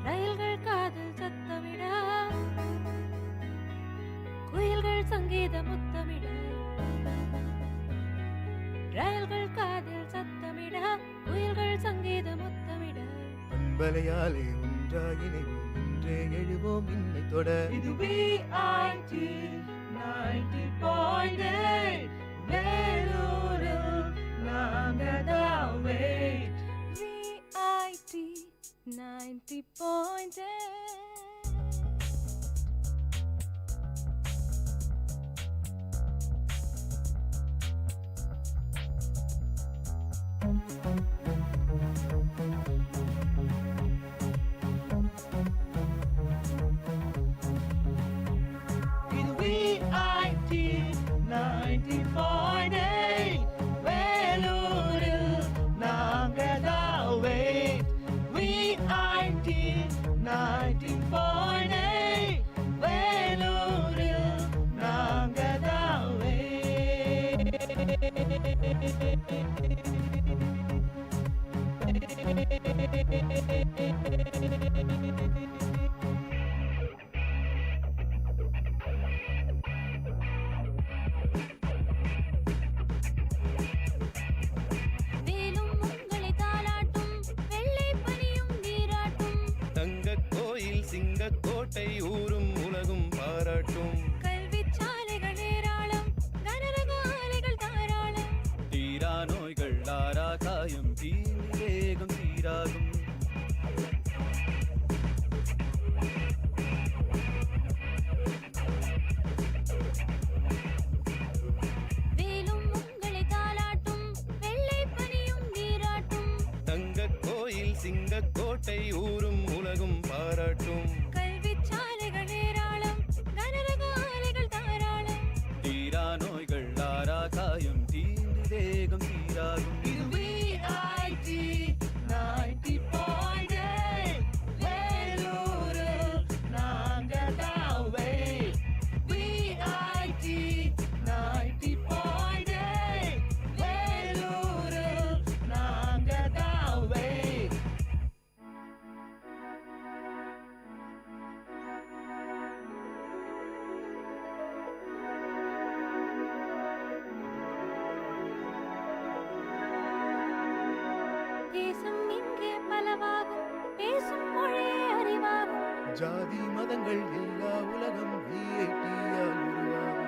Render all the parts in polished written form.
ரயில்கள் காதில் சத்தமிட, குயில்கள் சங்கீத முத்தமிட, ரயில்கள் காதில் சத்தமிட, குயில்கள் சங்கீத முத்தமிட, அன்பலையாலே ஒன்றாயினைவோம், இன்றே எழுவோம் இன்னை தொட. இது VIT 90.8 வேலூரில் நாங்கதான் wait. VIT 90.8. இது VIT 90.8 வேலூரில் நாங்கதான் wait. VIT 90.8 வேலூரில் நாங்கதான் wait. வேலும் உங்களை தாலாட்டும், வெள்ளை பனியும் நீராட்டும், தங்கக் கோயில் சிங்கக்கோட்டை ஊரும் உலகும் பாராட்டும். கல்விச் சாலைகள் ஏராளம், கனரக ஆலைகள் தாராளம், தீரா நோய்கள் ஆரா காயம், தீனி வேகம் சீராகும். வேலும் உங்களை தாலாட்டும், வெள்ளை பனியும் நீராட்டும், தங்கக் கோயில் சிங்கக்கோட்டை ஊரும் உலகும் பாராட்டும். கல்விச் சாலைகள் ஏராளம், கனரக ஆலைகள் தாராளம், தீரா நோய்கள் ஆரா காயம், தீனி வேகம் சீராகும். இது VIT 90.8 வேலூரில் நாங்கதான் wait. VIT 90.8 வேலூரில் நாங்கதான் wait. தேசம் இங்கே பலவாகும், பேசும் மொழியே அறிவாகும், ஜாதி மதங்கள் எல்லா உலகம் VIT-யால் உருவாகும்.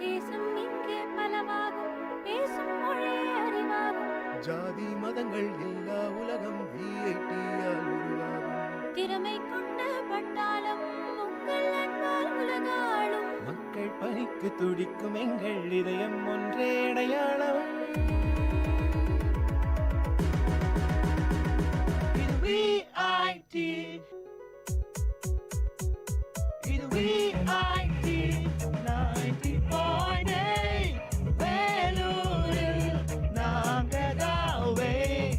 தேசம் இங்கே பலவாகும், பேசும் மொழியே அறிவாகும், ஜாதி மதங்கள் எல்லா உலகம் VIT-யால் உருவாகும். திறமை கொண்ட பட்டாளம் உங்கள் அன்பால் உலகாளும், மக்கள் பணிக்கு துடிக்கும் எங்கள் இதயம் ஒன்றே அடையாளம். இது VIT இது VIT 90.8 வேலூரில் நாங்கதான் wait.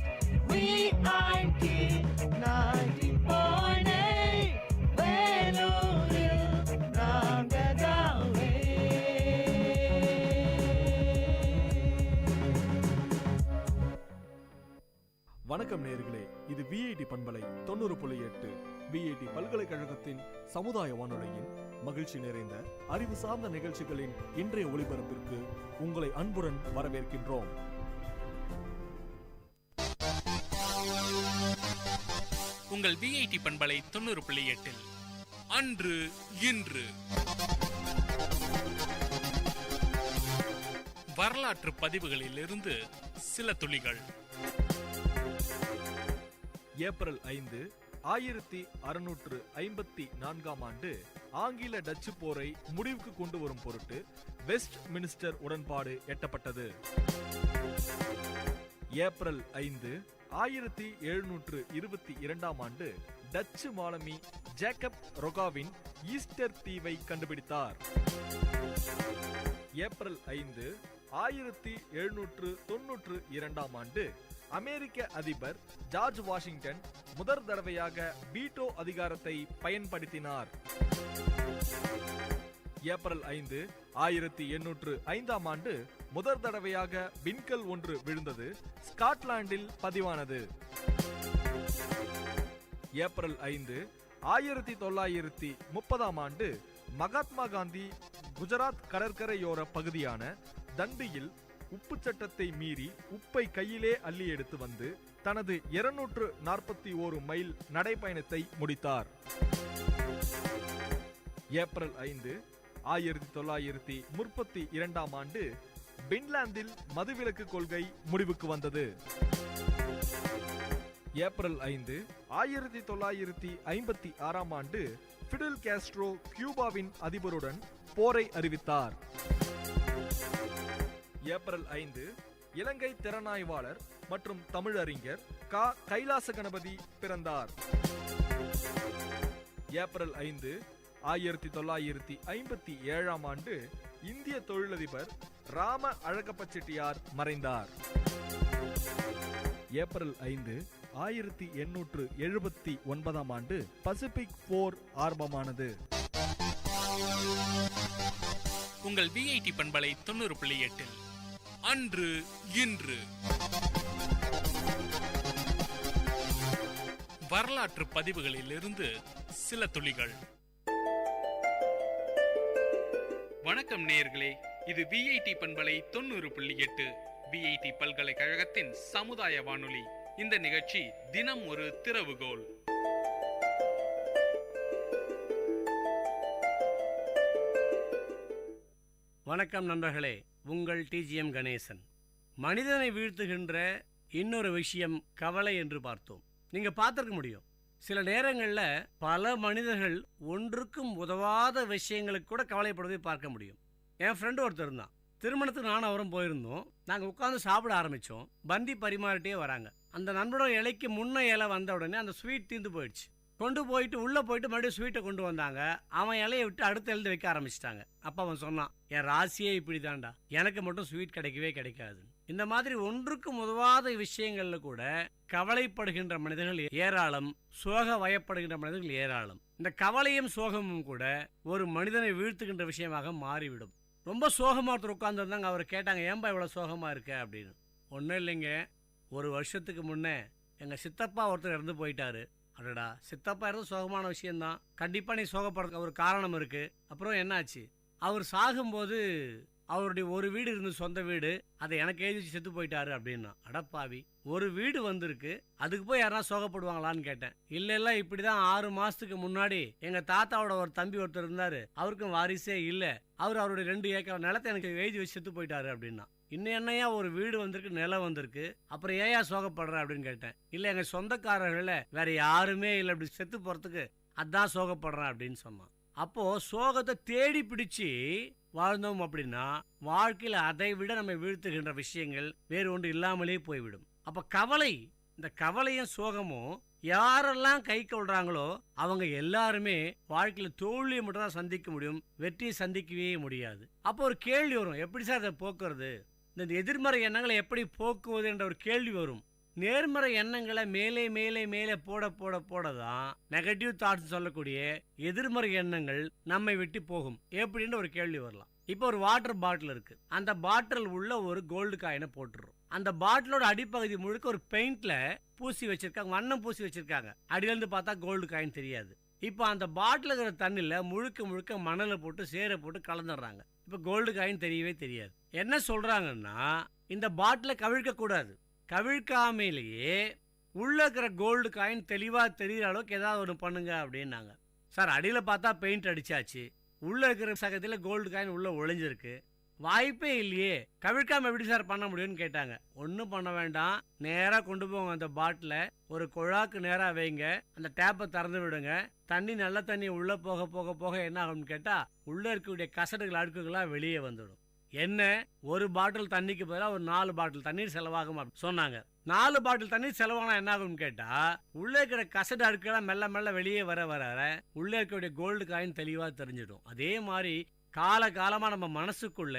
VIT 90.8 வேலூரில் நாங்கதான் வணக்கம் நேயர்களே, இது VIT பண்பலை 90.8 VIT பல்கலைக்கழகத்தின் சமுதாய வானொலியின் மகிழ்ச்சி நிறைந்த அறிவு சார்ந்த நிகழ்ச்சிகளின் இன்றைய ஒளிபரப்பிற்கு உங்களை அன்புடன் வரவேற்கின்றோம். உங்கள் VIT பண்பலை 90.8 அன்று இன்று வரலாற்று பதிவுகளிலிருந்து சில துளிகள். ஏப்ரல் 5, 1654 ஆண்டு ஆங்கில டச்சு போரை முடிவுக்கு கொண்டு வரும் பொருட்டு வெஸ்ட் மினிஸ்டர் உடன்பாடு எட்டப்பட்டது. ஏப்ரல் 5, 1722 ஆண்டு டச்சு மாலுமி ஜேக்கப் ரொகாவின் ஈஸ்டர் தீவை கண்டுபிடித்தார். ஏப்ரல் 5, 1792 ஆண்டு அமெரிக்க அதிபர் ஜார்ஜ் வாஷிங்டன் முதற் தடவையாக வீட்டோ அதிகாரத்தை பயன்படுத்தினார். ஏப்ரல் 5, 1805ஆம் ஆண்டு முதற் தடவையாக விண்கல் ஒன்று விழுந்தது ஸ்காட்லாந்தில் பதிவானது. ஏப்ரல் 5, 1930ஆம் ஆண்டு மகாத்மா காந்தி குஜராத் கடற்கரையோர பகுதியான தண்டியில் உப்பு சட்டத்தை மீறி உப்பை கையிலே அள்ளி எடுத்து வந்து தனது 241 மைல் நடைப்பயணத்தை முடித்தார். ஏப்ரல் 5, 1932ஆம் ஆண்டு பின்லாந்தில் மதுவிலக்கு கொள்கை முடிவுக்கு வந்தது. ஏப்ரல் 5, 1956ஆம் ஆண்டு பிடல் காஸ்ட்ரோ கியூபாவின் அதிபருடன் போரை அறிவித்தார். ஏப்ரல் 5, இலங்கை திறனாய்வாளர் மற்றும் தமிழறிஞர் கைலாச கணபதி பிறந்தார். ஏப்ரல் 5, 1957ஆம் ஆண்டு இந்திய தொழிலதிபர் ராம அழகப்ப செட்டியார் மறைந்தார். ஏப்ரல் 5, 1879ஆம் ஆண்டு பசிபிக் போர் ஆரம்பமானது. உங்கள் விஐடி பண்பலை 90.8 அன்று இன்று வரலாற்று பதிவுகளிலிருந்து சில துளிகள். வணக்கம் நேயர்களே, இது விஐடி பண்பலை 90.8 விஐடி பல்கலைக்கழகத்தின் சமுதாய வானொலி. இந்த நிகழ்ச்சி தினம் ஒரு திறவுகோல். வணக்கம் நண்பர்களே, உங்கள் டிஜிஎம் கணேசன். மனிதனை வீழ்த்துகின்ற இன்னொரு விஷயம் கவலை என்று பார்த்தோம். நீங்க பார்த்திருக்க முடியும், சில நேரங்களில் பல மனிதர்கள் ஒன்றுக்கும் உதவாத விஷயங்களுக்கு கூட கவலைப்படுவதை பார்க்க முடியும். என் ஃப்ரெண்டு ஒருத்தர் இருந்தான். திருமணத்துக்கு நானும் அவரும் போயிருந்தோம். நாங்கள் உட்காந்து சாப்பிட ஆரம்பித்தோம். பந்தி பரிமாறிட்டே வராங்க. அந்த நண்பரோட இலைக்கு முன்ன இலை வந்த உடனே அந்த ஸ்வீட் தீர்ந்து போயிடுச்சு. கொண்டு போயிட்டு உள்ளே போயிட்டு மறுபடியும் ஸ்வீட்டை கொண்டு வந்தாங்க. அவன் இலையை விட்டு அடுத்து எழுந்து வைக்க ஆரம்பிச்சிட்டாங்க. அப்போ அவன் சொன்னான், என் ராசியே இப்படி தான்டா, எனக்கு மட்டும் ஸ்வீட் கிடைக்கவே கிடைக்காது. இந்த மாதிரி ஒன்றுக்கும் உதவாத விஷயங்களில் கூட கவலைப்படுகின்ற மனிதர்கள் ஏராளம், சோக வயப்படுகின்ற மனிதர்கள் ஏராளம். இந்த கவலையும் சோகமும் கூட ஒரு மனிதனை வீழ்த்துகின்ற விஷயமாக மாறிவிடும். ரொம்ப சோகமாக ஒருத்தர் உட்காந்துருந்தாங்க. அவர் கேட்டாங்க, ஏன்பா இவ்வளோ சோகமாக இருக்க அப்படின்னு. ஒன்றும் இல்லைங்க, ஒரு வருஷத்துக்கு முன்னே எங்கள் சித்தப்பா ஒருத்தர் இறந்து போயிட்டாரு. அடடா, சித்தப்பா இருந்து சோகமான விஷயம்தான், கண்டிப்பாக நீ சோகப்படுறதுக்கு ஒரு காரணம் இருக்குது. அப்புறம் என்னாச்சு? அவர் சாகும்போது அவருடைய ஒரு வீடு இருந்து, சொந்த வீடு, அதை எனக்கு எழுதி வச்சு செத்து போயிட்டாரு அப்படின்னா. அடப்பாவி, ஒரு வீடு வந்திருக்கு, அதுக்கு போய் யாரா சோகப்படுவாங்களான்னு கேட்டேன். இல்ல இப்படிதான் 6 மாசத்துக்கு முன்னாடி எங்க தாத்தாவோட ஒரு தம்பி ஒருத்தர் இருந்தாரு, அவருக்கும் வாரிசே இல்ல, அவருடைய 2 ஏக்கர் நிலத்தை எனக்கு எழுதி வச்சு செத்து போயிட்டாரு அப்படின்னா. இன்னும் என்னையா ஒரு வீடு வந்திருக்கு, நிலம் வந்திருக்கு, அப்புறம் ஏயா சோகப்படுற அப்படின்னு கேட்டேன். இல்ல எங்க சொந்தக்காரர்கள வேற யாருமே இல்லை, அப்படி செத்து போறதுக்கு அதான் சோகப்படுறேன் அப்படின்னு சொன்னான். அப்போ சோகத்தை தேடி பிடிச்சு வாழ்ந்தோம் அப்படின்னா வாழ்க்கையில அதை விட நம்ம வீழ்த்துகின்ற விஷயங்கள் வேறு ஒன்று இல்லாமலே போய்விடும். அப்ப கவலை, இந்த கவலையும் சோகமும் யாரெல்லாம் கை கொள்றாங்களோ அவங்க எல்லாருமே வாழ்க்கையில தோல்வியை மட்டும் தான் சந்திக்க முடியும், வெற்றியை சந்திக்கவே முடியாது. அப்போ ஒரு கேள்வி வரும், எப்படி சார் அதை போக்குறது? இந்த எதிர்மறை எண்ணங்களை எப்படி போக்குவது என்ற ஒரு கேள்வி வரும். நேர்மறை எண்ணங்களை மேலே மேலே மேலே போட போட போட தான் நெகட்டிவ் தாட்ஸ் சொல்லக்கூடிய எதிர்மறை எண்ணங்கள் நம்மை விட்டு போகும். எப்படின்னு ஒரு கேள்வி வரலாம். இப்போ ஒரு வாட்டர் பாட்டில் இருக்கு, அந்த பாட்டில் உள்ள ஒரு கோல்டு காயினை போட்டுரும். அந்த பாட்டிலோட அடிப்பகுதி முழுக்க ஒரு பெயிண்ட்ல பூசி வச்சிருக்காங்க, வண்ணம் பூசி வச்சிருக்காங்க. அடியிலிருந்து பார்த்தா கோல்டு காயின் தெரியாது. இப்போ அந்த பாட்டில் இருக்கிற தண்ணில முழுக்க முழுக்க மணலை போட்டு சேரை போட்டு கலந்துடுறாங்க. இப்போ கோல்டு காயின் தெரியவே தெரியாது. என்ன சொல்றாங்கன்னா, இந்த பாட்டிலை கவிழ்க்க கூடாது, கவிழ்க்காமலேயே உள்ள இருக்கிற கோல்டு காயின் தெளிவா தெரிகிற அளவுக்கு ஏதாவது ஒன்று பண்ணுங்க அப்படின்னாங்க. சார், அடியில பார்த்தா பெயிண்ட் அடிச்சாச்சு, உள்ள இருக்கிற சகத்துல கோல்டு காயின் உள்ள ஒளிஞ்சிருக்கு, வாய்ப்பே இல்லையே, கவிழ்க்காம எப்படி சார் பண்ண முடியும்னு கேட்டாங்க. ஒன்றும் பண்ண வேண்டாம், நேரா கொண்டு போங்க அந்த பாட்டில, ஒரு குழாக்கு நேரா வைங்க, அந்த டேப்பை திறந்து விடுங்க, தண்ணி நல்ல தண்ணி உள்ள போக போக போக என்ன ஆகும்னு கேட்டா உள்ள இருக்கக்கூடிய கசடுகள் அடுக்குகளா வெளியே வந்துடும். என்ன, ஒரு பாட்டில் தண்ணிக்கு பதிலாக ஒரு 4 பாட்டில் தண்ணீர் செலவாகும் சொன்னாங்க. 4 பாட்டில் தண்ணீர் செலவாகனா என்ன ஆகும்னு கேட்டா உள்ள இருக்கிற கசடு அடுக்கெல்லாம் மெல்ல மெல்ல வெளியே வர வர உள்ள இருக்கக்கூடிய கோல்டு காயின் தெளிவா தெரிஞ்சிடும். அதே மாதிரி காலகாலமா நம்ம மனசுக்குள்ள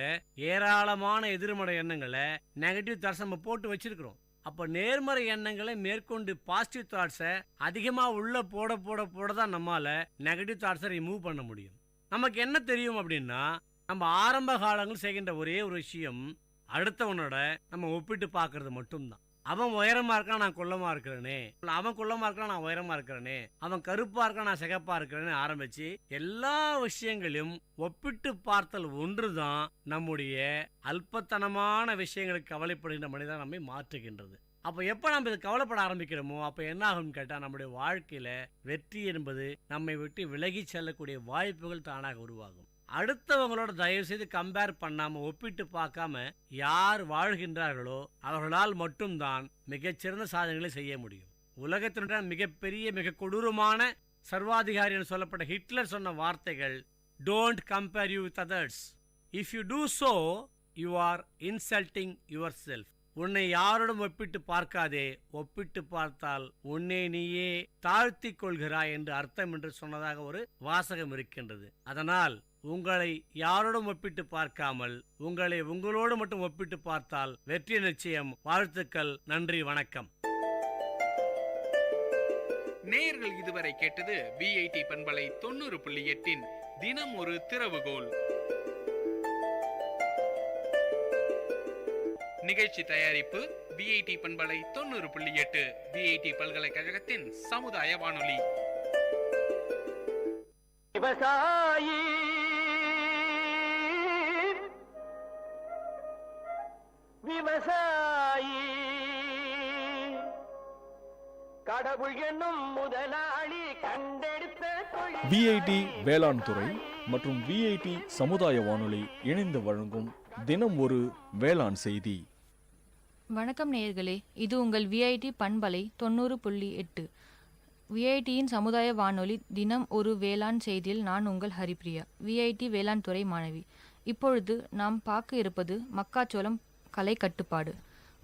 ஏராளமான எதிர்மறை எண்ணங்களை, நெகட்டிவ் தாட்ஸ் நம்ம போட்டு வச்சிருக்கிறோம். அப்ப நேர்மறை எண்ணங்களை மேற்கொண்டு பாசிட்டிவ் தாட்ஸை அதிகமா உள்ள போட போட போட தான் நம்மால நெகட்டிவ் தாட்ஸை ரிமூவ் பண்ண முடியும். நமக்கு என்ன தெரியும் அப்படின்னா, நம்ம ஆரம்ப காலங்கள் செய்கின்ற ஒரே ஒரு விஷயம் அடுத்தவனோட நம்ம ஒப்பிட்டு பார்க்கறது மட்டும்தான். அவன் உயரமா இருக்கான், நான் குள்ளமா இருக்கிறேனே, அவன் குள்ளமா இருக்கான், நான் உயரமா இருக்கிறேனே, அவன் கருப்பா இருக்கான், நான் சிகப்பா இருக்கிறேன்னு ஆரம்பிச்சு எல்லா விஷயங்களையும் ஒப்பிட்டு பார்த்தல் ஒன்றுதான் நம்முடைய அல்பத்தனமான விஷயங்களுக்கு கவலைப்படுகின்ற மனிதன் நம்மை மாற்றுகின்றது. அப்போ எப்போ நம்ம இது கவலைப்பட ஆரம்பிக்கிறோமோ அப்போ என்ன ஆகும்னு கேட்டால், நம்முடைய வாழ்க்கையில வெற்றி என்பது நம்மை விட்டு விலகி செல்லக்கூடிய வாய்ப்புகள் தானாக உருவாகும். அடுத்தவங்களோட தயவு செய்து கம்பேர் பண்ணாம ஒப்பிட்டு பார்க்காம யார் வாழ்கின்றார்களோ அவர்களால் மட்டும்தான் மிகச்சிறந்த சாதனைகளை செய்ய முடியும். உலகத்தினுடைய மிகப்பெரிய மிக கொடூரமான சர்வாதிகாரி என்று சொல்லப்பட்ட ஹிட்லர் சொன்ன வார்த்தைகள், don't compare you with others, if you do so you are insulting yourself. உன்னை யாரோடும் ஒப்பிட்டு பார்க்காதே, ஒப்பிட்டு பார்த்தால் உன்னை நீயே தாழ்த்திக் கொள்கிறாய் என்று அர்த்தம் என்று சொன்னதாக ஒரு வாசகம் இருக்கின்றது. அதனால் உங்களை யாரோடும் ஒப்பிட்டு பார்க்காமல் உங்களை உங்களோடு மட்டும் ஒப்பிட்டு பார்த்தால் வெற்றி நிச்சயம். வாழ்த்துக்கள், நன்றி, வணக்கம். நேயர்கள் இதுவரை கேட்டது VIT பண்பலை 90.8 தினம் ஒரு திறவுகோல். நிகழ்ச்சி தயாரிப்பு VIT பண்பலை 90.8 VIT பல்கலைக்கழகத்தின் சமுதாய வானொலி. விவசாயி விவசாயி கடவுள் என்னும் முதலாளி கண்டெடுத்த தொழில். விஐடி வேளாண் துறை மற்றும் விஐடி சமுதாய வானொலி இணைந்து வழங்கும் தினம் ஒரு வேளாண் செய்தி. வணக்கம் நேயர்களே, இது உங்கள் விஐடி பண்பலை 90.8 விஐடியின் சமுதாய வானொலி தினம் ஒரு வேளாண் செய்தியில் நான் உங்கள் ஹரிப்பிரியா, விஐடி வேளாண் துறை மாணவி. இப்பொழுது நாம் பார்க்க இருப்பது மக்காச்சோளம் களை கட்டுப்பாடு.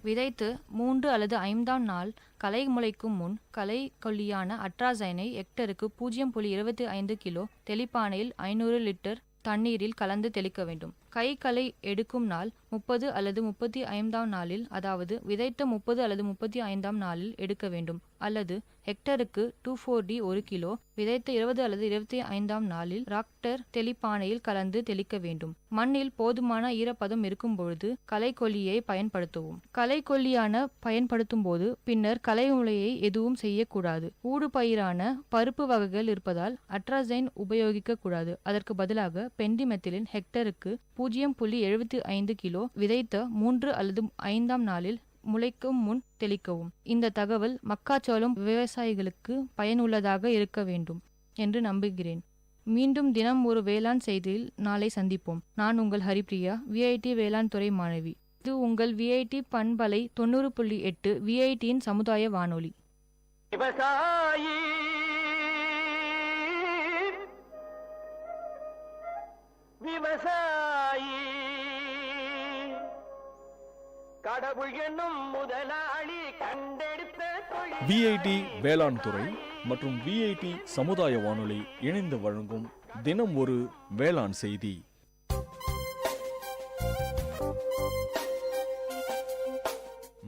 விதைத்து 3 அல்லது 5ஆம் நாள் களை முளைக்கும் முன் களை கொல்லியான அட்ராசைனை ஹெக்டருக்கு 0.25 கிலோ தெளிப்பானையில் 500 லிட்டர் தண்ணீரில் கலந்து தெளிக்க வேண்டும். களை எடுக்கும் நாள் 30 அல்லது 35ஆம் நாளில், அதாவது விதைத்த 30 அல்லது 35ஆம் நாளில் எடுக்க வேண்டும். அல்லது ஹெக்டருக்கு 2,4-D 1 கிலோ விதைத்த 20 அல்லது 25ஆம் நாளில் ராக்டர் தெளிப்பானையில் கலந்து தெளிக்க வேண்டும். மண்ணில் போதுமான ஈரப்பதம் இருக்கும் பொழுது களைக்கொல்லியை பயன்படுத்தவும். களைக்கொல்லியான பயன்படுத்தும் போது பின்னர் களை முளையை எதுவும் செய்யக்கூடாது. ஊடு பயிரான பருப்பு வகைகள் இருப்பதால் அட்ராசைன் உபயோகிக்க கூடாது. அதற்கு பதிலாக பெண்டிமெத்திலின் ஹெக்டருக்கு 0.75 கிலோ விதைத்த 3 அல்லது 5ஆம் நாளில் முளைக்கும் முன் தெளிக்கவும். இந்த தகவல் மக்காச்சோளம் விவசாயிகளுக்கு பயனுள்ளதாக இருக்க வேண்டும் என்று நம்புகிறேன். மீண்டும் தினம் ஒரு வேளாண் செய்தியில் நாளை சந்திப்போம். நான் உங்கள் ஹரிப்பிரியா, விஐடி வேளாண் துறை மாணவி. இது உங்கள் விஐடி பண்பலை 90.8 விஐடியின் சமுதாய வானொலி. விவசாயி விவசாயி கடவுள் என்னும் முதலாளி கண்டெடுத்த தொழில். விஐடி வேளாண் துறை மற்றும் விஐடி சமுதாய வானொலி இணைந்து வழங்கும் தினம் ஒரு வேளாண் செய்தி.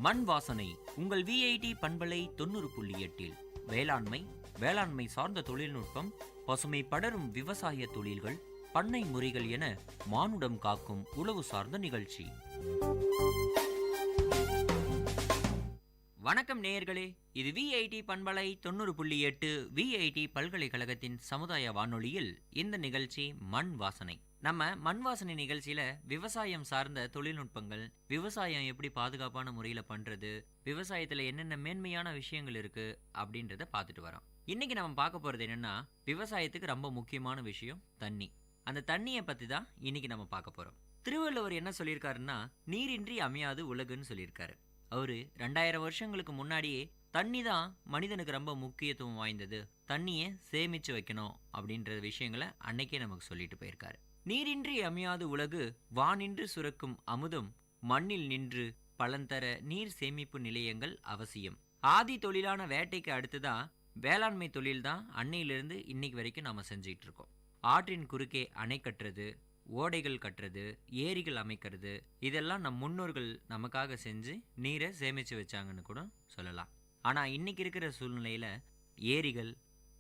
மண் வாசனை உங்கள் விஐடி பண்பலை 90.8 வேளாண்மை சார்ந்த தொழில்நுட்பம், பசுமை படரும் விவசாய தொழில்கள், பண்ணை முறைகள் என மானுடம் காக்கும் உழவு சார்ந்த நிகழ்ச்சி. வணக்கம் நேயர்களே, இது விஐடி பண்பலை 90.8 விஐடி பல்கலைக்கழகத்தின் சமுதாய வானொலியில் இந்த நிகழ்ச்சி மண் வாசனை. நம்ம மண் வாசனை நிகழ்ச்சியில விவசாயம் சார்ந்த தொழில்நுட்பங்கள், விவசாயம் எப்படி பாதுகாப்பான முறையில பண்றது, விவசாயத்துல என்னென்ன மேன்மையான விஷயங்கள் இருக்கு அப்படின்றத பார்த்துட்டு வரோம். இன்னைக்கு நம்ம பார்க்க போறது என்னன்னா, விவசாயத்துக்கு ரொம்ப முக்கியமான விஷயம் தண்ணி. அந்த தண்ணியை பத்தி தான் இன்னைக்கு நம்ம பார்க்க போறோம். திருவள்ளுவர் என்ன சொல்லியிருக்காருன்னா, நீரின்றி அமையாது உலகுன்னு சொல்லியிருக்காரு. அவரு 2000 வருஷங்களுக்கு முன்னாடியே தண்ணி தான் மனிதனுக்கு ரொம்ப முக்கியத்துவம் வாய்ந்தது, தண்ணியை சேமிச்சு வைக்கணும் அப்படின்ற விஷயங்களை அன்னைக்கே நமக்கு சொல்லிட்டு போயிருக்காரு. நீரின்றி அமையாது உலகு, வானின்று சுரக்கும் அமுதம், மண்ணில் நின்று பலந்தர நீர் சேமிப்பு நிலையங்கள் அவசியம். ஆதி தொழிலான வேட்டைக்கு அடுத்துதான் வேளாண்மை தொழில் தான் அன்னையிலிருந்து இன்னைக்கு வரைக்கும் நாம செஞ்சுட்டு இருக்கோம். ஆற்றின் குறுக்கே அணை கட்டுறது, ஓடைகள் கட்டுறது, ஏரிகள் அமைக்கிறது, இதெல்லாம் நம் முன்னோர்கள் நமக்காக செஞ்சு நீரை சேமிச்சு வச்சாங்கன்னு கூட சொல்லலாம். ஆனால் இன்னைக்கு இருக்கிற சூழ்நிலையில் ஏரிகள்,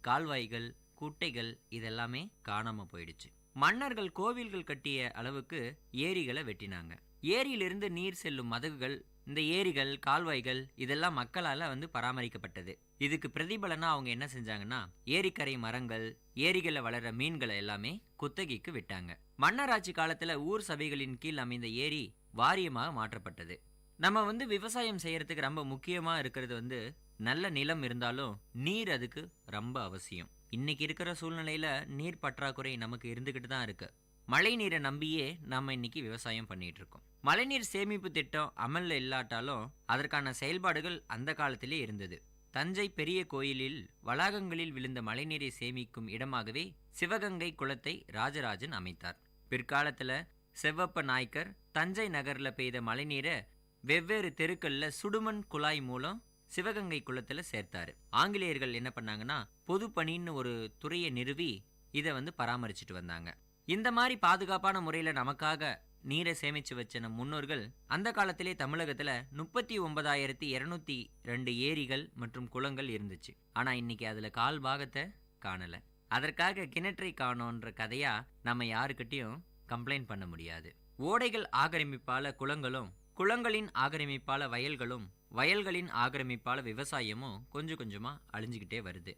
கால்வாய்கள், குட்டைகள் இதெல்லாமே காணாமல் போயிடுச்சு. மன்னர்கள் கோவில்கள் கட்டிய அளவுக்கு ஏரிகளை வெட்டினாங்க. ஏரியிலிருந்து நீர் செல்லும் மதகுகள், இந்த ஏரிகள், கால்வாய்கள் இதெல்லாம் மக்களால் பராமரிக்கப்பட்டது. இதுக்கு பிரதிபலனா அவங்க என்ன செஞ்சாங்கன்னா, ஏரிக்கரை மரங்கள், ஏரிகளில் வளர மீன்களை எல்லாமே குத்தகைக்கு விட்டாங்க. மன்னராட்சி காலத்துல ஊர் சபைகளின் கீழ் அமைந்த ஏரி வாரியமாக மாற்றப்பட்டது. நம்ம விவசாயம் செய்யறதுக்கு ரொம்ப முக்கியமா இருக்கிறது நல்ல நிலம் இருந்தாலும் நீர் அதுக்கு ரொம்ப அவசியம். இன்னைக்கு இருக்கிற சூழ்நிலையில நீர் பற்றாக்குறை நமக்கு இருந்துகிட்டு தான் இருக்கு. மழை நீரை நம்பியே நாம இன்னைக்கு விவசாயம் பண்ணிட்டு இருக்கோம். மழைநீர் சேமிப்பு திட்டம் அமல்ல இல்லாட்டாலும் அதற்கான செயல்பாடுகள் அந்த காலத்திலே இருந்தது. தஞ்சை பெரிய கோயிலில் வளாகங்களில் விழுந்த மழைநீரை சேமிக்கும் இடமாகவே சிவகங்கை குளத்தை ராஜராஜன் அமைத்தார். பிற்காலத்துல செவ்வப்ப நாயக்கர் தஞ்சை நகர்ல பெய்த மழைநீரை வெவ்வேறு தெருக்கள்ல சுடுமண் குழாய் மூலம் சிவகங்கை குளத்துல சேர்த்தாரு. ஆங்கிலேயர்கள் என்ன பண்ணாங்கன்னா, பொது பணின்னு ஒரு துறையை நிறுவி இதை பராமரிச்சுட்டு வந்தாங்க. இந்த மாதிரி பாதுகாப்பான முறையில நமக்காக நீரை சேமிச்சு வச்ச நம் முன்னோர்கள் அந்த காலத்திலே தமிழகத்துல 39,202 ஏரிகள் மற்றும் குளங்கள் இருந்துச்சு. ஆனா இன்னைக்கு அதுல கால் பாகத்தை காணல. அதற்காக கிணற்றை காணோன்ற கதையா நம்ம யாருக்கிட்டையும் கம்ப்ளைண்ட் பண்ண முடியாது. ஓடைகள் ஆக்கிரமிப்பால குளங்களும், குளங்களின் ஆக்கிரமிப்பால வயல்களும், வயல்களின் ஆக்கிரமிப்பால விவசாயமும் கொஞ்சம் கொஞ்சமா அழிஞ்சுக்கிட்டே வருது.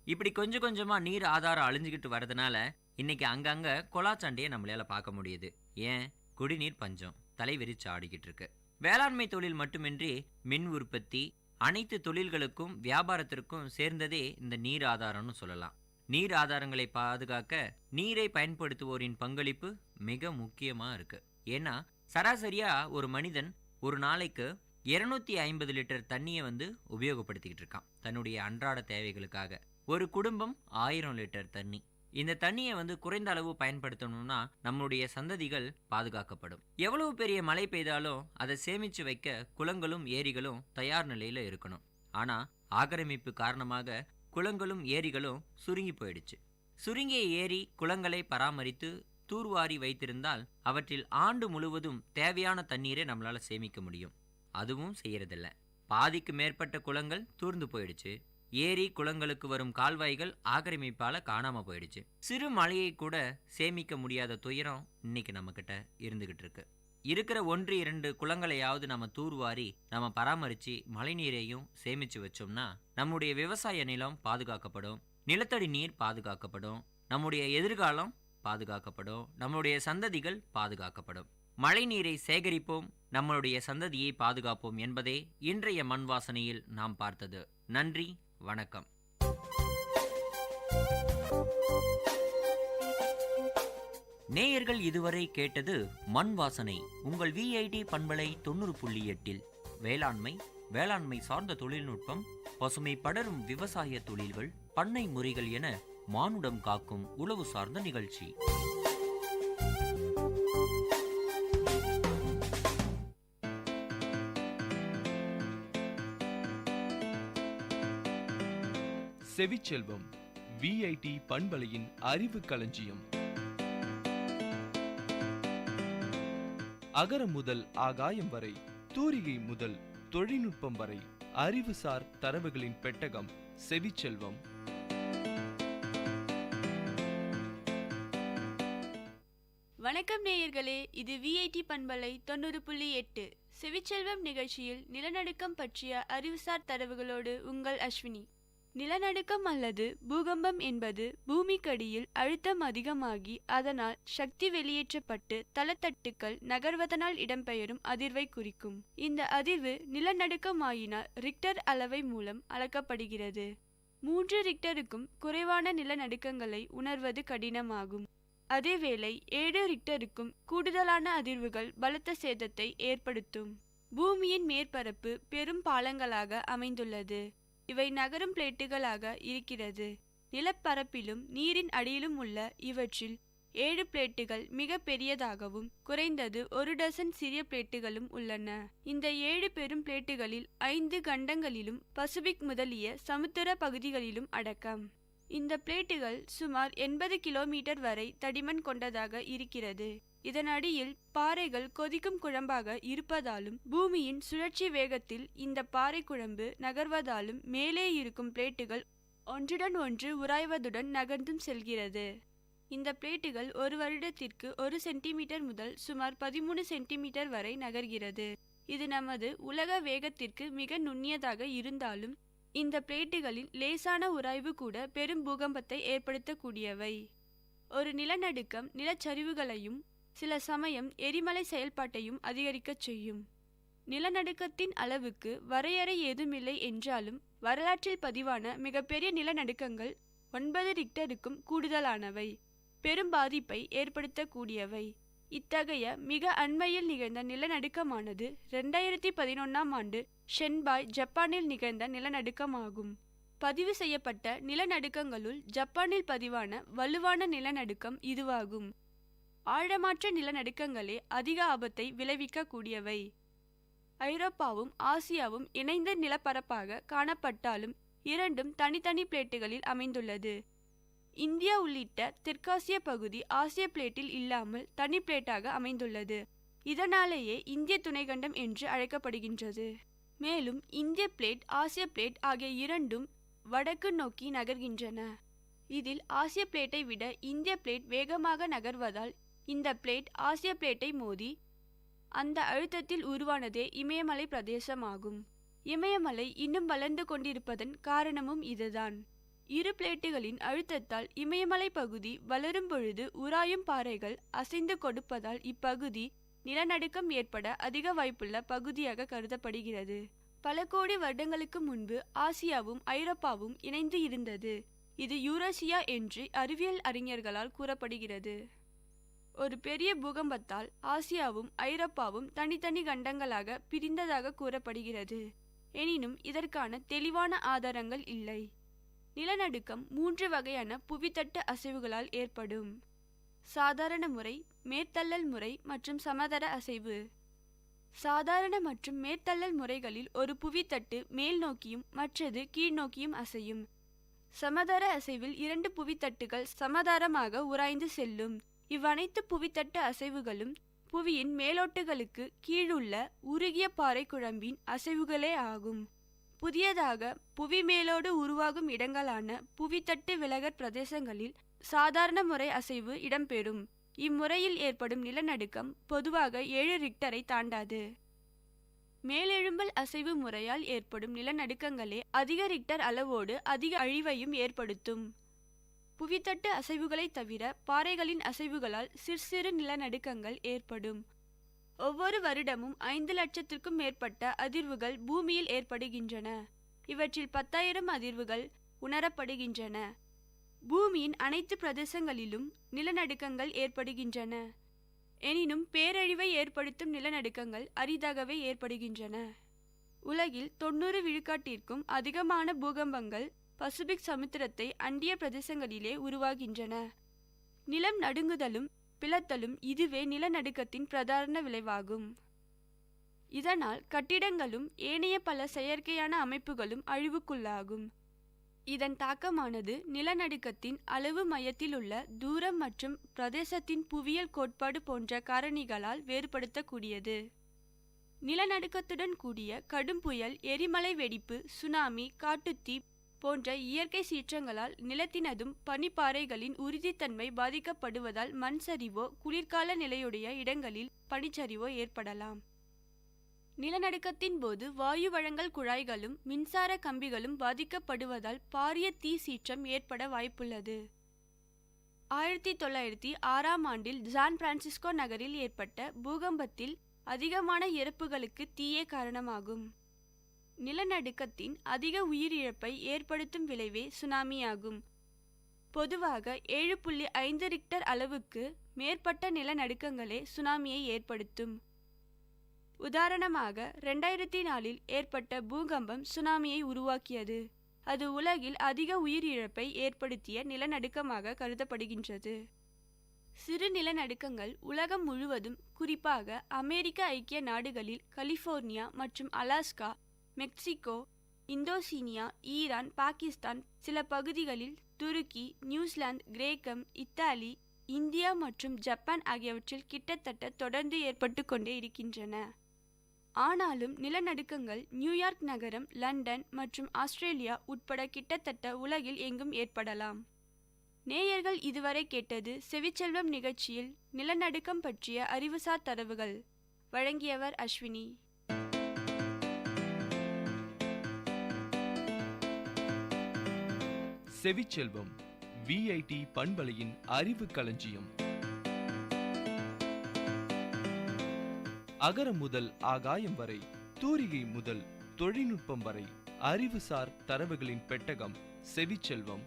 இப்படி கொஞ்சம் கொஞ்சமா நீர் ஆதாரம் அழிஞ்சுக்கிட்டு வரதுனால இன்னைக்கு அங்கங்க கொலாச்சண்டையை நம்மளால பார்க்க முடியுது. ஏன்? குடிநீர் பஞ்சம் தலைவிரிச்சு ஆடிக்கிட்டு இருக்கு. வேளாண்மை தொழில் மட்டுமின்றி மின் உற்பத்தி, அனைத்து தொழில்களுக்கும் வியாபாரத்திற்கும் சேர்ந்ததே இந்த நீர் ஆதாரம்னு சொல்லலாம். நீர் ஆதாரங்களை பாதுகாக்க நீரை பயன்படுத்துவோரின் பங்களிப்பு மிக முக்கியமா இருக்கு. ஏன்னா சராசரியா ஒரு மனிதன் ஒரு நாளைக்கு 250 லிட்டர் தண்ணியை உபயோகப்படுத்திக்கிட்டு இருக்கான் தன்னுடைய அன்றாட தேவைகளுக்காக. ஒரு குடும்பம் 1000 லிட்டர் தண்ணி. இந்த தண்ணியை குறைந்த அளவு பயன்படுத்தணும்னா நம்மளுடைய சந்ததிகள் பாதுகாக்கப்படும். எவ்வளவு பெரிய மழை பெய்தாலும் அதை சேமிச்சு வைக்க குளங்களும் ஏரிகளும் தயார் நிலையில இருக்கணும். ஆனா ஆக்கிரமிப்பு காரணமாக குளங்களும் ஏரிகளும் சுருங்கி போயிடுச்சு. சுருங்கிய ஏரி குளங்களை பராமரித்து தூர்வாரி வைத்திருந்தால் அவற்றில் ஆண்டு முழுவதும் தேவையான தண்ணீரை நம்மளால சேமிக்க முடியும். அதுவும் செய்யறதில்ல. பாதிக்கு மேற்பட்ட குளங்கள் தூர்ந்து போயிடுச்சு. ஏரி குளங்களுக்கு வரும் கால்வாய்கள் ஆக்கிரமிப்பால காணாம போயிடுச்சு. சிறு மழையை கூட சேமிக்க முடியாத துயரம் இன்னைக்கு நம்ம கிட்ட இருந்துகிட்டு இருக்கு. இருக்கிற 1-2 குளங்களையாவது நம்ம தூர்வாரி நம்ம பராமரிச்சு மழை நீரையும் சேமிச்சு வச்சோம்னா நம்முடைய விவசாய நிலம் பாதுகாக்கப்படும், நிலத்தடி நீர் பாதுகாக்கப்படும், நம்முடைய எதிர்காலம் பாதுகாக்கப்படும், நம்முடைய சந்ததிகள் பாதுகாக்கப்படும். மழை நீரை சேகரிப்போம், நம்மளுடைய சந்ததியை பாதுகாப்போம் என்பதே இன்றைய மண் வாசனையில் நாம் பார்த்தது. நன்றி, வணக்கம். நேயர்கள் இதுவரை கேட்டது மண் வாசனை, உங்கள் விஐடி பண்பலை 90.8 வேளாண்மை, வேளாண்மை சார்ந்த தொழில்நுட்பம், பசுமை படரும் விவசாய தொழில்கள், பண்ணை முறைகள் என மானுடம் காக்கும் உழவு சார்ந்த நிகழ்ச்சி. செவிச்செல்வம், விஐடி பண்பலையின் அறிவு களஞ்சியம். அகரம் முதல் ஆகாயம் வரை, தூரிகை முதல் தொழில்நுட்பம் வரை, அறிவுசார் தரவுகளின் பெட்டகம் செவிச்செல்வம். வணக்கம் நேயர்களே, இது விஐடி பண்பலை 90.8 செவிச்செல்வம் நிகழ்ச்சியில் நிலநடுக்கம் பற்றிய அறிவுசார் தரவுகளோடு உங்கள் அஸ்வினி. நிலநடுக்கம் அல்லது பூகம்பம் என்பது பூமிக்கடியில் அழுத்தம் அதிகமாகி அதனால் சக்தி வெளியேற்றப்பட்டு தளத்தட்டுக்கள் நகர்வதனால் இடம்பெயரும் அதிர்வை குறிக்கும். இந்த அதிர்வு நிலநடுக்கமாயினால் ரிக்டர் அளவை மூலம் அளக்கப்படுகிறது. 3 ரிக்டருக்கும் குறைவான நிலநடுக்கங்களை உணர்வது கடினமாகும். அதேவேளை 7 ரிக்டருக்கும் கூடுதலான அதிர்வுகள் பலத்த சேதத்தை ஏற்படுத்தும். பூமியின் மேற்பரப்பு பெரும் பாலங்களாக அமைந்துள்ளது. இவை நகரும் பிளேட்டுகளாக இருக்கிறது. நிலப்பரப்பிலும் நீரின் அடியிலும் உள்ள இவற்றில் 7 பிளேட்டுகள் மிக பெரியதாகவும் குறைந்தது 1 டசன் சிறிய பிளேட்டுகளும் உள்ளன. இந்த 7 பெரும் பிளேட்டுகளில் 5 கண்டங்களிலும் பசிபிக் முதலிய சமுத்திர பகுதிகளிலும் அடக்கம். இந்த பிளேட்டுகள் சுமார் 80 கிலோமீட்டர் வரை தடிமன் கொண்டதாக இருக்கிறது. இதன் அடியில் பாறைகள் கொதிக்கும் குழம்பாக இருப்பதாலும் பூமியின் சுழற்சி வேகத்தில் இந்த பாறை குழம்பு நகர்வதாலும் மேலே இருக்கும் பிளேட்டுகள் ஒன்றுடன் ஒன்று உராய்வதுடன் நகர்ந்தும் செல்கிறது. இந்த பிளேட்டுகள் ஒரு வருடத்திற்கு 1 சென்டிமீட்டர் முதல் சுமார் 13 சென்டிமீட்டர் வரை நகர்கிறது. இது நமது உலக வேகத்திற்கு மிக நுண்ணியதாக இருந்தாலும் இந்த பிளேட்டுகளின் லேசான உராய்வு கூட பெரும் பூகம்பத்தை ஏற்படுத்தக்கூடியவை. ஒரு நிலநடுக்கம் நிலச்சரிவுகளையும் சில சமயம் எரிமலை செயல்பாட்டையும் அதிகரிக்கச் செய்யும். நிலநடுக்கத்தின் அளவுக்கு வரையறை ஏதுமில்லை என்றாலும் வரலாற்றில் பதிவான மிகப்பெரிய நிலநடுக்கங்கள் 9 ரிக்டருக்கும் கூடுதலானவை, பெரும் பாதிப்பை ஏற்படுத்தக்கூடியவை. இத்தகைய மிக அண்மையில் நிகழ்ந்த நிலநடுக்கமானது 2011ஆம் ஆண்டு ஷென்பாய் ஜப்பானில் நிகழ்ந்த நிலநடுக்கமாகும். பதிவு செய்யப்பட்ட நிலநடுக்கங்களுள் ஜப்பானில் பதிவான வலுவான நிலநடுக்கம் இதுவாகும். ஆழமற்ற நிலநடுக்கங்களே அதிக ஆபத்தை விளைவிக்கக்கூடியவை. ஐரோப்பாவும் ஆசியாவும் இணைந்த நிலப்பரப்பாக காணப்பட்டாலும் இரண்டும் தனித்தனி பிளேட்டுகளில் அமைந்துள்ளது. இந்தியா உள்ளிட்ட தெற்காசிய பகுதி ஆசிய பிளேட்டில் இல்லாமல் தனி பிளேட்டாக அமைந்துள்ளது. இதனாலேயே இந்திய துணைக்கண்டம் என்று அழைக்கப்படுகின்றது. மேலும் இந்திய பிளேட் ஆசிய பிளேட் ஆகிய இரண்டும் வடக்கு நோக்கி நகர்கின்றன. இதில் ஆசிய பிளேட்டை விட இந்திய பிளேட் வேகமாக நகர்வதால் இந்த பிளேட் ஆசிய பிளேட்டை மோதி அந்த அழுத்தத்தில் உருவானதே இமயமலை பிரதேசமாகும். இமயமலை இன்னும் வளர்ந்து கொண்டிருப்பதன் காரணமும் இதுதான். இரு பிளேட்டுகளின் அழுத்தத்தால் இமயமலை பகுதி வளரும் பொழுது உராயும் பாறைகள் அசைந்து கொடுப்பதால் இப்பகுதி நிலநடுக்கம் ஏற்பட அதிக வாய்ப்புள்ள பகுதியாக கருதப்படுகிறது. பல கோடி வருடங்களுக்கு முன்பு ஆசியாவும் ஐரோப்பாவும் இணைந்து இருந்தது. இது யூரேசியா என்று அறிவியல் அறிஞர்களால் கூறப்படுகிறது. ஒரு பெரிய பூகம்பத்தால் ஆசியாவும் ஐரோப்பாவும் தனித்தனி கண்டங்களாக பிரிந்ததாக கூறப்படுகிறது. எனினும் இதற்கான தெளிவான ஆதாரங்கள் இல்லை. நிலநடுக்கம் 3 வகையான புவித்தட்டு அசைவுகளால் ஏற்படும்: சாதாரண முறை, மேற்தள்ளல் முறை மற்றும் சமதர அசைவு. சாதாரண மற்றும் மேற்தள்ளல் முறைகளில் ஒரு புவித்தட்டு மேல் நோக்கியும் மற்றது கீழ்நோக்கியும் அசையும். சமதர அசைவில் 2 புவித்தட்டுகள் சமதரமாக உராய்ந்து செல்லும். இவ்வனைத்து புவித்தட்டு அசைவுகளும் புவியின் மேலோட்டுகளுக்கு கீழுள்ள உருகிய பாறை குழம்பின் அசைவுகளே ஆகும். புதியதாக புவி மேலோடு உருவாகும் இடங்களான புவித்தட்டு விலகற் பிரதேசங்களில் சாதாரண முறை அசைவு இடம்பெறும். இம்முறையில் ஏற்படும் நிலநடுக்கம் பொதுவாக 7 ரிக்டரை தாண்டாது. மேலெழும்பல் அசைவு முறையால் ஏற்படும் நிலநடுக்கங்களே அதிக ரிக்டர் அளவோடு அதிக அழிவையும் ஏற்படுத்தும். புவித்தட்டு அசைவுகளை தவிர பாறைகளின் அசைவுகளால் சிறு நிலநடுக்கங்கள் ஏற்படும். ஒவ்வொரு வருடமும் 5 லட்சத்திற்கும் மேற்பட்ட அதிர்வுகள் பூமியில் ஏற்படுகின்றன. இவற்றில் 10,000 அதிர்வுகள் உணரப்படுகின்றன. பூமியின் அனைத்து பிரதேசங்களிலும் நிலநடுக்கங்கள் ஏற்படுகின்றன. எனினும் பேரழிவை ஏற்படுத்தும் நிலநடுக்கங்கள் அரிதாகவே ஏற்படுகின்றன. உலகில் 90 விழுக்காட்டிற்கும் அதிகமான பூகம்பங்கள் பசிபிக் சமுத்திரத்தை அண்டிய பிரதேசங்களிலே உருவாகின்றன. நிலம் நடுங்குதலும் பிளத்தலும் இதுவே நிலநடுக்கத்தின் பிரதான விளைவாகும். இதனால் கட்டிடங்களும் ஏனைய பல செயற்கையான அமைப்புகளும் அழிவுக்குள்ளாகும். இதன் தாக்கமானது நிலநடுக்கத்தின் அளவு, மையத்தில் உள்ள தூரம் மற்றும் பிரதேசத்தின் புவியியல் கோட்பாடு போன்ற காரணிகளால் வேறுபடுத்தக்கூடியது. நிலநடுக்கத்துடன் கூடிய கடும் புயல், எரிமலை வெடிப்பு, சுனாமி, காட்டுத்தீ போன்ற இயற்கை சீற்றங்களால் நிலத்தினதும் பனிப்பாறைகளின் உறுதித்தன்மை பாதிக்கப்படுவதால் மண் சரிவோ குளிர்கால நிலையுடைய இடங்களில் பனிச்சரிவோ ஏற்படலாம். நிலநடுக்கத்தின் போது வாயு வழங்கல் குழாய்களும் மின்சார கம்பிகளும் பாதிக்கப்படுவதால் பாரிய தீ சீற்றம் ஏற்பட வாய்ப்புள்ளது. 1906ஆம் ஆண்டில் சான் பிரான்சிஸ்கோ நகரில் ஏற்பட்ட பூகம்பத்தில் அதிகமான இறப்புகளுக்கு தீயே காரணமாகும். நிலநடுக்கத்தின் அதிக உயிரிழப்பை ஏற்படுத்தும் விளைவே சுனாமியாகும். பொதுவாக 7.5 ரிக்டர் அளவுக்கு மேற்பட்ட நிலநடுக்கங்களே சுனாமியை ஏற்படுத்தும். உதாரணமாக 2004இல் ஏற்பட்ட பூகம்பம் சுனாமியை உருவாக்கியது. அது உலகில் அதிக உயிரிழப்பை ஏற்படுத்திய நிலநடுக்கமாக கருதப்படுகின்றது. சிறு நிலநடுக்கங்கள் உலகம் முழுவதும், குறிப்பாக அமெரிக்க ஐக்கிய நாடுகளில் கலிபோர்னியா மற்றும் அலாஸ்கா, மெக்சிகோ, இந்தோசீனியா, ஈரான், பாகிஸ்தான், சில பகுதிகளில் துருக்கி, நியூசிலாந்து, கிரேக்கம், இத்தாலி, இந்தியா மற்றும் ஜப்பான் ஆகியவற்றில் கிட்டத்தட்ட தொடர்ந்து ஏற்பட்டு கொண்டே இருக்கின்றன. ஆனாலும் நிலநடுக்கங்கள் நியூயார்க் நகரம், லண்டன் மற்றும் ஆஸ்திரேலியா உட்பட கிட்டத்தட்ட உலகில் எங்கும் ஏற்படலாம். நேயர்கள் இதுவரை கேட்டது செவிச்செல்வம் நிகழ்ச்சியில் நிலநடுக்கம் பற்றிய அறிவுசார் தரவுகள். வழங்கியவர் அஸ்வினி. செவிச்செல்வம் விஐடி பண்பலையின் அறிவு களஞ்சியம். அகரம் முதல் ஆகாயம் வரை, தூரிகை முதல் தொழில்நுட்பம் வரை, அறிவுசார் தரவுகளின் பெட்டகம் செவிச்செல்வம்.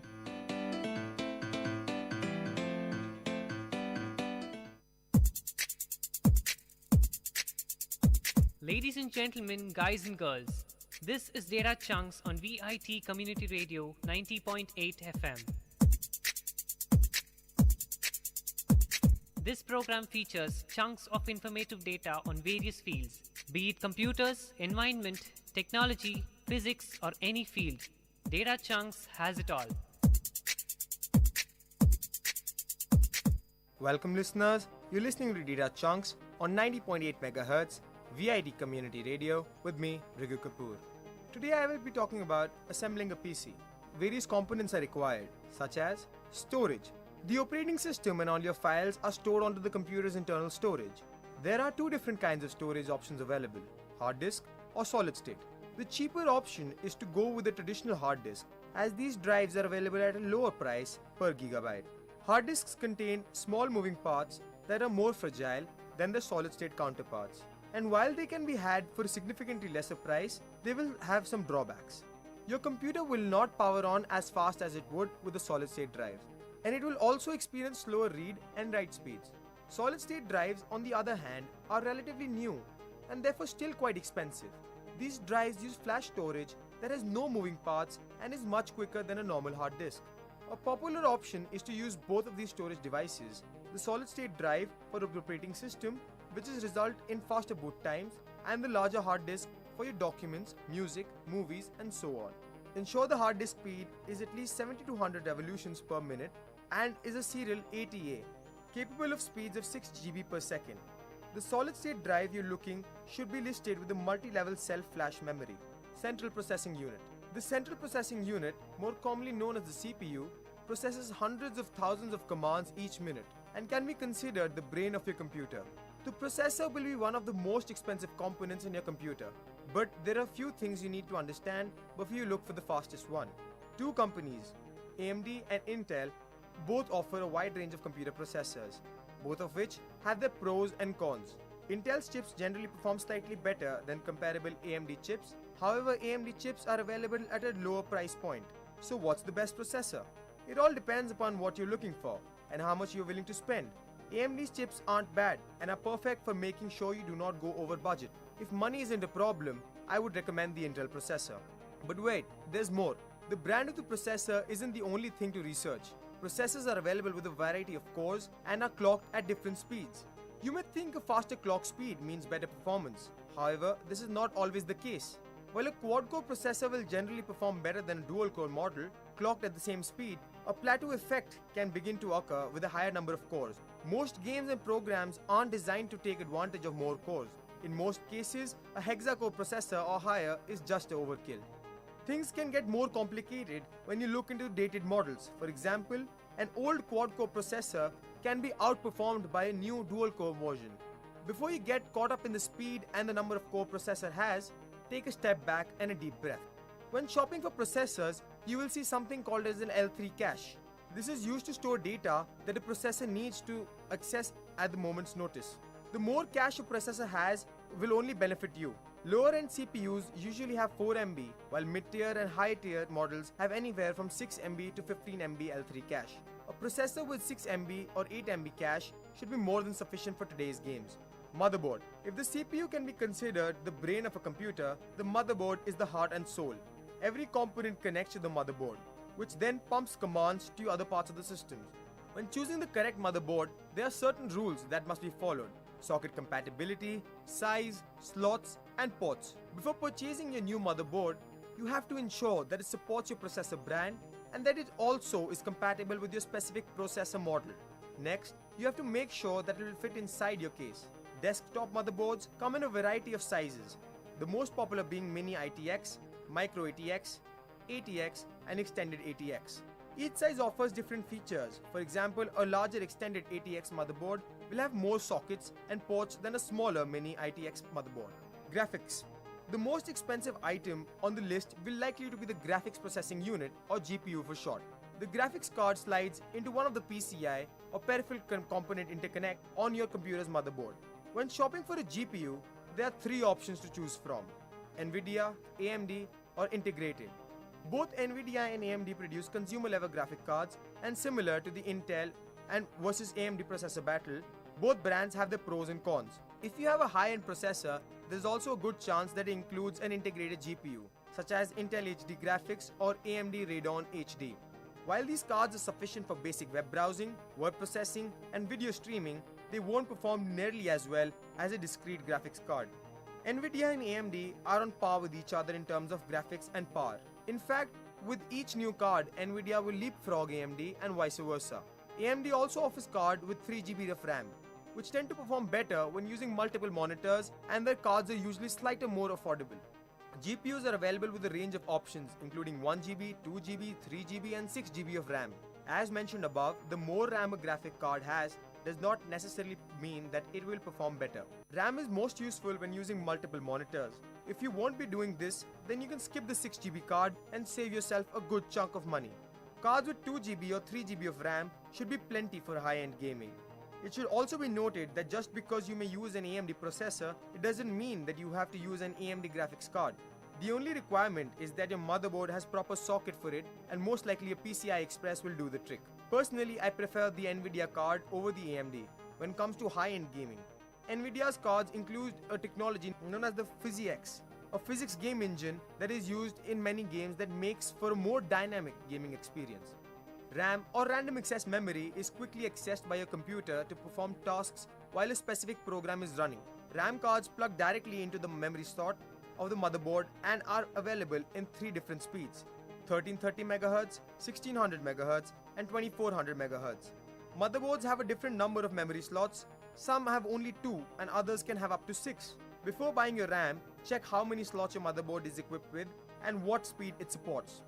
Ladies and gentlemen, guys and girls, this is Data Chunks on Vit Community Radio 90.8 FM. This program features chunks of informative data on various fields, be it computers, environment, technology, physics, or any field. Data Chunks has it all. Welcome listeners, you're listening to Data Chunks on 90.8 MHz, VIT Community Radio with me, Rigu Kapoor. Today I will be talking about assembling a PC. Various components are required, such as storage. The operating system and all your files are stored onto the computer's internal storage. There are two different kinds of storage options available, hard disk or solid state. The cheaper option is to go with the traditional hard disk, as these drives are available at a lower price per gigabyte. Hard disks contain small moving parts that are more fragile than the solid state counterparts. And while they can be had for a significantly lesser price, they will have some drawbacks. Your computer will not power on as fast as it would with a solid state drive, and it will also experience slower read and write speeds. Solid state drives, on the other hand, are relatively new and therefore still quite expensive. These drives use flash storage that has no moving parts and is much quicker than a normal hard disk. A popular option is to use both of these storage devices, the solid state drive for the operating system, which is result in faster boot times, and the larger hard disk for your documents, music, movies, and so on. Ensure the hard disk speed is at least 70 to 100 revolutions per minute and is a serial ATA, capable of speeds of 6 GB per second. The solid state drive you're looking should be listed with a multi-level self-flash memory, central processing unit. The central processing unit, more commonly known as the CPU, processes hundreds of thousands of commands each minute and can be considered the brain of your computer. The processor will be one of the most expensive components in your computer, but there are few things you need to understand before you look for the fastest one. Two companies, AMD and Intel, both offer a wide range of computer processors, both of which have their pros and cons. Intel's chips generally perform slightly better than comparable AMD chips. However, AMD chips are available at a lower price point. So what's the best processor? It all depends upon what you're looking for and how much you're willing to spend. AMD's chips aren't bad and are perfect for making sure you do not go over budget. If money isn't a problem, I would recommend the Intel processor. But wait, there's more. The brand of the processor isn't the only thing to research. Processors are available with a variety of cores and are clocked at different speeds. You may think a faster clock speed means better performance. However, this is not always the case. While a quad-core processor will generally perform better than a dual-core model, clocked at the same speed, a plateau effect can begin to occur with a higher number of cores. Most games and programs aren't designed to take advantage of more cores. In most cases, a hexa-core processor or higher is just overkill. Things can get more complicated when you look into dated models. For example, an old quad-core processor can be outperformed by a new dual-core version. Before you get caught up in the speed and the number of core processor has, take a step back and a deep breath. When shopping for processors, you will see something called as an L3 cache. This is used to store data that a processor needs to access at the moment's notice. The more cache a processor has will only benefit you. Lower-end CPUs usually have 4 MB, while mid-tier and high-tier models have anywhere from 6 MB to 15 MB L3 cache. A processor with 6 MB or 8 MB cache should be more than sufficient for today's games. Motherboard. If the CPU can be considered the brain of a computer, the motherboard is the heart and soul. Every component connects to the motherboard, which then pumps commands to other parts of the system. When choosing the correct motherboard, there are certain rules that must be followed. Socket compatibility, size, slots, and ports. Before purchasing your new motherboard, you have to ensure that it supports your processor brand and that it also is compatible with your specific processor model. Next, you have to make sure that it will fit inside your case. Desktop motherboards come in a variety of sizes, the most popular being Mini ITX, Micro ATX, ATX, and Extended ATX. Each size offers different features. For example, a larger extended ATX motherboard will have more sockets and ports than a smaller mini ITX motherboard. Graphics. The most expensive item on the list will likely to be the graphics processing unit, or GPU for short. The graphics card slides into one of the PCI or peripheral component interconnect on your computer's motherboard. When shopping for a GPU, there are three options to choose from: NVIDIA, AMD, or integrated. Both NVIDIA and AMD produce consumer-level graphic cards, and similar to the Intel and versus AMD processor battle, both brands have their pros and cons. If you have a high-end processor, there's also a good chance that it includes an integrated GPU, such as Intel HD Graphics or AMD Radeon HD. While these cards are sufficient for basic web browsing, word processing, and video streaming, they won't perform nearly as well as a discrete graphics card. NVIDIA and AMD are on par with each other in terms of graphics and power. In fact, with each new card, NVIDIA will leapfrog AMD and vice versa. AMD also offers cards with 3GB of RAM, which tend to perform better when using multiple monitors, and their cards are usually slightly more affordable. GPUs are available with a range of options including 1GB, 2GB, 3GB and 6GB of RAM. As mentioned above, the more RAM a graphic card has does not necessarily mean that it will perform better. RAM is most useful when using multiple monitors. If you won't be doing this, then you can skip the 6GB card and save yourself a good chunk of money. Cards with 2GB or 3GB of RAM should be plenty for high-end gaming. It should also be noted that just because you may use an AMD processor, it doesn't mean that you have to use an AMD graphics card. The only requirement is that your motherboard has proper socket for it, and most likely a PCI Express will do the trick. Personally, I prefer the NVIDIA card over the AMD when it comes to high-end gaming. NVIDIA's cards include a technology known as the PhysiX, a physics game engine that is used in many games that makes for a more dynamic gaming experience. RAM or random access memory is quickly accessed by your computer to perform tasks while a specific program is running. RAM cards plug directly into the memory slot of the motherboard and are available in three different speeds: 1330 MHz, 1600 MHz, and 2400 MHz. Motherboards have a different number of memory slots. Some have only 2 and others can have up to 6. Before buying your RAM, check how many slots your motherboard is equipped with and what speed it supports.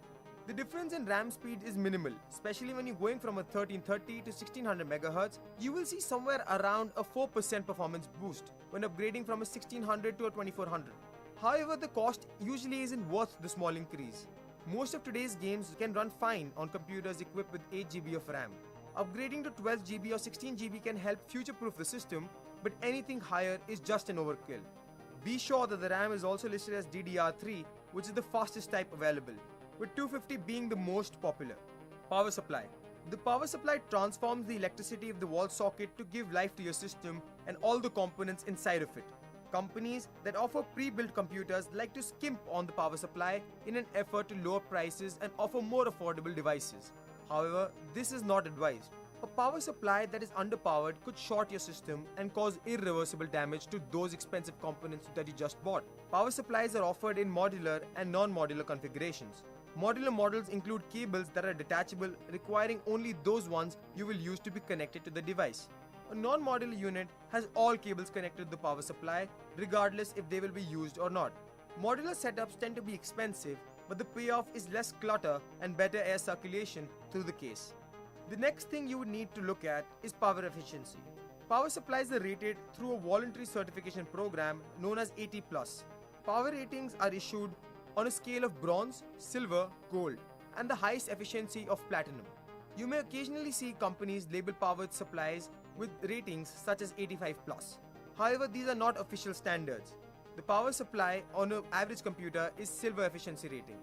The difference in RAM speed is minimal, especially when you're going from a 1330 to 1600 MHz. You will see somewhere around a 4% performance boost when upgrading from a 1600 to a 2400. However, the cost usually isn't worth the small increase. Most of today's games can run fine on computers equipped with 8GB of RAM. Upgrading to 12GB or 16GB can help future-proof the system, but anything higher is just an overkill. Be sure that the RAM is also listed as DDR3, which is the fastest type available, with 250 being the most popular. Power supply. The power supply transforms the electricity of the wall socket to give life to your system and all the components inside of it. Companies that offer pre-built computers like to skimp on the power supply in an effort to lower prices and offer more affordable devices. However, this is not advised. A power supply that is underpowered could short your system and cause irreversible damage to those expensive components that you just bought. Power supplies are offered in modular and non-modular configurations. Modular models include cables that are detachable, requiring only those ones you will use to be connected to the device. A non-modular unit has all cables connected to the power supply, regardless if they will be used or not. Modular setups tend to be expensive, but the payoff is less clutter and better air circulation through the case. The next thing you would need to look at is power efficiency. Power supplies are rated through a voluntary certification program known as 80+. Power ratings are issued on a scale of bronze, silver, gold, and the highest efficiency of platinum. You may occasionally see companies label power supplies with ratings such as 85+. However, these are not official standards. The power supply on an average computer is silver efficiency rating.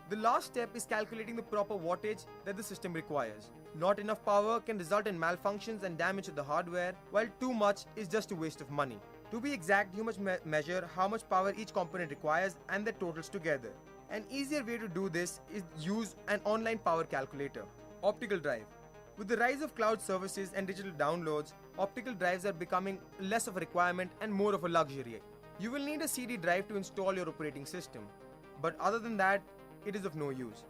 The last step is calculating the proper wattage that the system requires. Not enough power can result in malfunctions and damage to the hardware, while too much is just a waste of money. To be exact, you must measure how much power each component requires and their totals together. An easier way to do this is use an online power calculator. Optical drive. With the rise of cloud services and digital downloads, optical drives are becoming less of a requirement and more of a luxury. You will need a CD drive to install your operating system, but other than that, it is of no use.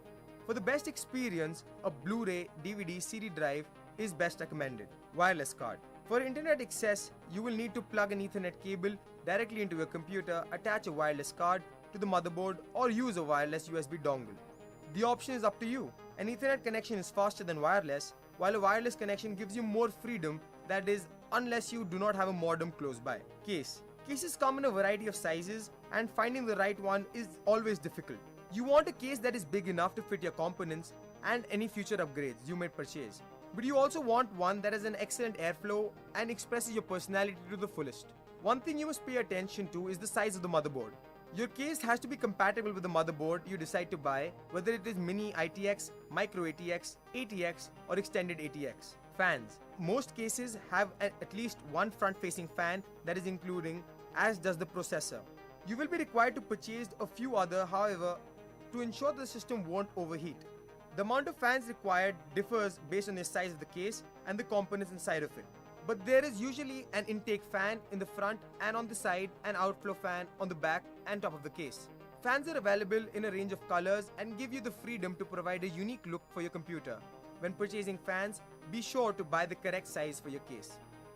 For the best experience, a Blu-ray, DVD, CD drive is best recommended. Wireless card. For internet access, you will need to plug an Ethernet cable directly into your computer, attach a wireless card to the motherboard, or use a wireless USB dongle. The option is up to you. An Ethernet connection is faster than wireless, while a wireless connection gives you more freedom, that is, unless you do not have a modem close by. Case. Cases come in a variety of sizes, and finding the right one is always difficult. You want a case that is big enough to fit your components and any future upgrades you may purchase. But you also want one that has an excellent airflow and expresses your personality to the fullest. One thing you must pay attention to is the size of the motherboard. Your case has to be compatible with the motherboard you decide to buy, whether it is mini ITX, micro ATX, ATX or extended ATX. Fans. Most cases have at least one front-facing fan that is including, as does the processor. You will be required to purchase a few other, however, to ensure the system won't overheat. The amount of fans required differs based on the size of the case and the components inside of it. But there is usually an intake fan in the front and on the side, and outflow fan on the back and top of the case. Fans are available in a range of colors and give you the freedom to provide a unique look for your computer. When purchasing fans, be sure to buy the correct size for your case.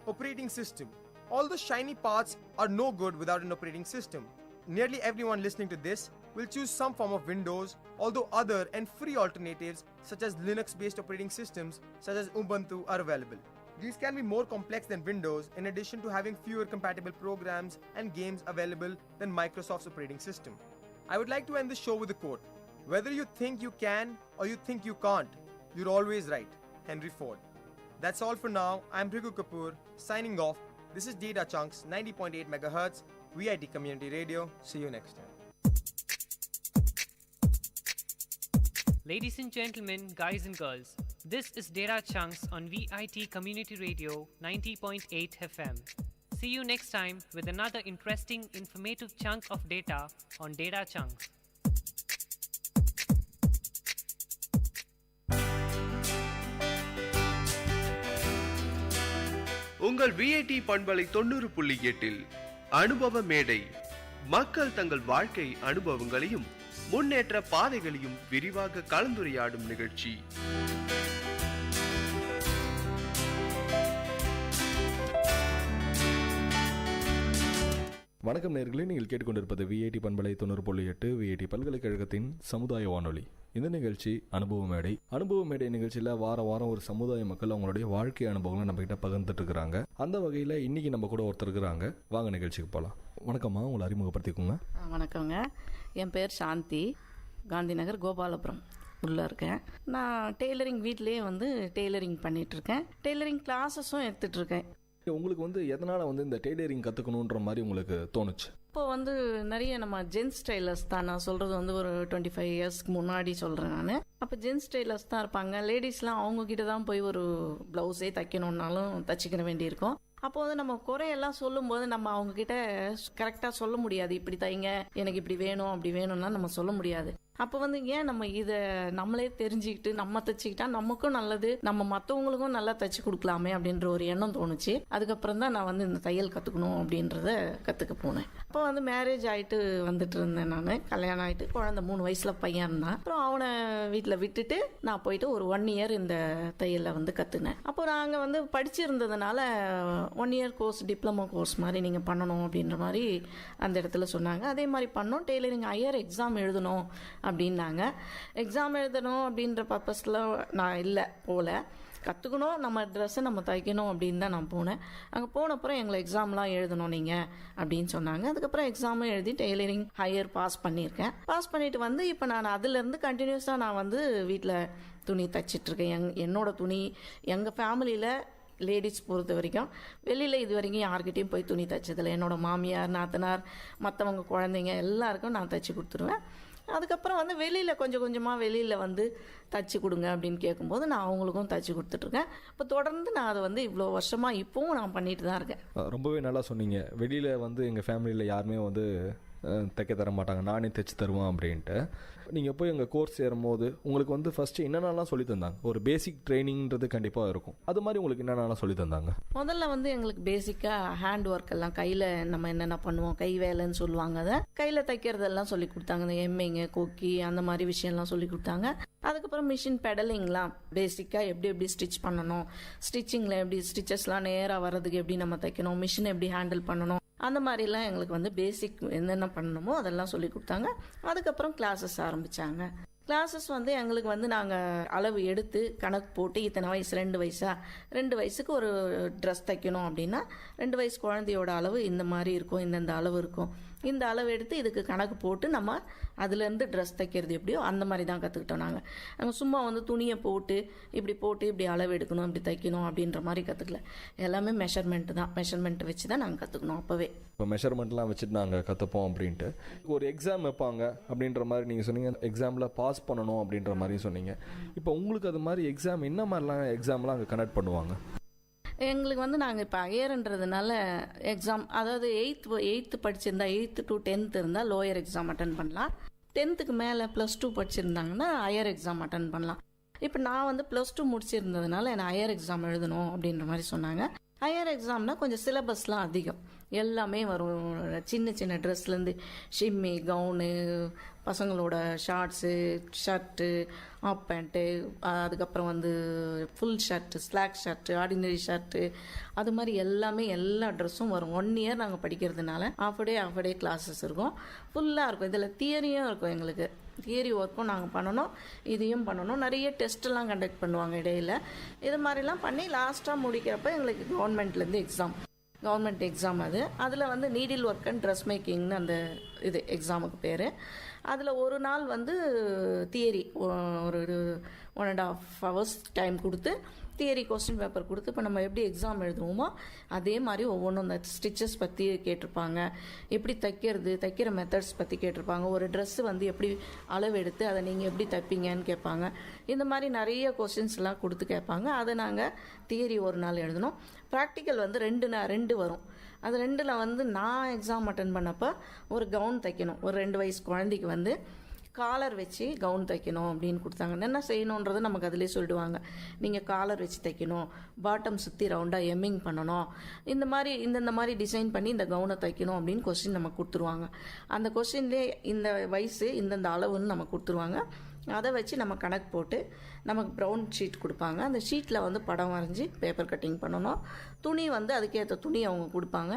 Operating system. All the shiny parts are no good without an operating system. Nearly everyone listening to this will choose some form of Windows, although other and free alternatives such as Linux-based operating systems such as Ubuntu are available. These can be more complex than Windows, in addition to having fewer compatible programs and games available than Microsoft's operating system. I would like to end the show with a quote. Whether you think you can or you think you can't, you're always right. Henry Ford. That's all for now. I'm Raghu Kapoor, signing off. This is Data Chunks, 90.8 MHz, VIT Community Radio. See you next time. Ladies and gentlemen, guys and girls, this is Data Chunks on VIT Community Radio 90.8 FM. See you next time with another interesting, informative chunk of data on Data Chunks. உங்கள் VIT பண்பலை 90.8 அனுபவ மேடை. மக்கள் தங்கள் வாழ்க்கை அனுபவங்களையும் முன்னேற்ற பாதைகளையும் விரிவாக கலந்துரையாடும் நிகழ்ச்சி. வணக்கம் நேயர்களே, நீங்கள் கேட்டுக்கொண்டிருப்பது விஐடி பண்பலை 90.8 விஐடி பல்கலைக்கழகத்தின் சமுதாய வானொலி. இந்த நிகழ்ச்சி அனுபவ மேடை. அனுபவ மேடை நிகழ்ச்சியில் வாரம் ஒரு சமுதாய மக்கள் அவங்களுடைய வாழ்க்கை அனுபவங்களை நம்ம கிட்ட பகிர்ந்துட்டு இருக்கிறாங்க. அந்த வகையில் இன்னைக்கு நம்ம கூட ஒருத்தர் இருக்கிறாங்க. வாங்க நிகழ்ச்சிக்கு போகலாம். வணக்கம்மா, உங்களை அறிமுகப்படுத்திக்கோங்க. வணக்கங்க, என் பேர் சாந்தி, காந்தி நகர் கோபாலபுரம் உள்ளே இருக்கேன். நான் டெய்லரிங் வீட்டிலேயே டெய்லரிங் பண்ணிகிட்ருக்கேன். டெய்லரிங் கிளாஸஸும் எடுத்துகிட்ருக்கேன். உங்களுக்கு எதனால் இந்த டெய்லரிங் கற்றுக்கணுன்ற மாதிரி உங்களுக்கு தோணுச்சு? இப்போ நிறைய நம்ம ஜென்ஸ் டெய்லர்ஸ் தான், நான் சொல்கிறது ஒரு 25 இயர்ஸ்க்கு முன்னாடி சொல்கிறேன் நான். அப்போ ஜென்ஸ் டெய்லர்ஸ் தான் இருப்பாங்க. லேடிஸ்லாம் அவங்கக்கிட்ட தான் போய் ஒரு ப்ளவுஸே தைக்கணுன்னாலும் தைச்சிக்கிற வேண்டியிருக்கும். அப்போது நம்ம குறையெல்லாம் சொல்லும்போது நம்ம அவங்கக்கிட்ட கரெக்டாக சொல்ல முடியாது. இப்படி தைங்க, எனக்கு இப்படி வேணும் அப்படி வேணும்னா நம்ம சொல்ல முடியாது. அப்போ ஏன் நம்ம இதை நம்மளே தெரிஞ்சுக்கிட்டு நம்ம தைச்சிக்கிட்டா நமக்கும் நல்லது, நம்ம மற்றவங்களுக்கும் நல்லா தைச்சி கொடுக்கலாமே அப்படின்ற ஒரு எண்ணம் தோணுச்சு. அதுக்கப்புறம் தான் நான் இந்த தையல் கற்றுக்கணும் அப்படின்றத கற்றுக்க போனேன். அப்போ மேரேஜ் ஆகிட்டு வந்துட்டு இருந்தேன். நான் கல்யாணம் ஆகிட்டு குழந்தை 3 வயசில் பையன் இருந்தான். அப்புறம் அவனை வீட்டில் விட்டுட்டு நான் போயிட்டு ஒரு 1 இயர் இந்த தையலை கற்றுனேன். அப்போ நாங்கள் படிச்சிருந்ததுனால 1 இயர் கோர்ஸ், டிப்ளமோ கோர்ஸ் மாதிரி நீங்கள் பண்ணணும் அப்படின்ற மாதிரி அந்த இடத்துல சொன்னாங்க. அதே மாதிரி பண்ணோம். டெய்லரிங் ஹையர் எக்ஸாம் எழுதணும் அப்படின்னாங்க. எக்ஸாம் எழுதணும் அப்படின்ற பர்பஸில் நான் போகல. கற்றுக்கணும், நம்ம ட்ரெஸ்ஸை நம்ம தைக்கணும் அப்படின்னு தான் நான் போனேன். அங்கே போனப்புறம் எங்களை எக்ஸாம்லாம் எழுதணும் நீங்கள் அப்படின்னு சொன்னாங்க. அதுக்கப்புறம் எக்ஸாமும் எழுதி டெய்லரிங் ஹையர் பாஸ் பண்ணியிருக்கேன். பாஸ் பண்ணிவிட்டு இப்போ நான் அதிலேருந்து கண்டினியூஸாக நான் வீட்டில் துணி தைச்சிட்ருக்கேன். என்னோட துணி எங்கள் ஃபேமிலியில் லேடிஸ் பொறுத்த வரைக்கும் வெளியில் இது வரைக்கும் யார்கிட்டையும் போய் துணி தைச்சதில்லை. என்னோடய மாமியார், நாத்தனார், மற்றவங்க குழந்தைங்க எல்லாருக்கும் நான் தைச்சி கொடுத்துருவேன். அதுக்கப்புறம் வெளியில் கொஞ்சம் கொஞ்சமாக வெளியில் தைச்சி கொடுங்க அப்படின்னு கேட்கும்போது நான் அவங்களுக்கும் தைச்சி கொடுத்துட்ருக்கேன். இப்போ தொடர்ந்து நான் அதை இவ்வளோ வருஷமாக இப்போவும் நான் பண்ணிட்டு தான் இருக்கேன். ரொம்பவே நல்லா சொன்னீங்க. வெளியில் எங்கள் ஃபேமிலியில் யாருமே தைக்க தர மாட்டாங்க, நானே தைச்சி தருவேன் அப்படின்ட்டு. நீங்கள் போய் எங்கள் கோர்ஸ் சேரும்போது உங்களுக்கு ஃபஸ்ட்டு என்னென்னலாம் சொல்லி தந்தாங்க? ஒரு பேசிக் ட்ரைனிங்கிறது கண்டிப்பாக இருக்கும். அது மாதிரி உங்களுக்கு என்னென்னலாம் சொல்லி தந்தாங்க? முதல்ல எங்களுக்கு பேசிக்காக ஹேண்ட் ஒர்க் எல்லாம், கையில் நம்ம என்னென்ன பண்ணுவோம், கை வேலைன்னு சொல்லுவாங்க. அதை கையில் தைக்கிறதெல்லாம் சொல்லி கொடுத்தாங்க. இந்த எம்மைங்க, கொக்கி, அந்த மாதிரி விஷயம்லாம் சொல்லி கொடுத்தாங்க. அதுக்கப்புறம் மிஷின் பெடலிங்லாம் பேசிக்காக எப்படி ஸ்டிச் பண்ணணும், ஸ்டிச்சிங்கில் எப்படி ஸ்டிச்சஸ்லாம் நேராக வர்றதுக்கு எப்படி நம்ம தைக்கணும், மிஷின் எப்படி ஹேண்டில் பண்ணணும், அந்த மாதிரிலாம் எங்களுக்கு பேசிக் என்னென்ன பண்ணணுமோ அதெல்லாம் சொல்லி கொடுத்தாங்க. அதுக்கப்புறம் கிளாஸஸ் ஆரம்பித்தாங்க. கிளாஸஸ் வந்து எங்களுக்கு வந்து நாங்கள் அளவு எடுத்து கணக்கு போட்டு இத்தனை வயசு 2 வயசா 2 வயசுக்கு ஒரு ட்ரெஸ் தைக்கணும் அப்படின்னா 2 வயசு குழந்தையோட அளவு இந்த மாதிரி இருக்கும், இந்தந்த அளவு இருக்கும், இந்த அளவு எடுத்து இதுக்கு கணக்கு போட்டு நம்ம அதுலேருந்து ட்ரெஸ் தைக்கிறது எப்படியோ அந்த மாதிரி தான் கற்றுக்கிட்டோம். நாங்கள் சும்மா வந்து துணியை போட்டு இப்படி அளவு எடுக்கணும், இப்படி தைக்கணும் அப்படின்ற மாதிரி கற்றுக்கல. எல்லாமே மெஷர்மெண்ட் வச்சு தான் நாங்கள் கற்றுக்கணும். அப்போவே இப்போ மெஷர்மெண்ட்லாம் வச்சுட்டு நாங்கள் கற்றுப்போம் அப்படின்ட்டு ஒரு எக்ஸாம் வைப்பாங்க அப்படின்ற மாதிரி நீங்கள் சொன்னீங்க. எக்ஸாமில் பாஸ் பண்ணணும் அப்படின்ற மாதிரி சொன்னீங்க. இப்போ உங்களுக்கு அது மாதிரி எக்ஸாம் என்ன மாதிரிலாம் எக்ஸாம்லாம் அங்கே கண்டக்ட் பண்ணுவாங்க? எங்களுக்கு வந்து நாங்கள் இப்போ ஹையர்ன்றதுனால எக்ஸாம், அதாவது எயித்து படிச்சிருந்தா 8th to 10th இருந்தால் லோயர் எக்ஸாம் அட்டன் பண்ணலாம். 10th மேலே +2 படிச்சிருந்தாங்கன்னா ஹையர் எக்ஸாம் அட்டன் பண்ணலாம். இப்போ நான் வந்து +2 முடிச்சிருந்ததுனால எனக்கு ஹையர் எக்ஸாம் எழுதணும் அப்படின்ற மாதிரி சொன்னாங்க. ஹையர் எக்ஸாம்னா கொஞ்சம் சிலபஸ்லாம் அதிகம், எல்லாமே வரும். சின்ன சின்ன ட்ரெஸ்லேருந்து ஷிம்மி, கவுனு, பசங்களோட ஷார்ட்ஸு, ஷர்ட்டு, ஆப் பேண்ட்டு, அதுக்கப்புறம் வந்து full shirt, slack shirt, ordinary shirt, அது மாதிரி எல்லா ட்ரெஸ்ஸும் வரும். 1 year நாங்கள் படிக்கிறதுனால ஆஃப் டே கிளாஸஸ் இருக்கும், ஃபுல்லாக இருக்கும். இதில் தியரியும் இருக்கும். எங்களுக்கு தியரி ஒர்க்கும் நாங்கள் பண்ணணும், இதையும் பண்ணணும். நிறைய டெஸ்ட்டெல்லாம் கண்டக்ட் பண்ணுவாங்க இடையில. இது மாதிரிலாம் பண்ணி லாஸ்ட்டாக முடிக்கிறப்ப எங்களுக்கு கவர்மெண்ட்லேருந்து கவர்மெண்ட் எக்ஸாம் அதில் வந்து நீடில் ஒர்க் அண்ட் ட்ரெஸ் மேக்கிங்னு அந்த எக்ஸாமுக்கு பேர். அதில் ஒரு நாள் வந்து தியரி ஒரு 1.5 hours டைம் கொடுத்து தியரி கொஸ்டின் பேப்பர் கொடுத்து இப்போ நம்ம எப்படி எக்ஸாம் எழுதுவோமோ அதே மாதிரி ஒவ்வொன்றும் இந்த ஸ்டிச்சஸ் பற்றி கேட்டிருப்பாங்க, எப்படி தைக்கிற மெத்தட்ஸ் பற்றி கேட்டிருப்பாங்க, ஒரு ட்ரெஸ்ஸு வந்து எப்படி அளவு எடுத்து அதை நீங்கள் எப்படி தைப்பீங்கன்னு கேட்பாங்க. இந்த மாதிரி நிறைய கொஸ்டின்ஸ்லாம் கொடுத்து கேட்பாங்க. அதை நாங்கள் தியரி ஒரு நாள் எழுதணும். ப்ராக்டிக்கல் வந்து 2 வரும். அது 2ல் வந்து நான் எக்ஸாம் அட்டன் பண்ணப்போ ஒரு கவுன் தைக்கணும். ஒரு 2 வயசு குழந்தைக்கு வந்து காலர் வச்சு கவுன் தைக்கணும் அப்படின்னு கொடுத்தாங்க. என்ன செய்யணுன்றது நமக்கு அதிலே சொல்லிடுவாங்க. நீங்கள் காலர் வச்சு தைக்கணும், பாட்டம் சுற்றி ரவுண்டாக எம்மிங் பண்ணணும், இந்த மாதிரி டிசைன் பண்ணி இந்த கவுனை தைக்கணும் அப்படின்னு கொஸ்டின் நமக்கு கொடுத்துருவாங்க. அந்த கொஸ்டின்லேயே இந்த வயசு இந்தந்த அளவுன்னு நமக்கு கொடுத்துருவாங்க. அதை வச்சு நம்ம கணக்கு போட்டு நமக்கு ப்ரௌன் ஷீட் கொடுப்பாங்க. அந்த ஷீட்டில் வந்து படம் வரைஞ்சி பேப்பர் கட்டிங் பண்ணணும். துணி வந்து அதுக்கேற்ற துணி அவங்க கொடுப்பாங்க.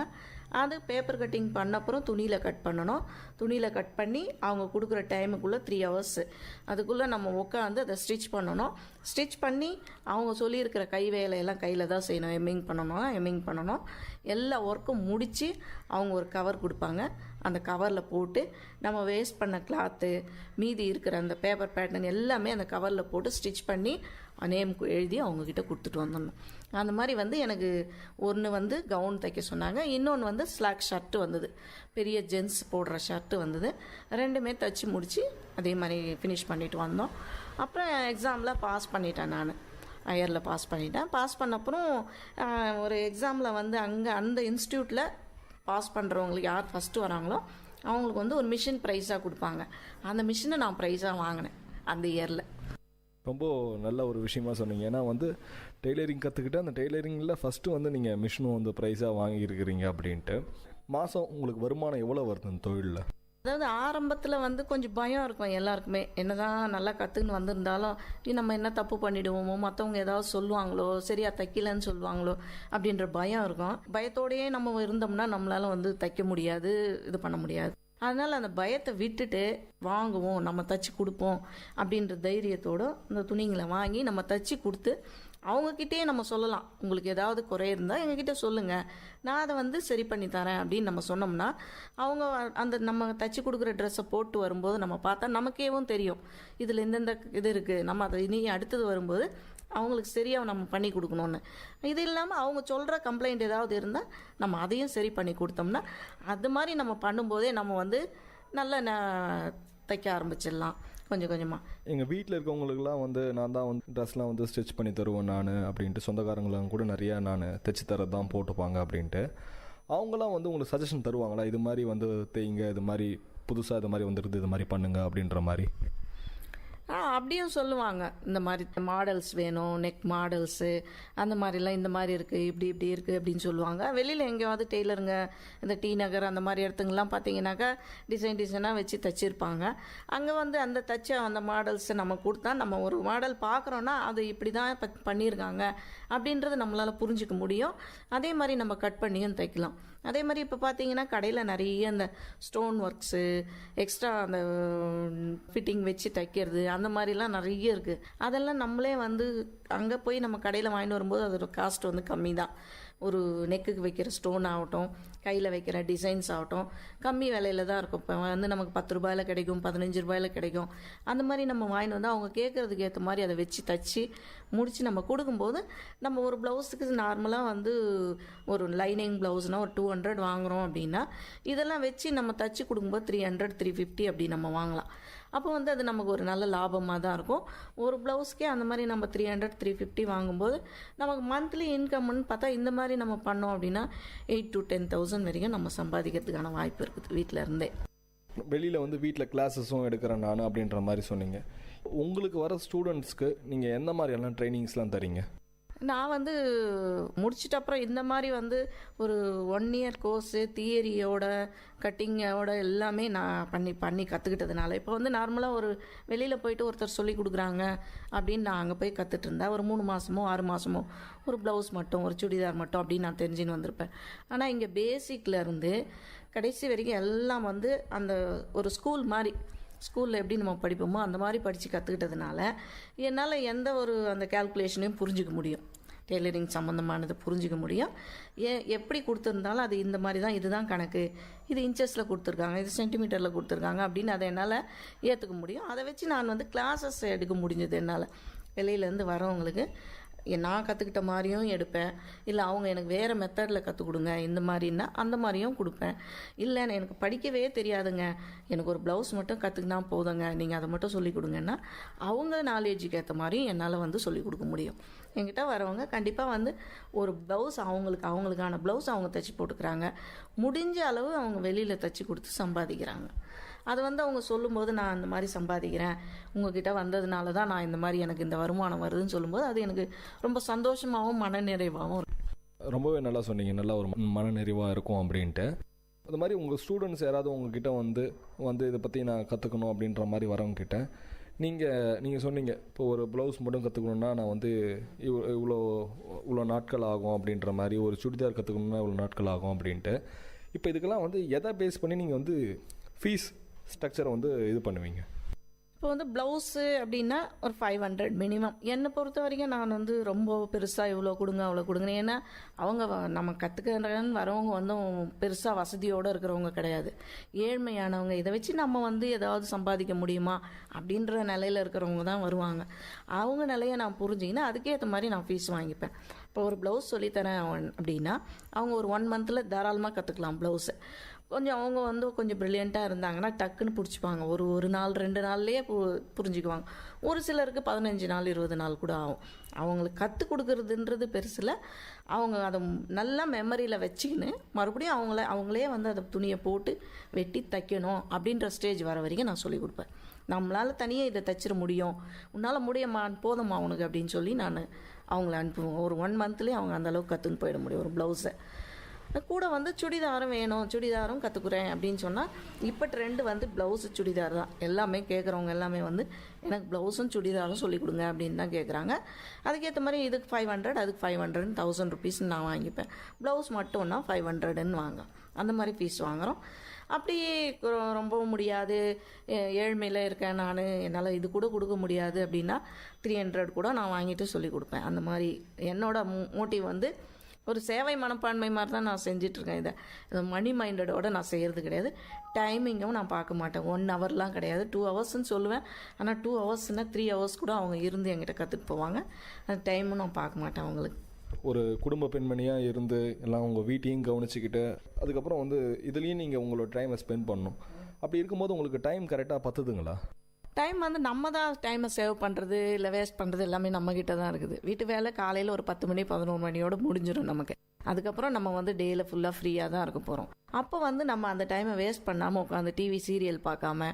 அது பேப்பர் கட்டிங் பண்ணப்புறம் துணியில் கட் பண்ணணும். துணியில் கட் பண்ணி அவங்க கொடுக்குற டைமுக்குள்ளே 3 hours அதுக்குள்ளே நம்ம உட்காந்து அதை ஸ்டிச் பண்ணணும். ஸ்டிச் பண்ணி அவங்க சொல்லியிருக்கிற கை வேலையெல்லாம் கையில் தான் செய்யணும். எம்மிங் பண்ணணும். எல்லா ஒர்க்கும் முடித்து அவங்க ஒரு கவர் கொடுப்பாங்க. அந்த கவரில் போட்டு நம்ம வேஸ்ட் பண்ண கிளாத்து, மீதி இருக்கிற அந்த பேப்பர் பேட்டர்ன் எல்லாமே அந்த கவரில் போட்டு ஸ்டிச் பண்ணி நேம் எழுதி அவங்கக்கிட்ட கொடுத்துட்டு வந்துடணும். அந்த மாதிரி வந்து எனக்கு ஒன்று வந்து கவுன் தைக்க சொன்னாங்க, இன்னொன்று வந்து ஸ்லாக் ஷர்ட்டு வந்தது, பெரிய ஜென்ஸ் போடுற ஷர்ட்டு வந்தது. 2மே தைச்சி முடித்து அதே மாதிரி ஃபினிஷ் பண்ணிட்டு வந்தோம். அப்புறம் எக்ஸாமில் பாஸ் பண்ணிட்டேன். நான் ஹையரில் பாஸ் பண்ணிட்டேன். பாஸ் பண்ணப்புறம் ஒரு எக்ஸாமில் வந்து அங்கே அந்த இன்ஸ்டியூட்டில் பாஸ் பண்ணுறவங்களுக்கு யார் ஃபஸ்ட்டு வராங்களோ அவங்களுக்கு வந்து ஒரு மிஷின் ப்ரைஸாக கொடுப்பாங்க. அந்த மிஷினை நான் ப்ரைஸாக வாங்கினேன் அந்த இயரில். ரொம்ப நல்ல ஒரு விஷயமா சொன்னீங்க. ஏன்னா வந்து டெய்லரிங் கற்றுக்கிட்டு அந்த டெய்லரிங்கில் ஃபஸ்ட்டு வந்து நீங்கள் மிஷினும் வந்து ப்ரைஸாக வாங்கியிருக்கிறீங்க அப்படின்ட்டு. மாதம் உங்களுக்கு வருமானம் எவ்வளோ வருது இந்த தொழிலில்? அதாவது ஆரம்பத்தில் வந்து கொஞ்சம் பயம் இருக்கும் எல்லாருக்குமே. என்னதான் நல்லா கற்றுன்னு வந்திருந்தாலும் நம்ம என்ன தப்பு பண்ணிடுவோமோ, மற்றவங்க ஏதாவது சொல்லுவாங்களோ, சரியா தைக்கலன்னு சொல்லுவாங்களோ அப்படின்ற பயம் இருக்கும். பயத்தோடையே நம்ம இருந்தோம்னா நம்மளால வந்து தைக்க முடியாது, இது பண்ண முடியாது. அதனால் அந்த பயத்தை விட்டுட்டு வாங்குவோம், நம்ம தைச்சி கொடுப்போம் அப்படின்ற தைரியத்தோடு இந்த துணிங்களை வாங்கி நம்ம தைச்சி கொடுத்து அவங்கக்கிட்டே நம்ம சொல்லலாம். உங்களுக்கு ஏதாவது குறை இருந்தால் எங்ககிட்ட சொல்லுங்கள், நான் அதை வந்து சரி பண்ணி தரேன் அப்படின்னு நம்ம சொன்னோம்னா அவங்க அந்த நம்ம தைச்சி கொடுக்குற ட்ரெஸ்ஸை போட்டு வரும்போது நம்ம பார்த்தா நமக்கேவும் தெரியும் இதில் இந்தந்த இது இருக்குது, நம்ம அதை இனி அடுத்தது வரும்போது அவங்களுக்கு சரியாக நம்ம பண்ணி கொடுக்கணுன்னு. இது இல்லாமல் அவங்க சொல்கிற கம்ப்ளைண்ட் ஏதாவது இருந்தால் நம்ம அதையும் சரி பண்ணி கொடுத்தோம்னா அது மாதிரி நம்ம பண்ணும்போதே நம்ம வந்து நல்லா தைக்க ஆரம்பிச்சிடலாம் கொஞ்சம் கொஞ்சமாக. எங்கள் வீட்டில் இருக்கவங்களுக்குலாம் வந்து நான் தான் வந்து ட்ரெஸ்லாம் வந்து ஸ்டிச் பண்ணி தருவேன் நான் அப்படின்ட்டு, சொந்தக்காரங்களும் கூட நிறையா நான் தைச்சி தரது தான் போட்டுப்பாங்க அப்படின்ட்டு. அவங்களாம் வந்து உங்களுக்கு சஜஷன் தருவாங்களா, இது மாதிரி வந்து தேய்ங்க, இது மாதிரி புதுசாக இது மாதிரி வந்துடுது, இது மாதிரி பண்ணுங்க அப்படின்ற மாதிரி? அப்படியும் சொல்லுவாங்க. இந்த மாதிரி மாடல்ஸ் வேணும், நெக் மாடல்ஸு அந்த மாதிரிலாம் இந்த மாதிரி இருக்குது, இப்படி இருக்குது அப்படின்னு சொல்லுவாங்க. வெளியில் எங்கேயாவது டெய்லருங்க இந்த டி நகர் அந்த மாதிரி இடத்துங்கலாம் பார்த்தீங்கன்னாக்கா டிசைனாக வச்சு தைச்சிருப்பாங்க. அங்கே வந்து அந்த தைச்ச அந்த மாடல்ஸை நம்ம கொடுத்தா நம்ம ஒரு மாடல் பார்க்குறோன்னா அது இப்படி தான் பண்ணியிருக்காங்க அப்படின்றது நம்மளால் புரிஞ்சிக்க முடியும். அதே மாதிரி நம்ம கட் பண்ணியும் தைக்கலாம். அதே மாதிரி இப்போ பார்த்தீங்கன்னா கடையில் நிறைய அந்த ஸ்டோன் ஒர்க்ஸு, எக்ஸ்ட்ரா அந்த ஃபிட்டிங் வச்சு தைக்கிறது, அந்த மாதிரிலாம் நிறைய இருக்குது. அதெல்லாம் நம்மளே வந்து அங்கே போய் நம்ம கடையில் வாங்கிட்டு வரும்போது அதோட காஸ்ட் வந்து கம்மி தான். ஒரு நெக்குக்கு வைக்கிற ஸ்டோன் ஆகட்டும், கையில் வைக்கிற டிசைன்ஸ் ஆகட்டும், கம்மி விலையில தான் இருக்கும். இப்போ வந்து நமக்கு 10 ரூபாயில் கிடைக்கும், 15 ரூபாயில் கிடைக்கும். அந்த மாதிரி நம்ம வாங்கிட்டு வந்து அவங்க கேட்குறதுக்கு ஏற்ற மாதிரி அதை வச்சு தச்சு முடித்து நம்ம கொடுக்கும்போது, நம்ம ஒரு ப்ளவுஸுக்கு நார்மலாக வந்து ஒரு லைனிங் ப்ளவுஸ்னால் ஒரு 200 வாங்குகிறோம் அப்படின்னா, இதெல்லாம் வச்சு நம்ம தச்சு கொடுக்கும்போது 300 350 அப்படி நம்ம வாங்கலாம். அப்போ வந்து அது நமக்கு ஒரு நல்ல லாபமாக தான் இருக்கும். ஒரு ப்ளவுஸ்க்கே அந்த மாதிரி நம்ம 300 350 வாங்கும்போது நமக்கு மந்த்லி இன்கம்னு பார்த்தா இந்த மாதிரி நம்ம பண்ணோம் அப்படின்னா 8,000 to 10,000 வரைக்கும் நம்ம சம்பாதிக்கிறதுக்கான வாய்ப்பு இருக்குது வீட்டில் இருந்தே. வெளியில் வந்து வீட்டில் கிளாஸஸும் எடுக்கிறேன் நான் அப்படின்ற மாதிரி சொன்னீங்க. உங்களுக்கு வர ஸ்டூடெண்ட்ஸ்க்கு நீங்கள் எந்த மாதிரியெல்லாம் ட்ரைனிங்ஸ்லாம் தரீங்க? நான் வந்து முடிச்சிட்ட அப்புறம் இந்த மாதிரி வந்து ஒரு 1 year கோர்ஸு தியரியோட கட்டிங்கோட எல்லாமே நான் பண்ணி கற்றுக்கிட்டதுனால இப்போ வந்து நார்மலாக ஒரு வெளியில் போயிட்டு ஒருத்தர் சொல்லி கொடுக்குறாங்க அப்படின்னு நான் அங்கே போய் கற்றுட்டு இருந்தேன். ஒரு 3 மாதமோ 6 மாதமோ ஒரு ப்ளவுஸ் மட்டும், ஒரு சுடிதார் மட்டும் அப்படின்னு நான் தெரிஞ்சுன்னு வந்திருப்பேன். ஆனால் இங்கே பேசிக்கில் இருந்து கடைசி வரைக்கும் எல்லாம் வந்து அந்த ஒரு ஸ்கூல் மாதிரி, ஸ்கூலில் எப்படி நம்ம படிப்போமோ அந்த மாதிரி படித்து கற்றுக்கிட்டதுனால என்னால் எந்த ஒரு அந்த கேல்குலேஷனையும் புரிஞ்சிக்க முடியும். டெய்லரிங் சம்மந்தமானது புரிஞ்சிக்க முடியும். எப்படி கொடுத்துருந்தாலும் அது இந்த மாதிரி தான், இதுதான் கணக்கு, இது இன்ச்சஸில் கொடுத்துருக்காங்க, இது சென்டிமீட்டரில் கொடுத்துருக்காங்க அப்படின்னு அதை என்னால் ஏற்றுக்க முடியும். அதை வச்சு நான் வந்து கிளாஸஸ் எடுக்க முடிஞ்சது என்னால். வெளியிலேருந்து வரவங்களுக்கு நான் கற்றுக்கிட்ட மாதிரியும் எடுப்பேன். இல்லை அவங்க எனக்கு வேறு மெத்தடில் கற்றுக் கொடுங்க இந்த மாதிரின்னா அந்த மாதிரியும் கொடுப்பேன். இல்லை எனக்கு படிக்கவே தெரியாதுங்க, எனக்கு ஒரு ப்ளவுஸ் மட்டும் கற்றுக்கினா போதுங்க, நீங்கள் அதை மட்டும் சொல்லிக் கொடுங்கன்னா அவங்க நாலேஜுக்கு ஏற்ற மாதிரியும் என்னால் வந்து சொல்லிக் கொடுக்க முடியும். என்கிட்ட வரவங்க கண்டிப்பாக வந்து ஒரு ப்ளவுஸ் அவங்களுக்கான ப்ளவுஸ் அவங்க தைச்சி போட்டுக்கிறாங்க. முடிஞ்ச அளவு அவங்க வெளியில் தைச்சி கொடுத்து சம்பாதிக்கிறாங்க. அது வந்து அவங்க சொல்லும்போது நான் அந்த மாதிரி சம்பாதிக்கிறேன், உங்ககிட்ட வந்ததுனால தான் நான் இந்த மாதிரி எனக்கு இந்த வருமானம் வருதுன்னு சொல்லும்போது அது எனக்கு ரொம்ப சந்தோஷமாகவும் மனநிறைவாகவும் இருக்கும். ரொம்பவே நல்லா சொன்னீங்க, நல்லா ஒரு மனநிறைவாக இருக்கும் அப்படின்ட்டு. அது மாதிரி உங்கள் ஸ்டூடெண்ட்ஸ் யாராவது உங்ககிட்ட வந்து இதை பற்றி நான் கற்றுக்கணும் அப்படின்ற மாதிரி வரவங்கக்கிட்ட நீங்கள் சொன்னீங்க, இப்போ ஒரு ப்ளவுஸ் மட்டும் கற்றுக்கணுன்னா நான் வந்து இவ்வளோ நாட்கள் ஆகும் அப்படின்ற மாதிரி, ஒரு சுடிதார் கற்றுக்கணுன்னா இவ்வளோ நாட்கள் ஆகும் அப்படின்ட்டு. இப்போ இதுக்கெல்லாம் வந்து எதை பேஸ் பண்ணி நீங்கள் வந்து ஃபீஸ் ஸ்ட்ரக்சரை வந்து இது பண்ணுவீங்க? இப்போ வந்து ப்ளவுஸு அப்படின்னா ஒரு 500 மினிமம். என்னை பொறுத்த வரைக்கும் நான் வந்து ரொம்ப பெருசாக இவ்வளோ கொடுங்க அவ்வளோ கொடுங்க, ஏன்னா அவங்க நம்ம கற்றுக்கிறன்னு வரவங்க வந்து பெருசாக வசதியோடு இருக்கிறவங்க கிடையாது, ஏழ்மையானவங்க. இதை வச்சு நம்ம வந்து ஏதாவது சம்பாதிக்க முடியுமா அப்படின்ற நிலையில் இருக்கிறவங்க தான் வருவாங்க. அவங்க நிலையை நான் புரிஞ்சிங்கன்னா அதுக்கேற்ற மாதிரி நான் ஃபீஸ் வாங்கிப்பேன். இப்போ ஒரு ப்ளவுஸ் சொல்லித்தரேன் அப்படின்னா அவங்க ஒரு 1 monthல தாராளமாக கற்றுக்கலாம் ப்ளவுஸு. அவங்க வந்து கொஞ்சம் ப்ரில்லியண்ட்டாக இருந்தாங்கன்னா டக்குன்னு பிடிச்சிப்பாங்க. ஒரு நாள் 2 நாள்லேயே புரிஞ்சுக்குவாங்க. ஒரு சிலருக்கு 15 நாள் 20 நாள் கூட ஆகும். அவங்களுக்கு கற்றுக் கொடுக்குறதுன்றது பெருசில், அவங்க அதை நல்லா மெமரியில் வச்சுக்கின்னு மறுபடியும் அவங்களே வந்து அதை துணியை போட்டு வெட்டி தைக்கணும் அப்படின்ற ஸ்டேஜ் வர வரைக்கும் நான் சொல்லிக் கொடுப்பேன். நம்மளால் தனியாக இதை தைச்சிட முடியும், உன்னால் முடியுமா, போதுமா உனக்கு அப்படின்னு சொல்லி நான் அவங்கள அனுப்புவேன். ஒரு 1 monthலேயே அவங்க அந்தளவுக்கு கற்றுன்னு போயிட முடியும் ஒரு ப்ளவுஸை. கூட வந்து சுடிதாரும் வேணும், சுடிதாரும் கற்றுக்குறேன் அப்படின்னு சொன்னால் இப்போ ட்ரெண்டு வந்து ப்ளவுஸு சுடிதார் தான். எல்லாமே கேட்குறவங்க எல்லாமே வந்து எனக்கு ப்ளவுஸும் சுடிதாரும் சொல்லிக் கொடுங்க அப்படின்னு தான் கேட்குறாங்க. அதுக்கேற்ற மாதிரி இதுக்கு 500, அதுக்கு 500, 1000 rupees நான் வாங்கிப்பேன். ப்ளவுஸ் மட்டும்னா 500ன்னு வாங்க, அந்த மாதிரி ஃபீஸ் வாங்குகிறோம். அப்படியே ரொம்ப முடியாது, ஏழ்மையில் இருக்கேன் நான், என்னால் இது கூட கொடுக்க முடியாது அப்படின்னா 300 கூட நான் வாங்கிட்டு சொல்லி கொடுப்பேன். அந்த மாதிரி என்னோட மோட்டிவ் வந்து ஒரு சேவை மனப்பான்மை மாதிரி தான் நான் செஞ்சிட்ருக்கேன். இதை மணி மைண்டடோடு நான் செய்கிறது கிடையாது. டைமிங்கும் நான் பார்க்க மாட்டேன். 1 hourலாம் கிடையாது, 2 hours சொல்லுவேன். ஆனால் 2 hours-னா 3 hours கூட அவங்க இருந்து என்கிட்ட கற்றுட்டு போவாங்க. அந்த டைமும் நான் பார்க்க மாட்டேன் அவங்களுக்கு. ஒரு குடும்ப பெண்மணியாக இருந்து எல்லாம் உங்கள் வீட்டையும் கவனிச்சிக்கிட்டு அதுக்கப்புறம் வந்து இதுலேயும் நீங்கள் உங்களோட டைமை ஸ்பெண்ட் பண்ணணும். அப்படி இருக்கும்போது உங்களுக்கு டைம் கரெக்டாக பத்துதுங்களா? டைம் வந்து நம்ம தான் டைமை சேவ் பண்ணுறது இல்லை வேஸ்ட் பண்ணுறது எல்லாமே நம்மக்கிட்ட தான் இருக்குது. வீட்டு வேலை காலையில் ஒரு 10 மணி 11 மணியோடு முடிஞ்சிடும் நமக்கு. அதுக்கப்புறம் நம்ம வந்து டேயில் ஃபுல்லாக ஃப்ரீயாக தான் இருக்க போகிறோம். அப்போ வந்து நம்ம அந்த டைமை வேஸ்ட் பண்ணாமல் உட்காந்து டிவி சீரியல் பார்க்காம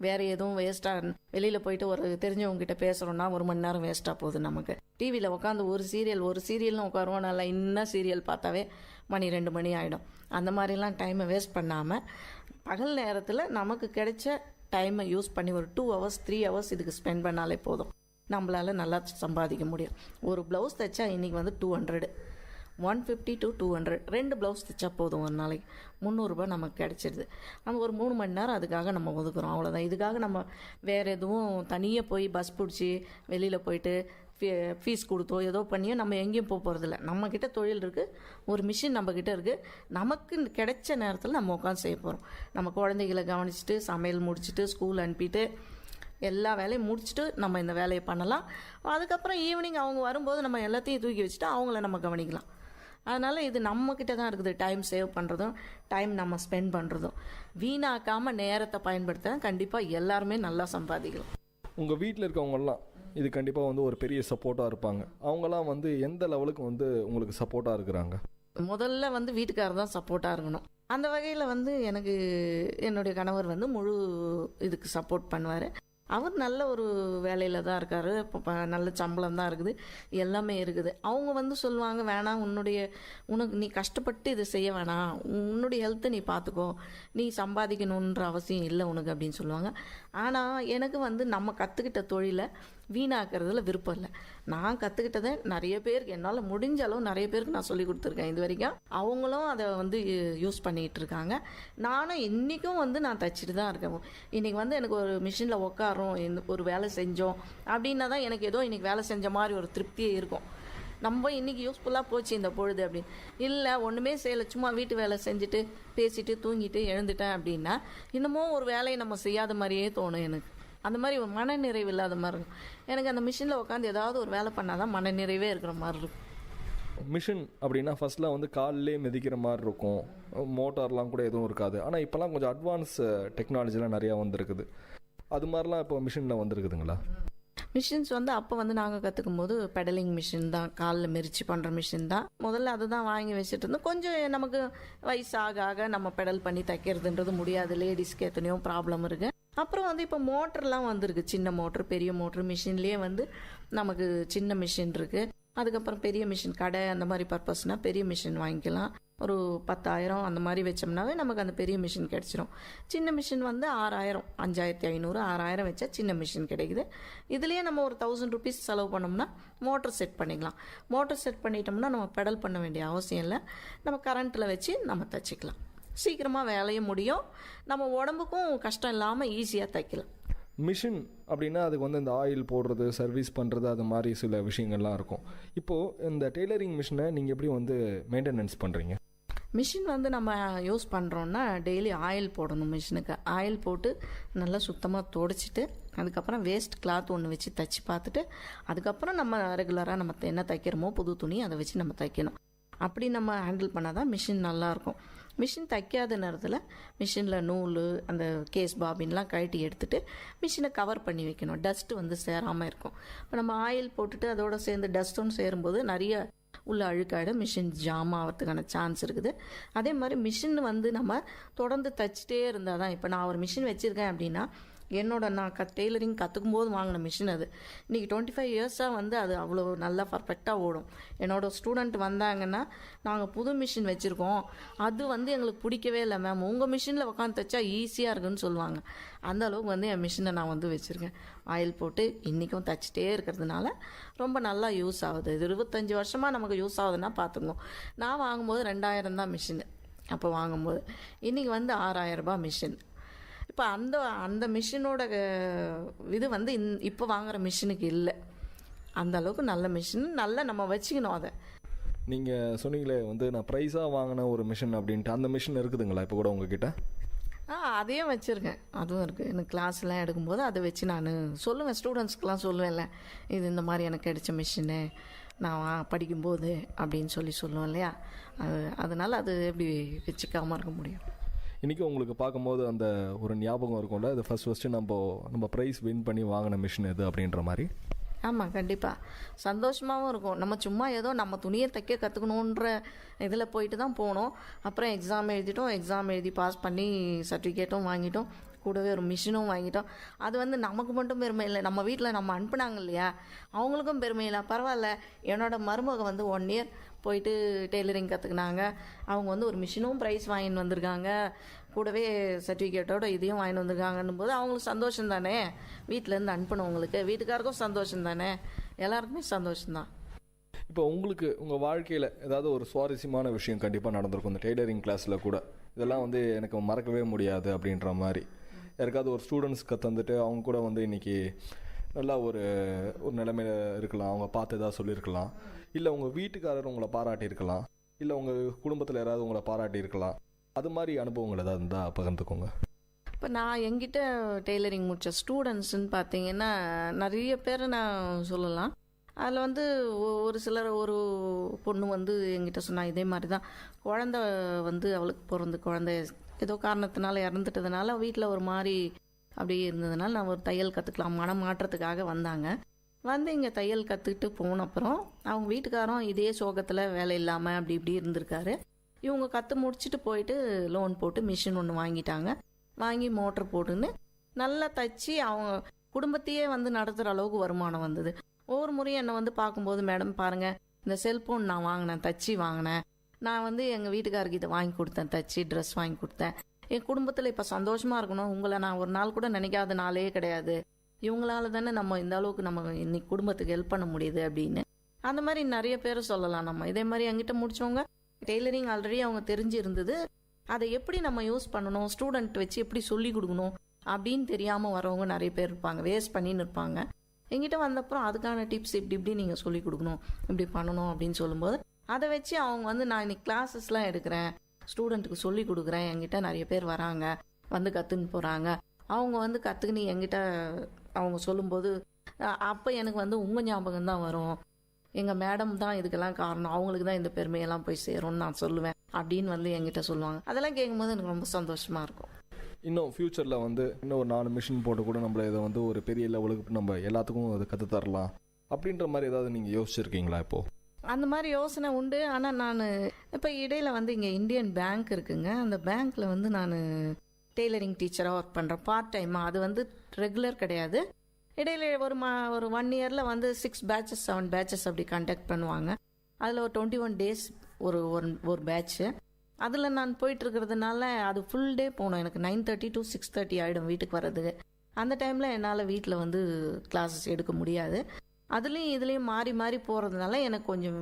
வேறு எதுவும் வேஸ்ட்டாக வெளியில் போயிட்டு ஒரு தெரிஞ்சவங்ககிட்ட பேசுகிறோன்னா 1 மணி நேரம் வேஸ்ட்டாக போகுது நமக்கு. டிவியில் உட்காந்து ஒரு சீரியல்னு உட்காருவோம், நல்லா இன்னும் சீரியல் பார்த்தாவே 2 மணி ஆகிடும். அந்த மாதிரிலாம் டைமை வேஸ்ட் பண்ணாமல் பகல் நேரத்தில் நமக்கு கிடைச்ச டைமை யூஸ் பண்ணி ஒரு 2 hours 3 hours இதுக்கு ஸ்பெண்ட் பண்ணாலே போதும், நம்மளால் நல்லா சம்பாதிக்க முடியும். ஒரு ப்ளவுஸ் தைச்சா இன்றைக்கி வந்து 200, 150 to 200 2 ப்ளவுஸ் தைச்சா போதும். ஒரு நாளைக்கு 300 ரூபாய் நமக்கு கிடைச்சிடுது. நம்ம ஒரு 3 மணி நேரம் அதுக்காக நம்ம ஒதுக்குறோம், அவ்வளோதான். இதுக்காக நம்ம வேறு எதுவும் தனியாக போய் பஸ் பிடிச்சி வெளியில் போயிட்டு ஃபீஸ் கொடுத்தோ ஏதோ பண்ணியோ நம்ம எங்கேயும் போகிறதில்ல. நம்மக்கிட்ட தொழில் இருக்குது, ஒரு மிஷின் நம்மக்கிட்ட இருக்குது. நமக்கு கிடைச்ச நேரத்தில் நம்ம உட்காந்து செய்ய போகிறோம். நம்ம குழந்தைகளை கவனிச்சுட்டு சமையல் முடிச்சுட்டு ஸ்கூல் அனுப்பிட்டு எல்லா வேலையும் முடிச்சுட்டு நம்ம இந்த வேலையை பண்ணலாம். அதுக்கப்புறம் ஈவினிங் அவங்க வரும்போது நம்ம எல்லாத்தையும் தூக்கி வச்சுட்டு அவங்கள நம்ம கவனிக்கலாம். அதனால் இது நம்மக்கிட்ட தான் இருக்குது. டைம் சேவ் பண்ணுறதும் டைம் நம்ம ஸ்பெண்ட் பண்ணுறதும் வீணாக்காமல் நேரத்தை பயன்படுத்த கண்டிப்பாக எல்லாருமே நல்லா சம்பாதிக்கலாம். உங்கள் வீட்டில் இருக்கவங்கலாம் இது கண்டிப்பாக வந்து ஒரு பெரிய சப்போர்ட்டாக இருப்பாங்க. அவங்களாம் வந்து எந்த லெவலுக்கு வந்து உங்களுக்கு சப்போர்ட்டாக இருக்கிறாங்க? முதல்ல வந்து வீட்டுக்காரர் தான் சப்போர்ட்டாக இருக்கணும். அந்த வகையில் வந்து எனக்கு என்னுடைய கணவர் வந்து முழு இதுக்கு சப்போர்ட் பண்ணுவார். அவர் நல்ல ஒரு வேலையில் தான் இருக்கார். இப்போ நல்ல சம்பளம் தான் இருக்குது, எல்லாமே இருக்குது. அவங்க வந்து சொல்லுவாங்க, வேணாம் உனக்கு நீ கஷ்டப்பட்டு இதை செய்ய வேணாம், உன்னுடைய ஹெல்த்தை நீ பார்த்துக்கோ, நீ சம்பாதிக்கணுன்ற அவசியம் இல்லை உனக்கு அப்படின்னு சொல்லுவாங்க. ஆனால் எனக்கு வந்து நம்ம கற்றுக்கிட்ட தொழிலை வீணாக்கிறதுல விருப்பம் இல்லை. நான் கற்றுக்கிட்டதை நிறைய பேருக்கு என்னால் முடிஞ்ச அளவு நிறைய பேருக்கு நான் சொல்லி கொடுத்துருக்கேன் இது வரைக்கும். அவங்களும் அதை வந்து யூஸ் பண்ணிகிட்டு இருக்காங்க. நானும் இன்றைக்கும் வந்து நான் தச்சுட்டு தான் இருக்கேன். இன்றைக்கி வந்து எனக்கு ஒரு மிஷினில் உட்காரோம், ஒரு வேலை செஞ்சோம் அப்படின்னா தான் எனக்கு ஏதோ இன்றைக்கி வேலை செஞ்ச மாதிரி ஒரு திருப்தியே இருக்கும். நம்ம இன்றைக்கி யூஸ்ஃபுல்லாக போச்சு இந்த பொழுது அப்படின்னு இல்லை, ஒன்றுமே செய்யலை, சும்மா வீட்டு வேலை செஞ்சுட்டு பேசிட்டு தூங்கிட்டு எழுந்துட்டேன் அப்படின்னா இன்னமும் ஒரு வேலையை நம்ம செய்யாத மாதிரியே தோணும். எனக்கு அந்த மாதிரி ஒரு மனநிறைவு இல்லாத மாதிரி இருக்கும். எனக்கு அந்த மிஷினில் உட்காந்து ஏதாவது ஒரு வேலை பண்ணால் தான் மனநிறைவே இருக்கிற மாதிரி இருக்கும். மிஷின் அப்படின்னா ஃபர்ஸ்ட்லாம் வந்து காலிலே மிதிக்கிற மாதிரி இருக்கும், மோட்டார்லாம் கூட எதுவும் இருக்காது. ஆனால் இப்போலாம் கொஞ்சம் அட்வான்ஸ் டெக்னாலஜிலாம் நிறையா வந்துருக்குது. அது மாதிரிலாம் இப்போ மிஷினில் வந்துருக்குதுங்களா? மிஷின்ஸ் வந்து அப்போ வந்து நாங்கள் கற்றுக்கும் போது பெடலிங் மிஷின் தான், காலில் மிரிச்சு பண்ணுற மிஷின் தான். முதல்ல அதை தான் வாங்கி வச்சுட்டு இருந்தோம். கொஞ்சம் நமக்கு வயசாக ஆக நம்ம பெடல் பண்ணி தைக்கிறதுன்றது முடியாது, லேடிஸ்க்கு எத்தனையோ ப்ராப்ளம் இருக்குது. அப்புறம் வந்து இப்போ மோட்டர்லாம் வந்துருக்கு, சின்ன மோட்ரு பெரிய மோட்ரு. மிஷின்லேயே வந்து நமக்கு சின்ன மிஷின் இருக்குது, அதுக்கப்புறம் பெரிய மிஷின் கடை அந்த மாதிரி பர்பஸ்னால் பெரிய மிஷின் வாங்கிக்கலாம். ஒரு 10,000 அந்த மாதிரி வச்சோம்னாவே நமக்கு அந்த பெரிய மிஷின் கிடச்சிரும். சின்ன மிஷின் வந்து 6,000 5,500 6,000 வச்சா சின்ன மிஷின் கிடைக்குது. இதுலேயே நம்ம ஒரு 1000 rupees செலவு பண்ணோம்னா மோட்டர் செட் பண்ணிக்கலாம். மோட்டர் செட் பண்ணிட்டோம்னா நம்ம பெடல் பண்ண வேண்டிய அவசியம் இல்லை. நம்ம கரண்ட்டில் வச்சு நம்ம தைச்சிக்கலாம். சீக்கிரமாக வேலையும் முடியும், நம்ம உடம்புக்கும் கஷ்டம் இல்லாமல் ஈஸியாக தைக்கலாம். மிஷின் அப்படின்னா அதுக்கு வந்து இந்த ஆயில் போடுறது, சர்வீஸ் பண்ணுறது, அது மாதிரி சில விஷயங்கள்லாம் இருக்கும். இப்போது இந்த டெய்லரிங் மிஷினை நீங்கள் எப்படி வந்து மெயின்டெனன்ஸ் பண்ணுறீங்க? மிஷின் வந்து நம்ம யூஸ் பண்ணுறோன்னா டெய்லி ஆயில் போடணும். மிஷினுக்கு ஆயில் போட்டு நல்லா சுத்தமாக துடைச்சிட்டு அதுக்கப்புறம் வேஸ்ட் கிளாத் ஒன்று வச்சு தைச்சி பார்த்துட்டு அதுக்கப்புறம் நம்ம ரெகுலராக நம்ம என்ன தைக்கிறோமோ புது துணி அதை வச்சு நம்ம தைக்கணும். அப்படி நம்ம ஹேண்டில் பண்ணால் தான் மிஷின் நல்லாயிருக்கும். மிஷின் தைக்காத நேரத்தில் மிஷினில் நூல் அந்த கேஸ் பாபின்லாம் கழட்டி எடுத்துகிட்டு மிஷினை கவர் பண்ணி வைக்கணும். டஸ்ட்டு வந்து சேராமல் இருக்கும். இப்போ நம்ம ஆயில் போட்டுட்டு அதோடு சேர்ந்து டஸ்ட்டும் சேரும்போது நிறைய உள்ள அழுக்காயிடும், மிஷின் ஜாம் ஆகிறதுக்கான சான்ஸ் இருக்குது. அதே மாதிரி மிஷின் வந்து நம்ம தொடர்ந்து தைச்சிட்டே இருந்தால் தான். இப்போ நான் ஒரு மிஷின் வச்சுருக்கேன் அப்படின்னா நான் டெய்லரிங் கற்றுக்கும் போது வாங்கின மிஷின் அது. இன்றைக்கி 25 இயர்ஸாக வந்து அது அவ்வளோ நல்லா பர்ஃபெக்டாக ஓடும். என்னோடய ஸ்டூடெண்ட் வந்தாங்கன்னா நாங்கள் புது மிஷின் வச்சுருக்கோம், அது வந்து எங்களுக்கு பிடிக்கவே இல்லை மேம், உங்கள் மிஷினில் உட்காந்து தைச்சா ஈஸியாக இருக்குன்னு சொல்லுவாங்க. அந்த அளவுக்கு வந்து என் மிஷினை நான் வந்து வச்சுருக்கேன். ஆயில் போட்டு இன்றைக்கும் தைச்சிட்டே இருக்கிறதுனால ரொம்ப நல்லா யூஸ் ஆகுது. இது 25 வருஷமாக நமக்கு யூஸ் ஆகுதுன்னா பார்த்துங்க. நான் வாங்கும்போது 2,000 தான் மிஷின் அப்போ வாங்கும்போது. இன்றைக்கி வந்து 6,000 ரூபாய் மிஷின். இப்போ அந்த மிஷினோட இது வந்து இப்போ வாங்குகிற மிஷினுக்கு இல்லை. அந்த அளவுக்கு நல்ல மிஷின், நல்லா நம்ம வச்சுக்கணும். அதை நீங்கள் சொன்னீங்களே வந்து நான் ப்ரைஸாக வாங்கின ஒரு மிஷின் அப்படின்ட்டு, அந்த மிஷின் இருக்குதுங்களா இப்போ கூட உங்ககிட்ட? அதையும் வச்சுருக்கேன், அதுவும் இருக்குது. எனக்கு கிளாஸ்லாம் எடுக்கும்போது அதை வச்சு நான் சொல்லுவேன், ஸ்டூடெண்ட்ஸ்க்கெலாம் சொல்லுவேன்ல, இது இந்த மாதிரி எனக்கு கிடைச்ச மிஷினு நான் படிக்கும்போது அப்படின்னு சொல்லுவோம் இல்லையா. அதனால் அது எப்படி வச்சுக்காமல் இருக்க முடியும்? இன்றைக்கி உங்களுக்கு பார்க்கும்போது அந்த ஒரு ஞாபகம் இருக்கும்ல, அது ஃபஸ்ட்டு நம்ம ப்ரைஸ் வின் பண்ணி வாங்கின மிஷின் எது அப்படின்ற மாதிரி? ஆமாம், கண்டிப்பாக சந்தோஷமாகவும் இருக்கும். நம்ம சும்மா ஏதோ நம்ம துணியை தைக்க கற்றுக்கணுன்ற இதில் போயிட்டு தான் போனோம். அப்புறம் எக்ஸாம் எழுதி பாஸ் பண்ணி சர்டிஃபிகேட்டும் வாங்கிட்டோம், கூடவே ஒரு மிஷினும் வாங்கிட்டோம். அது வந்து நமக்கு மட்டும் பெருமை இல்லை, நம்ம வீட்டில் நம்ம அனுப்புனாங்க இல்லையா, அவங்களுக்கும் பெருமை இல்லை. பரவாயில்ல, என்னோட மருமக வந்து 1 year போயிட்டு டெய்லரிங் கற்றுக்கினாங்க. அவங்க வந்து ஒரு மிஷினும் ப்ரைஸ் வாங்கின்னு வந்திருக்காங்க, கூடவே சர்டிஃபிகேட்டோட இதையும் வாங்கிட்டு வந்திருக்காங்கன்னும் போது அவங்களுக்கு சந்தோஷம் தானே. வீட்டிலேருந்து அனுப்பினவங்களுக்கு, வீட்டுக்காருக்கும் சந்தோஷம் தானே, எல்லாருக்குமே சந்தோஷம்தான். இப்போ உங்களுக்கு உங்கள் வாழ்க்கையில் ஏதாவது ஒரு சுவாரஸ்யமான விஷயம் கண்டிப்பாக நடந்திருக்கும் இந்த டெய்லரிங் கிளாஸில் கூட, இதெல்லாம் வந்து எனக்கு மறக்கவே முடியாது அப்படின்ற மாதிரி யாருக்காவது ஒரு ஸ்டூடெண்ட்ஸ் கற்றுந்துட்டு அவங்க கூட வந்து இன்றைக்கி நல்லா ஒரு நிலைமையில் இருக்கலாம், அவங்க பார்த்து ஏதாவது சொல்லியிருக்கலாம், இல்லை உங்கள் வீட்டுக்காரர் உங்களை பாராட்டியிருக்கலாம், இல்லை உங்கள் குடும்பத்தில் யாராவது உங்களை பாராட்டியிருக்கலாம். அது மாதிரி அனுபவங்கள் ஏதாவது இருந்தால் பகிர்ந்துக்கோங்க. இப்போ நான் எங்கிட்ட டெய்லரிங் முடித்த ஸ்டூடெண்ட்ஸுன்னு பார்த்தீங்கன்னா நிறைய பேர் நான் சொல்லலாம். அதில் வந்து ஒரு சிலர், ஒரு பொண்ணு வந்து எங்கிட்ட சொன்னால் இதே மாதிரி தான் குழந்த வந்து அவளுக்கு பிறந்த குழந்தை ஏதோ காரணத்தினால இறந்துட்டதுனால வீட்டில் ஒரு மாதிரி அப்படியே இருந்ததுனால நான் ஒரு தையல் கற்றுக்கலாம் மனம் மாற்றத்துக்காக வந்தாங்க. வந்து இங்கே தையல் கற்றுக்கிட்டு போன அப்புறம் அவங்க வீட்டுக்காரரும் இதே சோகத்தில் வேலை இல்லாமல் அப்படி இப்படி இருந்திருக்காரு. இவங்க கற்று முடிச்சுட்டு போயிட்டு லோன் போட்டு மிஷின் ஒன்று வாங்கிட்டாங்க. வாங்கி மோட்டர் போட்டுன்னு நல்லா தைச்சி அவங்க குடும்பத்தையே வந்து நடத்துகிற அளவுக்கு வருமானம் வந்தது. ஒவ்வொரு முறையும் என்னை வந்து பார்க்கும்போது, மேடம் பாருங்கள் இந்த செல்ஃபோன் நான் வாங்கினேன், தச்சு வாங்கினேன், நான் வந்து எங்கள் வீட்டுக்காருக்கு இதை வாங்கி கொடுத்தேன், தச்சு ட்ரெஸ் வாங்கி கொடுத்தேன், என் குடும்பத்தில் இப்போ சந்தோஷமாக இருக்கணும், உங்களை நான் ஒரு நாள் கூட நினைக்காத நாளே கிடையாது, இவங்களால தானே நம்ம இந்த அளவுக்கு நம்ம இன்னைக்கு குடும்பத்துக்கு ஹெல்ப் பண்ண முடியுது அப்படின்னு. அந்த மாதிரி நிறைய பேர் சொல்லலாம். நம்ம இதே மாதிரி என்கிட்ட முடிச்சவங்க டெய்லரிங் ஆல்ரெடி அவங்க தெரிஞ்சு இருந்தது, அதை எப்படி நம்ம யூஸ் பண்ணணும், ஸ்டூடெண்ட் வச்சு எப்படி சொல்லி கொடுக்கணும் அப்படின்னு தெரியாமல் வரவங்க நிறைய பேர் இருப்பாங்க, வேஸ்ட் பண்ணின்னு இருப்பாங்க. எங்கிட்ட வந்தப்புறம் அதுக்கான டிப்ஸ் இப்படி நீங்கள் சொல்லி கொடுக்கணும், இப்படி பண்ணணும் அப்படின்னு சொல்லும்போது அதை வச்சு அவங்க வந்து நான் இன்னைக்கு கிளாஸஸ்லாம் எடுக்கிறேன், ஸ்டூடெண்ட்டுக்கு சொல்லி கொடுக்குறேன், என்கிட்ட நிறைய பேர் வராங்க, வந்து கற்றுன்னு போகிறாங்க. அவங்க வந்து கற்றுக்குன்னு என்கிட்ட அவங்க சொல்லும்போது அப்போ எனக்கு வந்து உங்கள் ஞாபகம் தான் வரும், எங்கள் மேடம் தான் இதுக்கெல்லாம் காரணம், அவங்களுக்கு தான் இந்த பெருமையெல்லாம் போய் சேரும்னு நான் சொல்லுவேன் அப்படின்னு வந்து என்கிட்ட சொல்லுவாங்க. அதெல்லாம் கேட்கும்போது எனக்கு ரொம்ப சந்தோஷமாக இருக்கும். இன்னும் ஃப்யூச்சரில் வந்து இன்னும் ஒரு 4 மிஷின் போட்டு கூட நம்மளை இதை வந்து ஒரு பெரிய லெவலுக்கு நம்ம எல்லாத்துக்கும் அதை கற்றுத்தரலாம் அப்படின்ற மாதிரி ஏதாவது நீங்கள் யோசிச்சிருக்கீங்களா? இப்போது அந்த மாதிரி யோசனை உண்டு. ஆனால் நான் இப்போ இடையில வந்து இங்கே இந்தியன் பேங்க் இருக்குங்க, அந்த பேங்க்கில் வந்து நான் டெய்லரிங் டீச்சராக ஒர்க் பண்ணுறேன் பார்ட் டைமாக. அது வந்து ரெகுலர் கிடையாது. இடையில ஒரு 1 இயரில் வந்து 6 பேட்சஸ் 7 பேட்சஸ் அப்படி கண்டக்ட் பண்ணுவாங்க. அதில் ஒரு 21 டேஸ் ஒரு பேட்ச்சு. அதில் நான் போயிட்டுருக்கிறதுனால அது ஃபுல் டே போகணும். எனக்கு 9:30 to 6:30 ஆகிடும் வீட்டுக்கு வர்றதுக்கு. அந்த டைமில் என்னால் வீட்டில் வந்து கிளாஸஸ் எடுக்க முடியாது. அதுலேயும் இதுலேயும் மாறி மாறி போகிறதுனால எனக்கு கொஞ்சம்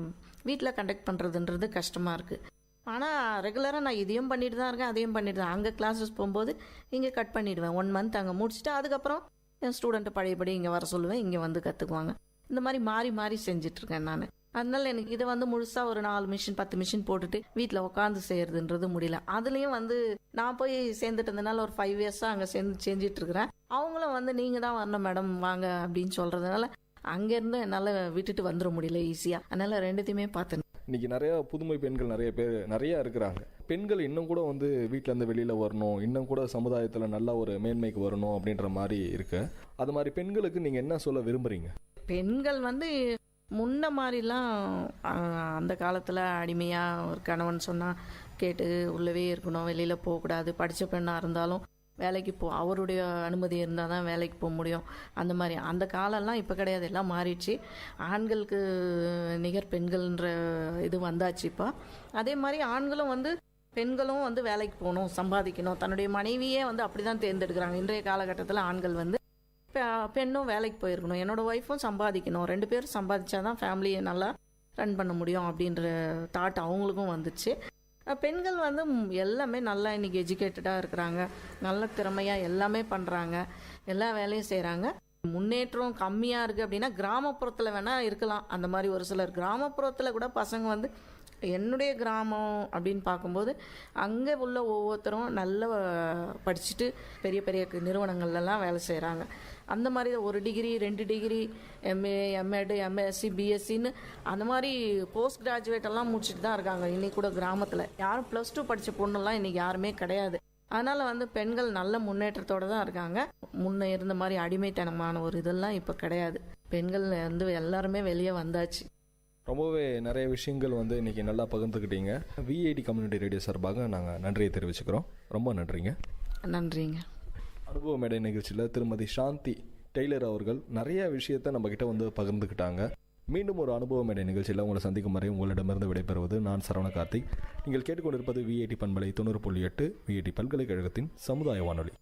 வீட்டில் கண்டக்ட் பண்ணுறதுன்றது கஷ்டமாக இருக்குது. ஆனால் ரெகுலராக நான் இதையும் பண்ணிட்டு தான் இருக்கேன், அதையும் பண்ணிட்டு தான். அங்கே கிளாஸஸ் போகும்போது இங்கே கட் பண்ணிவிடுவேன். 1 மந்த் அங்கே முடிச்சுட்டு அதுக்கப்புறம் என் ஸ்டூடெண்ட்டை பழையபடி இங்கே வர சொல்லுவேன், இங்கே வந்து கற்றுக்குவாங்க. இந்த மாதிரி மாறி மாறி செஞ்சிட்ருக்கேன் நான். அதனால எனக்கு இதை வந்து முழுசாக ஒரு 4 மிஷின் 10 மிஷின் போட்டுட்டு வீட்டில் உட்காந்து செய்யறதுன்றது முடியல. அதுலேயும் வந்து நான் போய் சேர்ந்துட்டதுனால ஒரு 5 இயர்ஸாக அங்கே செஞ்சிட்ருக்கிறேன். அவங்களும் வந்து நீங்கள் தான் வரணும் மேடம் வாங்க அப்படின்னு சொல்கிறதுனால அங்கேருந்து என்னால் விட்டுட்டு வந்துட முடியல ஈஸியாக. அதனால் ரெண்டுத்தையுமே பார்த்தேன். இன்றைக்கி நிறையா புதுமை பெண்கள் நிறைய பேர் நிறையா இருக்கிறாங்க. பெண்கள் இன்னும் கூட வந்து வீட்டிலேருந்து வெளியில் வரணும், இன்னும் கூட சமுதாயத்தில் நல்ல ஒரு மேன்மைக்கு வரணும் அப்படின்ற மாதிரி இருக்கு. அது மாதிரி பெண்களுக்கு நீங்கள் என்ன சொல்ல விரும்புகிறீங்க? பெண்கள் வந்து முன்ன மாதிரிலாம் அந்த காலத்தில் அடிமையாக ஒரு கணவன் சொன்னால் கேட்டு உள்ளவே இருக்கணும், வெளியில் போகக்கூடாது, படித்த பெண்ணாக இருந்தாலும் வேலைக்கு அவருடைய அனுமதி இருந்தால் தான் வேலைக்கு போக முடியும். அந்த மாதிரி அந்த காலம்லாம் இப்போ கிடையாது, எல்லாம் மாறிடுச்சு. ஆண்களுக்கு நிகர் பெண்கள்ன்ற இது வந்தாச்சு இப்போ. அதே மாதிரி ஆண்களும் வந்து பெண்களும் வந்து வேலைக்கு போகணும், சம்பாதிக்கணும், தன்னுடைய மனைவியே வந்து அப்படி தான் தேர்ந்தெடுக்கிறாங்க. இன்றைய காலகட்டத்தில் ஆண்கள் வந்து பெண்ணும் வேலைக்கு போயிருக்கணும், என்னோடய ஒய்ஃபும் சம்பாதிக்கணும், 2 பேரும் சம்பாதிச்சா தான் ஃபேமிலியை நல்லா ரன் பண்ண முடியும் அப்படின்ற தாட் அவங்களுக்கும் வந்துச்சு. பெண்கள் வந்து எல்லாமே நல்லா இன்றைக்கி எஜுகேட்டடாக இருக்கிறாங்க, நல்ல திறமையாக எல்லாமே பண்ணுறாங்க, எல்லா வேலையும் செய்கிறாங்க. முன்னேற்றம் கம்மியாக இருக்குது அப்படின்னா கிராமப்புறத்தில் வேணால் இருக்கலாம். அந்த மாதிரி ஒரு சிலர் கிராமப்புறத்தில் கூட பசங்க வந்து என்னுடைய கிராமம் அப்படின்னு பார்க்கும்போது அங்கே உள்ள ஒவ்வொருத்தரும் நல்லா படிச்சுட்டு பெரிய பெரிய நிறுவனங்கள்லாம் வேலை செய்கிறாங்க. அந்த மாதிரி 1 degree 2 degree MA MEd MSc பிஎஸ்சின்னு அந்த மாதிரி போஸ்ட் கிராஜுவேட்டெல்லாம் முடிச்சுட்டு தான் இருக்காங்க. இன்றைக்கி கூட கிராமத்தில் யாரும் +2 படித்த பொண்ணெல்லாம் இன்றைக்கி யாருமே கிடையாது. அதனால் வந்து பெண்கள் நல்ல முன்னேற்றத்தோடு தான் இருக்காங்க. முன்னே இருந்த மாதிரி அடிமைத்தனமான ஒரு இதெல்லாம் இப்போ கிடையாது. பெண்கள் வந்து எல்லாருமே வெளியே வந்தாச்சு. ரொம்பவே நிறைய விஷயங்கள் வந்து இன்றைக்கி நல்லா பகிர்ந்துக்கிட்டீங்க. விஐடி கம்யூனிட்டி ரேடியோ சார்பாக நாங்கள் நன்றியை தெரிவிச்சுக்கிறோம். ரொம்ப நன்றிங்க. நன்றிங்க. அனுபவ மேடை நிகழ்ச்சியில் திருமதி சாந்தி டெய்லர் அவர்கள் நிறைய விஷயத்தை நம்மக்கிட்ட வந்து பகிர்ந்துக்கிட்டாங்க. மீண்டும் ஒரு அனுபவ மேடை நிகழ்ச்சியில் உங்களை சந்திக்கும் வரை உங்களிடமிருந்து விடைபெறுவது நான் சரவண கார்த்திக். நீங்கள் கேட்டுக்கொண்டிருப்பது விஐடி பண்பலை 90.8 விஐடி பல்கலைக்கழகத்தின் சமுதாய வானொலி.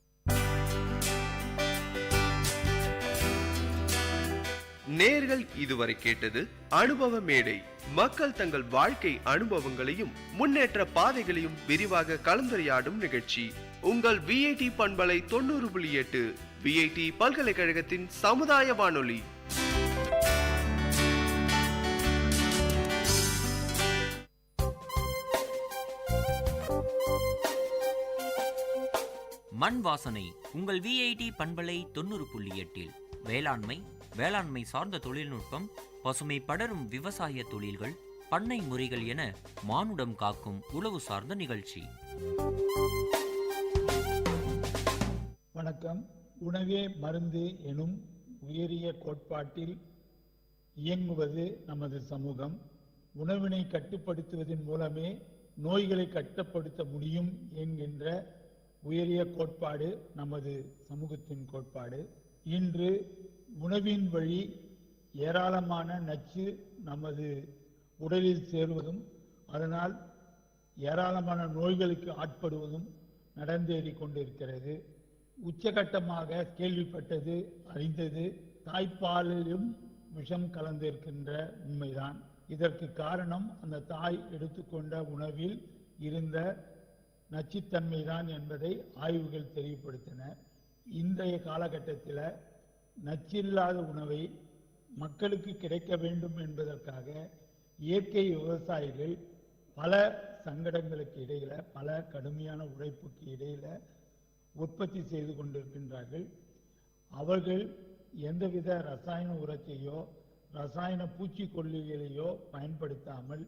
நேர்கள் இதுவரை கேட்டது அனுபவ மேடை. மக்கள் தங்கள் வாழ்க்கை அனுபவங்களையும் முன்னேற்ற பாதைகளையும் விரிவாக கலந்துரையாடும் நிகழ்ச்சி. உங்கள் விஐடி பண்பலை 90.8 விஐடி பல்கலைக்கழகத்தின் சமுதாய வானொலி. மண் வாசனை உங்கள் விஐடி பண்பலை 90.8 வேளாண்மை சார்ந்த தொழில்நுட்பம், பசுமை படரும் விவசாய தொழில்கள், பண்ணை முறைகள் என மானுடம் காக்கும் உழவு சார்ந்த நிகழ்ச்சி. வணக்கம். உணவே மருந்து எனும் உயரிய கோட்பாட்டில் இயங்குவது நமது சமூகம். உணவினை கட்டுப்படுத்துவதன் மூலமே நோய்களை கட்டுப்படுத்த முடியும் என்கின்ற உயரிய கோட்பாடு நமது சமூகத்தின் கோட்பாடு. இன்று உணவின் வழி ஏராளமான நச்சு நமது உடலில் சேருவதும் அதனால் ஏராளமான நோய்களுக்கு ஆட்படுவதும் நடந்தேறி கொண்டிருக்கிறது. உச்சகட்டமாக கேள்விப்பட்டது, அறிந்தது, தாய்ப்பாலிலும் விஷம் கலந்திருக்கின்ற உண்மைதான். இதற்கு காரணம் அந்த தாய் எடுத்துக்கொண்ட உணவில் இருந்த நச்சுத்தன்மைதான் என்பதை ஆய்வுகள் தெளிவுபடுத்தின. இன்றைய காலகட்டத்தில் நச்சில்லாத உணவை மக்களுக்கு கிடைக்க வேண்டும் என்பதற்காக இயற்கை விவசாயிகள் பல சங்கடங்களுக்கு இடையில, பல கடுமையான உழைப்புக்கு இடையில உற்பத்தி செய்து கொண்டிருக்கின்றார்கள். அவர்கள் எந்தவித ரசாயன உரத்தையோ ரசாயன பூச்சிக்கொல்லிகளையோ பயன்படுத்தாமல்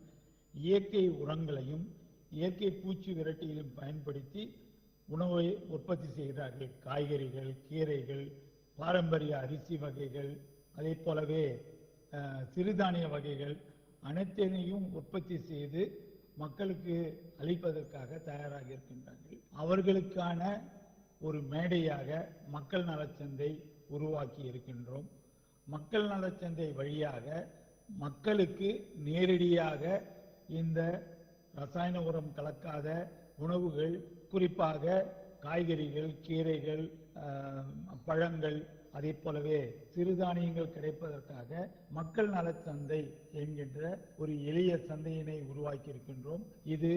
இயற்கை உரங்களையும் இயற்கை பூச்சி விரட்டிகளையும் பயன்படுத்தி உணவை உற்பத்தி செய்கிறார்கள். காய்கறிகள், கீரைகள், பாரம்பரிய அரிசி வகைகள், அதே போலவே சிறுதானிய வகைகள் அனைத்தையும் உற்பத்தி செய்து மக்களுக்கு அளிப்பதற்காக தயாராக இருக்கின்றார்கள். அவர்களுக்கான ஒரு மேடையாக மக்கள் நலச்சந்தை உருவாக்கி இருக்கின்றோம். மக்கள் நலச்சந்தை வழியாக மக்களுக்கு நேரடியாக இந்த ரசாயன உரம் கலக்காத உணவுகள், குறிப்பாக காய்கறிகள், கீரைகள், பழங்கள், அதே போலவே சிறுதானியங்கள் கிடைப்பதற்காக மக்கள் நலச்சந்தை என்கின்ற ஒரு எளிய சந்தையினை உருவாக்கி இருக்கின்றோம். இது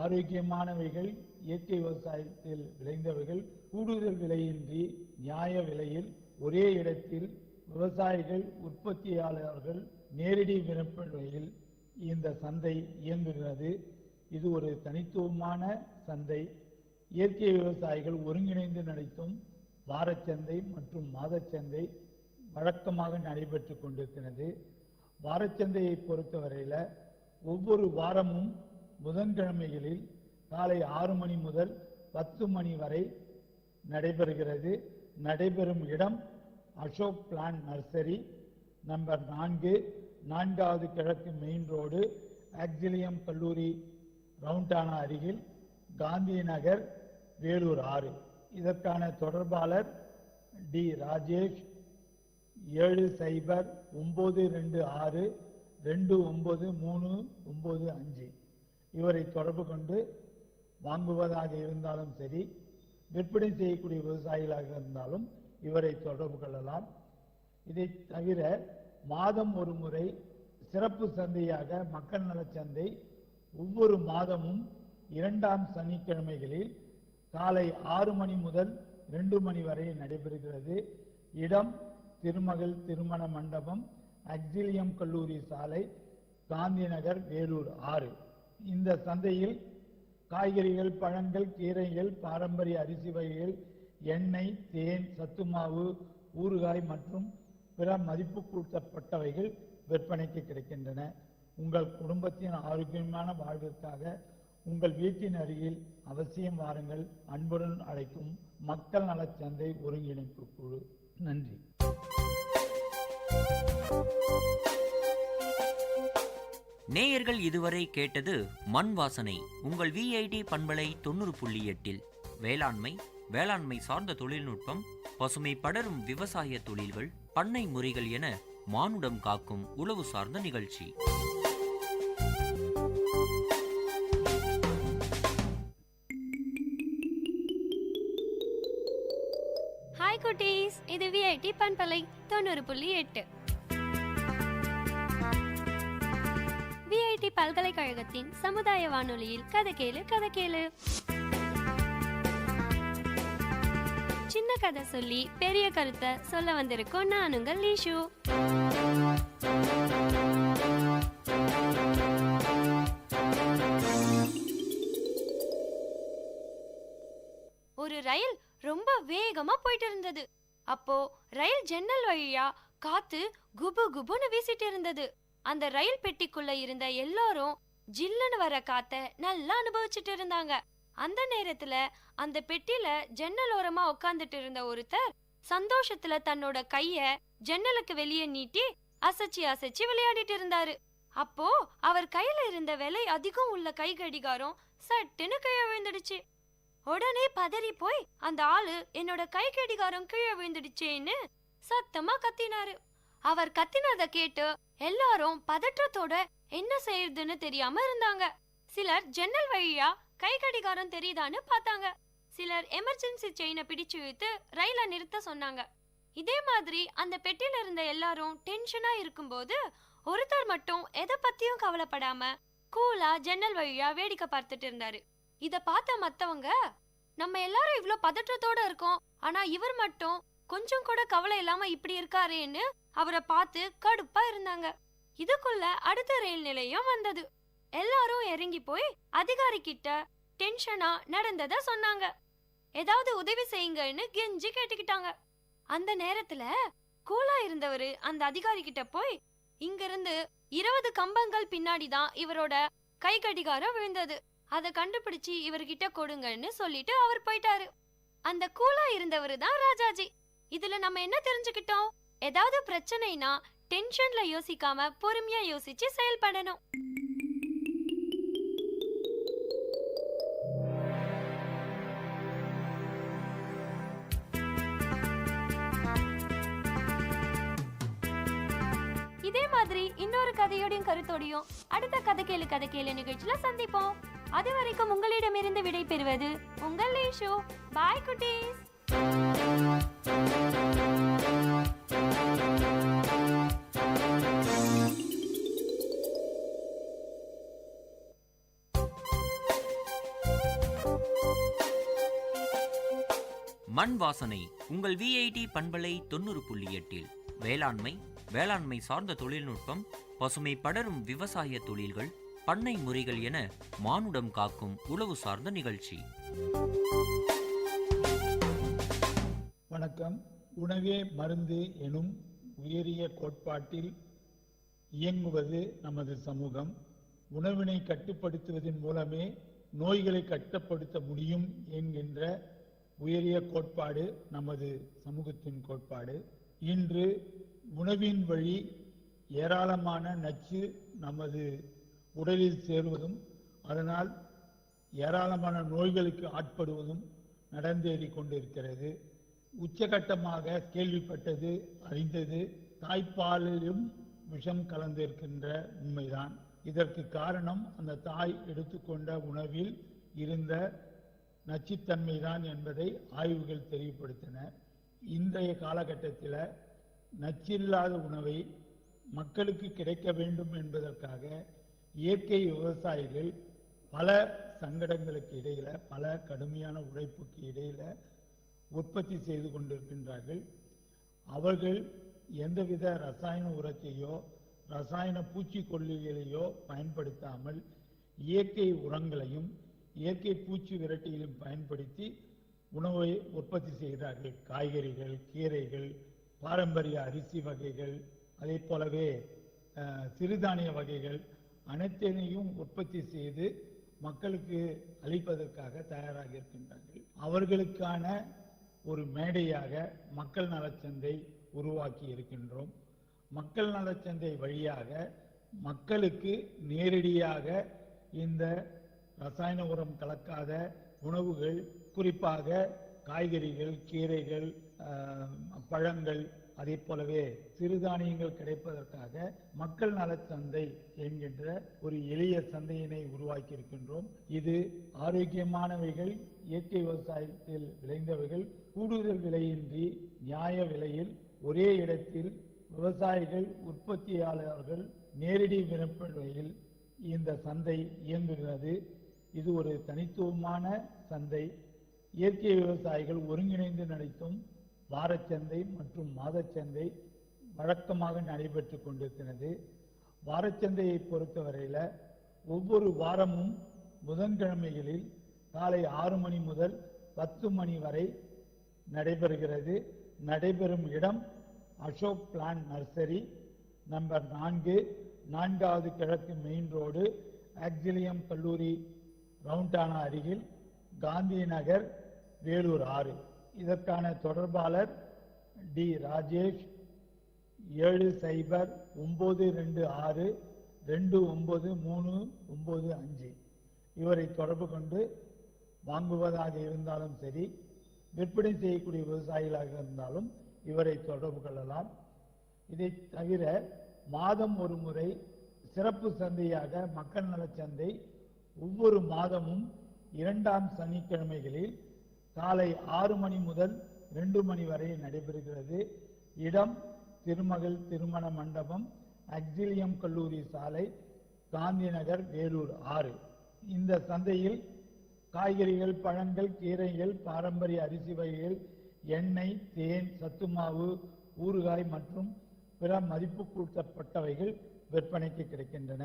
ஆரோக்கியமானவைகள், இயற்கை விவசாயத்தில் விளைந்தவைகள் கூடுதல் விலையின்றி நியாய விலையில் ஒரே இடத்தில் விவசாயிகள், உற்பத்தியாளர்கள் நேரடி விற்பனையில் இந்த சந்தை இயங்குகிறது. இது ஒரு தனித்துவமான சந்தை. இயற்கை விவசாயிகள் ஒருங்கிணைந்து நடத்தும் வாரச்சந்தை மற்றும் மாதச்சந்தை வழக்கமாக நடைபெற்று கொண்டிருக்கிறது. வாரச்சந்தையை பொறுத்தவரையில் ஒவ்வொரு வாரமும் புதன்கிழமைகளில் காலை 6 மணி முதல் 10 மணி வரை நடைபெறுகிறது. நடைபெறும் இடம் அசோக் பிளான் நர்சரி, நம்பர் 4, 4வது கிழக்கு மெயின் ரோடு, ஆக்சிலியம் கல்லூரி ரவுண்டானா அருகில், காந்தி நகர், வேலூர் 6. இதற்கான தொடர்பாளர் டி. ராஜேஷ், 7092629395. இவரை தொடர்பு கொண்டு வாங்குவதாக இருந்தாலும் சரி, விற்பனை செய்யக்கூடிய விவசாயிகளாக இருந்தாலும் இவரை தொடர்பு கொள்ளலாம். இதை தவிர மாதம் ஒரு முறை சிறப்பு சந்தையாக மக்கள் நலச்சந்தை ஒவ்வொரு மாதமும் 2ஆம் சனிக்கிழமைகளில் காலை 6 மணி முதல் 2 மணி வரை நடைபெறுகிறது. இடம் திருமகள் திருமண மண்டபம், ஆக்சிலியம் கல்லூரி சாலை, காந்தி நகர், வேலூர் 6. இந்த சந்தையில் காய்கறிகள், பழங்கள், கீரைகள், பாரம்பரிய அரிசி வகைகள், எண்ணெய், தேன், சத்துமாவு, ஊறுகாய் மற்றும் பிற மதிப்பு கூட்டப்பட்டவைகள் விற்பனைக்கு கிடைக்கின்றன. உங்கள் குடும்பத்தின் ஆரோக்கியமான வாழ்விற்காக உங்கள் வீட்டின் அருகில் அவசியம் வாருங்கள். அன்புடன் அழைக்கும் மக்கள் நலச்சந்தை ஒருங்கிணைப்பு குழு. நன்றி. நேயர்கள் இதுவரை கேட்டது மண் வாசனை உங்கள் விஐடி பண்பலை 90.8 வேளாண்மை சார்ந்த தொழில்நுட்பம், பசுமை படரும் விவசாய தொழில்கள், பண்ணை முறைகள் என மானுடம் காக்கும் உழவு சார்ந்த நிகழ்ச்சி. ஹாய் குட்டீஸ், இது விஐடி பண்பலை 90.8. பல்கலைக்கழகத்தின் சமுதாய வானொலியில் கதை கேளு கதை கேளு. சின்ன கதை சொல்லி பெரிய கருத்தை சொல்ல வந்திருக்கோம். நான் உங்கள் லீஷு. ஒரு ரயில் ரொம்ப வேகமா போயிட்டு இருந்தது. அப்போ ரயில் ஜன்னல் வழியா காத்து குபு குபுன்னு வீசிட்டு இருந்தது. அந்த ரயில் பெட்டிக்குள்ள இருந்த எல்லாரும் ஜில்லுன்னு வர காத்த நல்லா அனுபவிச்சுட்டு இருந்தாங்க. அந்த நேரத்துல அந்த பெட்டில ஜன்னல் ஓரமா உட்கார்ந்துட்டு இருந்த ஒருத்தர் சந்தோஷத்துல தன்னோட கைய ஜன்னலுக்கு வெளியே நீட்டி அசைச்சு அசைச்சு விளையாடிட்டு இருந்தாரு. அப்போ அவர் கையில இருந்த விலை அதிகம் உள்ள கை கடிகாரம் சட்டுன்னு கீழே விழுந்துடுச்சு. உடனே பதறி போய் அந்த ஆளு என்னோட கை கடிகாரம் கீழே விழுந்துடுச்சேன்னு சத்தமா கத்தினாரு. அவர் கத்தினதை கேட்டு எல்லாரும் பதற்றத்தோட என்ன செய்யறதுன்னு தெரியாம இருந்தாங்க. சிலர் ஜன்னல் வழியா கை கடிகாரம் தெரியுதான்னு பார்த்தாங்க. சிலர் எமர்ஜென்சி செயினை பிடிச்சு இழுத்து ரயில நிறுத்த சொன்னாங்க. இதே மாதிரி அந்த பெட்டியில இருந்த எல்லாரும் டென்ஷனா இருக்கும்போது ஒருத்தர் மட்டும் எதை பத்தியும் கவலைப்படாம கூலா ஜன்னல் வழியா வேடிக்கை பார்த்துட்டு இருந்தாரு. இத பார்த்த மத்தவங்க, நம்ம எல்லாரும் இவ்ளோ பதற்றத்தோட இருக்கோம், ஆனா இவர் மட்டும் கொஞ்சம் கூட கவலை இல்லாம இப்படி இருக்காரேன்னு அவரை பார்த்து கடுப்பா இருந்தாங்க. இதுக்குள்ள அடுத்த ரயில் நிலையம் வந்தது. எல்லாரும் இறங்கி போய் அதிகாரி கிட்ட டென்ஷனா நடந்தத சொன்னாங்க. ஏதாவது உதவி செய்யுங்கன்னு கெஞ்சி கேட்டுக்கிட்டாங்க. அந்த நேரத்துல கூலா இருந்தவரு அந்த அதிகாரி கிட்ட போய், இங்க இருந்து 20 கம்பங்கள் பின்னாடிதான் இவரோட கை கடிகாரம் விழுந்தது, அதை கண்டுபிடிச்சு இவர்கிட்ட கொடுங்கன்னு சொல்லிட்டு அவர் போயிட்டாரு. அந்த கூலா இருந்தவரு தான் ராஜாஜி. இதுல நம்ம என்ன தெரிஞ்சுக்கிட்டோம்? ஏதாவது பிரச்சனைனா டென்ஷன்ல யோசிக்காம பொறுமையா யோசிச்சு செயல்படணும். இதே மாதிரி இன்னொரு கதையோடையும் கருத்தோடையும் அடுத்த கதை கேளு நிகழ்ச்சியில சந்திப்போம். அது வரைக்கும் உங்களிடமிருந்து விடை பெறுவது உங்கள் லீஷு. பாய் குட்டீஸ். மண் வாசனை உங்கள் விஐடி பண்பலை 90.8 வேளாண்மை சார்ந்த தொழில்நுட்பம், பசுமை படரும் விவசாய தொழில்கள், பண்ணை முறைகள் என மானுடம் காக்கும் உழவு சார்ந்த நிகழ்ச்சி. வணக்கம். உணவே மருந்து எனும் உயரிய கோட்பாட்டில் இயங்குவது நமது சமூகம். உணவினை கட்டுப்படுத்துவதன் மூலமே நோய்களை கட்டுப்படுத்த முடியும் என்கின்ற உயரிய கோட்பாடு நமது சமூகத்தின் கோட்பாடு. இன்று உணவின் வழி ஏராளமான நச்சு நமது உடலில் சேருவதும் அதனால் ஏராளமான நோய்களுக்கு ஆட்படுவதும் நடந்தேறி கொண்டிருக்கிறது. உச்சகட்டமாக கேள்விப்பட்டது, அறிந்தது, தாய்ப்பாலிலும் விஷம் கலந்திருக்கின்ற உண்மைதான். இதற்கு காரணம் அந்த தாய் எடுத்துக்கொண்ட உணவில் இருந்த நச்சுத்தன்மைதான் என்பதை ஆய்வுகள் தெளிவுபடுத்தின. இன்றைய காலகட்டத்தில் நச்சில்லாத உணவை மக்களுக்கு கிடைக்க வேண்டும் என்பதற்காக இயற்கை விவசாயிகள் பல சங்கடங்களுக்கு இடையில, பல கடுமையான உழைப்புக்கு இடையில உற்பத்தி செய்து கொண்டிருக்கின்றார்கள். அவர்கள் எந்தவித ரசாயன உரத்தையோ ரசாயன பூச்சிக்கொல்லிகளையோ பயன்படுத்தாமல் இயற்கை உரங்களையும் இயற்கை பூச்சி விரட்டிகளையும் பயன்படுத்தி உணவை உற்பத்தி செய்கிறார்கள். காய்கறிகள், கீரைகள், பாரம்பரிய அரிசி வகைகள், அதே போலவே சிறுதானிய வகைகள் அனைத்தையும் உற்பத்தி செய்து மக்களுக்கு அளிப்பதற்காக தயாராக இருக்கின்றார்கள். அவர்களுக்கான ஒரு மேடையாக மக்கள் நலச்சந்தை உருவாக்கி இருக்கின்றோம். மக்கள் நலச்சந்தை வழியாக மக்களுக்கு நேரடியாக இந்த ரசாயன உரம் கலக்காத உணவுகள், குறிப்பாக காய்கறிகள், கீரைகள், பழங்கள், அதே போலவே சிறுதானியங்கள் கிடைப்பதற்காக மக்கள் நலச்சந்தை என்கின்ற ஒரு எளிய சந்தையினை உருவாக்கி இருக்கின்றோம். இது ஆரோக்கியமானவைகள், இயற்கை விவசாயத்தில் விளைந்தவைகள் கூடுதல் விலையின்றி நியாய விலையில் ஒரே இடத்தில் விவசாயிகள், உற்பத்தியாளர்கள் நேரடி விற்பனையில் இந்த சந்தை இயங்குகிறது. இது ஒரு தனித்துவமான சந்தை. இயற்கை விவசாயிகள் ஒருங்கிணைந்து நடத்தும் வாரச்சந்தை மற்றும் மாதச்சந்தை வழக்கமாக நடைபெற்று கொண்டிருக்கிறது. வாரச்சந்தையை பொறுத்தவரையில் ஒவ்வொரு வாரமும் புதன்கிழமைகளில் காலை 6 மணி முதல் 10 மணி வரை நடைபெறுகிறது. நடைபெறும் இடம் அசோக் பிளான் நர்சரி, நம்பர் 4, 4வது கிழக்கு மெயின் ரோடு, ஆக்சிலியம் கல்லூரி ரவுண்டானா அருகில், காந்தி நகர், வேலூர் 6. இதற்கான தொடர்பாளர் டி ராஜேஷ் 709226293995. இவரை தொடர்பு கொண்டு வாங்குவதாக இருந்தாலும் சரி, விற்பனை செய்யக்கூடிய விவசாயிகளாக இருந்தாலும் இவரை தொடர்பு கொள்ளலாம். இதை தவிர மாதம் ஒரு முறை சிறப்பு சந்தையாக மக்கள் நலச்சந்தை ஒவ்வொரு மாதமும் 2ஆம் சனிக்கிழமைகளில் காலை 6 மணி முதல் 2 மணி வரை நடைபெறுகிறது. இடம் திருமகள் திருமண மண்டபம், ஆக்சிலியம் கல்லூரி சாலை, காந்தி நகர், வேலூர் 6. இந்த சந்தையில் காய்கறிகள், பழங்கள், கீரைகள், பாரம்பரிய அரிசி வகைகள், எண்ணெய், தேன், சத்துமாவு, ஊறுகாய் மற்றும் பிற மதிப்பு கூட்டப்பட்டவைகள் விற்பனைக்கு கிடைக்கின்றன.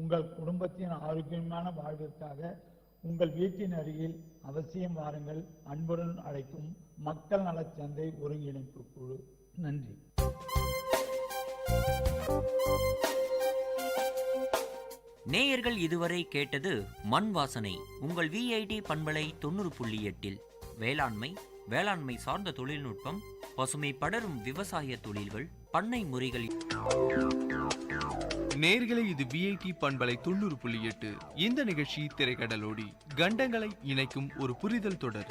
உங்கள் குடும்பத்தின் ஆரோக்கியமான வாழ்விற்காக உங்கள் வீட்டின் அருகில் அவசியம் வாருங்கள். அன்புடன் அழைக்கும் மக்கள் நலச்சந்தை ஒருங்கிணைப்பு குழு. நன்றி. நேயர்கள் இதுவரை கேட்டது மண் வாசனை. உங்கள் விஐடி பண்பலை 90.8 வேளாண்மை சார்ந்த தொழில்நுட்பம், பசுமை படரும் விவசாய தொழில்கள், பண்ணை முறைகள். நேர்களை இது விஐடி பண்பலை 90.8. இந்த நிகழ்ச்சி திரைக்கடலோடி கண்டங்களை இணைக்கும் ஒரு புரிதல் தொடர்.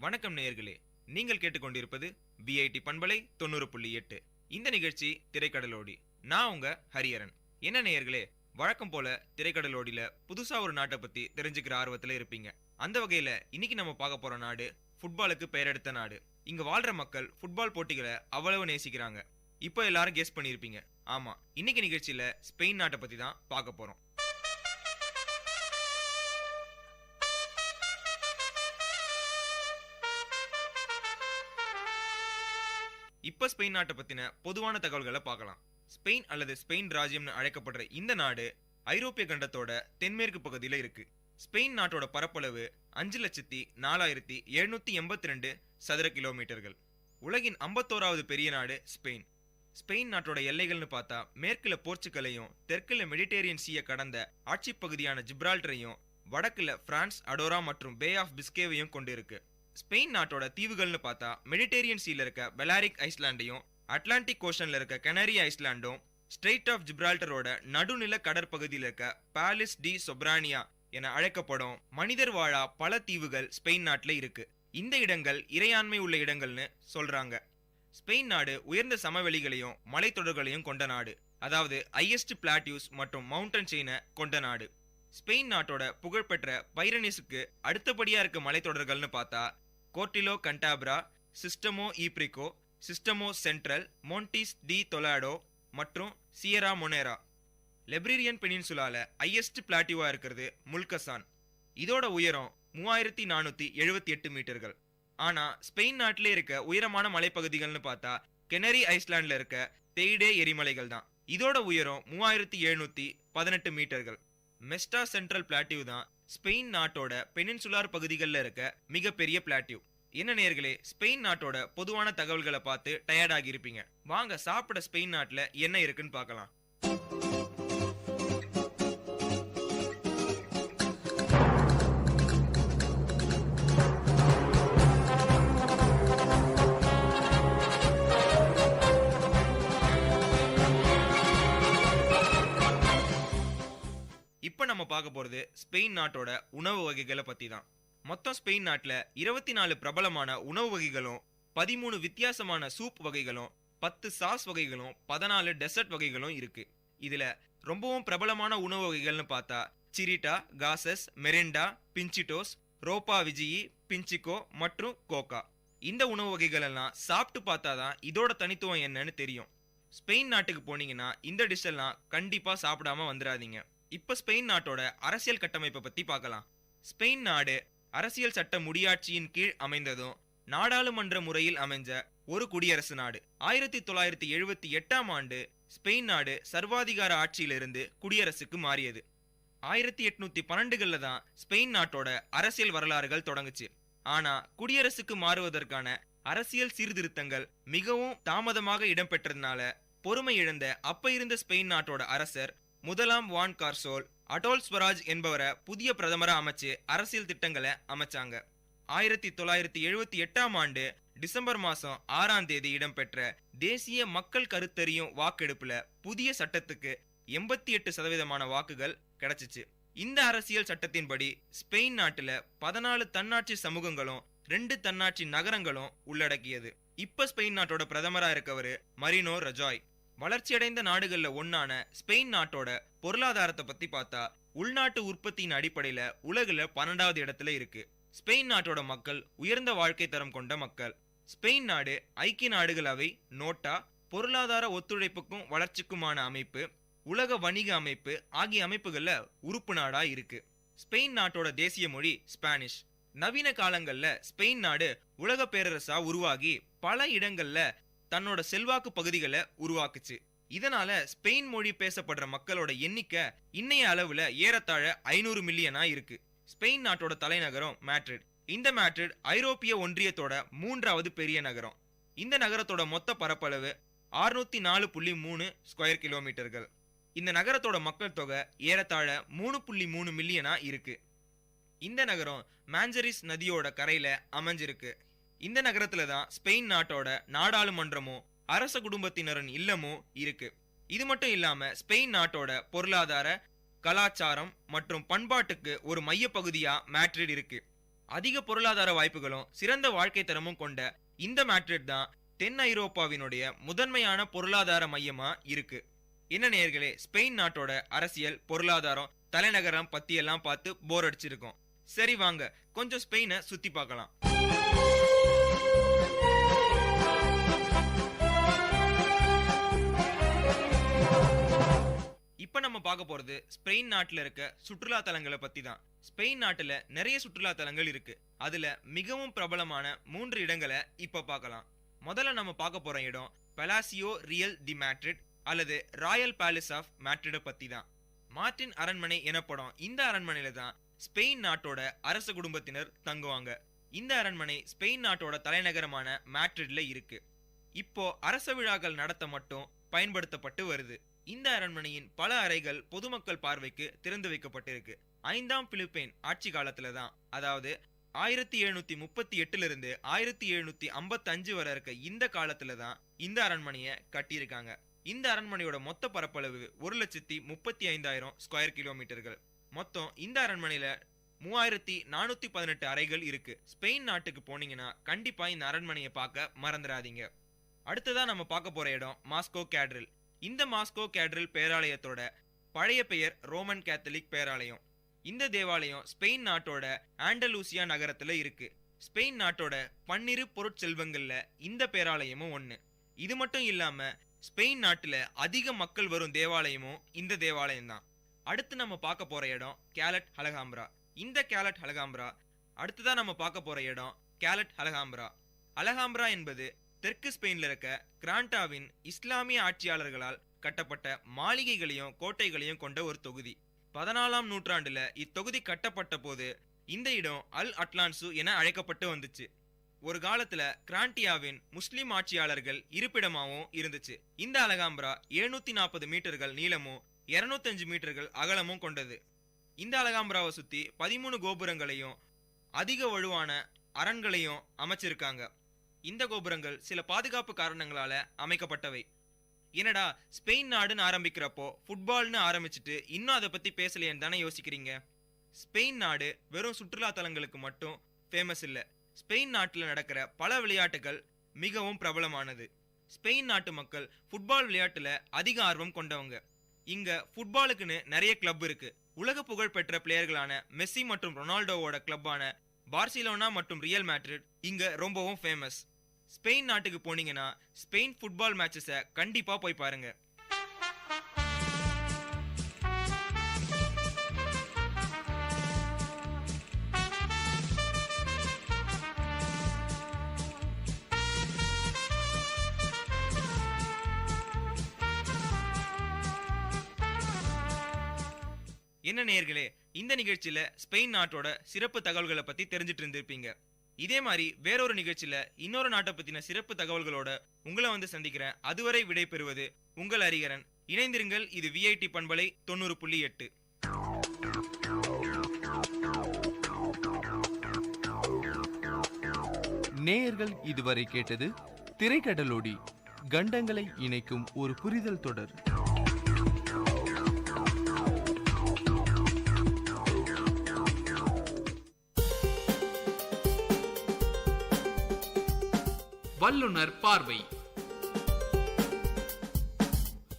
வணக்கம் நேயர்களே, நீங்கள் கேட்டுக்கொண்டிருப்பது விஐடி பண்பலை 90.8. இந்த நிகழ்ச்சி திரைக்கடலோடி. நான் உங்க ஹரியரன். என்ன நேயர்களே, வழக்கம் போல திரைக்கடலோடியில புதுசா ஒரு நாட்டை பத்தி தெரிஞ்சுக்கிற ஆர்வத்துல இருப்பீங்க. அந்த வகையில இன்னைக்கு நம்ம பார்க்க போற நாடு ஃபுட்பாலுக்கு பெயரெடுத்த நாடு. இங்க வாழ்ற மக்கள் ஃபுட்பால் போட்டிகளை அவ்வளவு நேசிக்கிறாங்க. இப்போ எல்லாரும் கெஸ் பண்ணியிருப்பீங்க. ஆமா, இன்னைக்கு நிகழ்ச்சியில ஸ்பெயின் நாட்டை பத்தி தான் பார்க்க போறோம். இப்ப ஸ்பெயின் நாட்டை பத்தின பொதுவான தகவல்களை பார்க்கலாம். ஸ்பெயின் அல்லது ஸ்பெயின் ராஜ்யம்னு அழைக்கப்படுற இந்த நாடு ஐரோப்பிய கண்டத்தோட தென்மேற்கு பகுதியில இருக்கு. ஸ்பெயின் நாட்டோட பரப்பளவு 5,04,782 சதுர கிலோமீட்டர்கள். உலகின் 51வது பெரிய நாடு ஸ்பெயின். ஸ்பெயின் நாட்டோட எல்லைகள்னு பார்த்தா மேற்குல போர்ச்சுகலையும், தெற்குல மெடிடேரியன் சீயை கடந்த ஆட்சி பகுதியான ஜிப்ரால்டரையும், வடக்குல பிரான்ஸ், அடோரா மற்றும் பே ஆஃப் பிஸ்கேவையும் கொண்டு இருக்கு. ஸ்பெயின் நாட்டோட தீவுகள்னு பார்த்தா மெடிடேரியன் சீல இருக்க பெலாரிக் ஐஸ்லாண்டையும், அட்லாண்டிக் ஓஷன்ல இருக்க கெனரி ஐஸ்லாண்டும், ஸ்ட்ரெய்ட் ஆஃப் ஜிப்ரால்டரோட நடுநில கடற்பகுதியில் இருக்க பாலிஸ் டி சொப்ரானியா என அழைக்கப்படும் மனிதர் வாழா பல தீவுகள் ஸ்பெயின் நாட்டுல இருக்கு. இந்த இடங்கள் இறையாண்மை உள்ள இடங்கள்னு சொல்றாங்க. ஸ்பெயின் நாடு உயர்ந்த சமவெளிகளையும் மலைத்தொடர்களையும் கொண்ட நாடு. அதாவது ஹையஸ்ட் பிளாட்டியூஸ் மற்றும் மவுண்டன் செயினை கொண்ட நாடு. ஸ்பெயின் நாட்டோட புகழ்பெற்ற பைரனிஸுக்கு அடுத்தபடியா இருக்க மலைத்தொடர்கள்னு பார்த்தா கோர்டிலோ கண்டாப்ரா, சிஸ்டமோ ஈப்ரிகோ, சிஸ்டமோ சென்ட்ரல், மோன்டிஸ் டி தொலாடோ மற்றும் சியரா மொனேரா. லெப்ரிரியன் பெனின்சுலால ஹையஸ்ட் பிளாட்டியூவா இருக்கிறது முல்கசான். இதோட உயரம் 3478 மீட்டர்கள். ஆனா ஸ்பெயின் நாட்டிலே இருக்க உயரமான மலைப்பகுதிகள்னு பார்த்தா கெனரி ஐஸ்லாண்ட்ல இருக்க தெய்டே எரிமலைகள் தான். இதோட உயரம் 3718 மீட்டர்கள். மெஸ்டா சென்ட்ரல் பிளாட்டியூ தான் ஸ்பெயின் நாட்டோட பெனின்சுலார் பகுதிகளில் இருக்க மிகப்பெரிய பிளாட்டியூ. என்ன நேயர்களே, ஸ்பெயின் நாட்டோட பொதுவான தகவல்களை பார்த்து டயர்ட் ஆகியிருப்பீங்க. வாங்க சாப்பிட ஸ்பெயின் நாட்டுல என்ன இருக்குன்னு பார்க்கலாம். இப்ப நம்ம பார்க்க போறது ஸ்பெயின் நாட்டோட உணவு வகைகளை பத்தி தான். மொத்தம் ஸ்பெயின் நாட்டுல 24 பிரபலமான உணவு வகைகளும், 13 வித்தியாசமான சூப் வகைகளும், 10 சாஸ் வகைகளும், 14 டெசர்ட் வகைகளும் இருக்கு. இதுல ரொம்பவும் பிரபலமான உணவு வகைகள்னு பார்த்தா சிரிட்டா, காசஸ், மெரிண்டா, பிஞ்சிட்டோஸ், ரோப்பா விஜியி, பிஞ்சிகோ மற்றும் கோகா. இந்த உணவு வகைகள் எல்லாம் சாப்பிட்டு பார்த்தாதான் இதோட தனித்துவம் என்னன்னு தெரியும். ஸ்பெயின் நாட்டுக்கு போனீங்கன்னா இந்த டிஷ் எல்லாம் கண்டிப்பா சாப்பிடாம வந்துடாதீங்க. இப்ப ஸ்பெயின் நாட்டோட அரசியல் கட்டமைப்பை பத்தி பார்க்கலாம். ஸ்பெயின் நாடு அரசியல் சட்ட முடியாட்சியின் கீழ் அமைந்ததும் நாடாளுமன்ற முறையில் அமைஞ்ச ஒரு குடியரசு நாடு. 1978ஆம் ஆண்டு ஸ்பெயின் நாடு சர்வாதிகார ஆட்சியிலிருந்து குடியரசுக்கு மாறியது. 1812களில் தான் ஸ்பெயின் நாட்டோட அரசியல் வரலாறுகள் தொடங்குச்சு. ஆனா குடியரசுக்கு மாறுவதற்கான அரசியல் சீர்திருத்தங்கள் மிகவும் தாமதமாக இடம்பெற்றதுனால பொறுமை இழந்த அப்ப இருந்த ஸ்பெயின் நாட்டோட அரசர் முதலாம் வான் கார்சோல் அடோல் ஸ்வராஜ் என்பவரை புதிய பிரதமரா அமைச்சு அரசியல் திட்டங்களை அமைச்சாங்க. 1978ஆம் ஆண்டு டிசம்பர் மாசம் 6ஆம் தேதி இடம்பெற்ற தேசிய மக்கள் கருத்தறியும் வாக்கெடுப்புல புதிய சட்டத்துக்கு 88% வாக்குகள் கிடைச்சிச்சு. இந்த அரசியல் சட்டத்தின்படி ஸ்பெயின் நாட்டுல 14 தன்னாட்சி சமூகங்களும் 2 தன்னாட்சி நகரங்களும் உள்ளடக்கியது. இப்ப ஸ்பெயின் நாட்டோட பிரதமரா இருக்கவரு மரினோ ரஜாய். வளர்ச்சியடைந்த நாடுகள்ல ஒன்னான ஸ்பெயின் நாட்டோட பொருளாதாரத்தை பத்தி பார்த்தா உள்நாட்டு உற்பத்தியின் அடிப்படையில உலகுல 12வது இடத்துல இருக்கு. ஸ்பெயின் நாட்டோட மக்கள் உயர்ந்த வாழ்க்கை தரம் கொண்ட மக்கள். ஸ்பெயின் நாடு ஐக்கிய நாடுகள் அவை, நோட்டா, பொருளாதார ஒத்துழைப்புக்கும் வளர்ச்சிக்குமான அமைப்பு, உலக வணிக அமைப்பு ஆகிய அமைப்புகள்ல உறுப்பு நாடா இருக்கு. ஸ்பெயின் நாட்டோட தேசிய மொழி ஸ்பானிஷ். நவீன காலங்கள்ல ஸ்பெயின் நாடு உலக பேரரசா உருவாகி பல இடங்கள்ல தன்னோட செல்வாக்கு பகுதிகளை உருவாக்குச்சு. இதனால ஸ்பெயின் மொழி பேசப்படுற மக்களோட எண்ணிக்கை இன்னைய அளவுல ஏறத்தாழ 500 மில்லியனா இருக்கு. ஸ்பெயின் நாட்டோட தலைநகரம் மேட்ரிட். இந்த மேட்ரிட் ஐரோப்பிய ஒன்றியத்தோட 3வது பெரிய நகரம். இந்த நகரத்தோட மொத்த பரப்பளவு 604.3 ஸ்கொயர் கிலோமீட்டர்கள். இந்த நகரத்தோட மக்கள் தொகை ஏறத்தாழ 3.3 மில்லியனா இருக்கு. இந்த நகரம் மாஞ்சரிஸ் நதியோட கரையில அமைஞ்சிருக்கு. இந்த நகரத்துல தான் ஸ்பெயின் நாட்டோட நாடாளுமன்றமும் அரச குடும்பத்தினரின் இல்லமும் இருக்கு. இது மட்டும் இல்லாம ஸ்பெயின் நாட்டோட பொருளாதார, கலாச்சாரம் மற்றும் பண்பாட்டுக்கு ஒரு மைய பகுதியா மேட்ரிட் இருக்கு. அதிக பொருளாதார வாய்ப்புகளும் சிறந்த வாழ்க்கை தரமும் கொண்ட இந்த மேட்ரிட் தான் தென் ஐரோப்பாவினுடைய முதன்மையான பொருளாதார மையமா இருக்கு. என்ன நேயர்களே, ஸ்பெயின் நாட்டோட அரசியல், பொருளாதாரம், தலைநகரம் பத்தி எல்லாம் பார்த்து போர் அடிச்சிருக்கோம். சரி வாங்க கொஞ்சம் ஸ்பெயினை சுத்தி பார்க்கலாம். இப்ப நம்ம பார்க்க போறது ஸ்பெயின் நாட்டுல இருக்க சுற்றுலா தலங்களை பத்தி தான். ஸ்பெயின் நாட்டுல நிறைய சுற்றுலா தலங்கள் இருக்கு. அதுல மிகவும் பிரபலமான 3 இடங்களை இப்ப பார்க்கலாம். முதல்ல நம்ம பார்க்க போற இடம் பலாசியோ ரியல் தி மேட்ரிட் அல்லது ராயல் பேலஸ் ஆஃப் மேட்ரிட பத்தி தான். மார்டின் அரண்மனை எனப்படும் இந்த அரண்மனையில தான் ஸ்பெயின் நாட்டோட அரச குடும்பத்தினர் தங்குவாங்க. இந்த அரண்மனை ஸ்பெயின் நாட்டோட தலைநகரமான மேட்ரிட்ல இருக்கு. இப்போ அரச விழாக்கள் நடத்த மட்டும் பயன்படுத்தப்பட்டு வருது. இந்த அரண்மனையின் பல அறைகள் பொதுமக்கள் பார்வைக்கு திறந்து வைக்கப்பட்டிருக்கு. 5ஆம் பிலிப்பைன் ஆட்சி காலத்துல தான், அதாவது 1738 இருந்து 1755 வரை இருக்க இந்த காலத்துல தான் இந்த அரண்மனையை கட்டியிருக்காங்க. இந்த அரண்மனையோட மொத்த பரப்பளவு 1,35,000 ஸ்கொயர் கிலோமீட்டர்கள். மொத்தம் இந்த அரண்மனையில 3418 அறைகள் இருக்கு. ஸ்பெயின் நாட்டுக்கு போனீங்கன்னா கண்டிப்பா இந்த அரண்மனையை பார்க்க மறந்துடாதீங்க. அடுத்ததா நம்ம பார்க்க போற இடம் மாஸ்கோ கேட்ரில். இந்த மாஸ்கோ கேட்ரில் பேராலயத்தோட பழைய பெயர் ரோமன் கேத்தலிக் பேராலயம். இந்த தேவாலயம் ஸ்பெயின் நாட்டோட ஆண்டலூசியா நகரத்துல இருக்கு. ஸ்பெயின் நாட்டோட 12 பொருட்செல்வங்கள்ல இந்த பேராலயமும் ஒண்ணு. இது மட்டும் இல்லாம ஸ்பெயின் நாட்டுல அதிக மக்கள் வரும் தேவாலயமும் இந்த தேவாலயம் தான். அடுத்து நம்ம பார்க்க போற இடம் கேலட் அலகாம்பிரா. இந்த கேலட் அலகாம்பிரா அடுத்ததா நம்ம பார்க்க போற இடம் கேலட் அலகாம்பிரா. அலகாம்பிரா என்பது தெற்கு ஸ்பெயின்ல இருக்க கிராண்டாவின் இஸ்லாமிய ஆட்சியாளர்களால் கட்டப்பட்ட மாளிகைகளையும் கோட்டைகளையும் கொண்ட ஒரு தொகுதி. 14ஆம் நூற்றாண்டுல இத்தொகுதி கட்டப்பட்ட போது இந்த இடம் அல் அட்லான்சு என அழைக்கப்பட்டு வந்துச்சு. ஒரு காலத்துல கிராண்டியாவின் முஸ்லிம் ஆட்சியாளர்கள் இருப்பிடமாகவும் இருந்துச்சு. இந்த அலகாம்பிரா 740 மீட்டர்கள் நீளமும் 205 மீட்டர்கள் அகலமும் கொண்டது. இந்த அலகாம்பிராவை சுத்தி 13 கோபுரங்களையும் அதிக வலுவான அரண்களையும் அமைச்சிருக்காங்க. இந்த கோபுரங்கள் சில பாதுகாப்பு காரணங்களால அமைக்கப்பட்டவை. என்னடா ஸ்பெயின் நாடுன்னு ஆரம்பிக்கிறப்போ ஃபுட்பால்னு ஆரம்பிச்சுட்டு இன்னும் அதை பத்தி பேசலையேன்னு தானே யோசிக்கிறீங்க. ஸ்பெயின் நாடு வெறும் சுற்றுலா தலங்களுக்கு மட்டும் ஃபேமஸ் இல்ல. ஸ்பெயின் நாட்டில் நடக்கிற பல விளையாட்டுகள் மிகவும் பிரபலமானது. ஸ்பெயின் நாட்டு மக்கள் ஃபுட்பால் விளையாட்டுல அதிக ஆர்வம் கொண்டவங்க. இங்க ஃபுட்பாலுக்குன்னு நிறைய கிளப் இருக்கு. உலக புகழ் பெற்ற பிளேயர்களான மெஸ்ஸி மற்றும் ரொனால்டோவோட கிளப்பான பார்சிலோனா மற்றும் ரியல் மேட்ரிட் இங்க ரொம்பவும் ஃபேமஸ். ஸ்பெயின் நாட்டுக்கு போனீங்கன்னா ஸ்பெயின் ஃபுட்பால் மேட்சஸை கண்டிப்பா போய் பாருங்க. என்ன நேயர்களே, இந்த நிகழ்ச்சியில ஸ்பெயின் நாட்டோட சிறப்பு தகவல்களை பத்தி தெரிஞ்சிட்டு இருந்திருப்பீங்க. இதே மாதிரி வேறொரு நிகழ்ச்சியில இன்னொரு நாட்டை பத்தின சிறப்பு தகவல்களோட உங்களை வந்து சந்திக்கிறேன். அதுவரை விடை பெறுவது உங்கள் ஹரிகரன். இணைந்திருங்கள். இது விஐடி பண்பலை 90.8. நேயர்கள் இதுவரை கேட்டது திரைக்கடலோடி, கண்டங்களை இணைக்கும் ஒரு புரிதல் தொடர். வல்லுனர் பார்வை.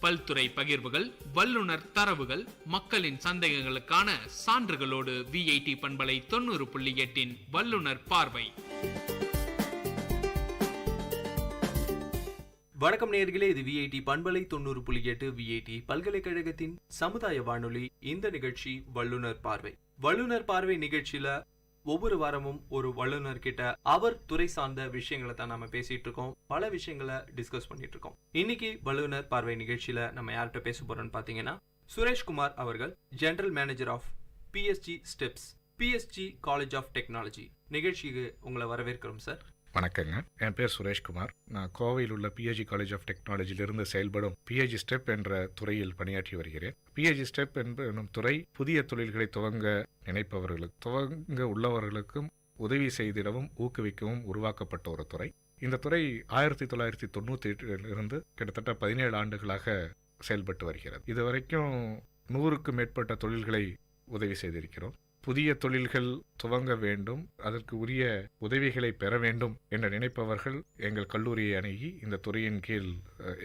பல்துறை பகிர்வுகள், வல்லுனர் தரவுகள், மக்களின் சந்தேகங்களுக்கான சான்றுகளோடு விஐடி பண்பலை 90.8 வல்லுனர் பார்வை. வணக்கம் நேயர்களே, இது விஐடி பண்பலை 90.8 விஐடி பல்கலைக்கழகத்தின் சமுதாய வானொலி. இந்த நிகழ்ச்சி வல்லுனர் பார்வை. வல்லுனர் பார்வை நிகழ்ச்சியில ஒவ்வொரு வாரமும் ஒரு வல்லுனர் கிட்ட அவர் துறை சார்ந்த விஷயங்களை தான் நம்ம பேசிட்டு இருக்கோம். பல விஷயங்களை டிஸ்கஸ் பண்ணிட்டு இருக்கோம். இன்னைக்கு வல்லுனர் பார்வை நிகழ்ச்சியில நம்ம யார்கிட்ட பேச போறோம்னு பாத்தீங்கன்னா, சுரேஷ்குமார் அவர்கள், general manager of PSG STEPS, PSG college of technology. நிகழ்ச்சிக்கு உங்களை வரவேற்கிறோம் சார். வணக்கங்க, என் பேர் சுரேஷ்குமார். நான் கோவையில் உள்ள PSG காலேஜ் ஆஃப் டெக்னாலஜியிலிருந்து செயல்படும் PSG ஸ்டெப் என்ற துறையில் பணியாற்றி வருகிறேன். PSG ஸ்டெப் என்னும் துறை புதிய தொழில்களை துவங்க நினைப்பவர்களுக்கு, துவங்க உள்ளவர்களுக்கும் உதவி செய்திடவும் ஊக்குவிக்கவும் உருவாக்கப்பட்ட ஒரு துறை. இந்த துறை 1998 கிட்டத்தட்ட 17 ஆண்டுகளாக செயல்பட்டு வருகிறது. இதுவரைக்கும் 100க்கும் மேற்பட்ட தொழில்களை உதவி செய்திருக்கிறோம். புதிய தொழில்கள் துவங்க வேண்டும், அதற்கு உரிய உதவிகளை பெற வேண்டும் என்று நினைப்பவர்கள் எங்கள் கல்லூரியை அணுகி, இந்த துறையின் கீழ்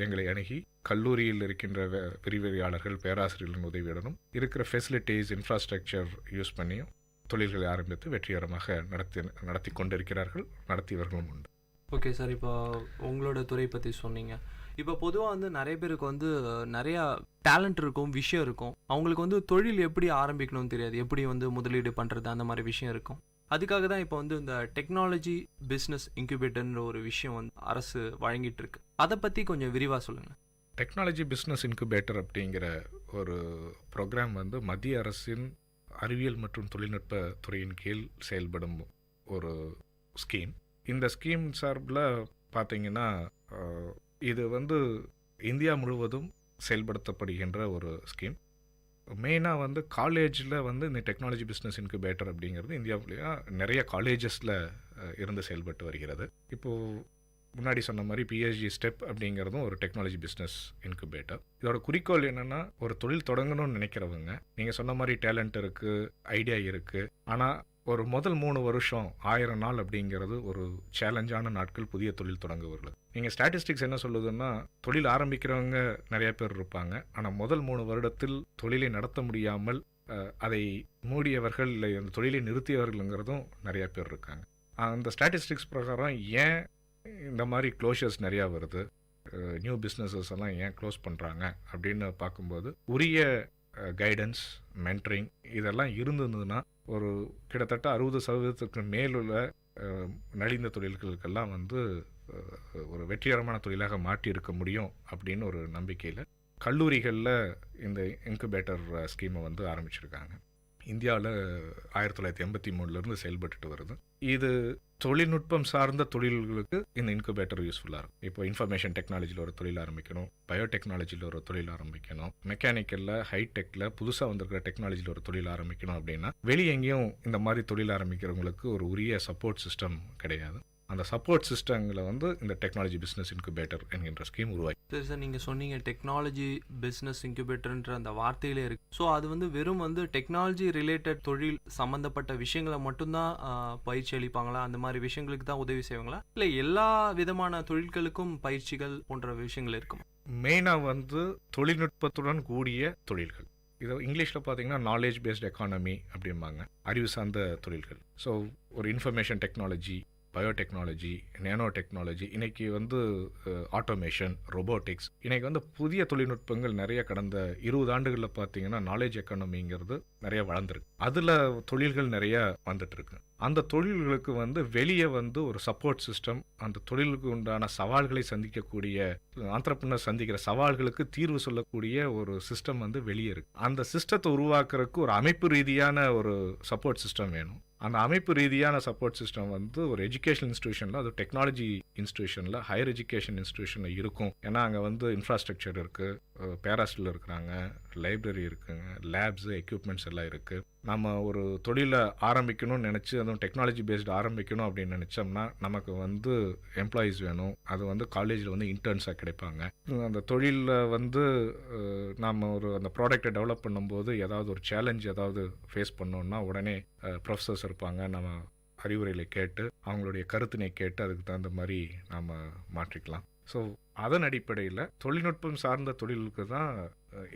எங்களை அணுகி, கல்லூரியில் இருக்கின்ற விரிவுரையாளர்கள், பேராசிரியர்களின் உதவியுடனும் இருக்கிற ஃபெசிலிட்டிஸ், இன்ஃப்ராஸ்ட்ரக்சர் யூஸ் பண்ணியும் தொழில்களை ஆரம்பித்து வெற்றிகரமாக நடத்தி கொண்டிருக்கிறார்கள். நடத்தியவர்களும் உண்டு. ஓகே சார், இப்போ உங்களோட துறை பற்றி சொன்னீங்க. இப்போ பொதுவாக வந்து நிறைய பேருக்கு வந்து நிறையா டேலண்ட் இருக்கும், விஷயம் இருக்கும். அவங்களுக்கு வந்து தொழில் எப்படி ஆரம்பிக்கணும்னு தெரியாது, எப்படி வந்து முதலீடு பண்ணுறது, அந்த மாதிரி விஷயம் இருக்கும். அதுக்காக தான் இப்போ வந்து இந்த டெக்னாலஜி பிஸ்னஸ் இன்குபேட்டர்ன்ற ஒரு விஷயம் வந்து அரசு வழங்கிட்டு இருக்கு. அதை பற்றி கொஞ்சம் விரிவாக சொல்லுங்கள். டெக்னாலஜி பிஸ்னஸ் இன்குபேட்டர் அப்படிங்கிற ஒரு ப்ரோக்ராம் வந்து மத்திய அரசின் அறிவியல் மற்றும் தொழில்நுட்ப துறையின் கீழ் செயல்படும் ஒரு ஸ்கீம். இந்த ஸ்கீம் சார்பில் பார்த்தீங்கன்னா, இது வந்து இந்தியா முழுவதும் செயல்படுத்தப்படுகின்ற ஒரு ஸ்கீம். மெயினாக வந்து காலேஜில் வந்து இந்த டெக்னாலஜி பிஸ்னஸ் இன்குபேட்டர் அப்படிங்கிறது இந்தியாவிலேயே நிறைய காலேஜஸில் இருந்து செயல்பட்டு வருகிறது. இப்போது முன்னாடி சொன்ன மாதிரி PSG ஸ்டெப் அப்படிங்கிறதும் ஒரு டெக்னாலஜி பிஸ்னஸ் இன்குபேட்டர். இதோட குறிக்கோள் என்னென்னா, ஒரு தொழில் தொடங்கணும்னு நினைக்கிறவங்க, நீங்கள் சொன்ன மாதிரி டேலண்ட் இருக்குது, ஐடியா இருக்குது, ஆனால் ஒரு முதல் 3 வருஷம் 1000 நாள் அப்படிங்கிறது ஒரு சேலஞ்சான நாட்கள் புதிய தொழில் தொடங்குவர்களுக்கு. நீங்கள் ஸ்டாட்டிஸ்டிக்ஸ் என்ன சொல்லுதுன்னா, தொழில் ஆரம்பிக்கிறவங்க நிறைய பேர் இருப்பாங்க, ஆனால் முதல் 3 வருடத்தில் தொழிலை நடத்த முடியாமல் அதை மூடியவர்கள் இல்லை அந்த தொழிலை நிறுத்தியவர்கள்ங்கிறதும் நிறைய பேர் இருக்காங்க. அந்த ஸ்டாட்டிஸ்டிக்ஸ் பிரகாரம் ஏன் இந்த மாதிரி க்ளோஷர்ஸ் நிறையா வருது, நியூ பிஸ்னஸஸ் எல்லாம் ஏன் க்ளோஸ் பண்ணுறாங்க அப்படின்னு பார்க்கும்போது, உரிய கைடன்ஸ், மென்டரிங் இதெல்லாம் இருந்ததுன்னா ஒரு கிட்டத்தட்ட 60% மேலுள்ள நலிந்த தொழில்களுக்கெல்லாம் வந்து ஒரு வெற்றிகரமான தொழிலாக மாற்றி இருக்க முடியும் அப்படின்னு ஒரு நம்பிக்கையில் கல்லூரிகளில் இந்த இன்குபேட்டர் ஸ்கீமை வந்து ஆரம்பிச்சிருக்காங்க. இந்தியாவில் 1983 செயல்பட்டு வருது. இது தொழில்நுட்பம் சார்ந்த தொழில்களுக்கு இந்த இன்குபேட்டர் யூஸ்ஃபுல்லாக இருக்கும். இப்போ இன்ஃபர்மேஷன் டெக்னாலஜியில் ஒரு தொழில் ஆரம்பிக்கணும், பயோடெக்னாலஜியில் ஒரு தொழில் ஆரம்பிக்கணும், மெக்கானிக்கலில், ஹைடெக்கில் புதுசாக வந்திருக்கிற டெக்னாலஜியில் ஒரு தொழில் ஆரம்பிக்கணும் அப்படின்னா வெளியே எங்கேயும் இந்த மாதிரி தொழில் ஆரம்பிக்கிறவங்களுக்கு ஒரு உரிய சப்போர்ட் சிஸ்டம் கிடையாது. அந்த சப்போர்ட் சிஸ்டங்களை வந்து இந்த டெக்னாலஜி பிஸ்னஸ் இன்குபேட்டர் என்கின்ற ஸ்கீம் உருவாக்கி. சரி சார், நீங்கள் சொன்னீங்க டெக்னாலஜி பிஸ்னஸ் இன்குபேட்டர்ன்ற அந்த வார்த்தையிலே இருக்குது. ஸோ அது வந்து வெறும் வந்து டெக்னாலஜி ரிலேட்டட் தொழில் சம்மந்தப்பட்ட விஷயங்களை மட்டும்தான் பயிற்சி அளிப்பாங்களா, அந்த மாதிரி விஷயங்களுக்கு தான் உதவி செய்வாங்களா, இல்லை எல்லா விதமான தொழில்களுக்கும் பயிற்சிகள் போன்ற விஷயங்கள் இருக்குமா? மெயினாக வந்து தொழில்நுட்பத்துடன் கூடிய தொழில்கள். இதை இங்கிலீஷில் பார்த்தீங்கன்னா நாலேஜ் பேஸ்ட் எக்கானமி அப்படிம்பாங்க, அறிவு சார்ந்த தொழில்கள். ஸோ ஒரு information technology, biotechnology, nano technology, இன்னைக்கு வந்து ஆட்டோமேஷன், ரொபோட்டிக்ஸ், இன்னைக்கு வந்து புதிய தொழில்நுட்பங்கள் நிறைய கடந்த 20 ஆண்டுகளில் பார்த்தீங்கன்னா நாலேஜ் எக்கானமிங்கிறது நிறைய வளர்ந்துருக்கு. அதில் தொழில்கள் நிறைய வந்துட்டு இருக்கு. அந்த தொழில்களுக்கு வந்து வெளியே வந்து ஒரு சப்போர்ட் சிஸ்டம், அந்த தொழிலுக்கு உண்டான சவால்களை சந்திக்கக்கூடிய ஆண்டர்பிரினர் சந்திக்கிற சவால்களுக்கு தீர்வு சொல்லக்கூடிய ஒரு சிஸ்டம் வந்து வெளியே இருக்கு. அந்த சிஸ்டத்தை உருவாக்குறதுக்கு ஒரு அமைப்பு ரீதியான ஒரு சப்போர்ட் சிஸ்டம் வேணும். அந்த அமைப்பு ரீதியான சப்போர்ட் சிஸ்டம் வந்து ஒரு எஜுகேஷன் இன்ஸ்டிடியூஷனில், அது டெக்னாலஜி இன்ஸ்டிடியூஷனில், ஹையர் எஜுகேஷன் இன்ஸ்டிடியூஷனில் இருக்கும். ஏன்னா அங்கே வந்து இன்ஃப்ராஸ்ட்ரக்சர் இருக்குது, பேராஸ்டில் இருக்கிறாங்க, லைப்ரரி இருக்குங்க, லேப்ஸு, எக்யூப்மெண்ட்ஸ் எல்லாம் இருக்குது. நம்ம ஒரு தொழிலை ஆரம்பிக்கணும்னு நினச்சி, அதுவும் டெக்னாலஜி பேஸ்டு ஆரம்பிக்கணும் அப்படின்னு நினச்சோம்னா நமக்கு வந்து எம்ப்ளாயீஸ் வேணும். அது வந்து காலேஜில் வந்து இன்டர்ன்ஸாக கிடைப்பாங்க. அந்த தொழிலில் வந்து நம்ம ஒரு அந்த ப்ராடக்டை டெவலப் பண்ணும்போது ஏதாவது ஒரு சேலஞ்ச் ஏதாவது ஃபேஸ் பண்ணோம்னா உடனே ப்ரொஃபஸர்ஸ் இருப்பாங்க. நம்ம அறிவுரைகளை கேட்டு அவங்களுடைய கருத்தினை கேட்டு அதுக்கு தகுந்த மாதிரி நாம் மாற்றிக்கலாம். ஸோ அதன் அடிப்படையில் தொழில்நுட்பம் சார்ந்த தொழிலுக்கு தான்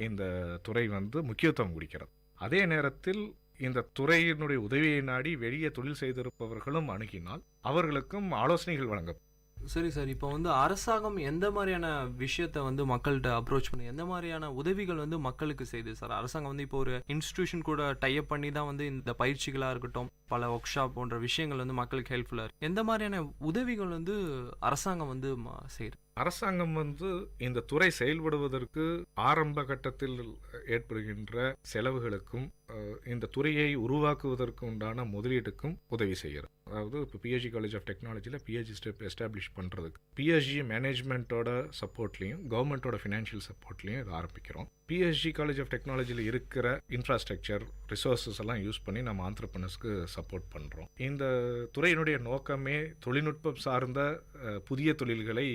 இந்த துறை வந்து முக்கியத்துவம் கொடுக்கிறது. அதே நேரத்தில் இந்த துறையினுடைய உதவியை நாடி வெளியே தொழில் செய்திருப்பவர்களும் அணுகினால் அவர்களுக்கும் ஆலோசனைகள் வழங்கும். சரி சார், இப்போ வந்து அரசாங்கம் எந்த மாதிரியான விஷயத்தை வந்து மக்கள்கிட்ட அப்ரோச் பண்ணி எந்த மாதிரியான உதவிகள் வந்து மக்களுக்கு செய்யுது சார்? அரசாங்கம் வந்து இப்போ ஒரு இன்ஸ்டிடியூஷன் கூட டைப் பண்ணி தான் வந்து இந்த பயிற்சிகளாக இருக்கட்டும், பல ஒர்க் ஷாப் போன்ற விஷயங்கள் வந்து மக்களுக்கு ஹெல்ப்ஃபுல்லாக இருக்குது. எந்த மாதிரியான உதவிகள் வந்து அரசாங்கம் வந்து செய்யுது? அரசாங்கம் வந்து இந்த துறை செயல்படுவதற்கு ஆரம்ப கட்டத்தில் ஏற்படுகின்ற செலவுகளுக்கும் இந்த துறையை உருவாக்குவதற்கு உண்டான முதலீட்டுக்கும் உதவி செய்கிறது. அதாவது இப்போ பிஹெச்டி காலேஜ் ஆஃப் டெக்னாலஜியில் பிஹெச்டி ஸ்டெப் எஸ்டாப்ளிஷ் பண்ணுறதுக்கு பிஹெச்டி மேனேஜ்மெண்ட்டோட சப்போர்ட்லையும் கவர்மெண்ட்டோட ஃபினான்ஷியல் சப்போர்ட்லையும் இது ஆரம்பிக்கிறோம். பிஹெச்டி காலேஜ் ஆஃப் டெக்னாலஜியில் இருக்கிற இன்ஃப்ராஸ்ட்ரக்சர், ரிசோர்ஸஸ் எல்லாம் யூஸ் பண்ணி நம்ம ஆண்டர்பிரினர்ஸ்க்கு சப்போர்ட் பண்ணுறோம். இந்த துறையினுடைய நோக்கமே தொழில்நுட்பம் சார்ந்த புதிய தொழில்களை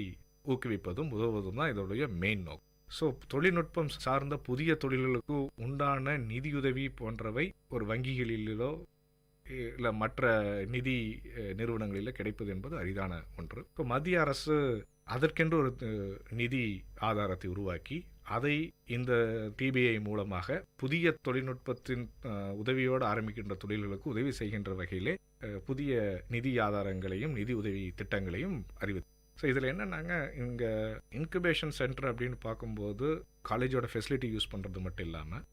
ஊக்குவிப்பதும் உதவுவதும் தான் இதோடைய மெயின் நோக்கம். ஸோ தொழில்நுட்பம் சார்ந்த புதிய தொழில்களுக்கு உண்டான நிதியுதவி போன்றவை ஒரு வங்கிகளிலோ இல்லை மற்ற நிதி நிறுவனங்களில் கிடைப்பது என்பது அரிதான ஒன்று. இப்போ மத்திய அரசு அதற்கென்று ஒரு நிதி ஆதாரத்தை உருவாக்கி அதை இந்த டிபிஐ மூலமாக புதிய தொழில்நுட்பத்தின் உதவியோடு ஆரம்பிக்கின்ற தொழில்களுக்கு உதவி செய்கின்ற வகையிலே புதிய நிதி ஆதாரங்களையும் நிதி உதவி திட்டங்களையும் அறிவித்து. ஸோ இதில் என்னன்னாங்க, இங்கே இன்குபேஷன் சென்டர் அப்படின்னு பார்க்கும்போது காலேஜோட ஃபெசிலிட்டி யூஸ் பண்ணுறது மட்டும் இல்லாமல்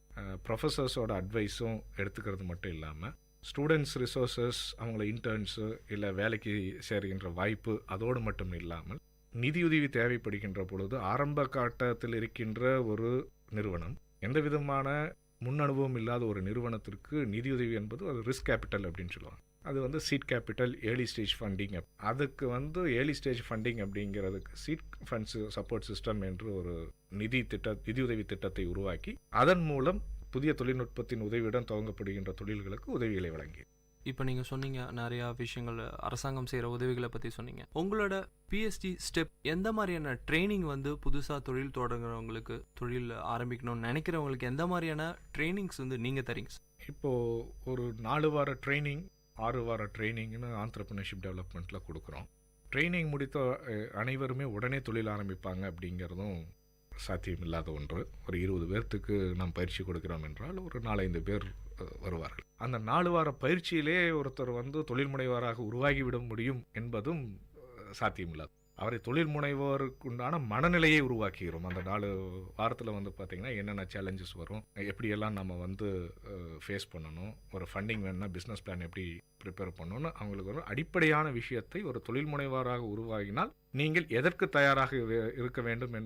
ப்ரொஃபஸர்ஸோட அட்வைஸும் எடுத்துக்கிறது மட்டும் இல்லாமல் ஸ்டூடெண்ட்ஸ் ரிசோர்ஸஸ், அவங்கள இன்டர்ன்ஸு இல்லை வேலைக்கு சேர்கின்ற வாய்ப்பு, அதோடு மட்டும் இல்லாமல் நிதியுதவி தேவைப்படுகின்ற பொழுது ஆரம்ப காட்டத்தில் இருக்கின்ற ஒரு நிறுவனம், எந்த விதமான முன் அனுபவம் இல்லாத ஒரு நிறுவனத்திற்கு நிதியுதவி என்பது அது ரிஸ்க் கேபிட்டல் அப்படின்னு சொல்லுவாங்க. அது வந்து seed capital, early stage funding. அதுக்கு வந்து ஏர்லி ஸ்டேஜ் ஃபண்டிங் அப்படிங்கிறதுக்கு சீட் ஃபண்ட்ஸ் சப்போர்ட் சிஸ்டம் என்று ஒரு நிதியுதவி திட்டத்தை உருவாக்கி அதன் மூலம் புதிய தொழில்நுட்பத்தின் உதவியுடன் துவங்கப்படுகின்ற தொழில்களுக்கு உதவிகளை வழங்கி. இப்போ நீங்கள் சொன்னீங்க நிறையா விஷயங்கள் அரசாங்கம் செய்கிற உதவிகளை பற்றி சொன்னீங்க. உங்களோட பிஎஸ்டி ஸ்டெப் எந்த மாதிரியான ட்ரைனிங் வந்து புதுசாக தொழில் தொடங்குறவங்களுக்கு, தொழில் ஆரம்பிக்கணும்னு நினைக்கிறவங்களுக்கு எந்த மாதிரியான ட்ரைனிங்ஸ் வந்து நீங்கள் தரீங்க? இப்போது ஒரு 4 வார ட்ரைனிங், 6 வார ட்ரைனிங்னு ஆண்டர்பிரினர்ஷிப் டெவலப்மெண்ட்டில் கொடுக்குறோம். ட்ரைனிங் முடித்த அனைவருமே உடனே தொழில் ஆரம்பிப்பாங்க அப்படிங்கிறதும் சாத்தியம் இல்லாத ஒன்று. ஒரு 20 பேர்த்துக்கு நாம் பயிற்சி கொடுக்கிறோம் என்றால் ஒரு 4-5 பேர் வருவார்கள். அந்த 4 வார பயிற்சியிலே ஒருத்தர் வந்து தொழில் முனைவராக உருவாகிவிட முடியும் என்பதும் சாத்தியமில்லாது. அவரை தொழில் முனைவோருக்கு உண்டான மனநிலையை உருவாக்குகிறோம். அந்த 4 வாரத்தில் வந்து பார்த்திங்கன்னா என்னென்ன சேலஞ்சஸ் வரும், எப்படியெல்லாம் நம்ம வந்து ஃபேஸ் பண்ணணும், ஒரு ஃபண்டிங் வேணும்னா பிஸ்னஸ் பிளான் எப்படி ப்ரிப்பேர் பண்ணணும்னு அவங்களுக்கு ஒரு அடிப்படையான விஷயத்தை ஒரு தொழில் முனைவராக உருவாகினால் நீங்கள் எதற்கு தயாராக இருக்க வேண்டும்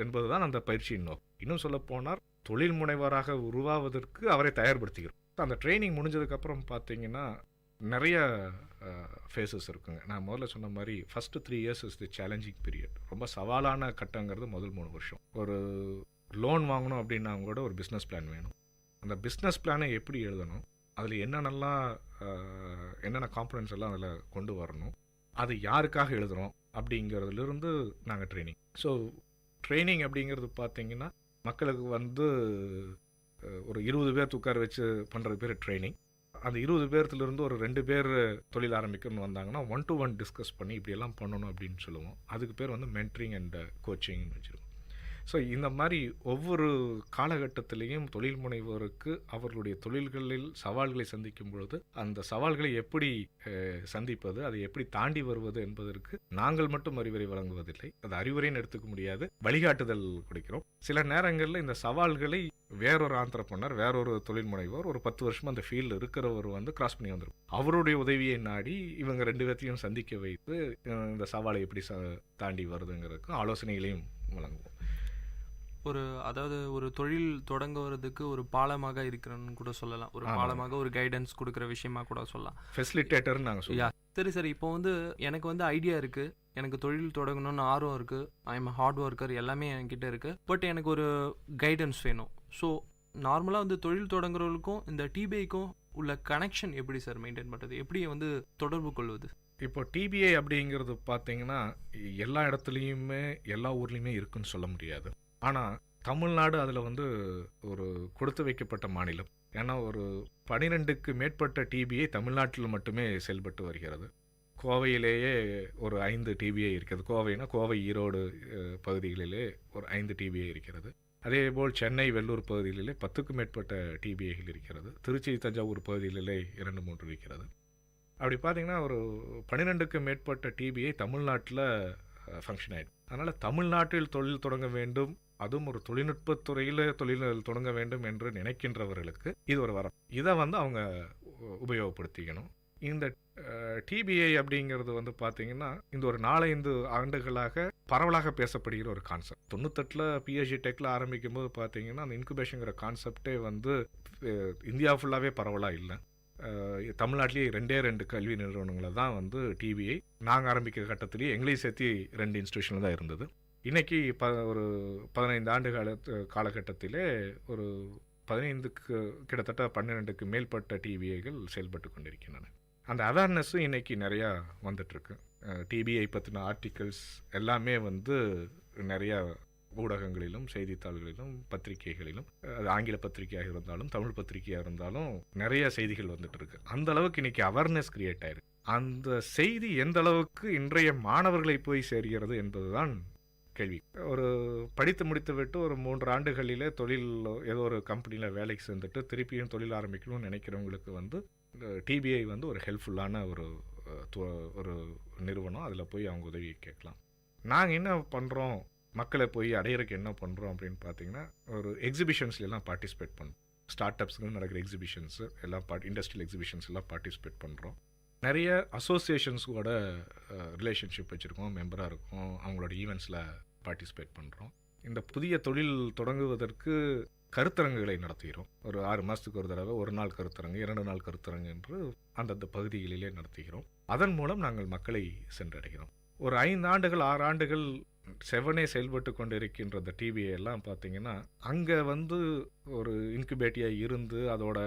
என்பதுதான் அந்த பயிற்சியின் நோக்கம். இன்னும் சொல்ல போனால் தொழில் முனைவராக உருவாவதற்கு அவரை தயார்படுத்துகிறோம். அந்த ட்ரைனிங் முடிஞ்சதுக்கப்புறம் பார்த்தீங்கன்னா நிறைய ஃபேஸஸ் இருக்குங்க. நான் முதல்ல சொன்ன மாதிரி first 3 years is the challenging period. ரொம்ப சவாலான கட்டங்கிறது முதல் 3 வருஷம். ஒரு லோன் வாங்கணும் அப்படின்னா கூட ஒரு பிஸ்னஸ் பிளான் வேணும். அந்த பிஸ்னஸ் பிளானை எப்படி எழுதணும், அதில் என்னென்ன காம்பனன்ட்ஸ் எல்லாம் அதில் கொண்டு வரணும், அது யாருக்காக எழுதுகிறோம் அப்படிங்கிறதுலேருந்து நாங்கள் ட்ரைனிங். ஸோ ட்ரைனிங் அப்படிங்கிறது பார்த்தீங்கன்னா மக்களுக்கு வந்து ஒரு 20 பேர் உட்கார வச்சு பண்ணுறது பேர் ட்ரைனிங். அந்த 20 பேர்த்துலேருந்து ஒரு 2 பேர் தொழில் ஆரம்பிக்கணும்னு வந்தாங்கன்னா 1-to-1 டிஸ்கஸ் பண்ணி இப்படியெல்லாம் பண்ணணும் அப்படின்னு சொல்லுவோம். அதுக்கு பேர் வந்து மென்டரிங் அண்ட் கோச்சிங்னு வச்சுருக்கோம். ஸோ இந்த மாதிரி ஒவ்வொரு காலகட்டத்திலையும் தொழில் முனைவோருக்கு அவர்களுடைய தொழில்களில் சவால்களை சந்திக்கும் பொழுது அந்த சவால்களை எப்படி சந்திப்பது, அதை எப்படி தாண்டி வருவது என்பதற்கு நாங்கள் மட்டும் அறிவுரை வழங்குவதில்லை. அது அறிவுரைன்னு எடுத்துக்க முடியாது, வழிகாட்டுதல் கொடுக்கிறோம். சில நேரங்களில் இந்த சவால்களை வேறொரு ஆந்திரப்பனர், வேறொரு தொழில் முனைவோர், ஒரு 10 வருஷமா அந்த ஃபீல்டு இருக்கிறவர் வந்து கிராஸ் பண்ணி வந்துடும். அவருடைய உதவியை நாடி இவங்க 2 பேர்த்தையும் சந்திக்க வைத்து இந்த சவாலை எப்படி தாண்டி வருதுங்கிறதுக்கு ஆலோசனைகளையும் வழங்குவோம். அதாவது ஒரு தொழில் தொடங்குவதற்கு ஒரு பாலமாக இருக்கிறன்னு கூட சொல்லலாம். ஒரு பாலமாக ஒரு கைடன்ஸ் கொடுக்குற விஷயமா கூட சொல்லலாம். ஃபெசிலிட்டேட்டர் நாங்கள் சொல்லலாம். சரி இப்போ வந்து எனக்கு வந்து ஐடியா இருக்கு, எனக்கு தொழில் தொடங்கணும்னு ஆர்வம் இருக்கு, ஐ எம் ஹார்ட் ஒர்க்கர், எல்லாமே என்கிட்ட இருக்கு. பட் எனக்கு ஒரு கைடன்ஸ் வேணும். ஸோ நார்மலாக வந்து தொழில் தொடங்குறவங்களுக்கும் இந்த டிபிஐக்கும் உள்ள கனெக்ஷன் எப்படி சார் மெயின்டைன் பண்ணுறது, எப்படி வந்து தொடர்பு கொள்வது? இப்போ டிபிஐ அப்படிங்கிறது பார்த்தீங்கன்னா எல்லா இடத்துலையுமே எல்லா ஊர்லேயுமே இருக்குன்னு சொல்ல முடியாது. ஆனால் தமிழ்நாடு அதில் வந்து ஒரு கொடுத்து வைக்கப்பட்ட மாநிலம். ஏன்னா ஒரு 12க்கு மேற்பட்ட டிபிஐ தமிழ்நாட்டில் மட்டுமே செயல்பட்டு வருகிறது. கோவையிலேயே ஒரு 5 டிபிஐ இருக்கிறது. கோவைனா கோவை, ஈரோடு பகுதிகளிலே ஒரு 5 டிபிஐ இருக்கிறது. அதேபோல் சென்னை, வெள்ளூர் பகுதிகளிலே 10க்கும் மேற்பட்ட டிபிஐகள் இருக்கிறது. திருச்சி, தஞ்சாவூர் பகுதிகளிலே 2-3 இருக்கிறது. அப்படி பார்த்தீங்கன்னா ஒரு 12க்கு மேற்பட்ட டிபிஐ தமிழ்நாட்டில் ஃபங்க்ஷன் ஆகிடும். அதனால் தமிழ்நாட்டில் தொழில் தொடங்க வேண்டும், அதுவும் ஒரு தொழில்நுட்பத்துறையில் தொழில் தொடங்க வேண்டும் என்று நினைக்கின்றவர்களுக்கு இது ஒரு வரம். இதை வந்து அவங்க உபயோகப்படுத்திக்கணும். இந்த டிபிஐ அப்படிங்கிறது வந்து பார்த்தீங்கன்னா இந்த ஒரு 4-5 ஆண்டுகளாக பரவலாக பேசப்படுகிற ஒரு கான்செப்ட். 98ல் பிஹெச்டி டெக்கில் ஆரம்பிக்கும் போது பார்த்தீங்கன்னா அந்த இன்குபேஷனுங்கிற கான்செப்டே வந்து இந்தியா ஃபுல்லாகவே பரவலாக இல்லை. தமிழ்நாட்டிலேயே 2 கல்வி நிறுவனங்களை தான் வந்து டிபிஐ நாங்கள் ஆரம்பிக்கிற கட்டத்திலேயே எங்களையும் சேர்த்து 2 இன்ஸ்டியூஷனில் தான் இருந்தது. இன்றைக்கி ஒரு 15 ஆண்டு காலகட்டத்திலே ஒரு 15க்கு கிட்டத்தட்ட 12க்கு மேற்பட்ட டிபிஐகள் செயல்பட்டு கொண்டிருக்கின்றன. அந்த அவேர்னஸும் இன்றைக்கி நிறையா வந்துட்டுருக்கு. டிபிஐ பற்றின ஆர்டிகல்ஸ் எல்லாமே வந்து நிறையா ஊடகங்களிலும் செய்தித்தாள்களிலும் பத்திரிகைகளிலும், அது ஆங்கில பத்திரிகையாக இருந்தாலும் தமிழ் பத்திரிகையாக இருந்தாலும் நிறைய செய்திகள் வந்துட்டு இருக்கு. அந்த அளவுக்கு இன்னைக்கு அவேர்னஸ் கிரியேட் ஆயிருக்கு. அந்த செய்தி எந்த அளவுக்கு இன்றைய மாணவர்களை போய் சேர்கிறது என்பதுதான் கேள்வி. ஒரு படித்து முடித்து விட்டு ஒரு 3 ஆண்டுகளிலே தொழில் ஏதோ ஒரு கம்பெனியில் வேலைக்கு சேர்ந்துட்டு திருப்பியும் தொழில் ஆரம்பிக்கணும்னு நினைக்கிறவங்களுக்கு வந்து டிபிஐ வந்து ஒரு ஹெல்ப்ஃபுல்லான ஒரு நிறுவனம். அதில் போய் அவங்க உதவி கேட்கலாம். நாங்கள் என்ன பண்ணுறோம், மக்களை போய் அடையிறதுக்கு என்ன பண்ணுறோம் அப்படின்னு பார்த்தீங்கன்னா ஒரு எக்ஸிபிஷன்ஸ்லாம் பார்ட்டிசிபேட் பண்ணுறோம். ஸ்டார்ட் அப்ஸ்க்கு நடக்கிற எக்ஸிபிஷன்ஸு எல்லாம் இண்டஸ்ட்ரியல் எக்ஸிபிஷன்ஸ் எல்லாம் பார்ட்டிசிபேட் பண்ணுறோம். நிறைய அசோசியேஷன்ஸோட ரிலேஷன்ஷிப் வச்சுருக்கோம், மெம்பராக இருக்கோம், அவங்களோட ஈவெண்ட்ஸில் பார்ட்டிசிபேட் பண்ணுறோம். இந்த புதிய தொழில் தொடங்குவதற்கு கருத்தரங்குகளை நடத்துகிறோம். ஒரு 6 மாதத்துக்கு ஒரு தடவை 1 நாள் கருத்தரங்கு, 2 நாள் கருத்தரங்கு என்று அந்தந்த பகுதிகளிலே நடத்துகிறோம். அதன் மூலம் நாங்கள் மக்களை சென்றடைகிறோம். ஒரு 5 ஆண்டுகள் 6 ஆண்டுகள் செவனே செயல்பட்டு கொண்டு இருக்கின்ற இந்த டிபிஐ எல்லாம் பார்த்தீங்கன்னா அங்கே வந்து ஒரு இன்குபேட்டியாக இருந்து அதோட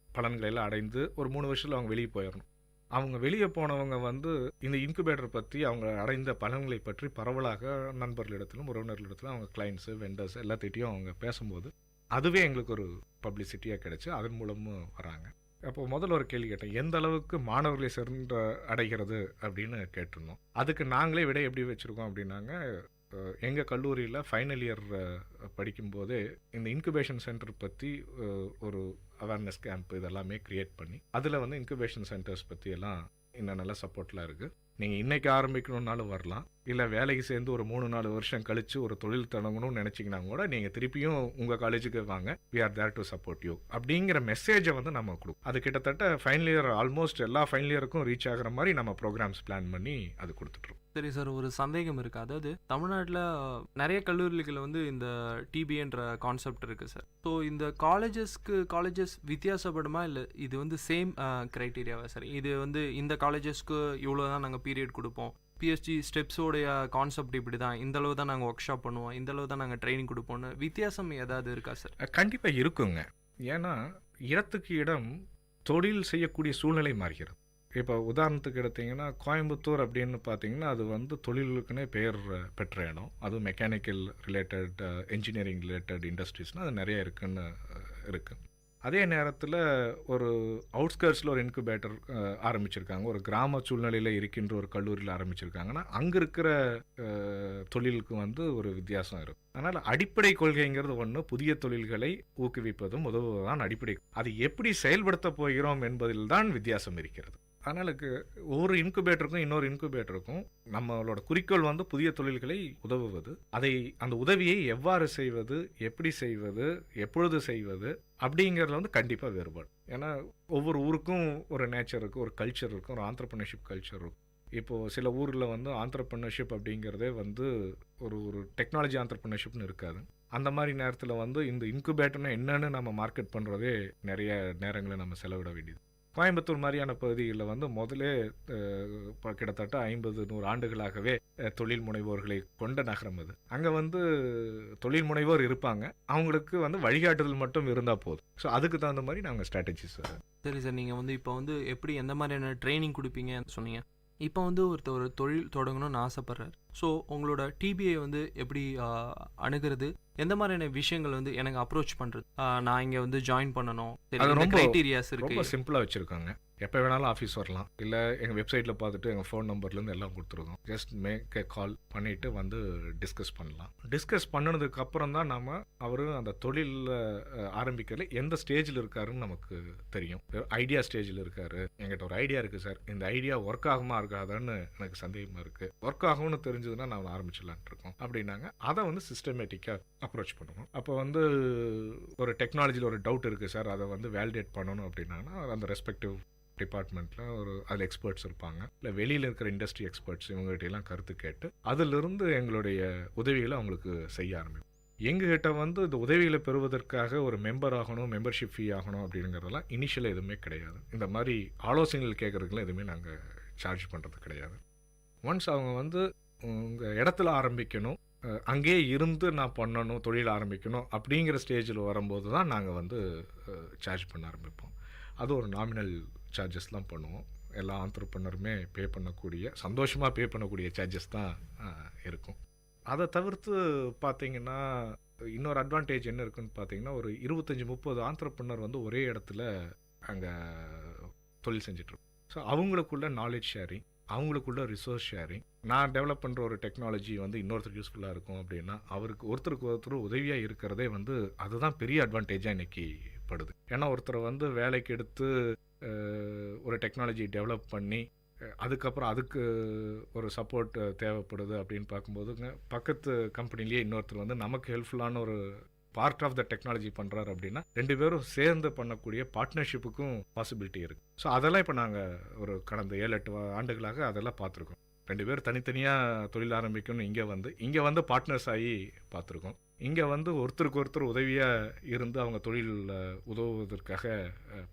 பலன்களை எல்லாம் அடைந்து ஒரு 3 வருஷத்தில் அவங்க வெளியே போயிடணும். அவங்க வெளியே போனவங்க வந்து இந்த இன்குபேட்டர் பற்றி அவங்க அடைந்த பலன்களை பற்றி பரவலாக நண்பர்களிடத்திலும் உறவினர்களிடத்திலும் அவங்க கிளைண்ட்ஸு வெண்டர்ஸ் எல்லாத்திட்டையும் அவங்க பேசும்போது அதுவே எங்களுக்கு ஒரு பப்ளிசிட்டியாக கிடைச்சி அதன் மூலமும் வராங்க. அப்போ முதல்ல ஒரு கேள்வி கேட்டேன், எந்த அளவுக்கு மாணவர்களை சென்ற அடைகிறது அப்படின்னு கேட்டிருந்தோம். அதுக்கு நாங்களே விட எப்படி வச்சுருக்கோம் அப்படின்னாங்க, எங்கள் கல்லூரியில் ஃபைனல் இயர் படிக்கும்போதே இந்த இன்குபேஷன் சென்டர் பற்றி ஒரு அவேர்னஸ் கேம்ப் இதெல்லாமே க்ரியேட் பண்ணி அதில் வந்து இன்குபேஷன் சென்டர்ஸ் பற்றி எல்லாம் இன்னும் நல்ல சப்போர்ட்லாம் இருக்குது. நீங்கள் இன்றைக்கி ஆரம்பிக்கணுன்னாலும் வரலாம், இல்லை வேலைக்கு சேர்ந்து ஒரு 3-4 வருஷம் கழித்து ஒரு தொழில் தொடங்கணும்னு நினச்சிங்கன்னா கூட நீங்கள் திருப்பியும் உங்கள் காலேஜுக்கு வாங்க, we are there to support you அப்படிங்கிற மெசேஜை வந்து நம்ம கொடுக்கும். அது கிட்டத்தட்ட ஃபைனல் இயர் ஆல்மோஸ்ட் எல்லா ஃபைனல் இயருக்கும் ரீச் ஆகிற மாதிரி நம்ம ப்ரோக்ராம்ஸ் பிளான் பண்ணி அது கொடுத்துட்ருக்கோம். சரி சார், ஒரு சந்தேகம் இருக்குது. அதாவது தமிழ்நாட்டில் நிறைய கல்லூரிகளில் வந்து இந்த டிபின்ற கான்செப்ட் இருக்குது சார். ஸோ இந்த காலேஜஸ் வித்தியாசப்படுமா, இல்லை இது வந்து சேம் க்ரைட்டீரியாவா சார்? இது வந்து இந்த காலேஜஸ்க்கு இவ்வளோ தான் நாங்கள் பீரியட் கொடுப்போம், பிஹெச்டி ஸ்டெப்ஸோடைய கான்செப்ட் இப்படி தான், இந்த அளவு தான் நாங்கள் ஒர்க் ஷாப் பண்ணுவோம், இந்த அளவு தான் நாங்கள் ட்ரைனிங் கொடுப்போம்னு வித்தியாசம் ஏதாவது இருக்கா சார்? கண்டிப்பாக இருக்குங்க. ஏன்னா இடத்துக்கு இடம் தொழில் செய்யக்கூடிய சூழ்நிலை மாறுகிறது. இப்போ உதாரணத்துக்கு எடுத்திங்கன்னா கோயம்புத்தூர் அப்படின்னு பார்த்தீங்கன்னா அது வந்து தொழிலுக்குன்னே பெயர் பெற்ற இடம். அதுவும் மெக்கானிக்கல் ரிலேட்டட், என்ஜினியரிங் ரிலேட்டட் இண்டஸ்ட்ரீஸ்னால் அது நிறைய இருக்குது. அதே நேரத்தில் ஒரு அவுட்ஸ்கர்ட்ஸில் ஒரு இன்குபேட்டர் ஆரம்பிச்சிருக்காங்க, ஒரு கிராம சூழ்நிலையில் இருக்கின்ற ஒரு கல்லூரியில் ஆரம்பிச்சிருக்காங்கன்னா அங்கே இருக்கிற தொழிலுக்கு வந்து ஒரு வித்தியாசம் இருக்கும். அதனால் அடிப்படை கொள்கைங்கிறது ஒன்று, புதிய தொழில்களை ஊக்குவிப்பதும் உதவுவதுதான் அடிப்படை. அதை எப்படி செயல்படுத்த போகிறோம் என்பதில் தான் வித்தியாசம் இருக்கிறது. அதனால் ஒவ்வொரு இன்குபேட்டருக்கும் இன்னொரு இன்குபேட்டருக்கும் நம்மளோட குறிக்கோள் வந்து புதிய தொழில்களை உதவுவது. அந்த உதவியை எவ்வாறு செய்வது, எப்படி செய்வது, எப்பொழுது செய்வது அப்படிங்கிறதுல வந்து கண்டிப்பாக வேறுபாடு. ஏன்னா ஒவ்வொரு ஊருக்கும் ஒரு நேச்சர் இருக்கும், ஒரு கல்ச்சர் இருக்கும், ஒரு ஆண்டர்பிரினர்ஷிப் கல்ச்சர் இருக்கும். இப்போது சில ஊரில் வந்து ஆண்டர்பிரினர்ஷிப் அப்படிங்கிறதே வந்து ஒரு டெக்னாலஜி ஆண்டர்பிரினர்ஷிப்னு இருக்காது. அந்த மாதிரி நேரத்தில் வந்து இந்த இன்குபேட்டர்னா என்னன்னு நம்ம மார்க்கெட் பண்ணுறதே நிறைய நேரங்களை நம்ம செலவிட வேண்டியது. கோயம்புத்தூர் மாதிரியான பகுதிகளில் வந்து முதலே கிட்டத்தட்ட 50-100 ஆண்டுகளாகவே தொழில் முனைவோர்களை கொண்ட நகரம் அது. அங்கே வந்து தொழில் முனைவோர் இருப்பாங்க, அவங்களுக்கு வந்து வழிகாட்டுதல் மட்டும் இருந்தால் போதும். ஸோ அதுக்கு தகுந்த மாதிரி நாங்கள் ஸ்ட்ராட்டஜிஸ். சரி சார், நீங்கள் வந்து இப்போ வந்து எப்படி எந்த மாதிரியான ட்ரைனிங் கொடுப்பீங்க சொன்னீங்க. இப்போ வந்து ஒருத்தர் ஒரு தொழில் தொடங்கணும்னு ஆசைப்பட்றாரு. ஸோ உங்களோட டிபிஐ வந்து எப்படி அணுகிறது, எந்த மாதிரியான விஷயங்கள் வந்து எனக்கு அப்ரோச் பண்ணுறது, நான் இங்கே வந்து ஜாயின் பண்ணணும், ரொம்ப கிரைட்டீரியாஸ் இருக்குது. ரொம்ப சிம்பிளாக வச்சுருக்காங்க. எப்போ வேணாலும் ஆஃபீஸ் வரலாம், இல்லை எங்கள் வெப்சைட்டில் பார்த்துட்டு எங்கள் ஃபோன் நம்பர்லேருந்து எல்லாம் கொடுத்துருக்கோம். ஜஸ்ட் மேக் எ கால் பண்ணிவிட்டு வந்து டிஸ்கஸ் பண்ணலாம். டிஸ்கஸ் பண்ணினதுக்கு அப்புறம் தான் நம்ம அவர் அந்த தொழிலில் ஆரம்பிக்கிறதுல எந்த ஸ்டேஜில் இருக்காருன்னு நமக்கு தெரியும். ஐடியா ஸ்டேஜில் இருக்கார், என்கிட்ட ஒரு ஐடியா இருக்குது சார், இந்த ஐடியா ஒர்க் ஆகுமா இருக்காதான்னு எனக்கு சந்தேகமாக இருக்குது, ஒர்க் ஆகும்னு தெரிஞ்சதுன்னா நான் ஆரம்பிச்சிடலான் இருக்கோம் அப்படின்னாங்க. அதை வந்து சிஸ்டமேட்டிக்காக அப்ரோச் பண்ணுவோம். அப்போ வந்து ஒரு டெக்னாலஜியில் ஒரு டவுட் இருக்குது சார், அதை வந்து வேலிடேட் பண்ணணும் அப்படின்னாங்கன்னா அந்த ரெஸ்பெக்டிவ் டிபார்ட்மெண்ட்டில் அதில் எக்ஸ்பர்ட்ஸ் இருப்பாங்க, இல்லை வெளியில் இருக்கிற இண்டஸ்ட்ரி எக்ஸ்பர்ட்ஸ், இவங்ககிட்டலாம் கருத்து கேட்டு அதிலிருந்து எங்களுடைய உதவிகளை அவங்களுக்கு செய்ய ஆரம்பிப்போம். எங்ககிட்ட வந்து இந்த உதவிகளை பெறுவதற்காக ஒரு மெம்பர் ஆகணும், மெம்பர்ஷிப் ஃபீ ஆகணும் அப்படிங்கிறதெல்லாம் இனிஷியலாக எதுவுமே கிடையாது. இந்த மாதிரி ஆலோசனைகள் கேட்குறதுக்குலாம் எதுவுமே நாங்கள் சார்ஜ் பண்ணுறது கிடையாது. ஒன்ஸ் அவங்க வந்து உங்கள் இடத்துல ஆரம்பிக்கணும், அங்கேயே இருந்து நான் பண்ணணும், தொழில் ஆரம்பிக்கணும் அப்படிங்கிற ஸ்டேஜில் வரும்போது தான் நாங்கள் வந்து சார்ஜ் பண்ண ஆரம்பிப்போம். அது ஒரு நாமினல் சார்ஜஸ்லாம் பண்ணுவோம். எல்லா ஆண்டர்பிரினருமே பே பண்ணக்கூடிய, சந்தோஷமாக பே பண்ணக்கூடிய சார்ஜஸ் தான் இருக்கும். அதை தவிர்த்து பார்த்தீங்கன்னா இன்னொரு அட்வான்டேஜ் என்ன இருக்குன்னு பார்த்தீங்கன்னா, ஒரு 25-30 ஆண்டர்பிரினர் வந்து ஒரே இடத்துல அங்கே தொழில் செஞ்சிட்ருக்கோம். ஸோ அவங்களுக்குள்ள நாலேஜ் ஷேரிங், அவங்களுக்குள்ள ரிசோர்ஸ் ஷேரிங், நான் டெவலப் பண்ணுற ஒரு டெக்னாலஜி வந்து இன்னொருத்தருக்கு யூஸ்ஃபுல்லாக இருக்கும் அப்படின்னா ஒருத்தருக்கு ஒருத்தர் உதவியாக இருக்கிறதே வந்து அதுதான் பெரிய அட்வான்டேஜாக இன்றைக்கி படுது. ஏன்னா ஒருத்தரை வந்து வேலைக்கு எடுத்து ஒரு டெக்னாலஜி டெவலப் பண்ணி அதுக்கப்புறம் அதுக்கு ஒரு சப்போர்ட் தேவைப்படுது அப்படின்னு பார்க்கும்போதுங்க, பக்கத்து கம்பெனிலேயே இன்னொருத்தர் வந்து நமக்கு ஹெல்ப்ஃபுல்லான ஒரு பார்ட் ஆஃப் த டெக்னாலஜி பண்ணுறாரு அப்படின்னா 2 பேரும் சேர்ந்து பண்ணக்கூடிய பார்ட்னர்ஷிப்புக்கும் பாசிபிலிட்டி இருக்குது. ஸோ அதெல்லாம் இப்போ நாங்கள் ஒரு கடந்த 7-8 ஆண்டுகளாக அதெல்லாம் பார்த்துருக்கோம். 2 பேர் தனித்தனியாக தொழில் ஆரம்பிக்கணும்னு இங்கே வந்து பார்ட்னர்ஸ் ஆகி பார்த்துருக்கோம். இங்கே வந்து ஒருத்தருக்கு ஒருத்தர் உதவியாக இருந்து அவங்க தொழிலில் உதவுவதற்காக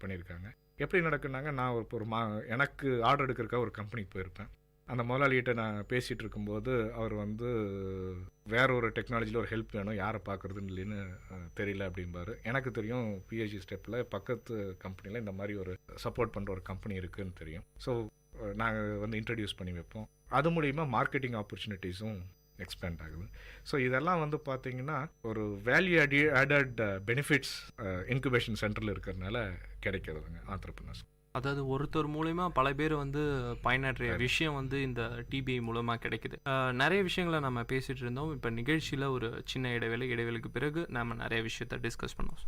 பண்ணியிருக்காங்க. எப்படி நடக்குனாங்க, நான் எனக்கு ஆர்டர் எடுக்கிறதுக்காக ஒரு கம்பெனிக்கு போயிருப்பேன். அந்த முதலாளிகிட்ட நான் பேசிகிட்டு இருக்கும்போது அவர் வந்து வேற ஒரு டெக்னாலஜியில் ஒரு ஹெல்ப் வேணும், யாரை பார்க்குறதுன்னு இல்லைன்னு தெரியல அப்படிம்பாரு. எனக்கு தெரியும் பிஹெச்டி ஸ்டெப்பில் பக்கத்து கம்பெனியில் இந்த மாதிரி ஒரு சப்போர்ட் பண்ணுற ஒரு கம்பெனி இருக்குதுன்னு தெரியும். ஸோ நாங்கள் வந்து இன்ட்ரடியூஸ் பண்ணி வைப்போம். அது மூலிமா மார்க்கெட்டிங் ஆப்பர்ச்சுனிட்டிஸும் எக்ஸ்பேண்ட் ஆகுது. ஸோ இதெல்லாம் வந்து பார்த்தீங்கன்னா ஒரு வேல்யூ ஆடட் பெனிஃபிட்ஸ் இன்குபேஷன் சென்டரில் இருக்கிறதுனால கிடைக்கிறதுங்க ஆண்டர்பிரினர்ஸ். அதாவது ஒருத்தர் மூலமா பல பேர் வந்து பயனற்ற விஷயம் வந்து இந்த டிபிஐ மூலமாக கிடைக்குது. நிறைய விஷயங்களை நம்ம பேசிகிட்டு இருந்தோம். இப்போ நிகழ்ச்சியில் ஒரு சின்ன இடைவேளைக்கு பிறகு நம்ம நிறைய விஷயத்தை டிஸ்கஸ் பண்ணுவோம்.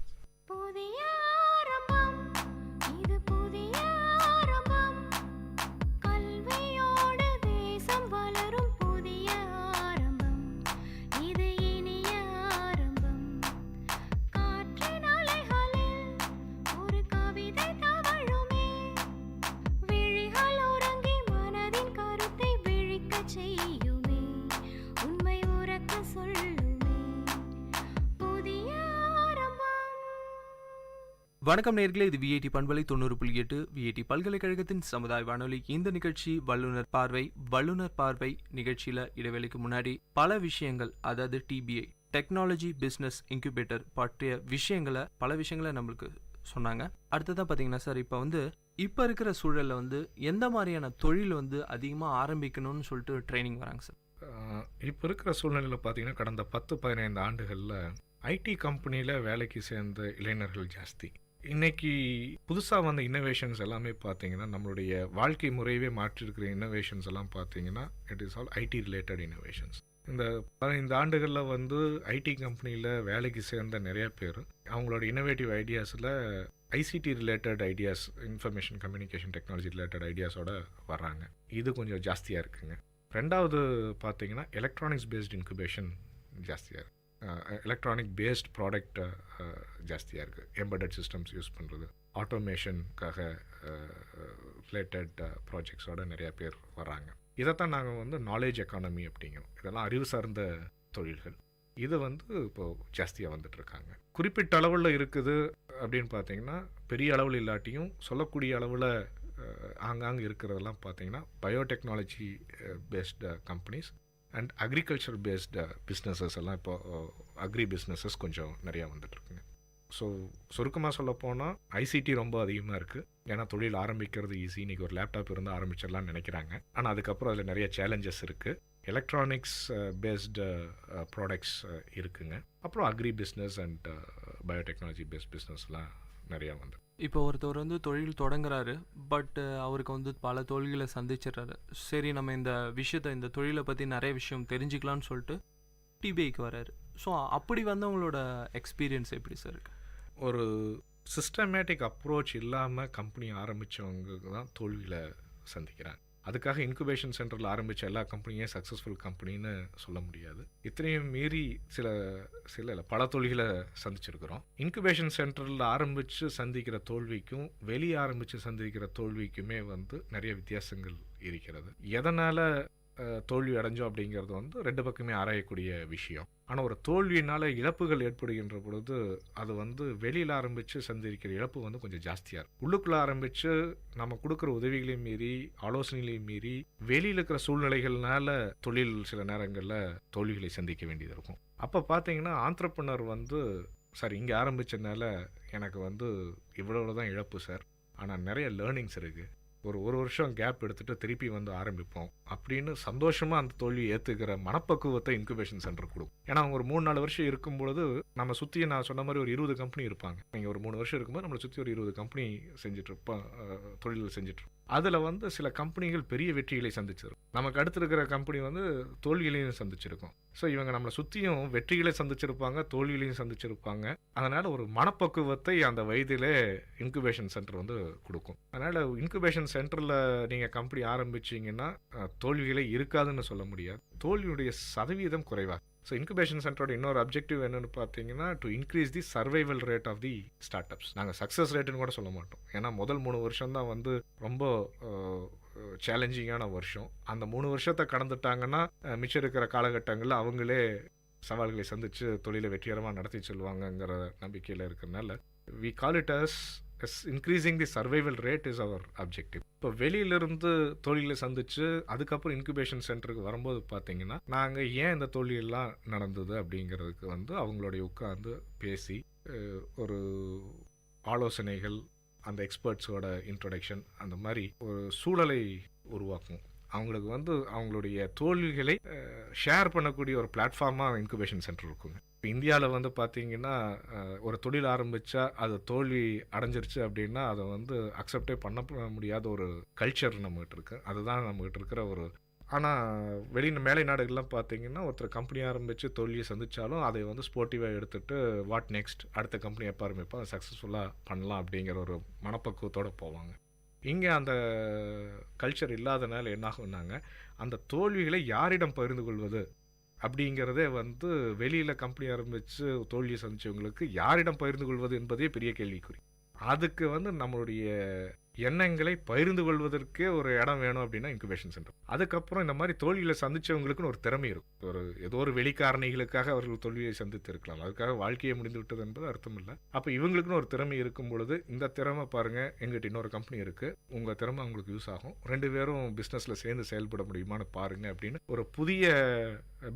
வணக்கம் நேயர்களே, இது விஐடி பண்பலை 90.8 விஐடி பல்கலைக்கழகத்தின் சமுதாய வானொலி. இந்த நிகழ்ச்சி வல்லுநர் பார்வை நிகழ்ச்சியில் இடைவேளைக்கு முன்னாடி பல விஷயங்கள், அதாவது டிபிஐ டெக்னாலஜி பிஸ்னஸ் இன்குபேட்டர் பற்றிய பல விஷயங்களை நம்மளுக்கு சொன்னாங்க. அடுத்ததான் பார்த்தீங்கன்னா சார், இப்போ இருக்கிற சூழலில் வந்து எந்த மாதிரியான தொழில் வந்து அதிகமாக ஆரம்பிக்கணும்னு சொல்லிட்டு ட்ரைனிங் வராங்க சார்? இப்போ இருக்கிற சூழ்நிலையில் பார்த்தீங்கன்னா கடந்த 10-15 ஆண்டுகளில் ஐடி கம்பெனியில் வேலைக்கு சேர்ந்த இளைஞர்கள் ஜாஸ்தி. இன்னைக்கு புதுசாக வந்த இன்னோவேஷன்ஸ் எல்லாமே பார்த்தீங்கன்னா நம்மளுடைய வாழ்க்கை முறையவே மாற்றிருக்கிற இன்னோவேஷன்ஸ் எல்லாம் பார்த்தீங்கன்னா it is all IT related innovations. இந்த 15 ஆண்டுகளில் வந்து ஐடி கம்பெனியில் வேலைக்கு சேர்ந்த நிறைய பேர் அவங்களோட இன்னோவேட்டிவ் ஐடியாஸில் ICT related ideas, information communication technology related ஐடியாஸோட வர்றாங்க. இது கொஞ்சம் ஜாஸ்தியாக இருக்குங்க. ரெண்டாவது பார்த்தீங்கன்னா எலக்ட்ரானிக்ஸ் பேஸ்ட் இன்குபேஷன் ஜாஸ்தியாக இருக்குது. எலக்ட்ரானிக் பேஸ்ட் ப்ராடக்ட் ஜாஸ்தியாக இருக்குது. எம்பெடட் சிஸ்டம்ஸ் யூஸ் பண்ணுறது, ஆட்டோமேஷனுக்காக ரிலேட்டட் ப்ராஜெக்ட்ஸோட நிறையா பேர் வராங்க. இதைத்தான் நாங்கள் வந்து நாலேஜ் எக்கானமி அப்படிங்கிறோம். இதெல்லாம் அறிவு சார்ந்த தொழில்கள். இது வந்து இப்போது ஜாஸ்தியாக வந்துட்டுருக்காங்க. குறிப்பிட்ட அளவில் இருக்குது அப்படின்னு பார்த்தீங்கன்னா பெரிய அளவில் இல்லாட்டியும் சொல்லக்கூடிய அளவில் ஆங்காங்கே இருக்கிறதெல்லாம் பார்த்தீங்கன்னா biotechnology based companies and agriculture based businesses எல்லாம் இப்போ அக்ரி பிஸ்னஸஸ் கொஞ்சம் நிறையா வந்துட்டுருக்குங்க. ஸோ சுருக்கமாக சொல்லப்போனால் ஐசிடி ரொம்ப அதிகமாக இருக்குது. ஏன்னா தொழில் ஆரம்பிக்கிறது ஈஸி, இன்றைக்கி ஒரு லேப்டாப் இருந்தால் ஆரம்பிச்சிடலாம்னு நினைக்கிறாங்க. ஆனால் அதுக்கப்புறம் அதில் நிறைய சேலஞ்சஸ் இருக்குது. எலக்ட்ரானிக்ஸ் பேஸ்டு ப்ராடக்ட்ஸ் இருக்குங்க. அப்புறம் agri business and biotechnology based பிஸ்னஸ்லாம் நிறையா வந்து. இப்போ ஒருத்தர் வந்து தொழில் தொடங்குறாரு, பட் அவருக்கு வந்து பல தோல்விகளை சந்திச்சிடுறாரு. சரி, நம்ம இந்த விஷயத்தை, இந்த தொழிலை பற்றி நிறைய விஷயம் தெரிஞ்சுக்கலான்னு சொல்லிட்டு டிபிஐக்கு வராரு. ஸோ அப்படி வந்தவங்களோட எக்ஸ்பீரியன்ஸ் எப்படி சார் இருக்கு? ஒரு சிஸ்டமேட்டிக் அப்ரோச் இல்லாமல் கம்பெனி ஆரம்பித்தவங்களுக்கு தான் தோல்வியில் சந்திக்கிறாங்க. அதுக்காக இன்குபேஷன் சென்டரில் ஆரம்பித்த எல்லா கம்பெனியும் சக்ஸஸ்ஃபுல் கம்பெனின்னு சொல்ல முடியாது. இத்தனையும் மீறி சில பல தோல்விகளை சந்திச்சிருக்கிறோம். இன்குபேஷன் சென்டரில் ஆரம்பித்து சந்திக்கிற தோல்விக்கும் வெளியே ஆரம்பித்து சந்திக்கிற தோல்விக்குமே வந்து நிறைய வித்தியாசங்கள் இருக்கிறது. எதனால் தோல்வி அடைஞ்சோம் அப்படிங்கிறது வந்து ரெண்டு பக்கமே ஆராயக்கூடிய விஷயம். ஆனால் ஒரு தோல்வியினால் இழப்புகள் ஏற்படுகின்ற பொழுது அது வந்து வெளியில் ஆரம்பித்து சந்திக்கிற இழப்பு வந்து கொஞ்சம் ஜாஸ்தியாக இருக்கும். உள்ளுக்குள்ளே ஆரம்பித்து நம்ம கொடுக்குற உதவிகளையும் மீறி, ஆலோசனைகளையும் மீறி, வெளியில் இருக்கிற சூழ்நிலைகள்னால தொழில் சில நேரங்களில் தோல்விகளை சந்திக்க வேண்டியது இருக்கும். அப்போ பார்த்தீங்கன்னா ஆந்த்ரப்ரனர் வந்து சார் இங்கே ஆரம்பித்ததுனால எனக்கு வந்து இவ்வளோ தான் இழப்பு சார், ஆனால் நிறைய லேர்னிங்ஸ் இருக்குது, ஒரு வருஷம் கேப் எடுத்துகிட்டு திருப்பி வந்து ஆரம்பிப்போம் அப்படின்னு சந்தோஷமாக அந்த தோல்வியை ஏற்றுக்கிற மனப்பக்குவத்தை இன்குபேஷன் சென்டர் கொடுக்கும். ஏன்னா அவங்க ஒரு 3-4 வருஷம் இருக்கும்பொழுது நம்ம சுற்றி, நான் சொன்ன மாதிரி ஒரு 20 கம்பெனி இருப்பாங்க. நீங்கள் ஒரு 3 வருஷம் இருக்கும்போது நம்மளை சுற்றி ஒரு 20 கம்பெனி செஞ்சிட்ருப்போம், தொழில் செஞ்சிட்ருப்போம். அதில் வந்து சில கம்பெனிகள் பெரிய வெற்றிகளை சந்திச்சிருக்கும். நமக்கு அடுத்து இருக்கிற கம்பெனி வந்து தோல்விகளையும் சந்திச்சிருக்கும். ஸோ இவங்க நம்மளை சுற்றியும் வெற்றிகளை சந்திச்சிருப்பாங்க, தோல்விகளையும் சந்திச்சிருப்பாங்க. அதனால் ஒரு மனப்பக்குவத்தை அந்த வயதிலே இன்குபேஷன் சென்டர் வந்து கொடுக்கும். அதனால் இன்குபேஷன் சென்டரில் நீங்கள் கம்பெனி ஆரம்பிச்சிங்கன்னா தோல்விகளே இருக்காதுன்னு சொல்ல முடியாது. தோல்வியுடைய சதவீதம் குறைவாக. ஸோ இன்குபேஷன் சென்டரோட இன்னொரு அப்ஜெக்டிவ் என்னென்னு பார்த்தீங்கன்னா to increase the survival rate of the startups. நாங்கள் சக்ஸஸ் ரேட்டுன்னு கூட சொல்ல மாட்டோம். ஏன்னா முதல் 3 வருஷம் தான் வந்து ரொம்ப சேலஞ்சிங்கான வருஷம். அந்த 3 வருஷத்தை கடந்துட்டாங்கன்னா மிச்சம் இருக்கிற காலகட்டங்களில் அவங்களே சவால்களை சந்தித்து தொழிலை வெற்றிகரமாக நடத்தி செல்வாங்கங்கிற நம்பிக்கையில் இருக்கிறதுனால we call it as increasing the survival rate is our objective. இப்போ வெளியிலிருந்து தொழிலை சந்தித்து அதுக்கப்புறம் இன்குபேஷன் சென்டருக்கு வரும்போது பார்த்தீங்கன்னா நாங்கள் ஏன் இந்த தொழிலெல்லாம் நடந்தது அப்படிங்கிறதுக்கு வந்து அவங்களுடைய உட்காந்து பேசி ஒரு ஆலோசனைகள், அந்த எக்ஸ்பர்ட்ஸோட இன்ட்ரொடக்ஷன், அந்த மாதிரி ஒரு சூழலை உருவாக்கும். அவங்களுக்கு வந்து அவங்களுடைய தோல்விகளை ஷேர் பண்ணக்கூடிய ஒரு பிளாட்ஃபார்மாக இன்குபேஷன் சென்டர் இருக்குங்க. இப்போ இந்தியாவில் வந்து பார்த்தீங்கன்னா ஒரு தொழில் ஆரம்பித்தா அது தோல்வி அடைஞ்சிருச்சு அப்படின்னா அதை வந்து அக்செப்டே பண்ண முடியாத ஒரு கல்ச்சர் நம்மகிட்ட இருக்குது. அதுதான் நம்மகிட்ட இருக்கிற ஒரு. ஆனால் மேலை நாடுகள்லாம் பார்த்தீங்கன்னா ஒருத்தர் கம்பெனி ஆரம்பித்து தோல்வியை சந்தித்தாலும் அதை வந்து ஸ்போர்ட்டிவாக எடுத்துகிட்டு வாட் நெக்ஸ்ட், அடுத்த கம்பெனி எப்போ ஆரம்பிப்போம், அதை சக்ஸஸ்ஃபுல்லாக பண்ணலாம் அப்படிங்கிற ஒரு மனப்பக்குவத்தோடு போவாங்க. இங்கே அந்த கல்ச்சர் இல்லாதனால என்னாகும்னாங்க அந்த தோல்விகளை யாரிடம் பகிர்ந்து கொள்வது அப்படிங்கிறதே வந்து வெளியில் கம்பெனி ஆரம்பித்து தோல்வியை சந்தித்தவங்களுக்கு யாரிடம் பகிர்ந்து கொள்வது என்பதே பெரிய கேள்விக்குறி. அதுக்கு வந்து நம்மளுடைய எண்ணங்களை பகிர்ந்து கொள்வதற்கே ஒரு இடம் வேணும் அப்படின்னா இன்குபேஷன் சென்டர். அதுக்கப்புறம் இந்த மாதிரி தோல்விகளை சந்தித்தவங்களுக்குன்னு ஒரு திறமை இருக்கும். ஏதோ ஒரு வெளிக்காரணிகளுக்காக அவர்கள் தோல்வியை சந்தித்து இருக்கலாம், அதுக்காக வாழ்க்கையை முடிந்து விட்டது என்பது அர்த்தம் இல்லை. அப்போ இவங்களுக்குன்னு ஒரு திறமை இருக்கும் பொழுது இந்த திறமை பாருங்கள், எங்கிட்ட இன்னொரு கம்பெனி இருக்குது, உங்கள் திறமை அவங்களுக்கு யூஸ் ஆகும், 2 பேரும் பிஸ்னஸில் சேர்ந்து செயல்பட முடியுமான்னு பாருங்கள் அப்படின்னு ஒரு புதிய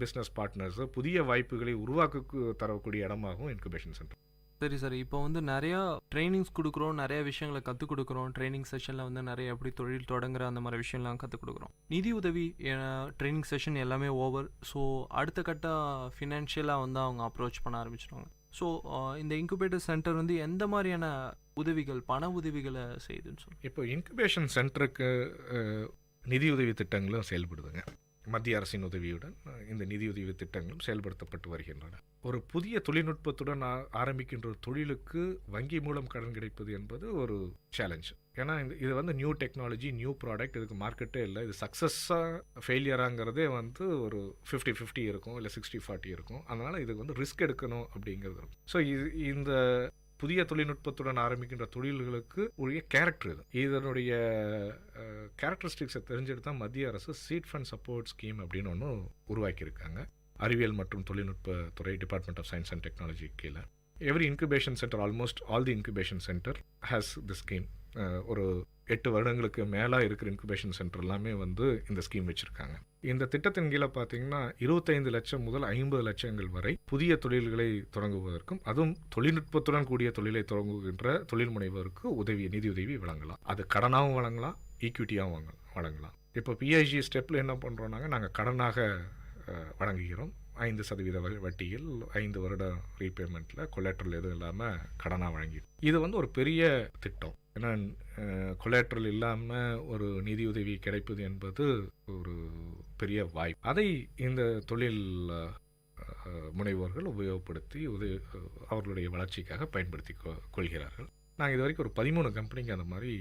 பிஸ்னஸ் பார்ட்னர்ஸு, புதிய வாய்ப்புகளை உருவாக்க தரக்கூடிய இடமாகும் இன்குபேஷன் சென்டர். சரி சார், இப்போ வந்து நிறையா ட்ரைனிங்ஸ் கொடுக்குறோம், நிறைய விஷயங்களை கற்றுக் கொடுக்குறோம். ட்ரைனிங் செஷனில் வந்து நிறைய எப்படி தொழில் தொடங்குற அந்த மாதிரி விஷயம்லாம் கற்றுக் கொடுக்குறோம். நிதி உதவி ட்ரைனிங் செஷன் எல்லாமே ஓவர். ஸோ அடுத்த கட்ட ஃபினான்ஷியலாக வந்து அவங்க அப்ரோச் பண்ண ஆரம்பிச்சிடுவாங்க. ஸோ இந்த இன்குபேட்டர் சென்டர் வந்து எந்த மாதிரியான உதவிகள், பண உதவிகளை செய்யுதுன்னு சொல்லுங்கள். இப்போ இன்குபேஷன் சென்டருக்கு நிதியுதவி திட்டங்களும் செயல்படுதுங்க. மத்திய அரசின் உதவியுடன் இந்த நிதியுதவி திட்டங்களும் செயல்படுத்தப்பட்டு வருகின்றன. ஒரு புதிய தொழில்நுட்பத்துடன் ஆரம்பிக்கின்ற தொழிலுக்கு வங்கி மூலம் கடன் கிடைப்பது என்பது ஒரு சேலஞ்ச். ஏன்னா இது வந்து நியூ டெக்னாலஜி, நியூ ப்ராடக்ட், இதுக்கு மார்க்கெட்டே இல்லை. இது சக்ஸஸாக ஃபெயிலியராங்கிறதே வந்து ஒரு 50-50 இருக்கும், இல்லை 60-40 இருக்கும். அதனால் இதுக்கு வந்து ரிஸ்க் எடுக்கணும் அப்படிங்கிறது இருக்கும். ஸோ இந்த புதிய தொழில்நுட்பத்துடன் ஆரம்பிக்கின்ற தொழில்களுக்கு உரிய கேரக்டர் இது. இதனுடைய கேரக்டரிஸ்டிக்ஸை தெரிஞ்சுட்டு தான் மத்திய அரசு சீட் ஃபண்ட் சப்போர்ட் ஸ்கீம் அப்படின்னு ஒன்று உருவாக்கியிருக்காங்க. அறிவியல் மற்றும் தொழில்நுட்ப துறை, department of science and technology கீழே. Every incubation centre, almost all the incubation centre has the scheme. ஒரு 8 வருடங்களுக்கு மேலாக இருக்கிற இன்குபேஷன் சென்டர் எல்லாமே வந்து இந்த ஸ்கீம் வச்சுருக்காங்க. இந்த திட்டத்தின் கீழே பார்த்தீங்கன்னா 25 லட்சம் முதல் 50 லட்சங்கள் வரை புதிய தொழில்களை தொடங்குவதற்கும், அதுவும் தொழில்நுட்பத்துடன் கூடிய தொழிலை தொடங்குகின்ற தொழில் முனைவோருக்கு நிதியுதவி வழங்கலாம். அது கடனாகவும் வழங்கலாம், ஈக்விட்டியாகவும் வழங்கலாம். இப்போ பிஐஜி ஸ்டெப்பில் என்ன பண்ணுறோம்னாங்க, நாங்கள் கடனாக வழங்குகிறோம். 5% வட்டியில் 5 வருட ரீபேமெண்ட்டில் கொலேட்ரல் எதுவும் இல்லாமல் கடனாக வழங்கிடும். இது வந்து ஒரு பெரிய திட்டம். ஏன்னா கொலேட்ரல் இல்லாமல் ஒரு நிதியுதவி கிடைப்பது என்பது ஒரு பெரிய வாய்ப்பு. அதை இந்த தொழில் முனைவோர்கள் உபயோகப்படுத்தி அவர்களுடைய வளர்ச்சிக்காக பயன்படுத்தி கொள்கிறார்கள். நாங்கள் இது வரைக்கும் ஒரு 13 கம்பெனிக்கு அந்த மாதிரி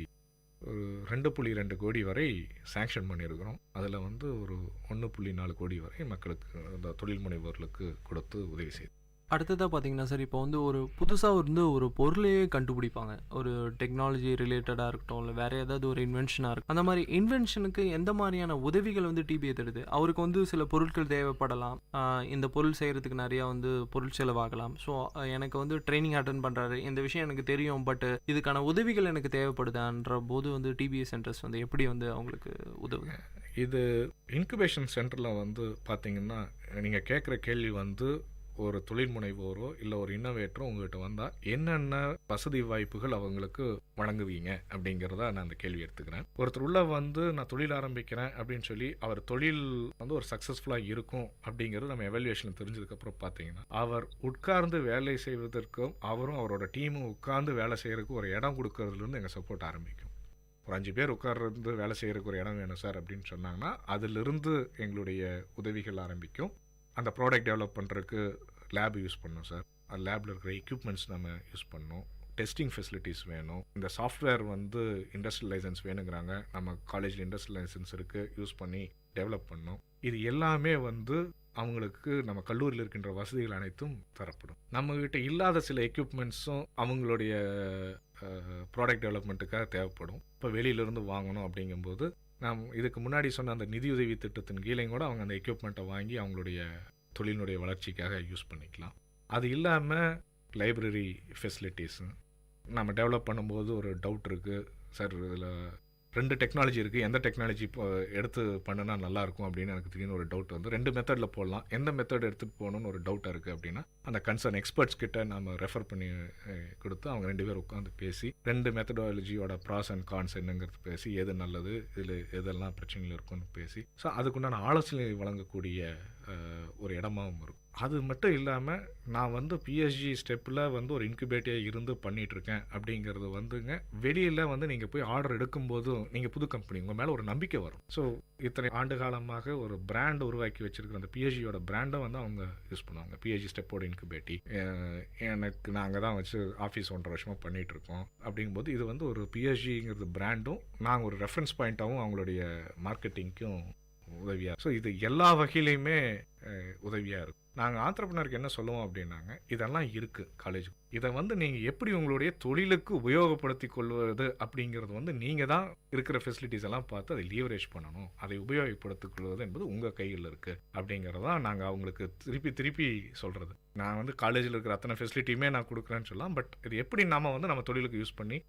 ஒரு 2.2 கோடி வரை சாங்ஷன் பண்ணியிருக்கிறோம். அதில் வந்து ஒரு 1.4 கோடி வரை மக்களுக்கு, அந்த தொழில் முனைவோர்களுக்கு கொடுத்து உதவி செய்யும். அடுத்ததாக பார்த்தீங்கன்னா சார், இப்போ வந்து ஒரு புதுசாக வந்து ஒரு பொருளையே கண்டுபிடிப்பாங்க. ஒரு டெக்னாலஜி ரிலேட்டடாக இருக்கட்டும், இல்லை வேறு ஏதாவது ஒரு இன்வென்ஷனாக இருக்கும். அந்த மாதிரி இன்வென்ஷனுக்கு எந்த மாதிரியான உதவிகள் வந்து டிபிஐ தருது? அவருக்கு வந்து சில பொருட்கள் தேவைப்படலாம், இந்த பொருள் செய்கிறதுக்கு நிறையா வந்து பொருள் செலவாகலாம். ஸோ எனக்கு வந்து ட்ரைனிங் அட்டன் பண்ணுறாரு, இந்த விஷயம் எனக்கு தெரியும், பட் இதுக்கான உதவிகள் எனக்கு தேவைப்படுதான்ற போது வந்து டிபிஐ சென்டர்ஸ் வந்து எப்படி வந்து அவங்களுக்கு உதவுங்க? இது இன்குபேஷன் சென்டரில் வந்து பார்த்தீங்கன்னா, நீங்கள் கேட்குற கேள்வி வந்து ஒரு தொழில் முனைவோரோ இல்லை ஒரு இன்னோவேட்டரோ உங்கள்கிட்ட வந்தால் என்னென்ன வசதி வாய்ப்புகள் அவங்களுக்கு வழங்குவீங்க அப்படிங்கிறத நான் அந்த கேள்வி எடுத்துக்கிறேன். ஒருத்தர் உள்ள வந்து நான் தொழில் ஆரம்பிக்கிறேன் அப்படின்னு சொல்லி அவர் தொழில் வந்து ஒரு சக்ஸஸ்ஃபுல்லாக இருக்கும் அப்படிங்கிறது நம்ம எவாலுவேஷன் தெரிஞ்சதுக்கப்புறம் பார்த்தீங்கன்னா, அவர் உட்கார்ந்து வேலை செய்வதற்கும் அவரும் அவரோட டீமும் உட்கார்ந்து வேலை செய்கிறதுக்கு ஒரு இடம் கொடுக்கறதுலேருந்து எங்கள் சப்போர்ட் ஆரம்பிக்கும். ஒரு 5 பேர் உட்கார்ந்து வேலை செய்கிறதுக்கு ஒரு இடம் வேணும் சார் அப்படின்னு சொன்னாங்கன்னா, அதிலிருந்து எங்களுடைய உதவிகள் ஆரம்பிக்கும். அந்த ப்ராடக்ட் டெவலப் பண்ணுறதுக்கு லேப் யூஸ் பண்ணோம் சார். அந்த லேபில் இருக்கிற எக்யூப்மெண்ட்ஸ் நம்ம யூஸ் பண்ணோம். டெஸ்டிங் ஃபெசிலிட்டிஸ் வேணும். இந்த சாஃப்ட்வேர் வந்து இண்டஸ்ட்ரியல் லைசன்ஸ் வேணுங்கிறாங்க. நம்ம காலேஜில் இண்டஸ்ட்ரியல் லைசன்ஸ் இருக்குது, யூஸ் பண்ணி டெவலப் பண்ணோம். இது எல்லாமே வந்து அவங்களுக்கு நம்ம கல்லூரியில் இருக்கின்ற வசதிகள் அனைத்தும் தரப்படும். நம்மகிட்ட இல்லாத சில எக்யூப்மெண்ட்ஸும் அவங்களுடைய ப்ராடக்ட் டெவலப்மெண்ட்டுக்காக தேவைப்படும். இப்போ வெளியிலேருந்து வாங்கணும் அப்படிங்கும்போது நாம் இதுக்கு முன்னாடி சொன்ன அந்த நிதியுதவி திட்டத்தின் கீழே கூட அவங்க அந்த எக்யூப்மெண்ட்டை வாங்கி அவங்களுடைய தொழிலினுடைய வளர்ச்சிக்காக யூஸ் பண்ணிக்கலாம். அது இல்லாமல் லைப்ரரி ஃபெசிலிட்டிஸு நம்ம டெவலப் பண்ணும்போது ஒரு டவுட் இருக்குது சார், இதில் 2 டெக்னாலஜி இருக்குது, எந்த டெக்னாலஜி இப்போ எடுத்து பண்ணினா நல்லாயிருக்கும் அப்படின்னு எனக்கு திடீர்னு ஒரு டவுட் வந்து 2 மெத்தடில் போடலாம், எந்த மெத்தட் எடுத்துகிட்டு போகணுன்னு ஒரு டவுட்டாக இருக்குது அப்படின்னா அந்த கன்சர்ன் எக்ஸ்பர்ட்ஸ் கிட்ட நம்ம ரெஃபர் பண்ணி கொடுத்து அவங்க 2 பேர் உட்காந்து பேசி 2 மெத்தடாலஜியோட ப்ராஸ் அண்ட் கான்ஸ் என்னங்கிறது பேசி எது நல்லது, இதில் எதெல்லாம் பிரச்சனைகள் இருக்குன்னு பேசி ஸோ அதுக்குண்டான ஆலோசனை வழங்கக்கூடிய ஒரு இடமாகவும் இருக்கும். அது மட்டும் இல்லாமல் நான் வந்து பிஎஸ்ஜி ஸ்டெப்பில் வந்து ஒரு இன்குபேட்டியாக இருந்து பண்ணிகிட்ருக்கேன் அப்படிங்கிறது வந்துங்க, வெளியில் வந்து நீங்கள் போய் ஆர்டர் எடுக்கும்போதும் நீங்கள் புது கம்பெனி உங்கள் மேலே ஒரு நம்பிக்கை வரும். ஸோ இத்தனை ஆண்டு காலமாக ஒரு பிராண்ட் உருவாக்கி வச்சுருக்கிற அந்த பிஎஸ்ஜியோட பிராண்டை வந்து அவங்க யூஸ் பண்ணுவாங்க. பிஎஸ்ஜி ஸ்டெப்போட இன்குபேட்டி எனக்கு நாங்கள் தான் வச்சு ஆஃபீஸ் 1.5 வருஷமாக பண்ணிகிட்ருக்கோம். அப்படிங்கும்போது இது வந்து ஒரு பிஎஸ்ஜிங்கிறது பிராண்டும் நாங்கள் ஒரு ரெஃபரன்ஸ் பாயிண்ட்டாகவும் அவங்களுடைய மார்க்கெட்டிங்க்கும் உதவியாக. ஸோ இது எல்லா வகையிலையுமே உதவியாக இருக்கும். நாங்கள் ஆண்டர்ப்ரனருக்கு என்ன சொல்லுவோம் அப்படின்னாங்க, இதெல்லாம் இருக்குது காலேஜ், இதை வந்து நீங்கள் எப்படி உங்களுடைய தொழிலுக்கு உபயோகப்படுத்தி கொள்வது அப்படிங்கிறது வந்து நீங்கள் தான் இருக்கிற ஃபெசிலிட்டிஸ் எல்லாம் பார்த்து அதை லீவரேஜ் பண்ணணும், அதை உபயோகப்படுத்திக் கொள்வது என்பது உங்கள் கையில் இருக்குது அப்படிங்கிறதான் நாங்கள் அவங்களுக்கு திருப்பி சொல்கிறது. நான் வந்து காலேஜில் இருக்கிற அத்தனை ஃபெசிலிட்டியுமே நான் கொடுக்குறேன்னு சொல்லலாம், பட் இது எப்படி நம்ம வந்து நம்ம தொழிலுக்கு யூஸ் பண்ணி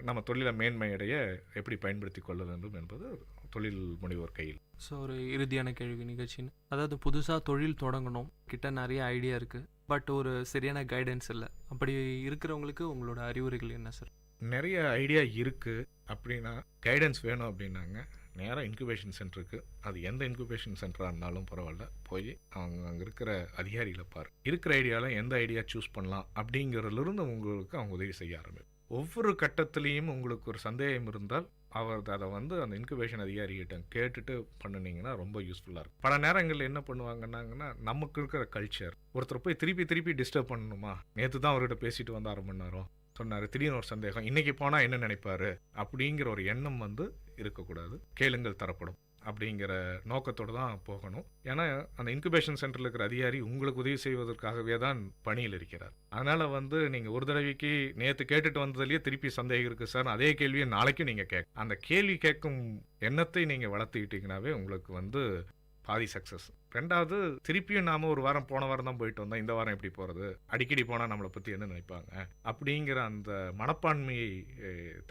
நம்ம தொழிலை மேன்மையடைய எப்படி பயன்படுத்தி கொள்ள வேண்டும் என்பது தொழில் முனைவோர் கையில். ஸோ ஒரு இறுதியான கேள்வி நிகழ்ச்சின்னு, அதாவது புதுசாக தொழில் தொடங்கணும், கிட்ட நிறைய ஐடியா இருக்குது, பட் ஒரு சரியான கைடன்ஸ் இல்லை, அப்படி இருக்கிறவங்களுக்கு உங்களோட அறிவுரைகள் என்ன சார்? நிறைய ஐடியா இருக்குது அப்படின்னா கைடன்ஸ் வேணும் அப்படின்னாங்க நேராக இன்குபேஷன் சென்டருக்கு, அது எந்த இன்குபேஷன் சென்டராக இருந்தாலும் பரவாயில்ல, போய் அங்கே இருக்கிற அதிகாரிகளை பாரு, இருக்கிற ஐடியாவில் எந்த ஐடியா சூஸ் பண்ணலாம் அப்படிங்கிறதுலேருந்து உங்களுக்கு அவங்க உதவி செய்ய ஆரம்பிக்கும். ஒவ்வொரு கட்டத்துலேயும் உங்களுக்கு ஒரு சந்தேகம் இருந்தால் அவர் அதை அந்த இன்குபேஷன் அதிகாரிகிட்ட கேட்டுட்டு பண்ணினீங்கன்னா ரொம்ப யூஸ்ஃபுல்லாக இருக்கும். பல நேரங்களில் என்ன பண்ணுவாங்கன்னா, நமக்கு இருக்கிற கல்ச்சர், ஒருத்தர் போய் திருப்பி டிஸ்டர்ப் பண்ணணுமா, நேற்று தான் அவர்கிட்ட பேசிட்டு வந்து 1/2 மணி நேரம் சொன்னார், திடீர்னு ஒரு சந்தேகம், இன்னைக்கு போனால் என்ன நினைப்பாரு அப்படிங்கிற ஒரு எண்ணம் இருக்கக்கூடாது. கேளுங்கள் தரப்படும் அப்படிங்கிற நோக்கத்தோடு தான் போகணும். ஏன்னா அந்த இன்குபேஷன் சென்டரில் இருக்கிற அதிகாரி உங்களுக்கு உதவி செய்வதற்காகவே தான் பணியில் இருக்கிறார். அதனால் நீங்கள் ஒரு தடவைக்கு நேற்று கேட்டுட்டு வந்ததுலேயே திருப்பி சந்தேகம் இருக்குது சார், அதே கேள்வியை நாளைக்கும் நீங்கள் அந்த கேள்வி கேட்கும் எண்ணத்தை நீங்கள் வளர்த்துக்கிட்டீங்கன்னாவே உங்களுக்கு பாதி சக்ஸஸ். ரெண்டாவது, திருப்பியும் நாம் ஒரு வாரம் போன வாரம் தான் போயிட்டு வந்தோம், இந்த வாரம் எப்படி போகிறது, அடிக்கடி போனால் நம்மளை பற்றி என்ன நினைப்பாங்க அப்படிங்கிற அந்த மனப்பான்மையை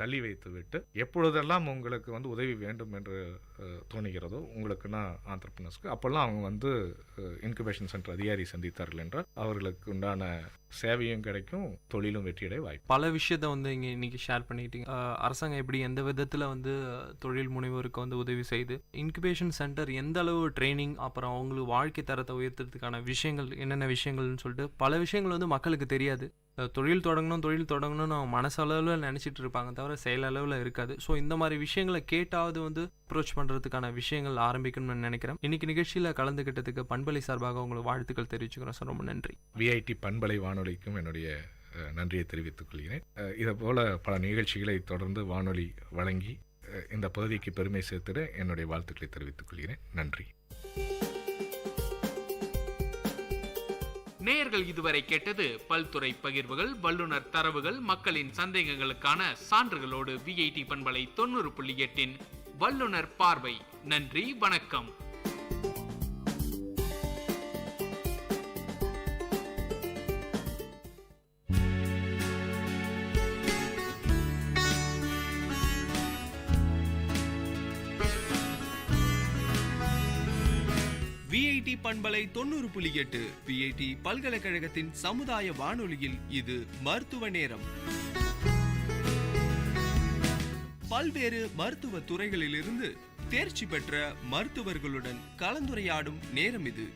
தள்ளி வைத்து விட்டு, எப்பொழுதெல்லாம் உங்களுக்கு உதவி வேண்டும் என்று தோணுகிறதோ உங்களுக்குன்னா ஆண்டர்பிரினர்ஸ்க்கு, அப்போல்லாம் அவங்க இன்குபேஷன் சென்டர் அதிகாரி சந்தித்தார்கள் என்றால் அவர்களுக்கு உண்டான சேவையும் கிடைக்கும், தொழிலும் வெற்றியடைய வாய்ப்பு. பல விஷயத்த இங்கே இன்னைக்கு ஷேர் பண்ணிட்டீங்க. அரசாங்கம் எப்படி எந்த விதத்தில் தொழில் முனைவோருக்கு உதவி செய்து, இன்குபேஷன் சென்டர் எந்த அளவு ட்ரைனிங், அப்புறம் அவங்களுக்கு வாழ்க்கை தரத்தை உயர்த்துறதுக்கான விஷயங்கள் என்னென்ன விஷயங்கள்னு சொல்லிட்டு பல விஷயங்கள் மக்களுக்கு தெரியாது. தொழில் தொடங்கணும்னு அவங்க மனசளவில் நினச்சிட்டு இருப்பாங்க, தவிர செயலளவில் இருக்காது. ஸோ இந்த மாதிரி விஷயங்களை கேட்டாவது அப்ரோச் பண்ணுறதுக்கான விஷயங்கள் ஆரம்பிக்கணும்னு நினைக்கிறேன். இன்னைக்கு நிகழ்ச்சியில் கலந்துக்கிட்டதுக்கு பண்பலை சார்பாக உங்களுக்கு வாழ்த்துக்கள் தெரிவிச்சுக்கிறோம் சார், ரொம்ப நன்றி. விஐடி பண்பலை வானொலிக்கும் என்னுடைய நன்றியை தெரிவித்துக் கொள்கிறேன். இதை போல பல நிகழ்ச்சிகளை தொடர்ந்து வானொலி வழங்கி இந்த பகுதிக்கு பெருமை சேர்த்திட என்னுடைய வாழ்த்துக்களை தெரிவித்துக் கொள்கிறேன். நன்றி. நேயர்கள் இதுவரை கேட்டது பல்துறை பகிர்வுகள், வல்லுநர் தரவுகள், மக்களின் சந்தேகங்களுக்கான சான்றுகளோடு விஐடி பண்பலை 90.8 வல்லுநர் பார்வை. நன்றி, வணக்கம். விஐடி பண்பலை 90.8 விஐடி பல்கலைக்கழகத்தின் சமுதாய வானொலியில் இது மருத்துவ நேரம். பல்வேறு மருத்துவ துறைகளிலிருந்து தேர்ச்சி பெற்ற மருத்துவர்களுடன் கலந்துரையாடும் நேரம் இது.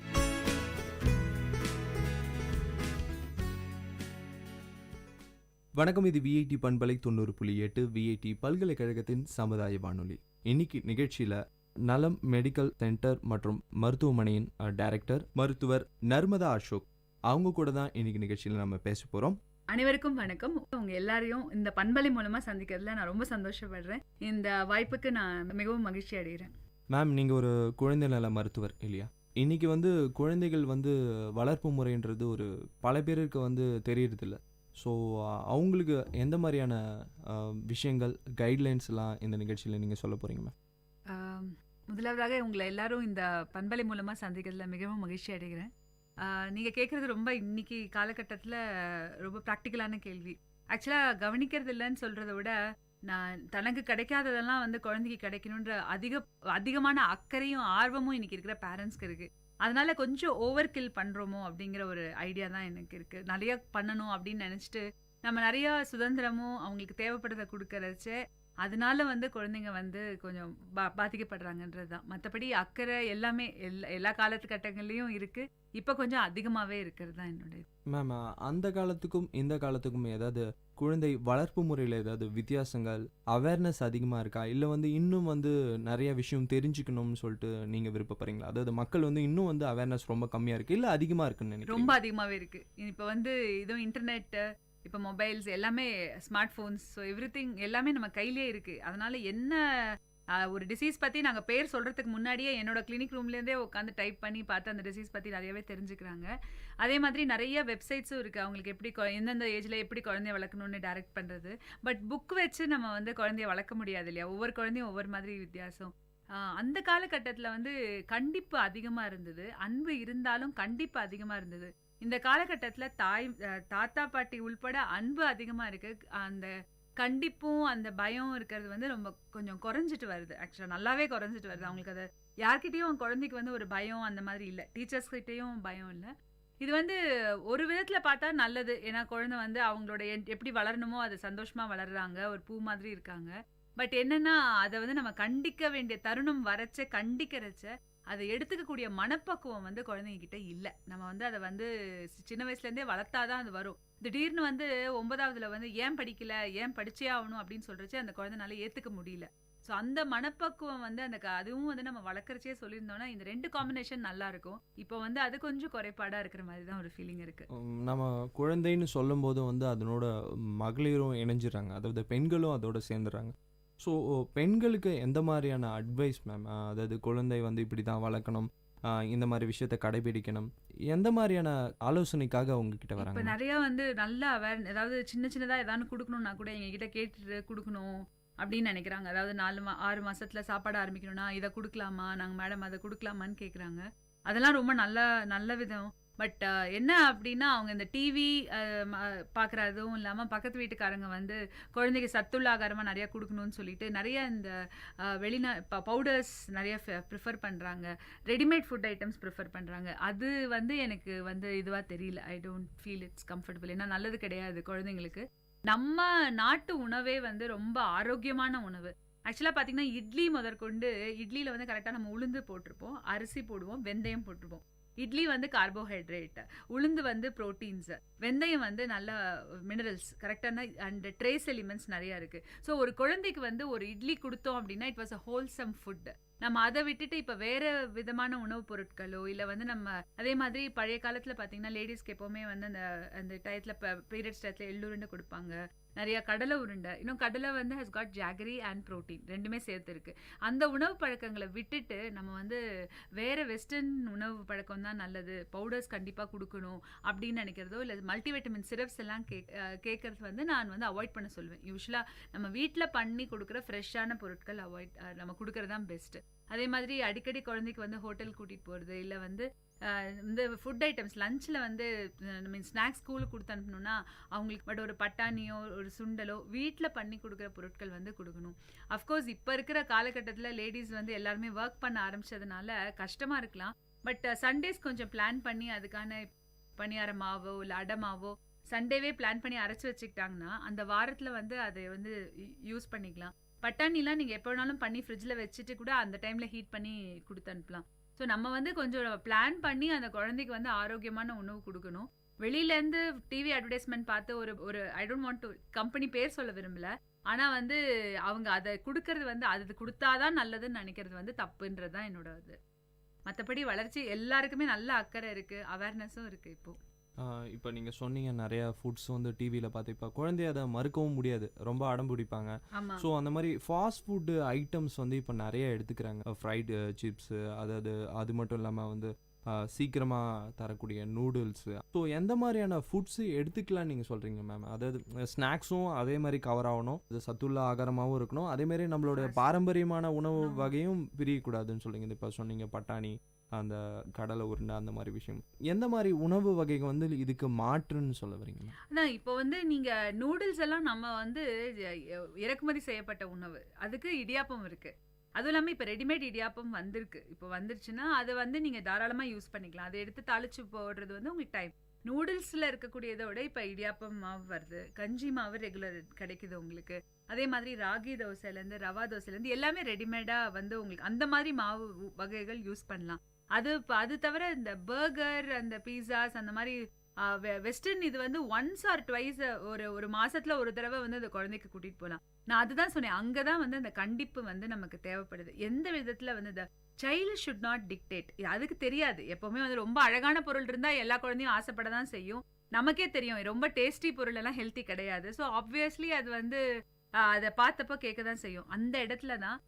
வணக்கம், இது விஐடி பண்பலை 90.8 விஐடி பல்கலைக்கழகத்தின் சமுதாய வானொலி. இன்னைக்கு நிகழ்ச்சியில நலம் மெடிக்கல் சென்டர் மற்றும் மருத்துவமனையின் டைரக்டர் மருத்துவர் நர்மதா அசோக் அவங்க கூட தான் இன்னைக்கு நிகழ்ச்சியில் நம்ம பேச போகிறோம். அனைவருக்கும் வணக்கம். உங்க எல்லாரையும் இந்த பண்பலை மூலமா சந்திக்கிறதுல நான் ரொம்ப சந்தோஷப்படுறேன். இந்த வாய்ப்புக்கு நான் மிகவும் மகிழ்ச்சி அடைகிறேன். மேம், நீங்கள் ஒரு குழந்தை நல மருத்துவர் இல்லையா? இன்னைக்கு குழந்தைகள் வளர்ப்பு முறைன்றது ஒரு பல பேருக்கு தெரியறதில்ல. ஸோ அவங்களுக்கு எந்த மாதிரியான விஷயங்கள் கைட்லைன்ஸ்லாம் இந்த நிகழ்ச்சியில் நீங்கள் சொல்ல போகிறீங்க மேம்? முதலாவதாக உங்களை எல்லாரும் இந்த பண்பலை மூலமாக சந்திக்கிறதுல மிகவும் மகிழ்ச்சி அடைகிறேன். நீங்கள் கேட்குறது ரொம்ப இன்னைக்கு காலகட்டத்தில் ரொம்ப ப்ராக்டிக்கலான கேள்வி. ஆக்சுவலாக கவனிக்கிறது இல்லைன்னு சொல்கிறத விட, நான் தனக்கு கிடைக்காததெல்லாம் குழந்தைக்கு கிடைக்கணுன்ற அதிகமான அக்கறையும் ஆர்வமும் இன்னைக்கு இருக்கிற பேரண்ட்ஸ்க்கு இருக்குது. அதனால கொஞ்சம் ஓவர் கில் பண்ணுறோமோ அப்படிங்கிற ஒரு ஐடியா தான் எனக்கு இருக்குது. நிறைய பண்ணணும் அப்படின்னு நினச்சிட்டு நம்ம நிறையா சுதந்திரமும் அவங்களுக்கு தேவைப்படுறதை கொடுக்கறச்சே அதனால குழந்தைங்க கொஞ்சம் பாதிக்கப்படுறாங்கன்றது தான். மற்றபடி அக்கறை எல்லாமே எல்லா காலத்துக்கட்டங்கள்லையும் இருக்குது. இப்போ கொஞ்சம் அதிகமாகவே இருக்கிறது தான் என்னுடைய. மேம், அந்த காலத்துக்கும் இந்த காலத்துக்கும் ஏதாவது குழந்தை வளர்ப்பு முறையில் ஏதாவது வித்தியாசங்கள், அவேர்னஸ் அதிகமாக இருக்கா, இல்லை இன்னும் நிறைய விஷயம் தெரிஞ்சுக்கணும்னு சொல்லிட்டு நீங்கள் விருப்பப்படுறீங்களா? அதாவது மக்கள் இன்னும் அவேர்னஸ் ரொம்ப கம்மியாக இருக்குது, இல்லை அதிகமாக இருக்குன்னு நினைக்கிறேன்? ரொம்ப அதிகமாகவே இருக்குது. இப்போ இதுவும் இன்டர்நெட்டு, இப்போ மொபைல்ஸ் எல்லாமே, ஸ்மார்ட் ஃபோன்ஸ், ஸோ எவ்ரிதிங் எல்லாமே நம்ம கையிலே இருக்குது. அதனால் என்ன ஒரு டிசீஸ் பற்றி நாங்கள் பேர் சொல்கிறதுக்கு முன்னாடியே என்னோட கிளினிக் ரூம்லேருந்தே உட்காந்து டைப் பண்ணி பார்த்து அந்த டிசீஸ் பற்றி நிறையவே தெரிஞ்சுக்கிறாங்க. அதே மாதிரி நிறைய வெப்சைட்ஸும் இருக்குது, அவங்களுக்கு எப்படி எந்தெந்த ஏஜில் எப்படி குழந்தைய வளர்க்கணும்னு டைரக்ட் பண்ணுறது. பட் புக் வச்சு நம்ம குழந்தைய வளர்க்க முடியாது இல்லையா? ஒவ்வொரு குழந்தையும் ஒவ்வொரு மாதிரி வித்தியாசம். அந்த காலகட்டத்தில் கண்டிப்பு அதிகமாக இருந்தது, அன்பு இருந்தாலும் கண்டிப்பு அதிகமாக இருந்தது. இந்த காலகட்டத்தில் தாத்தா பாட்டி உள்பட அன்பு அதிகமாக இருக்குது, அந்த கண்டிப்பும் அந்த பயம் இருக்கிறது ரொம்ப கொஞ்சம் குறைஞ்சிட்டு வருது. ஆக்சுவலாக நல்லாவே குறைஞ்சிட்டு வருது. அவங்களுக்கு அதை யார்கிட்டையும் குழந்தைக்கு ஒரு பயம் அந்த மாதிரி இல்லை, டீச்சர்ஸ்கிட்டையும் பயம் இல்லை. இது ஒரு விதத்தில் பார்த்தா நல்லது. ஏன்னா குழந்தை அவங்களோட எப்படி வளரணுமோ அது சந்தோஷமாக வளர்கிறாங்க, ஒரு பூ மாதிரி இருக்காங்க. பட் என்னன்னா அதை வந்து நம்ம கண்டிக்க வேண்டிய தருணம் கண்டிக்கிறச்ச அதை எடுத்துக்கக்கூடிய மனப்பக்குவம் வந்து குழந்தைங்க கிட்ட இல்லை. நம்ம வந்து அதை வந்து சின்ன வயசுலேருந்தே வளர்த்தாதான் அது வரும். திடீர்னு வந்து 9வதுல வந்து ஏன் படிக்கல, ஏன் படிச்சே ஆகணும் அப்படின்னு சொல்றச்சு அந்த குழந்தைனால ஏற்றுக்க முடியல. ஸோ அந்த மனப்பக்குவம் வந்து அதுவும் வந்து நம்ம வளர்க்குறச்சே சொல்லியிருந்தோம்னா இந்த 2 காம்பினேஷன் நல்லா இருக்கும். இப்போ வந்து அது கொஞ்சம் குறைபாடாக இருக்கிற மாதிரி தான் ஒரு ஃபீலிங் இருக்கு. நம்ம குழந்தைன்னு சொல்லும்போது வந்து அதனோட மகளிரும் இணைஞ்சிடறாங்க, அதாவது பெண்களும் அதோட சேர்ந்துடுறாங்க. ஸோ பெண்களுக்கு எந்த மாதிரியான அட்வைஸ் மேம், அதாவது குழந்தை வந்து இப்படி தான் வளர்க்கணும், இந்த மாதிரி விஷயத்த கடைபிடிக்கணும், எந்த மாதிரியான ஆலோசனைக்காக உங்ககிட்ட இப்போ வராங்க? நிறைய வந்து நல்ல அதாவது சின்னதாக ஏதாவது கொடுக்கணும்னா கூட எங்ககிட்ட கேட்டுட்டு கொடுக்கணும் அப்படின்னு நினைக்கிறாங்க. அதாவது 6 மாசத்துல சாப்பாடு ஆரம்பிக்கணும்னா இதை கொடுக்கலாமா, நாங்கள் மேடம் அதை கொடுக்கலாமான்னு கேட்குறாங்க. அதெல்லாம் ரொம்ப நல்ல விதம். பட் என்ன அப்படின்னா அவங்க இந்த டிவி பார்க்குறதும் இல்லாமல் பக்கத்து வீட்டுக்காரங்க வந்து குழந்தைக்கு சத்துள்ள ஆகாரமாக நிறையா கொடுக்கணும்னு சொல்லிட்டு நிறைய இந்த பவுடர்ஸ் நிறைய ப்ரிஃபர் பண்ணுறாங்க, ரெடிமேட் ஃபுட் ஐட்டம்ஸ் ப்ரிஃபர் பண்ணுறாங்க. அது வந்து எனக்கு வந்து இதுவாக தெரியல. I don't feel it's comfortable. ஏன்னா நல்லது கிடையாது குழந்தைங்களுக்கு. நம்ம நாட்டு உணவே வந்து ரொம்ப ஆரோக்கியமான உணவு. ஆக்சுவலாக பார்த்தீங்கன்னா இட்லி முதற்கொண்டு இட்லியில் வந்து கரெக்டாக நம்ம உளுந்து போட்டிருப்போம், அரிசி போடுவோம், வெந்தயம் போட்டிருப்போம். இட்லி வந்து கார்போஹைட்ரேட், உளுந்து வந்து ப்ரோட்டீன்ஸு, வெந்தயம் வந்து நல்ல மினரல்ஸ் கரெக்டான அண்ட் ட்ரேஸ் எலிமெண்ட்ஸ் நிறையா இருக்குது. ஸோ ஒரு குழந்தைக்கு வந்து ஒரு இட்லி கொடுத்தோம் அப்படின்னா it was a wholesome food. நம்ம அதை விட்டுட்டு இப்போ வேறு விதமான உணவுப் பொருட்களோ இல்லை வந்து நம்ம அதே மாதிரி பழைய காலத்தில் பார்த்தீங்கன்னா லேடிஸ்க்கு எப்போவுமே வந்து அந்த டயத்தில் பீரியட்ஸ் டயத்தில் எள்ளுருண்டை கொடுப்பாங்க, நிறையா கடலை உருண்டை. இன்னும் கடலை வந்து has got jaggery and protein ரெண்டுமே சேர்த்து இருக்கு. அந்த உணவு பழக்கங்களை விட்டுட்டு நம்ம வந்து வேறு வெஸ்டர்ன் உணவு பழக்கம் தான் நல்லது, பவுடர்ஸ் கண்டிப்பாக கொடுக்கணும் அப்படின்னு நினைக்கிறதோ இல்லை மல்டிவைட்டமின் சிரப்ஸ் எல்லாம் கேட்கறது வந்து நான் வந்து அவாய்ட் பண்ண சொல்லுவேன். யூஸ்வலாக நம்ம வீட்டில் பண்ணி கொடுக்குற ஃப்ரெஷ்ஷான பொருட்கள் நம்ம கொடுக்கறது தான் பெஸ்ட்டு. அதே மாதிரி அடிக்கடி குழந்தைக்கு வந்து ஹோட்டல் கூட்டிகிட்டு போகிறது இல்லை வந்து இந்த ஃபுட் ஐட்டம்ஸ் லஞ்சில் வந்து ஸ்நாக்ஸ் ஸ்கூலுக்கு கொடுத்து அனுப்பணும்னா அவங்களுக்கு பட் ஒரு பட்டாணியோ ஒரு சுண்டலோ வீட்டில் பண்ணி கொடுக்குற பொருட்கள் வந்து கொடுக்கணும். அஃப்கோர்ஸ் இப்போ இருக்கிற காலகட்டத்தில் லேடிஸ் வந்து எல்லாருமே ஒர்க் பண்ண ஆரம்பித்ததுனால கஷ்டமாக இருக்கலாம். பட் சண்டேஸ் கொஞ்சம் பிளான் பண்ணி அதுக்கான பணியார மாவோ இல்லை அடை மாவோ சண்டேவே பிளான் பண்ணி அரைச்சி வச்சுக்கிட்டாங்கன்னா அந்த வாரத்தில் வந்து அதை வந்து யூஸ் பண்ணிக்கலாம். பட்டாணிலாம் நீங்கள் எப்போ வேணாலும் பண்ணி ஃப்ரிட்ஜில் வச்சுட்டு கூட அந்த டைமில் ஹீட் பண்ணி கொடுத்து அனுப்பலாம். ஸோ நம்ம வந்து கொஞ்சம் பிளான் பண்ணி அந்த குழந்தைக்கு வந்து ஆரோக்கியமான உணவு கொடுக்கணும். வெளியிலேருந்து டிவி அட்வர்டைஸ்மெண்ட் பார்த்து ஒரு I don't want to company பேர் சொல்ல விரும்பல, ஆனால் வந்து அவங்க அதை கொடுக்கறது வந்து அது கொடுத்தாதான் நல்லதுன்னு நினைக்கிறது வந்து தப்புன்றது தான் என்னோட இது. மற்றபடி வளர்ச்சி எல்லாருக்குமே நல்ல அக்கறை இருக்குது, அவேர்னஸும் இருக்குது. இப்போ நீங்கள் சொன்னீங்க நிறையா ஃபுட்ஸ் வந்து டிவியில் பார்த்து இப்போ குழந்தைய அதை மறுக்கவும் முடியாது, ரொம்ப அடம் பிடிப்பாங்க. ஸோ அந்த மாதிரி ஃபாஸ்ட் ஃபுட்டு ஐட்டம்ஸ் வந்து இப்போ நிறைய எடுத்துக்கிறாங்க, ஃப்ரைடு சிப்ஸு, அது மட்டும் இல்லாமல் வந்து சீக்கிரமாக தரக்கூடிய நூடுல்ஸு. ஸோ எந்த மாதிரியான ஃபுட்ஸு எடுத்துக்கலாம் நீங்கள் சொல்கிறீங்க மேம்? அதாவது ஸ்நாக்ஸும் அதே மாதிரி கவர் ஆகணும், அது சத்துள்ள ஆகாரமாகவும் இருக்கணும், அதேமாரி நம்மளுடைய பாரம்பரியமான உணவு வகையும் பிரியக்கூடாதுன்னு சொல்லுங்க. இப்போ சொன்னீங்க பட்டாணி, அந்த கடலை உருண்டை, அந்த மாதிரி விஷயம். எந்த மாதிரி உணவு வகைகள் வந்து இதுக்கு மாற்றுன்னு சொல்ல வரீங்க? அதான் இப்போ வந்து நீங்கள் நூடுல்ஸ் எல்லாம் நம்ம வந்து இறக்குமதி செய்யப்பட்ட உணவு, அதுக்கு இடியாப்பம் இருக்குது. அதுவும் இல்லாமல் இப்போ ரெடிமேட் இடியாப்பம் வந்திருக்கு. இப்போ வந்துருச்சுன்னா அதை வந்து நீங்கள் தாராளமாக யூஸ் பண்ணிக்கலாம். அதை எடுத்து தாளிச்சு போடுறது வந்து உங்களுக்கு டைம். நூடுல்ஸில் இருக்கக்கூடியதை விட இப்போ இடியாப்பம் மாவு வருது, கஞ்சி மாவு ரெகுலர் கிடைக்குது உங்களுக்கு. அதே மாதிரி ராகி தோசைலேருந்து ரவா தோசைலேருந்து எல்லாமே ரெடிமேடாக வந்து உங்களுக்கு அந்த மாதிரி மாவு வகைகள் யூஸ் பண்ணலாம். அது தவிர இந்த பர்கர், அந்த பீஸாஸ், அந்த மாதிரி வெஸ்டர்ன் இது வந்து ஒன்ஸ் ஆர் ட்வைஸ் ஒரு மாசத்துல ஒரு தடவை வந்து அந்த குழந்தைக்கு கூட்டிட்டு போகலாம். நான் அதுதான் சொன்னேன், அங்கதான் வந்து அந்த கண்டிப்பு வந்து நமக்கு தேவைப்படுது. எந்த விதத்துல வந்து இந்த சைல்டு ஷுட் நாட் டிக்டேட். அதுக்கு தெரியாது, எப்பவுமே வந்து ரொம்ப அழகான பொருள் இருந்தா எல்லா குழந்தையும் ஆசைப்பட தான் செய்யும். நமக்கே தெரியும் ரொம்ப டேஸ்டி பொருள் எல்லாம் ஹெல்த்தி கிடையாது. ஸோ ஆப்வியஸ்லி அது வந்து அதை பார்த்தப்போ கேட்க தான் செய்யும். அந்த இடத்துல தான்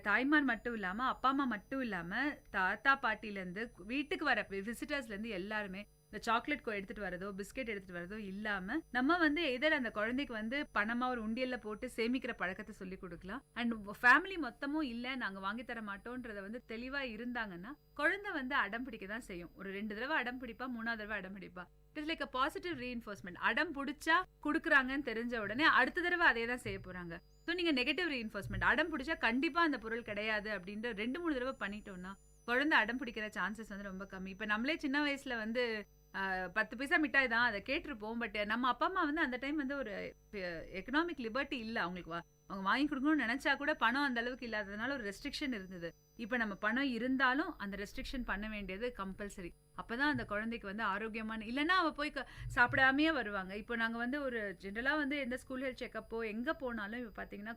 தாய்மார் மட்டும் இல்லாமல் அப்பா அம்மா மட்டும் இல்லாமல் தாத்தா பாட்டிலேருந்து வீட்டுக்கு வர விசிட்டர்ஸ்லேருந்து எல்லாருமே இந்த சாக்லேட் எடுத்துகிட்டு வரதோ பிஸ்கெட் எடுத்துகிட்டு வரதோ இல்லாமல் நம்ம வந்து எதர் அந்த குழந்தைக்கு வந்து பணமாக ஒரு உண்டியலில் போட்டு சேமிக்கிற பழக்கத்தை சொல்லி கொடுக்கலாம். அண்ட் ஃபேமிலி மொத்தமும் இல்லை நாங்கள் வாங்கி தர மாட்டோன்றதை வந்து தெளிவாக இருந்தாங்கன்னா குழந்தை வந்து அடம் பிடிக்க தான் செய்யும். ஒரு 2 தடவை அடம் பிடிப்பா, 3ஆவது தடவை அடம் பிடிப்பா. It's like a positive reinforcement. அடம் பிடிச்சா கொடுக்குறாங்கன்னு தெரிஞ்ச உடனே அடுத்த தடவை அதே தான் செய்ய போகிறாங்க. ஸோ நீங்கள் நெகட்டிவ் ரீஇன்ஃபோர்ஸ்மெண்ட், அடம் பிடிச்சா கண்டிப்பாக அந்த பொருள் கிடையாது அப்படின்ற 2-3 தடவை பண்ணிட்டோம்னா குழந்தை அடம் பிடிக்கிற சான்சஸ் வந்து ரொம்ப கம்மி. இப்போ நம்மளே சின்ன வயசில் வந்து 10 பைசா மிட்டாய் தான் அதை கேட்டிருப்போம். பட் நம்ம அப்பா அம்மா வந்து அந்த டைம் வந்து ஒரு எக்கனாமிக் லிபர்ட்டி இல்லை அவங்களுக்கு. அவங்க வாங்கி கொடுக்கணும்னு நினைச்சா கூட பணம் அந்த அளவுக்கு இல்லாததுனால ஒரு ரெஸ்ட்ரிக்ஷன் இருந்தது. இப்போ நம்ம பணம் இருந்தாலும் அந்த ரெஸ்ட்ரிக்ஷன் பண்ண வேண்டியது கம்பல்சரி. அப்பதான் அந்த குழந்தைக்கு வந்து ஆரோக்கியமான, இல்லைன்னா அவ போய் சாப்பிடாமையே வருவாங்க. இப்போ நாங்கள் வந்து ஒரு ஜென்ரலாக வந்து எந்த ஸ்கூல் ஹெல்த் செக்கப்போ எங்கே போனாலும் இப்போ பார்த்தீங்கன்னா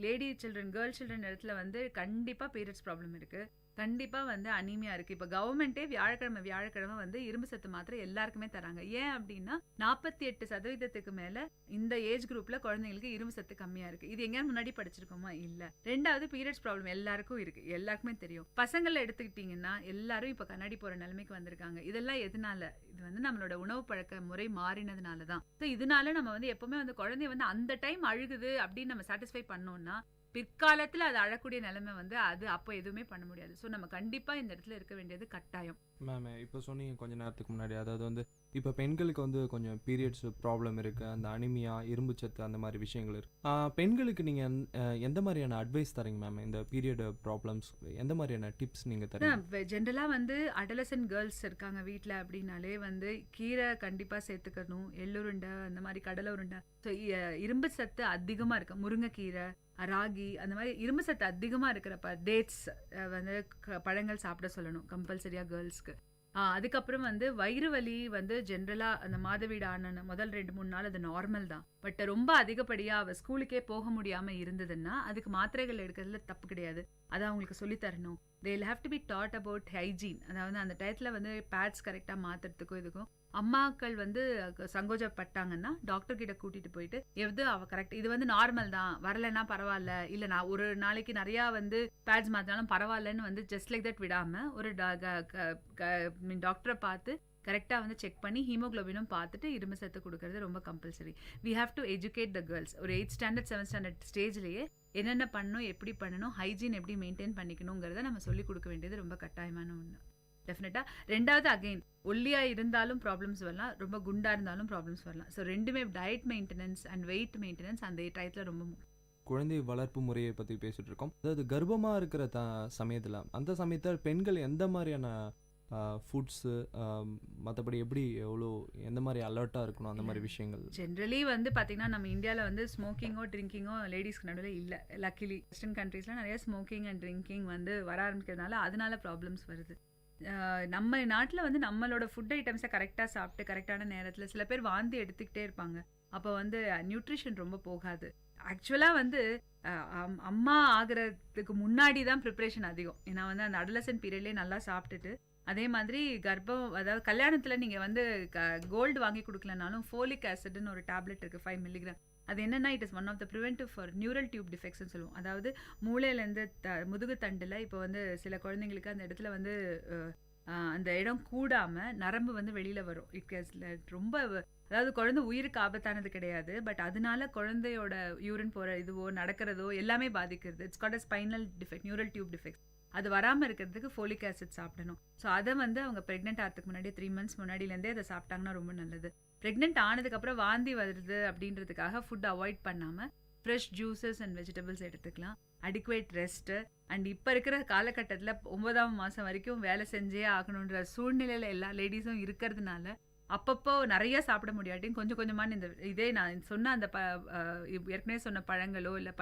லேடி சில்ட்ரன் கேர்ள் சில்ட்ரன் இடத்துல வந்து கண்டிப்பாக பீரியட்ஸ் ப்ராப்ளம் இருக்குது, கண்டிப்பாக வந்து அனீமியா இருக்குது. இப்போ கவர்மெண்ட்டே வியாழக்கிழமை வந்து இரும்பு சத்து மாத்திரை எல்லாருக்குமே தராங்க. ஏன் அப்படின்னா 48% மேலே இந்த ஏஜ் குரூப்பில் குழந்தைங்களுக்கு இரும்பு சத்து கம்மியாக இருக்குது. இது எங்கேயாவது முன்னாடி படிச்சிருக்கோமா? இல்லை. ரெண்டாவது பீரியட்ஸ் ப்ராப்ளம் எல்லாருக்கும் இருக்குது, எல்லாருக்குமே தெரியும். பசங்களை எடுத்துக்கிட்டிங்கன்னா எல்லாரும் இப்போ கண்ணாடி போகிற நிலைமைக்கு வந்திருக்காங்க. இதெல்லாம் எதனால? இது வந்து நம்மளோட உணவு பழக்க முறை மாறினதுனால தான். ஸோ இதனால நம்ம வந்து எப்பவுமே வந்து குழந்தைய வந்து அந்த டைம் அழுகுது அப்படின்னு நம்ம சாட்டிஸ்ஃபை பண்ணோம்னா பிற்காலத்தில் அது அழக்கூடிய நிலைமை வந்து அது அப்போ எதுவுமே பண்ண முடியாது. ஸோ நம்ம கண்டிப்பாக இந்த இடத்துல இருக்க வேண்டியது கட்டாயம். மேம் இப்போ சொன்னீங்க கொஞ்ச நேரத்துக்கு முன்னாடி, அதாவது வந்து இப்போ பெண்களுக்கு வந்து கொஞ்சம் பீரியட்ஸ் ப்ராப்ளம் இருக்குது, அந்த அனிமியா, இரும்புச்சத்து அந்த மாதிரி விஷயங்கள் இருக்குது. பெண்களுக்கு நீங்கள் எந்த மாதிரியான அட்வைஸ் தரீங்க மேம்? இந்த பீரியட் ப்ராப்ளம்ஸ் எந்த மாதிரியான டிப்ஸ் நீங்கள் தரீங்க? ஜென்ரலாக வந்து அடலசன்ட் கேர்ள்ஸ் இருக்காங்க வீட்டில் அப்படின்னாலே வந்து கீரை கண்டிப்பாக சேர்த்துக்கணும், எள்ளுருண்டை அந்த மாதிரி கடலை உருண்டை. ஸோ இரும்பு சத்து அதிகமாக இருக்குது, முருங்கைக்கீரை, ராகி அந்த மாதிரி இரும்பு சத்து அதிகமாக இருக்கிறப்ப டேட்ஸ் வந்து பழங்கள் சாப்பிட சொல்லணும் கம்பல்சரியாக கேர்ள்ஸ்க்கு. அதுக்கப்புறம் வந்து வயிறு வலி வந்து ஜென்ரலாக அந்த மாதவீடு ஆன முதல் 2-3 நாள் அது நார்மல் தான். பட் ரொம்ப அதிகப்படியாக அவள் ஸ்கூலுக்கே போக முடியாமல் இருந்ததுன்னா அதுக்கு மாத்திரைகள் எடுக்கிறதுல தப்பு கிடையாது. அதை அவங்களுக்கு சொல்லித்தரணும். they'll have to be taught about hygiene. அதாவது அந்த டயத்தில் வந்து பேட்ஸ் கரெக்டாக மாற்றுறதுக்கும் இதுக்கும் அம்மாக்கள் வந்து சங்கோஜப்பட்டாங்கன்னா டாக்டர் கிட்ட கூட்டிட்டு போயிட்டு எது அவ கரெக்ட், இது வந்து நார்மல் தான், வரலைன்னா பரவாயில்ல, இல்லை நான் ஒரு நாளைக்கு நிறையா வந்து பேட்ஸ் மாற்றினாலும் பரவாயில்லன்னு வந்து ஜஸ்ட் லைக் தட் விடாமல் ஒரு டாக்டரை பார்த்து கரெக்டாக வந்து செக் பண்ணி ஹீமோக்ளோபினும் பார்த்துட்டு இரும்பு சத்து கொடுக்கறது ரொம்ப compulsory. We have to educate the girls. ஒரு 8th ஸ்டாண்டர்ட் 7th ஸ்டாண்டர்ட் ஸ்டேஜ்லேயே என்னென்ன பண்ணணும், எப்படி பண்ணணும், ஹைஜீன் எப்படி மெயின்டைன் பண்ணிக்கணுங்கிறத நம்ம சொல்லிக் கொடுக்க வேண்டியது ரொம்ப கட்டாயமான ஒன்று டெஃபினட்டாக. ரெண்டாவது அகெயின் ஒல்லியாக இருந்தாலும் ப்ராப்ளம்ஸ் வரலாம், ரொம்ப குண்டாக இருந்தாலும் ப்ராப்ளம்ஸ் வரலாம். ஸோ ரெண்டுமே diet maintenance and weight maintenance அந்த டயத்தில் ரொம்ப குழந்தை வளர்ப்பு முறையை பற்றி பேசிகிட்டு இருக்கோம். அதாவது கர்ப்பமாக இருக்கிற சமயத்தில் அந்த சமயத்தில் பெண்கள் எந்த மாதிரியான ஃபுட்ஸு, மற்றபடி எப்படி எவ்வளோ எந்த மாதிரி அலர்ட்டாக இருக்கணும் அந்த மாதிரி விஷயங்கள்? ஜென்ரலி வந்து பார்த்திங்கன்னா நம்ம இந்தியாவில் வந்து ஸ்மோக்கிங்கோ ட்ரிங்கிங்கோ லேடிஸ்க்கு நடுவில் இல்லை. லக்கிலி வெஸ்டர்ன் கண்ட்ரீஸில் நிறைய ஸ்மோக்கிங் அண்ட் ட்ரிங்கிங் வந்து வர ஆரம்பிக்கிறதுனால அதனால ப்ராப்ளம்ஸ் வருது. நம்ம நாட்டில் வந்து நம்மளோட ஃபுட் ஐட்டம்ஸை கரெக்டாக சாப்பிட்டு கரெக்டான நேரத்தில் சில பேர் வாந்தி எடுத்துக்கிட்டே இருப்பாங்க. அப்போ வந்து நியூட்ரிஷன் ரொம்ப போகாது. ஆக்சுவலாக வந்து அம்மா ஆகிறதுக்கு முன்னாடி தான் ப்ரிப்ரேஷன் அதிகம். ஏன்னா வந்து அந்த அடலசன்ட் பீரியட்லேயே நல்லா சாப்பிட்டுட்டு அதே மாதிரி கர்ப்பம், அதாவது கல்யாணத்தில் நீங்கள் வந்து கோல்டு வாங்கி கொடுக்கலனாலும் ஃபோலிக் ஆசிட்னு ஒரு டேப்லெட் இருக்குது 5 mg. அது என்னென்னா it is one of the preventive for neural tube டிஃபெக்ட்ஸ்னு சொல்லுவோம். அதாவது மூளையிலேருந்து முதுகு தண்டில் இப்போ வந்து சில குழந்தைங்களுக்கு அந்த இடத்துல வந்து அந்த இடம் கூடாமல் நரம்பு வந்து வெளியில் வரும். ரொம்ப அதாவது குழந்தை உயிருக்கு ஆபத்தானது கிடையாது, பட் அதனால குழந்தையோட யூரின் போகிற இதுவோ நடக்கிறதோ எல்லாமே பாதிக்கிறது. It's called spinal defect, neural tube defect. அது வராமல் இருக்கிறதுக்கு ஃபோலிக் ஆசிட் சாப்பிடணும். ஸோ அதை வந்து அவங்க ப்ரெக்னென்ட் ஆகிறதுக்கு முன்னாடி 3 months முன்னாடியிலேருந்தே அதை சாப்பிட்டாங்கன்னா ரொம்ப நல்லது. ப்ரெக்னென்ட் ஆனதுக்கப்புறம் வாந்தி வருது அப்படின்றதுக்காக ஃபுட் அவாய்ட் பண்ணாமல் ஃப்ரெஷ் ஜூஸஸ் அண்ட் வெஜிடபிள்ஸ் எடுத்துக்கலாம். அடிக்குவேட் ரெஸ்ட்டு அண்ட் இப்போ இருக்கிற காலகட்டத்தில் 9ஆம் மாதம் வரைக்கும் வேலை செஞ்சே ஆகணுன்ற சூழ்நிலையில் எல்லா லேடிஸும் இருக்கிறதுனால அப்பப்போ நிறைய சாப்பிட முடியாட்டியும் கொஞ்சம் கொஞ்சமான இந்த இதே நான் சொன்ன அந்த ஏற்கனவே சொன்ன பழங்களோ இல்லை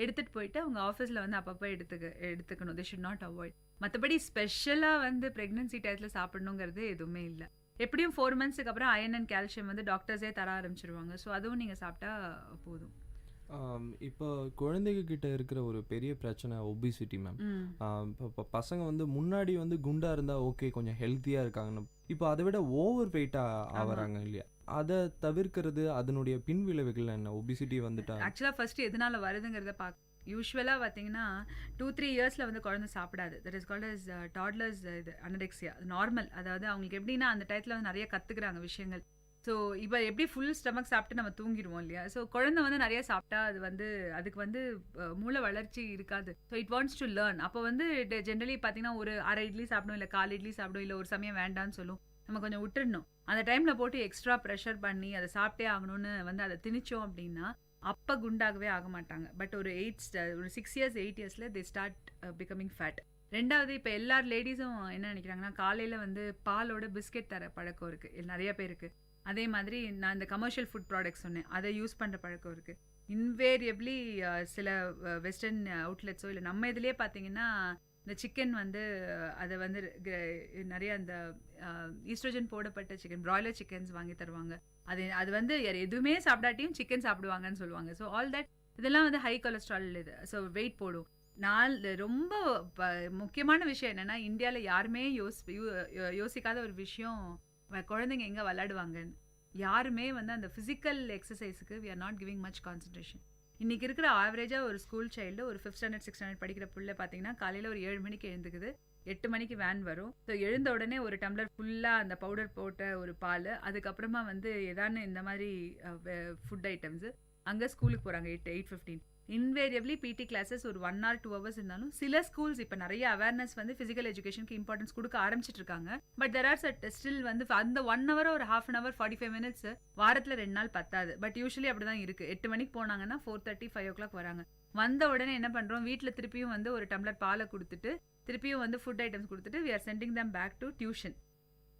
எடுத்துகிட்டு போயிட்டு அவங்க ஆஃபீஸில் வந்து அப்பப்போ எடுத்துக்கணும். they should not avoid. மற்றபடி ஸ்பெஷலாக வந்து ப்ரெக்னன்சி டயத்தில் சாப்பிடணுங்கிறது எதுவுமே இல்லை. எப்படியும் 4 monthsக்கு அப்புறம் அயன் அண்ட் கால்சியம் வந்து டாக்டர்ஸே தர ஆரம்பிச்சிருவாங்க. ஸோ அதுவும் நீங்கள் சாப்பிட்டா போதும். இப்போ குழந்தைகிட்ட இருக்கிற ஒரு பெரிய பிரச்சனை ஒபிசிட்டி மேம். இப்போ பசங்க வந்து முன்னாடி வந்து குண்டாக இருந்தால் ஓகே கொஞ்சம் ஹெல்த்தியாக இருக்காங்கன்னு, இப்போ அதை விட ஓவர் வெயிட்டாக ஆகிறாங்க இல்லையா? அதை தவிர்க்கிறது அதனுடைய பின் விளைவுகள் என்ன? ஒபிசிட்டி வந்துட்டா ஆக்சுவலாக ஃபர்ஸ்ட் எதனால வருதுங்கிறத யூஸ்வலாக பார்த்தீங்கன்னா 2-3 இயர்ஸில் வந்து குழந்தை சாப்பிடாது. That is called as toddlers இது அனரெக்சியா, நார்மல். அதாவது அவங்களுக்கு எப்படின்னா அந்த டயத்தில் வந்து நிறைய கற்றுக்குறாங்க விஷயங்கள். ஸோ இப்போ எப்படி ஃபுல் ஸ்டமக் சாப்பிட்டு நம்ம தூங்கிடுவோம் இல்லையா? ஸோ குழந்தை வந்து நிறைய சாப்பிட்டா அது வந்து அதுக்கு வந்து மூளை வளர்ச்சி இருக்காது. So it wants to learn. அப்போ வந்து ஜென்ரலி பார்த்தீங்கன்னா ஒரு 1/2 இட்லி சாப்பிடும், இல்லை 1/4 இட்லி சாப்பிடும், இல்லை ஒரு சமயம் வேண்டான்னு சொல்லும். நம்ம கொஞ்சம் விட்டுடணும். அந்த டைமில் போட்டு எக்ஸ்ட்ரா ப்ரெஷர் பண்ணி அதை சாப்பிட்டே ஆகணும்னு வந்து அதை திணிச்சோம் அப்படின்னா அப்போ குண்டாகவே ஆக மாட்டாங்க. பட் ஒரு 6 years 8 yearsல தே ஸ்டார்ட் பிகமிங் ஃபேட். ரெண்டாவது இப்போ எல்லா லேடிஸும் என்ன நினைக்கிறாங்கன்னா காலையில் வந்து பாலோட பிஸ்கெட் தர பழக்கம் இருக்குது நிறைய பேருக்கு. அதே மாதிரி நான் இந்த கமர்ஷியல் ஃபுட் ப்ராடக்ட்ஸ் சொன்னேன், அதை யூஸ் பண்ணுற பழக்கம் இருக்குது. இன்வேரியபிளி சில வெஸ்டர்ன் அவுட்லெட்ஸோ இல்லை நம்ம இதுலேயே பார்த்தீங்கன்னா இந்த சிக்கன் வந்து அதை வந்து நிறைய அந்த ஈஸ்ட்ரோஜன் போடப்பட்ட சிக்கன் பிராய்லர் சிக்கன்ஸ் வாங்கி தருவாங்க. அது வந்து எதுவுமே சாப்பிடாட்டியும் சிக்கன் சாப்பிடுவாங்கன்னு சொல்லுவாங்க. ஸோ ஆல் தட் இதெல்லாம் வந்து ஹை கொலஸ்ட்ரால் இது. ஸோ வெயிட் போடும். ரொம்ப முக்கியமான விஷயம் என்னென்னா இந்தியாவில் யாருமே யோசிக்காத ஒரு விஷயம், குழந்தைங்க எங்கே விளையாடுவாங்கன்னு. யாருமே வந்து அந்த ஃபிசிக்கல் எக்ஸசைஸுக்கு we are not giving much concentration. இன்றைக்கி இருக்கிற ஆவரேஜாக ஒரு ஸ்கூல் சைல்டு ஒரு 5th ஸ்டாண்டர்ட் 6th ஸ்டாண்டர்ட் படிக்கிற பிள்ளை பார்த்தீங்கன்னா காலையில் ஒரு 7 மணிக்கு எழுந்துக்குது, 8 மணிக்கு வேன் வரும். ஸோ எழுந்த உடனே ஒரு டம்ளர் ஃபுல்லாக அந்த பவுடர் போட்ட ஒரு பால், அதுக்கப்புறமா வந்து ஏதானு இந்த மாதிரி ஃபுட் ஐட்டம்ஸு, அங்கே ஸ்கூலுக்கு போகிறாங்க 8:15. இன்வேரியபிளி பிடி கிளாஸஸ் ஒரு 1 hour 2 hours இருந்தாலும் சில ஸ்கூல்ஸ் இப்போ நிறைய அவேர்னஸ் வந்து ஃபிசிக்கல் எஜுகேஷனுக்கு இம்பார்ட்டன்ஸ் கொடுக்க ஆரம்பிச்சிட்டு இருக்காங்க. பட் தெர் ஆர் ஸ்டில் வந்து அந்த 1 hour ஒரு 1/2 hour 45 minutes வாரத்தில் 2 நாள் பத்தாது. பட் யூஸ்வலி அப்படி தான் இருக்குது. 8 மணிக்கு போனாங்கன்னா 4:30 5 o'clock வராங்க. வந்த உடனே என்ன பண்ணுறோம், வீட்டில் திருப்பியும் வந்து ஒரு டம்ளர் பாலை கொடுத்துட்டு திருப்பியும் வந்து ஃபுட் ஐட்டம்ஸ் கொடுத்துட்டு we are sending them back to tuition.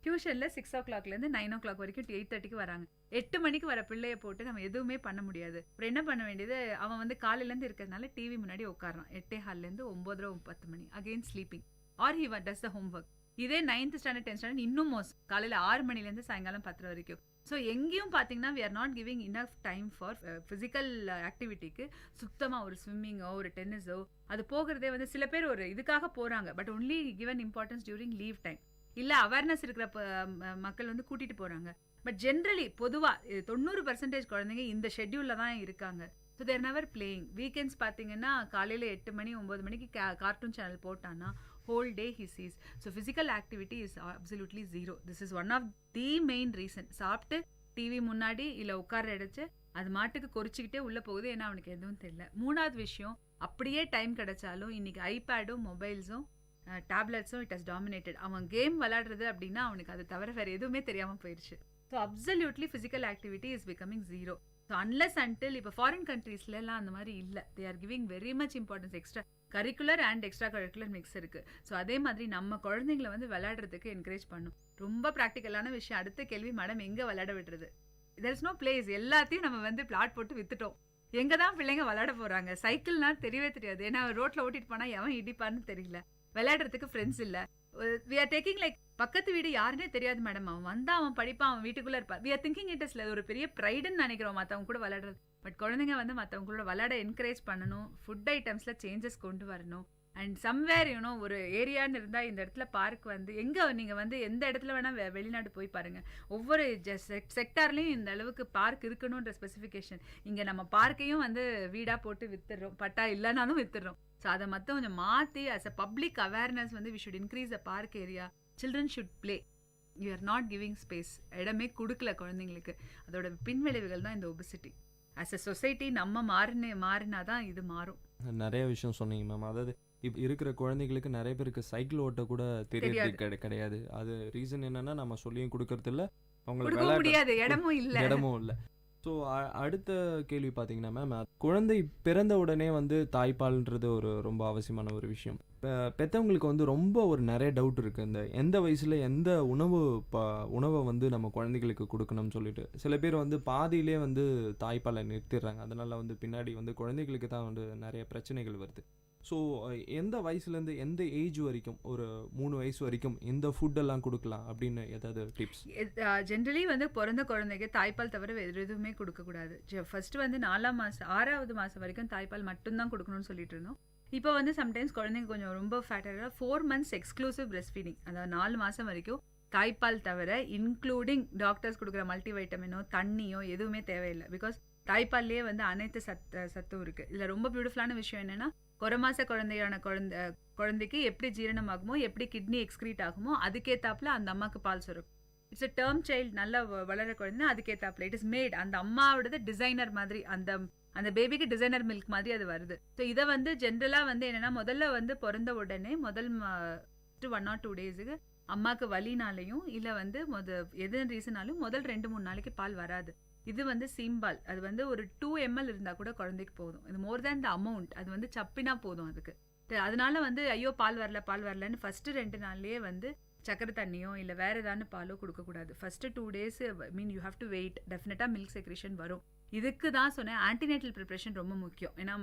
டியூஷனில் 6 o'clockலேருந்து 9 o'clock வரைக்கும் 8:30க்கு வராங்க. 8 மணிக்கு வர பிள்ளையை போட்டு நம்ம எதுவுமே பண்ண முடியாது. அப்புறம் என்ன பண்ண வேண்டியது, அவன் வந்து காலையிலேருந்து இருக்கிறதுனால டிவி முன்னாடி உட்காரான் 8:15 9:10 மணி again sleeping or he does the homework. இதே 9th ஸ்டாண்டர்ட் 10th ஸ்டாண்டர்ட் இன்னும் மோசம், காலையில் 6 மணிலேருந்து சாயங்காலம் 10 வரைக்கும். ஸோ எங்கேயும் பார்த்தீங்கன்னா we are not giving enough time for physical ஆக்டிவிட்டிக்கு. சுத்தமாக ஒரு ஸ்விம்மிங்கோ ஒரு டென்னிஸோ அது போகிறதே வந்து சில பேர் ஒரு இதுக்காக போகிறாங்க. But only given importance during leave time. இல்லை அவேர்னஸ் இருக்கிற மக்கள் வந்து கூட்டிகிட்டு போகிறாங்க. பட் ஜென்ரலி பொதுவாக 90% குழந்தைங்க இந்த ஷெட்யூலில் தான் இருக்காங்க. So they're never playing. Weekends பார்த்தீங்கன்னா காலையில் 8 மணி 9 மணிக்கு கார்ட்டூன் சேனல் போட்டான்னா whole day he sees. So physical activity is absolutely zero. This is one of the main reason. சாப்பிட்டு டிவி முன்னாடி இல்லை உட்கார இடச்சு அது மாட்டுக்கு கொறிச்சிக்கிட்டே உள்ளே போகுது, ஏன்னா அவனுக்கு எதுவும் தெரியல. 3வது விஷயம், அப்படியே டைம் கிடைச்சாலும் இன்னைக்கு ஐபேடும் மொபைல்ஸும் டேப்லெட்ஸும் இட் ஹஸ் டாமினேட்டட். அவன் கேம் விளையாடுறது அப்படின்னா அவனுக்கு அது தவிர வேறு எதுவுமே தெரியாமல் போயிடுச்சு. So absolutely physical activity is becoming zero. So unless until இப்போ ஃபாரின் கண்ட்ரீஸ்லாம் அந்த மாதிரி இல்லை. They are giving very much importance. Extra curricular and extra curricular mix இருக்குது. ஸோ அதே மாதிரி நம்ம குழந்தைங்களை வந்து விளையாடுறதுக்கு என்கரேஜ் பண்ணும். ரொம்ப ப்ராக்டிக்கலான விஷயம். அடுத்த கேள்வி, மேடம் எங்கே விளையாட விடுறது? There is no place. எல்லாத்தையும் நம்ம வந்து பிளாட் போட்டு வித்துட்டோம். எங்கே தான் பிள்ளைங்க விளையாட போகிறாங்க? சைக்கிள்னா தெரியவே தெரியாது, ஏன்னா ரோட்டில் ஓட்டிட்டு போனால் எவன் இடிப்பான்னு தெரியல. விளையாடுறதுக்கு ஃப்ரெண்ட்ஸ் இல்லை. வி ஆர் டேக்கிங் லைக் பக்கத்து வீடு யாருன்னே தெரியாது மேடம், அவன் வந்தால் அவன் படிப்பான், அவன் வீட்டுக்குள்ளே இருப்பான். We are thinking it is ஒரு பெரிய ப்ரைடுன்னு நினைக்கிறோம் மற்றவங்க கூட விளையாடுறது. பட் குழந்தைங்க வந்து மற்றவங்களோட விளையாட என்கரேஜ் பண்ணணும். ஃபுட் ஐட்டம்ஸில் சேஞ்சஸ் கொண்டு வரணும். அண்ட் சம்வேர் ஒரு ஏரியான்னு இருந்தால் இந்த இடத்துல பார்க் வந்து எங்கே நீங்கள் வந்து எந்த இடத்துல வேணால் வெளிநாடு போய் பாருங்கள். ஒவ்வொரு செக்டார்லேயும் இந்த அளவுக்கு பார்க் இருக்கணுன்ற ஸ்பெசிஃபிகேஷன். இங்கே நம்ம பார்க்கையும் வந்து வீடாக போட்டு வித்துடுறோம், பட்டா இல்லைனாலும் வித்துடுறோம். ஸோ அதை மட்டும் கொஞ்சம் மாற்றி அஸ் அ பப்ளிக் அவேர்னஸ் வந்து we should increase a park area. Children should play. You are not giving space. இடமே கொடுக்கல குழந்தைங்களுக்கு. அதோட பின்விளைவுகள் தான் இந்த ஒபிசிட்டி. அஸ் அ சொசைட்டி நம்ம மாறினா தான் இது மாறும். நிறைய விஷயம் சொன்னீங்க மேம். அதாவது இப்போ இருக்கிற குழந்தைங்களுக்கு நிறைய பேருக்கு சைக்கிள் ஓட்ட கூட தெரியறது கிடையாது. அது ரீசன் என்னன்னா நம்ம சொல்லியும் கொடுக்கறது இல்லை, அவங்களுக்கு முடியாது, இடமும் இல்லை. ஸோ அடுத்த கேள்வி பார்த்தீங்கன்னா மேம், குழந்தை பிறந்த உடனே வந்து தாய்ப்பால்ன்றது ஒரு ரொம்ப அவசியமான ஒரு விஷயம். பெற்றவங்களுக்கு வந்து ரொம்ப ஒரு நிறைய டவுட் இருக்குது. இந்த எந்த வயசில் எந்த உணவை வந்து நம்ம குழந்தைகளுக்கு கொடுக்கணும்னு சொல்லிட்டு சில பேர் வந்து பாதியிலே வந்து தாய்ப்பாலை நிறுத்திடுறாங்க. அதனால் வந்து பின்னாடி வந்து குழந்தைகளுக்கு தான் வந்து நிறைய பிரச்சனைகள் வருது. ஸோ எந்த வயசுலேருந்து எந்த ஏஜ் வரைக்கும், ஒரு 3 வயசு வரைக்கும் இந்த ஃபுட்டெல்லாம் கொடுக்கலாம் அப்படின்னு ஏதாவது டிப்ஸ்? ஜென்ரலி வந்து பிறந்த குழந்தைக்கு தாய்ப்பால் தவிர வேறு எதுவுமே கொடுக்கக்கூடாது. ஃபர்ஸ்ட் வந்து 4ஆம் மாதம் 6வது மாதம் வரைக்கும் தாய்ப்பால் மட்டும்தான் கொடுக்கணும்னு சொல்லிட்டு இருந்தோம். இப்போ வந்து சம்டைம்ஸ் குழந்தைங்க கொஞ்சம் ரொம்ப ஃபேட்டாக 4 months எக்ஸ்க்ளூசிவ் பிரெஸ்ட் ஃபீடிங், அதாவது 4 மாதம் வரைக்கும் தாய்ப்பால் தவிர இன்க்ளூடிங் டாக்டர்ஸ் கொடுக்குற மல்டிவைட்டமினோ தண்ணியோ எதுவுமே தேவையில்லை. பிகாஸ் தாய்ப்பால்லேயே வந்து அனைத்து சத்தும் இருக்குது. இதில் ரொம்ப பியூட்டிஃபுல்லான விஷயம் என்னென்னா, 1 மாத குழந்தைக்கு எப்படி ஜீரணம் ஆகுமோ, எப்படி கிட்னி எக்ஸ்க்ரீட் ஆகுமோ அதுக்கேற்றாப்புல அந்த அம்மாவுக்கு பால் சுரக்கும். இட்ஸ் அ டேர்ம் சைல்டு, நல்லா வளர குழந்தை, அதுக்கேற்றாப்புல இட் இஸ் மேட். அந்த அம்மாவோடது டிசைனர் மாதிரி, அந்த பேபிக்கு டிசைனர் மில்க் மாதிரி அது வருது. ஸோ இதை வந்து ஜென்ரலாக வந்து என்னென்னா, முதல்ல வந்து பிறந்த உடனே முதல் 1 or 2 days அம்மாவுக்கு வலினாலையும் இல்லை வந்து எது ரீசனாலும் முதல் 2-3 நாளைக்கு பால் வராது. இது வந்து சீம்பால். அது வந்து ஒரு 2 ml இருந்தால் கூட குழந்தைக்கு போதும். இது மோர் தேன் த அமௌண்ட். அது வந்து சப்பினா போதும் அதுக்கு. அதனால வந்து ஐயோ பால் வரலன்னு ஃபஸ்ட்டு 2 நாள்லேயே வந்து சக்கரை தண்ணியோ இல்லை வேறு ஏதாவது பாலோ கொடுக்கக்கூடாது. First 2 days you have to wait. டெஃபினட்டாக மில்க் செக்ரேஷன் வரும். இதுக்கு தான் சொன்னேன் ஆன்டினேட்டல் ப்ரிப்ரேஷன் ரொம்ப முக்கியம். ஏன்னா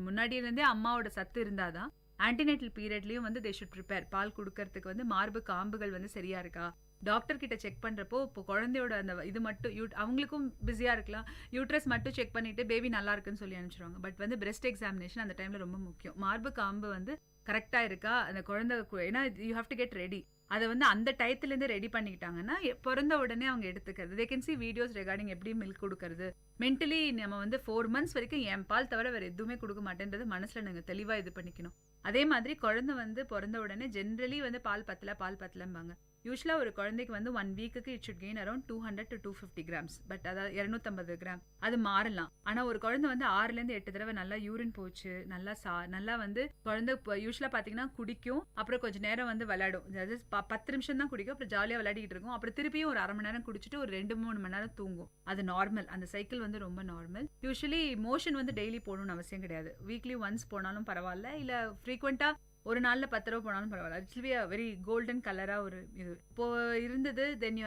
முன்னாடியிலேருந்தே அம்மாவோட சத்து இருந்தால் தான் ஆன்டினேட்டல் பீரியட்லேயும் வந்து தே ஷுட் ப்ரிப்பேர். பால் கொடுக்கறதுக்கு வந்து மார்பு காம்புகள் வந்து சரியா இருக்கா, டாக்டர் கிட்ட செக் பண்ணுறப்போ இப்போ குழந்தையோட அந்த இது மட்டும் அவங்களுக்கும் பிஸியாக இருக்கலாம், யூட்ரஸ் மட்டும் செக் பண்ணிட்டு பேபி நல்லா இருக்குன்னு சொல்லி அனுப்பிச்சிடுவாங்க. பட் வந்து பிரெஸ்ட் எக்ஸாமினேஷன் அந்த டைமில் ரொம்ப முக்கியம். மார்பு காம்பு வந்து கரெக்டாக இருக்கா அந்த குழந்தை, ஏன்னா you have to get ready. அதை வந்து அந்த டயத்துலேருந்து ரெடி பண்ணிக்கிட்டாங்கன்னா பிறந்த உடனே அவங்க எடுத்துக்கிறது. They can see videos recording எப்படி மில்க் கொடுக்கறது. மென்டலி நம்ம வந்து 4 months வரைக்கும் என் பால் தவிர வேறு எதுவுமே கொடுக்க மாட்டேன்றது மனசில் நீங்கள் தெளிவாக இது பண்ணிக்கணும். அதே மாதிரி குழந்தை வந்து பிறந்த உடனே ஜென்ரலி வந்து பால் பத்தலம்பாங்க. யூஸ்வலாக ஒரு குழந்தைக்கு வந்து 1 வீக்குக்கு it should gain around 200 to 250 grams. But அதாவது 250 கிராம் அது மாறலாம். ஆனால் ஒரு குழந்தை வந்து 6லேருந்து 8 தடவை நல்லா யூரின் போச்சு, நல்லா வந்து குழந்தை யூஸ்வலாக பார்த்தீங்கன்னா குடிக்கும், அப்புறம் கொஞ்சம் நேரம் வந்து விளையாடும். அதாவது 10 நிமிஷம் தான் குடிக்கும், அப்புறம் ஜாலியாக விளையாடிட்டு இருக்கும், அப்புறம் திருப்பியும் ஒரு 1/2 மணி நேரம் குடிச்சிட்டு ஒரு 2-3 மணி நேரம் தூங்கும். அது நார்மல், அந்த சைக்கிள் வந்து ரொம்ப நார்மல். யூஸ்வலி மோஷன் வந்து டெய்லி போகணும்னு அவசியம் கிடையாது. வீக்லி ஒன்ஸ் போனாலும் பரவாயில்ல, இல்லை ஃப்ரீக்வெண்ட்டாக ஒரு நாளில் 10 தடவை போனாலும் பரவாயில்ல. It's be a very golden கலராக ஒரு இது இப்போ இருந்தது. தென்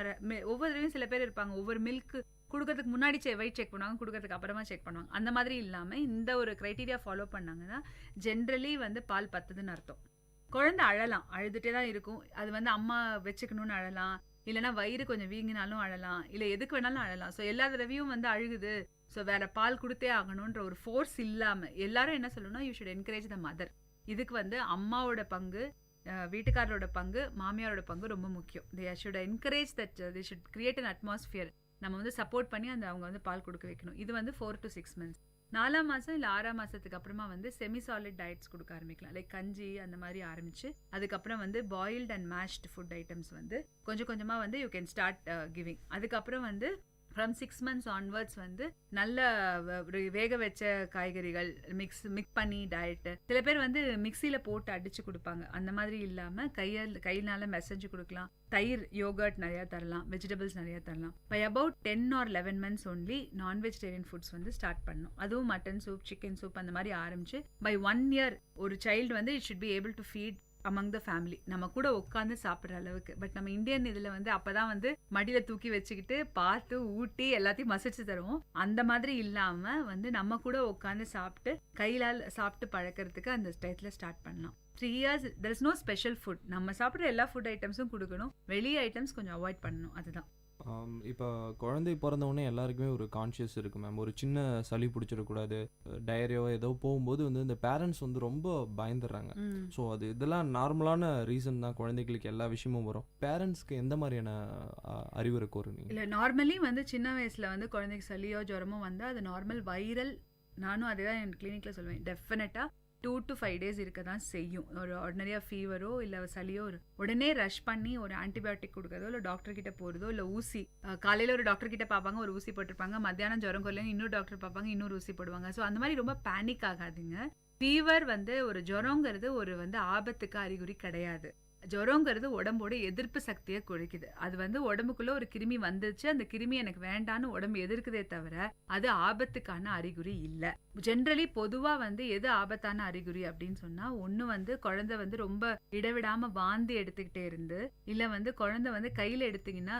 ஒவ்வொரு தடவையும் சில பேர் இருப்பாங்க, ஒவ்வொரு மில்க் கொடுக்கறதுக்கு முன்னாடி வெயிட் செக் பண்ணுவாங்க, கொடுக்கறதுக்கு அப்புறமா செக் பண்ணுவாங்க. அந்த மாதிரி இல்லாமல் இந்த ஒரு க்ரைட்டீரியா ஃபாலோ பண்ணாங்கன்னா ஜென்ரலி வந்து பால் பத்துதுன்னு அர்த்தம். குழந்தை அழலாம், அழுதுகிட்டே தான் இருக்கும். அது வந்து அம்மா வச்சுக்கணும்னு அழலாம், இல்லைனா வயிறு கொஞ்சம் வீங்கினாலும் அழலாம், இல்லை எதுக்கு வேணாலும் அழலாம். ஸோ எல்லா தடவையும் வந்து அழுகுது, ஸோ வேற பால் கொடுத்தே ஆகணுன்ற ஒரு ஃபோர்ஸ் இல்லாமல் எல்லாரும் என்ன சொல்லணும்னா you should encourage the mother. இதுக்கு வந்து அம்மாவோட பங்கு, வீட்டுக்காரரோட பங்கு, மாமியாரோட பங்கு ரொம்ப முக்கியம். They should encourage that, they should create an atmosphere. நம்ம வந்து சப்போர்ட் பண்ணி அவங்க வந்து பால் கொடுக்க வைக்கணும். இது வந்து 4 to 6 months. 4ஆம் மாதம் இல்லை 6ஆம் மாதத்துக்கு அப்புறமா வந்து செமி சாலிட் டயட்ஸ் கொடுக்க ஆரம்பிக்கலாம். லைக் கஞ்சி அந்த மாதிரி ஆரம்பிச்சு அதுக்கப்புறம் வந்து boiled and mashed food items வந்து கொஞ்சம் கொஞ்சமாக வந்து யூ கேன் ஸ்டார்ட் கிவிங். அதுக்கப்புறம் வந்து ஃப்ரம் 6 months ஆன்வர்ட்ஸ் வந்து நல்ல வேக வச்ச காய்கறிகள் மிக்ஸ் பண்ணி டயட்டு. சில பேர் வந்து மிக்சியில் போட்டு அடித்து கொடுப்பாங்க, அந்த மாதிரி இல்லாமல் கையினால மெசஞ்சு கொடுக்கலாம். தயிர், யோகர்ட் நிறையா தரலாம், வெஜிடபிள்ஸ் நிறையா தரலாம். By about 10 or 11 months only non vegetarian foods வந்து ஸ்டார்ட் பண்ணணும். அதுவும் மட்டன் சூப், சிக்கன் சூப் அந்த மாதிரி ஆரம்பிச்சு பை 1 year ஒரு சைல்டு வந்து it should be able to feed among the family. நம்ம கூட உட்காந்து சாப்பிட்ற அளவுக்கு. பட் நம்ம இந்தியன் இதில் வந்து அப்போதான் வந்து மடியில் தூக்கி வச்சுக்கிட்டு பார்த்து ஊட்டி எல்லாத்தையும் மசிச்சு தருவோம். அந்த மாதிரி இல்லாமல் வந்து நம்ம கூட உட்காந்து சாப்பிட்டு கையிலால் சாப்பிட்டு பழக்கிறதுக்கு அந்த டயத்தில் ஸ்டார்ட் பண்ணலாம். 3 years there is no special food. நம்ம சாப்பிட்ற எல்லா ஃபுட் ஐட்டம்ஸும் கொடுக்கணும், வெளி ஐட்டம்ஸ் கொஞ்சம் அவாய்ட் பண்ணணும். அதுதான். இப்போ குழந்தை பிறந்தவுடனே எல்லாருக்குமே ஒரு கான்ஷியஸ் இருக்கு மேம். ஒரு சின்ன சளி பிடிச்சிடக்கூடாது, டயரியோ ஏதோ போகும்போது வந்து இந்த பேரண்ட்ஸ் வந்து ரொம்ப பயந்துடுறாங்க. ஸோ இதெல்லாம் நார்மலான ரீசன் தான், குழந்தைகளுக்கு எல்லா விஷயமும் வரும். பேரண்ட்ஸ்க்கு எந்த மாதிரியான அறிவுரை கோருங்க? இல்லை, நார்மலி வந்து சின்ன வயசில் வந்து குழந்தைக்கு சளியோ ஜுரமோ வந்தால் அது நார்மல் வைரல். நானும் அதே தான் என் கிளினிக்கில் சொல்லுவேன். டெஃபினட்டாக 2 to 5 days இருக்க தான் செய்யும். ஒரு ஆர்டினரியாக ஃபீவரோ இல்லை சளியோ உடனே ரஷ் பண்ணி ஒரு ஆன்டிபயோட்டிக் கொடுக்குறதோ இல்லை டாக்டர் கிட்ட போகிறதோ இல்லை ஊசி, காலையில் ஒரு டாக்டர் கிட்ட பார்ப்பாங்க, ஒரு ஊசி போட்டிருப்பாங்க, மத்தியானம் ஜுரம் கொல்லைன்னு இன்னொரு டாக்டர் பார்ப்பாங்க, இன்னொரு ஊசி போடுவாங்க. ஸோ அந்த மாதிரி ரொம்ப பேனிக் ஆகாதீங்க. ஃபீவர் வந்து ஒரு ஜுரங்கிறது ஒரு வந்து ஆபத்துக்கு அறிகுறி கிடையாது. ஜுரங்கிறது உடம்போட எதிர்ப்பு சக்தியை குறைக்குது. அது வந்து உடம்புக்குள்ள ஒரு கிருமி வந்துச்சு, அந்த கிருமி எனக்கு வேண்டான்னு உடம்பு எதிர்க்குதே தவிர அது ஆபத்துக்கான அறிகுறி இல்லை. ஜென்ரலி பொதுவாக வந்து எது ஆபத்தான அறிகுறி அப்படின்னு சொன்னா, ஒன்று வந்து குழந்தை வந்து ரொம்ப இடைவிடாம வாந்தி எடுத்துக்கிட்டே இருந்து, இல்லை வந்து குழந்தை வந்து கையில் எடுத்தீங்கன்னா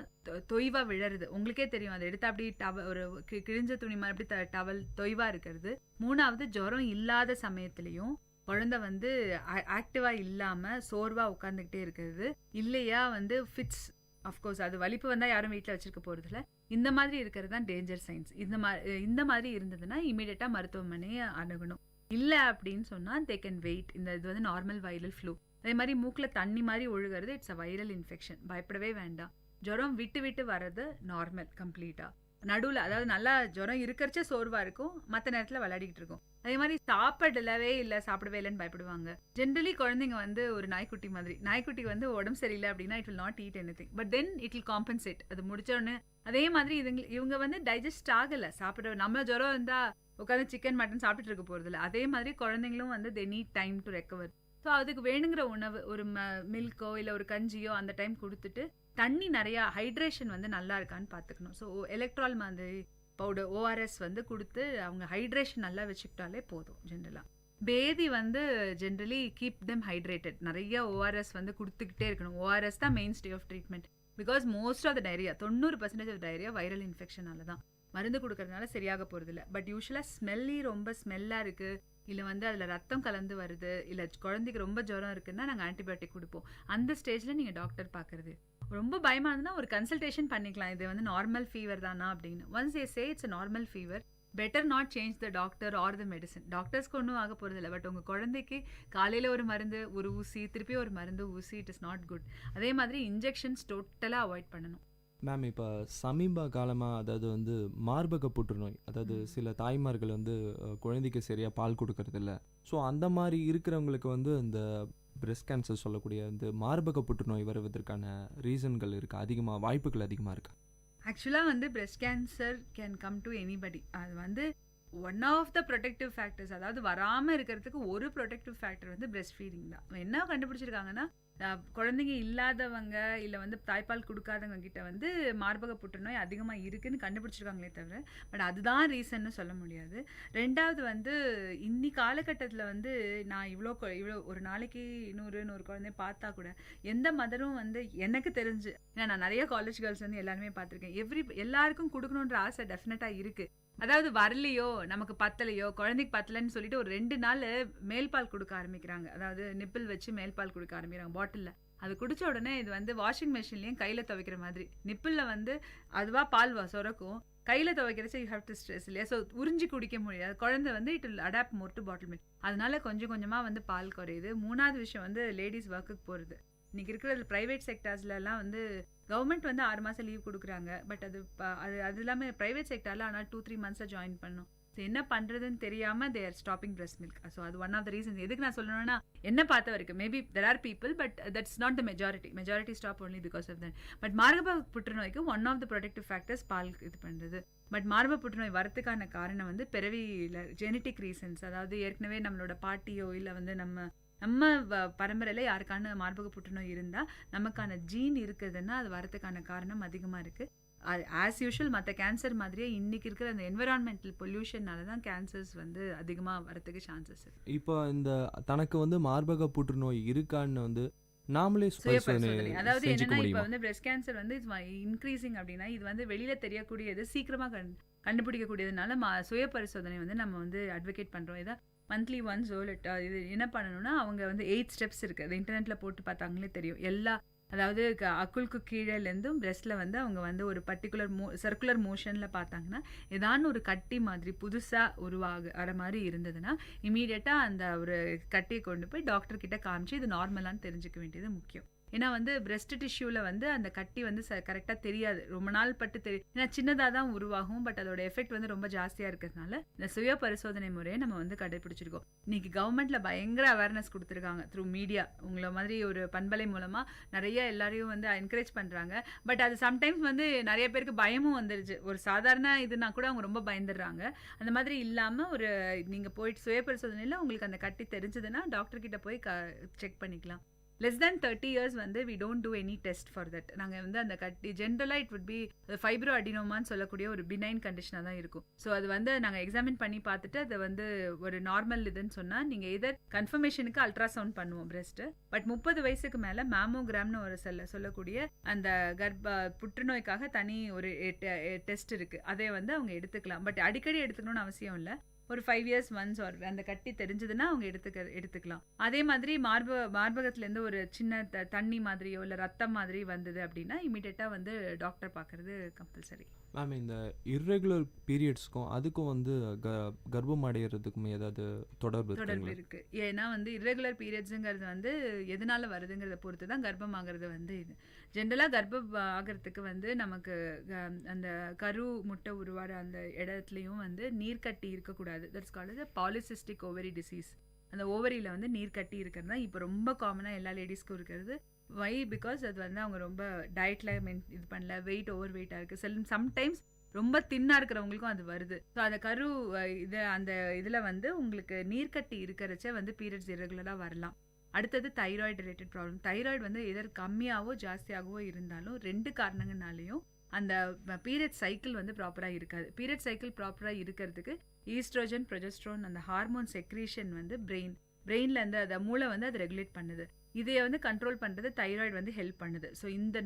தொய்வா விழறது. உங்களுக்கே தெரியும், அதை எடுத்து அப்படி ஒரு கிழிஞ்ச துணி மாதிரி அப்படி டவல் தொய்வா இருக்கிறது. 3வது ஜுரம் இல்லாத சமயத்திலையும் குழந்தை வந்து ஆக்டிவாக இல்லாமல் சோர்வாக உட்காந்துக்கிட்டே இருக்கிறது, இல்லையா வந்து ஃபிட்ஸ். அஃப்கோர்ஸ் அது வலிப்பு வந்தால் யாரும் வீட்டில் வச்சுருக்க போகிறதில்ல. இந்த மாதிரி இருக்கிறது தான் டேஞ்சர் சைன்ஸ். இந்த மாதிரி இருந்ததுன்னா இமீடியட்டாக மருத்துவமனையை அணுகணும். இல்லை அப்படின்னு சொன்னால் தே கேன் வெயிட். இது வந்து நார்மல் வைரல் ஃப்ளூ. அதே மாதிரி மூக்கில் தண்ணி மாதிரி ஒழுகிறது, இட்ஸ் அ வைரல் இன்ஃபெக்ஷன். பயப்படவே வேண்டாம். ஜுரம் விட்டு விட்டு வர்றது நார்மல் கம்ப்ளீட்டாக. நடுவில் அதாவது நல்லா ஜுரம் இருக்கிறச்சே சோர்வாக இருக்கும், மற்ற நேரத்தில் விளையாடிக்கிட்டு இருக்கும். அதே மாதிரி சாப்பிடவே இல்லைன்னு பயப்படுவாங்க. ஜென்ரலி குழந்தைங்க வந்து ஒரு நாய்க்குட்டி மாதிரி. நாய்க்குட்டி வந்து உடம்பு சரியில்லை அப்படின்னா it will not eat anything, but then it will compensate. அது முடிச்சோடனே அதே மாதிரி இவங்க வந்து டைஜஸ்ட் ஆகலை சாப்பிட. நம்ம ஜுரம் இருந்தால் உட்காந்து சிக்கன் மட்டன் சாப்பிட்டுட்டு இருக்க போகிறதில்ல. அதே மாதிரி குழந்தைங்களும் வந்து they need time to recover. So அதுக்கு வேணுங்கிற உணவு ஒரு மில்கோ இல்லை ஒரு கஞ்சியோ அந்த டைம் கொடுத்துட்டு தண்ணி நிறையா ஹைட்ரேஷன் வந்து நல்லா இருக்கான்னு பார்த்துக்கணும். ஸோ எலக்ட்ரால் மாதிரி பவுடர், ஓஆர்எஸ் வந்து கொடுத்து அவங்க ஹைட்ரேஷன் நல்லா வச்சுக்கிட்டாலே போதும். ஜென்ரலாக பேதி வந்து ஜென்ரலி கீப் தெம் ஹைட்ரேட்டட். நிறைய ஓஆர்எஸ் வந்து கொடுத்துக்கிட்டே இருக்கணும். ஓஆர்எஸ் தான் mainstay of treatment. Because most of the diarrhoea 90% of diarrhoea viral இன்ஃபெக்ஷனால தான். மருந்து கொடுக்கறதுனால சரியாக போகிறதில்ல. பட் யூஸ்வலாக ஸ்மெல்லி ரொம்ப ஸ்மெல்லாக இருக்குது, இல்லை வந்து அதில் ரத்தம் கலந்து வருது, இல்லை குழந்தைக்கு ரொம்ப ஜுரம் இருக்குன்னா நாங்கள் ஆன்டிபயோட்டிக் கொடுப்போம். அந்த ஸ்டேஜில் நீங்கள் டாக்டர் பார்க்குறது. ரொம்ப பயமாக இருந்ததுன்னா ஒரு கன்சல்டேஷன் பண்ணிக்கலாம், இது வந்து நார்மல் ஃபீவர் தானா அப்படின்னு. Once a say it's normal fever, better not change the doctor or the medicine. டாக்டர்ஸ்க்கு ஒன்றும் ஆக போகிறதில்ல, பட் உங்கள் குழந்தைக்கு காலையில் ஒரு மருந்து, ஒரு ஊசி, திருப்பி ஒரு மருந்து, ஊசி, இட் இஸ் நாட் குட். அதே மாதிரி இன்ஜெக்ஷன்ஸ் டோட்டலாக அவாய்ட் பண்ணணும். மேம், இப்போ சமீப காலமாக அதாவது வந்து மார்பக புற்றுநோய், அதாவது சில தாய்மார்கள் வந்து குழந்தைக்கு சரியாக பால் கொடுக்கறதில்ல. ஸோ அந்த மாதிரி இருக்கிறவங்களுக்கு வந்து இந்த பிரெஸ்ட் கேன்சர் சொல்லக்கூடிய இந்த மார்பக புற்றுநோய் வருவதற்கான ரீசன்கள் இருக்கா, அதிகமாக வாய்ப்புகள் அதிகமாக இருக்கா? ஆக்சுவலாக வந்து breast cancer can come to anybody. அது வந்து one of the protective factors, அதாவது வராமல் இருக்கிறதுக்கு ஒரு ப்ரொடெக்டிவ் ஃபேக்டர் வந்து பிரெஸ்ட் ஃபீடிங் தான். என்ன கண்டுபிடிச்சிருக்காங்கன்னா, குழந்தைங்க இல்லாதவங்க இல்லை வந்து தாய்ப்பால் கொடுக்காதவங்க கிட்ட வந்து மார்பக புற்றுநோய் அதிகமாக இருக்குன்னு கண்டுபிடிச்சிருக்காங்களே தவிர, பட் அதுதான் ரீசன்னு சொல்ல முடியாது. ரெண்டாவது வந்து இன்னி காலகட்டத்தில் வந்து நான் இவ்வளோ ஒரு நாளைக்கு 100 குழந்தைய பார்த்தா கூட எந்த மதரும் வந்து எனக்கு தெரிஞ்சு, ஏன்னா நான் நிறைய காலேஜ் கேர்ள்ஸ் வந்து எல்லாருமே பார்த்துருக்கேன், எல்லாருக்கும் கொடுக்கணுன்ற ஆசை டெஃபினட்டாக இருக்குது. அதாவது வரலையோ, நமக்கு பத்தலையோ, குழந்தைக்கு பத்தலைன்னு சொல்லிட்டு ஒரு 2 நாள் மேல்பால் கொடுக்க ஆரம்பிக்கிறாங்க. அதாவது நிப்பிள் வச்சு மேல்பால் கொடுக்க ஆரம்பிக்கிறாங்க பாட்டிலில். அது குடிச்ச உடனே இது வந்து வாஷிங் மிஷின்லேயும் கையில் துவைக்கிற மாதிரி, நிப்பிளில் வந்து அதுவாக பால் சுரக்கும், கையில் துவைக்கிறச்சு யூ ஹேவ் டு ஸ்ட்ரெஸ் இல்லையா. ஸோ உறிஞ்சி குடிக்க முடியாது, குழந்தை வந்து it will adapt more to bottle milk. அதனால கொஞ்சம் கொஞ்சமாக வந்து பால் குறையுது. 3வது விஷயம் வந்து லேடிஸ் ஒர்க்குக்கு போகிறது. இன்றைக்கி இருக்கிற ப்ரைவேட் செக்டர்ஸ்லாம் வந்து கவர்மெண்ட் வந்து 6 மாதம் லீவ் கொடுக்குறாங்க, பட் அது இல்லாமல் ப்ரைவேட் செக்டரில் ஆனால் 2-3 மந்த்ஸாக ஜாயின் பண்ணும். ஸோ என்ன பண்ணுறதுன்னு தெரியாமல் they are stopping breast milk. So அது ஒன் ஆஃப் த ரீசன்ஸ். எதுக்கு நான் சொல்லணும்னா, என்ன பார்த்த வரைக்கும் maybe there are people, but that's not the majority stop only because of that. But மார்பக புற்றுநோய்க்கு one of the protective factors பால் இது பண்ணுறது. பட் மார்பக புற்றுநோய் வரத்துக்கான காரணம் வந்து பிறவியில் ஜெனட்டிக் ரீசன்ஸ், அதாவது ஏற்கனவே நம்மளோட பாட்டியோ இல்லை வந்து நம்ம பரம்பரையில் யாருக்கான மார்பக புற்றுநோய் இருந்தால் நமக்கான ஜீன் இருக்குதுன்னா அது வரதுக்கான காரணம் அதிகமாக இருக்குது. ஆஸ் யூஷுவல் மற்ற கேன்சர் மாதிரியே இன்றைக்கி இருக்கிற அந்த என்விரான்மெண்டல் பொல்யூஷனால தான் கேன்சர்ஸ் வந்து அதிகமாக வரதுக்கு சான்சஸ் இருக்குது. இப்போ இந்த தனக்கு வந்து மார்பக புற்றுநோய் இருக்கான்னு வந்து நாமளே சுயபரிசோதனை, அதாவது என்னன்னா, இப்போ வந்து பிரெஸ்ட் கேன்சர் வந்து இன்க்ரீசிங் அப்படின்னா இது வந்து வெளியில் தெரியக்கூடியது, சீக்கிரமாக கண்டுபிடிக்கக்கூடியதுனால சுயபரிசோதனை வந்து நம்ம வந்து அட்வொகேட் பண்ணுறோம். இதை மந்த்லி ஒன்ஸோ இது என்ன பண்ணணும்னா, அவங்க வந்து 8 ஸ்டெப்ஸ் இருக்குது, அது இன்டர்நெட்டில் போட்டு பார்த்தாங்களே தெரியும். அதாவது அக்குளுக்கு கீழேலேருந்தும் பிரெஸ்ட்டில் வந்து அவங்க வந்து ஒரு பர்டிகுலர் சர்க்குலர் மோஷனில் பார்த்தாங்கன்னா, ஏதான ஒரு கட்டி மாதிரி புதுசாக வர மாதிரி இருந்ததுன்னா இமீடியட்டாக அந்த ஒரு கட்டியை கொண்டு போய் டாக்டர்கிட்ட காமிச்சு இது நார்மலான்னு தெரிஞ்சுக்க வேண்டியது முக்கியம். ஏன்னா வந்து பிரெஸ்ட் டிஷ்யூவில் வந்து அந்த கட்டி வந்து கரெக்டாக தெரியாது, ரொம்ப நாள் பட்டு தெரியும், ஏன்னா சின்னதாக தான் உருவாகும், பட் அதோட எஃபெக்ட் வந்து ரொம்ப ஜாஸ்தியாக இருக்கிறதுனால இந்த சுய பரிசோதனை முறையை நம்ம வந்து கடைபிடிச்சிருக்கோம். இன்னைக்கு கவர்மெண்ட்டில் பயங்கர அவேர்னஸ் கொடுத்துருக்காங்க த்ரூ மீடியா. உங்களை மாதிரி ஒரு பண்பலை மூலமாக நிறைய எல்லாரையும் வந்து என்கரேஜ் பண்ணுறாங்க. பட் அது சம்டைம்ஸ் வந்து நிறைய பேருக்கு பயமும் வந்துருச்சு. ஒரு சாதாரண இதுனா கூட அவங்க ரொம்ப பயந்துடுறாங்க. அந்த மாதிரி இல்லாமல் ஒரு நீங்கள் போயிட்டு சுய பரிசோதனையில் உங்களுக்கு அந்த கட்டி தெரிஞ்சதுன்னா டாக்டர்கிட்ட போய் செக் பண்ணிக்கலாம். less than 30 years வந்து we don't do any test for that. நாங்கள் வந்து அந்த கட்டி ஜென்ரலாக இட் would be ஃபைப்ரோ அடினோமான்னு சொல்லக்கூடிய ஒரு பினைன் கண்டிஷனாக தான் இருக்கும். ஸோ அது வந்து நாங்கள் எக்ஸாமின் பண்ணி பார்த்துட்டு அதை வந்து ஒரு நார்மல் இதுன்னு சொன்னால் நீங்கள் எதர் கன்ஃபர்மேஷனுக்கு அல்ட்ராசவுண்ட் பண்ணுவோம் பிரெஸ்ட்டு. பட் 30 வயசுக்கு மேலே மேமோகிராம்னு ஒரு சொல்லக்கூடிய அந்த புற்றுநோய்க்காக தனி ஒரு டெஸ்ட் இருக்குது, அதை வந்து அவங்க எடுத்துக்கலாம். பட் அடிக்கடி எடுத்துக்கணும்னு அவசியம் இல்லை, ஒரு 5 years once அந்த கட்டி தெரிஞ்சதுன்னா அவங்க எடுத்துக்கலாம். அதே மாதிரி மார்பகத்துலேருந்து ஒரு சின்ன தண்ணி மாதிரியோ இல்லை ரத்தம் மாதிரி வந்தது அப்படின்னா இமீடியட்டாக வந்து டாக்டர் பார்க்கறது கம்பல்சரி. மேம், இந்த இர்ரெகுலர் பீரியட்ஸ்க்கும் அதுக்கும் வந்து கர்ப்பம் அடைகிறதுக்கும் ஏதாவது தொடர்பு இருக்கு? ஏன்னா வந்து இர்ரெகுலர் பீரியட்ஸுங்கிறது வந்து எதனால வருதுங்கிறத பொறுத்து தான் கர்ப்பம் ஆகிறது வந்து இது. ஜென்ரலாக கர்ப்பம் ஆகிறதுக்கு வந்து நமக்கு அந்த கரு முட்டை உருவாட அந்த இடத்துலையும் வந்து நீர்க்கட்டி இருக்கக்கூடாது. That's called as a polycystic ovary disease. அந்த ஓவரியில் வந்து நீர்க்கட்டி இருக்கிறது தான் இப்போ ரொம்ப காமனாக எல்லா லேடிஸ்க்கும் இருக்கிறது. வை? பிகாஸ் அது வந்து அவங்க ரொம்ப டயட்டில் இது பண்ணல, ஓவர் வெயிட்டாக இருக்குது. சம்டைம்ஸ் ரொம்ப தின்னாக இருக்கிறவங்களுக்கும் அது வருது. ஸோ அந்த கரு அந்த இதில் வந்து உங்களுக்கு நீர்க்கட்டி இருக்கிறச்சே வந்து பீரியட்ஸ் இரெகுலராக வரலாம். அடுத்தது தைராய்டு ரிலேட்டட் ப்ராப்ளம். தைராய்டு வந்து எதர் கம்மியாகவோ ஜாஸ்தியாகவோ இருந்தாலும் 2 காரணங்கனாலையும் அந்த பீரியட் சைக்கிள் வந்து ப்ராப்பராக இருக்காது. பீரியட் சைக்கிள் ப்ராப்பராக இருக்கிறதுக்கு ஈஸ்ட்ரோஜன், ப்ரொஜெஸ்ட்ரோன், அந்த ஹார்மோன் செக்ரீஷன் வந்து பிரெயினில் இருந்து அதை மூளை வந்து அதை ரெகுலேட் பண்ணுது. இதை வந்து கண்ட்ரோல் பண்ணுறது தைராய்டு வந்து ஹெல்ப் பண்ணுது. ஸோ இந்த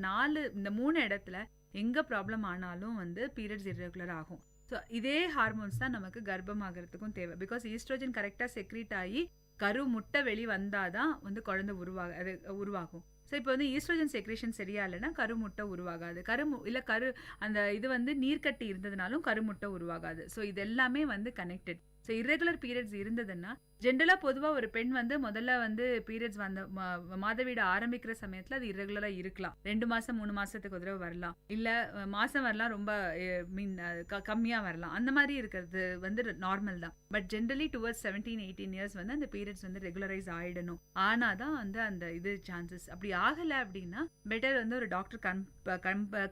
3 இடத்துல எங்கே ப்ராப்ளம் ஆனாலும் வந்து பீரியட்ஸ் இர்ரெகுலர் ஆகும். ஸோ இதே ஹார்மோன்ஸ் தான் நமக்கு கர்ப்பமாகறதுக்கும் தேவை. பிகாஸ் ஈஸ்ட்ரோஜன் கரெக்டாக செக்ரீட் ஆகி கரு முட்டை வெளி வந்தாதான் வந்து குழந்தை உருவாகும். ஸோ இப்போ வந்து ஈஸ்ட்ரோஜன் செக்ரேஷன் சரியா இல்லைன்னா கருமுட்டை உருவாகாது. அந்த இது வந்து நீர்க்கட்டி இருந்ததுனாலும் கருமுட்டை உருவாகாது. ஸோ இது எல்லாமே வந்து கனெக்டட். ஸோ இர்ரெகுலர் பீரியட்ஸ் இருந்ததுன்னா ஜென்ரலாக பொதுவாக ஒரு பெண் வந்து முதல்ல வந்து பீரியட்ஸ் மாதவிட ஆரம்பிக்கிற சமயத்தில் அது இர்ரெகுலராக இருக்கலாம். 2 மாதம் 3 மாதத்துக்கு ஒரு தடவை வரலாம், இல்லை மாதம் வரலாம், ரொம்ப கம்மியாக வரலாம். அந்த மாதிரி இருக்கிறது வந்து நார்மல் தான். பட் ஜென்ரலி டுவர்ட்ஸ் 17-18 இயர்ஸ் வந்து அந்த பீரியட்ஸ் வந்து ரெகுலரைஸ் ஆகிடணும். ஆனால் தான் வந்து அந்த இது சான்சஸ். அப்படி ஆகலை அப்படின்னா பெட்டர் வந்து ஒரு டாக்டர்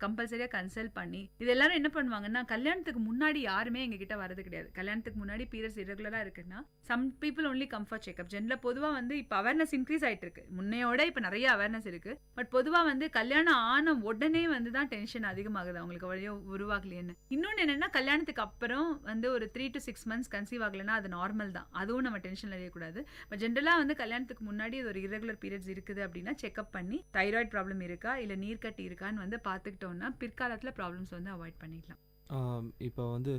கம்பல்சரியாக கன்சல்ட் பண்ணி. இது எல்லாரும் என்ன பண்ணுவாங்கன்னா, கல்யாணத்துக்கு முன்னாடி யாருமே எங்ககிட்ட வரது கிடையாது. கல்யாணத்துக்கு முன்னாடி பீரியட்ஸ் இரெகுலராக இருக்குன்னா some people only come for checkup. ஜென்ரலாக பொதுவாக வந்து இப்போ அவேர்னஸ் இன்க்ரீஸ் ஆகிட்டு இருக்கு. முன்னையோட இப்போ நிறைய அவேர்னஸ் இருக்கு. பட் பொதுவாக வந்து கல்யாணம் ஆன உடனே வந்து தான் டென்ஷன் அதிகமாகுது அவங்களுக்கு, வழியோ உருவாகலையேன்னு. இன்னொன்று என்னன்னா, கல்யாணத்துக்கு அப்புறம் வந்து ஒரு 3 to 6 months கன்சீவ் ஆகலைன்னா அது நார்மல் தான். அதுவும் நம்ம டென்ஷன் அடையக்கூடாது. பட் ஜென்ரலாக வந்து கல்யாணத்துக்கு முன்னாடி ஒரு இரெகுலர் பீரியட்ஸ் இருக்குது அப்படின்னா செக்அப் பண்ணி தைராய்டு ப்ராப்ளம் இருக்கா இல்லை நீர்க்கட்டி இருக்கான்னு வந்து பார்த்துக்கிட்டோம்னா பிற்காலத்தில் ப்ராப்ளம்ஸ் வந்து அவாய்ட் பண்ணிக்கலாம். இப்போ வந்து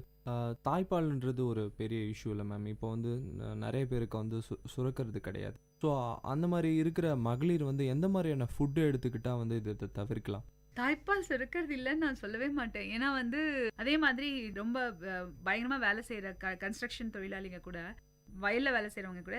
தாய்ப்பால்ன்றது ஒரு பெரிய இஷ்யூ இல்லை மேம். இப்போ வந்து நிறைய பேருக்கு வந்து சுரக்கிறது கிடையாது. ஸோ அந்த மாதிரி இருக்கிற மகளிர் வந்து எந்த மாதிரியான ஃபுட்டு எடுத்துக்கிட்டால் வந்து இதை தவிர்க்கலாம்? தாய்ப்பால் சுரக்கிறது இல்லைன்னு நான் சொல்லவே மாட்டேன். ஏன்னா வந்து அதே மாதிரி ரொம்ப பயங்கரமாக வேலை செய்கிற கன்ஸ்ட்ரக்ஷன் தொழிலாளிங்க கூட, வயலில் வேலை செய்கிறவங்க கூட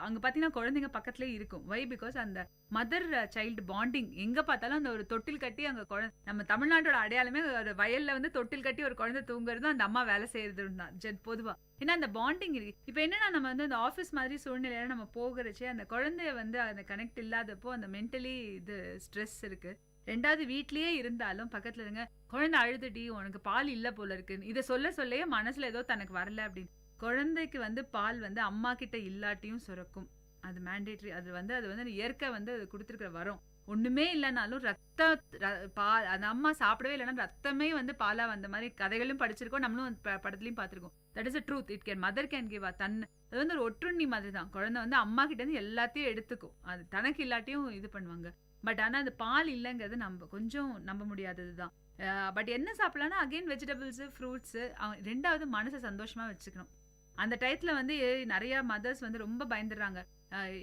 அங்கே பார்த்தீங்கன்னா குழந்தைங்க பக்கத்துலேயே இருக்கும். வை? பிகாஸ் அந்த மதர் சைல்டு பாண்டிங் எங்கே பார்த்தாலும் அந்த ஒரு தொட்டில் கட்டி அங்கே நம்ம தமிழ்நாட்டோட அடையாளமே ஒரு வயலில் வந்து தொட்டில் கட்டி ஒரு குழந்தை தூங்குறதும் அந்த அம்மா வேலை செய்யறது தான் பொதுவாக. ஏன்னா அந்த பாண்டிங் இருக்கு. இப்போ என்னன்னா, நம்ம வந்து அந்த ஆஃபீஸ் மாதிரி சூழ்நிலையில நம்ம போகிறச்சே அந்த குழந்தைய வந்து அந்த கனெக்ட் இல்லாதப்போ அந்த மென்டலி இது ஸ்ட்ரெஸ் இருக்கு. 2வது வீட்லயே இருந்தாலும் பக்கத்துல இருங்க, குழந்தை அழுதுடி, உனக்கு பால் இல்லை போல இருக்குன்னு இதை சொல்லையே மனசுல ஏதோ தனக்கு வரல அப்படின்னு. குழந்தைக்கு வந்து பால் வந்து அம்மா கிட்ட இல்லாட்டியும் சுரக்கும். அது மேண்டேட்ரி. அது வந்து இயற்கை வந்து அது கொடுத்துருக்கிற வரும். ஒண்ணுமே இல்லைனாலும் பால் அந்த அம்மா சாப்பிடவே இல்லைன்னா ரத்தமே வந்து பாலா வந்த மாதிரி கதைகளும் படிச்சிருக்கோம், நம்மளும் படத்துலயும் பார்த்துருக்கோம். That is a truth. It can mother can give. அது வந்து ஒரு ஒற்றுண்ணி மாதிரி தான். குழந்தை வந்து அம்மா கிட்ட இருந்து எல்லாத்தையும் எடுத்துக்கும். அது தனக்கு இல்லாட்டியும் இது பண்ணுவாங்க. பட் ஆனால் அந்த பால் இல்லைங்கிறது நம்ம கொஞ்சம் நம்ப முடியாதது தான். பட் என்ன சாப்பிடலாம்னா அகெயின் வெஜிடபிள்ஸு, ஃப்ரூட்ஸு. 2வது மனசை சந்தோஷமாக வச்சுக்கணும். அந்த டயத்தில் வந்து நிறைய மதர்ஸ் வந்து ரொம்ப பயந்துடுறாங்க.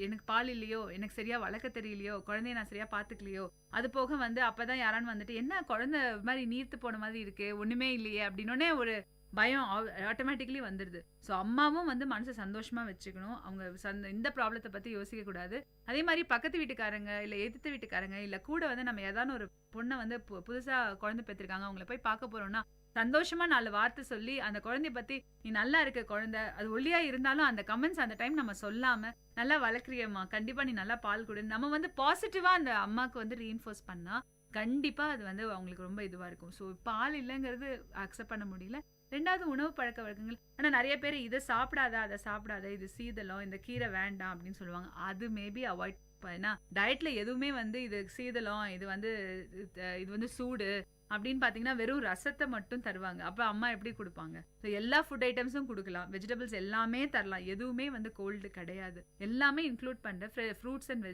எனக்கு பால் இல்லையோ, எனக்கு சரியா வளர்க்க தெரியலையோ, குழந்தைய நான் சரியா பார்த்துக்கலையோ. அது போக வந்து அப்பதான் யாரான்னு வந்துட்டு, என்ன குழந்தை மாதிரி நீர்த்து போன மாதிரி இருக்கு, ஒண்ணுமே இல்லையே அப்படின்னோடனே ஒரு பயம் ஆட்டோமேட்டிக்லி வந்துடுது. ஸோ அம்மாவும் வந்து மனசை சந்தோஷமா வச்சுக்கணும். அவங்க இந்த ப்ராப்ளத்தை பத்தி யோசிக்க கூடாது. அதே மாதிரி பக்கத்து வீட்டுக்காரங்க இல்லை எதிர்த்து வீட்டுக்காரங்க இல்லை கூட வந்து நம்ம ஏதாவது ஒரு பொண்ணை வந்து புதுசா குழந்தை பெற்றிருக்காங்க, அவங்கள போய் பார்க்க போறோம்னா சந்தோஷமா 4 வார்த்தை சொல்லி அந்த குழந்தைய பத்தி, நீ நல்லா இருக்க குழந்தை, அது ஒல்லியா இருந்தாலும் அந்த கமெண்ட்ஸ் அந்த டைம் நம்ம சொல்லாம, நல்லா வளர்க்குறியம்மா, கண்டிப்பா நீ நல்லா பால் கொடு, நம்ம வந்து பாசிட்டிவா அந்த அம்மாவுக்கு வந்து ரீஇன்ஃபோர்ஸ் பண்ணா கண்டிப்பா அது வந்து அவங்களுக்கு ரொம்ப இதுவா இருக்கும். ஸோ பால் இல்லைங்கிறது அக்செப்ட் பண்ண முடியல. 2வது உணவு பழக்க வழக்கங்கள். ஆனா நிறைய பேர் இதை சாப்பிடாத, அதை சாப்பிடாத, இது சீதளம், இந்த கீரை வேண்டாம் அப்படின்னு சொல்லுவாங்க. அது மேபி அவாய்ட். ஏன்னா டயட்ல எதுவுமே வந்து இது சீதளம், இது வந்து சூடு அப்படின்னு பார்த்தீங்கன்னா வெறும் ரசத்தை மட்டும் தருவாங்க. அப்போ அம்மா எப்படி கொடுப்பாங்க? ஸோ எல்லா ஃபுட் ஐட்டம்ஸும் கொடுக்கலாம், வெஜிடபிள்ஸ் எல்லாமே தரலாம், எதுவுமே வந்து கோல்டு கிடையாது. எல்லாமே இன்க்ளூட் பண்ணுற ஃப்ரூட்ஸ் அண்ட்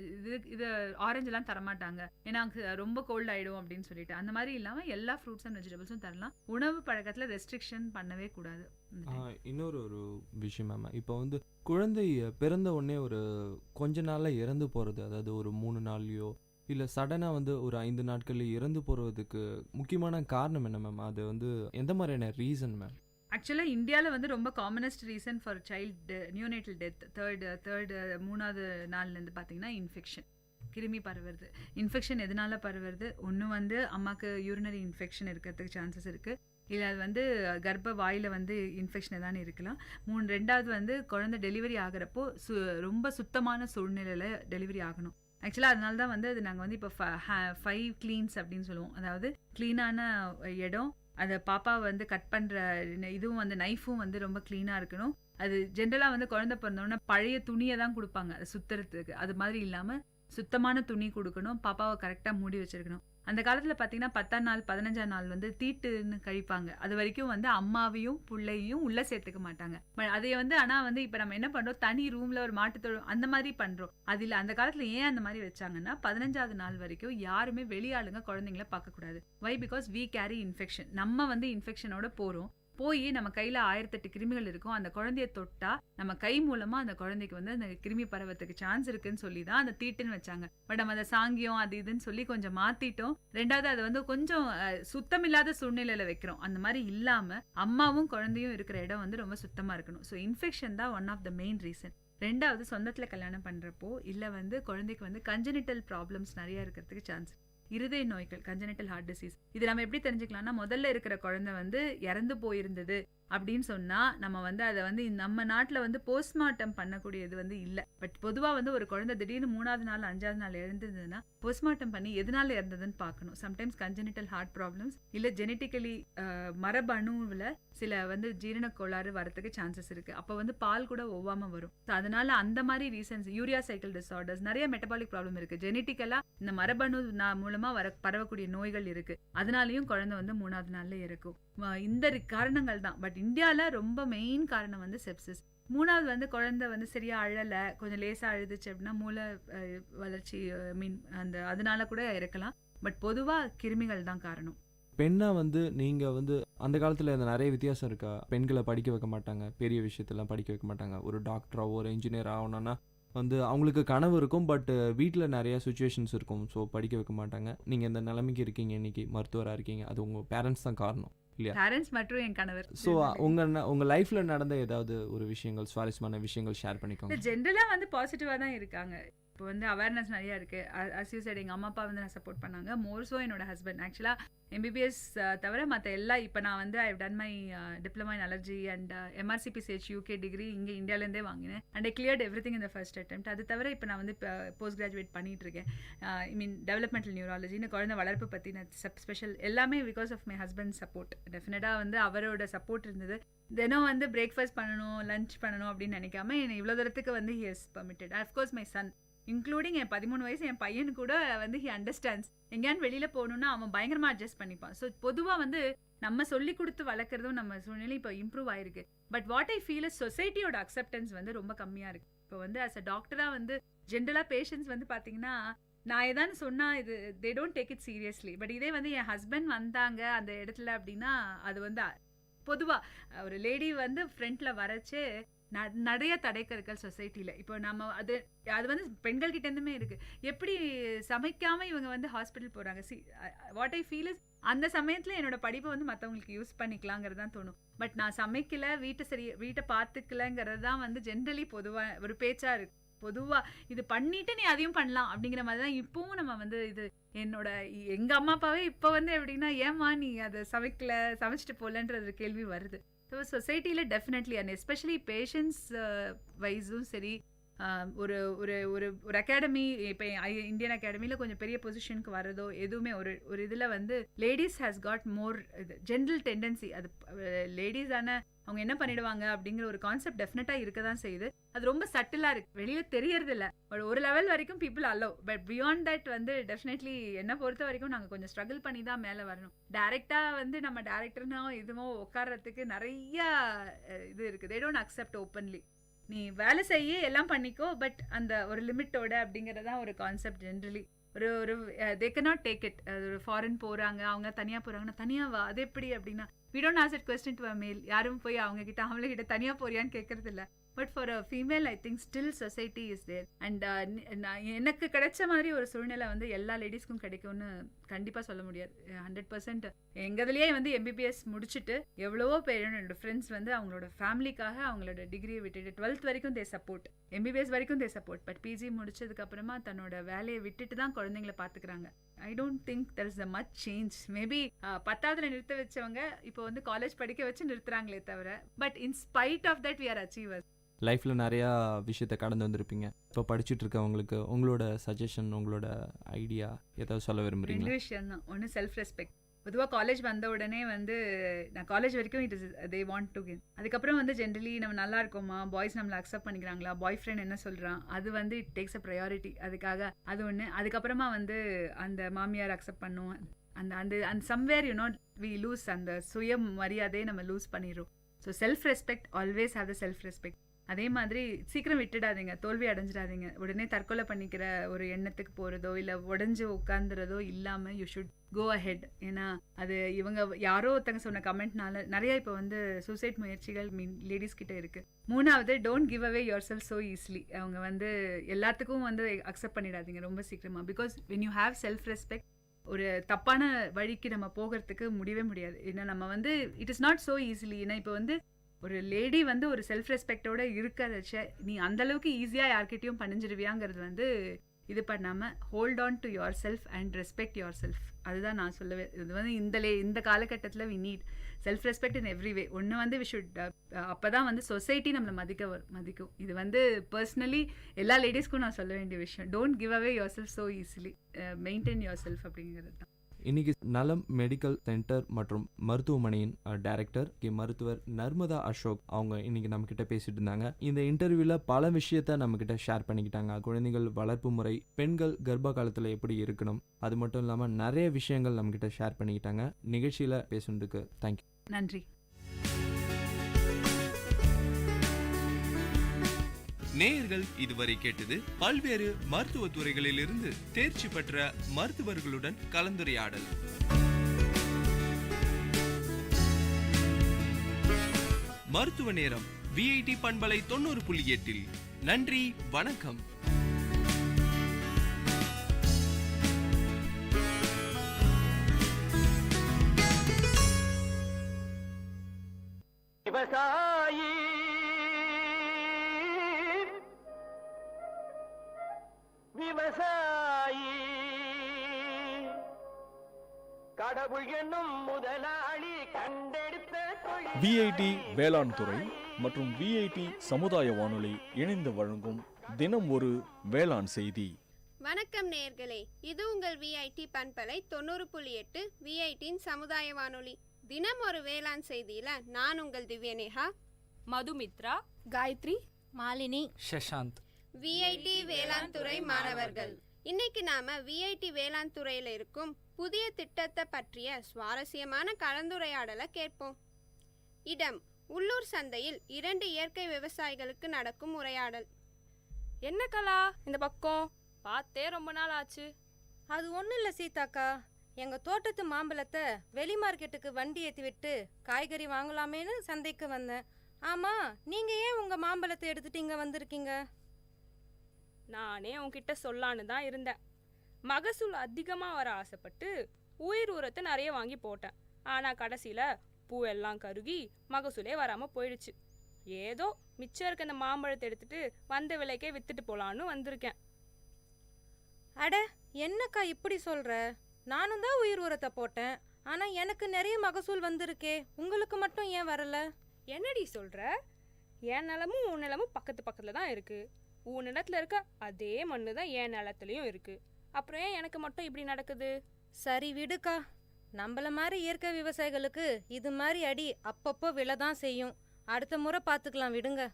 இது ஆரஞ்செல்லாம் தரமாட்டாங்க, ஏன்னா ரொம்ப கோல்டு ஆகிடும் அப்படின்னு சொல்லிட்டு. அந்த மாதிரி இல்லாமல் எல்லா ஃப்ரூட்ஸ் அண்ட் வெஜிடபிள்ஸும் தரலாம். உணவு பழக்கத்தில் ரெஸ்ட்ரிக்ஷன் பண்ணவே கூடாது. இன்னொரு விஷயம் மேம், இப்போ வந்து குழந்தை பிறந்த உடனே ஒரு கொஞ்ச நாளில் இறந்து போகிறது, அதாவது ஒரு 3 நாள்லையோ இல்லை சடனாக வந்து ஒரு 5 நாட்களில் இறந்து போகிறதுக்கு முக்கியமான காரணம் என்ன மேம்? அது வந்து எந்த மாதிரியான ரீசன் மேம்? ஆக்சுவலாக இந்தியாவில் வந்து ரொம்ப commonest reason for child neonatal death 3வது நாள்லேருந்து பார்த்தீங்கன்னா இன்ஃபெக்ஷன், கிருமி பரவுறது. இன்ஃபெக்ஷன் எதனால பரவுறது? ஒன்று வந்து அம்மாவுக்கு யூரினரி இன்ஃபெக்ஷன் இருக்கிறதுக்கு சான்சஸ் இருக்குது, இல்லை அது வந்து கர்ப்ப வாயில் வந்து இன்ஃபெக்ஷன் எதானே இருக்கலாம். 2வது வந்து குழந்தை டெலிவரி ஆகிறப்போ ரொம்ப சுத்தமான சூழ்நிலையில் டெலிவரி ஆகணும். ஆக்சுவலாக அதனால தான் வந்து அது நாங்கள் வந்து இப்போ 5 cleans அப்படின்னு சொல்லுவோம். அதாவது க்ளீனான இடம், அதை பாப்பாவை வந்து கட் பண்ணுற இதுவும் வந்து நைஃபும் வந்து ரொம்ப க்ளீனாக இருக்கணும். அது ஜென்ரலாக வந்து குழந்தை பிறந்தோன்னா பழைய துணியை தான் கொடுப்பாங்க அது சுற்றுறதுக்கு. அது மாதிரி இல்லாமல் சுத்தமான துணி கொடுக்கணும், பாப்பாவை கரெக்டாக மூடி வச்சிருக்கணும். அந்த காலத்தில் பார்த்தீங்கன்னா 10ஆம் நாள் 15ஆம் நாள் வந்து தீட்டுன்னு கழிப்பாங்க. அது வரைக்கும் வந்து அம்மாவையும் பிள்ளையும் உள்ளே சேர்த்துக்க மாட்டாங்க. அதை வந்து ஆனால் வந்து இப்போ நம்ம என்ன பண்ணுறோம், தனி ரூமில் ஒரு மாட்டுத்தொழு அந்த மாதிரி பண்ணுறோம். அது இல்லை, அந்த காலத்தில் ஏன் அந்த மாதிரி வச்சாங்கன்னா 15ஆவது நாள் வரைக்கும் யாருமே வெளியாளுங்க குழந்தைங்கள பார்க்கக்கூடாது. Why? Because we carry infection. நம்ம வந்து இன்ஃபெக்ஷனோட போகிறோம், போய் நம்ம கையில 1008 கிருமிகள் இருக்கும், அந்த குழந்தைய தொட்டா நம்ம கை மூலமா அந்த குழந்தைக்கு வந்து அந்த கிருமி பரவத்துக்கு சான்ஸ் இருக்குன்னு சொல்லி தான் அந்த தீட்டுன்னு வச்சாங்க. பட் நம்ம அதை சாங்கியம் அது இதுன்னு சொல்லி கொஞ்சம் மாத்திட்டோம். ரெண்டாவது அது வந்து கொஞ்சம் சுத்தமில்லாத சூழ்நிலையில வைக்கிறோம். அந்த மாதிரி இல்லாம அம்மாவும் குழந்தையும் இருக்கிற இடம் வந்து ரொம்ப சுத்தமா இருக்கணும். ஸோ இன்ஃபெக்ஷன் தான் one of the main reason. ரெண்டாவது சொந்தத்துல கல்யாணம் பண்றப்போ இல்ல வந்து குழந்தைக்கு வந்து கன்ஜெனிட்டல் ப்ராப்ளம்ஸ் நிறைய இருக்கிறதுக்கு சான்ஸ். இருதய நோய்கள், கன்ஜெனிட்டல் ஹார்ட் டிசீஸ், இது நம்ம எப்படி தெரிஞ்சுக்கலாம்னா, முதல்ல இருக்கிற குழந்தை வந்து இறந்து போயிருந்தது அப்படின்னு சொன்னா நம்ம வந்து அதை வந்து நம்ம நாட்டில் வந்து போஸ்ட்மார்ட்டம் பண்ணக்கூடியது வந்து இல்லை. பட் பொதுவாக வந்து ஒரு குழந்தை திடீர்னு 3வது நாள் 5வது நாள் இறந்ததுன்னா போஸ்ட்மார்ட்டம் பண்ணி எதனால இறந்ததுன்னு பார்க்கணும். சம்டைம்ஸ் கன்ஜெனிட்டல் ஹார்ட் ப்ராப்ளம்ஸ் இல்லை ஜெனட்டிக்கலி மரபணுவில் சில வந்து ஜீரண கோளாறு வரத்துக்கு சான்சஸ் இருக்கு. அப்போ வந்து பால் கூட ஒவ்வாம வரும். ஸோ அதனால அந்த மாதிரி ரீசன்ஸ், யூரியா சைக்கிள் டிசார்டர்ஸ், நிறைய மெட்டபாலிக் ப்ராப்ளம் இருக்கு. ஜெனட்டிக்கலா இந்த மரபணு மூலமா பரவக்கூடிய நோய்கள் இருக்கு. அதனாலயும் குழந்தை வந்து 3வது நாள்ல இறக்கும். இந்த காரணங்கள் தான். பட் இந்தியால ரொம்ப மெயின் காரணம் வந்து செப்சிஸ். 3வது வந்து குழந்தை வந்து சரியா அழல, கொஞ்சம் லேசா அழுதுச்சு அப்படின்னா மூளை வளர்ச்சி அதனால கூட இறக்கலாம். பட் பொதுவா கிருமிகள் தான் காரணம். பெண்ணா வந்து நீங்க வந்து அந்த காலத்துல நிறைய வித்தியாசம் இருக்கா? பெண்களை படிக்க வைக்க மாட்டாங்க, பெரிய விஷயத்தெல்லாம் படிக்க வைக்க மாட்டாங்க. ஒரு டாக்டராவோ ஒரு இன்ஜினியர் ஆகணும்னா வந்து அவங்களுக்கு கனவு இருக்கும், பட் வீட்டில் நிறைய சுச்சுவேஷன்ஸ் இருக்கும், ஸோ படிக்க வைக்க மாட்டாங்க. நீங்கள் இந்த நிலைமைக்கு இருக்கீங்க, இன்னைக்கு மருத்துவராக இருக்கீங்க, அது உங்கள் பேரண்ட்ஸ் தான் காரணம் இல்லையா? பேரண்ட்ஸ் மற்றும் என் கணவர். ஸோ உங்கள் லைஃப்பில் நடந்த ஏதாவது ஒரு விஷயங்கள், சுவாரஸ்யமான விஷயங்கள் ஷேர் பண்ணிக்கோங்க. ஜென்ரலாக வந்து பாசிட்டிவாக தான் இருக்காங்க. இப்போ வந்து அவேர்னஸ் நிறையா இருக்குது. அஸ் யூ செட், எங்கள் அம்மா அப்பா வந்து நான் சப்போர்ட் பண்ணாங்க. மோர்ஸோ என்னோட ஹஸ்பண்ட். ஆக்சுவலாக எம்பிபிஎஸ் தவிர மற்ற எல்லாம் இப்போ நான் வந்து I done my diploma in allergy and MRCPCH UK degree இங்கே இந்தியாவிலேருந்தே வாங்கினேன். And I cleared every thing இந்த ஃபர்ஸ்ட் அட்டெம்ப்ட். அது தவிர இப்போ நான் வந்து போஸ்ட் கிராஜுவேட் பண்ணிட்டு இருக்கேன். ஐ மீன் டெவலப்மெண்டல் நியூராலஜின்னு குழந்தை வளர்ப்பு பற்றி நான் ஸ்பெஷல் எல்லாமே because of my husband support. டெஃபினட்டாக வந்து அவரோட சப்போர்ட் இருந்தது. தினம் வந்து பிரேக்ஃபாஸ்ட் பண்ணணும், லஞ்ச் பண்ணணும் அப்படின்னு நினைக்காம என்னை இவ்வளோ தூரத்துக்கு வந்து he has permitted. Of course my son including என் 13 வயசு என் பையனு கூட வந்து ஹி அண்டர்ஸ்டாண்ட்ஸ். எங்கேயான்னு வெளியில் போகணுன்னா அவன் பயங்கரமாக அட்ஜஸ்ட் பண்ணிப்பான். ஸோ பொதுவாக வந்து நம்ம சொல்லி கொடுத்து வளர்க்குறதும் நம்ம சூழ்நிலை இப்போ இம்ப்ரூவ் ஆயிருக்கு. But what I feel is சொசைட்டியோட அக்செப்டன்ஸ் வந்து ரொம்ப கம்மியாக இருக்குது. இப்போ வந்து ஆஸ் அ டாக்டராக வந்து ஜென்ரலாக பேஷண்ட்ஸ் வந்து பார்த்தீங்கன்னா நான் ஏதானு சொன்னால் இது they don't take it seriously. But இதே வந்து என் ஹஸ்பண்ட் வந்தாங்க அந்த இடத்துல அப்படின்னா அது வந்து பொதுவாக ஒரு லேடி வந்து ஃப்ரண்ட்டில் வரைச்சே நிறைய தடைக்கற்கள் சொசைட்டியில். இப்போ நம்ம அது வந்து பெண்கள் கிட்டேருந்துமே இருக்குது. எப்படி சமைக்காமல் இவங்க வந்து ஹாஸ்பிட்டல் போகிறாங்க. வாட் ஐ ஃபீல் இஸ் அந்த சமயத்தில் என்னோட படிப்பை வந்து மற்றவங்களுக்கு யூஸ் பண்ணிக்கலாங்கிறது தான் தோணும். பட் நான் சமைக்கல, வீட்டை பார்த்துக்கலங்கிறது தான் வந்து ஜென்ரலி பொதுவாக ஒரு பேச்சாக இருக்குது. பொதுவாக இது பண்ணிட்டு நீ அதையும் பண்ணலாம் அப்படிங்கிற மாதிரி தான் இப்போவும் நம்ம வந்து இது எங்கள் அம்மா அப்பாவே இப்போ வந்து எப்படின்னா ஏம்மா நீ அதை சமைச்சிட்டு போகலன்றது கேள்வி வருது. ஸோ சொசைட்டியில் டெஃபினெட்லி அண்ட் எஸ்பெஷலி பேஷண்ட்ஸ் வைஸும் சரி, ஒரு ஒரு ஒரு ஒரு அகாடமி இப்போ இந்தியன் அகாடமியில் கொஞ்சம் பெரிய பொசிஷனுக்கு வர்றதோ எதுவுமே ஒரு இதில் வந்து லேடிஸ் ஹேஸ் காட் மோர் இது ஜென்ரல் டெண்டன்சி. அது லேடிஸான அவங்க என்ன பண்ணிடுவாங்க அப்படிங்கிற ஒரு கான்செப்ட் டெஃபினட்டாக இருக்க தான் செய்யுது. அது ரொம்ப சட்டிலாக இருக்குது, வெளியில் தெரியறது இல்லை. பட் ஒரு லெவல் வரைக்கும் people allow. But beyond that வந்து டெஃபினெட்லி என்னை பொறுத்த வரைக்கும் நாங்கள் கொஞ்சம் ஸ்ட்ரகிள் பண்ணி தான் மேலே வரணும். டேரெக்டாக வந்து நம்ம டேரக்டர்னோ இதுவோ உட்கார்றதுக்கு நிறையா இது இருக்குது. They don't accept openly. நீ வேலை செய்ய எல்லாம் பண்ணிக்கோ, பட் அந்த ஒரு லிமிட்டோட அப்படிங்கிறதான் ஒரு கான்செப்ட் ஜென்ரலி. ஒரு தே கேனாட் டேக் இட். ஒரு ஃபாரின் போகிறாங்க, அவங்க தனியாக போகிறாங்கன்னா தனியாவா அது எப்படி அப்படின்னா we don't ask that question to a male. யாரும் போய் அவங்க கிட்ட அவங்ககிட்ட தனியாக போறியான்னு கேட்கறது இல்லை. But for a female I think still society is there. And எனக்கு கிடைச்ச மாதிரி ஒரு சூழ்நிலை வந்து எல்லா லேடிஸ்க்கும் கிடைக்கும்னு கண்டிப்பாக சொல்ல முடியாது. 100% எங்கதுலேயே வந்து MBBS முடிச்சுட்டு எவ்வளவோ பேர் என்னோட ஃப்ரெண்ட்ஸ் வந்து அவங்களோட ஃபேமிலிக்காக அவங்களோட டிகிரியை விட்டுட்டு 12th வரைக்கும் தே சப்போர்ட், MBBS வரைக்கும் தே சப்போர்ட். பட் PG முடிச்சதுக்கப்புறமா தன்னோட வேலையை விட்டுட்டு தான் குழந்தைங்களை பார்த்துக்கிறாங்க. I don't think there is a much change. Maybe 10th நிறுத்த வச்சவங்க இப்போ வந்து காலேஜ் படிக்க வச்சு நிறுத்துறாங்களே தவிர, but in spite of that we are achievers. லைஃப்பில் நிறையா விஷயத்தை கடந்து வந்திருப்பீங்க. இப்போ படிச்சுட்டு இருக்கவங்களுக்கு உங்களோட சஜஷன், உங்களோட ஐடியா ஏதாவது சொல்ல விரும்புறீங்க? 2 விஷயம் தான். ஒன்று செல்ஃப் ரெஸ்பெக்ட். பொதுவாக காலேஜ் வந்த உடனே வந்து நான் காலேஜ் வரைக்கும் it is they want to give. அதுக்கப்புறம் வந்து ஜென்ரலி நம்ம நல்லா இருக்கோமா, பாய்ஸ் நம்மளை அக்செப்ட் பண்ணிக்கிறாங்களா, பாய் ஃப்ரெண்ட் என்ன சொல்கிறான், அது வந்து இட் டேக்ஸ் அ ப்ரையாரிட்டி. அதுக்காக அது ஒன்று. அதுக்கப்புறமா வந்து அந்த மாமியார் அக்செப்ட் பண்ணும். அந்த அந்த சம்வேர் வி லூஸ் அந்த சுய மரியாதையை நம்ம லூஸ் பண்ணிடுறோம். So self respect, always have the self respect. அதே மாதிரி சீக்கிரம் விட்டுடாதீங்க, தோல்வி அடைஞ்சிடாதீங்க. உடனே தற்கொலை பண்ணிக்கிற ஒரு எண்ணத்துக்கு போகிறதோ இல்லை உடஞ்சி உட்காந்துறதோ இல்லாமல் யூ ஷுட் கோ அஹெட். ஏன்னா அது இவங்க யாரோ ஒருத்தங்க சொன்ன கமெண்ட்னால நிறைய இப்போ வந்து சூசைட் முயற்சிகள் லேடிஸ் கிட்ட இருக்கு. 3வது, don't give away your self so easily. அவங்க வந்து எல்லாத்துக்கும் வந்து அக்செப்ட் பண்ணிடாதீங்க ரொம்ப சீக்கிரமாக. Because when you have self respect, ஒரு தப்பான வழிக்கு நம்ம போகிறதுக்கு முடியவே முடியாது. ஏன்னா நம்ம வந்து it is not so easily. ஏன்னா இப்போ வந்து ஒரு லேடி வந்து ஒரு செல்ஃப் ரெஸ்பெக்டோட இருக்கிறச்ச நீ அந்தளவுக்கு ஈஸியாக யார்கிட்டையும் பணிஞ்சிருவியாங்கிறது வந்து இது பண்ணாமல் hold on to yourself and respect yourself. அதுதான் நான் சொல்லுவேன். இது வந்து இந்த காலகட்டத்தில் we need self respect in every way. ஒன்று வந்து வி ஷுட், அப்போ தான் வந்து சொசைட்டி நம்மளை மதிக்கும். இது வந்து பர்சனலி எல்லா லேடிஸ்க்கும் நான் சொல்ல வேண்டிய விஷயம். Don't give away your self so easily, maintain your self அப்படிங்கிறது தான். இன்னைக்கு நலம் மெடிக்கல் சென்டர் மற்றும் மருத்துவமனையின் டைரக்டர் மருத்துவர் நர்மதா அசோக் அவங்க இன்னைக்கு நம்ம கிட்ட பேசிட்டு இருந்தாங்க. இந்த இன்டர்வியூல பல விஷயத்த நம்ம கிட்ட ஷேர் பண்ணிக்கிட்டாங்க. குழந்தைகள் வளர்ப்பு முறை, பெண்கள் கர்ப்ப காலத்துல எப்படி இருக்கணும், அது மட்டும் இல்லாம நிறைய விஷயங்கள் நம்ம கிட்ட ஷேர் பண்ணிக்கிட்டாங்க. நிகழ்ச்சியில பேசுனதுக்கு தேங்க்யூ. நன்றி. நேயர்கள் இதுவரை கேட்டது பல்வேறு மருத்துவ துறைகளிலிருந்து தேர்ச்சி பெற்ற மருத்துவர்களுடன் கலந்துரையாடல். மருத்துவ நேரம் விஐடி பண்பலை 90.8. நன்றி, வணக்கம். விவசாயி விவசாயி கடவுள் என்னும் முதலாளி கண்டெடுத்த விஐடி வேளாண் துறை மற்றும் விஐடி சமுதாய வானொலி இணைந்து வழங்கும் தினம் ஒரு வேளாண் செய்தி. வணக்கம் நேயர்களே, இது உங்கள் விஐடி பண்பலை 90.8 விஐடியின் சமுதாய வானொலி. தினம் ஒரு வேளாண் செய்தியில நான் உங்கள் திவ்யநேகா, மதுமித்ரா, காயத்ரி, மாலினி, சஷாந்த், விஐடி வேளாண் துறை மாணவர்கள். இன்னைக்கு நாம விஐடி வேளாண் துறையில இருக்கும் புதிய திட்டத்தை பற்றிய சுவாரஸ்யமான கலந்துரையாடலை கேட்போம். இடம்: உள்ளூர் சந்தையில் 2 இயற்கை விவசாயிகளுக்கு நடக்கும் உரையாடல். என்ன கலா இந்த பக்கம் பார்த்தே ரொம்ப நாள் ஆச்சு. அது ஒன்றும் இல்லை சீதாக்கா, எங்கள் தோட்டத்து மாம்பழத்தை வெளி மார்க்கெட்டுக்கு வண்டி ஏற்றி விட்டு காய்கறி வாங்கலாமேன்னு சந்தைக்கு வந்தேன். ஆமாம், நீங்கள் ஏன் உங்கள் மாம்பழத்தை எடுத்துட்டு இங்கே வந்திருக்கீங்க? நானே உன்கிட்ட சொல்லான்னு தான் இருந்தேன். மகசூல் அதிகமாக வர ஆசைப்பட்டு உயிர் உரத்தை நிறைய வாங்கி போட்டேன். ஆனால் கடைசியில் பூவெல்லாம் கருகி மகசூலே வராமல் போயிடுச்சு. ஏதோ மிச்சம் இருக்க இந்த மாம்பழத்தை எடுத்துட்டு வந்த விலைக்கே வித்துட்டு போகலான்னு வந்திருக்கேன். அட, என்னக்கா இப்படி சொல்கிற? நானும் தான் உயிர் உரத்தை போட்டேன், ஆனால் எனக்கு நிறைய மகசூல் வந்திருக்கே, உங்களுக்கு மட்டும் ஏன் வரல? என்னடி சொல்கிற? என் நிலமும் உன் நிலமும் பக்கத்து பக்கத்தில் தான் இருக்குது. உன் நிலத்தில் இருக்க அதே மண்ணு தான் என் நிலத்துலையும் இருக்குது. அப்புறம் ஏன் எனக்கு மட்டும் இப்படி நடக்குது? சரி விடுக்கா, நம்மள மாதிரி இயற்கை விவசாயிகளுக்கு இது மாதிரி அடி அப்பப்போ விழதான் செய்யும். அடுத்த முறை பார்த்துக்கலாம், விடுங்க.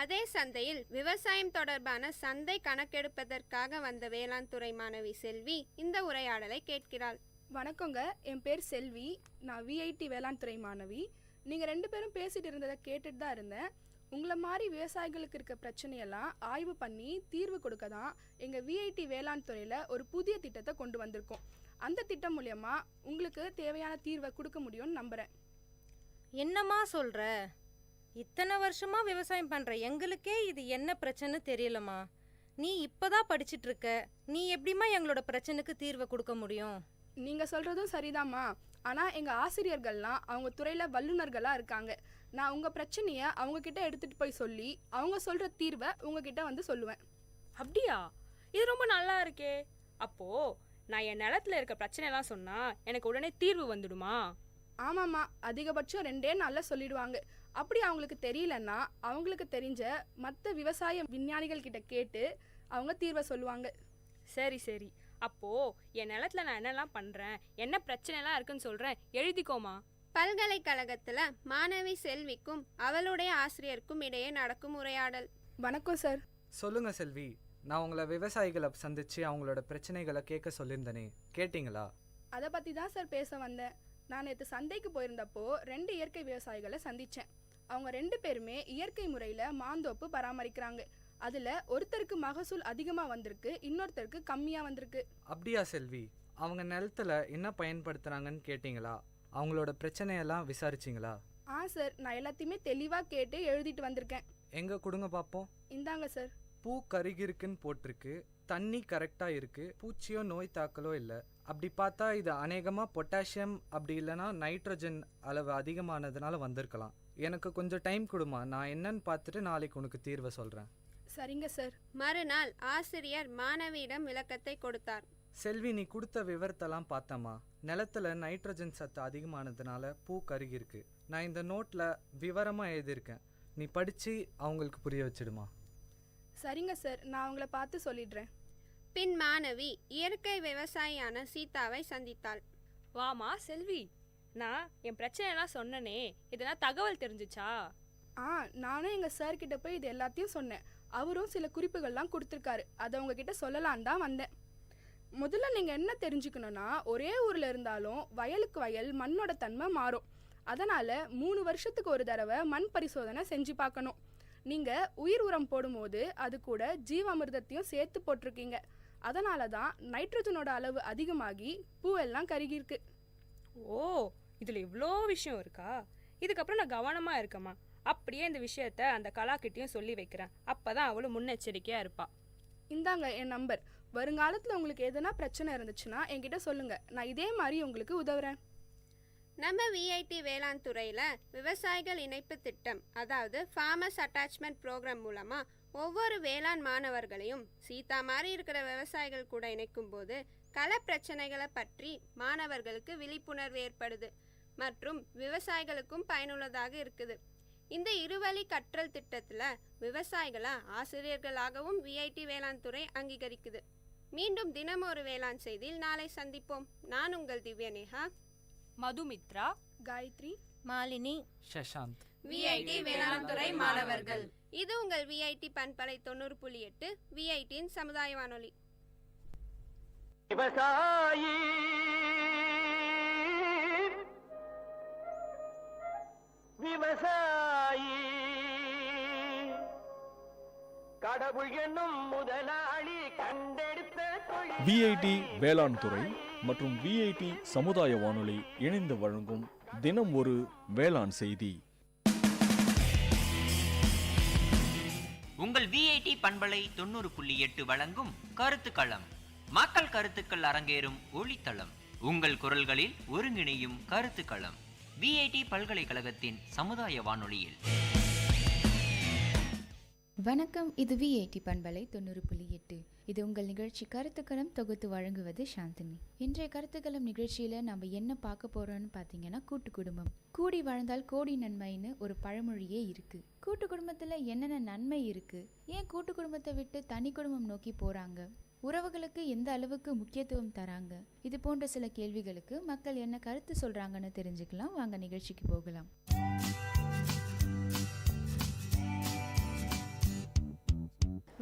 அதே சந்தையில் விவசாயம் தொடர்பான சந்தை கணக்கெடுப்பதற்காக வந்த வேளாண் துறை மாணவி செல்வி இந்த உரையாடலை கேட்கிறாள். வணக்கங்க, என் பேர் செல்வி. நான் விஐடி வேளாண் துறை மாணவி. நீங்கள் 2 பேரும் பேசிட்டு இருந்ததை கேட்டுட்டு தான் இருந்தேன். உங்களை மாதிரி விவசாயிகளுக்கு இருக்க பிரச்சனையெல்லாம் ஆய்வு பண்ணி தீர்வு கொடுக்க தான் எங்கள் விஐடி வேளாண் துறையில் ஒரு புதிய திட்டத்தை கொண்டு வந்திருக்கோம். அந்த திட்டம் மூலயமா உங்களுக்கு தேவையான தீர்வை கொடுக்க முடியும்னு நம்புகிறேன். என்னம்மா சொல்கிற? இத்தனை வருஷமா விவசாயம் பண்ணுற எங்களுக்கே இது என்ன பிரச்சனை தெரியலம்மா. நீ இப்போதான் படிச்சுட்டு இருக்க, நீ எப்படிம்மா எங்களோட பிரச்சனைக்கு தீர்வை கொடுக்க முடியும்? நீங்கள் சொல்கிறதும் சரிதாம்மா. ஆனால் எங்கள் ஆசிரியர்கள்லாம் அவங்க துறையில் வல்லுநர்களாக இருக்காங்க. நான் உங்கள் பிரச்சனையை அவங்கக்கிட்ட எடுத்துகிட்டு போய் சொல்லி அவங்க சொல்கிற தீர்வை உங்ககிட்ட வந்து சொல்லுவேன். அப்படியா? இது ரொம்ப நல்லா இருக்கே. அப்போது நான் என் நிலத்தில் இருக்க பிரச்சனைலாம் சொன்னால் எனக்கு உடனே தீர்வு வந்துடுமா? ஆமாம்மா, அதிகபட்சம் 2 நாளில் சொல்லிடுவாங்க. அப்படி அவங்களுக்கு தெரியலன்னா அவங்களுக்கு தெரிஞ்ச மற்ற விவசாய விஞ்ஞானிகள் கிட்ட கேட்டு அவங்க தீர்வை சொல்லுவாங்க. சரி சரி, அப்போது என் நிலத்தில் நான் என்னெல்லாம் பண்ணுறேன், என்ன பிரச்சனைலாம் இருக்குன்னு சொல்கிறேன், எழுதிக்கோமா. பல்கலைக்கழகத்தில் மாணவி செல்விக்கும் அவளுடைய ஆசிரியருக்கும் இடையே நடக்கும் உரையாடல். வணக்கம் சார். சொல்லுங்க செல்வி, நான் உங்களை விவசாயிகளை சந்திச்சு அவங்களோட பிரச்சனைகளை கேட்க சொல்லியிருந்தேனே, கேட்டிங்களா? அதை பற்றி தான் சார் பேச வந்தேன். நான் நேற்று சந்தைக்கு போயிருந்தப்போ 2 இயற்கை விவசாயிகளை சந்தித்தேன். அவங்க 2 பேருமே இயற்கை முறையில் மாந்தோப்பு பராமரிக்கிறாங்க. அதில் ஒருத்தருக்கு மகசூல் அதிகமாக வந்திருக்கு, இன்னொருத்தருக்கு கம்மியாக வந்திருக்கு. அப்படியா செல்வி? அவங்க நிலத்துல என்ன பயன்படுத்துகிறாங்கன்னு கேட்டிங்களா? அவங்களோட பிரச்சனையெல்லாம் விசாரிச்சிங்களா? சார், நான் எல்லாத்தையுமே தெளிவாக கேட்டு எழுதிட்டு வந்திருக்கேன். எங்கே கொடுங்க பார்ப்போம். இந்தாங்க சார். பூ கருகிருக்குன்னு போட்டிருக்கு, தண்ணி கரெக்டாக இருக்குது, பூச்சியோ நோய் தாக்கலோ இல்லை. அப்படி பார்த்தா இது அநேகமாக பொட்டாசியம் அப்படி இல்லைன்னா நைட்ரஜன் அளவு அதிகமானதுனால வந்திருக்கலாம். எனக்கு கொஞ்சம் டைம் கொடுமா, நான் என்னன்னு பார்த்துட்டு நாளைக்கு உனக்கு தீர்வை சொல்கிறேன். சரிங்க சார். மறுநாள் ஆசிரியர் மாணவியிடம் விளக்கத்தை கொடுத்தார். செல்வி, நீ கொடுத்த விவரத்தெல்லாம் பார்த்தம்மா. நிலத்துல நைட்ரஜன் சத்து அதிகமானதுனால பூ கருகிருக்கு. நான் இந்த நோட்டில் விவரமாக எழுதியிருக்கேன், நீ படித்து அவங்களுக்கு புரிய வச்சிடுமா. சரிங்க சார், நான் அவங்கள பார்த்து சொல்லிடுறேன். பின் மாணவி இயற்கை விவசாயியான சீதாவை சந்தித்தாள். வாமா செல்வி, நான் என் பிரச்சனைலாம் சொன்னனே, இதெல்லாம் தகவல் தெரிஞ்சுச்சா? நானும் எங்கள் சார் கிட்ட போய் இது எல்லாத்தையும் சொன்னேன். அவரும் சில குறிப்புகள்லாம் கொடுத்துருக்காரு, அதை உங்ககிட்ட சொல்லலான் தான் வந்தேன். முதல்ல நீங்கள் என்ன தெரிஞ்சுக்கணுன்னா, ஒரே ஊரில் இருந்தாலும் வயலுக்கு வயல் மண்ணோட தன்மை மாறும். அதனால் 3 வருஷத்துக்கு ஒரு தடவை மண் பரிசோதனை செஞ்சு பார்க்கணும். நீங்கள் உயிர் உரம் போடும்போது அது கூட ஜீவாமிர்தத்தையும் சேர்த்து போட்டிருக்கீங்க. அதனால தான் நைட்ரஜனோட அளவு அதிகமாகி பூவெல்லாம் கருகிருக்கு. ஓ, இதில் இவ்வளோ விஷயம் இருக்கா? இதுக்கப்புறம் நான் கவனமாக இருக்கமா. அப்படியே இந்த விஷயத்த அந்த கலாக்கிட்டையும் சொல்லி வைக்கிறேன். அப்போ தான் அவளும் முன்னெச்சரிக்கையாக இருப்பாள். இந்தாங்க என் நம்பர். வருங்காலத்தில் உங்களுக்கு எதனா பிரச்சனை இருந்துச்சுன்னா என்கிட்ட சொல்லுங்கள், நான் இதே மாதிரி உங்களுக்கு உதவுறேன். நம்ம விஐடி வேளாண் துறையில் விவசாயிகள் இணைப்பு திட்டம், அதாவது ஃபார்மர்ஸ் அட்டாச்மெண்ட் ப்ரோக்ராம் மூலமாக ஒவ்வொரு வேளாண் மாணவர்களையும் சீதா மாதிரி இருக்கிற விவசாயிகள் கூட இணைக்கும் போது கள பிரச்சனைகளை பற்றி மாணவர்களுக்கு விழிப்புணர்வு ஏற்படுது மற்றும் விவசாயிகளுக்கும் பயனுள்ளதாக இருக்குது. இந்த இருவழி கற்றல் திட்டத்தில் விவசாயிகளை ஆசிரியர்களாகவும் விஐடி வேளாண் துறை அங்கீகரிக்குது. மீண்டும் தினம் ஒரு வேளாண் செய்தியில் நாளை சந்திப்போம். நான் உங்கள் திவ்யநேகா, மதுமித்ரா, காயத்ரி, மாலினி, சஷாந்த், விஐடி வேளாண் துறை மாணவர்கள். இது உங்கள் விஐடி பண்பலை 90.8 விஐடியின் சமுதாய வானொலி. விவசாயி விவசாயி கடவுள் என்னும் முதலாளி கண்டெடுத்த தொழில். விஐடி வேளாண் துறை மற்றும் விஐடி சமுதாய வானொலி இணைந்து வழங்கும் தினம் ஒரு வேளாண் செய்தி. உங்கள் விஐடி பண்பலை 90.8 வழங்கும் கருத்துக்களம். மக்கள் கருத்துக்கள் அரங்கேறும் ஒளித்தளம். உங்கள் குரல்களில் ஒருங்கிணையும் கருத்துக்களம். விஐடி பல்கலைக்கழகத்தின் சமுதாய வானொலியில். வணக்கம், இது விஐடி பண்பலை 90.8. இது உங்கள் நிகழ்ச்சி கருத்துக்களம். தொகுத்து வழங்குவது சாந்தினி. இன்றைய கருத்துக்களம் நிகழ்ச்சியில் நம்ம என்ன பார்க்க போகிறோம்னு பார்த்தீங்கன்னா, கூட்டு குடும்பம். கூடி வாழ்ந்தால் கோடி நன்மைன்னு ஒரு பழமொழியே இருக்குது. கூட்டு குடும்பத்தில் என்னென்ன நன்மை இருக்குது? ஏன் கூட்டு குடும்பத்தை விட்டு தனி குடும்பம் நோக்கி போகிறாங்க? உறவுகளுக்கு எந்த அளவுக்கு முக்கியத்துவம் தராங்க? இது போன்ற சில கேள்விகளுக்கு மக்கள் என்ன கருத்து சொல்கிறாங்கன்னு தெரிஞ்சுக்கலாம். வாங்க நிகழ்ச்சிக்கு போகலாம்.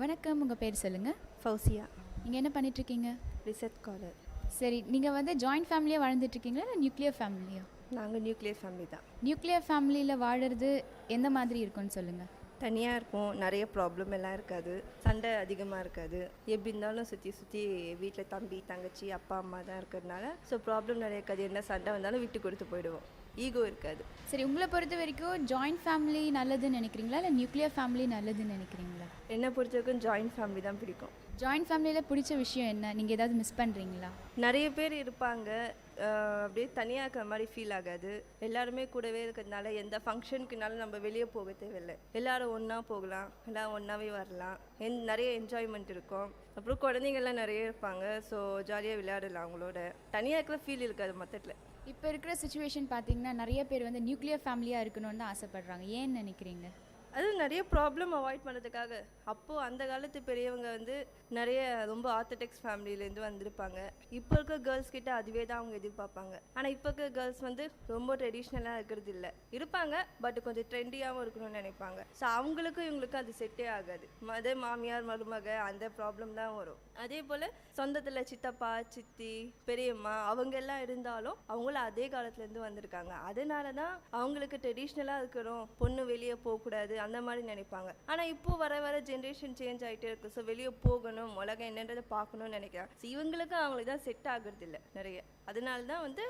வணக்கம், உங்கள் பேர் சொல்லுங்கள். ஃபௌசியா. நீங்கள் என்ன பண்ணிகிட்ருக்கீங்க? Research scholar. சரி, நீங்கள் வந்து ஜாயிண்ட் ஃபேமிலியாக வாழ்ந்துட்டுருக்கீங்களா இல்லை நியூக்ளியர் ஃபேமிலியா? நாங்கள் நியூக்ளியர் ஃபேமிலி தான். நியூக்ளியர் ஃபேமிலியில் வாழறது எந்த மாதிரி இருக்குன்னு சொல்லுங்கள். தனியாக இருக்கும், நிறைய ப்ராப்ளம் எல்லாம் இருக்காது, சண்டை அதிகமாக இருக்காது. எப்படி இருந்தாலும் சுற்றி வீட்டில் தம்பி தங்கச்சி அப்பா அம்மா தான் இருக்கிறதுனால ஸோ ப்ராப்ளம் நிறைய இருக்காது. என்ன சண்டை வந்தாலும் விட்டு கொடுத்து போயிடுவோம், ஈகோ இருக்காது. சரி, உங்களை பொறுத்த வரைக்கும் ஜாயிண்ட் ஃபேமிலி நல்லதுன்னு நினைக்கிறீங்களா இல்லை நியூக்ளியர் ஃபேமிலி நல்லதுன்னு நினைக்கிறீங்களா? என்னை பொறுத்த வரைக்கும் ஜாயிண்ட் ஃபேமிலி தான் பிடிக்கும். ஜாயிண்ட் ஃபேமிலியில் பிடிச்ச விஷயம் என்ன? நீங்கள் ஏதாவது மிஸ் பண்ணுறீங்களா? நிறைய பேர் இருப்பாங்க, அப்படியே தனியாக இருக்கிற மாதிரி ஃபீல் ஆகாது. எல்லாருமே கூடவே இருக்கிறதுனால எந்த ஃபங்க்ஷனுக்குனாலும் நம்ம வெளியே போக தேவையில்லை, எல்லாரும் ஒன்றா போகலாம், எல்லாம் ஒன்றாவே வரலாம். நிறைய என்ஜாய்மெண்ட் இருக்கும். அப்புறம் குழந்தைங்கள்லாம் நிறைய இருப்பாங்க, ஸோ ஜாலியாக விளையாடலாம் அவங்களோட. தனியாக இருக்கிற ஃபீல் இருக்காது மொத்தத்தில். இப்போ இருக்கிற சுச்சுவேஷன் பார்த்தீங்கன்னா நிறைய பேர் வந்து நியூக்ளியர் ஃபேமிலியாக இருக்கணும்னு தான் ஆசைப்படுறாங்க. ஏன்னு நினைக்கிறீங்க? அது நிறைய ப்ராப்ளம் அவாய்ட் பண்ணுறதுக்காக. அப்போது அந்த காலத்து பெரியவங்க வந்து நிறைய ரொம்ப ஆர்த்தடாக்ஸ் ஃபேமிலியிலேருந்து வந்திருப்பாங்க. இப்போ இருக்க கேர்ள்ஸ் கிட்ட அதுவே தான் அவங்க எதிர்பார்ப்பாங்க. ஆனால் இப்போ இருக்க கேர்ள்ஸ் வந்து ரொம்ப ட்ரெடிஷ்னலாக இருக்கிறது இல்லை, இருப்பாங்க பட் கொஞ்சம் ட்ரெண்டியாகவும் இருக்கணும்னு நினைப்பாங்க. ஸோ அவங்களுக்கும் இவங்களுக்கும் அது செட்டே ஆகாது. மாமியார் மருமக அந்த ப்ராப்ளம் தான் வரும். அதே போல் சொந்தத்தில் சித்தப்பா சித்தி பெரியம்மா அவங்க எல்லாம் இருந்தாலும் அவங்களும் அதே காலத்துலேருந்து வந்திருக்காங்க. அதனால தான் அவங்களுக்கு ட்ரெடிஷ்னலாக இருக்கணும், பொண்ணு வெளியே போகக்கூடாது அந்த மாதிரி நினைப்பாங்க. ஆனால் இப்போ வர வர ஜென்ரேஷன் சேஞ்ச் ஆகிட்டே இருக்கு. ஸோ வெளியே போகணும், உலகம் என்னன்றதை பார்க்கணும்னு நினைக்கிறாங்க. ஸோ இவங்களுக்கும் அவங்களுக்கு தான் செட் ஆகுறது இல்லை நிறைய. அதனால தான் வந்து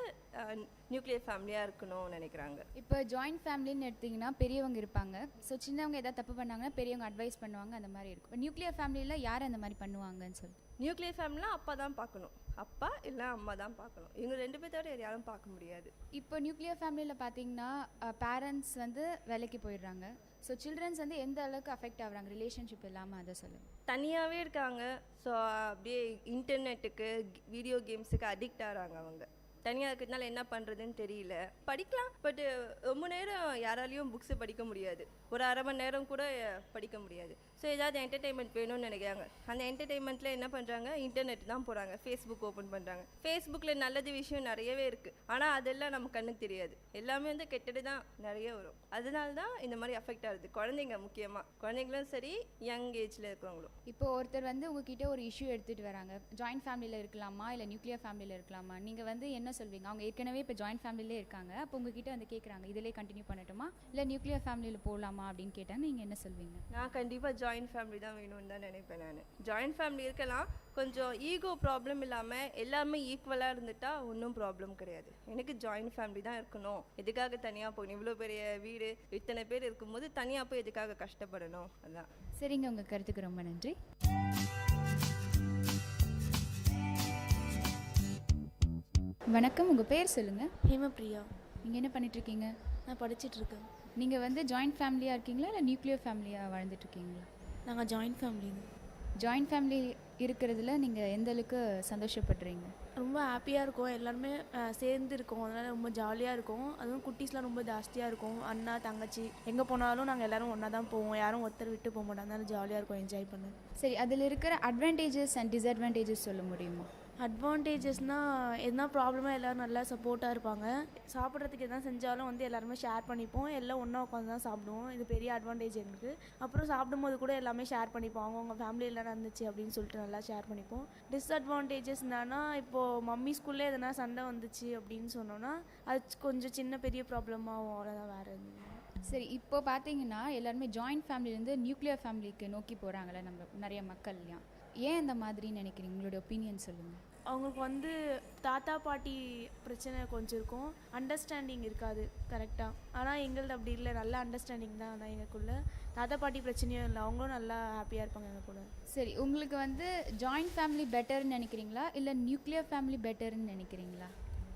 நியூக்ளியர் ஃபேமிலியாக இருக்கணும்னு நினைக்கிறாங்க. இப்போ ஜாயிண்ட் ஃபேமிலின்னு எடுத்திங்கன்னா பெரியவங்க இருப்பாங்க. ஸோ சின்னவங்க ஏதாவது தப்பு பண்ணாங்கன்னா பெரியவங்க அட்வைஸ் பண்ணுவாங்க, அந்த மாதிரி இருக்கும். நியூக்ளியர் ஃபேமிலியில் யார் அந்த மாதிரி பண்ணுவாங்கன்னு சொல்லி? நியூக்ளியர் ஃபேமிலிலாம் அப்பா தான் பார்க்கணும், அப்பா இல்லை அம்மா தான் பார்க்கணும். இவங்க 2 பேர் தவிர யாரும் பார்க்க முடியாது. இப்போ நியூக்ளியர் ஃபேமிலியில் பார்த்தீங்கன்னா பேரண்ட்ஸ் வந்து வேலைக்கு போயிடுறாங்க. ஸோ சில்ட்ரன்ஸ் வந்து எந்த அளவுக்கு அஃபெக்ட் ஆகுறாங்க ரிலேஷன்ஷிப் இல்லாமல், அதை சொல்லுங்கள். தனியாகவே இருக்காங்க. ஸோ அப்படியே இன்டர்நெட்டுக்கு வீடியோ கேம்ஸுக்கு அடிக்ட் ஆகிறாங்க. அவங்க தனியாக இருக்கிறதுனால என்ன பண்ணுறதுன்னு தெரியல. படிக்கலாம் பட் ரொம்ப நேரம் யாராலையும் புக்ஸு படிக்க முடியாது, ஒரு அரை மணி நேரம் கூட படிக்க முடியாது. ஸோ ஏதாவது என்டர்டெயின்மெண்ட் வேணும்னு நினைக்கிறாங்க. அந்த என்டர்டெயின்மெண்ட்டில் என்ன பண்ணுறாங்க, இன்டர்நெட் தான் போகிறாங்க, ஃபேஸ்புக் ஓப்பன் பண்ணுறாங்க. ஃபேஸ்புக்கில் நல்லது விஷயம் நிறையவே இருக்குது, ஆனால் அதெல்லாம் நம்ம கண்ணுக்கு தெரியாது. எல்லாமே வந்து கெட்டது தான் நிறைய வரும். அதனால தான் இந்த மாதிரி அஃபெக்ட் ஆகுது குழந்தைங்க, முக்கியமாக குழந்தைங்களும் சரி யங் ஏஜில் இருக்கிறவங்களும். இப்போ ஒருத்தர் வந்து உங்ககிட்ட ஒரு இஷ்யூ எடுத்துகிட்டு வராங்க, ஜாயிண்ட் ஃபேமிலியில் இருக்கலாமா இல்லை நியூக்ளியர் ஃபேமிலியில் இருக்கலாமா, நீங்கள் வந்து என்ன சொல்வீங்க? அவங்க ஏற்கனவே இப்போ ஜாயிண்ட் ஃபேமிலியிலே இருக்காங்க, அப்போ உங்ககிட்ட வந்து கேட்குறாங்க இதிலே கண்டினியூ பண்ணட்டுமா இல்லை நியூக்ளியர் ஃபேமிலியில் போகலாமா அப்படின்னு கேட்டாங்க, நீங்கள் என்ன சொல்வீங்க? நான் கண்டிப்பாக ஜாயிண்ட் ஃபேமிலி தான் வேணும்னு தான் நினைப்பேன். நான் ஜாயிண்ட் ஃபேமிலி இருக்கலாம், கொஞ்சம் ஈகோ ப்ராப்ளம் இல்லாமல் எல்லாமே ஈக்குவலாக இருந்துட்டா ஒன்றும் ப்ராப்ளம் கிடையாது. எனக்கு ஜாயிண்ட் ஃபேமிலி தான் இருக்கணும், எதுக்காக தனியாக போகணும், இவ்வளோ பெரிய வீடு இத்தனை பேர் இருக்கும்போது தனியாக போய் எதுக்காக கஷ்டப்படணும், அதுதான். சரிங்க, உங்கள் கருத்துக்கு ரொம்ப நன்றி. வணக்கம், உங்கள் பேர் சொல்லுங்கள். ஹேமபிரியா. நீங்கள் என்ன பண்ணிகிட்ருக்கீங்க? நான் படிச்சிட்ருக்கேன். நீங்கள் வந்து ஜாயிண்ட் ஃபேமிலியாக இருக்கீங்களா இல்லை நியூக்ளியர் ஃபேமிலியாக வாழ்ந்துட்டுருக்கீங்களா? நாங்கள் ஜாயிண்ட் ஃபேமிலிங்க. ஜாயிண்ட் ஃபேமிலி இருக்கிறதுல நீங்கள் எந்த அளவுக்கு சந்தோஷப்படுறீங்க? ரொம்ப ஹாப்பியாக இருக்கும், எல்லாருமே சேர்ந்து இருக்கோம், அதனால் ரொம்ப ஜாலியாக இருக்கும். அதுவும் குட்டீஸ்லாம் ரொம்ப ஜாஸ்தியாக இருக்கும், அண்ணா தங்கச்சி எங்கே போனாலும் நாங்கள் எல்லோரும் ஒன்றா தான் போவோம், யாரும் ஒருத்தர் விட்டு போக மாட்டோம், அதனால ஜாலியாக இருக்கும், என்ஜாய் பண்ணு. சரி, அதில் இருக்கிற அட்வான்டேஜஸ் அண்ட் டிஸ்அட்வான்டேஜஸ் சொல்ல முடியுமா? அட்வான்டேஜஸ்னால் எதுனா ப்ராப்ளமாக எல்லோரும் நல்லா சப்போர்ட்டாக இருப்பாங்க. சாப்பிட்றதுக்கு எதாவது செஞ்சாலும் வந்து எல்லாருமே ஷேர் பண்ணிப்போம், எல்லாம் ஒன்றா உட்காந்து தான் சாப்பிடுவோம். இது பெரிய அட்வான்டேஜ் எங்களுக்கு. அப்புறம் சாப்பிடும்போது கூட எல்லாமே ஷேர் பண்ணிப்போம், அவங்கவுங்க ஃபேமிலியில் நடந்துச்சு அப்படின்னு சொல்லிட்டு நல்லா ஷேர் பண்ணிப்போம். டிஸ்அட்வான்டேஜஸ் என்னன்னா, இப்போது மம்மி ஸ்கூல்லே எதனா சண்டை வந்துச்சு அப்படின்னு சொன்னோன்னா அது கொஞ்சம் சின்ன பெரிய ப்ராப்ளமாகவும், அவ்வளோதான், வேறு எதுவும். சரி, இப்போ பார்த்தீங்கன்னா எல்லாருமே ஜாயிண்ட் ஃபேமிலியிலேருந்து நியூக்ளியர் ஃபேமிலிக்கு நோக்கி போகிறாங்களே நம்ம நிறைய மக்கள். ஏன் இந்த மாதிரி நினைக்கிறீங்க? உங்களோட ஒப்பீனியன் சொல்லுங்கள். அவங்களுக்கு வந்து தாத்தா பாட்டி பிரச்சனை கொஞ்சம் இருக்கும், அண்டர்ஸ்டாண்டிங் இருக்காது கரெக்டாக. ஆனால் எங்களது அப்படி இல்லை, நல்ல அண்டர்ஸ்டாண்டிங் தான். ஆனால் எங்களுக்குள்ள தாத்தா பாட்டி பிரச்சனையும் இல்லை, அவங்களும் நல்லா ஹாப்பியாக இருப்பாங்க எங்கள் கூட. சரி, உங்களுக்கு வந்து ஜாயிண்ட் ஃபேமிலி பெட்டர்னு நினைக்கிறீங்களா இல்லை நியூக்ளியர் ஃபேமிலி பெட்டர்னு நினைக்கிறீங்களா?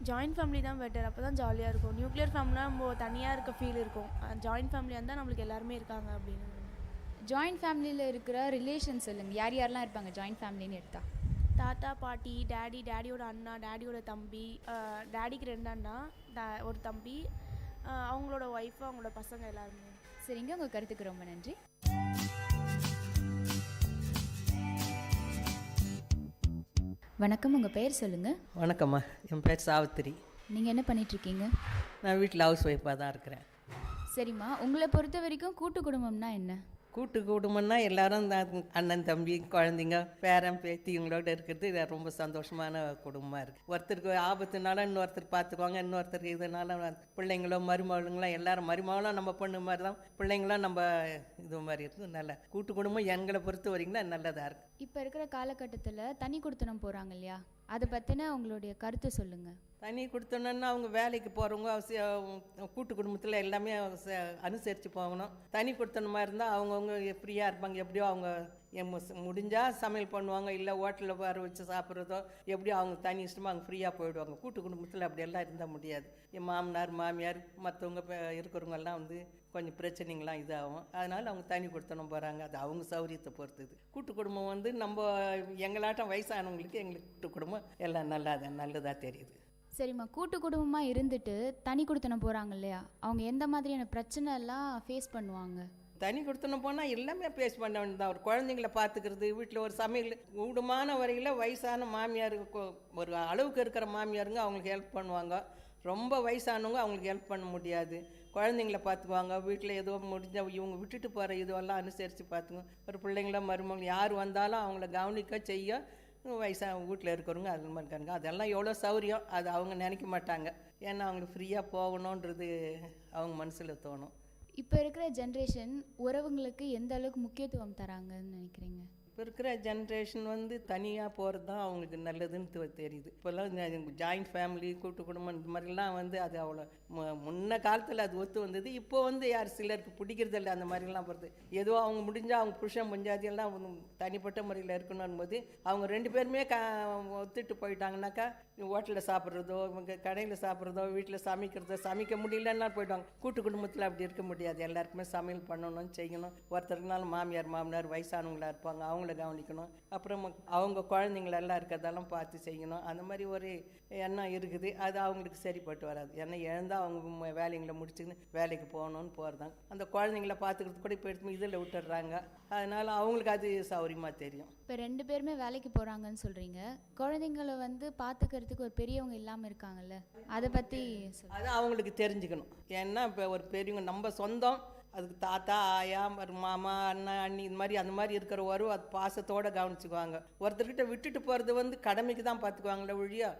ஜாயிண்ட் ஃபேமிலி தான் பெட்டர், அப்போ தான் ஜாலியாக இருக்கும். நியூக்ளியர் ஃபேமிலினா நம்ம தனியாக இருக்க ஃபீல் இருக்கும், ஜாயிண்ட் ஃபேமிலியாக இருந்தால் நம்மளுக்கு எல்லாருமே இருக்காங்க அப்படின்னு. ஜாயிண்ட் ஃபேமிலியில் இருக்கிற ரிலேஷன் சொல்லுங்கள், யார் யாரெல்லாம் இருப்பாங்க ஜாயிண்ட் ஃபேமிலின்னு எடுத்தா? தாத்தா பாட்டி, டேடியோட அண்ணா, டேடியோட தம்பி, டேடிக்கு 2 அண்ணா, ஒரு தம்பி, அவங்களோட ஒய்ஃபு, அவங்களோட பசங்க எல்லாருமே. சரிங்க, உங்கள் கருத்துக்கு ரொம்ப நன்றி. வணக்கம், உங்கள் பேர் சொல்லுங்கள். வணக்கம்மா, என் பேர் சாவித்திரி. நீங்கள் என்ன பண்ணிகிட்ருக்கீங்க? நான் வீட்டில் ஹவுஸ் ஒய்ஃபாக தான் இருக்கிறேன். சரிம்மா, உங்களை பொறுத்த வரைக்கும் கூட்டு குடும்பம்னா என்ன? கூட்டு குடும்பம்னா எல்லாரும் அண்ணன் தம்பி குழந்தைங்க பேரன் பேத்தி இவங்களோட இருக்கிறது ரொம்ப சந்தோஷமான குடும்பமாக இருக்குது. ஒருத்தருக்கு ஆபத்துனால இன்னொருத்தர் பார்த்துக்குவாங்க, இன்னொருத்தருக்கு இதனால பிள்ளைங்களோ மருமகளுங்களோ எல்லாரும் மருமகளும் நம்ம பொண்ணு மாதிரி தான், பிள்ளைங்களும் நம்ம இது மாதிரி இருக்குது. நல்ல கூட்டு குடும்பம் எங்களை பொறுத்த வரைக்கும் நல்லதாக இருக்குது. இப்போ இருக்கிற காலகட்டத்தில் தனி கொடுத்தனம் போகிறாங்க இல்லையா, அதை பற்றின உங்களுடைய கருத்தை சொல்லுங்கள். தனி கொடுத்தோன்னா அவங்க வேலைக்கு போகிறவங்க கூட்டு குடும்பத்தில் எல்லாமே அனுசரித்து போகணும். தனி கொடுத்தனமாக இருந்தால் அவங்கவுங்க ஃப்ரீயாக இருப்பாங்க, எப்படியோ அவங்க முடிஞ்சால் சமையல் பண்ணுவாங்க, இல்லை ஹோட்டலில் வர வச்சு சாப்பிட்றதோ எப்படியோ அவங்க தனி இஷ்டமாக அவங்க ஃப்ரீயாக போயிடுவாங்க. கூட்டு குடும்பத்தில் அப்படியெல்லாம் இருந்தால் முடியாது. என் மாமனார் மாமியார் மற்றவங்க இருக்கிறவங்கெல்லாம் வந்து கொஞ்சம் பிரச்சனைங்களாம் இதாகும், அதனால் அவங்க தனி கொடுத்தனம் போகிறாங்க. அது அவங்க சௌரியத்தை பொறுத்தது. கூட்டு குடும்பம் வந்து நம்ம எங்களாட்டம் வயசானவங்களுக்கு எங்களுக்கு கூட்டு குடும்பம் எல்லாம் நல்லதாக தெரியுது. சரிம்மா, கூட்டு குடும்பமாக இருந்துட்டு தனி கொடுத்தனம் போகிறாங்க இல்லையா, அவங்க எந்த மாதிரியான பிரச்சனை எல்லாம் ஃபேஸ் பண்ணுவாங்க? தனி கொடுத்தணும் போனால் எல்லாமே பேஸ் பண்ண வேண்டியதான். ஒரு குழந்தைங்கள பார்த்துக்கிறது, வீட்டில் ஒரு சமையல், கூடுமான வரையில் வயசான மாமியார், ஒரு அளவுக்கு இருக்கிற மாமியாருங்க அவங்களுக்கு ஹெல்ப் பண்ணுவாங்க. ரொம்ப வயசானவங்க அவங்களுக்கு ஹெல்ப் பண்ண முடியாது. குழந்தைங்கள பார்த்துக்குவாங்க. வீட்டில் ஏதோ முடிஞ்ச இவங்க விட்டுட்டு போகிற இதுவெல்லாம் அனுசரித்து பார்த்துக்குவோம். ஒரு பிள்ளைங்கள மருமகள் யார் வந்தாலும் அவங்கள கவனிக்க செய்ய வயசாக வீட்டில் இருக்கிறவங்க அது மாதிரி இருக்காங்க. அதெல்லாம் எவ்வளோ சௌரியம், அது அவங்க நினைக்க மாட்டாங்க. ஏன்னா அவங்களுக்கு ஃப்ரீயாக போகணுன்றது அவங்க மனசில் தோணும். இப்போ இருக்கிற ஜென்ரேஷன் உறவுங்களுக்கு எந்த அளவுக்கு முக்கியத்துவம் தராங்கன்னு நினைக்கிறீங்க? இப்போ இருக்கிற ஜென்ரேஷன் வந்து தனியாக போகிறது தான் அவங்களுக்கு நல்லதுன்னு தெரியுது. இப்போல்லாம் ஜாயிண்ட் ஃபேமிலி, கூட்டு குடும்பம் இந்த மாதிரிலாம் வந்து அது அவ்வளோ முன்ன காலத்தில் அது ஒத்து வந்தது. இப்போ வந்து யார் சிலருக்கு பிடிக்கிறதில்ல அந்த மாதிரிலாம் போகிறது. ஏதோ அவங்க முடிஞ்சால் அவங்க புருஷன் பஞ்சாதியெல்லாம் தனிப்பட்ட முறையில் இருக்கணும் போது அவங்க 2 பேருமே ஒத்துட்டு போயிட்டாங்கனாக்கா ஹோட்டலில் சாப்பிட்றதோ, இவங்க கடையில் சாப்பிட்றதோ, வீட்டில் சமைக்கிறதோ, சமைக்க முடியலன்னா போயிடுவாங்க. கூட்டு குடும்பத்தில் அப்படி இருக்க முடியாது. எல்லாருக்குமே சமையல் பண்ணணும், செய்யணும். ஒருத்தருக்குனாலும் மாமியார் வயசானவங்களாக இருப்பாங்க, அவங்கள கவனிக்கணும். அப்புறம் அவங்க குழந்தைங்களெல்லாம் இருக்கிறதெல்லாம் பார்த்து செய்யணும். அந்த மாதிரி ஒரு எண்ணம் இருக்குது. அது அவங்களுக்கு சரிப்பட்டு வராது. ஏன்னா எழுந்தால் அவங்க வேலைங்களை முடிச்சுக்கின்னு வேலைக்கு போகணுன்னு போகிறதாங்க. அந்த குழந்தைங்கள பார்த்துக்கிறது கூட இப்போ எடுத்து இதில் விட்டுடுறாங்க. அதனால் அவங்களுக்கு அது சௌரியமாக தெரியும். இப்போ 2 பேருமே வேலைக்கு போகிறாங்கன்னு சொல்கிறீங்க. குழந்தைங்கள வந்து பார்த்துக்கிறதுக்கு ஒரு பெரியவங்க இல்லாமல் இருக்காங்கல்ல, அதை பற்றி அது அவங்களுக்கு தெரிஞ்சுக்கணும். ஏன்னா இப்போ ஒரு பெரியவங்க நம்ம சொந்தம், அதுக்கு தாத்தா, ஆயா, மாமா, அண்ணன், அண்ணி இந்த மாதிரி அந்த மாதிரி இருக்கிற வரும் அது பாசத்தோடு கவனிச்சுக்குவாங்க. ஒருத்தர்கிட்ட விட்டுட்டு போகிறது வந்து கடமைக்கு தான் பார்த்துக்குவாங்களே ஒழியா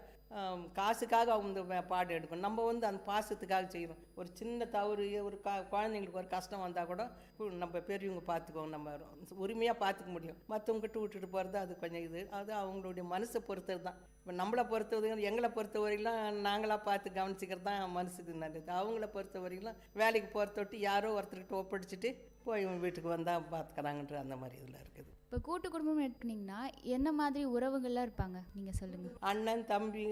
காசுக்காக அவங்க பாடு எடுக்கணும். நம்ம வந்து அந்த பாசத்துக்காக செய்கிறோம். ஒரு சின்ன தவறு, ஒரு குழந்தைங்களுக்கு ஒரு கஷ்டம் வந்தால் கூட நம்ம பெரியவங்க பார்த்துக்குவோம். நம்ம உரிமையாக பார்த்துக்க முடியும். மற்றவங்ககிட்ட விட்டுட்டு போகிறது அது கொஞ்சம் அது அவங்களுடைய மனசை பொறுத்தது தான். இப்போ நம்மளை பொறுத்தவரைக்கும், எங்களை பொறுத்த வரையிலும் நாங்களாக பார்த்து கவனிச்சிக்கிறது தான் மனசுக்கு நல்லது. அவங்கள பொறுத்த வரையிலும் வேலைக்கு போகிறதொட்டு யாரோ ஒருத்தர்கிட்ட ஒப்படைச்சிட்டு போய் வீட்டுக்கு வந்தால் பார்த்துக்கிறாங்கன்ற அந்த மாதிரி இதில் இருக்குது. இப்போ கூட்டு குடும்பம் எடுத்துக்கிட்டிங்கன்னா என்ன மாதிரி உறவுகள்லாம் இருப்பாங்க நீங்கள் சொல்லுங்கள்? அண்ணன், தம்பி,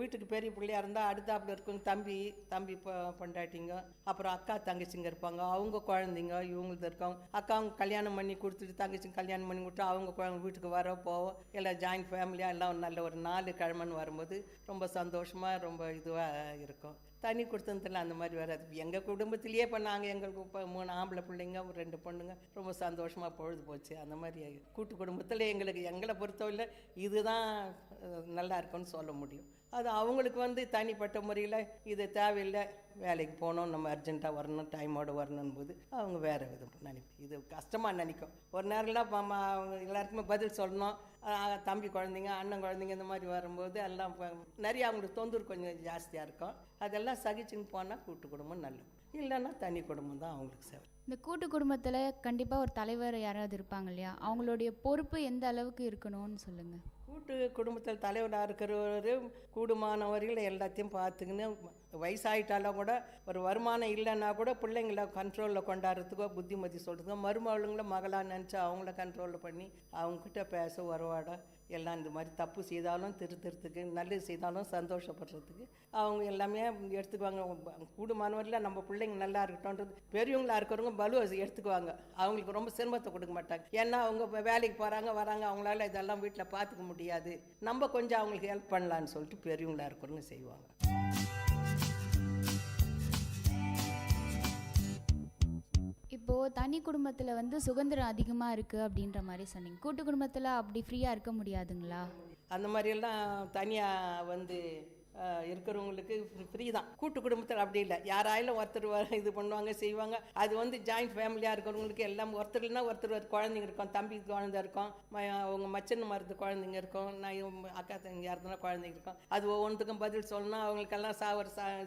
வீட்டுக்கு பெரிய பிள்ளையாக இருந்தால் அடுத்தாப்புல இருக்கும் தம்பி பொண்டாட்டிங்க, அப்புறம் அக்கா தங்கச்சிங்க இருப்பாங்க, அவங்க குழந்தைங்க இவங்களுக்கு இருக்காங்க. அக்காவும் கல்யாணம் பண்ணி கொடுத்துட்டு தங்கச்சிங்க கல்யாணம் பண்ணி கொடுத்து அவங்க குழந்தை வீட்டுக்கு வர போவோம். எல்லாம் ஜாயிண்ட் ஃபேமிலியாக எல்லாம் நல்ல ஒரு 4 கிழமைன்னு வரும்போது ரொம்ப சந்தோஷமாக ரொம்ப இதுவாக இருக்கும். தனி கொடுத்ததில் அந்த மாதிரி வராது. எங்கள் குடும்பத்திலேயே இப்போ நாங்கள் எங்களுக்கு இப்போ 3 ஆம்பளை பிள்ளைங்க, 2 பொண்ணுங்க, ரொம்ப சந்தோஷமாக பொழுது போச்சு. அந்த மாதிரி கூட்டு குடும்பத்தில் எங்களை பொறுத்தவரை இதுதான் நல்லா இருக்குன்னு சொல்ல முடியும். அது அவங்களுக்கு வந்து தனிப்பட்ட முறையில் இது தேவையில்லை, வேலைக்கு போகணும், நம்ம அர்ஜென்ட்டாக வரணும், டைமோடு வரணும் போது அவங்க வேறு விதம் நினைக்கும். இது கஷ்டமாக நினைக்கும். ஒரு நேரம்லாம் எல்லாருக்குமே பதில் சொல்லணும். தம்பி குழந்தைங்க, அண்ணன் குழந்தைங்க இந்த மாதிரி வரும்போது எல்லாம் நிறைய அவங்களுக்கு தொந்தரவு கொஞ்சம் ஜாஸ்தியாக இருக்கும். அதெல்லாம் சகிச்சுன்னு போனால் கூட்டு குடும்பம் நல்லது. இல்லைன்னா தனி குடும்பம் தான் அவங்களுக்கு சேவை. இந்த கூட்டு குடும்பத்தில் கண்டிப்பாக ஒரு தலைவர் யாராவது இருப்பாங்க இல்லையா, அவங்களுடைய பொறுப்பு எந்த அளவுக்கு இருக்கணும்னு சொல்லுங்கள். கூட்டு குடும்பத்தில் தலைவராக இருக்கிறவர் கூடுமானவர்கள் எல்லாத்தையும் பார்த்துக்கின்னு வயசாகிட்டாலும் கூட ஒரு வருமானம் இல்லைன்னா கூட பிள்ளைங்கள கண்ட்ரோலில் கொண்டாடுறதுக்கோ புத்திமதி சொல்கிறதுக்கோ மருமகளுங்கள மகளாக நினச்சி அவங்கள கண்ட்ரோலில் பண்ணி அவங்கக்கிட்ட பேச உறவாட எல்லாம் இந்த மாதிரி தப்பு செய்தாலும் திருத்துறதுக்கு, நல்லது செய்தாலும் சந்தோஷப்படுறதுக்கு அவங்க எல்லாமே எடுத்துக்குவாங்க. கூடுமானவரில் நம்ம பிள்ளைங்க நல்லா இருக்கட்டும்ன்றது பெரியவங்களாக இருக்கிறவங்க பலு எடுத்துக்குவாங்க. அவங்களுக்கு ரொம்ப சிரமத்தை கொடுக்க மாட்டாங்க. ஏன்னா அவங்க வேலைக்கு போகிறாங்க வராங்க, அவங்களால இதெல்லாம் வீட்டில் பார்த்துக்க முடியாது, நம்ம கொஞ்சம் அவங்களுக்கு ஹெல்ப் பண்ணலான்னு சொல்லிட்டு பெரியவங்களாக இருக்கிறவங்க செய்வாங்க. இப்போது தனி குடும்பத்தில் வந்து சுதந்திரம் அதிகமாக இருக்குது அப்படின்ற மாதிரி சொன்னீங்க. கூட்டு குடும்பத்தில் அப்படி ஃப்ரீயாக இருக்க முடியாதுங்களா? அந்த மாதிரியெல்லாம் தனியாக வந்து இருக்கிறவங்களுக்கு ஃப்ரீ தான். கூட்டு குடும்பத்தில் அப்படி இல்லை. யாராயிலும் ஒருத்தர் இது பண்ணுவாங்க செய்வாங்க. அது வந்து ஜாயிண்ட் ஃபேமிலியாக இருக்கிறவங்களுக்கு எல்லாம் ஒருத்தர்னா ஒருத்தர் குழந்தைங்க இருக்கும், தம்பி குழந்தை இருக்கும், அவங்க மச்சன் மருந்து குழந்தைங்க இருக்கும், நான் அக்கா தங்கி யாருன்னா குழந்தைங்க இருக்கும். அது ஒவ்வொன்றுக்கும் பதில் சொல்லணும். அவங்களுக்கெல்லாம்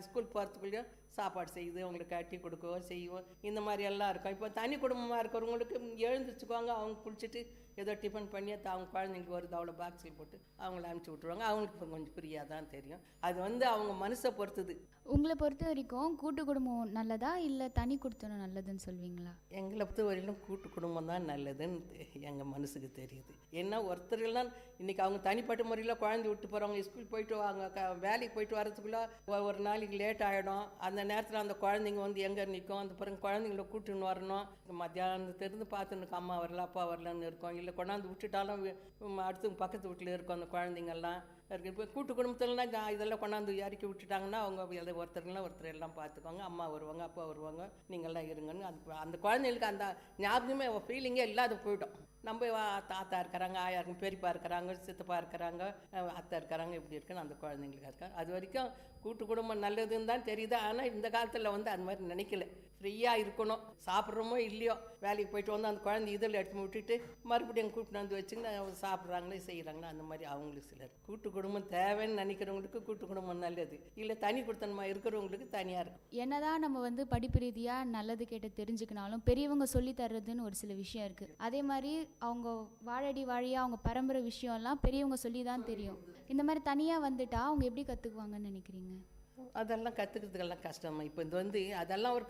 ஸ்கூல் போகிறதுக்குள்ளேயும் சாப்பாடு செய்யுது, அவங்களுக்கு கட்டி கொடுக்கவோ செய்வோம். இந்த மாதிரி எல்லாம் இருக்கும். இப்போ தனி குடும்பமாக இருக்கிறவங்களுக்கு எழுந்திரிச்சுக்குவாங்க, அவங்க குளிச்சுட்டு ஏதோ டிஃபன் பண்ணி அவங்க குழந்தைங்களுக்கு வருது அவ்வளோ பாக்ஸில் போட்டு அவங்கள அனுப்பிச்சி விட்ருவாங்க. அவங்களுக்கு கொஞ்சம் ஃப்ரீயாக தான் தெரியும். அது வந்து அவங்க மனசை பொறுத்தது. உங்களை பொறுத்த வரைக்கும் கூட்டு குடும்பம் நல்லதா இல்லை தனி குடும்பம் நல்லதுன்னு சொல்வீங்களா? எங்களை பொறுத்த வரையிலும் கூட்டு குடும்பம் தான் நல்லதுன்னு எங்கள் மனசுக்கு தெரியுது. ஏன்னா ஒருத்தர்கள்லாம் இன்றைக்கி அவங்க தனிப்பட்ட முறையில் குழந்தை விட்டு போகிறவங்க ஸ்கூல் போயிட்டு அவங்க வேலைக்கு போயிட்டு வரதுக்குள்ளே ஒரு நாளைக்கு லேட் ஆகிடும். அந்த நேரத்தில் அந்த குழந்தைங்க வந்து எங்கே நிற்கும், அந்த பிறகு குழந்தைங்கள கூட்டுன்னு வரணும். மத்தியானத்திலிருந்து பார்த்துன்னு அம்மா வரல அப்பா வரலன்னு இருக்கும். இல்லை கொண்டாந்து விட்டுட்டாலும் அடுத்து பக்கத்து வீட்டில் இருக்கும் அந்த குழந்தைங்கள்லாம். இருக்குது. இப்போ கூட்டு குடும்பத்துலனா இதெல்லாம் கொண்டாந்து இறக்கி விட்டுட்டாங்கன்னா அவங்க ஒருத்தர் எல்லாம் பார்த்துக்குவாங்க. அம்மா வருவாங்க, அப்பா வருவாங்க, நீங்கள்லாம் இருங்கன்னு அந்த குழந்தைங்களுக்கு அந்த ஞாபகமே ஃபீலிங்கே இல்லாத போய்டும். நம்ம தாத்தா இருக்கிறாங்க, ஆயா இருக்காங்க, பெரியப்பா இருக்கிறாங்க, சித்தப்பா இருக்கிறாங்க, அத்தை இருக்கிறாங்க, இப்படி இருக்குன்னு அந்த குழந்தைங்களுக்கு இருக்கா. அது வரைக்கும் கூட்டு குடும்பம் நல்லதுன்னு தான் தெரியுது. ஆனால் இந்த காலத்தில் அது மாதிரி நினைக்கல. ஃப்ரீயாக இருக்கணும், சாப்பிட்றோமோ இல்லையோ வேலைக்கு போயிட்டு வந்து அந்த குழந்தை இதில் எடுத்து விட்டுட்டு மறுபடியும் கூப்பிட்டு வந்து வச்சுங்கன்னா சாப்பிட்றாங்களே செய்கிறாங்களோ அந்த மாதிரி அவங்களுக்கு சிலர். கூட்டு குடும்பம் தேவைன்னு நினைக்கிறவங்களுக்கு கூட்டு குடும்பம் நல்லது, இல்லை தனி குடுத்தனமா இருக்கிறவங்களுக்கு தனியாக இருக்கும். என்னதான் நம்ம படிப்பு ரீதியாக நல்லது கேட்டு தெரிஞ்சுக்கினாலும் பெரியவங்க சொல்லி தர்றதுன்னு ஒரு சில விஷயம் இருக்குது. அதே மாதிரி அவங்க வாழடி வாழியாக அவங்க பரம்பரை விஷயம்லாம் பெரியவங்க சொல்லி தான் தெரியும். இந்த மாதிரி தனியாக வந்துட்டா அவங்க எப்படி கற்றுக்குவாங்கன்னு நினைக்கிறீங்க? அதெல்லாம் கற்றுக்கிறதுக்கெல்லாம் கஷ்டமா. இப்போ அதெல்லாம் ஒரு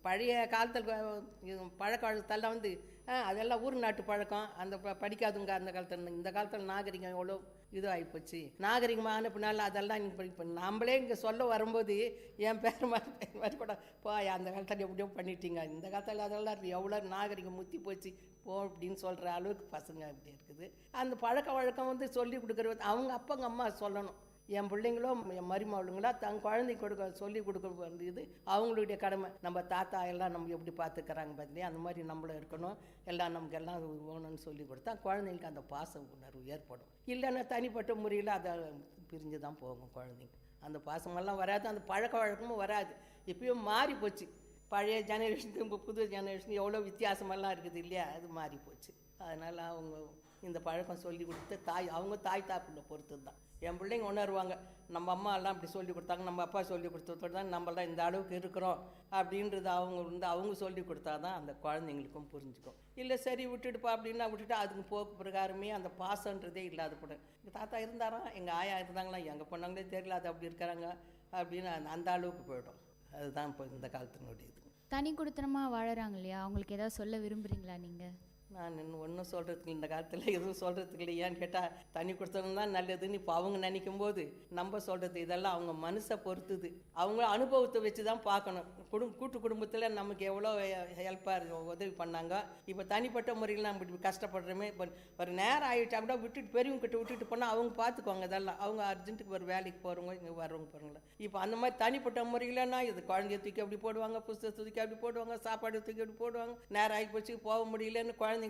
பழைய காலத்தில் பழக்க வழக்கத்தெல்லாம் அதெல்லாம் ஊர் நாட்டு பழக்கம். அந்த படிக்காதுங்க அந்த காலத்தில். இந்த காலத்தில் நாகரிகம் எவ்வளோ இது ஆகிப்போச்சு. நாகரிகமாக அனுப்பினால அதெல்லாம் இப்போ நாம்ளே இங்கே சொல்ல வரும்போது என் பேர் மாதிரி கூட அந்த காலத்தில் எப்படியோ பண்ணிட்டீங்க, இந்த காலத்தில் அதெல்லாம் எவ்வளோ நாகரிகம் முத்தி போச்சு போ அப்படின்னு சொல்கிற அளவுக்கு பசங்க இப்படி இருக்குது. அந்த பழக்க வழக்கம் சொல்லி கொடுக்குறது அவங்க அப்பாங்க அம்மா சொல்லணும். என் பிள்ளைங்களோ என் மருமகளுங்களோ தன் குழந்தைக்கு சொல்லி கொடுக்க இது அவங்களுடைய கடமை. நம்ம தாத்தா எல்லாம் நம்ம எப்படி பார்த்துக்கிறாங்க பார்த்தியா, அந்த மாதிரி நம்மளும் இருக்கணும், எல்லாம் நமக்கு எல்லாம் வேணும்னு சொல்லி கொடுத்தா குழந்தைங்களுக்கு அந்த பாச உணர்வு ஏற்படும். இல்லைன்னா தனிப்பட்ட முறையில் அதை பிரிஞ்சு தான் போகும் குழந்தைங்க. அந்த பாசமெல்லாம் வராது, அந்த பழக்க வழக்கமும் வராது. இப்பயும் மாறி போச்சு. பழைய ஜெனரேஷனுக்கு புது ஜெனரேஷனுக்கு எவ்வளோ வித்தியாசமெல்லாம் இருக்குது இல்லையா, அது மாறி போச்சு. அதனால் அவங்க இந்த பழக்கம் சொல்லி கொடுத்து அவங்க தாய் தாப்புல பொறுத்து தான். என் பிள்ளைங்க உணர்வாங்க, நம்ம அம்மா எல்லாம் இப்படி சொல்லி கொடுத்தாங்க, நம்ம அப்பா சொல்லி கொடுத்ததோடு தான் நம்மளாம் இந்த அளவுக்கு இருக்கிறோம் அப்படின்றது அவங்க சொல்லி கொடுத்தா தான் அந்த குழந்தைங்களுக்கும் புரிஞ்சுக்கும். இல்லை சரி விட்டுடுப்பா அப்படின்னா விட்டுட்டு அதுக்கு போக்கு பிரகாரமே அந்த பாசன்றதே இல்லாத போட. எங்கள் தாத்தா இருந்தாராம், எங்கள் ஆயா இருந்தாங்களா, எங்கே போனாங்களே தெரியல, அது அப்படி இருக்கிறாங்க அப்படின்னு அந்த அளவுக்கு போய்டும். அதுதான் இப்போ இந்த காலத்தினுடைய இது. தனி குடுத்தனமாக வாழறாங்க இல்லையா, அவங்களுக்கு ஏதாவது சொல்ல விரும்புகிறீங்களா நீங்கள்? நான் ஒன்றும் சொல்கிறதுக்கு இந்த காலத்தில் எதுவும் சொல்கிறதுக்கு இல்லையான்னு கேட்டால் தனி கொடுத்தவங்க தான் நல்லதுன்னு இப்போ அவங்க நினைக்கும் போது நம்ம சொல்கிறது இதெல்லாம் அவங்க மனசை பொறுத்துது. அவங்க அனுபவத்தை வச்சு தான் பார்க்கணும். கூட்டு குடும்பத்தில் நமக்கு எவ்வளோ ஹெல்ப்பாக உதவி பண்ணாங்க. இப்போ தனிப்பட்ட முறையில் நம்ம இப்படி கஷ்டப்படுறோமே, இப்போ ஒரு நேரம் ஆகிட்டா கூட விட்டுட்டு பெரியவங்கிட்ட விட்டுட்டு போனால் அவங்க பார்த்துக்குவாங்க. இதெல்லாம் அவங்க அர்ஜென்ட்டுக்கு ஒரு வேலைக்கு போகிறவங்க இங்கே வர்றவங்க போகிறவங்கள. இப்போ அந்த மாதிரி தனிப்பட்ட முறையிலன்னா இது குழந்தைய தூக்கி அப்படி போடுவாங்க, புஸ்தகத்தை தூக்கி அப்படி போடுவாங்க, சாப்பாடு தூக்கி அப்படி போடுவாங்க. நேரம் ஆகி போச்சு போக முடியலன்னு குழந்தைங்கள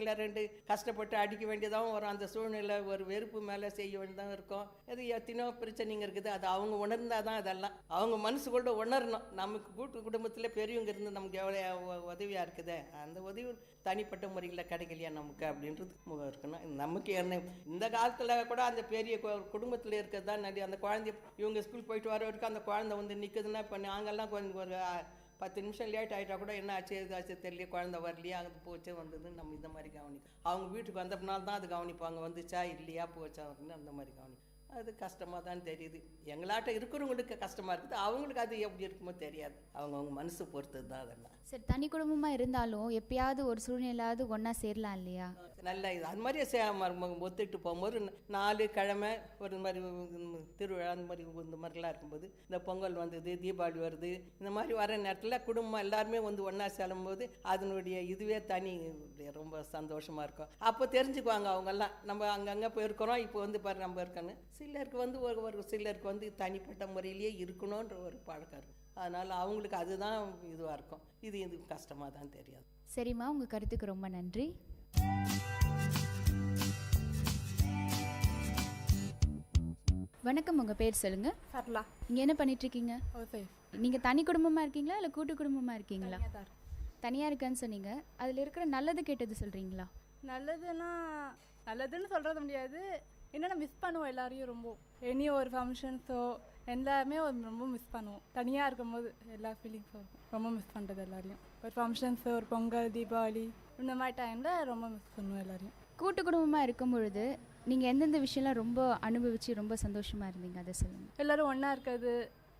கஷ்டப்பட்டு அடிக்க வேண்டியதாகவும் வரும். அந்த சூழ்நிலை ஒரு வெறுப்பு மேலே செய்ய வேண்டியதாக இருக்கும். அது எத்தனையோ பிரச்சனைங்க இருக்குது. அது அவங்க உணர்ந்தாதான் அதெல்லாம் அவங்க மனசுக்குள்ள உணரணும். நமக்கு கூட்டு குடும்பத்தில் பெரியவங்க இருந்து நமக்கு எவ்வளோ உதவியாக இருக்குது, அந்த உதவி தனிப்பட்ட முறையில் கிடைக்கலையா நமக்கு அப்படின்றது இருக்கணும். நமக்கு என்ன இந்த காலத்தில் கூட அந்த பெரிய குடும்பத்தில் இருக்கிறது தான் நிறைய. அந்த குழந்தை இவங்க ஸ்கூல் போயிட்டு வர வரைக்கும் அந்த குழந்தை நிற்குதுன்னா இப்போ நாங்கள்லாம் கொஞ்சம் ஒரு 10 நிமிஷம் லேட் ஆகிட்டா கூட என்ன ஆச்சு ஏதாச்சும் தெரியல, குழந்தை வரலையா, அங்கே போச்சு வந்ததுன்னு நம்ம இந்த மாதிரி கவனிக்கும். அவங்க வீட்டுக்கு வந்தப்பனால தான் அது கவனிப்பாங்க, வந்துச்சா இல்லையா போச்சா அப்படின்னு அந்த மாதிரி கவனிக்கும். அது கஷ்டமாக தான் தெரியுது. எங்களாட்ட இருக்கிறவங்களுக்கு கஷ்டமாக இருக்குது, அவங்களுக்கு அது எப்படி இருக்குமோ தெரியாது. அவங்கவுங்க மனசு பொறுத்தது தான் அதெல்லாம். சரி, தனி குடும்பமாக இருந்தாலும் எப்பயாவது ஒரு சூழ்நிலையாவது ஒன்றா சேரலாம் இல்லையா? நல்ல இது அது மாதிரியே ஒத்துட்டு போகும்போது 4 கிழமை ஒரு மாதிரி திருவிழா அந்த மாதிரி இந்த மாதிரிலாம் இருக்கும்போது, இந்த பொங்கல் வந்தது, தீபாவளி வருது, இந்த மாதிரி வர நேரத்தில் குடும்பம் எல்லாருமே ஒன்றா செல்லும்போது அதனுடைய இதுவே தனி ரொம்ப சந்தோஷமாக இருக்கும். அப்போ தெரிஞ்சுக்குவாங்க அவங்கெல்லாம் நம்ம அங்கங்கே போயிருக்கிறோம், இப்போ பாரு நம்ம இருக்கணும். சிலருக்கு ஒரு சிலருக்கு தனிப்பட்ட முறையிலேயே இருக்கணுன்ற ஒரு பழக்கம் இருக்கும். அதனால் அவங்களுக்கு அதுதான் இதுவாக இருக்கும். இது கஷ்டமாக தான் தெரியாது. சரிம்மா, உங்கள் கருத்துக்கு ரொம்ப நன்றி. வணக்கம், உங்கள் பேர் சொல்லுங்கள். சரளா. நீங்கள் என்ன பண்ணிகிட்ருக்கீங்க? நீங்கள் தனி குடும்பமாக இருக்கீங்களா இல்லை கூட்டு குடும்பமாக இருக்கீங்களா? தனியாக இருக்கேன்னு சொன்னீங்க. அதில் இருக்கிற நல்லது கெட்டது சொல்கிறீங்களா? நல்லதுன்னு சொல்கிறது முடியாது. என்னென்ன மிஸ் பண்ணுவோம் எல்லாரையும் ரொம்ப. எனி ஒரு ஃபங்க்ஷன்ஸோ எல்லாமே ரொம்ப மிஸ் பண்ணுவோம். தனியாக இருக்கும்போது எல்லா ஃபீலிங்ஸும் ரொம்ப மிஸ் பண்ணுறது எல்லாரையும். ஒரு ஃபங்க்ஷன்ஸு, ஒரு பொங்கல், தீபாவளி இந்த மாதிரி டைமில் ரொம்ப மிஸ் பண்ணுவோம் எல்லாரையும். கூட்டு குடும்பமாக இருக்கும் பொழுது நீங்கள் எந்தெந்த விஷயம்லாம் ரொம்ப அனுபவித்து ரொம்ப சந்தோஷமாக இருந்தீங்க, அதை சொல்லுங்கள். எல்லோரும் ஒன்றா இருக்கிறது,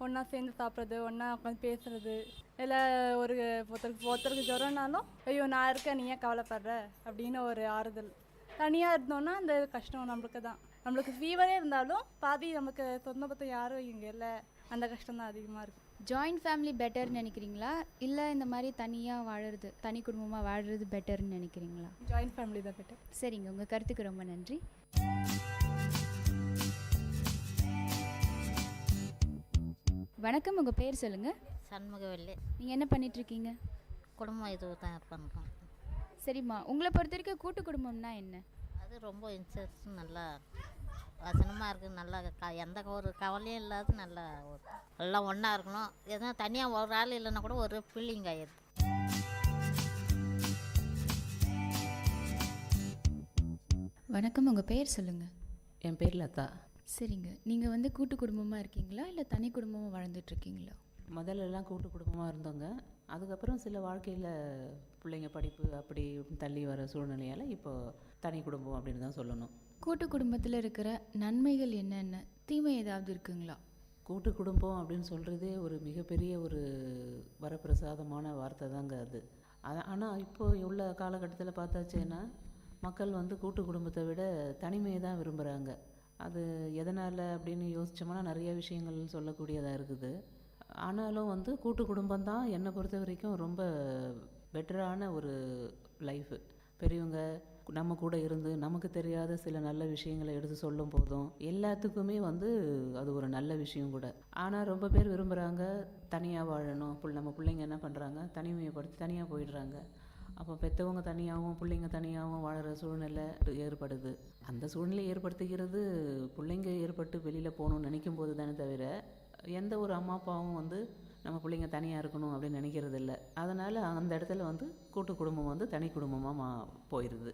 ஒன்றா சேர்ந்து சாப்பிட்றது, ஒன்றா உட்காந்து பேசுகிறது. இல்லை ஒருத்தருக்கு ஜுரம்னாலும் ஐயோ நான் இருக்கேன் நீ ஏன் கவலைப்படுற அப்படின்னு ஒரு ஆறுதல். தனியாக இருந்தோன்னா அந்த கஷ்டம் நம்மளுக்கு தான். நம்மளுக்கு ஃபீவரே இருந்தாலும் பாதி நமக்கு சொந்த பத்தம் யாரும் இங்கே இல்லை, அந்த கஷ்டம் தான் அதிகமாக இருக்குது. ஜாயிண்ட் ஃபேமிலி பெட்டர்னு நினைக்கிறீங்களா இல்லை இந்த மாதிரி தனியாக வாழறது, தனி குடும்பமாக வாழறது பெட்டர்னு நினைக்கிறீங்களா? ஜாயிண்ட் ஃபேமிலி தான் பெட்டர். சரிங்க, உங்கள் கருத்துக்கு ரொம்ப நன்றி. வணக்கம், உங்கள் பேர் சொல்லுங்கள். சண்முகவல்லி. நீங்கள் என்ன பண்ணிகிட்ருக்கீங்க? குடும்பம் இது தான் பண்ணுறோம். சரிம்மா, உங்களை பொறுத்த வரைக்கும் கூட்டு குடும்பம்னா என்ன? அது ரொம்ப இன்ட்ரெஸ்ட், நல்லா வசனமாக இருக்குது. நல்லா எந்த ஒரு கவலையும் இல்லாத நல்லா எல்லாம் ஒன்றா இருக்கணும். எதனா தனியாக ஒரு ஆள் இல்லைன்னா கூட ஒரு ஃபீலிங் ஆயிடுது. வணக்கம், உங்கள் பேர் சொல்லுங்கள். என் பேர் லதா. சரிங்க, நீங்கள் வந்து கூட்டு குடும்பமாக இருக்கீங்களா இல்லை தனி குடும்பமாக வாழ்ந்துட்டுருக்கீங்களா? முதல்லலாம் கூட்டு குடும்பமாக இருந்தோங்க. அதுக்கப்புறம் சில வாழ்க்கையில் பிள்ளைங்க படிப்பு அப்படி தள்ளி வர சூழ்நிலையால் இப்போ தனி குடும்பம் அப்படின்னு தான் சொல்லணும். கூட்டு குடும்பத்தில் இருக்கிற நன்மைகள் என்னென்ன, தீமை ஏதாவது இருக்குங்களா? கூட்டு குடும்பம் அப்படின்னு சொல்கிறதே ஒரு மிகப்பெரிய ஒரு வரப்பிரசாதமான வார்த்தை தாங்க அது. ஆனால் இப்போ உள்ள காலகட்டத்தில் பார்த்தாச்சேன்னா மக்கள் வந்து கூட்டு குடும்பத்தை விட தனிமையை தான் விரும்புகிறாங்க. அது எதனால் அப்படின்னு யோசித்தோம்னா நிறைய விஷயங்கள் சொல்லக்கூடியதாக இருக்குது. ஆனாலும் வந்து கூட்டு குடும்பம் தான் என்னை பொறுத்த வரைக்கும் ரொம்ப பெட்டரான ஒரு லைஃபு. பெரியவங்க நம்ம கூட இருந்து நமக்கு தெரியாத சில நல்ல விஷயங்களை எடுத்து சொல்லும் போதும் எல்லாத்துக்குமே வந்து அது ஒரு நல்ல விஷயம் கூட. ஆனால் ரொம்ப பேர் விரும்புகிறாங்க தனியாக வாழணும். நம்ம பிள்ளைங்க என்ன பண்ணுறாங்க, தனிமையைப்படுத்தி தனியாக போயிடுறாங்க. அப்போ பெற்றவங்க தனியாகவும் பிள்ளைங்க தனியாகவும் வாழற சூழ்நிலை ஏற்படுது. அந்த சூழ்நிலை ஏற்படுத்திக்கிறது பிள்ளைங்க ஏற்பட்டு வெளியில் போகணும்னு நினைக்கும் போது தானே தவிர எந்த ஒரு அம்மா அப்பாவும் வந்து நம்ம பிள்ளைங்க தனியாக இருக்கணும் அப்படின்னு நினைக்கிறது இல்லை. அதனால் அந்த இடத்துல வந்து கூட்டு குடும்பம் வந்து தனி குடும்பமாக போயிடுது.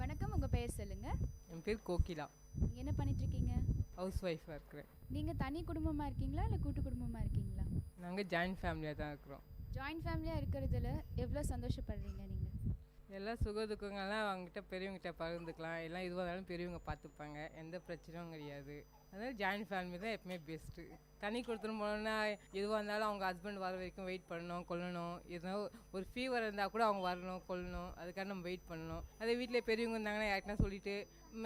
வணக்கம், உங்கள் பேர் சொல்லுங்கள். என் பேர் கோகிலா. நீங்கள் என்ன பண்ணிகிட்ருக்கீங்க? ஹவுஸ் ஒய்ஃபாக இருக்கிறேன். நீங்கள் தனி குடும்பமாக இருக்கீங்களா இல்லை கூட்டு குடும்பமாக இருக்கீங்களா? நாங்கள் ஜாயின்ட் ஃபேமிலியாக தான் இருக்கிறோம். ஜாயின்ட் ஃபேமிலியாக இருக்கிறதுல எவ்வளோ சந்தோஷப்படுறீங்க நீங்கள்? எல்லாம் சுக துக்கங்கள்லாம் அவங்ககிட்ட பெரியவங்ககிட்ட பகிர்ந்துக்கலாம். எல்லாம் எதுவாக இருந்தாலும் பெரியவங்க பார்த்துப்பாங்க, எந்த பிரச்சனையும் கிடையாது. அதனால் ஜாயின்ட் ஃபேமிலி தான் எப்பவுமே பெஸ்ட்டு. தனி கொடுத்துட்டு போனோன்னா எதுவாக இருந்தாலும் அவங்க ஹஸ்பண்ட் வர வரைக்கும் வெயிட் பண்ணணும், கொள்ளணும். எதனா ஒரு ஃபீவர் இருந்தால் கூட அவங்க வரணும், கொள்ளணும். அதுக்காக நம்ம வெயிட் பண்ணணும். அதே வீட்டில் பெரியவங்க இருந்தாங்கன்னா யாருக்குனா சொல்லிவிட்டு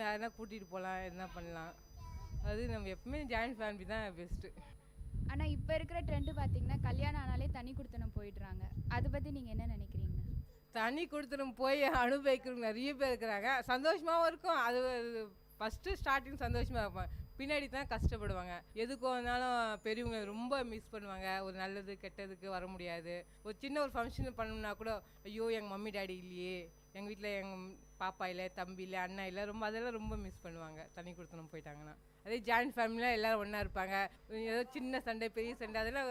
யாருனா கூட்டிகிட்டு போகலாம், எதுனா பண்ணலாம். அது நம்ம எப்பவுமே ஜாயின்ட் ஃபேமிலி தான் பெஸ்ட்டு. ஆனால் இப்போ இருக்கிற ட்ரெண்டு பார்த்தீங்கன்னா கல்யாணம் ஆனாலே தனி கொடுத்தனம் போயிடுறாங்க. அதை பற்றி நீங்கள் என்ன நினைக்கிறீங்க? தனி கொடுத்துடும் போய் அனுபவிக்கிறவங்க நிறைய பேர் இருக்கிறாங்க. சந்தோஷமாகவும் இருக்கும். அது ஃபஸ்ட்டு ஸ்டார்டிங் சந்தோஷமாக இருப்பாங்க, பின்னாடி தான் கஷ்டப்படுவாங்க. எதுக்கு வந்தாலும் பெரியவங்க ரொம்ப மிஸ் பண்ணுவாங்க. ஒரு நல்லது கெட்டதுக்கு வர முடியாது. ஒரு சின்ன ஒரு ஃபங்க்ஷன் பண்ணணும்னா கூட ஐயோ எங்கள் மம்மி டேடி இல்லையே, எங்கள் வீட்டில் எங்கள் பாப்பா இல்லை, தம்பி இல்லை, அண்ணா இல்லை, அதெல்லாம் ரொம்ப மிஸ் பண்ணுவாங்க தனி கொடுத்தணும் போயிட்டாங்கன்னா. அதே ஜாயின்ட் ஃபேமிலியில் எல்லோரும் ஒன்றா இருப்பாங்க. ஏதோ சின்ன சண்டை பெரிய சண்டை அதெல்லாம்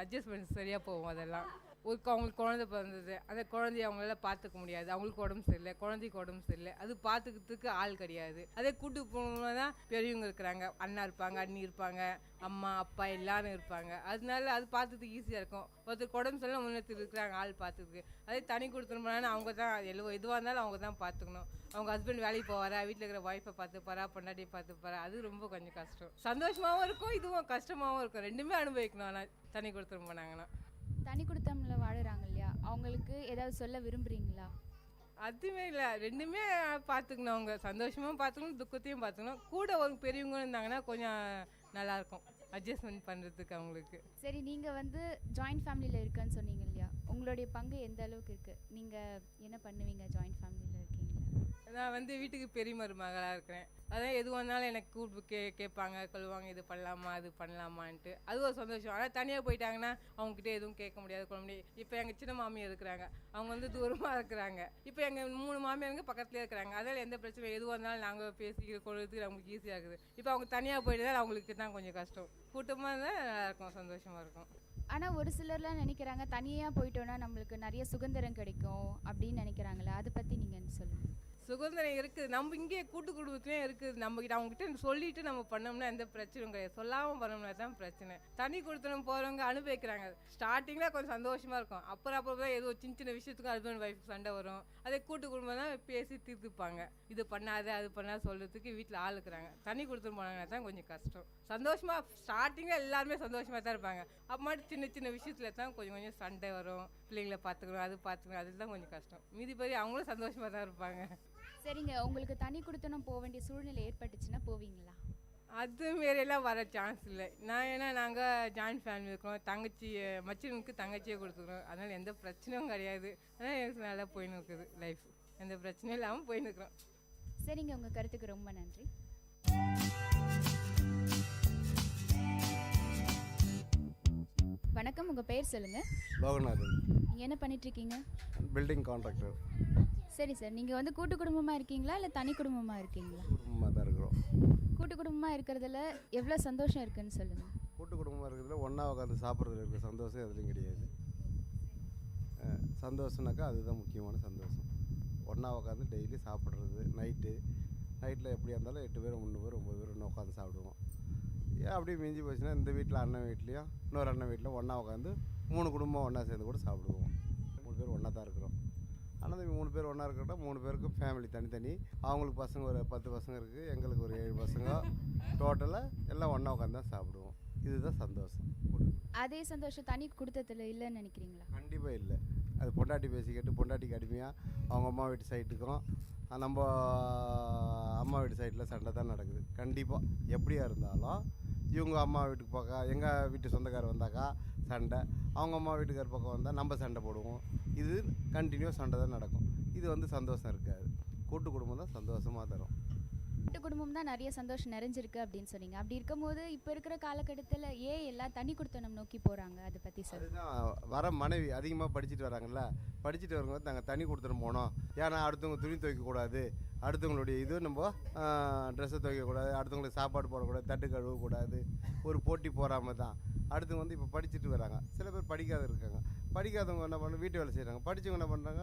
அட்ஜஸ்ட்மெண்ட் சரியாக போகும். அதெல்லாம் அவங்களுக்கு குழந்தை பிறந்தது, அந்த குழந்தைய அவங்களால பார்த்துக்க முடியாது. அவங்களுக்கு உடம்பு சரியில்லை, குழந்தைக்கு உடம்பு சரியில்லை, அது பார்த்துக்கிறதுக்கு ஆள் கிடையாது. அதே கூட்டு போகணும்னா தான் பெரியவங்க இருக்கிறாங்க, அண்ணா இருப்பாங்க, அண்ணி இருப்பாங்க, அம்மா அப்பா எல்லாரும் இருப்பாங்க. அதனால அது பார்த்துக்கிறதுக்கு ஈஸியாக இருக்கும். ஒருத்தர் உடம்பு சரியில்லை முன்னேற்றி இருக்கிறாங்க ஆள் பார்த்துக்கு. அதே தனி கொடுத்துருப்பாங்கன்னா அவங்க தான் எதுவாக இருந்தாலும் அவங்க தான் பார்த்துக்கணும். அவங்க ஹஸ்பண்ட் வேலைக்கு போவாரா, வீட்டில் இருக்கிற ஒய்ஃபை பார்த்துப்பாரா, பொண்டாட்டியை பார்த்துப்பாரா, அது ரொம்ப கொஞ்சம் கஷ்டம். சந்தோஷமாகவும் இருக்கும், இதுவும் கஷ்டமாகவும் இருக்கும். ரெண்டுமே அனுபவிக்கணும். ஆனால் தனி கொடுத்துட்டு போனாங்கன்னா தனி குடும்பம்ல வாழுறாங்க இல்லையா, அவங்களுக்கு ஏதாவது சொல்ல விரும்புகிறீங்களா? அதுவுமே இல்லை, ரெண்டுமே பார்த்துக்கணும். அவங்க சந்தோஷமும் பார்த்துக்கணும், துக்கத்தையும் பார்த்துக்கணும். கூட ஒரு பெரியவங்க இருந்தாங்கன்னா கொஞ்சம் நல்லாயிருக்கும் அட்ஜஸ்ட்மெண்ட் பண்ணுறதுக்கு அவங்களுக்கு. சரி, நீங்கள் வந்து ஜாயின்ட் ஃபேமிலியில் இருக்கேன்னு சொன்னீங்க இல்லையா, உங்களுடைய பங்கு எந்த அளவுக்கு இருக்குது? நீங்கள் என்ன பண்ணுவீங்க ஜாயின்ட் ஃபேமிலியில் இருக்கீங்களா? நான் வந்து வீட்டுக்கு பெரிய மருமகளாக இருக்கிறேன். அதான் எது வந்தாலும் எனக்கு கூப்பிட்டு கேட்பாங்க, கொள்வாங்க, இது பண்ணலாமா அது பண்ணலாமான்ட்டு. அது ஒரு சந்தோஷம். ஆனால் தனியாக போயிட்டாங்கன்னா அவங்ககிட்ட எதுவும் கேட்க முடியாது, கொள்ள முடியாது. இப்போ எங்கள் சின்ன மாமியார் இருக்கிறாங்க, அவங்க வந்து தூரமாக இருக்கிறாங்க. இப்போ எங்கள் 3 மாமியாருங்க பக்கத்துலேயே இருக்கிறாங்க. அதில் எந்த பிரச்சனை எதுவாக இருந்தாலும் நாங்கள் பேசிக்கிற கொள்றதுக்கு அவங்களுக்கு ஈஸியாக இருக்குது. இப்போ அவங்க தனியாக போயிட்டு அவங்களுக்கு தான் கொஞ்சம் கஷ்டம். கூட்டமாக இருந்தால் நல்லாயிருக்கும், சந்தோஷமாக இருக்கும். ஆனால் ஒரு சிலர்லாம் நினைக்கிறாங்க தனியாக போயிட்டோன்னா நம்மளுக்கு நிறைய சுதந்திரம் கிடைக்கும் அப்படின்னு நினைக்கிறாங்களே, அதை பற்றி நீங்கள் என்ன சொல்லுங்கள்? சுதந்திரம் இருக்குது, நம்ம இங்கே கூட்டு குடும்பத்துலேயும் இருக்குது. நம்மகிட்ட அவங்ககிட்ட சொல்லிட்டு நம்ம பண்ணோம்னா எந்த பிரச்சனையும் கிடையாது. சொல்லாமல் பண்ணோம்னா தான் பிரச்சனை. தனி கொடுத்தனும் போகிறவங்க அனுபவிக்கிறாங்க. ஸ்டார்டிங்கில் கொஞ்சம் சந்தோஷமாக இருக்கும். அப்புறம் தான் ஏதோ சின்ன சின்ன விஷயத்துக்கும் ஹஸ்பண்ட் ஒய்ஃப் சண்டை வரும். அதே கூட்டு குடும்பம் தான் பேசி தீர்த்துப்பாங்க. இது பண்ணாத அது பண்ணாத சொல்கிறதுக்கு வீட்டில் ஆள் இருக்கிறாங்க. தனி கொடுத்துட்டு போனாங்கன்னா தான் கொஞ்சம் கஷ்டம். சந்தோஷமாக ஸ்டார்டிங்கில் எல்லாருமே சந்தோஷமாக தான் இருப்பாங்க. அப்புறமாட்டு சின்ன சின்ன விஷயத்தில் தான் கொஞ்சம் கொஞ்சம் சண்டை வரும். பிள்ளைங்களை பார்த்துக்கணும், அது பார்த்துக்கணும், அதில் தான் கொஞ்சம் கஷ்டம். மீதி படி அவங்களும் சந்தோஷமாக தான் இருப்பாங்க. சரிங்க, உங்களுக்கு தனி கொடுத்தனும் போக வேண்டிய சூழ்நிலை ஏற்பட்டுச்சுன்னா போவீங்களா? அது மாரியெல்லாம் வர சான்ஸ் இல்லை. ஏன்னா நாங்கள் ஜாயின்ட் ஃபேமிலி இருக்கோம். மச்சினுக்கு தங்கச்சியை கொடுத்துக்கிறோம். அதனால் எந்த பிரச்சனையும் கிடையாது. அதனால் எனக்கு நல்லா போயின்னு இருக்குது லைஃப். எந்த பிரச்சனையும் இல்லாமல் போயின்னு இருக்கிறோம். சரிங்க, உங்கள் கருத்துக்கு ரொம்ப நன்றி. வணக்கம், உங்கள் பேர் சொல்லுங்கள். லோகநாதன். நீங்கள் என்ன பண்ணிகிட்ருக்கீங்க? Building contractor. சரி சார், நீங்கள் வந்து கூட்டு குடும்பமாக இருக்கீங்களா இல்லை தனி குடும்பமாக இருக்கீங்களா? குடும்பமாக தான் இருக்கிறோம். கூட்டு குடும்பமாக இருக்கிறதுல எவ்வளோ சந்தோஷம் இருக்குன்னு சொல்லுங்கள். கூட்டு குடும்பமாக இருக்கிறதுல ஒன்றா உட்காந்து சாப்பிட்றதுல இருக்கிற சந்தோஷம் எதுலையும் கிடையாது. சந்தோஷம்னாக்கா அதுதான் முக்கியமான சந்தோஷம். ஒன்றா உட்காந்து டெய்லி சாப்பிட்றது. நைட்டில் எப்படியா இருந்தாலும் 8 பேர் 3 பேர் 9 பேர் ஒன்று உட்காந்து சாப்பிடுவோம். ஏன் அப்படியே மிஞ்சி போச்சுன்னா இந்த வீட்டில் அண்ணன் வீட்லேயும் இன்னொரு அண்ணன் வீட்டில் ஒன்றா உட்காந்து 3 குடும்பம் ஒன்றா சேர்ந்து கூட சாப்பிடுவோம். 3 பேர் ஒன்றா தான் இருக்கிறோம். ஆனால் 3 பேர் ஒன்றா இருக்கிறதா 3 பேருக்கும் ஃபேமிலி தனித்தனி. அவங்களுக்கு பசங்க ஒரு 10 பசங்க இருக்குது, எங்களுக்கு ஒரு 7 பசங்க. டோட்டலாக எல்லாம் ஒன்றா உட்காந்து தான் சாப்பிடுவோம். இதுதான் சந்தோஷம். அதே சந்தோஷம் தனி குடும்பத்தில் இல்லைன்னு நினைக்கிறீங்களா? கண்டிப்பாக இல்லை. அது பொண்டாட்டி பேசிக்கிட்டு பொண்டாட்டிக்கு அடிமையாக அவங்க அம்மா வீட்டு சைட்டுக்கும் நம்ம அம்மா வீட்டு சைட்டில் சண்டை தான் நடக்குது. கண்டிப்பாக எப்படியா இருந்தாலும் இவங்க அம்மா வீட்டுக்கு பக்கம் எங்கள் வீட்டு சொந்தக்காரர் வந்தாக்கா சண்டை, அவங்க அம்மா வீட்டுக்கார பக்கம் வந்தால் நம்ம சண்டை போடுவோம். இது கண்டினியூஸ் சண்டை தான் நடக்கும். இது வந்து சந்தோஷம் இருக்காது. கூட்டு குடும்பம் தான் சந்தோஷமாக தரும். கூட்டு குடும்பம் தான் நிறைய சந்தோஷம் நிறைஞ்சிருக்கு அப்படின்னு சொன்னீங்க. அப்படி இருக்கும்போது இப்போ இருக்கிற காலகட்டத்தில் எல்லாம் தனி குடுத்தனம் நோக்கி போகிறாங்க, அதை பற்றி சொல்லுங்கள். அதுதான் வர மனைவி அதிகமாக படிச்சுட்டு வராங்கல்ல, படிச்சுட்டு வரவங்க நாங்கள் தனி கொடுத்துட்டு போனோம். ஏன்னா அடுத்தவங்க துணி துவைக்கக்கூடாது, அடுத்தவங்களுடைய இது நம்ம ட்ரெஸ்ஸை துவைக்கக்கூடாது, அடுத்தவங்களுக்கு சாப்பாடு போடக்கூடாது, தட்டு கழுவக்கூடாது, ஒரு போட்டி போகாமல் தான். அடுத்தவங்க வந்து இப்போ படிச்சுட்டு வராங்க. சில பேர் படிக்காத இருக்காங்க. படிக்காதவங்க என்ன பண்ணுறாங்க, வீட்டு வேலை செய்கிறாங்க. படித்தவங்க என்ன பண்ணுறாங்க,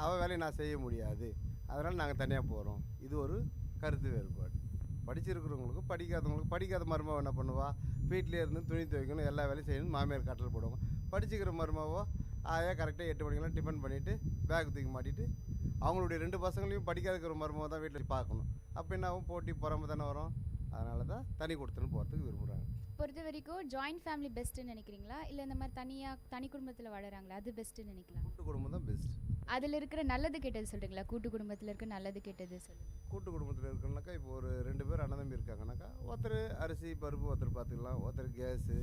அவள் வேலையை நான் செய்ய முடியாது, அதனால் நாங்கள் தனியாக போகிறோம். இது ஒரு கருத்து வேறுபாடு. படிச்சிருக்கிறவங்களுக்கும் படிக்காதவங்களுக்கும், படிக்காத மருமவ என்ன பண்ணுவா, வீட்டிலே இருந்து துணி துவைக்கணும், எல்லா வேலையும் செய்யணும், மாமியார் கட்டல் போடுவாங்க. படிச்சுக்கிற மருமவோ கரெக்டாக 8 மணிக்கெல்லாம் டிஃபன் பண்ணிவிட்டு பேக் தூக்கி மாட்டிட்டு அவங்களுடைய 2 பசங்களையும் படிக்காதுக்கிற மருமவ தான் வீட்டில் பார்க்கணும். அப்போ என்ன ஆகும், போட்டி பொறாம தானே வரும். அதனால தான் தனி கொடுத்துன்னு போகிறதுக்கு விரும்புகிறாங்க. பொறுத்த வரைக்கும் ஜாயின்ட் ஃபேமிலி பெஸ்ட்டுன்னு நினைக்கிறீங்களா, இல்லை இந்த மாதிரி தனி குடும்பத்தில் வாழறாங்களா அது பெஸ்ட்டுன்னு நினைக்கலாம்? கூட்டு குடும்பம் தான் பெஸ்ட். அதில் இருக்கிற நல்லது கெட்டது சொல்கிறீங்களா? கூட்டு குடும்பத்தில் இருக்க நல்லது கெட்டது சொல்லுங்கள். கூட்டு குடும்பத்தில் இருக்கணும்னாக்கா இப்போ ஒரு 2 பேர் அண்ணன் தம்பி இருக்காங்கனாக்கா ஒருத்தர் அரிசி பருப்பு ஒருத்தர் பார்த்துக்கலாம், ஒருத்தர் கேஸு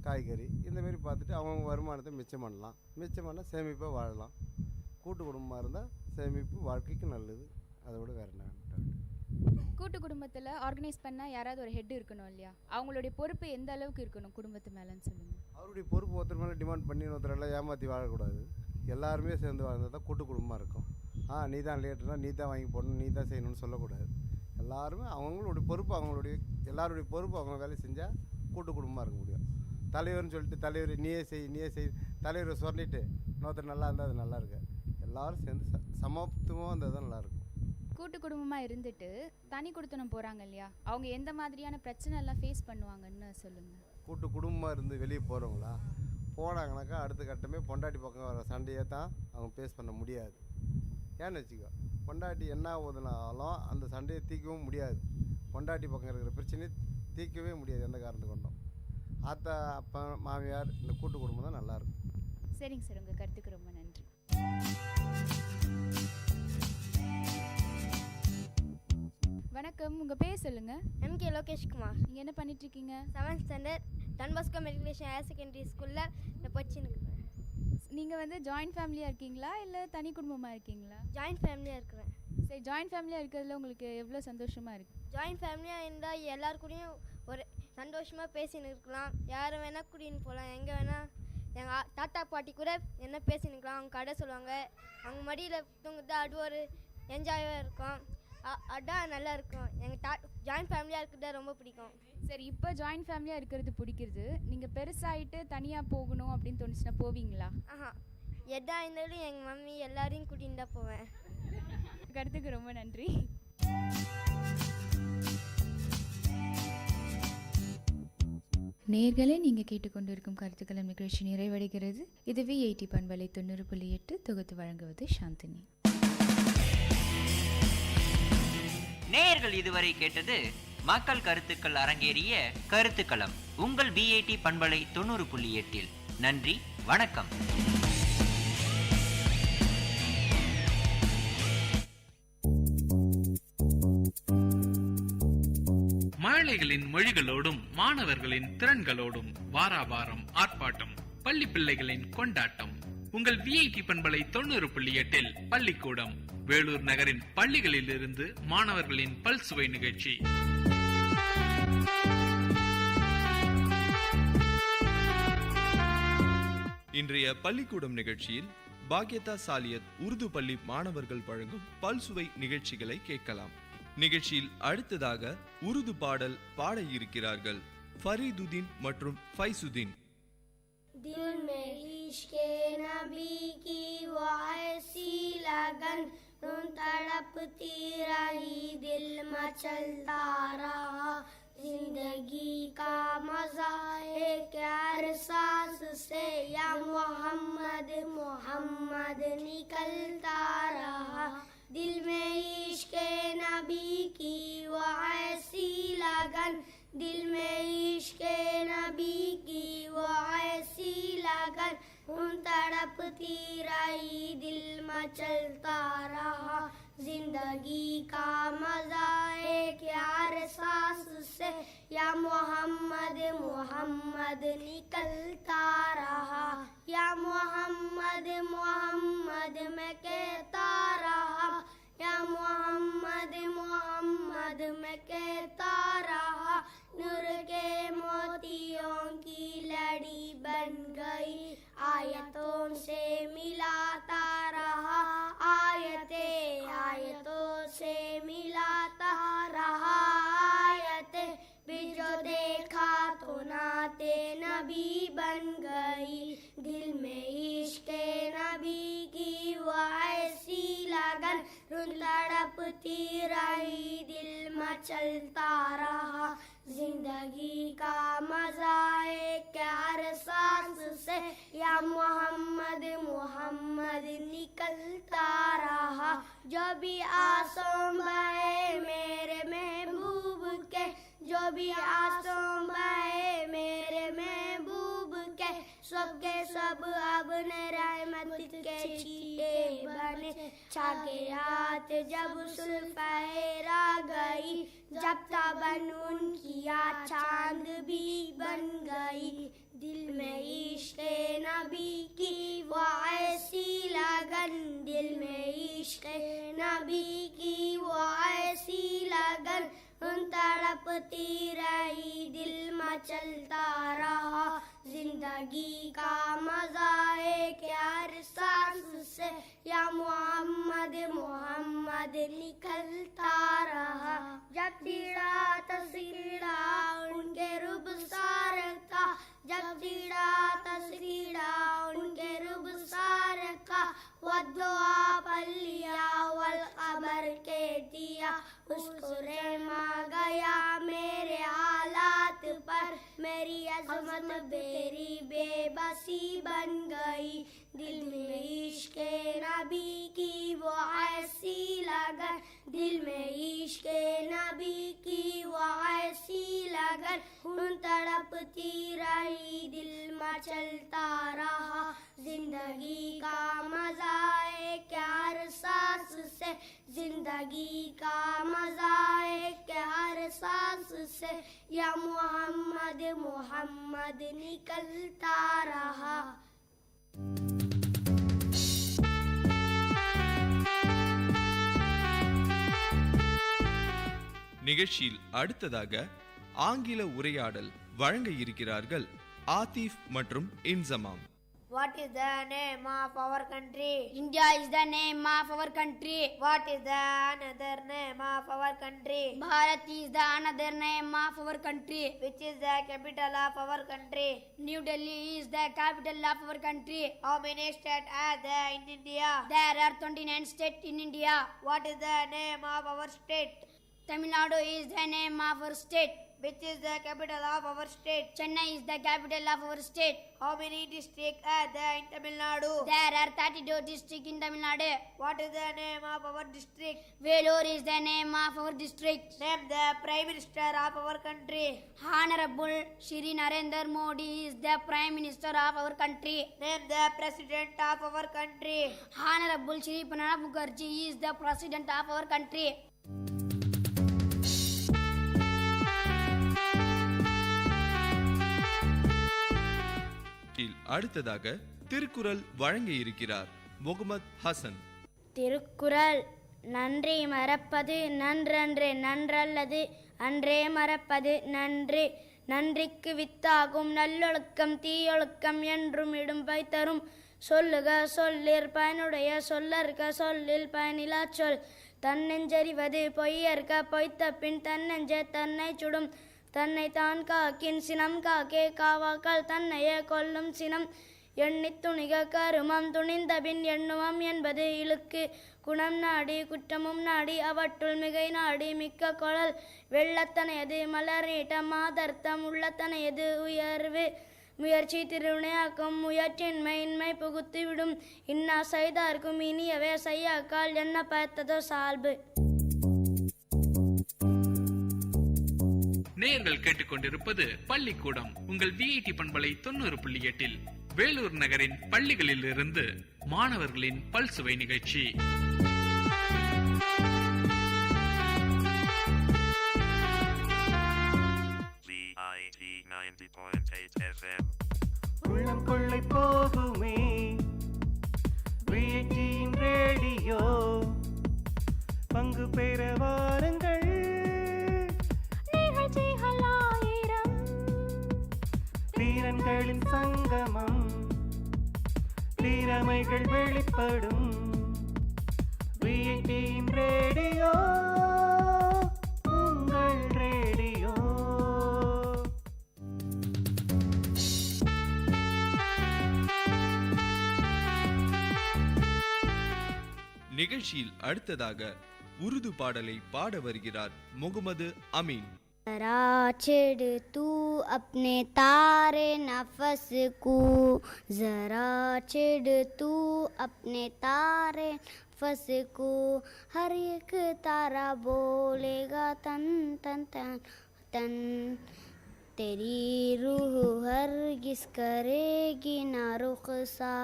காய்கறி இந்தமாரி பார்த்துட்டு அவங்க வருமானத்தை மிச்சம் பண்ணலாம். மிச்சம் பண்ணால் சேமிப்பாக வாழலாம். கூட்டு குடும்பமாக இருந்தால் சேமிப்பு வாழ்க்கைக்கு நல்லது. அதை விட வேறு என்ன. கூட்டு குடும்பத்தில் ஆர்கனைஸ் பண்ணால் யாராவது ஒரு ஹெட் இருக்கணும் இல்லையா? அவங்களுடைய பொறுப்பு எந்த அளவுக்கு இருக்கணும் குடும்பத்து மேலேன்னு சொல்லுங்கள். அவருடைய பொறுப்பு ஒருத்தர் மேலே டிமாண்ட் பண்ணி ஒருத்தரெல்லாம் ஏமாற்றி வாழக்கூடாது. எல்லாருமே சேர்ந்து வாழ்ந்தால் தான் கூட்டு குடும்பமாக இருக்கும். நீ தான் லேட்டுனா நீ தான் வாங்கி போடணும், நீ தான் செய்யணும்னு சொல்லக்கூடாது. எல்லாருமே அவங்களுடைய பொறுப்பு, எல்லாருடைய பொறுப்பு அவங்க வேலை செஞ்சால் கூட்டு குடும்பமாக இருக்க முடியும். தலைவர்னு சொல்லிட்டு தலைவர் நீயே செய் தலைவரை சொன்னிட்டு இன்னொருத்தர் நல்லா இருந்தால் அது நல்லா இருக்கு. எல்லோரும் சேர்ந்து சமத்துவமாக இருந்தால் தான் நல்லாயிருக்கும். கூட்டு குடும்பமாக இருந்துட்டு தனி குடுத்தனம் போகிறாங்க இல்லையா, அவங்க எந்த மாதிரியான பிரச்சனை எல்லாம் ஃபேஸ் பண்ணுவாங்கன்னு சொல்லுங்கள். கூட்டு குடும்பமாக இருந்து வெளியே போகிறவங்களா போனாங்கனாக்கா அடுத்த கட்டமே பொண்டாட்டி பக்கம் வர சண்டையை தான் அவங்க ஃபேஸ் பண்ண முடியாது. ஏன்னு வச்சுக்கோ, பொண்டாட்டி என்ன ஓதுனாலும் அந்த சண்டையை தீர்க்கவும் முடியாது. பொண்டாட்டி பக்கம் இருக்கிற பிரச்சனையை தீர்க்கவே முடியாது எந்த காரணத்து கொண்டும். ஆத்தா அப்பா மாமியார் இந்த கூட்டு குடும்பம் தான் நல்லாயிருக்கும். சரிங்க சார், உங்கள் கருத்துக்கு ரொம்ப நன்றி. வணக்கம், உங்கள் பேர் சொல்லுங்கள். எம்கே லோகேஷ்குமார். நீங்கள் என்ன பண்ணிகிட்ருக்கீங்க? 7th standard Don Bosco matriculation higher secondary ஸ்கூலில் நான் படிச்சுன்னு. நீங்கள் வந்து ஜாயின்ட் ஃபேமிலியாக இருக்கீங்களா இல்லை தனி குடும்பமாக இருக்கீங்களா? ஜாயின்ட் ஃபேமிலியாக இருக்கிறேன். சரி, ஜாயின்ட் ஃபேமிலியாக இருக்கிறதுல உங்களுக்கு எவ்வளோ சந்தோஷமாக இருக்குது? ஜாயின்ட் ஃபேமிலியாக இருந்தால் எல்லாரு கூடயும் ஒரு சந்தோஷமாக பேசின்னு இருக்கலாம். யாரை வேணால் கூட்டின்னு போகலாம், எங்கே வேணால். எங்கள் தாத்தா பாட்டி கூட என்ன பேசின்னு இருக்கலாம். அவங்க கடை சொல்லுவாங்க, அவங்க மடியில் தூங்குறது அது ஒரு என்ஜாயாக இருக்கும். அதான் நல்லா இருக்கும். எங்கள் ஜாயின்ட் ஃபேமிலியாக இருக்கிறது ரொம்ப பிடிக்கும். சரி, இப்போ ஜாயின்ட் ஃபேமிலியாக இருக்கிறது பிடிக்கிறது. நீங்கள் பெருசாகிட்டு தனியாக போகணும் அப்படின்னு தோணுச்சுன்னா போவீங்களா? எதா இருந்தாலும் எங்கள் மம்மி எல்லாரையும் கூட்டின்னு தான் போவேன். கருத்துக்கு ரொம்ப நன்றி. நேயர்களே, நீங்கள் கேட்டுக்கொண்டிருக்கும் கருத்துக்களம் நிகழ்ச்சி நிறைவடைகிறது. இது VIT பண்பலை 90.8 தொகுத்து வழங்குவது சாந்தினி. நேயர்கள் இதுவரை கேட்டது மக்கள் கருத்துக்கள் அரங்கேறிய கருத்துக்களம் உங்கள் VIT பண்பலை 90.8. நன்றி, வணக்கம். மாலைகளின் மொழிகளோடும் மாணவர்களின் திறன்களோடும் வாராவாரம் ஆர்ப்பாட்டம், பள்ளி பிள்ளைகளின் கொண்டாட்டம். உங்கள் விஐடி பண்பலை 90.8 பள்ளிக்கூடம் வேலூர் நகரின் பள்ளிகளில் இருந்து மாணவர்களின் பல்சுவை நிகழ்ச்சி. இன்றைய பள்ளிக்கூடம் நிகழ்ச்சியில் பாக்யதா சாலியத் உருது பள்ளி மாணவர்கள் வழங்கும் பல்சுவை நிகழ்ச்சிகளை கேட்கலாம். நிகழ்ச்சியில் அடுத்ததாக உருது பாடல் பாட இருக்கிறார்கள் ஃபரீதுதீன் மற்றும் ஃபைசுதீன். दिल में इश्क़े नबी की वो ऐसी लगन तड़पती रही दिल मचलता रहा जिंदगी का मजा एक एहसास से या मोहम्मद मोहम्मद निकलता रहा दिल में इश्क़े नबी की वो ऐसी लगन दिल में इश्क़े नबी की वो ऐसी लगन तड़पती रही दिल मचलता रहा जिंदगी का मजा एक यार सांस से या मोहम्मद मोहम्मद निकलता रहा या मोहम्मद मोहम्मद मैं कहता रहा या मोहम्मद मोहम्मद मैं कहता रहा नूर के मोतियों की लड़ी बन गई आयतों से मिलाता रहा आयतों से मिलाता रहा आयतें भी जो देखा तो नाते नबी बन गई दिल में इश्क़े नबी की वो ऐसी लगन तड़पती रही दिल मचलता रहा जिंदगी का मजा एक सांस से या मोहम्मद मोहम्मद निकलता रहा जो भी आंसू बहे मेरे महबूब के जो भी आंसू बहे मेरे महबूब के सबके सब अब रहमत के छींटे बने छाके हाथ जब सुल्फेरा गई जब तबन उनकी चांद भी बन गई दिल में इश्क़े नबी की वो ऐसी लगन दिल में इश्क़े नबी की वो ऐसी लगन तड़पती रही दिल मचलता रहा जिंदगी का मजा एक यार सांस से या मोहम्मद मोहम्मद निकलता रहा जब चिड़ा तस्वीरा उनके रूप सार का जब चिड़ा तस्वीरा उनके रूप सार का वो दुआ पलिया वल खबर के दिया उसको रहमा गया मेरे हालात पर मेरी अजमत मेरी बेबसी बन गई दिल में इश्क़े नबी की वो ऐसी लगन दिल में इश्क़े नबी की वो ऐसी लगन तड़पती रही दिल मचलता रहा जिंदगी का मजा एक यार सांस से जिंदगी का मजा एक यार सांस से या मोहम्मद मोहम्मद निकलता रहा. நிகழ்ச்சியில் அடுத்ததாக ஆங்கில உரையாடல் வழங்க இருக்கிறார்கள் ஆதிஃப் மற்றும் Inzamam. What is the name of our country? India is the name of our country. What is the another name of our country? Bharat is the another name of our country. Which is the capital of our country? New Delhi is the capital of our country. How many states are there in India? There are 29 states in India. What is the name of our state? Tamil Nadu is the name of our state. Which is the capital of our state? Chennai is the capital of our state. How many districts are there in Tamil Nadu? There are 32 districts in Tamil Nadu. What is the name of our district? Vellore is the name of our district. Name the Prime Minister of our country. Honorable Shri Narendra Modi is the Prime Minister of our country. Name the President of our country. Honorable Shri Pranab Mukherjee is the President of our country. அடுத்ததாக திருக்குறள் வழங்க இருக்கிறார் முகமது ஹசன். திருக்குறள். நன்றி மறப்பது நன்றன்று, நன்றல்லது அன்றே மறப்பது நன்று. நன்றிக்கு வித்தாகும் நல்லொழுக்கம் தீயொழுக்கம் என்றும் இடும்பை தரும். சொல்லுக சொல்லிற் பயனுடைய சொல்லற்க சொல்லில் பயனிலா சொல். தன்னெஞ்சறிவது பொய்யற்க பொய்த்த பின் தன்னெஞ்ச தன்னை சுடும். தன்னை தான் காக்கின் சினம் காக்கே காவாக்கால் தன்னையே கொல்லும் சினம். எண்ணித் துணிக கருமம் துணிந்தபின் எண்ணுவம் என்பது இழுக்கு. குணம் நாடி குற்றமும் நாடி அவற்றுள் மிகை நாடி மிக்க கொளல். வெள்ளத்தனையது மலர் நீட்டம் மாதர்த்தம் உள்ளத்தனையது உயர்வு. முயற்சி திருவினையாக்கும் முயற்சின்மை புகுத்தி விடும். இன்னா செய்தார்க்கும் இனியவே செய்யாக்கால் என்ன பார்த்ததோ சால்பு. நேயர்கள் கேட்டுக்கொண்டிருப்பது பள்ளிக்கூடம் உங்கள் விஐடி பண்பலை 90.8 வேலூர் நகரின் பள்ளிகளில் இருந்து மாணவர்களின் பல்சுவை நிகழ்ச்சி. உள்ளம் கொள்ளை போகுமே விஐடியின் ரேடியோ. பங்கு பெற வாருங்கள். நிகழ்ச்சிகள் ஆயிரம் வீரன்களின் சங்கமம். திறமைகள் வெளிப்படும் விஐடியின் ரேடியோ. உங்கள் ரேடியோ. நிகழ்ச்சியில் அடுத்ததாக உருது பாடலை பாட வருகிறார் முகமது அமீன். जरा छेड़ तू अपने तारे नफस को. जरा छेड़ तू अपने तारे नफस को. हर एक तारा बोलेगा तन तन तन तन. तेरी रूह हरगिज़ करेगी ना रुखसा.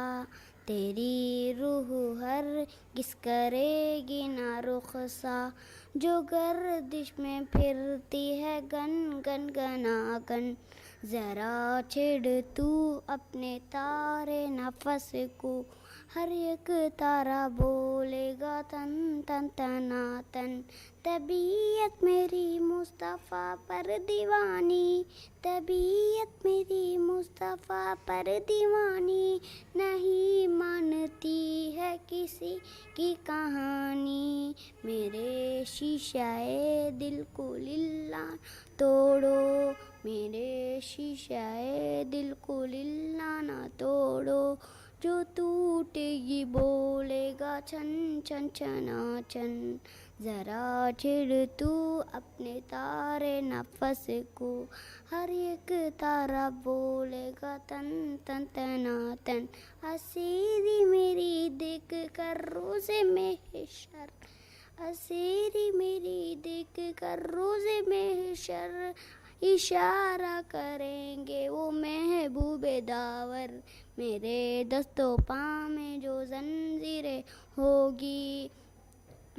तेरी रूह हरगिज़ करेगी ना रुखसा. जो गर्दिश में फिरती है गन गन गना गन. ज़रा छेड़ तू अपने तारे नफस को. हर एक तारा बोलेगा तन तन तना तन. तबीयत मेरी मुस्तफ़ा पर दीवानी. तबीयत मेरी मुस्तफ़ा पर दीवानी. नहीं मानती है किसी की कहानी. मेरे शीशाए दिल को लिल्ला तोड़ो. मेरे शीशाए दिल को लिल्ला ना तोड़ो. जो टूटेगी बोलेगा छन छन छना छन. ज़रा छेड़ तू अपने तारे नफस को. हर एक तारा बोलेगा तन तन तना तन. असीरी मेरी देख कर रोज़े महशर. असीरी मेरी देख कर रोज़े महशर. इशारा करेंगे वो महबूबे दावर. मेरे दस्तों पाँव में जो जंजीरें होगी.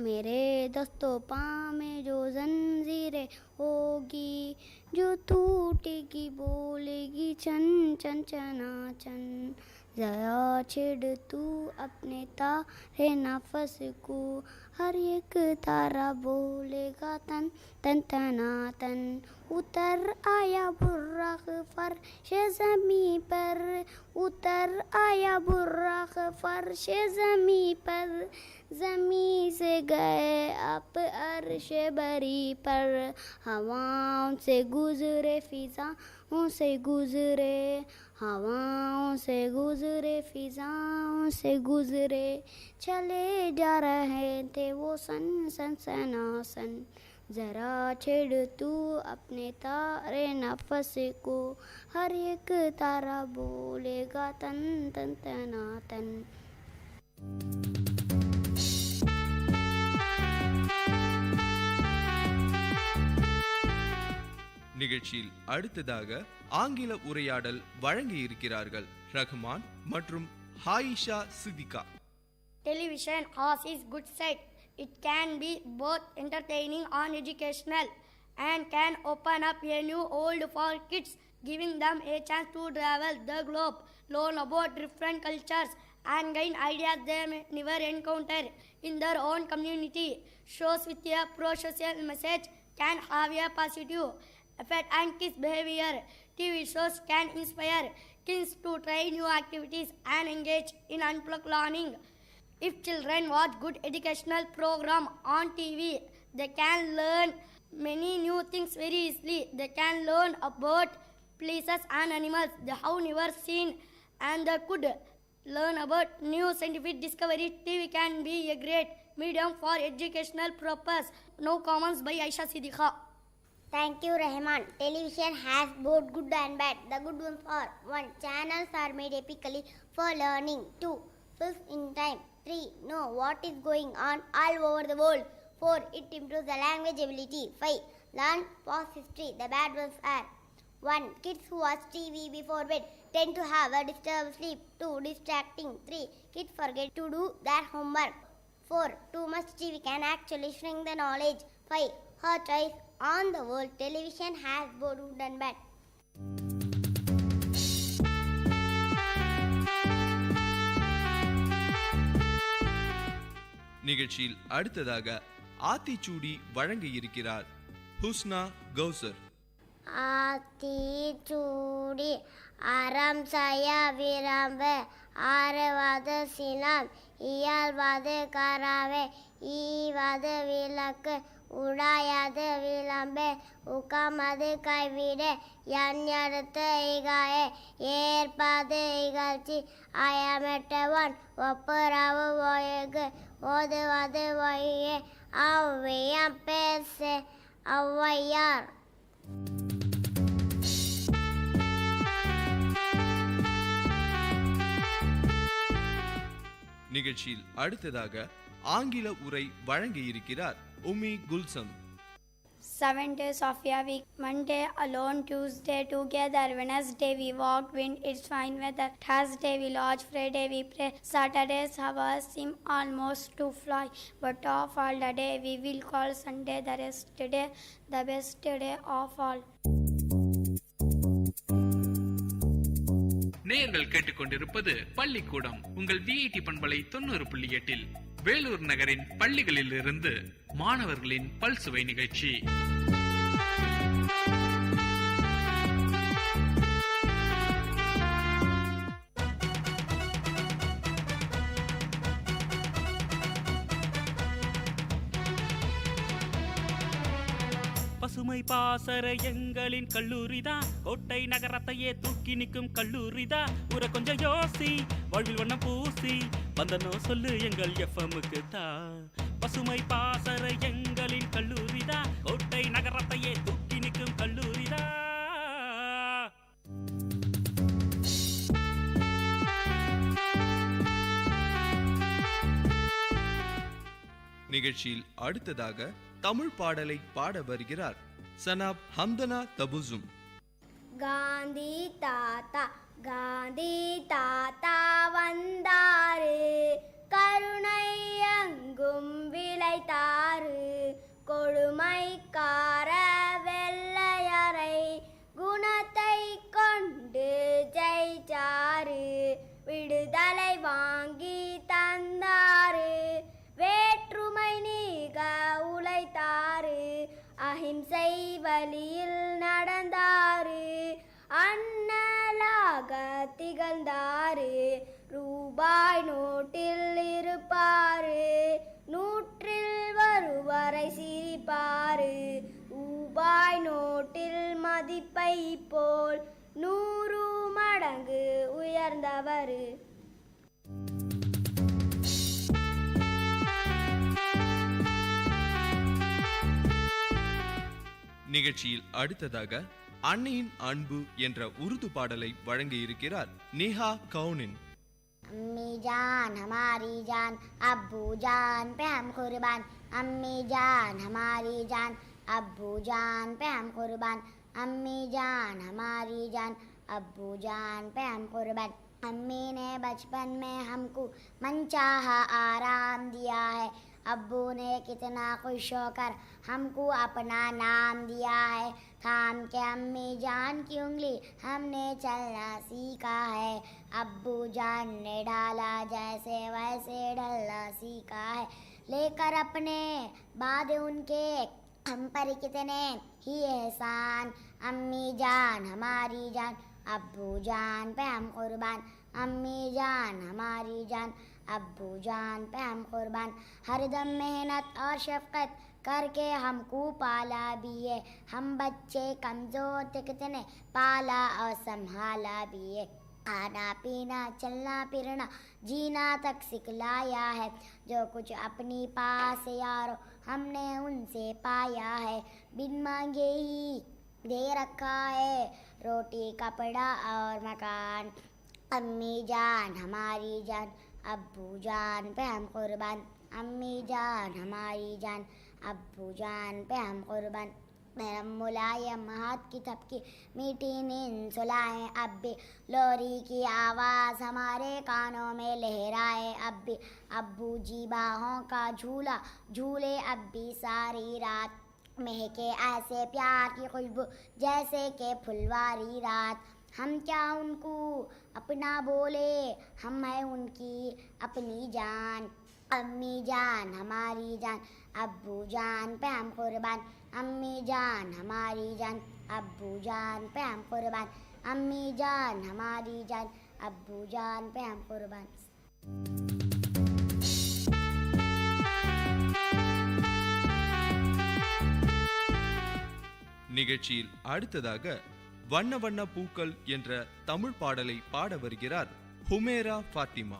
मेरे दस्तों पाँव में जो जंजीरें होगी. जो टूटेगी बोलेगी चन चन चना चन. ज़रा छेड़ तू अपने तारे नफस को. हर एक तारा बोलेगा तन तन तना तन. उतर आया बुर्राख फर्श ज़मी पर. उतर आया बुर्राख फर्श ज़मी पर. ज़मी से गए आप अर्श बरी पर. हवाओं से गुजरे फिज़ाओं से गुजरे. हवाओं से गुजरे फिज़ाओं से गुजरे. चले जा रहे थे वो सन सन सनासन. ज़रा छेड़ तू अपने तारे नफस को. हर एक तारा बोलेगा तन तन तना तन. நிகழ்ச்சியில் அடுத்ததாக ஆங்கில உரையாடல் வழங்கி இருக்கிறார்கள் ரஹ்மான் மற்றும் ஹாயிஷா சிதிகா. Television has its good side. It can be both entertaining and educational. and can open up a new world for kids, giving them a chance to travel the globe, learn about different cultures, and gain ideas they may never encounter in their own community. Shows with a pro-social message can have a positive effect on kids' behavior. TV shows can inspire kids to try new activities and engage in unplugged learning. If children watch good educational program on TV, they can learn many new things very easily. They can learn about places and animals they have never seen, and they could learn about new scientific discovery. TV can be a great medium for educational purpose. No comments by Aisha Siddiqa. Thank you, Rahman. Television has both good and bad. The good ones are 1. Channels are made epically for learning. 2. Fills in time. 3. Know what is going on all over the world. 4. It improves the language ability. 5. Learn past history. The bad ones are 1. Kids who watch TV before bed tend to have a disturbed sleep. 2. Distracting. 3. Kids forget to do their homework. 4. Too much TV can actually shrink the knowledge. 5. Her choice on the world. Television has both good and bad. நிகழ்ச்சியில் அடுத்ததாக ஆத்திச்சூடி வழங்க இருக்கிறார் ஹுஸ்னா கௌசர். ஆத்திச்சூடி அறம் செய்ய விரும்ப ஆறுவது சினம் இயல்வது கராவே ஈவது விளக்கு உடையது விளம்பே உகமது கைவிட எண்ணெடுத்து இகாயே ஏற்பது இகழ்ச்சி அயமெட்டவன் ஒப்புரவு ஒழுகு ஓதுவது ஒய்யே ஔவையம் பேசு ஔவையார். நிகழ்ச்சியில் அடுத்ததாக ஆங்கில உரை வழங்க இருக்கிறார் உமி குல்சம். 7 days of a week. Monday alone, Tuesday together, Wednesday we walk when it's fine weather, Thursday we lodge, Friday we pray, Saturday's hours seem almost to fly, but of all the day we will call Sunday the rest day, the best day of all. நேயர்கள் கேட்டுக்கொண்டிருப்பது பள்ளிக்கூடம் உங்கள் VIT பண்பலை 90.8 வேலூர் நகரின் பள்ளிகளில் இருந்து மாணவர்களின் பல்சுவை நிகழ்ச்சி. பசுமை பாசற எங்களின் கல்லூரிதான், கோட்டை நகரத்தையே தூக்கி நிற்கும் கல்லூரிதான். ஊர கொஞ்சம் யோசி, வாழ்வில் வண்ணம் பூசி வந்தனோ சொல்லு எங்கள் எஃப்எம்முக்கு தான். பசுமை பாசற எங்களின் கல்லூரிதான், கோட்டை நகரத்தையே தூக்கி நிற்கும் கல்லூரிதான். நிகழ்ச்சியில் அடுத்ததாக தமிழ் பாடலை பாட வருகிறார் சனாப் ஹம்தனா தபுசும். காந்தி தாத்தா வந்தாரு, கருணை எங்கும் விளைத்தாரு, கொடுமைக்கார வெள்ளையரை குணத்தை கொண்டு ஜெயிச்சாரு, விடுதலை வாங்கி தந்தாரு, வேற்றுமை நீக உழைத்தாரு, அஹிம்சை வழியில் நடந்தாரு, அண்ணலாக திகழ்ந்தாரு, ரூபாய் நோட்டில் இருப்பாரு, 100 ஒருவரை சிரிப்பாரு, ரூபாய் நோட்டில் மதிப்பை போல் 100 மடங்கு உயர்ந்தவர். நிகழ்ச்சியில் அடுத்ததாக அன்னையின் அன்பு என்ற உருது பாடலை வழங்க இருக்கிறார் நேஹா கவுனின். अम्मी जान हमारी जान अब्बू जान पे हम कुर्बान, अम्मी जान हमारी जान अब्बू जान पे हम कुर्बान, अम्मी जान हमारी जान अब्बू जान पे हम कुर्बान. अम्मी ने बचपन में हमको मनचाहा आराम दिया है, अब्बू ने कितना खुश होकर हमको अपना नाम दिया है। थाम के अम्मी जान की उंगली हमने चलना सीखा है। अब्बू जान ने डाला जैसे वैसे डलना सीखा है। लेकर अपने बाद उनके हम पर कितने ही एहसान। अम्मी जान हमारी जान, अब्बू जान पे हम कुर्बान। अम्मी जान हमारी जान, अब्बू जान पे हम कुर्बान। हरदम मेहनत और शफकत करके हमको पाला भी है। हम बच्चे कमज़ोर थे कितने, पाला और संभाला भी है। खाना पीना चलना फिरना जीना तक सिखलाया है। जो कुछ अपनी पास यारो हमने उनसे पाया है। बिन मांगे ही दे रखा है रोटी कपड़ा और मकान। अम्मी जान हमारी जान, अब्बू जान पे हम कुर्बान। अम्मी जान हमारी जान, अब्बू जान पे हम कुर्बान। नरम मुलायम हाथ की थपकी मीठी नींद सुलाएं अब भी। लोरी की आवाज़ हमारे कानों में लहराए अब भी। अब्बू जी बाहों का झूला झूले अब भी सारी रात। महके ऐसे प्यार की खुशबू जैसे के फुलवारी रात। हम क्या उनको अपना बोले, हम हैं उनकी अपनी जान। अम्मी जान हमारी जान, अब्बू जान पे हम कुर्बान। अम्मी जान हमारी जान, अब्बू जान पे हम कुर्बान। अम्मी जान हमारी जान, अब्बू जान पे हम कुर्बान। நிகழ்ச்சியில் அடுத்ததாக வண்ண வண்ண பூக்கள் என்ற தமிழ் பாடலை பாட வருகிறார் ஹுமேரா ஃபாத்திமா.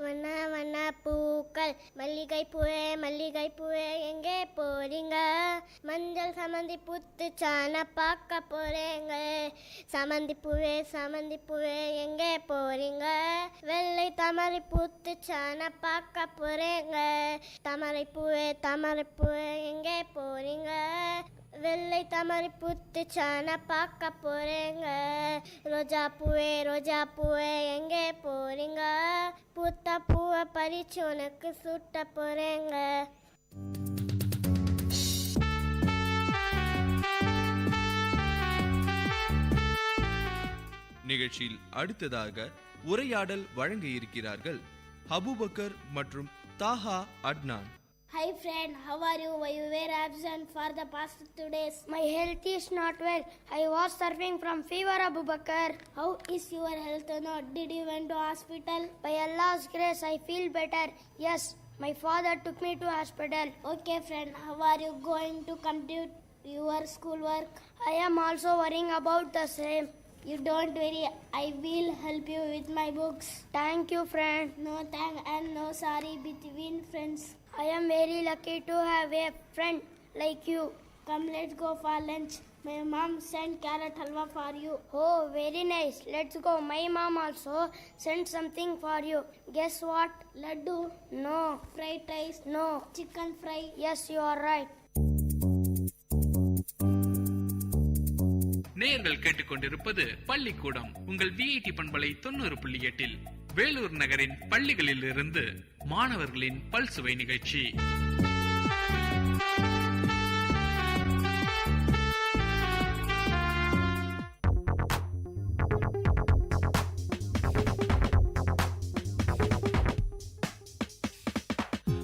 வண்ண வண்ண பூக்கள் மல்லிகை பூவே எங்கே போறீங்க? மஞ்சள் சமந்தி புத்து சாண பார்க்க போறேங்க. சமந்தி பூவே எங்கே போறீங்க? வெள்ளை தாமரை புத்து சாண பார்க்க போறேங்க. தாமரை பூவே எங்கே போறீங்க? வெள்ளை தாமரை புத்து சாண பார்க்க போறேங்க. ரோஜா பூவே எங்கே போறீங்க? பூத்த பூவை பறிச்சு உனக்கு சுட்ட போறேங்க. நிகழ்ச்சியில் அடுத்ததாக உரையாடல் வழங்க இருக்கிறார்கள் அபூபக்கர் மற்றும் Taha Adnan. Hi friend, how are you? Why you were absent for the past 2 days? My health is not well. I was suffering from fever, Abubakar. How is your health now? Did you went to hospital? By Allah's grace, I feel better. Yes, my father took me to hospital. Okay friend, how are you going to complete your schoolwork? I am also worrying about the same. You don't worry, I will help you with my books. Thank you friend. No thank and no sorry between friends. I am very lucky to have a friend like you. Come, let's go for lunch. My mom sent carrot halwa for you. Oh, very nice. Let's go. My mom also sent something for you. Guess what? Laddu? No. Fried rice? No. Chicken fry? Yes, you are right. நேயர்கள் கேட்டுக்கொண்டிருப்பது பள்ளிக்கூடம் உங்கள் VIT பண்பலை 90.8 வேலூர் நகரின் பள்ளிகளில் இருந்து மாணவர்களின் பல்சுவை நிகழ்ச்சி.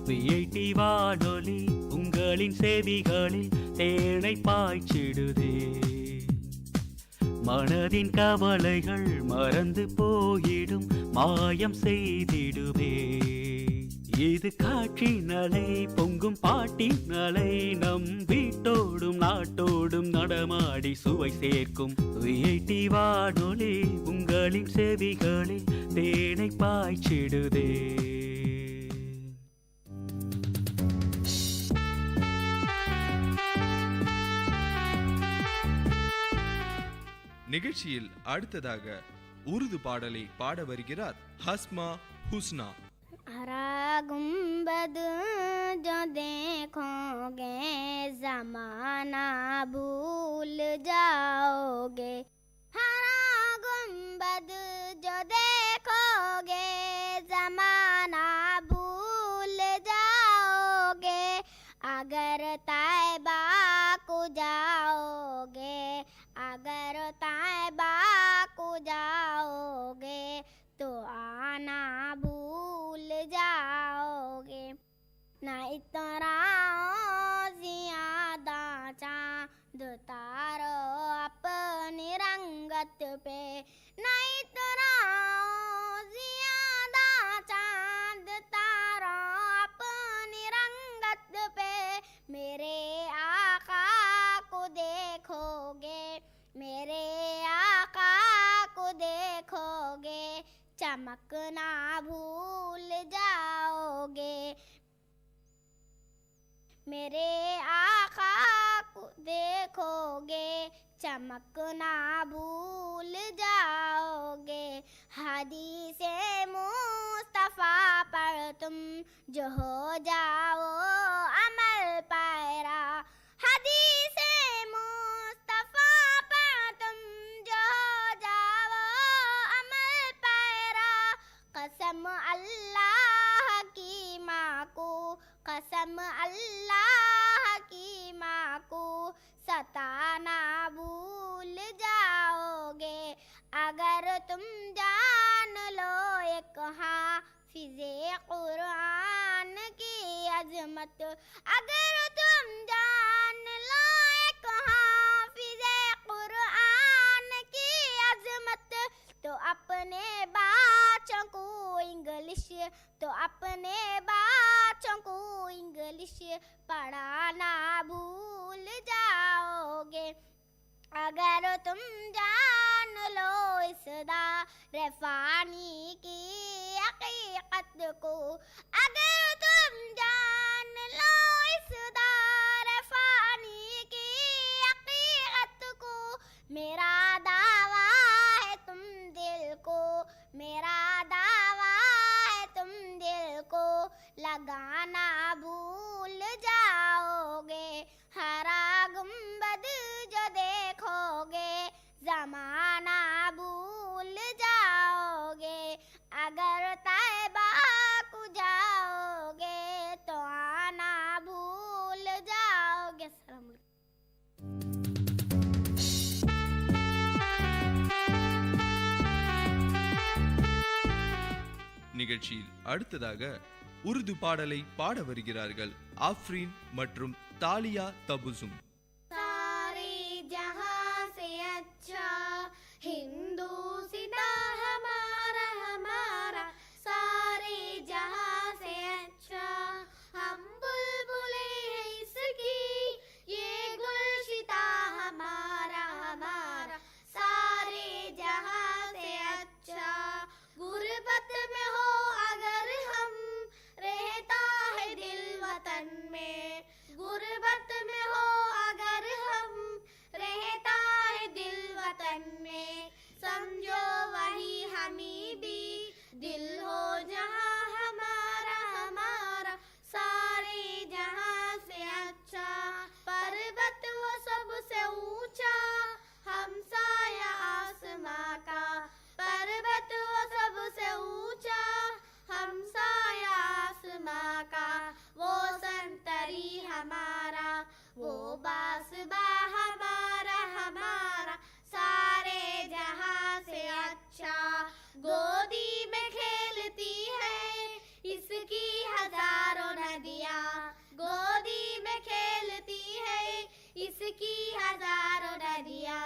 விஐடி வானொலி உங்களின் செவிகளில் தேனை பாய்ச்சிடுதே. மனதின் கவலைகள் மறந்து போயிடும் மாயம் செய்திடுமே. இது காற்றின் அலை பொங்கும் பாட்டின் அலை நம் வீட்டோடும் நாட்டோடும் நடமாடி சுவை சேர்க்கும் விஐடி வானொலி உங்களின் செவிகளில் தேனை பாய்ச்சிடுதே. நிகழ்ச்சியில் அடுத்ததாக உருது பாடலை பாட வருகிறார் ஹஸ்மா ஹுஸ்னா. हरा गुंबद जो देखोगे जमाना भूल जाओगे. हरा गुंबद जो देखोगे जमाना भूल जाओगे. सूरत पे न इतना ज्यादा चांद तारा अपनी रंगत पे मेरे आका को देखोगे मेरे आका को देखोगे चमकना भूल जाओगे मेरे आका को देखोगे चमकना भूल जाओगे हदीसे मुस्तफा पर तुम जो हो जाओ अमल पैरा हदीसे मुस्तफा पर तुम जो हो जाओ अमल पैरा कसम अल्लाह की माँ को कसम अल्लाह की माँ को सताना भूल जाओगे अगर तुम जान लो एक हाफिज़े कुरान की अजमत अगर तुम जान लो एक हाफिज़े कुरान की अजमत तो अपने बच्चों को इंग्लिश तो अपने बच्चों को इंग्लिश पढ़ाना भूल जाओगे अगर तुम जान लो इस दार फ़ानी की हकीकत को अगर तुम जान लो इस दार फ़ानी की हकीकत को मेरा दावा है तुम दिल को मेरा दावा है तुम दिल को लगाना भूल जाओगे हरा गुंबद जो देखोगे जमाना भूल जाओगे अगर तैबा को जाओगे तो आना भूल जाओगे நிகழ்ச்சியில் அடுத்ததாக உருது பாடலை பாட வருகிறார்கள் ஆஃப்ரீன் மற்றும் தாலியா தபுசும் सारे जहां से अच्छा हिंदू सिता हमारा हमारा सारे जहां से अच्छा हम बुलबुले हैं इसकी ये गुलशिता हमारा हमारा सारे जहां से अच्छा गुर्बत में हो अगर हम रहता है दिल वतन में गुर्बत में हो अगर हम रहता है दिल वतन में समझो वही हमी भी दिल हो जहां हमारा हमारा सारे जहां से अच्छा पर्वत वो सबसे ऊंचा हम साया आसमां का पर्वत वो सबसे ऊंचा हम साया आसमां का वो संतरी हमारा वो बासबा हमारा हमारा सारे जहां से अच्छा गोदी में खेलती है इसकी हजारों नदियां गोदी में खेलती है इसकी हजारों नदियां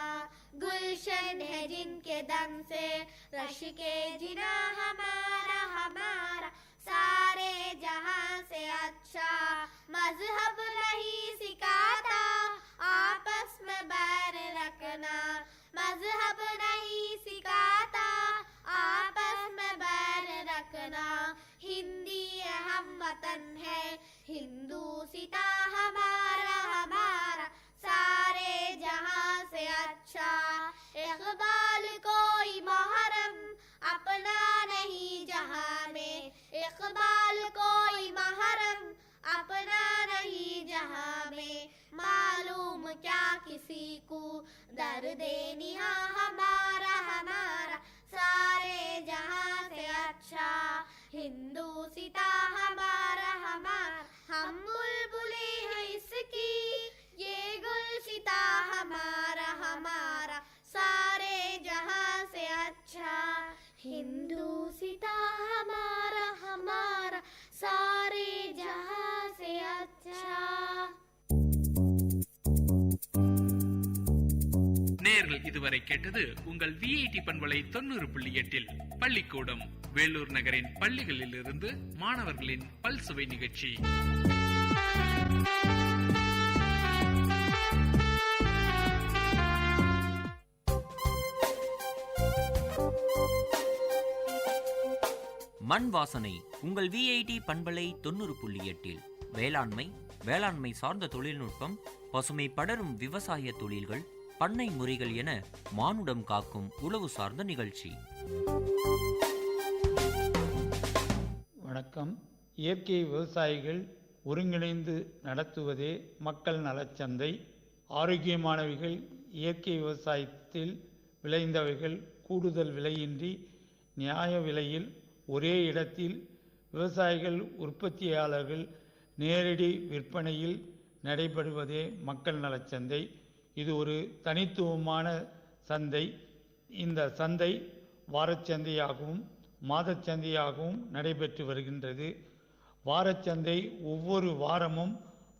गुलशन है जिनके दम से रश के जिना हमारा हमारा सारे जहां से अच्छा मजहब नहीं सिखाता आपस में बैर रखना मजहब नहीं सिखाता आपस में बैर रखना हिंदी हम वतन है हिंदू सिता हमारा हमारा सारे जहां से अच्छा इकबाल कोई मुहर्रम अपना नहीं जहां में इकबाल कोई मुहर्रम अपना नहीं जहां में मालूम क्या किसी को दर्द निहा हमारा हमारा सारे जहां से अच्छा हिंदू सिता हमारा हमारा हम बुलबुले हैं इसकी ये गुलशिता हमारा हमारा सारे जहां से अच्छा हिंदू सिता हमारा हमारा सारे जहां से अच्छा நேயர்கள் இதுவரை கேட்டது உங்கள் விஐடி பண்பலை 90.8 பள்ளிக்கூடம் வேலூர் நகரின் பள்ளிகளில் இருந்து மாணவர்களின் பல்சுவை நிகழ்ச்சி. மண் வாசனை உங்கள் விஐடி பண்பலை 90.8 வேளாண்மை சார்ந்த தொழில்நுட்பம், பசுமை படரும் விவசாய தொழில்கள், பண்ணை முறைகள் என மானுடம் காக்கும் உழவு சார்ந்த நிகழ்ச்சி. வணக்கம். இயற்கை விவசாயிகள் ஒருங்கிணைந்து நடத்துவதே மக்கள் நலச்சந்தை. ஆரோக்கியமானவைகள் இயற்கை விவசாயத்தில் விளைந்தவைகள் கூடுதல் விலையின்றி நியாய விலையில் ஒரே இடத்தில் விவசாயிகள் உற்பத்தியாளர்கள் நேரடி விற்பனையில் நடைபெறுவதே மக்கள் நலச்சந்தை. இது ஒரு தனித்துவமான சந்தை. இந்த சந்தை வாரச்சந்தையாகவும் மாதச்சந்தையாகவும் நடைபெற்று வருகின்றது. வாரச்சந்தை ஒவ்வொரு வாரமும்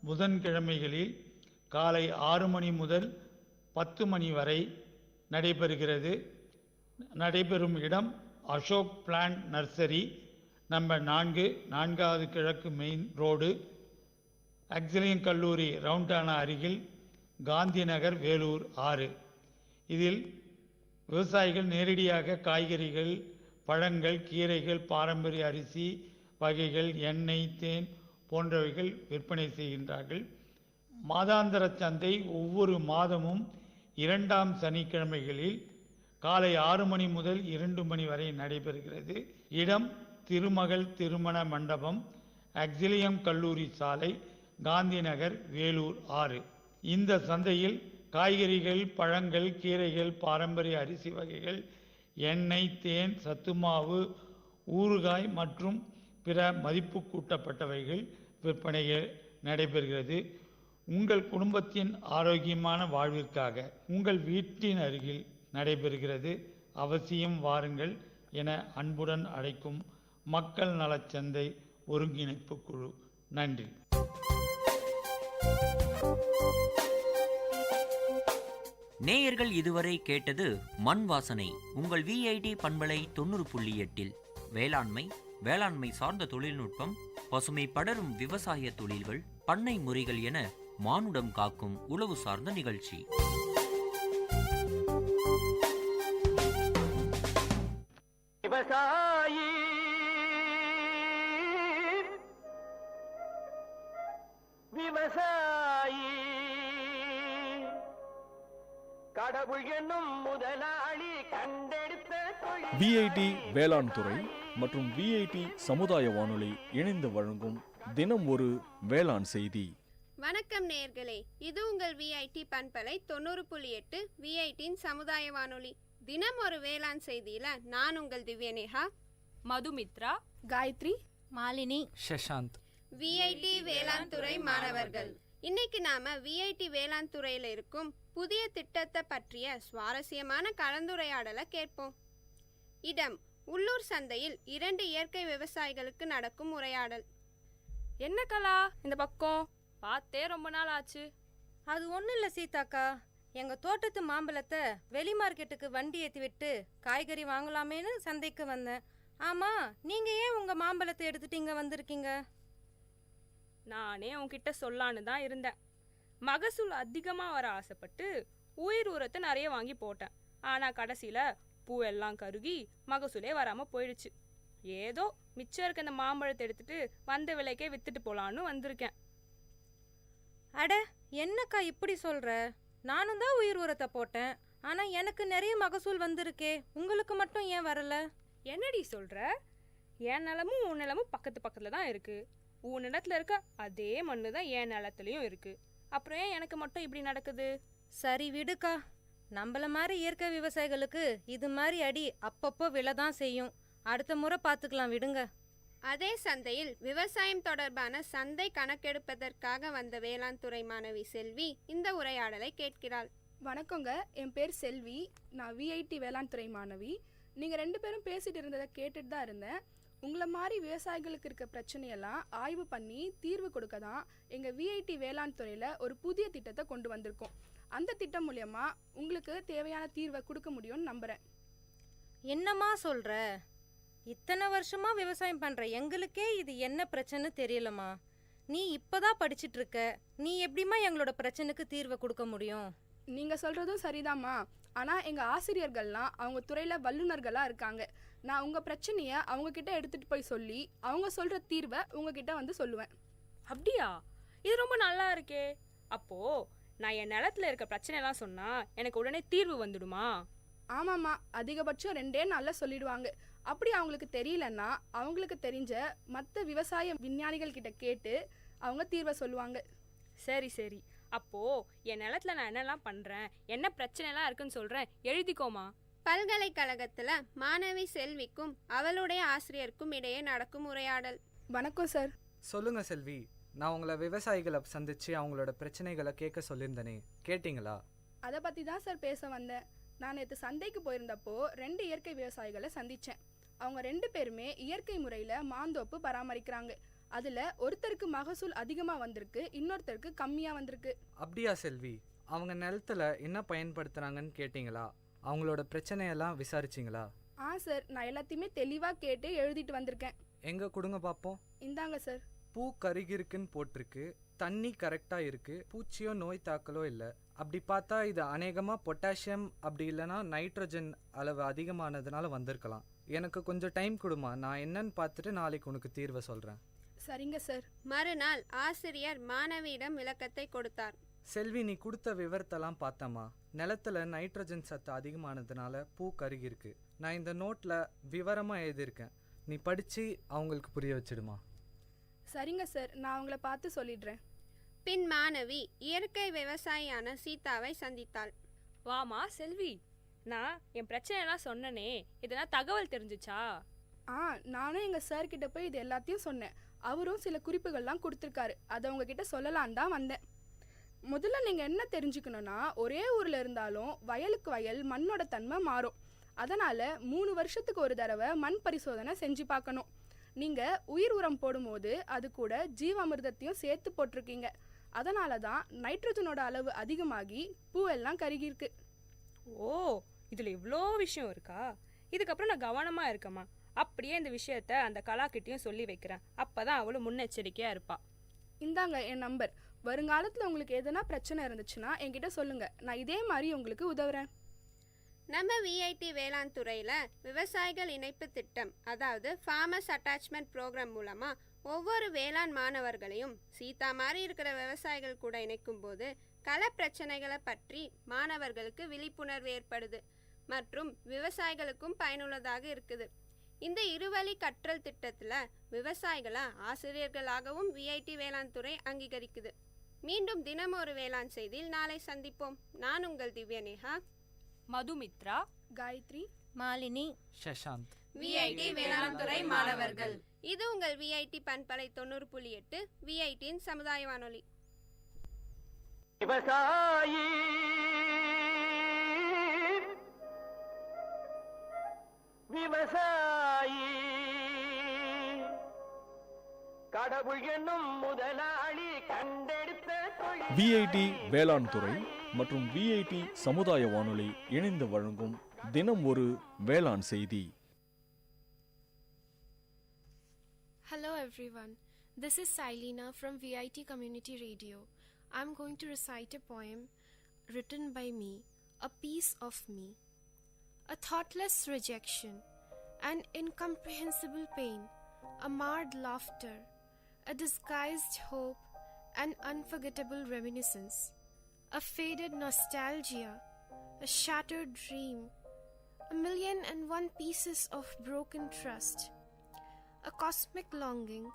புதன்கிழமைகளில் காலை 6 மணி முதல் 10 மணி வரை நடைபெறுகிறது. நடைபெறும் இடம் அசோக் பிளான்ட் நர்சரி, நம்பர் 4, 4வது கிழக்கு மெயின் ரோடு, அக்ஸலியன் கல்லூரி ரவுண்டானா அருகில், காந்தி நகர், வேலூர் 6. இதில் விவசாயிகள் நேரடியாக காய்கறிகள், பழங்கள், கீரைகள், பாரம்பரிய அரிசி வகைகள், எண்ணெய், தேன் போன்றவைகள் விற்பனை செய்கின்றார்கள். மாதாந்திர சந்தை ஒவ்வொரு மாதமும் 2ஆம் சனிக்கிழமைகளில் காலை 6 மணி முதல் 2 மணி வரை நடைபெறுகிறது. இடம் திருமகள் திருமண மண்டபம், அக்ஸிலியம் கல்லூரி சாலை, காந்தி நகர், வேலூர் 6. இந்த சந்தையில் காய்கறிகள், பழங்கள், கீரைகள், பாரம்பரிய அரிசி வகைகள், எண்ணெய், தேன், சத்துமாவு, ஊறுகாய் மற்றும் பிற மதிப்பு கூட்டப்பட்டவைகள் விற்பனை நடைபெறுகிறது. உங்கள் குடும்பத்தின் ஆரோக்கியமான வாழ்விற்காக உங்கள் வீட்டின் அருகில் நடைபெறுகிறது. அவசியம் வாருங்கள் என அன்புடன் அழைக்கும் மக்கள் நலச்சந்தை ஒருங்கிணைப்பு குழு. நன்றி. நேயர்கள் இதுவரை கேட்டது மண் வாசனை உங்கள் விஐடி பண்பலை 90.8 வேளாண்மை சார்ந்த தொழில்நுட்பம், பசுமை படரும் விவசாய தொழில்கள், பண்ணை முறைகள் என மானுடம் காக்கும் உழவு சார்ந்த நிகழ்ச்சி. விவசாயி விவசாயி கடவுள் என்னும் முதலாளி கண்டெடுத்த விஐடி வேளாண் துறை மற்றும் விஐடி சமுதாய வானொலி இணைந்து வழங்கும் தினம் ஒரு வேளாண் செய்தி. வணக்கம் நேயர்களே, இது உங்கள் விஐடி பண்பலை 90.8 விஐடியின் சமுதாய வானொலி. தினம் ஒரு வேளாண் செய்தியில நான் உங்கள் திவ்யநேகா, மதுமித்ரா, காயத்ரி, மாலினி, சஷாந்த், விஐடி வேளாண் துறை மாணவர்கள். இன்னைக்கு நாம விஐடி வேளாண் துறையில இருக்கும் புதிய திட்டத்தை பற்றிய சுவாரஸ்யமான கலந்துரையாடலை கேட்போம். இடம் உள்ளூர் சந்தையில் 2 இயற்கை விவசாயிகளுக்கு நடக்கும் உரையாடல். என்ன கலா இந்த பக்கம் பார்த்தே ரொம்ப நாள் ஆச்சு. அது ஒன்றும் இல்லை சீதாக்கா, எங்கள் தோட்டத்து மாம்பழத்தை வெளி மார்க்கெட்டுக்கு வண்டி ஏற்றி விட்டு காய்கறி வாங்கலாமேன்னு சந்தைக்கு வந்தேன். ஆமாம், நீங்கள் ஏன் உங்கள் மாம்பழத்தை எடுத்துட்டு இங்கே வந்திருக்கீங்க? நானே உன்கிட்ட சொல்லான்னு தான் இருந்தேன். மகசூல் அதிகமாக வர ஆசைப்பட்டு உயிர் உரத்தை நிறைய வாங்கி போட்டேன். ஆனால் கடைசியில் பூவெல்லாம் கருகி மகசூலே வராமல் போயிடுச்சு. ஏதோ மிச்சம் இருக்க இந்த மாம்பழத்தை எடுத்துட்டு வந்த விலைக்கே வித்துட்டு போகலான்னு வந்திருக்கேன். அட என்னக்கா இப்படி சொல்கிற? நானும் தான் உயிர் உரத்தை போட்டேன், ஆனால் எனக்கு நிறைய மகசூல் வந்திருக்கே, உங்களுக்கு மட்டும் ஏன் வரல? என்னடி சொல்கிற? என் நிலமும் உன் நிலமும் பக்கத்து பக்கத்தில் தான் இருக்குது. உன் நிலத்தில் இருக்க அதே மண்ணு தான் என் நிலத்துலையும் இருக்குது. அப்புறம் ஏன் எனக்கு மட்டும் இப்படி நடக்குது? சரி விடுக்கா, நம்மள மாதிரி இயற்கை விவசாயிகளுக்கு இது மாதிரி அடி அப்பப்போ விழ தான் செய்யும். அடுத்த முறை பார்த்துக்கலாம், விடுங்க. அதே சந்தையில் விவசாயம் தொடர்பான சந்தை கணக்கெடுப்பதற்காக வந்த வேளாண் துறை மாணவி செல்வி இந்த உரையாடலை கேட்கிறாள். வணக்கங்க, என் பேர் செல்வி. நான் விஐடி வேளாண் துறை மாணவி. நீங்கள் 2 பேரும் பேசிட்டு இருந்ததை கேட்டுட்டு தான் இருந்தேன். உங்களை மாதிரி விவசாயிகளுக்கு இருக்க பிரச்சனையெல்லாம் ஆய்வு பண்ணி தீர்வு கொடுக்க தான் எங்கள் விஐடி வேளாண் துறையில் ஒரு புதிய திட்டத்தை கொண்டு வந்திருக்கோம். அந்த திட்டம் மூலயமா உங்களுக்கு தேவையான தீர்வை கொடுக்க முடியும்னு நம்புகிறேன். என்னம்மா சொல்கிற? இத்தனை வருஷமா விவசாயம் பண்ணுற எங்களுக்கே இது என்ன பிரச்சனை தெரியலம்மா. நீ இப்போதான் படிச்சுட்டு இருக்க, நீ எப்படிம்மா எங்களோட பிரச்சனைக்கு தீர்வை கொடுக்க முடியும்? நீங்கள் சொல்கிறதும் சரிதாம்மா. ஆனால் எங்கள் ஆசிரியர்கள்லாம் அவங்க துறையில் வல்லுநர்களாக இருக்காங்க. நான் உங்கள் பிரச்சனையை அவங்கக்கிட்ட எடுத்துகிட்டு போய் சொல்லி அவங்க சொல்கிற தீர்வை உங்ககிட்ட வந்து சொல்லுவேன். அப்படியா? இது ரொம்ப நல்லா இருக்கே. அப்போ நான் என் நிலத்துல இருக்க பிரச்சனைலாம் சொன்னா எனக்கு உடனே தீர்வு வந்துடுமா? ஆமாம்மா, அதிகபட்சம் 2 நாளில் சொல்லிடுவாங்க. அப்படி அவங்களுக்கு தெரியலன்னா அவங்களுக்கு தெரிஞ்ச மற்ற விவசாய விஞ்ஞானிகள் கிட்ட கேட்டு அவங்க தீர்வை சொல்லுவாங்க. சரி சரி, அப்போ என் நிலத்துல நான் என்னெல்லாம் பண்றேன், என்ன பிரச்சனைலாம் இருக்குன்னு சொல்றேன், எழுதிக்கோமா. பல்கலைக்கழகத்துல மாணவி செல்விக்கும் அவளுடைய ஆசிரியருக்கும் இடையே நடக்கும் உரையாடல். வணக்கம் சார். சொல்லுங்க செல்வி, நான் உங்களை விவசாயிகளை சந்திச்சு அவங்களோட பிரச்சனைகளை கேட்க சொல்லியிருந்தேனே, கேட்டிங்களா? அதை பற்றி தான் சார் பேச வந்தேன். நான் நேற்று சந்தைக்கு போயிருந்தப்போ 2 இயற்கை விவசாயிகளை சந்தித்தேன். அவங்க 2 பேருமே இயற்கை முறையில் மாந்தோப்பு பராமரிக்கிறாங்க. அதில் ஒருத்தருக்கு மகசூல் அதிகமாக வந்திருக்கு, இன்னொருத்தருக்கு கம்மியாக வந்திருக்கு. அப்படியா செல்வி? அவங்க நிலத்துல என்ன பயன்படுத்துகிறாங்கன்னு கேட்டிங்களா? அவங்களோட பிரச்சனையெல்லாம் விசாரிச்சிங்களா? சார், நான் எல்லாத்தையுமே தெளிவாக கேட்டு எழுதிட்டு வந்திருக்கேன். எங்கே கொடுங்க பார்ப்போம். இந்தாங்க சார். பூ கருகிருக்குன்னு போட்டிருக்கு, தண்ணி கரெக்டாக இருக்குது, பூச்சியோ நோய் தாக்கலோ இல்லை. அப்படி பார்த்தா இது அநேகமாக பொட்டாசியம் அப்படி இல்லைனா நைட்ரஜன் அளவு அதிகமானதுனால வந்திருக்கலாம். எனக்கு கொஞ்சம் டைம் கொடுமா, நான் என்னன்னு பார்த்துட்டு நாளைக்கு உனக்கு தீர்வை சொல்கிறேன். சரிங்க சார். மறுநாள் ஆசிரியர் மாணவியிடம் விளக்கத்தை கொடுத்தார். செல்வி, நீ கொடுத்த விவரத்தெல்லாம் பார்த்தம்மா. நிலத்துல நைட்ரஜன் சத்து அதிகமானதுனால பூ கருகிருக்கு. நான் இந்த நோட்டில் விவரமாக எழுதியிருக்கேன், நீ படித்து அவங்களுக்கு புரிய வச்சிடுமா. சரிங்க சார், நான் அவங்கள பார்த்து சொல்லிடுறேன். பின் மாணவி இயற்கை விவசாயியான சீதாவை சந்தித்தாள். வாமா செல்வி, நான் என் பிரச்சனைலாம் சொன்னனே, இதெல்லாம் தகவல் தெரிஞ்சுச்சா? நானும் எங்கள் சார்கிட்ட போய் இது எல்லாத்தையும் சொன்னேன். அவரும் சில குறிப்புகள்லாம் கொடுத்துருக்காரு. அதை உங்ககிட்ட சொல்லலான் தான் வந்தேன். முதல்ல நீங்கள் என்ன தெரிஞ்சுக்கணுன்னா, ஒரே ஊரில் இருந்தாலும் வயலுக்கு வயல் மண்ணோட தன்மை மாறும். அதனால் 3 வருஷத்துக்கு ஒரு தடவை மண் பரிசோதனை செஞ்சு பார்க்கணும். நீங்கள் உயிர் உரம் போடும்போது அது கூட ஜீவாமிர்தத்தையும் சேர்த்து போட்டிருக்கீங்க. அதனால தான் நைட்ரஜனோட அளவு அதிகமாகி பூவெல்லாம் கருகிருக்கு. ஓ, இதில் இவ்வளோ விஷயம் இருக்கா? இதுக்கப்புறம் நான் கவனமாக இருக்கமா. அப்படியே இந்த விஷயத்த அந்த கலாக்கிட்டையும் சொல்லி வைக்கிறேன். அப்போ தான் அவளும் முன்னெச்சரிக்கையாக இருப்பா. இந்தாங்க என் நம்பர். வருங்காலத்தில் உங்களுக்கு எதனா பிரச்சனை இருந்துச்சுன்னா என்கிட்ட சொல்லுங்கள், நான் இதே மாதிரி உங்களுக்கு உதவுறேன். நம்ம விஐடி வேளாண் துறையில் விவசாயிகள் இணைப்பு திட்டம், அதாவது ஃபார்மர்ஸ் அட்டாச்மெண்ட் ப்ரோக்ராம் மூலமாக ஒவ்வொரு வேளாண் மாணவர்களையும் சீதா மாதிரி இருக்கிற விவசாயிகள் கூட இணைக்கும் போது கள பிரச்சனைகளை பற்றி மாணவர்களுக்கு விழிப்புணர்வு ஏற்படுது மற்றும் விவசாயிகளுக்கும் பயனுள்ளதாக இருக்குது. இந்த இருவழி கற்றல் திட்டத்தில் விவசாயிகளை ஆசிரியர்களாகவும் விஐடி வேளாண் துறை அங்கீகரிக்குது. மீண்டும் தினம் ஒரு வேளாண் செய்தியில் நாளை சந்திப்போம். நான் உங்கள் திவ்யநேகா, மதுமித்ரா, காயத்ரி, மாலினி, சஷாந்த், விஐடி வேளாண் துறை மாணவர்கள். இது உங்கள் விஐடி பண்பலை 90.8 விஐடியின் சமுதாய வானொலி. விவசாயி விவசாயி கடவுள் என்னும் முதலாளி கண்டெடுத்த விஐடி வேளாண் துறை மற்றும் விஐடி சமுதாய வானொலி இணைந்து வழங்கும் தினம் ஒரு வேளாண் செய்தி. Hello everyone, this is Sailina from Vit Community Radio. I'm going to recite a poem written by me, A Piece of Me. A thoughtless rejection, an incomprehensible pain, a marred laughter, a disguised hope, an unforgettable reminiscence, a faded nostalgia, a shattered dream, 1,000,001 pieces of broken trust, a cosmic longing,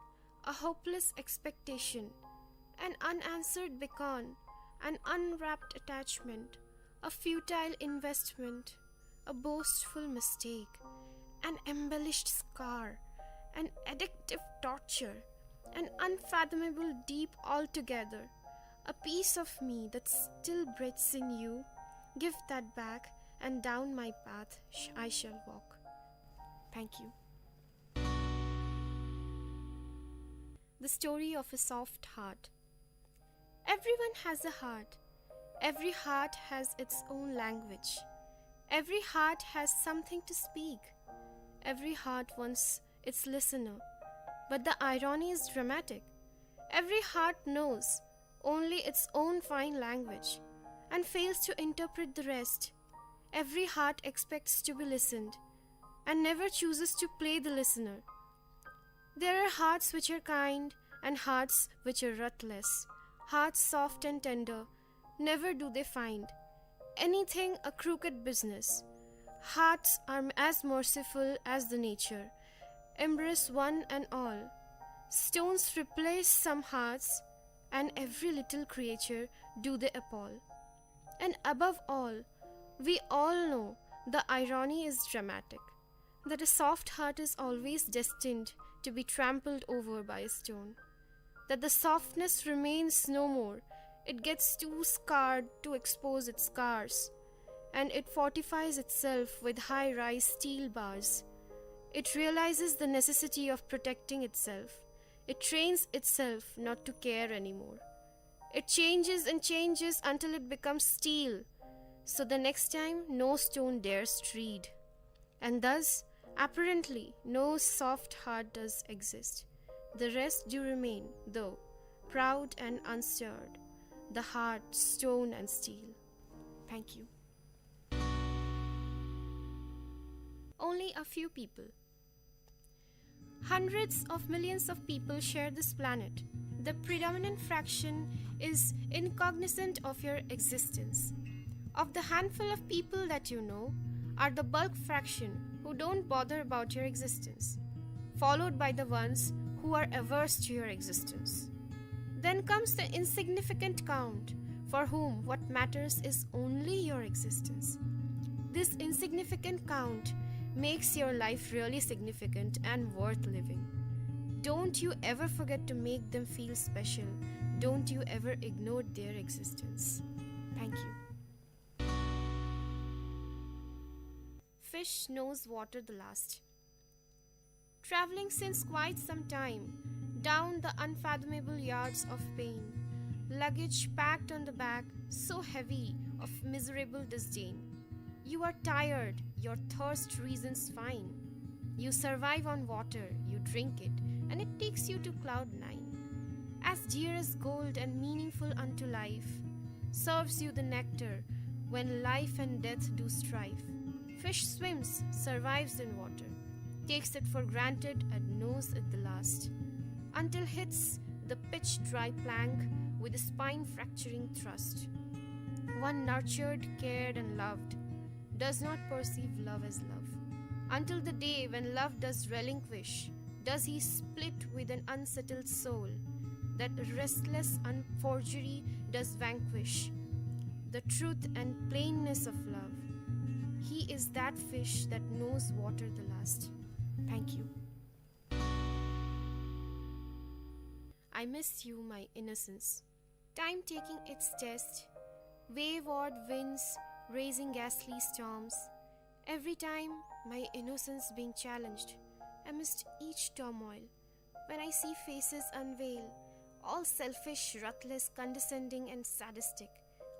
a hopeless expectation, an unanswered beacon, an unwrapped attachment, a futile investment, a boastful mistake, an embellished scar, an addictive torture, an unfathomable deep altogether, a piece of me that still breathes in you. Give that back, and down my path I shall walk. Thank you. The story of a soft heart. Everyone has a heart. Every heart has its own language. Every heart has something to speak. Every heart wants its listener. But the irony is dramatic. Every heart knows only its own fine language and fails to interpret the rest. Every heart expects to be listened and never chooses to play the listener. There are hearts which are kind and hearts which are ruthless, hearts soft and tender. Never do they find anything a crooked business. Hearts are as merciful as the nature, embrace one and all. Stones replace some hearts, and every little creature do they appall. And above all, we all know the irony is dramatic, that a soft heart is always destined to be trampled over by a stone, that the softness remains no more, it gets too scarred to expose its scars, and it fortifies itself with high-rise steel bars. It realizes the necessity of protecting itself. It trains itself not to care anymore. It changes and changes until it becomes steel, so the next time no stone dares tread. And thus, apparently, no soft heart does exist. The rest do remain, though, proud and unstirred, the heart, stone and steel. Thank you. Only a few people. Hundreds of millions of people share this planet. The predominant fraction is incognizant of your existence. Of the handful of people that you know, are the bulk fraction who don't bother about your existence, followed by the ones who are averse to your existence. Then comes the insignificant count, for whom what matters is only your existence. This insignificant count makes your life really significant and worth living. Don't you ever forget to make them feel special. Don't you ever ignore their existence. Thank you. Fish knows water the last. Traveling since quite some time, down the unfathomable yards of pain, luggage packed on the back, so heavy of miserable disdain. You are tired, your thirst reasons fine. You survive on water, you drink it, and it takes you to cloud 9. As dear as gold and meaningful unto life, serves you the nectar when life and death do strive. Fish swims, survives in water, takes it for granted and knows it the last, until hits the pitch-dry plank with a spine-fracturing thrust. One nurtured, cared and loved does not perceive love as love, until the day when love does relinquish, does he split with an unsettled soul, that restless forgery does vanquish the truth and plainness of love. He is that fish that knows water the last. Thank you. I miss you, my innocence. Time taking its test, wayward winds raising ghastly storms. Every time my innocence being challenged amidst each turmoil. When I see faces unveil, all selfish, ruthless, condescending and sadistic,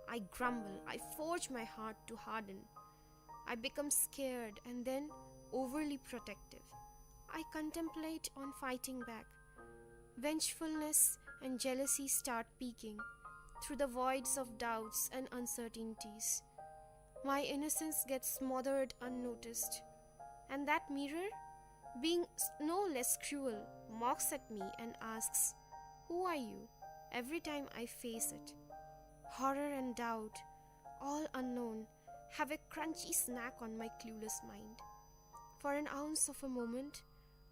I grumble, I forge my heart to harden. I become scared and then overly protective. I contemplate on fighting back. Vengefulness and jealousy start peeking through the voids of doubts and uncertainties. My innocence gets smothered unnoticed, and that mirror, being no less cruel, mocks at me and asks, "Who are you?" every time I face it. Horror and doubt, all unknown, have a crunchy snack on my clueless mind. For an ounce of a moment,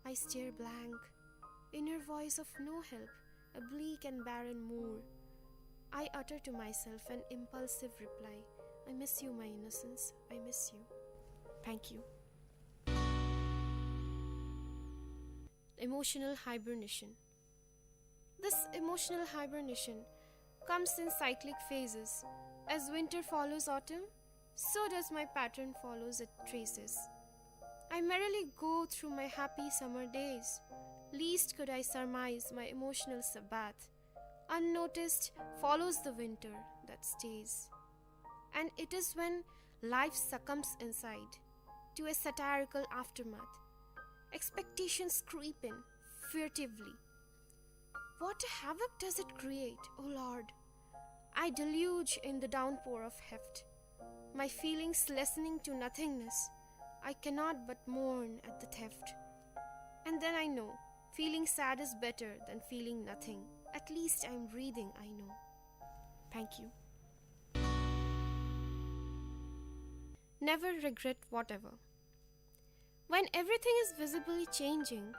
I stare blank, inner voice of no help, a bleak and barren moor. I utter to myself an impulsive reply, "I miss you, my innocence, I miss you." Thank you. Emotional hibernation. This emotional hibernation comes in cyclic phases. As winter follows autumn, so does my pattern follows its traces. I merrily go through my happy summer days. Least could I surmise my emotional Sabbath. Unnoticed follows the winter that stays. and it is when life succumbs inside to a satirical aftermath. Expectations creep in furtively. What havoc does it create, O Lord? I deluge in the downpour of heft, my feelings lessening to nothingness. I cannot but mourn at the theft. And then I know, feeling sad is better than feeling nothing. At least I'm breathing, I know. Thank you. Never regret whatever. When everything is visibly changing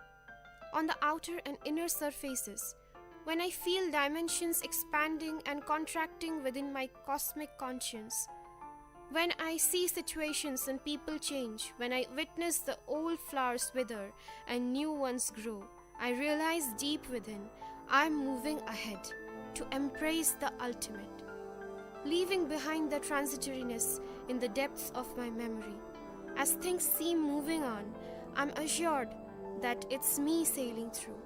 on the outer and inner surfaces, when I feel dimensions expanding and contracting within my cosmic conscience, when I see situations and people change, when I witness the old flowers wither and new ones grow, I realize deep within I'm moving ahead to embrace the ultimate, leaving behind the transitoriness in the depths of my memory. As things seem moving on, I'm assured that it's me sailing through.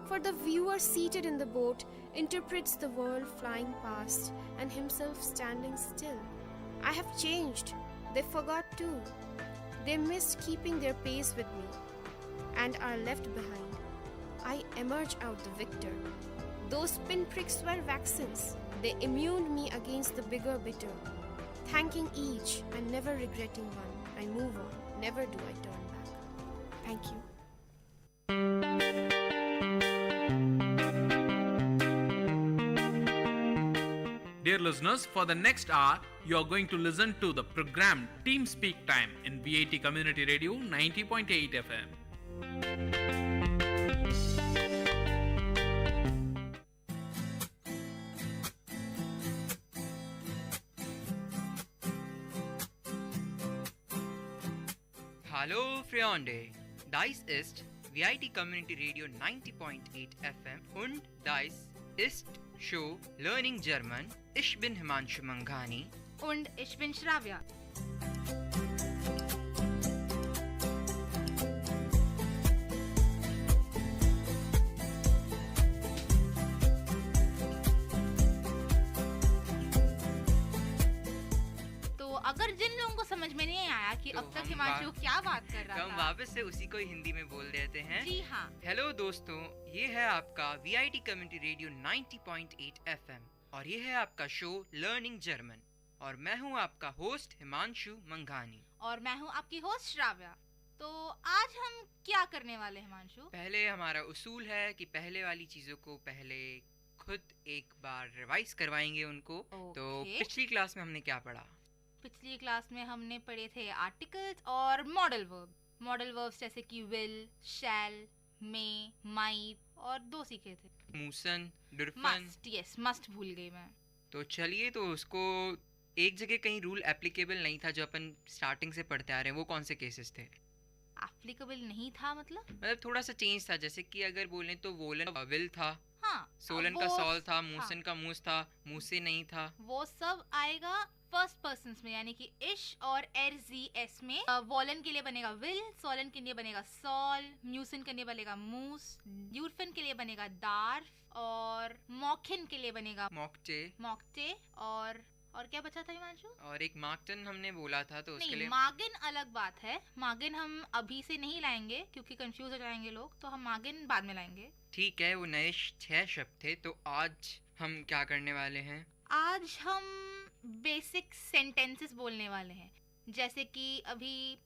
For the viewer seated in the boat interprets the world flying past and himself standing still. I have changed. They forgot too. They missed keeping their pace with me and are left behind. I emerge out the victor. Those pinpricks were vaccines. They immuned me against the bigger bitter. Thanking each and never regretting one, I move on. Never do I turn back. Thank you. Dear listeners, for the next hour, you are going to listen to the program Team Speak Time in VIT Community Radio 90.8 FM. Hallo Freunde, dies ist VIT Community Radio 90.8 FM und dies ist Show Learning German. Ich bin Himanshu Manghani. Und ich bin Shravya. अगर जिन लोगों को समझ में नहीं आया कि अब तक हिमांशु क्या बात कर रहा था, हम वापस से उसी को हिंदी में बोल देते हैं। जी हाँ। हेलो दोस्तों, ये है आपका VIT कम्युनिटी रेडियो 90.8 FM और ये है आपका शो लर्निंग जर्मन और मैं हूँ आपका होस्ट हिमांशु मंघानी और मैं हूँ आपकी होस्ट श्राव्या। तो आज हम क्या करने वाले हैं हिमांशु? पहले हमारा उसूल है कि पहले वाली चीजों को पहले खुद एक बार रिवाइज करवाएंगे उनको। तो पिछली क्लास में हमने क्या पढ़ा? पिछली क्लास में हमने पढ़े थे आर्टिकल्स और मॉडल वर्ब। मॉडल वर्ब्स जैसे कि विल, शैल, मे, माइट और दो सीखे थे, मूसन, डुरफन, मस्ट। यस, मस्ट भूल गई मैं। तो चलिए, तो उसको एक जगह कहीं रूल एप्लीकेबल नहीं था जो अपन स्टार्टिंग से पढ़ते आ रहे हैं, वो कौन से केसेस थे? एप्लीकेबल नहीं था मतलब थोड़ा सा चेंज था। जैसे कि अगर बोलें तो वोलन विल था, हाँ, सोलन का सॉल था, मूसन का मूस था, मूसे नहीं था। वो सब आएगा फर्स्ट पर्सन्स में, यानी कि इश और एस में। वॉलन के लिए बनेगा विल, सोलन के लिए बनेगा सॉल, म्यूसन के लिए बनेगा मूस, ड्यूरफन के लिए बनेगा दार्फ और मॉकिन के लिए बनेगा मॉक्टे और क्या बचा था हिमांशु? और एक मार्कटन हमने बोला था, तो उसके लिए मागिन अलग बात है। मागिन हम अभी से नहीं लाएंगे क्योंकि कंफ्यूज हो जाएंगे लोग, तो हम मागिन बाद में लाएंगे। ठीक है, वो नए 6 शब्द थे। तो आज हम क्या करने वाले हैं? आज हम बेसिक सेंटेंसेस बोलने वाले हैं। जैसे कि अभी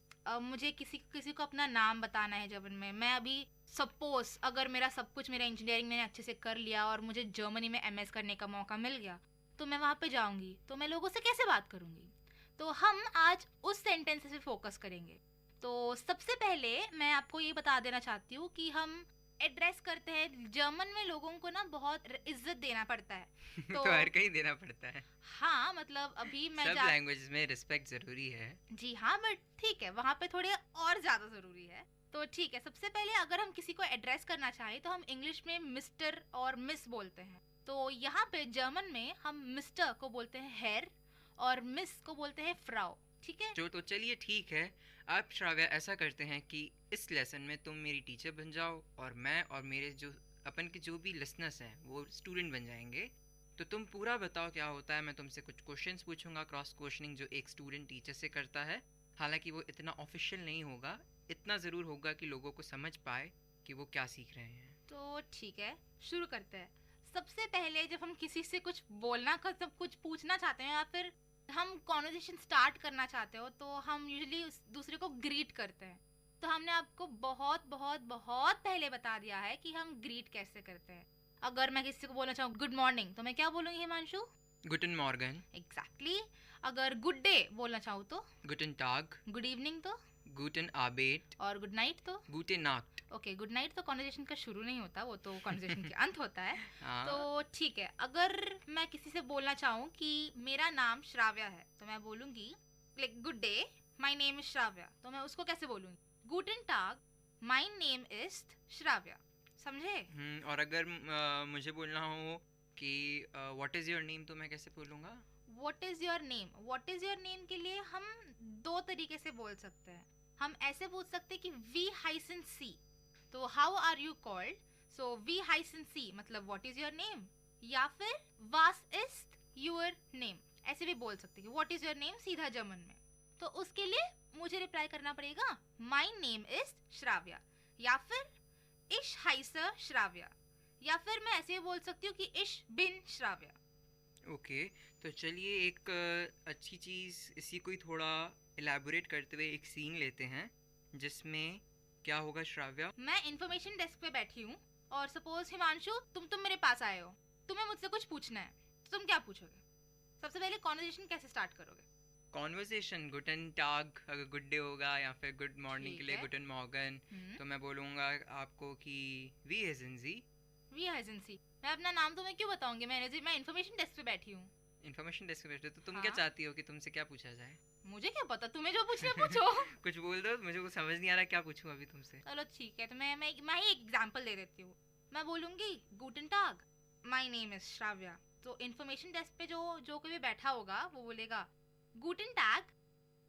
मुझे किसी को अपना नाम बताना है जर्मन में। मैं अभी सपोज अगर मेरा सब कुछ, मेरा इंजीनियरिंग मैंने अच्छे से कर लिया और मुझे जर्मनी में MS करने का मौका मिल गया, तो मैं वहाँ पे जाऊँगी तो मैं लोगों से कैसे बात करूँगी? तो हम आज उस सेंटेंसेस पे फोकस करेंगे। तो सबसे पहले मैं आपको ये बता देना चाहती हूँ कि हम एड्रेस करते हैं जर्मन में लोगों को ना बहुत इज्जत देना पड़ता है। तो हर कहीं देना पड़ता है। हाँ, मतलब अभी मैं सब लैंग्वेजेस में रिस्पेक्ट जरूरी है। जी हाँ, बट ठीक है, वहाँ पे थोड़े और ज्यादा जरूरी है। तो ठीक है, सबसे पहले अगर हम किसी को एड्रेस करना चाहें तो हम इंग्लिश में मिस्टर और मिस बोलते हैं। तो यहाँ पे जर्मन में हम मिस्टर को बोलते हैं हेर और मिस को बोलते हैं फ्राउ। ठीक है, तो चलिए ठीक है। अब श्राव्या, ऐसा करते हैं कि इस लेसन में तुम मेरी टीचर बन जाओ और मैं और मेरे जो अपन के जो भी लिसनर्स हैं वो स्टूडेंट बन जाएंगे। तो तुम पूरा बताओ क्या होता है। मैं तुमसे कुछ क्वेश्चंस पूछूंगा, क्रॉस क्वेश्चनिंग जो एक स्टूडेंट टीचर से करता है। हालांकि वो इतना ऑफिशियल नहीं होगा, इतना ज़रूर होगा कि लोगों को समझ पाए कि वो क्या सीख रहे हैं। तो ठीक है, शुरू करते हैं। सबसे पहले जब हम किसी से कुछ बोलना का सब कुछ पूछना चाहते हैं या फिर हम कॉन्वर्सेशन स्टार्ट करना चाहते हो, तो हम यूजुअली दूसरे को ग्रीट करते हैं। तो हमने आपको बहुत बहुत बहुत पहले बता दिया है कि हम ग्रीट कैसे करते हैं। अगर मैं किसी को बोलना चाहूँ गुड मॉर्निंग, तो मैं क्या बोलूँगी हिमांशु? गुटन मॉर्गन। एग्जैक्टली। अगर गुड डे बोलना चाहूँ तो? गुटन टाग। गुड इवनिंग तो? गुटन आबेट। और गुड नाइट तो? गुटे नाक्ट। ओके, गुड नाइट तो कॉन्वर्सेशन का शुरू नहीं होता, वो तो कॉन्वर्सेशन के अंत होता है। हाँ। तो ठीक है, अगर मैं किसी से बोलना चाहूँ कि मेरा नाम श्राव्या है, तो मैं बोलूँगी like good day, my name is Shravya. तो मैं उसको कैसे बोलूँगी? गुटन टाग, माय नेम इज श्राव्या। समझे? और अगर मुझे बोलना हो कि व्हाट इज योर नेम, तो मैं कैसे बोलूँगा? What is your name? What is your name के लिए हम दो तरीके से बोल सकते हैं। हम ऐसे पूछ सकते हैं कि V-C, तो how are you called, so V-C मतलब व्हाट इज योर नेम, या फिर वास इज योर नेम, ऐसे भी बोल सकते हैं कि व्हाट इज योर नेम सीधा जर्मन में। तो उसके लिए मुझे रिप्लाई करना पड़ेगा माय नेम इज श्राव्या, या फिर इश हाइसर श्राव्या, या फिर मैं ऐसे भी बोल सकती हूँ कि इश बिन श्राव्या। ओके, तो चलिए एक अच्छी चीज़ इसी को ही थोड़ा इलैबोरेट करते हुए एक सीन लेते हैं जिसमें क्या होगा श्राव्या। मैं इन्फॉर्मेशन डेस्क पे बैठी हूँ और सपोज हिमांशु तुम मेरे पास आए हो, तुम्हें मुझसे कुछ पूछना है, तो तुम क्या पूछोगे? सबसे पहले कॉन्वर्सेशन कैसे स्टार्ट करोगे? कॉन्वर्सेशन गुटन टाग अगर गुड डे होगा, या फिर गुड मॉर्निंग के लिए गुटन मॉर्गन, तो मैं बोलूँगा आपको कि वी हेजनजी। मैं अपना नाम तुम्हें क्यों बताऊंगी? मैं इन्फॉर्मेशन डेस्क पे बैठी हूँ। इन्फॉर्मेशन डेस्क पे बैठे, तो तुम हाँ? क्या चाहती हो कि तुमसे क्या पूछा जाए? मुझे क्या पता, तुम्हें जो पूछना पूछो। कुछ बोल दो, मुझे कुछ समझ नहीं आ रहा क्या पूछूं अभी तुमसे। चलो ठीक है, तो मैं ही एग्जांपल दे देती हूँ। मैं बोलूंगी गुटन टाग, माय नेम इज श्राव्या। तो इन्फॉर्मेशन डेस्क पे जो कोई भी बैठा होगा वो बोलेगा गुटन टाग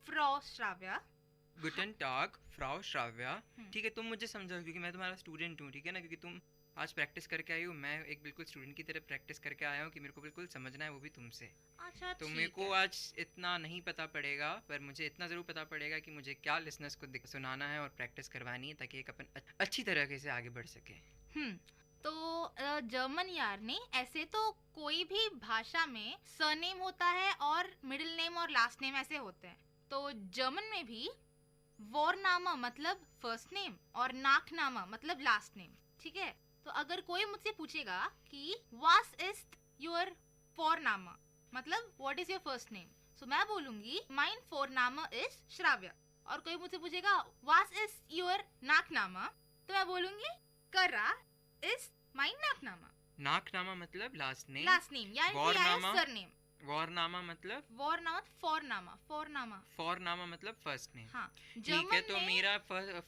फ्रॉ श्राव्या। गुटन टाग फ्रॉ श्राव्या। ठीक है, तुम मुझे समझाओ क्योंकि मैं तुम्हारा स्टूडेंट हूँ, ठीक है ना? क्योंकि तुम आज प्रैक्टिस करके आई हो, मैं एक बिल्कुल स्टूडेंट की तरह प्रैक्टिस करके आया हूँ कि मेरे को बिल्कुल समझना है, वो भी तुमसे। अच्छा, तो मेरे को आज इतना नहीं पता पड़ेगा, पर मुझे इतना ज़रूर पता पड़ेगा कि मुझे क्या लिसनर्स को सुनाना है और प्रैक्टिस करवानी है ताकि एक अपन अच्छी तरीके से आगे बढ़ सके। तो जर्मन यार ने ऐसे तो कोई भी भाषा में सरनेम होता है और मिडिल नेम और लास्ट नेम ऐसे होते हैं। तो जर्मन में भी वॉरनामा मतलब फर्स्ट नेम और नाकनामा मतलब लास्ट नेम, ठीक है? तो अगर कोई मुझसे पूछेगा कि वास इज योर फोरनामा मतलब what is your first name, so मैं बोलूंगी माइन फोरनामा इज श्राव्या। और कोई मुझसे पूछेगा वास इज योर नाकनामा, तो मैं बोलूंगी करा इज माइन नाकनामा। नाकनामा मतलब लास्ट नेम, या सरनेम। वॉरनामा मतलब फोरनामा मतलब फर्स्ट नेम। हाँ, ठीक है, तो मेरा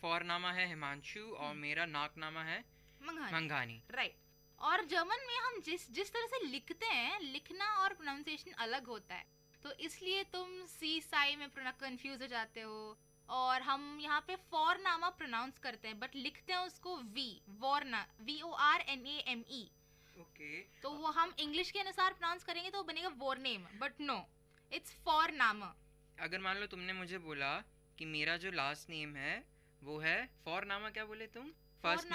फोरनामा है हिमांशु और मेरा नाकनामा है मंगानी। राइट। और जर्मन में हम जिस तरह से लिखते हैं, लिखना और प्रोनाउंसिएशन अलग होता है, तो इसलिए तुम सी साई में कंफ्यूज हो जाते हो। और हम यहाँ पे फोरनामा प्रोनाउंस करते हैं बट लिखते हैं उसको VORNAME। ओके, तो वो हम इंग्लिश के अनुसार प्रोनाउंस करेंगे तो बनेगा वॉरनेम, बट नो, इट्स फोरनामा। अगर मान लो तुमने मुझे बोला कि मेरा जो लास्ट नेम है वो है फोरनामा, क्या बोले तुम? First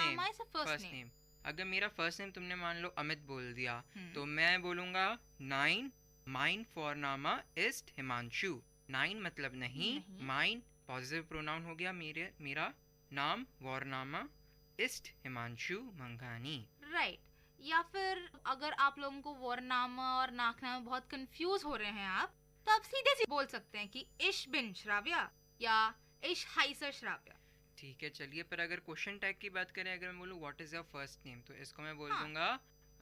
name. अगर मेरा फर्स्ट नेम तुमने मान लो अमित बोल दिया, तो मैं बोलूंगा माइन फोरनामा इज हिमांशु। नाइन मतलब नहीं। माइन पॉजिटिव प्रोनाउन हो गया, मेरा नाम वॉरनामा इज हिमांशु मंगानी। राइट। या फिर अगर आप लोगों को वॉरनामा और नाकनामा बहुत कंफ्यूज हो रहे हैं आप, तो आप सीधे बोल सकते हैं कि इश बिन श्राव्या या इश हाइसर श्राव्या। ठीक है, चलिए, पर अगर क्वेश्चन टैग की बात करें, अगर मैं बोलूँ what is your first name, तो इसको मैं बोल दूंगा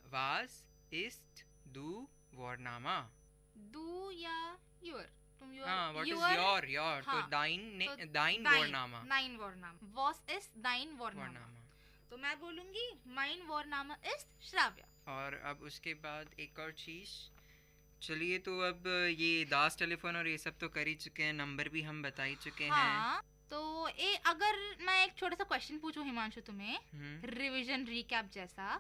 वास इस्ट दू वॉरनामा। दू या योर, तुम योर। हाँ, व्हाट इज योर, तो दाइन वॉरनामा। नाइन वॉरनामा। वास इज दाइन वॉरनामा। तो मैं बोलूंगी माइन वॉरनामा इज श्राव्या। और अब उसके बाद एक और चीज, चलिए, तो अब ये दास टेलीफोन और ये सब तो कर ही चुके हैं, नंबर भी हम बता ही चुके हैं। तो अगर मैं एक छोटा सा क्वेश्चन पूछूं हिमांशु तुम्हें, रिवीजन रिकैप जैसा,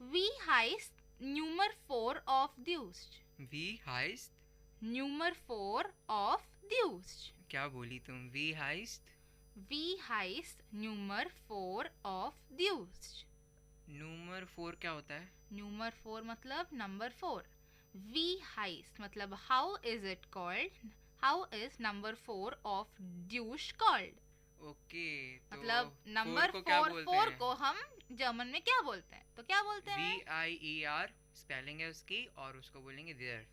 वी हाइस न्यूमर 4 ऑफ द्यूस्ट। वी हाइस्ट। न्यूमर 4 ऑफ द्यूस्ट। क्या बोली तुम? वी हाइस्ट। वी हाइस्ट न्यूमर 4 ऑफ द्यूस्ट। न्यूमर 4 क्या होता है? न्यूमर 4 मतलब नंबर 4। वी हाइस्ट मतलब how is it called, how is number 4 ऑफ द्यूस्ट कॉल्ड। ओके, तो मतलब नंबर 4 को हम जर्मन में क्या बोलते हैं? तो क्या बोलते हैं? VIER स्पेलिंग है उसकी, और उसको बोलेंगे देयर।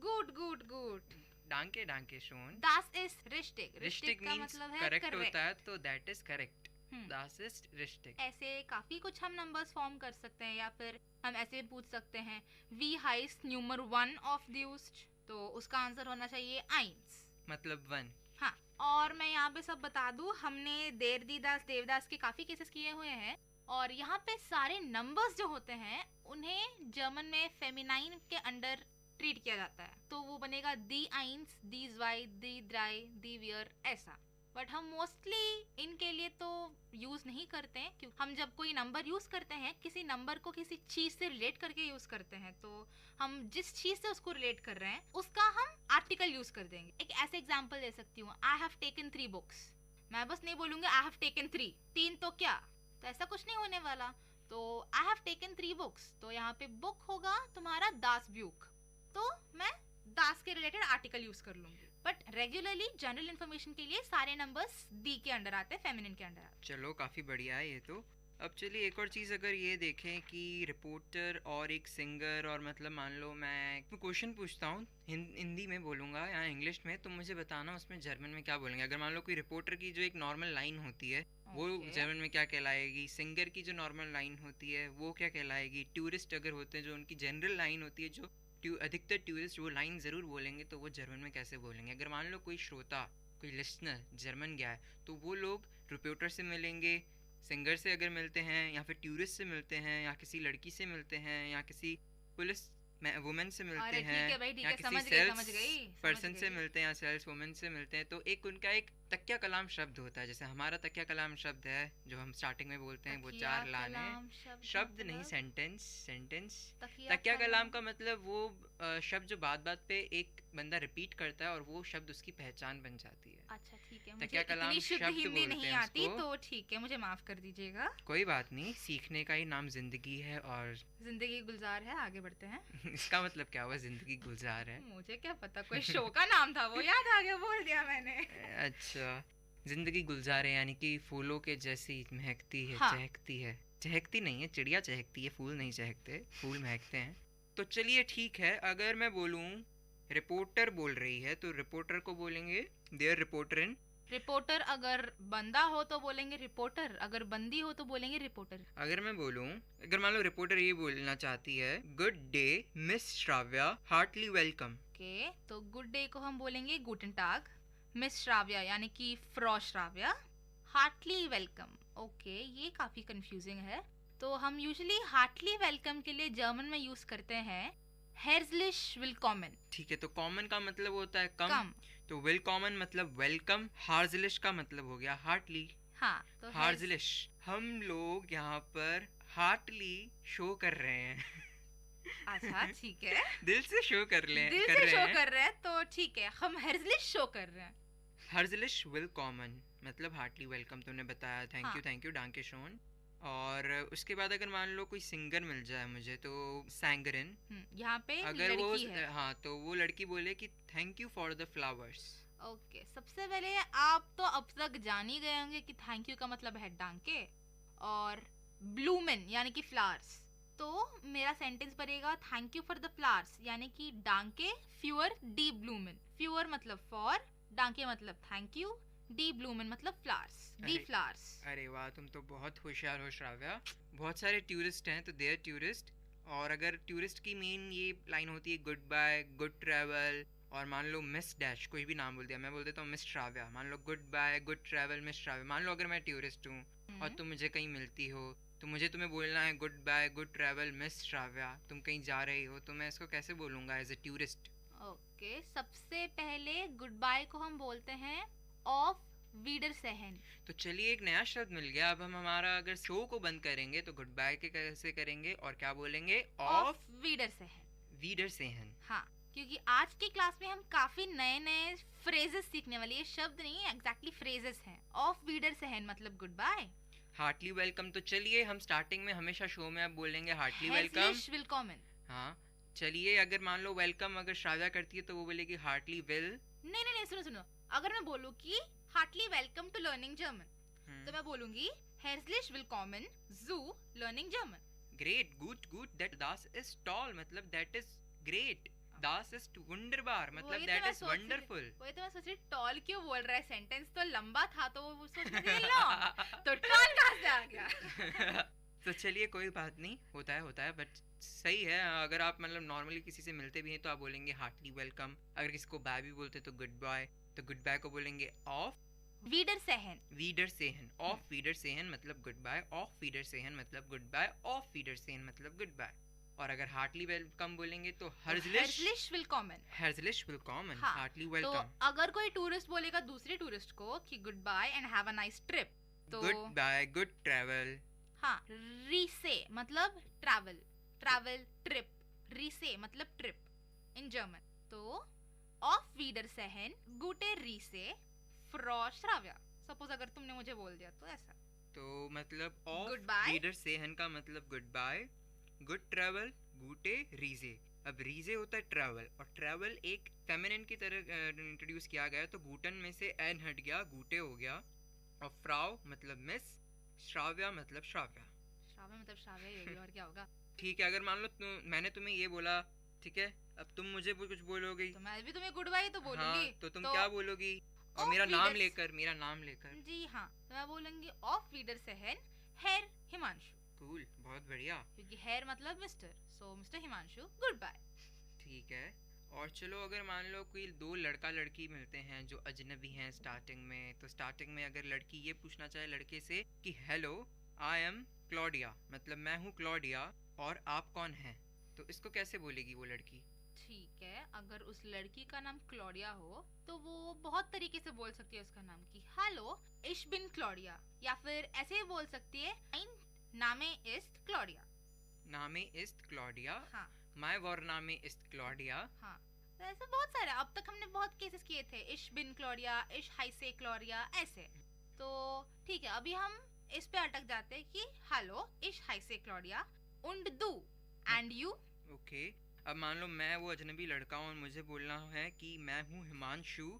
Good good good. डांके डांके शोन। Das ist richtig। रिस्टिक का मींस मतलब है करेक्ट होता है, तो that is correct. Das ist richtig। ऐसे काफी कुछ हम नंबर्स फॉर्म कर सकते हैं, या फिर हम ऐसे पूछ सकते हैं वी हाइस्ट न्यूमर 1 ऑफ द्यूस्ट, तो उसका आंसर होना चाहिए 1 मतलब 1। हाँ, और मैं यहाँ पे सब बता दूं, हमने देवदास के काफी केसेस किए हुए हैं, और यहाँ पे सारे नंबर्स जो होते हैं उन्हें जर्मन में फेमिनाइन के अंडर ट्रीट किया जाता है, तो वो बनेगा दी 1, दी 2, दी 3, दी 4 ऐसा। बट हम मोस्टली इनके लिए तो यूज नहीं करते हैं, क्योंकि हम जब कोई नंबर यूज करते हैं किसी नंबर को किसी चीज से रिलेट करके यूज करते हैं, तो हम जिस चीज से उसको रिलेट कर रहे हैं उसका हम आर्टिकल यूज कर देंगे। एक ऐसे एग्जांपल दे सकती हूँ, आई हैव टेकन 3 बुक्स। मैं बस नहीं बोलूंगी आई हैव टेकन 3 तो क्या, तो ऐसा कुछ नहीं होने वाला। तो आई हैव टेकन 3 बुक्स, तो यहाँ पे बुक होगा तुम्हारा दास ब्यूक, तो मैं दास के रिलेटेड आर्टिकल यूज कर लूंगी। बट रेगुलरली जनरल इन्फॉर्मेशन के लिए सारे नंबर्स दी के अंडर आते हैं, फेमिनिन के अंडर आते हैं। चलो काफ़ी बढ़िया है ये तो। अब चलिए एक और चीज़ अगर ये देखें कि रिपोर्टर और एक सिंगर, और मतलब मान लो मैं क्वेश्चन पूछता हूँ हिंदी में बोलूँगा या इंग्लिश में, तो मुझे बताना उसमें जर्मन में क्या बोलेंगे। अगर मान लो कोई रिपोर्टर की जो एक नॉर्मल लाइन होती है वो जर्मन में क्या कहलाएगी, सिंगर की जो नॉर्मल लाइन होती है वो क्या कहलाएगी, टूरिस्ट अगर होते हैं जो उनकी जनरल लाइन होती है, जो अधिकतर टूरिस्ट वो लाइन ज़रूर बोलेंगे, तो वो जर्मन में कैसे बोलेंगे। अगर मान लो कोई श्रोता, कोई लिसनर जर्मन गया है, तो वो लोग रिपोर्टर से मिलेंगे, सिंगर से अगर मिलते हैं, या फिर टूरिस्ट से मिलते हैं, या किसी लड़की से मिलते हैं, या किसी पुलिस वुमेन से मिलते हैं, या किसी सेल्स पर्सन से मिलते हैं, या सेल्स वुमेन से मिलते हैं, तो एक उनका एक तकिया कलाम शब्द होता है। जैसे हमारा तकिया कलाम शब्द है जो हम स्टार्टिंग में बोलते हैं, वो 4 लाने शब्द नहीं, सेंटेंस। तकिया कलाम का मतलब वो शब्द जो बात बात पे एक बंदा रिपीट करता है और वो शब्द उसकी पहचान बन जाती है। अच्छा ठीक है, तकिया कलाम शब्द हिंदी नहीं आती, तो ठीक है, मुझे माफ कर दीजिएगा। कोई बात नहीं, सीखने का ही नाम जिंदगी है, और जिंदगी गुलजार है। आगे बढ़ते हैं। इसका मतलब क्या हुआ, जिंदगी गुलजार है? मुझे क्या पता, कोई शो का नाम था, वो याद आ गया, बोल दिया मैंने। अच्छा, जिंदगी गुलजार है यानी कि फूलों के जैसी महकती है। हाँ। चहकती है, चहकती नहीं है, चिड़िया चहकती है, फूल नहीं चहकते, फूल महकते हैं। तो चलिए ठीक है, अगर मैं बोलूं रिपोर्टर बोल रही है, तो रिपोर्टर को बोलेंगे देयर रिपोर्टरिन। रिपोर्टर अगर बंदा हो तो बोलेंगे रिपोर्टर, अगर बंदी हो तो बोलेंगे रिपोर्टर। अगर मैं बोलूं, अगर मान लो रिपोर्टर ये बोलना चाहती है, good day miss Shravya, heartily welcome. Okay, तो गुड डे को हम बोलेंगे गुटन टाग, मिस श्राव्या यानी कि फ्रॉ श्राव्या, हार्टली वेलकम। ओके, ये काफी कंफ्यूजिंग है, तो हम यूजुअली हार्टली वेलकम के लिए जर्मन में यूज करते हैं हेrzlich willkommen। ठीक है, तो कॉमन का मतलब होता है कम, तो willkommen मतलब वेलकम, herzlich का मतलब हो गया हार्टली। हाँ, तो herzlich हम लोग यहाँ पर हार्टली शो कर रहे हैं। अच्छा ठीक है, दिल से शो कर ले, दिल से शो कर रहे हैं, तो ठीक है, हम herzlich शो कर रहे हैं। herzlich willkommen मतलब हार्टली वेलकम, तुमने बताया, थैंक यू डांके शोन। और उसके बाद अगर मान लो कोई सिंगर मिल जाए मुझे, तो सैंगरिन, यहाँ पे अगर वो है। हाँ, तो वो लड़की बोले कि thank you for the flowers. Okay, सबसे पहले आप तो अब तक जान ही गए होंगे कि थैंक यू का मतलब है डांके, और ब्लूमेन यानी कि फ्लावर्स, तो मेरा सेंटेंस बनेगा thank you for the flowers यानी कि डांके फ्यूअर डी ब्लूमेन। फ्यूअर मतलब फॉर, डांके मतलब थैंक यू, डी ब्लूमेन मतलब फ्लावर्स, दी फ्लावर्स। अरे वाह, तुम तो बहुत होशियार हो श्राव्या। बहुत सारे टूरिस्ट हैं, तो देयर टूरिस्ट, और अगर टूरिस्ट की मेन ये लाइन होती है गुड बाय, गुड ट्रैवल, और मान लो मिस डैश कोई भी नाम बोल दिया, मैं बोल देता हूँ मिस श्राव्या, मान लो goodbye, good travel, miss Shravya. मान लो अगर मैं टूरिस्ट हूँ और तुम मुझे कहीं मिलती हो, तो मुझे तुम्हें बोलना है goodbye, good travel, miss Shravya. तुम कहीं जा रही हो, तो मैं इसको कैसे बोलूँगा एज ए टूरिस्ट? ओके, सबसे पहले गुड बाय को हम बोलते हैं ऑफ वीडर सेहन। तो चलिए एक नया शब्द मिल गया। अब हम हमारा अगर शो को बंद करेंगे तो गुड बाय के कैसे करेंगे और क्या बोलेंगे? ऑफ वीडर सेहन। वीडर सेहन। हाँ, क्योंकि आज की क्लास में हम काफी नए नए फ्रेजेस सीखने वाले। ये शब्द नहीं है, एग्जैक्टली फ्रेजेस हैं। ऑफ वीडर सेहन मतलब गुड बाय। Hartley welcome. तो चलिए हम स्टार्टिंग में हमेशा शो में अब बोलेंगे हार्टली वेलकम। हेrzlich willkommen। हाँ, चलिए अगर मान लो वेलकम अगर श्राव्या करती है तो वो बोलेगी हार्टली वेल। नहीं, सुनो। अगर मैं बोलूँ कि heartily welcome to learning German, तो मैं बोलूंगी herzlich willkommen zu learning German। Great, good. That das is toll मतलब that is great. Das ist wunderbar मतलब दैट इज वंडरफुल। वही तो मैं सोच रही टॉल क्यों बोल रहा है, सेंटेंस तो लंबा था तो वो सोच रही लॉन्ग, तो टॉल कहाँ से आ गया? तो चलिए कोई बात नहीं, होता है बट सही है। अगर आप मतलब नॉर्मली किसी से मिलते भी हैं तो आप बोलेंगे हार्टली वेलकम। अगर किसी को बाय भी बोलते तो गुड बाय, तो गुड बाय को बोलेंगे ऑफ वीडर सेहन। ऑफ वीडर सेहन मतलब गुड बाय, ऑफ वीडर सेहन मतलब गुड बाय, ऑफ वीडर सेहन मतलब गुड बाय। और अगर हार्टली वेलकम बोलेंगे तो herzlich willkommen। Hartley welcome. तो अगर कोई टूरिस्ट बोलेगा दूसरे टूरिस्ट को कि goodbye and have a nice trip, तो गुड बाय, गुड ट्रैवल। हाँ, रीसे मतलब ट्रैवल ट्रिप, रीसे मतलब ट्रिप इन जर्मन। तो ऑफ वीडर सेहन गुटे रीसे फ्रॉ श्राव्या। सपोज अगर तुमने मुझे बोल दिया तो ऐसा, तो मतलब ऑफ वीडर सेहन का मतलब गुड बाय, गुड ट्रैवल, गुटे रीजे। अब रीजे होता है ट्रैवल, और ट्रैवल एक फेमिनिन की तरह इंट्रोड्यूस किया गया, तो गूटन में से एन हट गया, गुटे हो गया। और फ्राउ मतलब मिस, श्राव्या मतलब श्राव्या। यही और क्या होगा? ठीक है, अगर मान लो मैंने तुम्हें ये बोला, ठीक है, अब तुम मुझे कुछ बोलोगी तो मैं भी तुम्हें गुड बाय तो बोलूंगी। हाँ, तो तुम क्या बोलोगी? और मेरा नाम लेकर। जी हाँ, तो मैं बोलूंगी ऑफ वीडर सेहन हेर हिमांशु। कूल, बहुत बढ़िया। क्योंकि हेयर मतलब mister, so mister Himanshu goodbye. ठीक है। और चलो अगर मान लो कोई दो लड़का लड़की मिलते हैं जो अजनबी हैं स्टार्टिंग में, तो स्टार्टिंग में अगर लड़की ये पूछना चाहे लड़के से कि हेलो आई एम क्लॉडिया, मतलब मैं हूँ क्लॉडिया और आप कौन हैं, तो इसको कैसे बोलेगी वो लड़की? ठीक है, अगर उस लड़की का नाम क्लॉडिया हो तो वो बहुत तरीके से बोल सकती है उसका नाम कि हेलो इश बिन क्लॉडिया, या फिर ऐसे बोल सकती है नामे इस्ट क्लॉडिया। नामे इस्ट क्लॉडिया। हाँ। माय वॉरनामे इस्ट क्लॉडिया। हाँ, तो ऐसे बहुत सारे अब तक हमने बहुत केसेस किए थे, इश बिन क्लॉडिया, इश हाइसे क्लॉडिया, ऐसे। तो ठीक है, अभी हम इस पे अटक जाते हैं कि हेलो इश हाइसे Claudia und du and you। ओके, अब मान लो मैं वो अजनबी लड़का हूँ और मुझे बोलना है कि मैं हूँ हिमांशु,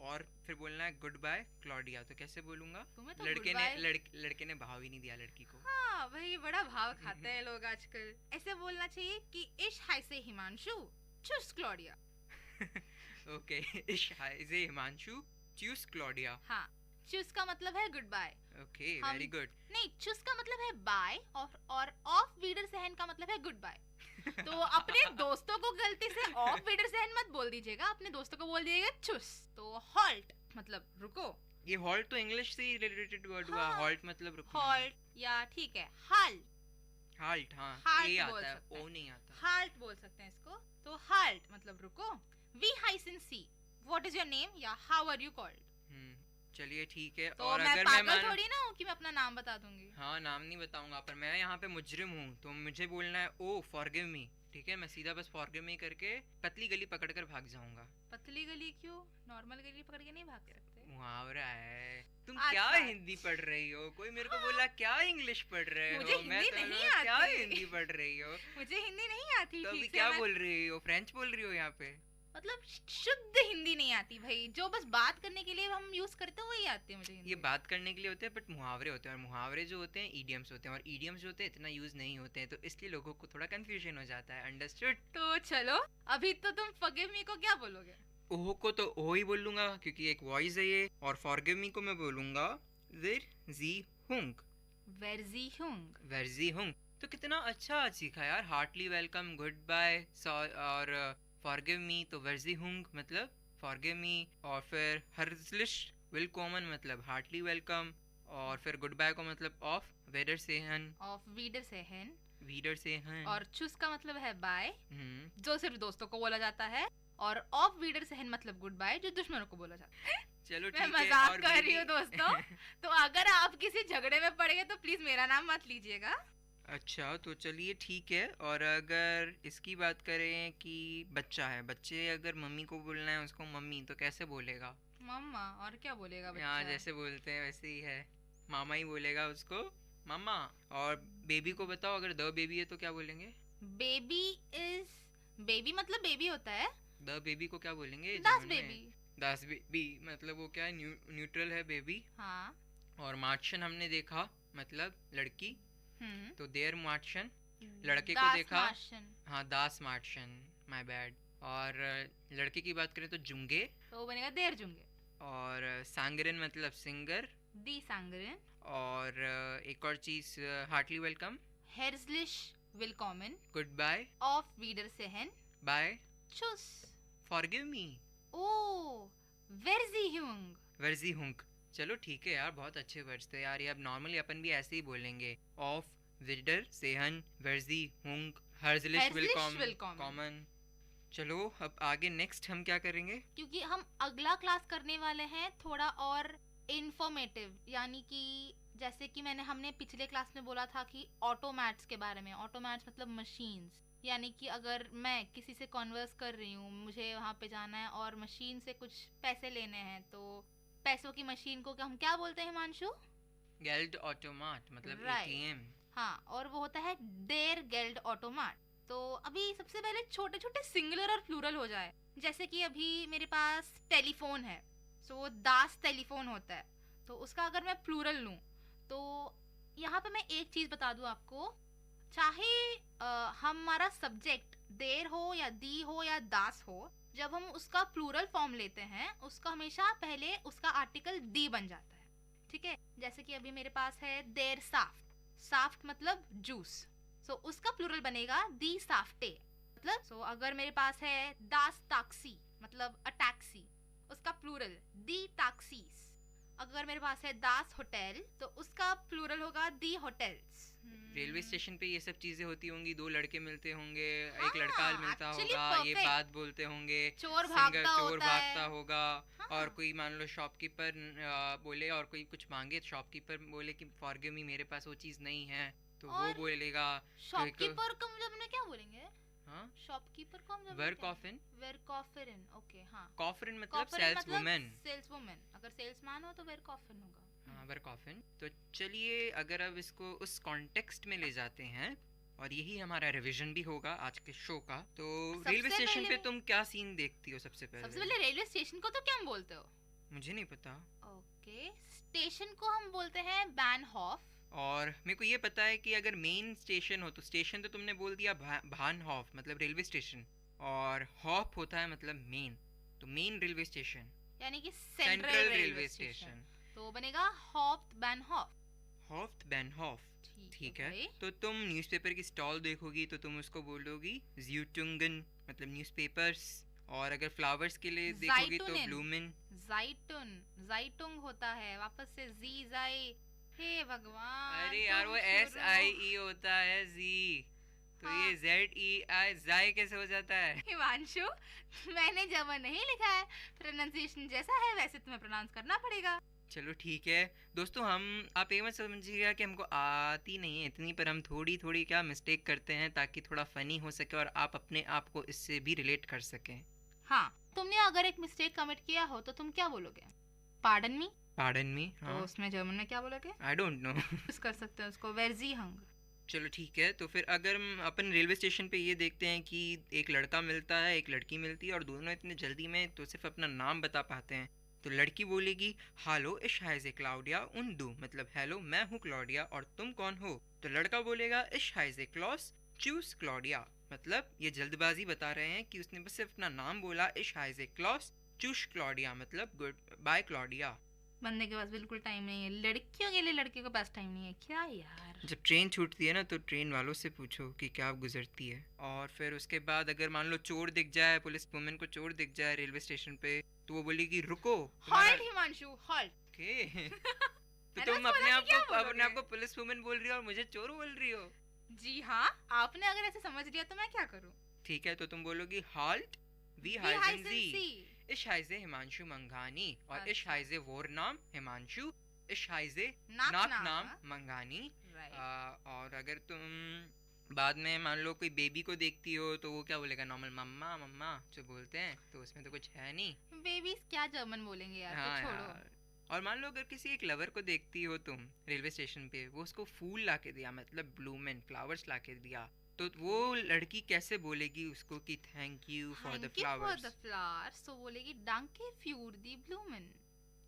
और फिर बोलना है गुड बाय क्लॉडिया, तो कैसे बोलूंगा? तो लड़के ने भाव ही नहीं दिया लड़की को। हाँ, वही बड़ा भाव खाते हैं लोग आजकल। ऐसे बोलना चाहिए कि इश हाइसे हिमांशु चूस क्लॉडिया। ओके, इश हाइसे हिमांशु चूस क्लॉडिया। हाँ, चूस का मतलब है goodbye. Okay, very good. नहीं, चूस का मतलब है बाय, और ऑफ वीडर सेहन का मतलब है गुड बाय। तो अपने दोस्तों को गलती से ऑफ वीडर सेहन मत बोल दीजिएगा, अपने दोस्तों को बोल दीजिएगा चुस। तो हॉल्ट मतलब रुको। ये हॉल्ट तो इंग्लिश से रिलेटेड वर्ड हुआ। हॉल्ट मतलब रुको। हॉल्ट, या ठीक है हाल्ट। हाँ, ये आता है, ओ नहीं आता। हाल्ट बोल सकते हैं इसको। तो हाल्ट मतलब रुको। वी हाइसन सी व्हाट इज योर नेम, या हाउ आर यू कॉल्ड। चलिए ठीक है। तो और मैं अगर पागल थोड़ी ना हूँ कि मैं अपना नाम बता दूंगी। हाँ, नाम नहीं बताऊंगा, पर मैं यहाँ पे मुजरिम हूँ, तो मुझे बोलना है ओ फॉरगिव मी, ठीक है? मैं सीधा बस फॉरगिव मी करके पतली गली पकड़कर भाग जाऊंगा। पतली गली क्यों? नॉर्मल गली पकड़ के नहीं भाग सकते। मुहावरा है। तुम क्या हिंदी पढ़ रही हो? कोई मेरे को बोला क्या इंग्लिश पढ़ रहे हो? मुझे हिंदी नहीं आती। क्या हिंदी पढ़ रही हो? मुझे हिंदी नहीं आती। तो अभी क्या बोल रही हो? फ्रेंच बोल रही हो यहाँ पे? मतलब शुद्ध हिंदी नहीं आती भाई, जो बस बात करने के लिए हम यूज करते हैं वही आती है मुझे हिंदी। ये बात करने के लिए होते हैं, बट मुहावरे होते हैं, और मुहावरे जो होते हैं ईडियम्स होते हैं, और ईडियम्स जो होते हैं इतना यूज नहीं होते हैं, तो इसलिए लोगों को थोड़ा कंफ्यूजन हो जाता है। अंडरस्टूड? तो चलो, अभी तो तुम फॉरगिव मी को क्या बोलोगे? ओह को तो ओ ही बोल लूंगा क्योंकि एक वॉइस है ये, और फॉरगिव मी को मैं बोलूंगा वेर जी हुंग। वेर जी हुंग। तो कितना अच्छा सीखा यार। हार्टली वेलकम, गुड बाय, और फॉरगिव मी तो वर्जी हुंग मतलब फॉरगिव मी, और फिर herzlich willkommen मतलब हार्टली वेलकम, और फिर गुड बाय को मतलब ऑफ वीडर सेहन। और चूस का मतलब है बाय, जो सिर्फ दोस्तों को बोला जाता है। और ऑफ वीडर सहन मतलब गुड बाय, जो दुश्मनों को बोला जाता है। चलो मैं ठीक है। मजाक और कर रही हूँ दोस्तों। तो अगर आप किसी झगड़े में पड़ गए तो प्लीज मेरा नाम मत लीजिएगा। अच्छा तो चलिए ठीक है। और अगर इसकी बात करें कि बच्चा है, बच्चे अगर मम्मी को बोलना है उसको मम्मी, तो कैसे बोलेगा? मम्मा। और क्या बोलेगा बच्चा? यहाँ जैसे बोलते हैं वैसे ही है, मामा ही बोलेगा उसको मामा। और बेबी को बताओ, अगर द बेबी है तो क्या बोलेंगे? बेबी इज, बेबी मतलब बेबी होता है। द बेबी को क्या बोलेंगे? दास बेबी। दास बेबी मतलब वो क्या है, न्यूट्रल है बेबी। हाँ। और मार्शन हमने देखा मतलब लड़की, तो देर मार्शन। लड़के को देखा, हाँ दास मार्शन, माय बैड। और लड़के की बात करें तो जुंगे, तो वो बनेगा देर जुंगे। और सांगरिन मतलब सिंगर, दी सांगरिन। और एक और चीज, हार्टली वेलकम, हेrzlich willkommen, गुड बाय, ऑफ वीडर सेहन, बाय, चुस, फॉरगिव मी, ओ वेरजीहुंग, वर्जीहुंग। चलो ठीक है यार, बहुत अच्छे वर्ड्स थे यार। ये अब नॉर्मली अपन भी ऐसे ही बोलेंगे, ऑफ वीडर सेहन, वर्जीहुंग, हेrzlich willkommen, कॉमन। चलो अब आगे नेक्स्ट हम क्या करेंगे? क्योंकि हम अगला क्लास करने वाले हैं थोड़ा और इंफॉर्मेटिव, यानी कि जैसे कि हमने पिछले क्लास में बोला था कि ऑटोमैट्स के बारे में। ऑटोमैट्स मतलब मशीन्स, यानी कि अगर मैं किसी से कॉन्वर्स कर रही हूँ, मुझे वहाँ पे जाना है और मशीन से कुछ पैसे लेने हैं, तो पैसों की मशीन को हम क्या बोलते हैं हिमांशु? गेल्ड ऑटोमाट मतलब एटीएम। हाँ, और वो होता है देर गेल्ड ऑटोमाट। तो अभी सबसे पहले छोटे छोटे सिंगुलर और प्लूरल हो जाए। जैसे कि अभी मेरे पास टेलीफोन है, सो दास टेलीफोन होता है, तो उसका अगर मैं प्लूरल लूँ तो यहाँ पे मैं एक चीज बता दूँ आपको, चाहे हमारा सब्जेक्ट देर हो या दी हो या दास हो, जब हम उसका प्लूरल फॉर्म लेते हैं उसका हमेशा पहले उसका आर्टिकल दी बन जाता है। ठीक है, जैसे कि अभी मेरे पास है देर साफ्ट, साफ्ट मतलब जूस, सो उसका प्लूरल बनेगा दी साफ्टे। मतलब सो अगर मेरे पास है दास टैक्सी मतलब अ टैक्सी, उसका प्लूरल दी टैक्सीज। अगर मेरे पास है दास होटल तो उसका प्लूरल होगा दी होटल्स। रेलवे स्टेशन पे ये सब चीजें होती होंगी, दो लड़के मिलते होंगे, एक लड़का मिलता होगा, ये बात बोलते होंगे, चोर भागता होगा। और कोई मान लो शॉपकीपर बोले और कोई कुछ मांगे, शॉपकीपर बोले कि फॉरगिव मी मेरे पास वो चीज नहीं है, तो वो बोलेगा। शॉपकीपर को हम क्या बोलेंगे? हाँ, शॉपकीपर को हम वर्कॉफिन, वर्कॉफिन। ओके, हाँ, कॉफिन मतलब सेल्सवुमन, सेल्सवुमन। अगर सेल्समैन हो तो वर्कॉफिन होगा। हाँ, वर्कॉफिन। तो चलिए अगर अब इसको उस कॉन्टेक्स्ट में ले जाते हैं, और यही हमारा रिवीजन भी होगा आज के शो का। तो रेलवे स्टेशन पे तुम क्या सीन देखती हो सबसे पहले? सबसे पहले रेलवे स्टेशन को तो क्या बोलते हो? मुझे नहीं पता। ओके, स्टेशन को हम बोलते हैं बानहॉफ। और मेरे को ये पता है कि अगर मेन स्टेशन हो तो स्टेशन तो तुमने बोल दिया बानहॉफ मतलब रेलवे स्टेशन, और हॉफ होता है मतलब मेन, तो मेन रेलवे स्टेशन यानी कि सेंट्रल रेलवे स्टेशन, तो बनेगा हॉफ्ट बानहॉफ। हॉफ्ट बानहॉफ, ठीक है। तो तुम न्यूज़पेपर की स्टॉल देखोगी तो तुम उसको बोलोगी ज़्यूटुंगन मतलब न्यूज़पेपर्स, और अगर फ्लावर्स के लिए देखोगी तो ब्लूमिन। ज़ाइटुंग होता है, वापस से जी जाए, हे भगवान। अरे यार वो SIE होता है जी, तो ये ZEI जाए कैसे हो जाता है? हिमांशु, मैंने जमा नहीं लिखा है, प्रोनाउंसिएशन जैसा है वैसे तुम्हें प्रोनाउंस करना पड़ेगा। चलो ठीक है दोस्तों, आप ये मत समझिएगा कि हमको आती नहीं है इतनी, पर हम थोड़ी थोड़ी क्या मिस्टेक करते हैं ताकि थोड़ा फनी हो सके और आप अपने आप को इससे भी रिलेट कर सकें। हाँ, तुमने अगर एक मिस्टेक कमिट किया हो तो तुम क्या बोलोगे? Pardon me. पार्डन मी, हाँ। तो उसमें जर्मन में क्या बोलोगे? I don't know. यूज कर सकते हैं उसको, वेरजीहंग। चलो ठीक है, तो फिर अगर हम अपन रेलवे स्टेशन पे ये देखते हैं कि एक लड़का मिलता है, एक लड़की मिलती है, और दोनों इतने जल्दी में तो सिर्फ अपना नाम बता पाते हैं, तो लड़की बोलेगी हालो इश हाइजे क्लाउडिया उन्दू मतलब हेलो मैं हूँ क्लॉडिया और तुम कौन हो। तो लड़का बोलेगा इश हाइजे क्लॉस चूज क्लॉडिया मतलब ये जल्दबाजी बता रहे हैं कि उसने बस सिर्फ अपना नाम बोला, इश हाइजे क्लॉस चूज क्लॉडिया मतलब गुड बाय क्लॉडिया। बंदे के पास बिल्कुल टाइम नहीं है, लड़कियों के लिए लड़के के पास टाइम नहीं है क्या यार। जब ट्रेन छूटती है ना तो ट्रेन वालों से पूछो कि क्या गुजरती है। और फिर उसके बाद अगर मान लो चोर दिख जाए, पुलिस वुमेन को चोर दिख जाए रेलवे स्टेशन पे, तो वो बोलेगी रुको। Halt Himanshu, halt. ओके। तो तुम अपने आप को पुलिस वुमेन बोल रही हो और मुझे चोर बोल रही हो? जी हाँ, आपने अगर ऐसे समझ लिया तो मैं क्या करूँ? ठीक है, तो तुम बोलोगी हॉल्ट वी हाइजन जी, इश हाइजे हिमांशु मंगानी और इश हाइजे वोर नाम हिमांशु, इश हाइजे नाक नाम मंगानी। और अगर तुम बाद में मान लो कोई बेबी को देखती हो तो वो क्या बोलेगा, नॉर्मल मम्मा मम्मा जो बोलते हैं, तो उसमें तो कुछ है नहीं। बेबीज क्या जर्मन बोलेंगे यार, तो छोड़ो। और मान लो अगर किसी एक लवर को देखती हो तुम रेलवे स्टेशन पे, वो उसको फूल लाके दिया, मतलब ब्लूमेन फ्लावर्स लाके दिया, तो वो लड़की कैसे बोलेगी उसको कि thank you for the flowers? तो बोलेगी डांके फ्यूर दी ब्लूमेन।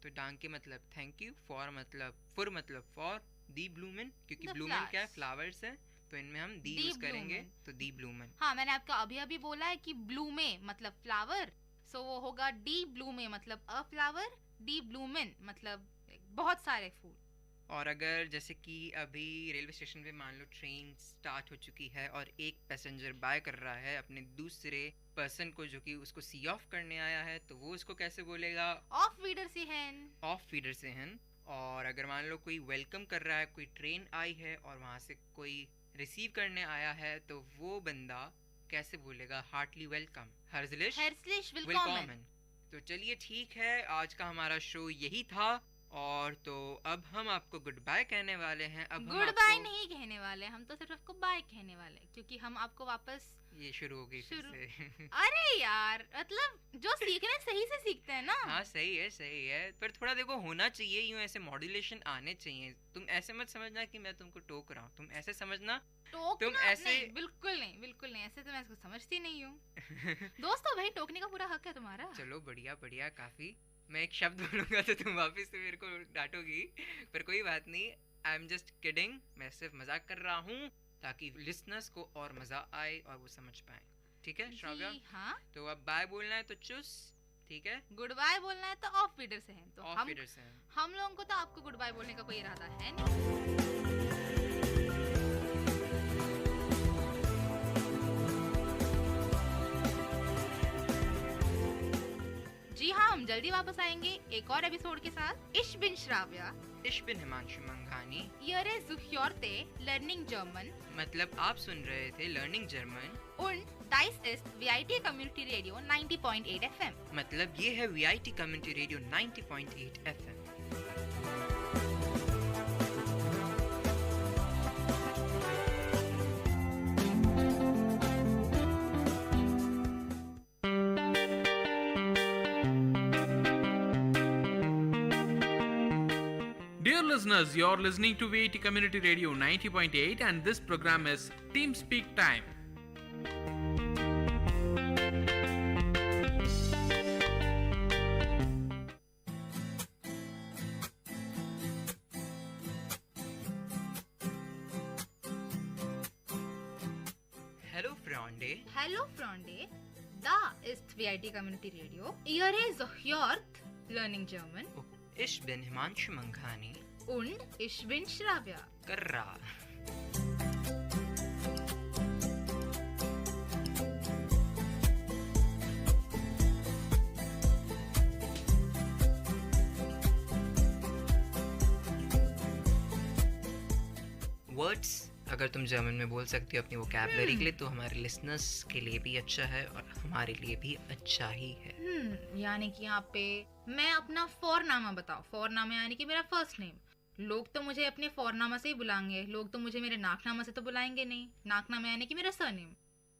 तो डांके मतलब थैंक यू, फॉर मतलब फॉर, दी ब्लूमेन क्योंकि ब्लूमेन क्या है, फ्लावर्स है, तो इनमें हम दी यूज करेंगे, तो दी ब्लूमेन। हाँ, मैंने आपको अभी बोला है कि ब्लूमे मतलब फ्लावर, सो वो होगा डी ब्लूमे मतलब अ फ्लावर, डी ब्लूमेन मतलब बहुत सारे फूल। और अगर जैसे कि अभी रेलवे स्टेशन पे मान लो ट्रेन स्टार्ट हो चुकी है और एक पैसेंजर बाय कर रहा है अपने दूसरे पर्सन को जो कि उसको सी ऑफ करने आया है, तो वो उसको कैसे बोलेगा? ऑफ फीडर से हैन। ऑफ फीडर से हैन। और अगर मान लो कोई वेलकम कर रहा है, कोई ट्रेन आई है और वहाँ से कोई रिसीव करने आया है, तो वो बंदा कैसे बोलेगा? हार्टली वेलकम, हेrzlich willkommen। तो चलिए ठीक है, आज का हमारा शो यही था, और तो अब हम आपको गुड बाय कहने वाले हैं। अब गुड बाय नहीं कहने वाले, हम तो सिर्फ आपको बाय कहने वाले, क्योंकि हम आपको वापस ये शुरू हो गई फिर से। अरे यार, मतलब जो सीखने सही से सीखते हैं ना। हाँ सही है, पर थोड़ा देखो होना चाहिए, यूं ऐसे मॉड्यूलेशन आने चाहिए। तुम ऐसे मत समझना कि मैं तुमको टोक रहा हूँ, तुम ऐसे समझना तुम ऐसे नहीं, बिल्कुल नहीं, ऐसे तो मैं इसको समझती नहीं हूँ। दोस्तों भाई, टोकने का पूरा हक है तुम्हारा। चलो बढ़िया काफी। मैं एक शब्द बोलूंगा तो तुम वापस से मेरे को डांटोगी, पर कोई बात नहीं, आई एम जस्ट किडिंग, मैं सिर्फ मजाक कर रहा हूँ ताकि लिसनर्स को और मजा आए और वो समझ पाए। ठीक है श्राव्या? हाँ। तो अब बाय बोलना है तो चुस, ठीक है? गुड बाय बोलना है तो ऑफ फीडर से है, तो हम लोगों को तो आपको गुड बाय बोलने का कोई इरादा है नहीं। जी हाँ, हम जल्दी वापस आएंगे एक और एपिसोड के साथ। Ich bin Shravya, Ich bin Himanshu मंघानी, Ihr zuhörte Learning German, मतलब आप सुन रहे थे learning German, und dies ist VIT Community Radio 90.8 FM, मतलब ये है VIT Community Radio 90.8 FM। Dear listeners, you're listening to VIT Community Radio 90.8 and this program is Team Speak Time. Hallo Freunde, da ist VIT Community Radio. Ihr hört Learning German. Ich bin Himanshu मंघानी und ich bin Shravya. Karra. Words अगर तुम German में बोल सकती हो अपनी vocabulary के लिए, तो हमारे लिसनर्स के लिए भी अच्छा है और हमारे लिए भी अच्छा ही है। यानी कि यहाँ पे मैं अपना फोरनामा बताओ। फोरनामा यानी कि मेरा फर्स्ट नेम। लोग तो मुझे अपने फोरनामा से ही बुलाएंगे, लोग तो मुझे मेरे नाकनामा से तो बुलाएंगे नहीं। नाकनामा यानी कि मेरा सरनेम।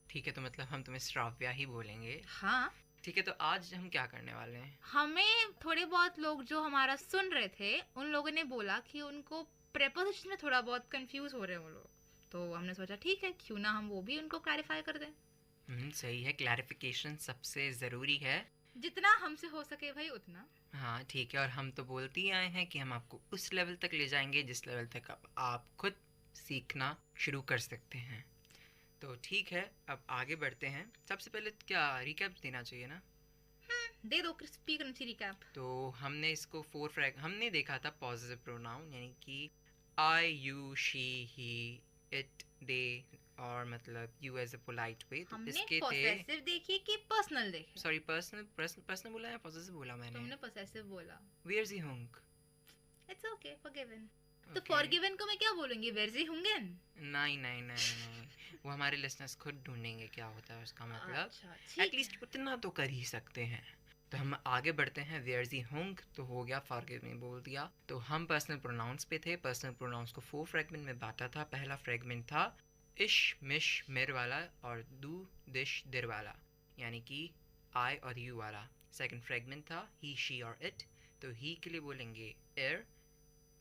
ठीक है, तो मतलब हम तुम्हें श्राव्या ही बोलेंगे। हाँ ठीक है, तो आज हम क्या करने वाले हैं? हमें थोड़े बहुत लोग जो हमारा सुन रहे थे, उन लोगों ने बोला कि उनको प्रेपोजिशन में थोड़ा बहुत कंफ्यूज हो रहे हैं वो लोग, तो हमने सोचा ठीक है, क्यों ना हम वो भी उनको क्लैरिफाई कर दें। सही है, क्लैरिफिकेशन सबसे ज़रूरी है, जितना हमसे हो सके भाई उतना। हाँ ठीक है, और हम तो बोलते ही आए हैं कि हम आपको उस लेवल तक ले जाएंगे जिस लेवल तक आप खुद सीखना शुरू कर सकते हैं। तो ठीक है, अब आगे बढ़ते हैं। सबसे पहले क्या रिकैप देना चाहिए ना? दे दो क्रिस्पी क्रंची रिकैप। तो हमने इसको हमने देखा था पॉजिटिव प्रोनाउन, यानी कि I, you, she, he, it, they, और मतलब you as a polite way। तो हमने इसके possessive देखी कि personal देखी? Sorry, personal बोला या possessive बोला मैंने? तुमने possessive बोला। Where's the hunk? It's okay, forgiven। तो फॉरगिवन को मैं क्या बोलूंगी? वेयर सी हुंगन? नहीं नहीं नहीं नहीं, वो हमारे लिसनर्स खुद ढूंढेंगे क्या होता है उसका मतलब। अच्छा, एटलीस्ट उतना तो कर ही सकते हैं। तो हम आगे बढ़ते हैं। वेयर सी हुंग तो हो गया, फॉरगिव में बोल दिया। तो हम पर्सनल प्रोनाउंस पे थे। पर्सनल प्रोनाउंस को 4 फ्रेगमेंट में बांटा था। पहला फ्रेगमेंट था इश मिश मेर वाला और दू दिश दिर वाला, यानी कि आई और यू वाला। सेकंड फ्रेगमेंट था ही शी और इट। तो ही के लिए बोलेंगे एर,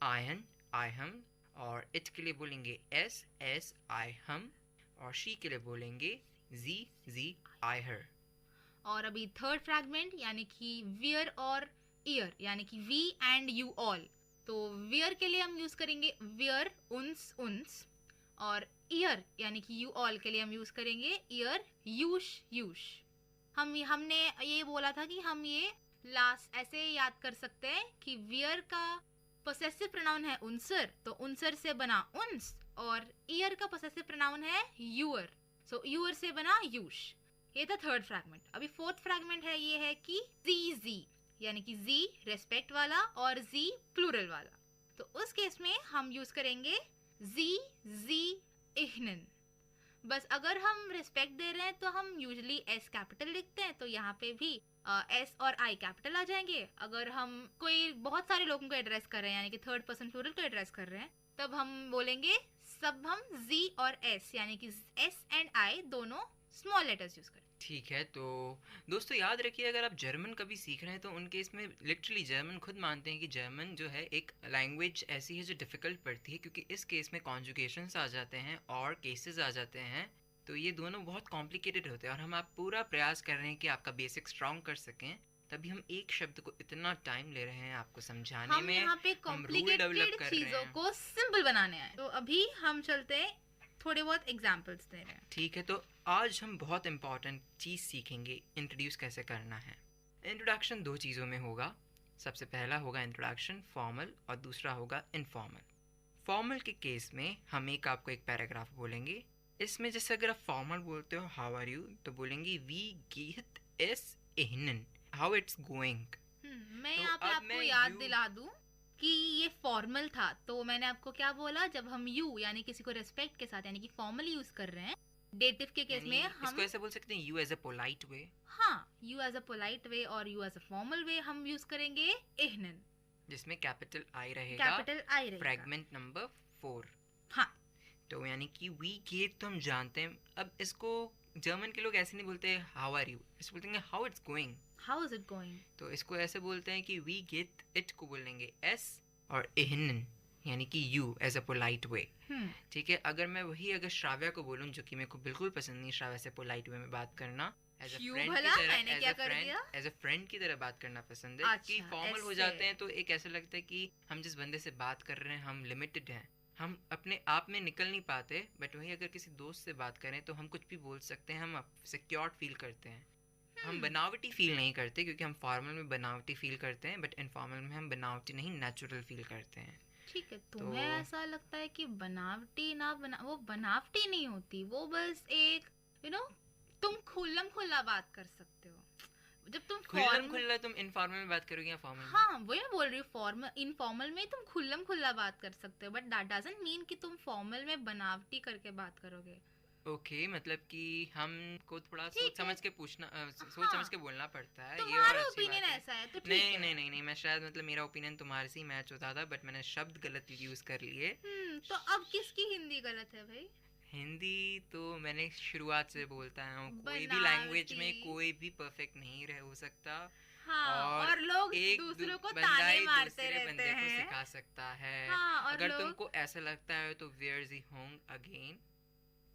आयन आई हम, और इट के लिए बोलेंगे एस एस आई हम, और शी के लिए बोलेंगे जी जी आई हर। और अभी थर्ड फ्रैगमेंट यानी कि वियर और ईयर, यानी कि वी एंड यू ऑल। तो वियर के लिए हम यूज करेंगे वियर उन्स उन्स, और ईयर यानी कि यू ऑल के लिए हम यूज करेंगे ईयर यूश यूश। हमने ये बोला था कि हम ये लास्ट ऐसे याद कर सकते हैं कि वियर का पोसेसिव प्रोनाउन है उनसर, तो उनसर से बना उन्स, और ईयर का पोसेसिव प्रोनाउन है यूअर, सो यूअर से बना यूश। ये था थर्ड फ्रैगमेंट। अभी फोर्थ फ्रैगमेंट है, ये है कि जी यानी कि जी रेस्पेक्ट वाला और जी प्लूरल वाला। तो उस केस में हम यूज करेंगे जी इहनन। बस अगर हम रिस्पेक्ट दे रहे हैं तो हम यूजुअली एस कैपिटल लिखते हैं, तो यहाँ पे भी एस और आई कैपिटल आ जाएंगे। अगर हम कोई बहुत सारे लोगों को एड्रेस कर रहे हैं यानी कि थर्ड पर्सन प्लूरल को एड्रेस कर रहे हैं, तब हम बोलेंगे सब हम जी और एस यानी कि एस एंड आई दोनों स्मॉल लेटर्स यूज करें। ठीक है। तो दोस्तों याद रखिए, अगर आप जर्मन कभी सीख रहे हैं तो उनके इसमें लिटरली जर्मन खुद मानते हैं कि जर्मन जो है एक लैंग्वेज ऐसी है जो डिफ़िकल्ट पड़ती है, क्योंकि इस केस में कॉन्जुगेशंस आ जाते हैं और केसेस आ जाते हैं। तो ये दोनों बहुत कॉम्प्लिकेटेड होते हैं और हम आप पूरा प्रयास कर रहे हैं कि आपका बेसिक स्ट्रॉन्ग कर सकें। तभी हम एक शब्द को इतना टाइम ले रहे हैं आपको समझाने में। यहाँ पे कॉम्प्लिकेटेड चीजों को सिंपल बनाने आए। तो अभी हम चलते हैं, थोड़े बहुत एग्जांपल्स दे रहे हैं। ठीक है। तो आज हम बहुत इंपॉर्टेंट चीज़ सीखेंगे, इंट्रोड्यूस कैसे करना है। इंट्रोडक्शन 2 चीज़ों में होगा। सबसे पहला होगा इंट्रोडक्शन फॉर्मल और दूसरा होगा इनफॉर्मल। फॉर्मल के केस में हम आपको एक पैराग्राफ बोलेंगे। इसमें जैसे अगर आप फॉर्मल बोलते हो हाउ आर यू, तो बोलेंगे वी गेट एस एहनन, हाउ इट्स गोइंग। मैं यहाँ पे आपको याद दिला दूं कि ये फॉर्मल था, तो मैंने आपको क्या बोला, जब हम यू यानी किसी को रेस्पेक्ट के साथ यानी कि फॉर्मली यूज कर रहे हैं, डेटिव के केस में हम इसको ऐसे बोल सकते हैं you as a polite way. हाँ, you as a polite way और you as a formal way हम यूज करेंगे एहनन, जिसमें कैपिटल आई रहेगा। Fragment number 4। हाँ, तो यानी कि वी गेट तो हम जानते हैं। अब इसको जर्मन के लोग ऐसे नहीं बोलते हाउ आर यू, इसको बोलते हैं how it's going. How is it going. तो इसको ऐसे बोलते हैं कि वी गेट इट को बोलेंगे एस और एहनन यानी कि you as a polite way. ठीक है। अगर मैं वही अगर श्राव्या को बोलूं, जो कि मेरे को बिल्कुल पसंद नहीं श्राव्या से पोलाइट वे में बात करना, एज अ फ्रेंड की तरह बात करना पसंद है। कि फॉर्मल हो जाते हैं तो एक ऐसा लगता है कि हम जिस बंदे से बात कर रहे हैं हम लिमिटेड हैं, हम अपने आप में निकल नहीं पाते। बट वही अगर किसी दोस्त से बात करें तो हम कुछ भी बोल सकते हैं, हम सिक्योर्ड फील करते हैं। हम बनावटी फील नहीं करते, क्योंकि हम फॉर्मल में बनावटी फील करते हैं, बट इनफॉर्मल में हम बनावटी नहीं नेचुरल फील करते हैं। ठीक है। तुम्हें ऐसा लगता है कि बनावटी वो बनावटी नहीं होती, वो बस एक तुम खुल्लम खुल्ला बात कर सकते हो। जब तुम खुल्ला तुम इनफॉर्मल में बात करोगे या फॉर्मल में? हाँ, वही मैं बोल रही हूँ, इनफॉर्मल में तुम खुल्लम खुल्ला बात कर सकते हो, बट दैट डजंट मीन कि तुम फॉर्मल में बनावटी करके बात करोगे। ओके, मतलब कि हमको थोड़ा सोच समझ के पूछना, सोच समझ के बोलना पड़ता है। तुम्हारा ओपिनियन ऐसा है तो ठीक है। नहीं, मैं शायद मतलब मेरा ओपिनियन तुम्हारे से ही मैच होता था, बट मैंने शब्द गलत यूज कर लिए। तो अब किसकी हिंदी गलत है भाई? हिंदी तो मैंने शुरुआत से बोलता हूँ, कोई भी लैंग्वेज में कोई भी परफेक्ट नहीं हो सकता। हाँ, और लोग एक दूसरों को ताने मारते रहते हैं। को सिखा सकता है। हाँ, अगर तुमको ऐसा लगता है तो वेयर इज होम अगेन।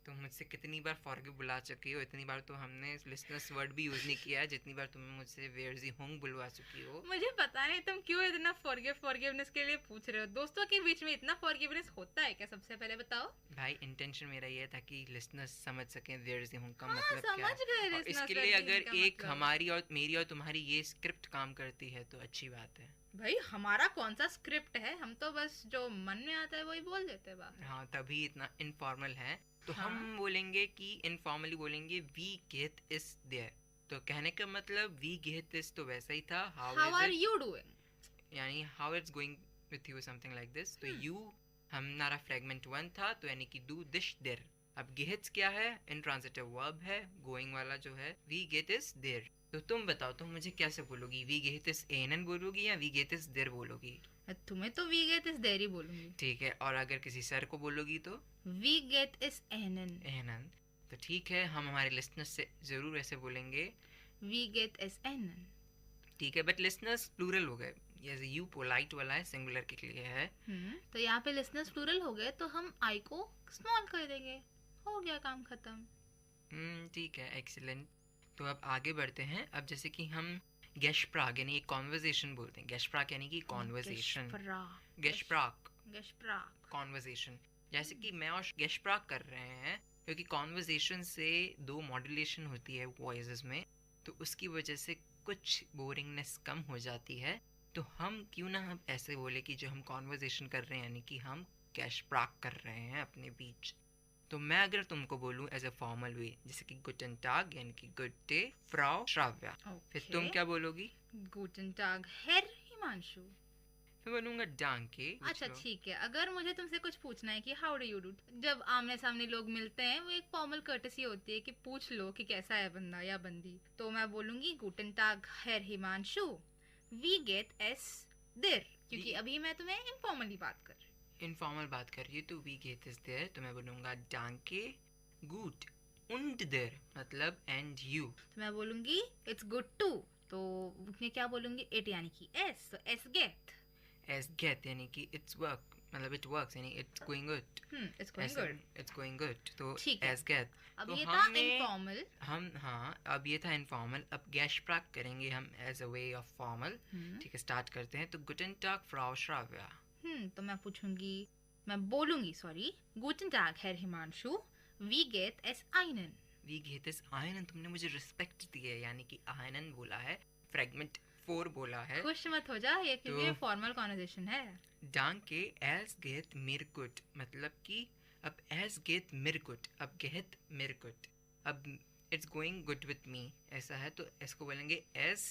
तुम मुझसे कितनी बार फॉरगिव बुला चुकी हो, इतनी बार तो हमने लिसनर्स वर्ड भी यूज नहीं किया है जितनी बार तुम मुझसे वेयर इज होम बुलवा चुकी हो। मुझे पता नहीं तुम क्यों इतना फॉरगिवनेस के लिए पूछ रहे हो। दोस्तों के बीच में इतना फॉरगिवनेस होता है क्या? सबसे पहले बताओ भाई। इंटेंशन मेरा ये था कि लिसनर्स समझ सकें वेयर इज होम का मतलब क्या है। और इसके लिए अगर एक हमारी और मेरी और तुम्हारी ये स्क्रिप्ट काम करती है तो अच्छी बात है। भाई हमारा कौन सा स्क्रिप्ट है, हम तो बस जो मन में आता है वही बोल देते हैं बाहर। हाँ, तभी इतना इनफॉर्मल है। तो हम बोलेंगे कि इनफॉर्मली बोलेंगे वी गेट इज देयर। तो कहने का मतलब वी गेट इज तो वैसा ही था हाउ आर यू डूइंग, यानी how it's going with you, something like this. तो यू हमारा फ्रेगमेंट 1 था, तो यानी कि दू दिश देर। अब गेहत क्या है? इंट्रांजिटिव वर्ब है, गोइंग वाला जो है। वी गेट इज देर। तो तुम बताओ, तुम मुझे कैसे बोलोगी? वी गेट इज एनन बोलोगी या वी गेट इज देर बोलोगी? तुम्हें तो वी गेट इज देर ही बोलूंगी। ठीक है, और अगर किसी सर को बोलोगी तो वी गेट इज एनन। एनन। तो ठीक है, हम हमारे लिसनर्स से जरूर ऐसे बोलेंगे वी गेट इज एनन। ठीक है, बट लिसनर्स प्लूरल हो गए, ये यू पोलाइट वाला है, सिंगुलर के लिए है। तो यहाँ पे लिसनर्स प्लूरल हो गए, तो हम आई को स्मॉल कर देंगे, हो गया काम खत्म। ठीक है, एक्सीलेंट। तो अब आगे बढ़ते हैं। अब जैसे कि हम गेशप्राग यानी कॉन्वर्जेशन बोलते हैं। गेशप्राग यानी कि कॉन्वर्जेशन। गेशप्राग कॉन्वर्जेशन। जैसे कि मैं और गेशप्राग कर रहे हैं, क्योंकि कॉन्वर्जेशन से दो मॉड्यूलेशन होती है वॉइसेस में, तो उसकी वजह से कुछ बोरिंगनेस कम हो जाती है। तो हम क्यों ना हम ऐसे बोले कि जो हम कॉन्वर्जेशन कर रहे हैं यानी कि हम गेशप्राग कर रहे हैं अपने बीच। तो मैं अगर तुमको बोलूं एज अ फॉर्मल वे, जैसे कि गुटन टाग यानी कि गुड डे फ्राउ श्राव्या, फिर तुम क्या बोलोगी? गुटन टाग हेर हिमांशु। मैं बोलूंगा डांके। अच्छा ठीक है, अगर मुझे तुमसे कुछ पूछना है कि हाउ डू यू डू, जब आमने सामने लोग मिलते हैं वो एक फॉर्मल कर्टेसी होती है कि पूछ लो कि कैसा है बंदा या बंदी। तो मैं बोलूंगी गुटन टाग हेर हिमांशु, वी गेट एस देर, क्योंकि अभी मैं तुम्हें इनफॉर्मली बात कर रही हूँ। इनफॉर्मल बात कर रही है, तो वी गेट इज देयर। तो मैं बोलूंगा डांके गुड उंड देर, मतलब एंड यू। तो मैं बोलूंगी इट्स गुड टू, तो मैं क्या बोलूंगी? इट यानी कि एस, तो एस गेट। एस गेट यानी कि इट्स वर्क, मतलब इट वर्क्स यानी it's going good. It's going good, it's going good. तो एस गेट। अब ये था इनफॉर्मल। अब ये था इनफॉर्मल। अब गेशप्राग करेंगे हम as a way of formal. ठीक है, स्टार्ट करते हैं। तो गुटन टाग फ्राउ श्राव्या। तो मैं बोलूंगी गुटन टाग हेर हिमांशु, वी गेट एस आइनन। वी गेट एस आइनन। तुमने मुझे रिस्पेक्ट दी है, यानी कि आइनन बोला है, फ्रेगमेंट 4 बोला है। खुश मत हो जा, ये क्योंकि फॉर्मल कॉन्वर्सेशन है। डांके एस गेट मिर गुड, मतलब कि अब एस गेट मिर गुड, अब गेट मिर गुड, अब it's going good with me, ऐसा है। तो इसको बोलेंगे एस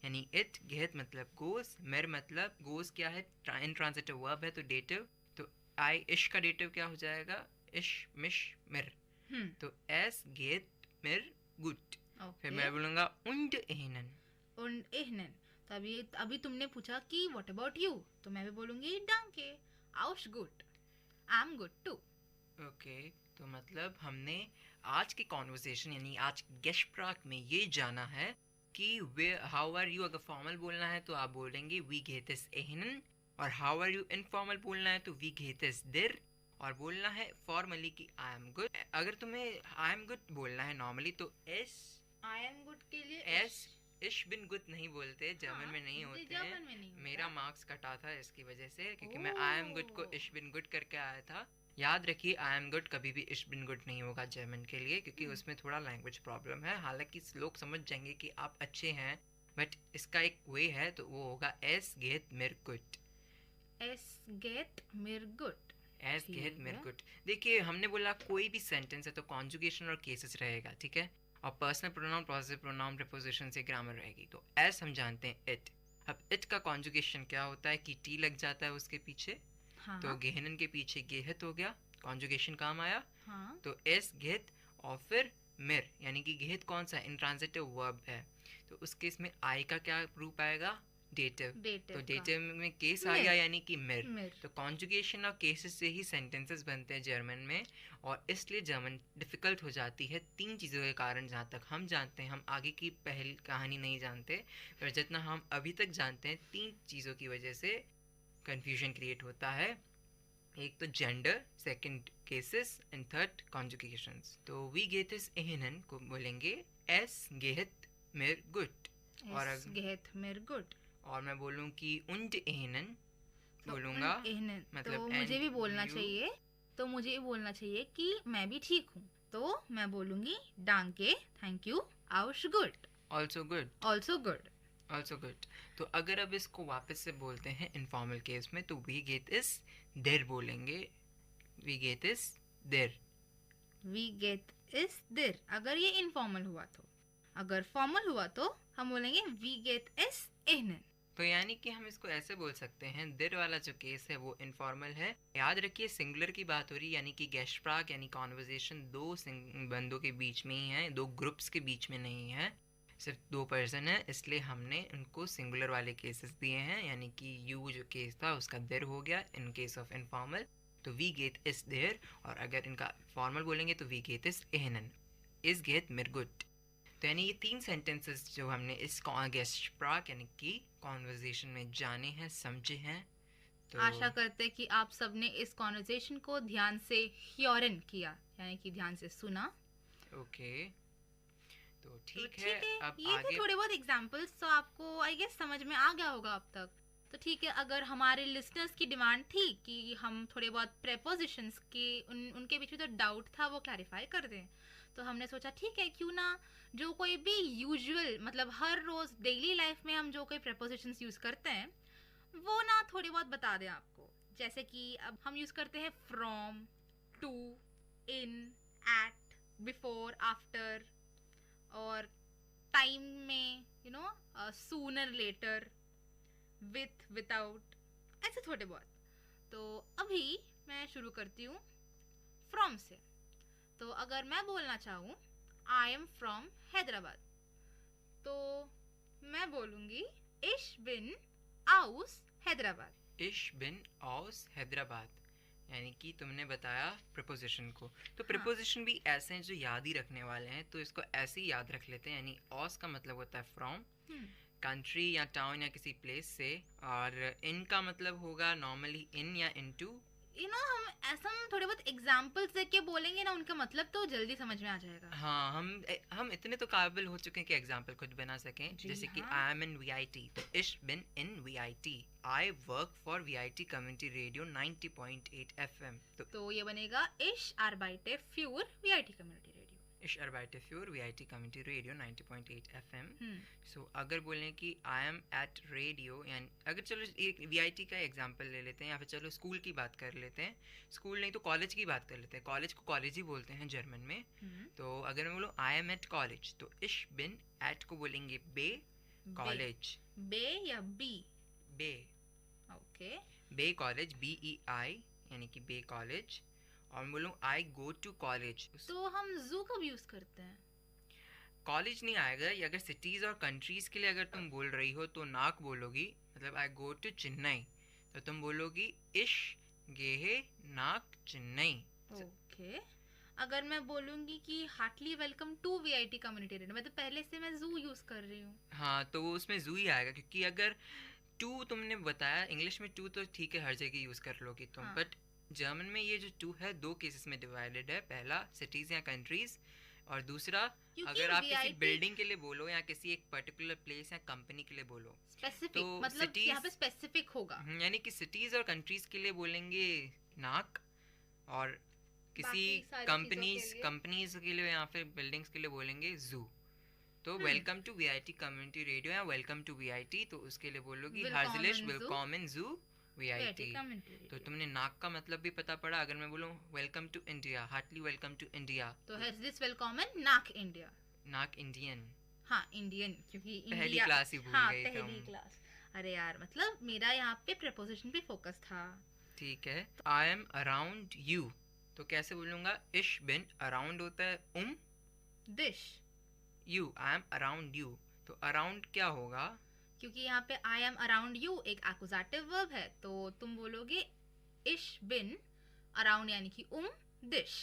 यानी इट, गेट मतलब गोस, मिर मतलब गोस क्या है? इंट्रांजिटिव वर्ब है, तो डेटिव। तो आई इश का डेटिव क्या हो जाएगा? इश मिश मिर। तो एस गेट मिर गुड। फिर मैं बोलूंगा उंड एहनन। उंड एहनन। तो अभी तुमने पूछा कि व्हाट अबाउट यू, तो मैं भी बोलूंगी डांके आउश गुड, I am good too. Okay, तो मतलब हमने आज की कॉन्वर्सेशन यानी आज गेशप्राग में ये जाना है कि हाउ आर यू अगर फॉर्मल बोलना है तो आप बोलेंगे वी गेट इस एहनन, और हाउ आर यू इनफॉर्मल बोलना है तो वी गेट इस दिर, और बोलना है फॉर्मली कि आई एम गुड। अगर तुम्हें आई एम गुड बोलना है नॉर्मली तो एस आई एम गुड के लिए एस इश बिन गुड नहीं बोलते, जर्मन में नहीं होते हैं। मेरा मार्क्स कटा था इसकी वजह से, क्योंकि मैं आई एम गुड को इश बिन गुड करके आया था। याद रखिए, आई एम गुड कभी भी इश बिन गुड नहीं होगा जर्मन के लिए, क्योंकि उसमें थोड़ा लैंग्वेज प्रॉब्लम है। हालांकि लोग समझ जाएंगे कि आप अच्छे हैं, बट इसका एक वे है, तो वो होगा एस गेट मिर गुड। एस गेट मिर गुड, एस गेट मिर गुड। देखिए, हमने बोला कोई भी सेंटेंस है तो कॉन्जुगेशन और केसेस रहेगा, ठीक है, और personal pronoun, positive pronoun, preposition से ग्रामर रहेगी। तो एस हम जानते हैं इट। अब इट का कॉन्जुगेशन क्या होता है कि टी लग जाता है उसके पीछे। तो गेहनन के पीछे गेहत हो गया, कॉन्जुगेशन काम आया। तो एस गेहत, और फिर मिर यानी कि गेहत कौन सा इंट्रांजिटिव वर्ब है, तो उस केस में आई का क्या रूप आएगा? डेटिव। तो डेटिव में केस आ गया यानी कि मिर। तो कॉन्जुगेशन और केसेस से ही सेंटेंसेस बनते हैं जर्मन में, और इसलिए जर्मन डिफिकल्ट हो जाती है 3 चीज़ों के कारण। जहाँ तक हम जानते हैं, हम आगे की पहली कहानी नहीं जानते, पर जितना हम अभी तक जानते हैं 3 चीज़ों की वजह से कंफ्यूजन क्रिएट होता है। एक तो gender, second cases, and third conjugations. तो वी गेट इस एहनन को बोलेंगे एस गेहत मिर गुड, और गेहत मिर गुड। और मैं बोलूं कि उंड एहनन बोलूंगा, मतलब तो मुझे भी बोलना चाहिए, तो मुझे भी बोलना चाहिए कि मैं भी ठीक हूँ, तो मैं बोलूंगी डांके थैंक यू आउश गुड, also good, also good, also good. तो अगर अब इसको वापस से बोलते हैं इनफॉर्मल केस में, तो वी गेट इस देर बोलेंगे, वी गेट इस देर, वी गेट इस देर। अगर ये इनफॉर्मल हुआ तो, अगर फॉर्मल हुआ तो हम बोलेंगे वी गेट इस एहनन। तो यानी कि हम इसको ऐसे बोल सकते हैं, देर वाला जो केस है वो इनफॉर्मल है। याद रखिए सिंगुलर की बात हो रही है, यानी कि गेस्प्राक यानी कॉन्वर्जेशन दो बंदों के बीच में ही है, दो ग्रुप्स के बीच में नहीं है, सिर्फ दो पर्सन है, इसलिए हमने उनको सिंगुलर वाले केसेस दिए हैं। यानी कि यू जो केस था उसका देर हो गया इन केस ऑफ इनफॉर्मल, तो वी गेट इस देर, और अगर इनका फॉर्मल बोलेंगे तो वी गेट इस एहनन, इस गेट मिरगुट। तो यानी ये 3 सेंटेंसेस जो हमने इस गेस्प्राक यानी कि कॉन्वर्जेशन में जाने हैं, समझे हैं। तो आशा करते हैं कि आप सबने इस कॉन्वर्जेशन को ध्यान से हियरन किया, यानी कि ध्यान से सुना। ओके, तो ठीक है। अब ये आगे थे थोड़े बहुत एग्जांपल्स, तो आपको आई गेस समझ में आ गया होगा अब तक। तो ठीक है, अगर हमारे लिसनर्स की डिमांड थी कि हम थोड़े बहुत प्रेपोजिशंस की उनके बीच में जो डाउट था वो क्लैरिफाई कर दें, तो हमने सोचा ठीक है, क्यों ना जो कोई भी यूजुअल मतलब हर रोज डेली लाइफ में हम जो कोई प्रेपोजिशंस यूज करते हैं वो ना थोड़े बहुत बता दें आपको। जैसे कि अब हम यूज करते हैं from, to, in, at, before, after, और टाइम में you know sooner, later, with, without, ऐसे थोड़े बहुत। तो अभी मैं शुरू करती हूँ फ्रॉम से। तो अगर मैं बोलना चाहूँ आई एम फ्रॉम हैदराबाद, तो मैं बोलूँगी इश बिन आउस हैदराबाद। इश बिन आउस हैदराबाद, यानी कि तुमने बताया प्रपोजिशन को। तो प्रपोजिशन भी ऐसे हैं जो याद ही रखने वाले हैं, तो इसको ऐसे ही याद रख लेते हैं। यानी ऑस का मतलब होता है फ्रॉम, कंट्री या टाउन या किसी प्लेस से, और इन का मतलब होगा नॉर्मली इन या इनटू। यू नो हम ऐसा थोड़े बहुत एग्जांपल्स देके बोलेंगे ना, उनका मतलब तो जल्दी समझ में आ जाएगा। हाँ, हम इतने तो काबिल हो चुके हैं कि एग्जांपल खुद बना सकें। जैसे कि आई एम इन वीआईटी, तो इश बिन इन VIT, I work for VIT community radio 90.8 FM। तो ये बनेगा इश आर्बाइटे फ्यूर वीआईटी कम्युनिटी रेडियो, इश आर्बाइटे फ्यूर VIT community radio 90.8 FM। So अगर बोलें कि आई एम एट रेडियो, यानी अगर चलो एक वीआईटी का एग्जांपल ले लेते हैं, या फिर चलो स्कूल की बात कर लेते हैं, स्कूल नहीं तो कॉलेज की बात कर लेते हैं। कॉलेज को कॉलेज ही बोलते हैं जर्मन में। तो अगर मैं बोलूँ आई एम एट कॉलेज, तो इश बिन एट को बोलेंगे बे कॉलेज। बे या बी? बे। ओके, बे कॉलेज, BEI, यानी कि बे कॉलेज। और मैं बोलूँ आई गो टू कॉलेज, तो हम जू कब यूज करते हैं? कॉलेज नहीं आएगा। या अगर सिटीज और कंट्रीज के लिए अगर तुम बोल रही हो तो नाक बोलोगी, मतलब आई गो टू चेन्नई, तो तुम बोलोगी इश गेहे नाक चेन्नई। ओके, अगर मैं बोलूंगी कि heartily welcome to VIT community radio, मैं तो पहले से मैं जू यूज कर रही हूँ। हाँ, तो वो उसमें जू ही आएगा, क्योंकि अगर टू तुमने बताया इंग्लिश में टू तो ठीक है हर जगह यूज कर लोगी तुम, बट जर्मन में ये जो टू है दो केसेस में डिवाइडेड है। पहला सिटीज या कंट्रीज, और दूसरा अगर आप किसी बिल्डिंग के लिए बोलो या किसी एक पर्टिकुलर प्लेस या कंपनी के लिए बोलो, स्पेसिफिक, तो मतलब यहाँ पे स्पेसिफिक होगा। यानी कि सिटीज और कंट्रीज के लिए बोलेंगे नाक, और किसी कंपनीज के लिए या फिर बिल्डिंग्स के लिए बोलेंगे जू। तो welcome to VIT community radio या वेलकम टू वीआईटी, तो उसके लिए बोलोगी हार्जलिश वेलकम जू वीआईटी। तो तुमने नाक का मतलब भी पता पड़ा। अगर मैं बोलूं welcome to India, heartily welcome to India, तो हार्जलिश वेलकम नाक इंडिया, नाक इंडियन। हाँ, इंडियन, क्योंकि पहली क्लास ही भूल गई तुम। पहली क्लास। अरे यार, मतलब मेरा यहाँ पे प्रीपोजिशन पे फोकस था। ठीक है, आई एम अराउंड यू, तो कैसे बोलूंगा? इश बिन अराउंड होता है दिश, you I am around you, तो अराउंड क्या होगा? क्योंकि यहाँ पे आई एम अराउंड यू एक एक्कुजेटिव वर्ब है, तो तुम बोलोगे इश बिन अराउंड यानी कि दिश।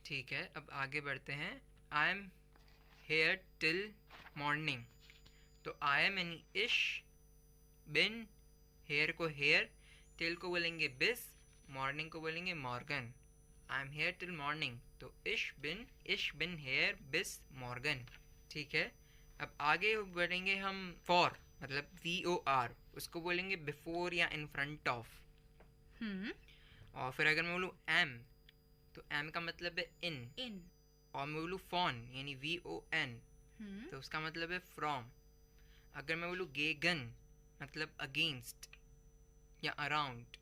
ठीक है, अब आगे बढ़ते हैं। I am here till morning, तो आई एम यानी इश, बिन हेयर को हेयर, टिल को बोलेंगे बिस, मॉर्निंग को बोलेंगे Morgan. I am here till morning, तो इश बिन हेयर बिस मॉर्गन। ठीक है, अब आगे बढ़ेंगे हम। फॉर मतलब VOR, उसको बोलेंगे बिफोर या इन फ्रंट ऑफ। और फिर अगर मैं बोलूँ एम, तो एम का मतलब है इन। और मैं बोलूँ फॉन यानी VON, तो उसका मतलब है फ्रॉम। अगर मैं बोलूँ गेगन मतलब अगेंस्ट या अराउंड,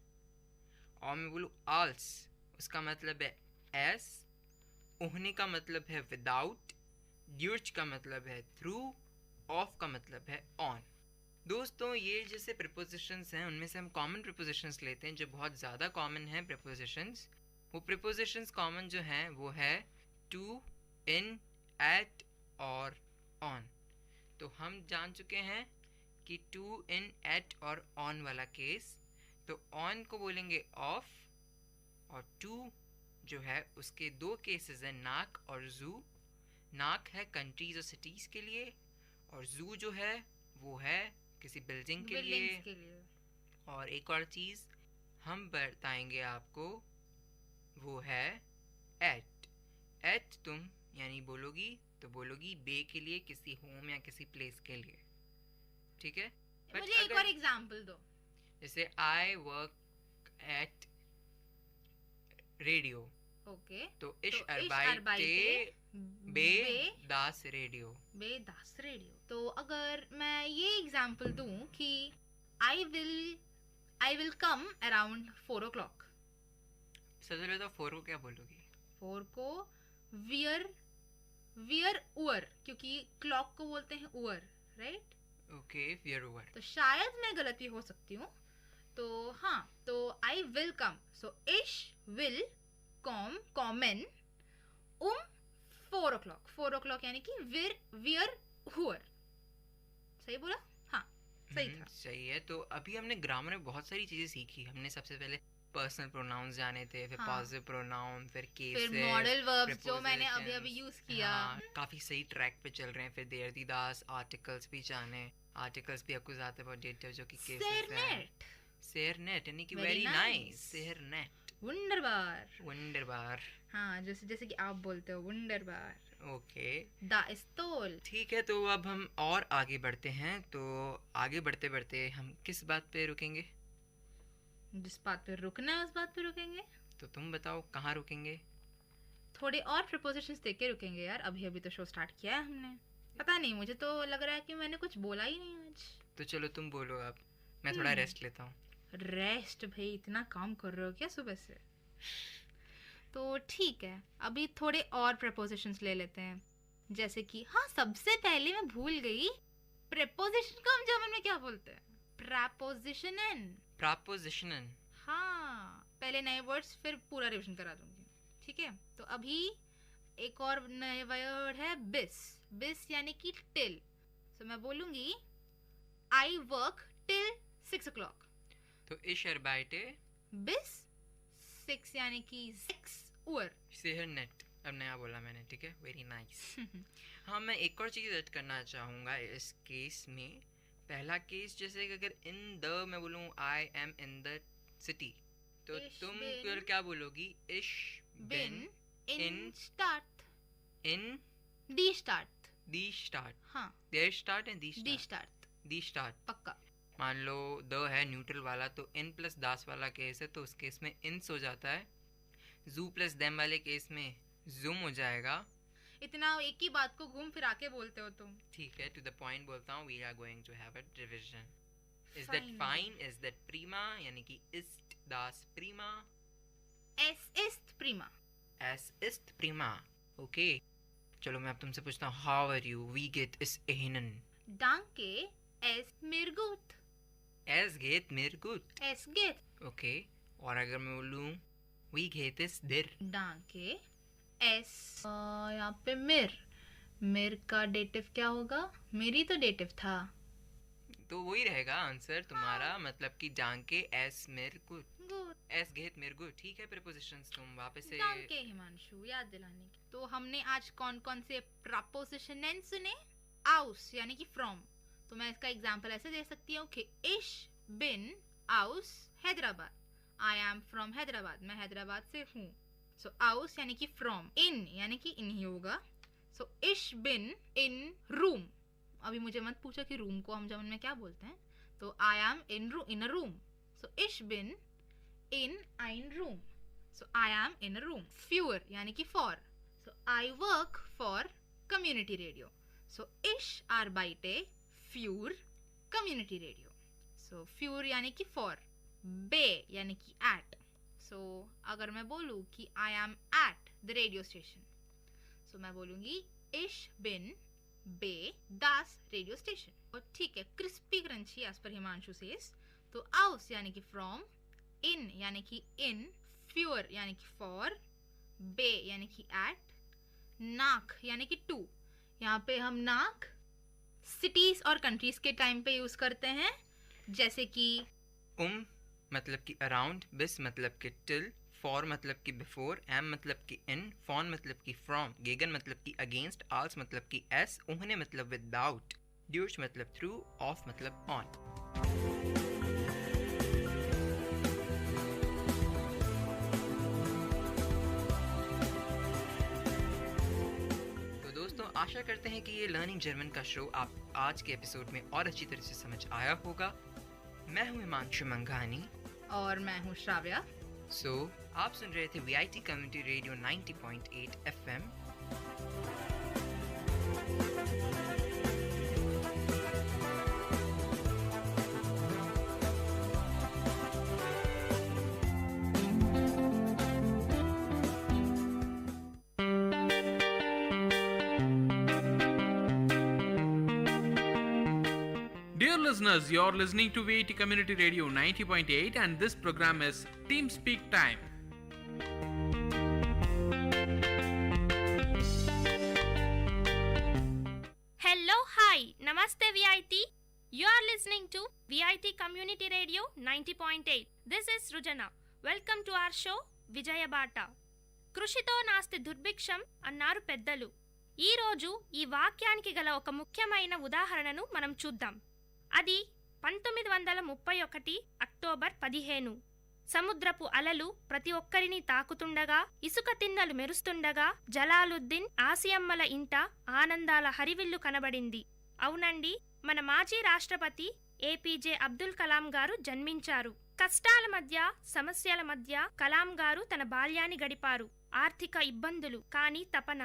और मैं बोलूँ आल्स, उसका मतलब है एस। उहने का मतलब है विदाउट, ड्यूच का मतलब है थ्रू, ऑफ का मतलब है ऑन। दोस्तों ये जैसे प्रीपोजिशंस हैं उनमें से हम कॉमन प्रीपोजिशंस लेते हैं जो बहुत ज़्यादा कॉमन है प्रीपोजिशंस। वो प्रीपोजिशंस कॉमन जो हैं वो है टू, इन, एट और ऑन। तो हम जान चुके हैं कि टू, इन, एट और ऑन वाला केस, तो ऑन को बोलेंगे ऑफ, और टू जो है उसके दो केसेस हैं नाक और जू। नाक है कंट्रीज और सिटीज़ के लिए, और जू जो है वो है किसी बिल्डिंग के लिए। और एक और चीज़ हम बताएंगे आपको वो है एट। एट तुम यानी बोलोगी तो बोलोगी बे के लिए, किसी होम या किसी प्लेस के लिए, ठीक है। मुझे एक और एग्जांपल दो। जैसे I work at radio, okay, तो इश अरबाइटे बे दास रेडियो। बे दास रेडियो। तो अगर मैं ये एग्जांपल दूं कि I will come around 4 o'clock। सबसे पहले तो 4 को क्या बोलोगी? 4 को वियर उअर, क्योंकि क्लॉक को बोलते हैं उअर, राइट? ओके, वियर उअर। तो शायद मैं गलत भी हो सकती हूँ। तो हाँ, तो आई विल कम, सो इश विल कॉमन 4 o'clock। 4 o'clock यानी कि वियर हुअर। सही बोला? हाँ, सही था। सही है। तो अभी हमने ग्रामर में बहुत सारी चीजें सीखी। हमने सबसे पहले पर्सनल प्रोनाउंस जाने थे, फिर पॉजिटिव प्रोनाउन, फिर केसेस, फिर मॉडल वर्ब्स जो मैंने अभी यूज किया। काफी सही ट्रैक पे चल रहे हैं। फिर देर दी दास आर्टिकल्स भी जाने। आर्टिकल्स भी आपको ज्यादा बहुत डेट जो कि केसेस है। सेरनेट यानी कि वेरी नाइस। सेरनेट, वंडरबार। हाँ, जैसे कि आप बोलते हो वंडरबार। ओके, दाइस्तोल। ठीक है। तो अब हम और आगे बढ़ते हैं। तो आगे बढ़ते बढ़ते हम किस बात पे रुकेंगे? जिस बात पे रुकना है उस बात पे रुकेंगे। तो तुम बताओ कहाँ रुकेंगे? थोड़े और प्रपोजिशंस देख के रुकेंगे यार। अभी तो शो स्टार्ट किया है हमने। पता नहीं, मुझे तो लग रहा है कि मैंने कुछ बोला ही नहीं आज। तो चलो तुम बोलो अब, मैं थोड़ा रेस्ट लेता हूँ। रेस्ट? भाई इतना काम कर रहे हो क्या सुबह से? तो ठीक है, अभी थोड़े और प्रपोजिशंस ले लेते हैं। जैसे कि हाँ, सबसे पहले मैं भूल गई, प्रपोजिशन को हम जर्मन में क्या बोलते हैं? प्रपोजिशनन। प्रपोजिशनन। हाँ, पहले नए वर्ड्स फिर पूरा रिवीजन करा दूंगी, ठीक है। तो अभी एक और नए वर्ड है बिस। बिस यानी कि टिल। तो मैं बोलूंगी आई वर्क टिल 6 o'clock। तो इश अरबाइटे बिस 6 यानी कि 6 उअर। सेहरनेट। अब नया बोला मैंने, ठीक है, वेरी नाइस। हाँ, मैं एक और चीज़ ऐड करना चाहूँगा इस केस में। पहला केस जैसे कि अगर इन द मैं बोलूँ I am in the city, तो तुम फिर क्या बोलोगी? इश बिन इन स्टार्ट। इन डी स्टार्ट। दी स्टार्ट। हाँ, देयर स्टार्ट एंड दी स्टार्ट। दी स्टार्ट पक्का। मान लो द है न्यूट्रल वाला, तो इन प्लस दास वाला केस है, तो उस केस में इंस हो जाता है। जू प्लस देम वाले केस में जूम हो जाएगा। इतना एक ही बात को घूम फिरा के बोलते हो तुम। ठीक है, टू द पॉइंट बोलता हूँ। We are going to have a revision. Is that fine? Is that प्रीमा यानी कि इस्ट दास प्रीमा। एस इस्ट प्रीमा। एस इस्ट प्रीमा। ओके, चलो मैं अब तुमसे पूछता हूँ, हाउ आर यू? वी गेट इस एहनन। Danke, es mir gut। Es geht mir gut। Es geht। Okay, और अगर मैं बोलूँ वी गेट इस दिर। Danke, es यहाँ पे मिर का डेटिव क्या होगा? मेरी तो डेटिव था, तो वही रहेगा आंसर तुम्हारा। मतलब कि डांके एस मिर गुड, एस गेट मिर गुड। ठीक है, प्रीपोजिशंस तुम वापस से। डांके हिमांशु याद दिलाने की। तो हमने आज कौन कौन से प्रपोजिशन सुने? आउस यानी कि फ्रॉम। तो मैं इसका एग्जांपल ऐसे दे सकती हूँ कि इश बिन आउस Hyderabad. I am from Hyderabad, मैं हैदराबाद से हूँ। सो आउस यानी कि फ्रॉम। इन यानी कि इन ही होगा। सो इश बिन इन रूम। अभी मुझे मत पूछो कि रूम को हम जर्मन में क्या बोलते हैं। तो आई am in a room. So इश बिन इन ein room. So I am in a room. फ्यूअर यानी कि for. So I work for community radio. So ich arbeite für Community Radio. So für यानी कि for, be यानी कि at. So अगर मैं बोलूँ कि I am at the radio station, so मैं बोलूँगी ich bin बे दास रेडियो स्टेशन। और ठीक है, crispy crunchy as per Himanshu says. तो आउस यानी कि फ्रॉम, इन यानी कि इन, फ्यूअर यानी कि फॉर, बे यानी कि एट, नाक यानी कि टू। यहाँ पे हम नाक सिटीज और कंट्रीज के टाइम पे यूज करते हैं, जैसे कि मतलब कि अराउंड, बिस मतलब कि टिल, फॉर मतलब कि बिफोर, एम मतलब कि इन, फॉन मतलब कि फ्रॉम, गेगन मतलब कि अगेंस्ट, आल्स मतलब कि एस, उन्हें मतलब विदाउट, ड्यूश मतलब थ्रू, ऑफ मतलब ऑन। तो दोस्तों, आशा करते हैं कि ये लर्निंग जर्मन का शो आप आज के एपिसोड में और अच्छी तरह से समझ आया होगा। मैं हूं हिमांशु मंघानी और मैं हूं श्राव्या। आप सुन रहे थे VIT community radio 90.8 FM। Dear listeners, you're listening to VIT Community Radio 90.8 and this program is Team Speak Time. Hello, hi, Namaste VIT. You are listening to VIT Community Radio 90.8. This is Rujana. Welcome to our show Vijayabata. కృషితో నాస్తి దుర్భిక్షం అన్నారు పెద్దలు. ఈరోజు ఈ వాక్యానికి గల ఒక ముఖ్యమైన ఉదాహరణను మనం చూద్దాం. అది 1931 అక్టోబర్ 15. సముద్రపు అలలు ప్రతి ఒక్కరిని తాకుతుండగా, ఇసుక తిన్నలు మెరుస్తుండగా జలాలుద్దీన్ ఆసియమ్మల ఇంట ఆనందాల హరివిల్లు కనబడింది. అవునండి, మన మాజీ రాష్ట్రపతి APJ అబ్దుల్ కలాం గారు జన్మించారు. కష్టాల మధ్య, సమస్యల మధ్య కలాం గారు తన బాల్యాన్ని గడిపారు. ఆర్థిక ఇబ్బందులు, కానీ తపన,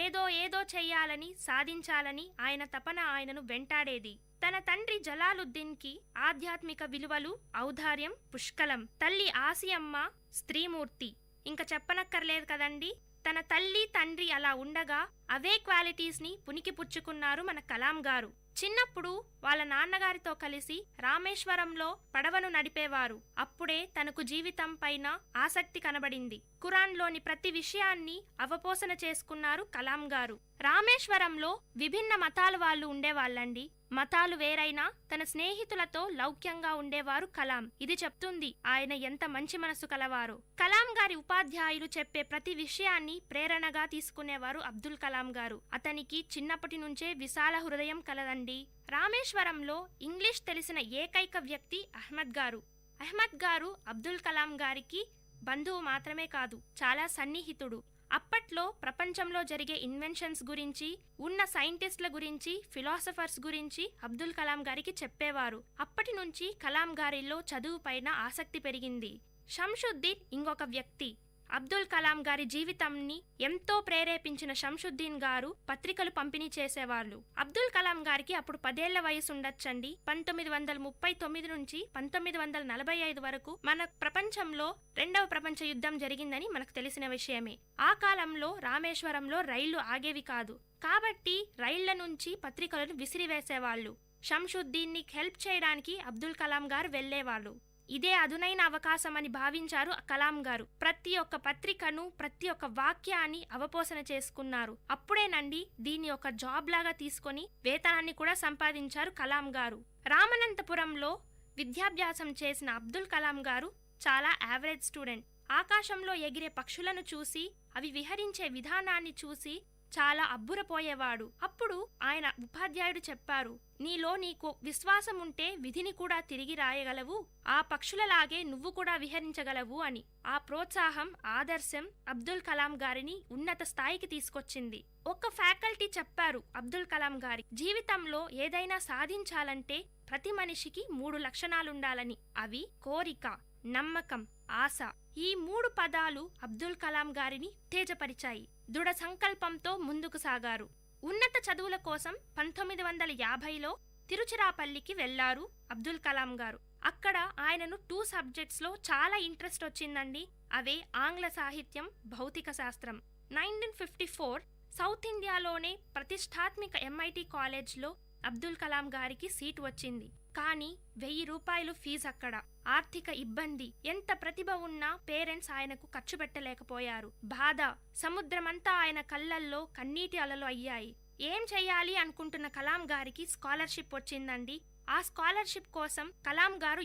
ఏదో చెయ్యాలని, సాధించాలని ఆయన తపన ఆయనను వెంటాడేది. తన తండ్రి జలాలుద్దీన్కి ఆధ్యాత్మిక విలువలు, ఔదార్యం పుష్కలం. తల్లి ఆసియమ్మ స్త్రీమూర్తి, ఇంక చెప్పనక్కర్లేదు కదండి. తన తల్లి తండ్రి అలా ఉండగా అవే క్వాలిటీస్ని పుణికిపుచ్చుకున్నారు మన కలాం గారు. చిన్నప్పుడు వాళ్ళ నాన్నగారితో కలిసి రామేశ్వరంలో పడవను నడిపేవారు. అప్పుడే తనకు జీవితం పైన ఆసక్తి కనబడింది. ఖురాన్లోని ప్రతి విషయాన్ని అవపోసన చేసుకున్నారు కలాం గారు. రామేశ్వరంలో విభిన్న మతాల వాళ్ళు ఉండేవాళ్ళండి. మతాలు వేరైనా తన స్నేహితులతో లౌక్యంగా ఉండేవారు కలాం. ఇది చెప్తుంది ఆయన ఎంత మంచి మనసు కలవారో. కలాం గారి ఉపాధ్యాయులు చెప్పే ప్రతి విషయాన్ని ప్రేరణగా తీసుకునేవారు అబ్దుల్ కలాం గారు. అతనికి చిన్నప్పటి నుంచే విశాల హృదయం కలదండి. రామేశ్వరంలో ఇంగ్లీష్ తెలిసిన ఏకైక వ్యక్తి అహ్మద్ గారు. అహ్మద్ గారు అబ్దుల్ కలాం గారికి బంధువు మాత్రమే కాదు, చాలా సన్నిహితుడు. అప్పట్లో ప్రపంచంలో జరిగే ఇన్వెన్షన్స్ గురించి, ఉన్న సైంటిస్టుల గురించి, ఫిలాసఫర్స్ గురించి అబ్దుల్ కలాం గారికి చెప్పేవారు. అప్పటి నుంచి కలాం గారిలో చదువు పైన ఆసక్తి పెరిగింది. షంషుద్దీన్ ఇంకొక వ్యక్తి. అబ్దుల్ కలాం గారి జీవితాన్ని ఎంతో ప్రేరేపించిన షంషుద్దీన్ గారు పత్రికలు పంపిణీ చేసేవాళ్ళు. అబ్దుల్ కలాం గారికి అప్పుడు 10 ఏళ్ల వయసు ఉండొచ్చండి. 1939 నుంచి 1945 వరకు మన ప్రపంచంలో 2వ ప్రపంచ యుద్ధం జరిగిందని మనకు తెలిసిన విషయమే. ఆ కాలంలో రామేశ్వరంలో రైళ్లు ఆగేవి కాదు. కాబట్టి రైళ్ల నుంచి పత్రికలను విసిరివేసేవాళ్ళు. షంషుద్దీన్ని హెల్ప్ చేయడానికి అబ్దుల్ కలాం గారు వెళ్లేవాళ్ళు. ఇదే అదునైన అవకాశం అని భావించారు కలాం గారు. ప్రతి ఒక్క పత్రికను, ప్రతి ఒక్క వాక్యాన్ని అవపోసన చేసుకున్నారు. అప్పుడేనండి దీన్ని ఒక జాబ్ లాగా తీసుకొని వేతనాన్ని కూడా సంపాదించారు కలాం గారు. రామనంతపురంలో విద్యాభ్యాసం చేసిన అబ్దుల్ కలాం గారు చాలా యావరేజ్ స్టూడెంట్. ఆకాశంలో ఎగిరే పక్షులను చూసి, అవి విహరించే విధానాన్ని చూసి చాలా అబ్బురపోయేవాడు. అప్పుడు ఆయన ఉపాధ్యాయుడు చెప్పారు, నీలో నీకు విశ్వాసం ఉంటే విధిని కూడా తిరిగి రాయగలవు, ఆ పక్షులలాగే నువ్వు కూడా విహరించగలవు అని. ఆ ప్రోత్సాహం, ఆదర్శం అబ్దుల్ కలాం గారిని ఉన్నత స్థాయికి తీసుకొచ్చింది. ఒక ఫ్యాకల్టీ చెప్పారు అబ్దుల్ కలాం గారి జీవితంలో ఏదైనా సాధించాలంటే ప్రతి మనిషికి 3 లక్షణాలుండాలని. అవి కోరిక, నమ్మకం, ఆశ. ఈ 3 పదాలు అబ్దుల్ కలాం గారిని ఉత్తేజపరిచాయి. దృఢ సంకల్పంతో ముందుకు సాగారు. ఉన్నత చదువుల కోసం 1950లో తిరుచిరాపల్లికి వెళ్లారు అబ్దుల్ కలాం గారు. అక్కడ ఆయనను 2 సబ్జెక్ట్స్లో చాలా ఇంట్రెస్ట్ వచ్చిందండి. అవే ఆంగ్ల సాహిత్యం, భౌతిక శాస్త్రం. 1954 సౌత్ ఇండియాలోనే ప్రతిష్టాత్మక MIT కాలేజ్లో అబ్దుల్ కలాం గారికి సీట్ వచ్చింది. కానీ 1000 రూపాయలు ఫీజు అక్కడ. ఆర్థిక ఇబ్బంది. ఎంత ప్రతిభ ఉన్నా పేరెంట్స్ ఆయనకు ఖర్చు పెట్టలేకపోయారు. బాధ. సముద్రమంతా ఆయన కళ్ళల్లో కన్నీటి అలలు అయ్యాయి. ఏం చెయ్యాలి అనుకుంటున్న కలాం గారికి స్కాలర్షిప్ వచ్చిందండి. ఆ స్కాలర్షిప్ కోసం కలాం గారు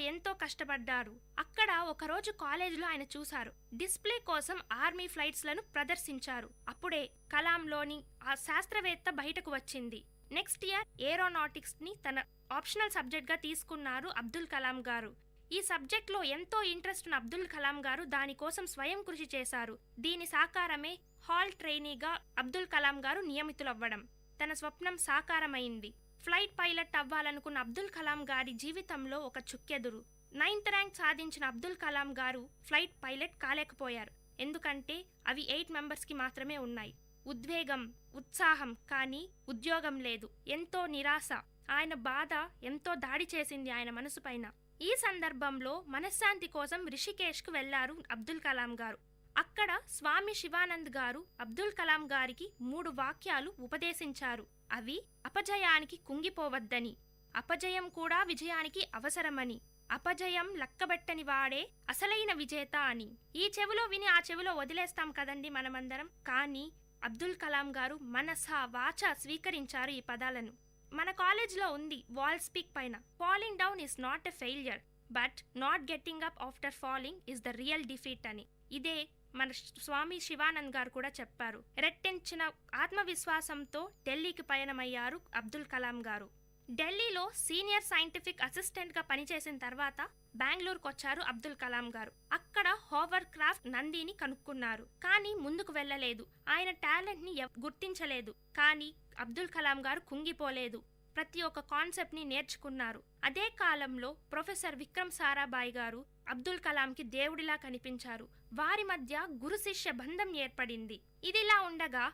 ఎంతో కష్టపడ్డారు. అక్కడ ఒకరోజు కాలేజీలో ఆయన చూశారు. డిస్ప్లే కోసం ఆర్మీ ఫ్లైట్స్ లను ప్రదర్శించారు. అప్పుడే కలాంలోని ఆ శాస్త్రవేత్త బయటకు వచ్చింది. నెక్స్ట్ ఇయర్ ఏరోనాటిక్స్ ని తన ఆప్షనల్ సబ్జెక్ట్ గా తీసుకున్నారు అబ్దుల్ కలాం గారు. ఈ సబ్జెక్ట్ లో ఎంతో ఇంట్రెస్ట్ ఉన్న అబ్దుల్ కలాం గారు దానికోసం స్వయం కృషి చేశారు. దీని సాకారమే హాల్ ట్రైనీగా అబ్దుల్ కలాం గారు నియమితులవ్వడం. తన స్వప్నం సాకారమైంది. ఫ్లైట్ పైలట్ అవ్వాలనుకున్న అబ్దుల్ కలాం గారి జీవితంలో ఒక చుక్కెదురు. 9th ర్యాంక్ సాధించిన అబ్దుల్ కలాం గారు ఫ్లైట్ పైలట్ కాలేకపోయారు. ఎందుకంటే అవి 8 మెంబర్స్కి మాత్రమే ఉన్నాయి. ఉద్వేగం, ఉత్సాహం, కానీ ఉద్యోగం లేదు. ఎంతో నిరాశ. ఆయన బాధ ఎంతో దాడి చేసింది ఆయన మనసు పైన. ఈ సందర్భంలో మనశ్శాంతి కోసం రిషికేష్కు వెళ్లారు అబ్దుల్ కలాం గారు. అక్కడ స్వామి శివానంద్ గారు అబ్దుల్ కలాం గారికి 3 వాక్యాలు ఉపదేశించారు. అవి అపజయానికి కుంగిపోవద్దని, అపజయం కూడా విజయానికి అవసరమని, అపజయం లక్కబెట్టని వాడే అసలైన విజేత అని. ఈ చెవిలో విని ఆ చెవిలో వదిలేస్తాం కదండి మనమందరం. కానీ అబ్దుల్ కలాం గారు మనస వాచ స్వీకరించారు ఈ పదాలను. మన కాలేజ్లో ఉంది వాల్ స్పీక్ పైన, falling down is not a failure but not getting up after falling is the real defeat అని. ఇదే మన స్వామి శివానంద్ గారు కూడా చెప్పారు. రెట్టించిన ఆత్మవిశ్వాసంతో ఢిల్లీకి పయనమయ్యారు అబ్దుల్ కలాం గారు. ఢిల్లీలో సీనియర్ సైంటిఫిక్ అసిస్టెంట్ గా పనిచేసిన తర్వాత బెంగళూరుకు వచ్చారు అబ్దుల్ కలాం గారు. అక్కడ హోవర్ క్రాఫ్ట్ నందిని కనుక్కున్నారు. కానీ ముందుకు వెళ్ళలేదు. ఆయన టాలెంట్ ని గుర్తించలేదు. కానీ అబ్దుల్ కలాం గారు కుంగిపోలేదు. ప్రతి ఒక్క కాన్సెప్ట్ ని నేర్చుకున్నారు. అదే కాలంలో ప్రొఫెసర్ విక్రమ్ సారాభాయ్ గారు అబ్దుల్ కలాంకి దేవుడిలా కనిపించారు. వారి మధ్య గురు శిష్య బంధం ఏర్పడింది. ఇదిలా ఉండగా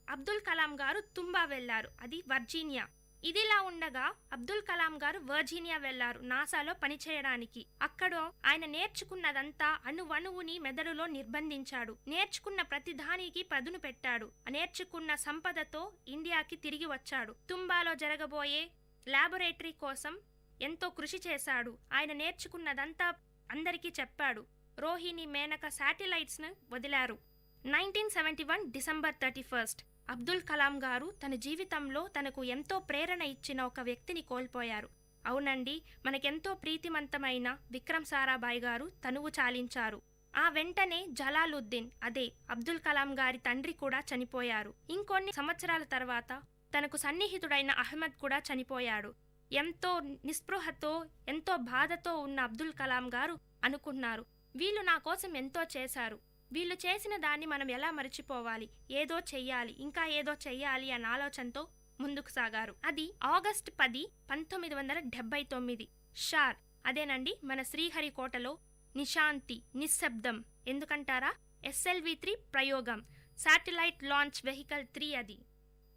అబ్దుల్ కలాం గారు తుంబా వెళ్లారు, అది వర్జీనియా. ఇదిలా ఉండగా అబ్దుల్ కలాం గారు వర్జీనియా వెళ్లారు నాసాలో పనిచేయడానికి. అక్కడ ఆయన నేర్చుకున్నదంతా అణువణువుని మెదడులో నిర్బంధించాడు. నేర్చుకున్న ప్రతి దానికి పదును పెట్టాడు. నేర్చుకున్న సంపదతో ఇండియాకి తిరిగి వచ్చాడు. తుంబాలో జరగబోయే ల్యాబొరేటరీ కోసం ఎంతో కృషి చేశాడు. ఆయన నేర్చుకున్నదంతా అందరికీ చెప్పాడు. రోహిణి, మేనక శాటిలైట్స్ ను వదిలారు. 1971 డిసెంబర్ 31 అబ్దుల్ కలాం గారు తన జీవితంలో తనకు ఎంతో ప్రేరణ ఇచ్చిన ఒక వ్యక్తిని కోల్పోయారు. అవునండి, మనకెంతో ప్రీతిమంతమైన విక్రమ్ సారాభాయ్ గారు తనువు చాలించారు. ఆ వెంటనే జలాలుద్దీన్, అదే అబ్దుల్ కలాం గారి తండ్రి కూడా చనిపోయారు. ఇంకొన్ని సంవత్సరాల తర్వాత తనకు సన్నిహితుడైన అహ్మద్ కూడా చనిపోయాడు. ఎంతో నిస్పృహతో, ఎంతో బాధతో ఉన్న అబ్దుల్ కలాం గారు అనుకున్నారు, వీళ్ళు నా కోసం ఎంతో చేశారు. వీళ్ళు చేసిన దాన్ని మనం ఎలా మర్చిపోవాలి? ఏదో చెయ్యాలి, ఇంకా ఏదో చెయ్యాలి అన్న ఆలోచనతో ముందుకు సాగారు. అది ఆగస్టు 10, 1979. షార్, అదేనండి మన శ్రీహరికోటలో నిశాంతి, నిశ్శబ్దం. ఎందుకంటారా? SLV-3 ప్రయోగం, శాటిలైట్ లాంచ్ వెహికల్ 3 అది.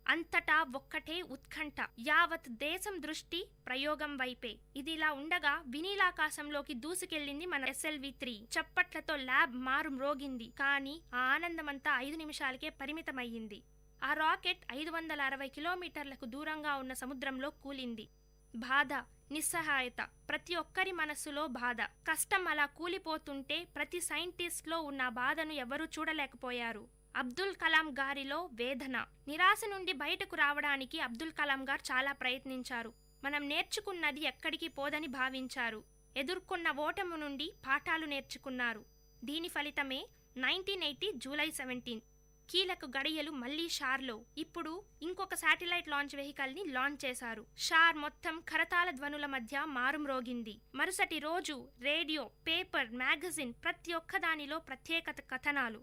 అంతటా ఒక్కటే ఉత్కంఠ. యావత్ దేశం దృష్టి ప్రయోగం వైపే. ఇదిలా ఉండగా వినీలాకాశంలోకి దూసుకెళ్లింది మన SLV-3. చప్పట్లతో ల్యాబ్ మారు మ్రోగింది. కానీ ఆ ఆనందమంతా 5 నిమిషాలకే పరిమితమయ్యింది. ఆ రాకెట్ 560 కిలోమీటర్లకు దూరంగా ఉన్న సముద్రంలో కూలింది. బాధ, నిస్సహాయత, ప్రతి ఒక్కరి మనస్సులో బాధ. కష్టం అలా కూలిపోతుంటే ప్రతి సైంటిస్ట్ లో ఉన్న బాధను ఎవరూ చూడలేకపోయారు. అబ్దుల్ కలాం గారిలో వేదన. నిరాశ నుండి బయటకు రావడానికి అబ్దుల్ కలాం గారు చాలా ప్రయత్నించారు. మనం నేర్చుకున్నది ఎక్కడికి పోదని భావించారు. ఎదుర్కొన్న ఓటమి నుండి పాఠాలు నేర్చుకున్నారు. దీని ఫలితమే 1980 జూలై 17 కీలక గడియలు మళ్లీ షార్లో. ఇప్పుడు ఇంకొక శాటిలైట్ లాంచ్ వెహికల్ ని లాంచ్ చేశారు. షార్ మొత్తం కరతాళ ధ్వనుల మధ్య మారుమ్రోగింది. మరుసటి రోజు రేడియో, పేపర్, మ్యాగజైన్ ప్రతి ఒక్కదానిలో ప్రత్యేక కథనాలు.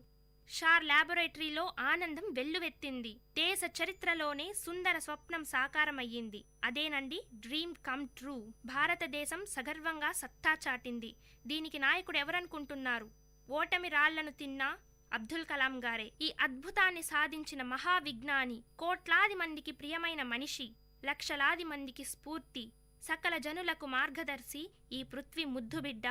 షార్ ల్యాబొరేటరీలో ఆనందం వెల్లువెత్తింది. దేశ చరిత్రలోనే సుందర స్వప్నం సాకారమయ్యింది. అదేనండి డ్రీమ్ కమ్ ట్రూ. భారతదేశం సగర్వంగా సత్తా చాటింది. దీనికి నాయకుడు ఎవరనుకుంటున్నారు? ఓటమి రాళ్లను తిన్నా అబ్దుల్ కలాం గారే. ఈ అద్భుతాన్ని సాధించిన మహావిజ్ఞాని, కోట్లాది మందికి ప్రియమైన మనిషి, లక్షలాది మందికి స్ఫూర్తి, సకల జనులకు మార్గదర్శి, ఈ పృథ్వీ ముద్దుబిడ్డ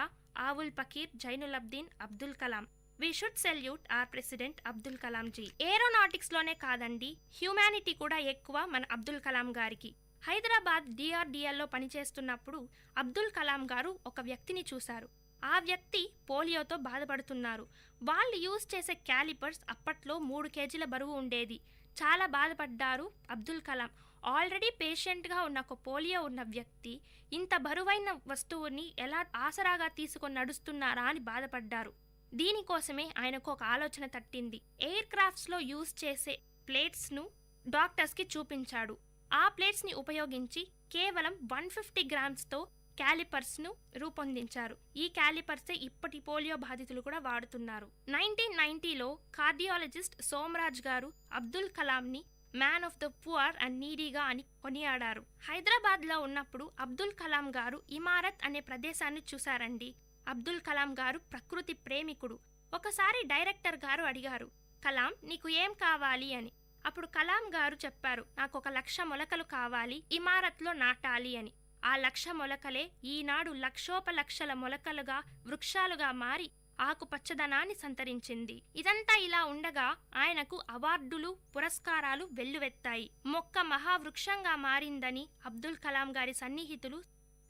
Avul Pakir Jainulabdeen Abdul Kalam. We should salute our president Abdul Kalam ji. Aeronautics లోనే కాదండి, హ్యూమానిటీ కూడా ఎక్కువ మన అబ్దుల్ కలాం గారికి. హైదరాబాద్ DRDLలో పనిచేస్తున్నప్పుడు అబ్దుల్ కలాం గారు ఒక వ్యక్తిని చూశారు. ఆ వ్యక్తి పోలియోతో బాధపడుతున్నారు. వాళ్ళు యూజ్ చేసే క్యాలిపర్స్ అప్పట్లో 3 కేజీల బరువు ఉండేది. చాలా బాధపడ్డారు అబ్దుల్ కలాం. ఆల్రెడీ పేషెంట్గా ఉన్న ఒక పోలియో ఉన్న వ్యక్తి ఇంత బరువైన వస్తువుని ఎలా ఆసరాగా తీసుకొని నడుస్తున్నారా అని బాధపడ్డారు. దీనికోసమే ఆయనకు ఒక ఆలోచన తట్టింది. ఎయిర్ క్రాఫ్ట్స్లో యూజ్ చేసే ప్లేట్స్ను డాక్టర్స్కి చూపించాడు. ఆ ప్లేట్స్ని ఉపయోగించి కేవలం 150 గ్రామ్స్తో క్యాలిపర్స్ను రూపొందించారు. ఈ క్యాలిపర్సే ఇప్పటి పోలియో బాధితులు కూడా వాడుతున్నారు. 1990లో కార్డియాలజిస్ట్ సోమరాజ్ గారు అబ్దుల్ కలాంని man of the poor and నీడీగా అని కొనియాడారు. హైదరాబాద్లో ఉన్నప్పుడు అబ్దుల్ కలాం గారు ఇమారత్ అనే ప్రదేశాన్ని చూశారండి. అబ్దుల్ కలాం గారు ప్రకృతి ప్రేమికుడు. ఒకసారి డైరెక్టర్ గారు అడిగారు, కలాం నీకు ఏం కావాలి అని. అప్పుడు కలాం గారు చెప్పారు, నాకు 1,00,000 మొలకలు కావాలి, ఇమారత్లో నాటాలి అని. ఆ 1,00,000 మొలకలే ఈనాడు లక్షోపలక్షల మొలకలుగా వృక్షాలుగా మారి ఆకుపచ్చదనాన్ని సంతరించింది. ఇదంతా ఇలా ఉండగా ఆయనకు అవార్డులు పురస్కారాలు వెల్లువెత్తాయి. మొక్క మహావృక్షంగా మారిందని అబ్దుల్ కలాం గారి సన్నిహితులు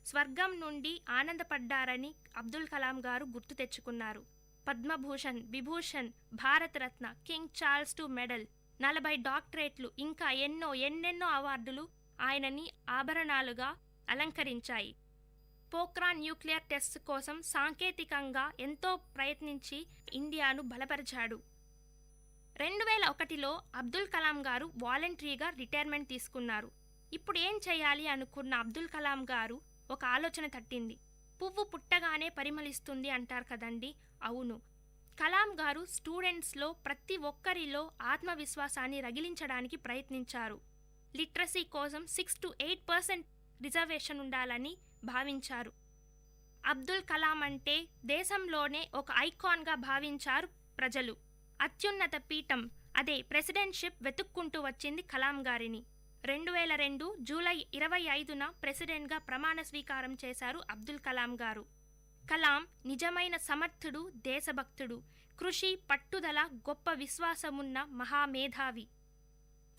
స్వర్గం నుండి ఆనందపడ్డారని అబ్దుల్ కలాం గారు గుర్తు తెచ్చుకున్నారు. Padma Bhushan, Vibhushan, Bharat Ratna, king Charles II medal, 40 డాక్టరేట్లు, ఇంకా ఎన్నెన్నో అవార్డులు ఆయనని ఆభరణాలుగా అలంకరించాయి. పోఖ్రాన్ న్యూక్లియర్ టెస్ట్ కోసం సాంకేతికంగా ఎంతో ప్రయత్నించి ఇండియాను బలపరిచాడు. 2001లో అబ్దుల్ కలాం గారు వాలంటరీగా రిటైర్మెంట్ తీసుకున్నారు. ఇప్పుడు ఏం చేయాలి అనుకున్న అబ్దుల్ కలాం గారు ఒక ఆలోచన తట్టింది. పువ్వు పుట్టగానే పరిమళిస్తుంది అంటారు కదండి, అవును. కలాం గారు స్టూడెంట్స్లో ప్రతి ఒక్కరిలో ఆత్మవిశ్వాసాన్ని రగిలించడానికి ప్రయత్నించారు. లిటరసీ కోసం 6 to 8% రిజర్వేషన్ ఉండాలని భావించారు. అబ్దుల్ కలాం అంటే దేశంలోనే ఒక ఐకాన్గా భావించారు ప్రజలు. అత్యున్నత పీఠం అదే ప్రెసిడెంట్షిప్ వెతుక్కుంటూ వచ్చింది కలాం గారిని. 2002 జూలై 25న ప్రెసిడెంట్గా ప్రమాణ స్వీకారం చేశారు అబ్దుల్ కలాం గారు. కలాం నిజమైన సమర్థుడు, దేశభక్తుడు, కృషి, పట్టుదల, గొప్ప విశ్వాసమున్న మహామేధావి.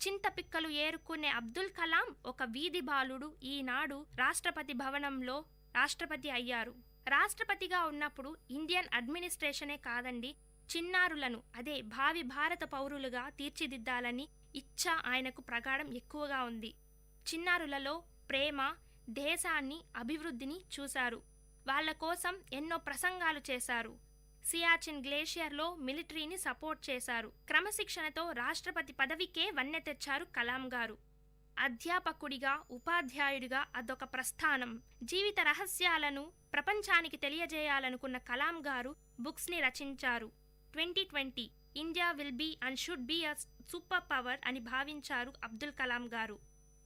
చింతపిక్కలు ఏరుకునే అబ్దుల్ కలాం ఒక వీధి బాలుడు ఈనాడు రాష్ట్రపతి భవనంలో రాష్ట్రపతి అయ్యారు. రాష్ట్రపతిగా ఉన్నప్పుడు ఇండియన్ అడ్మినిస్ట్రేషనే కాదండి, చిన్నారులను అదే భావి భారత పౌరులుగా తీర్చిదిద్దాలని ఇచ్చ ఆయనకు ప్రగాఢం ఎక్కువగా ఉంది. చిన్నారులలో ప్రేమ, దేశాన్ని, అభివృద్ధిని చూశారు. వాళ్ల కోసం ఎన్నో ప్రసంగాలు చేశారు. సియాచిన్ గ్లేషియర్లో మిలిటరీని సపోర్ట్ చేశారు. క్రమశిక్షణతో రాష్ట్రపతి పదవికే వన్నె తెచ్చారు కలాం గారు. అధ్యాపకుడిగా, ఉపాధ్యాయుడిగా అదొక ప్రస్థానం. జీవిత రహస్యాలను ప్రపంచానికి తెలియజేయాలనుకున్న కలాం గారు బుక్స్ని రచించారు. 2020 India will be and should be a super power అని భావించారు అబ్దుల్ కలాం గారు.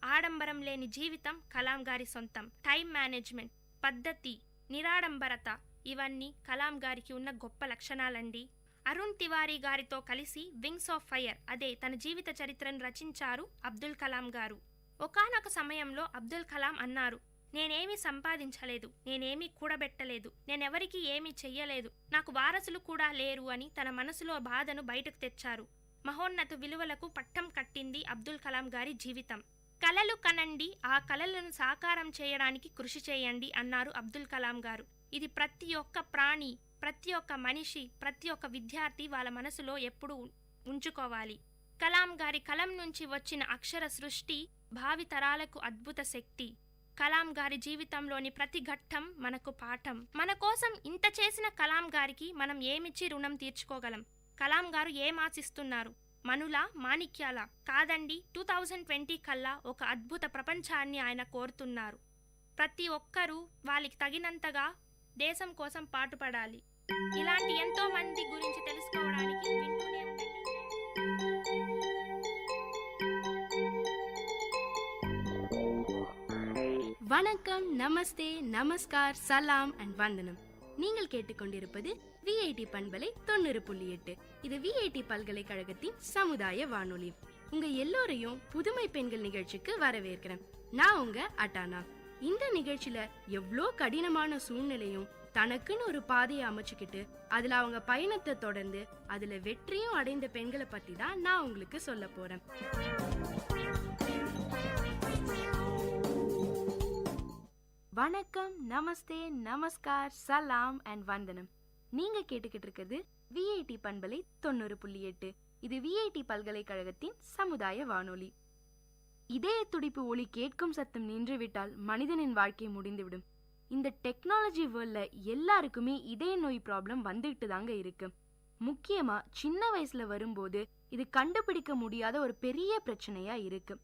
ఆడంబరం లేని జీవితం కలాం గారి సొంతం. టైం మేనేజ్మెంట్, పద్ధతి, నిరాడంబరత ఇవన్నీ కలాం గారికి ఉన్న గొప్ప లక్షణాలండి. అరుణ్ తివారీ గారితో కలిసి వింగ్స్ ఆఫ్ ఫైర్ అదే తన జీవిత చరిత్రను రచించారు అబ్దుల్ కలాం గారు. ఒకానొక సమయంలో అబ్దుల్ కలాం అన్నారు, నేనేమీ సంపాదించలేదు, నేనేమీ కూడబెట్టలేదు, నేనెవరికీ ఏమీ చెయ్యలేదు, నాకు వారసులు కూడా లేరు అని తన మనసులో బాధను బయటకు తెచ్చారు. మహోన్నత విలువలకు పట్టం కట్టింది అబ్దుల్ కలాం గారి జీవితం. కలలు కనండి, ఆ కలలను సాకారం చేయడానికి కృషి చేయండి అన్నారు అబ్దుల్ కలాం గారు. ఇది ప్రతి ఒక్క ప్రాణి, ప్రతి ఒక్క మనిషి, ప్రతి ఒక్క విద్యార్థి వాళ్ళ మనసులో ఎప్పుడూ ఉంచుకోవాలి. కలాం గారి కలం నుంచి వచ్చిన అక్షర సృష్టి భావితరాలకు అద్భుత శక్తి. కలాం గారి జీవితంలోని ప్రతి ఘట్టం మనకు పాఠం. మన కోసం ఇంత చేసిన కలాం గారికి మనం ఏమిచ్చి రుణం తీర్చుకోగలం? కలాం గారు ఏం ఆశిస్తున్నారు? మనులా, మాణిక్యాల? కాదండి, 2020 కల్లా ఒక అద్భుత ప్రపంచాన్ని ఆయన కోరుతున్నారు. ప్రతి ఒక్కరూ వాళ్ళకి తగినంతగా దేశం కోసం పాటుపడాలి. ఇలాంటి ఎంతో మంది గురించి తెలుసుకోవడానికి వింటూనే ఉండండి. வணக்கம், நமஸ்தே, நமஸ்கார், சலாம் அண்ட் வந்தனம். நீங்கள் கேட்டுக்கொண்டிருப்பது விஐடி பண்பலை 90.8. இது விஐடி பல்கலைக்கழகத்தின் சமுதாய வானொலி. உங்க எல்லோரையும் புதுமை பெண்கள் நிகழ்ச்சிக்கு வரவேற்கிறேன். நான் உங்க அட்டானா. இந்த நிகழ்ச்சியில எவ்வளோ கடினமான சூழ்நிலையும் தனக்குன்னு ஒரு பாதையை அமைச்சுக்கிட்டு அதுல அவங்க பயணத்தை தொடர்ந்து அதுல வெற்றியும் அடைந்த பெண்களை பத்தி தான் நான் உங்களுக்கு சொல்ல போறேன். வணக்கம், நமஸ்தே, நமஸ்கார், சலாம் அண்ட் வந்தனம். நீங்க கேட்டுக்கிட்டு இருக்கிறது விஐடி பண்பலை 90.8. இது விஐடி பல்கலைக்கழகத்தின் சமுதாய வானொலி. இதய துடிப்பு ஒலி கேட்கும் சத்தம் நின்றுவிட்டால் மனிதனின் வாழ்க்கை முடிந்துவிடும். இந்த டெக்னாலஜி வேர்ல்ட்ல எல்லாருக்குமே இதய நோய் ப்ராப்ளம் வந்துட்டு தாங்க இருக்கு. முக்கியமா சின்ன வயசுல வரும்போது இது கண்டுபிடிக்க முடியாத ஒரு பெரிய பிரச்சனையா இருக்கு.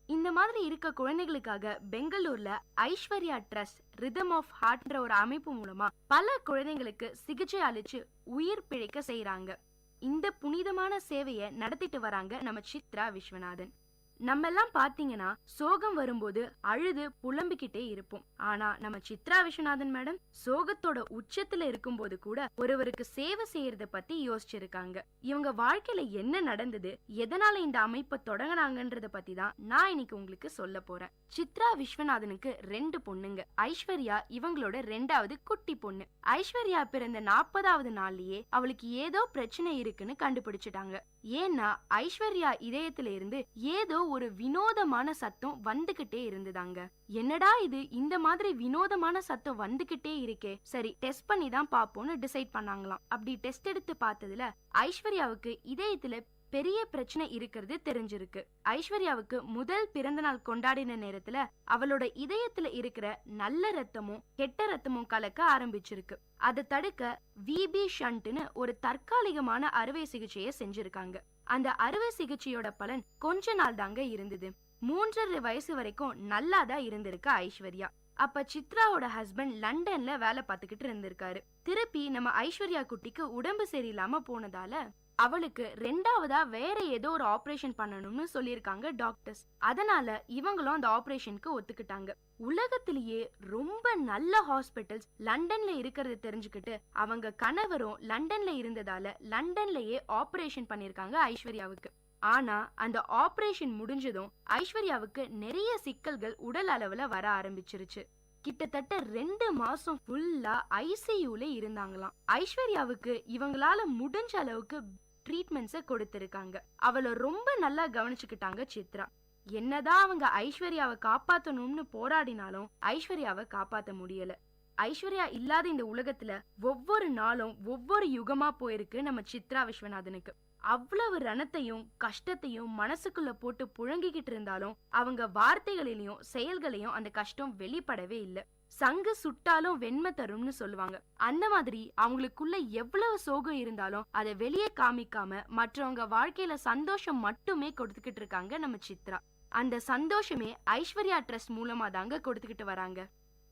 இந்த மாதிரி இருக்க குழந்தைகளுக்காக பெங்களூர்ல ஐஸ்வர்யா ட்ரஸ்ட் ரிதம் ஆஃப் ஹார்ட்ன்ற ஒரு அமைப்பு மூலமா பல குழந்தைங்களுக்கு சிகிச்சை அளிச்சு உயிர் பிழைக்க செய்யறாங்க. இந்த புனிதமான சேவையை நடத்திட்டு வராங்க நம்ம சித்ரா விஸ்வநாதன். நம்ம எல்லாம் பாத்தீங்கன்னா சோகம் வரும்போது அழுது புலம்பிக்கிட்டே இருப்போம். ஆனா நம்ம சித்ரா விஸ்வநாதன் மேடம் சோகத்தோட உச்சத்துல இருக்கும் போது கூட ஒருவருக்கு சேவை செய்யறத பத்தி யோசிச்சிருக்காங்க. இவங்க வாழ்க்கையில என்ன நடந்தது, எதனால இந்த அமைப்பை தொடங்கினாங்கன்றத பத்தி தான் நான் இன்னைக்கு உங்களுக்கு சொல்ல போறேன். சித்ரா விஸ்வநாதனுக்கு 2 பொண்ணுங்க. ஐஸ்வர்யா இவங்களோட 2வது குட்டி பொண்ணு. ஐஸ்வர்யா பிறந்த 40வது நாள்லயே அவளுக்கு ஏதோ பிரச்சனை இருக்குன்னு கண்டுபிடிச்சிட்டாங்க. ஏன்னா ஐஸ்வர்யா இதயத்துல இருந்து ஏதோ ஒரு வினோதமான சத்தம் வந்துகிட்டே இருந்துதாங்க. என்னடா இது, இந்த மாதிரி வினோதமான சத்தம் வந்துகிட்டே இருக்கே, சரி டெஸ்ட் பண்ணி தான் பாப்போம்னு டிசைட் பண்ணாங்களாம். அப்படி டெஸ்ட் எடுத்து பார்த்ததுல ஐஸ்வர்யாவுக்கு இதயத்துல பெரிய பிரச்சனை இருக்கிறது தெரிஞ்சிருக்கு. ஐஸ்வர்யாவுக்கு முதல் பிறந்த நாள் கொண்டாடின நேரத்துல அவளோட இதயத்துல இருக்கிற நல்ல ரத்தமும் கெட்ட ரத்தமும் கலக்க ஆரம்பிச்சிருக்கு. அதை தடுக்க விபி ஷண்ட்னு ஒரு தற்காலிகமான அறுவை சிகிச்சையை செஞ்சிருக்காங்க. அந்த அறுவை சிகிச்சையோட பலன் கொஞ்ச நாள் தாங்க இருந்தது. 3.5 வயசு வரைக்கும் நல்லாதான் இருந்திருக்கு ஐஸ்வர்யா. அப்ப சித்ராவோட ஹஸ்பண்ட் லண்டன்ல வேலை பார்த்துக்கிட்டு இருந்திருக்காரு. திருப்பி நம்ம ஐஸ்வர்யா குட்டிக்கு உடம்பு சரியில்லாம போனதால அவளுக்கு 2வதா வேற ஏதோ ஒரு ஆபரேஷன் பண்ணணும்னு சொல்லியிருக்காங்க டாக்டர்ஸ். அதனால இவங்களும் அந்த ஆபரேஷனுக்கு ஒத்துக்கிட்டாங்க. உலகத்திலேயே ரொம்ப நல்ல ஹாஸ்பிட்டல்ஸ் லண்டன்ல இருக்கிறது தெரிஞ்சுக்கிட்டு அவங்க கணவரும் லண்டன்ல இருந்ததால லண்டன்லயே ஆபரேஷன் பண்ணிருக்காங்க ஐஸ்வர்யாவுக்கு. ஆனா அந்த ஆபரேஷன் முடிஞ்சதும் ஐஸ்வர்யாவுக்கு நிறைய சிக்கல்கள் உடல் அளவுல வர ஆரம்பிச்சிருச்சு. கிட்டத்தட்ட 2 மாசம் ஃபுல்லா ஐசியூல இருந்தாங்களாம். ஐஸ்வர்யாவுக்கு இவங்களால முடிஞ்ச அளவுக்கு ட்ரீட்மெண்ட்ஸை கொடுத்திருக்காங்க. அவளை ரொம்ப நல்லா கவனிச்சுக்கிட்டாங்க சித்ரா. என்னதான் அவங்க ஐஸ்வர்யாவை காப்பாத்தணும்னு போராடினாலும் ஐஸ்வர்யாவை காப்பாத்த முடியல. ஐஸ்வர்யா இல்லாத இந்த உலகத்துல ஒவ்வொரு நாளும் ஒவ்வொரு யுகமா போயிருக்கு நம்ம சித்ரா விஸ்வநாதனுக்கு. அவ்வளவு ரணத்தையும் கஷ்டத்தையும் மனசுக்குள்ள போட்டு புழங்கிக்கிட்டு இருந்தாலும் அவங்க வார்த்தைகளிலையும் செயல்களையும் அந்த கஷ்டம் வெளிப்படவே இல்லை. சங்கு சுட்டாலும் வெண்மை தரும்னு சொல்லுவாங்க. அந்த மாதிரி அவங்களுக்குள்ள எவ்வளவு சோகம் இருந்தாலும் அதை வெளியே காமிக்காம மற்றவங்க வாழ்க்கையில சந்தோஷம் மட்டுமே கொடுத்துக்கிட்டு இருக்காங்க நம்ம சித்ரா. அந்த சந்தோஷமே ஐஸ்வர்யா ட்ரஸ்ட் மூலமா தாங்க கொடுத்துக்கிட்டு வராங்க.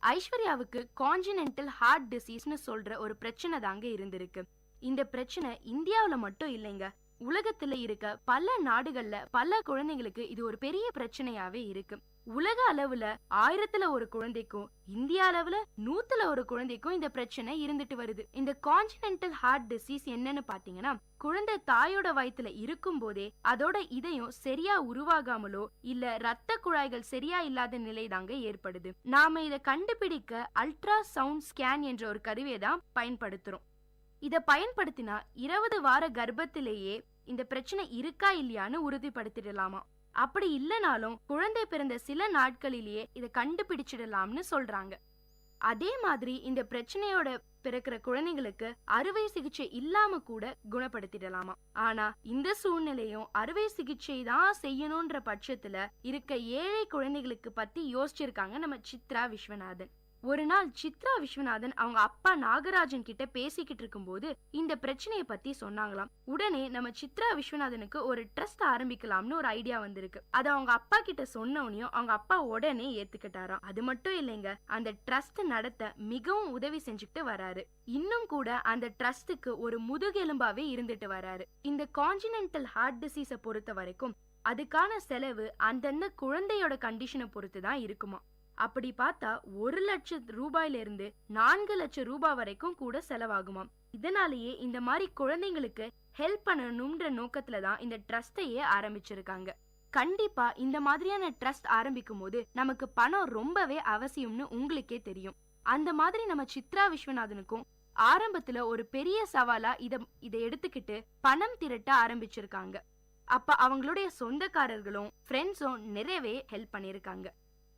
ஐஸ்வர்யாவுக்கு கான்ஜினென்டல் ஹார்ட் டிசீஸ்னு சொல்ற ஒரு பிரச்சனை தாங்க இருந்திருக்கு. இந்த பிரச்சனை இந்தியாவுல மட்டும் இல்லைங்க, உலகத்துல இருக்க பல நாடுகள்ல பல குழந்தைங்களுக்கு இது ஒரு பெரிய பிரச்சனையாவே இருக்கு. உலக அளவுல 1000ல ஒரு குழந்தைக்கும் இந்தியா அளவுல 100ல ஒரு குழந்தைக்கும் இந்த பிரச்சனை இருந்துட்டு வருது. இந்த கான்ஜினென்டல் ஹார்ட் டிசீஸ் என்னன்னு பாத்தீங்கன்னா, குழந்தை தாயோட வயித்துல இருக்கும் போதே அதோட இதயம் சரியா உருவாகாமலோ இல்ல ரத்த குழாய்கள் சரியா இல்லாத நிலை தாங்க ஏற்படுது. நாம இதை கண்டுபிடிக்க அல்ட்ரா சவுண்ட் ஸ்கேன் என்ற ஒரு கருவியை தான் பயன்படுத்துறோம். இத பயன்படுத்தினா 20 வார கர்ப்பத்திலேயே இந்த பிரச்சனை இருக்கா இல்லையான்னு உறுதிப்படுத்திடலாமா. அப்படி இல்லைனாலும் குழந்தை பிறந்த சில நாட்களிலேயே இதை கண்டுபிடிச்சிடலாம்னு சொல்றாங்க. அதே மாதிரி இந்த பிரச்சனையோட பிறக்கிற குழந்தைங்களுக்கு அறுவை சிகிச்சை இல்லாம கூட குணப்படுத்திடலாமா. ஆனா இந்த சூழ்நிலையும் அறுவை சிகிச்சை தான் செய்யணும்ன்ற பட்சத்துல இருக்க ஏழை குழந்தைகளுக்கு பத்தி யோசிச்சிருக்காங்க நம்ம சித்ரா விஸ்வநாதன். ஒரு நாள் சித்ரா விஸ்வநாதன் அவங்க அப்பா நாகராஜன் கிட்ட பேசிக்கிட்டு இருக்கும்போது இந்த பிரச்சனையை பத்தி சொன்னாங்களாம். உடனே நம்ம சித்ரா விஸ்வநாதனுக்கு ஒரு ட்ரஸ்ட் ஆரம்பிக்கலாம்னு ஒரு ஐடியா வந்திருக்கு. அதை அவங்க அப்பா கிட்ட சொன்னோனையும் அவங்க அப்பா உடனே ஏத்துக்கிட்டாராம். அது மட்டும் இல்லைங்க, அந்த ட்ரஸ்ட் நடத்த மிகவும் உதவி செஞ்சுக்கிட்டு வராரு. இன்னும் கூட அந்த ட்ரஸ்டுக்கு ஒரு முதுகெலும்பாவே இருந்துட்டு வராரு. இந்த கான்ஜினென்டல் ஹார்ட் டிசீஸை பொறுத்த வரைக்கும் அதுக்கான செலவு அந்தந்த குழந்தையோட கண்டிஷனை பொறுத்து தான் இருக்குமா. அப்படி பார்த்தா 1 லட்சம் ரூபாயில இருந்து 4 லட்சம் ரூபாய் வரைக்கும் கூட செலவாகுமாம். இதனாலேயே இந்த மாதிரி குழந்தைங்களுக்கு ஹெல்ப் பண்ணணும்ன்ற நோக்கத்துல தான் இந்த ட்ரஸ்டையே ஆரம்பிச்சிருக்காங்க. கண்டிப்பா இந்த மாதிரியான ட்ரஸ்ட் ஆரம்பிக்கும் போது நமக்கு பணம் ரொம்பவே அவசியம்னு உங்களுக்கே தெரியும். அந்த மாதிரி நம்ம சித்ரா விஸ்வநாதனுக்கும் ஆரம்பத்துல ஒரு பெரிய சவாலா இதை எடுத்துக்கிட்டு பணம் திரட்ட ஆரம்பிச்சிருக்காங்க. அப்ப அவங்களுடைய சொந்தக்காரர்களும் ஃப்ரெண்ட்ஸும் நிறையவே ஹெல்ப் பண்ணிருக்காங்க.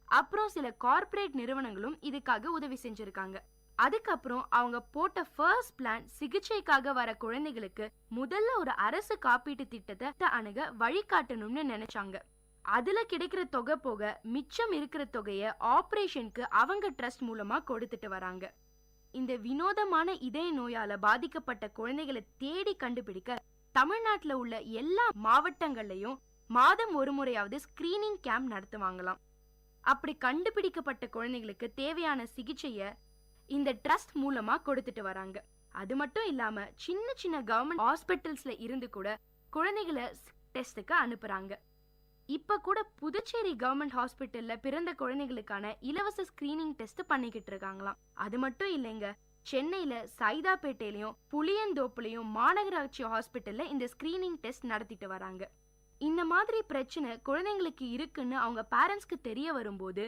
அப்புறம் சில கார்ப்பரேட் நிறுவனங்களும் இதுக்காக உதவி செஞ்சிருக்காங்க. அதுக்கப்புறம் அவங்க போட்ட ஃபர்ஸ்ட் பிளான் சிகிச்சைக்காக வர குழந்தைகளுக்கு முதல்ல ஒரு அரசு காப்பீட்டு திட்டத்தை அணுக வழிகாட்டணும்னு நினைச்சாங்க. அதுல கிடைக்கிற தொகை போக மிச்சம் இருக்கிற தொகைய ஆபரேஷனுக்கு அவங்க ட்ரஸ்ட் மூலமா கொடுத்துட்டு வராங்க. இந்த வினோதமான இதய நோயால பாதிக்கப்பட்ட குழந்தைகளை தேடி கண்டுபிடிக்க தமிழ்நாட்டுல உள்ள எல்லா மாவட்டங்கள்லயும் மாதம் ஒரு முறையாவது ஸ்கிரீனிங் கேம்ப் நடத்துவாங்களாம். அப்படி கண்டுபிடிக்கப்பட்ட குழந்தைகளுக்கு தேவையான சிகிச்சைய இந்த ட்ரஸ்ட் மூலமா கொடுத்துட்டு வராங்க. அது மட்டும் இல்லாம சின்ன சின்ன கவர்மெண்ட் ஹாஸ்பிட்டல்ஸ்ல இருந்து கூட குழந்தைகளை டெஸ்டுக்கு அனுப்புறாங்க. இப்ப கூட புதுச்சேரி கவர்மெண்ட் ஹாஸ்பிட்டல்ல பிறந்த குழந்தைகளுக்கான இலவச ஸ்கிரீனிங் டெஸ்ட் பண்ணிக்கிட்டு இருக்காங்களாம். அது மட்டும் இல்லைங்க, சென்னையில சைதாப்பேட்டையிலயும் புளியந்தோப்புலயும் மாநகராட்சி ஹாஸ்பிட்டல்ல இந்த ஸ்கிரீனிங் டெஸ்ட் நடத்திட்டு வராங்க. இந்த மாதிரி பிரச்சனை குழந்தைங்களுக்கு இருக்குன்னு அவங்க பேரண்ட்ஸ்க்கு தெரிய வரும்போது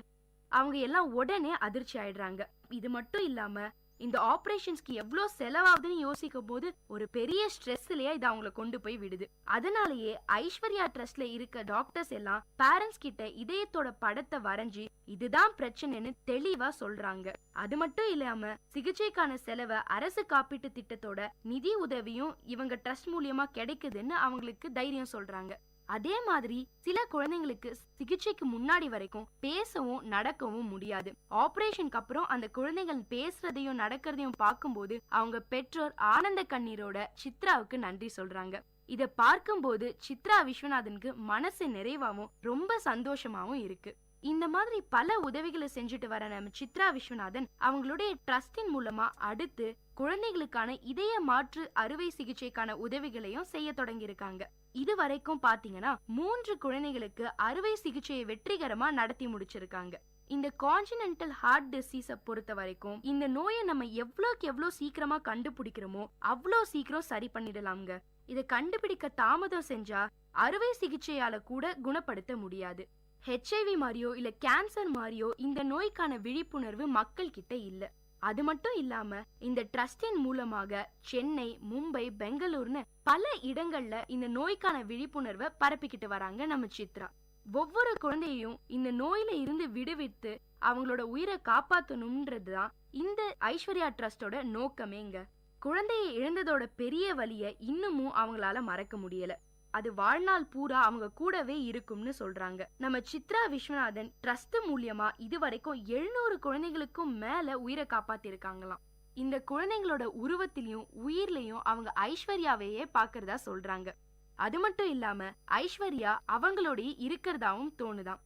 அவங்க எல்லாம் உடனே அதிர்ச்சி ஆயிடுறாங்க. இது மட்டும் இல்லாம இந்த ஆபரேஷன்ஸ்க்கு எவ்வளவு செலவாகுதுன்னு யோசிக்கும் போது ஒரு பெரிய ஸ்ட்ரெஸ்லயே இது அவங்கள கொண்டு போய் விடுது. அதனாலேயே ஐஸ்வர்யா ட்ரஸ்ட்ல இருக்க டாக்டர்ஸ் எல்லாம் பேரண்ட்ஸ் கிட்ட இதயத்தோட படத்தை வரைஞ்சி இதுதான் பிரச்சனைன்னு தெளிவா சொல்றாங்க. அது மட்டும் இல்லாம சிகிச்சைக்கான செலவை அரசு காப்பீட்டு திட்டத்தோட நிதி உதவியும் இவங்க ட்ரஸ்ட் மூலியமா கிடைக்குதுன்னு அவங்களுக்கு தைரியம் சொல்றாங்க. அதே மாதிரி சில குழந்தைங்களுக்கு சிகிச்சைக்கு முன்னாடி வரைக்கும் பேசவும் நடக்கவும் முடியாது. ஆபரேஷனுக்கு அப்புறம் அந்த குழந்தைகள் பேசுறதையும் நடக்கிறதையும் பார்க்கும்போது அவங்க பெற்றோர் ஆனந்த கண்ணீரோட சித்ராவுக்கு நன்றி சொல்றாங்க. இத பார்க்கும்போது சித்ரா விஸ்வநாதனுக்கு மனசு நிறைவாவும் ரொம்ப சந்தோஷமாவும் இருக்கு. இந்த மாதிரி பல உதவிகளை செஞ்சுட்டு வர நம்ம சித்ரா விஸ்வநாதன் அவங்களுடைய ட்ரஸ்டின் மூலமா அடுத்து குழந்தைகளுக்கான இதய மாற்று அறுவை சிகிச்சைக்கான உதவிகளையும் செய்ய தொடங்கியிருக்காங்க. இது வரைக்கும் பாத்தீங்கன்னா 3 குழந்தைகளுக்கு அறுவை சிகிச்சையை வெற்றிகரமா நடத்தி முடிச்சிருக்காங்க. இந்த கான்ஜினென்டல் ஹார்ட் டிசீஸை பொறுத்த வரைக்கும் இந்த நோயை நம்ம எவ்வளோக்கு எவ்வளோ சீக்கிரமா கண்டுபிடிக்கிறோமோ அவ்வளோ சீக்கிரம் சரி பண்ணிடலாம்ங்க. இதை கண்டுபிடிக்க தாமதம் செஞ்சா அறுவை சிகிச்சையால கூட குணப்படுத்த முடியாது. HIV மாதிரியோ இல்ல கேன்சர் மாதிரியோ இந்த நோய்க்கான விழிப்புணர்வு மக்கள் கிட்ட இல்ல. அது மட்டும் இல்லாம இந்த ட்ரஸ்டின் மூலமாக சென்னை, மும்பை, பெங்களூர்னு பல இடங்கள்ல இந்த நோய்க்கான விழிப்புணர்வை பரப்பிக்கிட்டு வராங்க நம்ம சித்ரா. ஒவ்வொரு குழந்தையும் இந்த நோயில இருந்து விடுவித்து அவங்களோட உயிரை காப்பாத்தணும்ன்றதுதான் இந்த ஐஸ்வர்யா ட்ரஸ்டோட நோக்கமேங்க. குழந்தையை இழந்ததோட பெரிய வலிய இன்னமும் அவங்களால மறக்க முடியல. அது வாழ்நாள் பூரா அவங்க கூடவே இருக்கும்னு சொல்றாங்க. நம்ம சித்ரா விஸ்வநாதன் ட்ரஸ்ட் மூலியமா இதுவரைக்கும் 700 குழந்தைகளுக்கும் மேல உயிரை காப்பாத்திருக்காங்களாம். இந்த குழந்தைங்களோட உருவத்திலையும் உயிர்லயும் அவங்க ஐஸ்வர்யாவையே பாக்குறதா சொல்றாங்க. அது மட்டும் இல்லாம ஐஸ்வர்யா அவங்களோட இருக்கிறதாவும் தோணுதான்.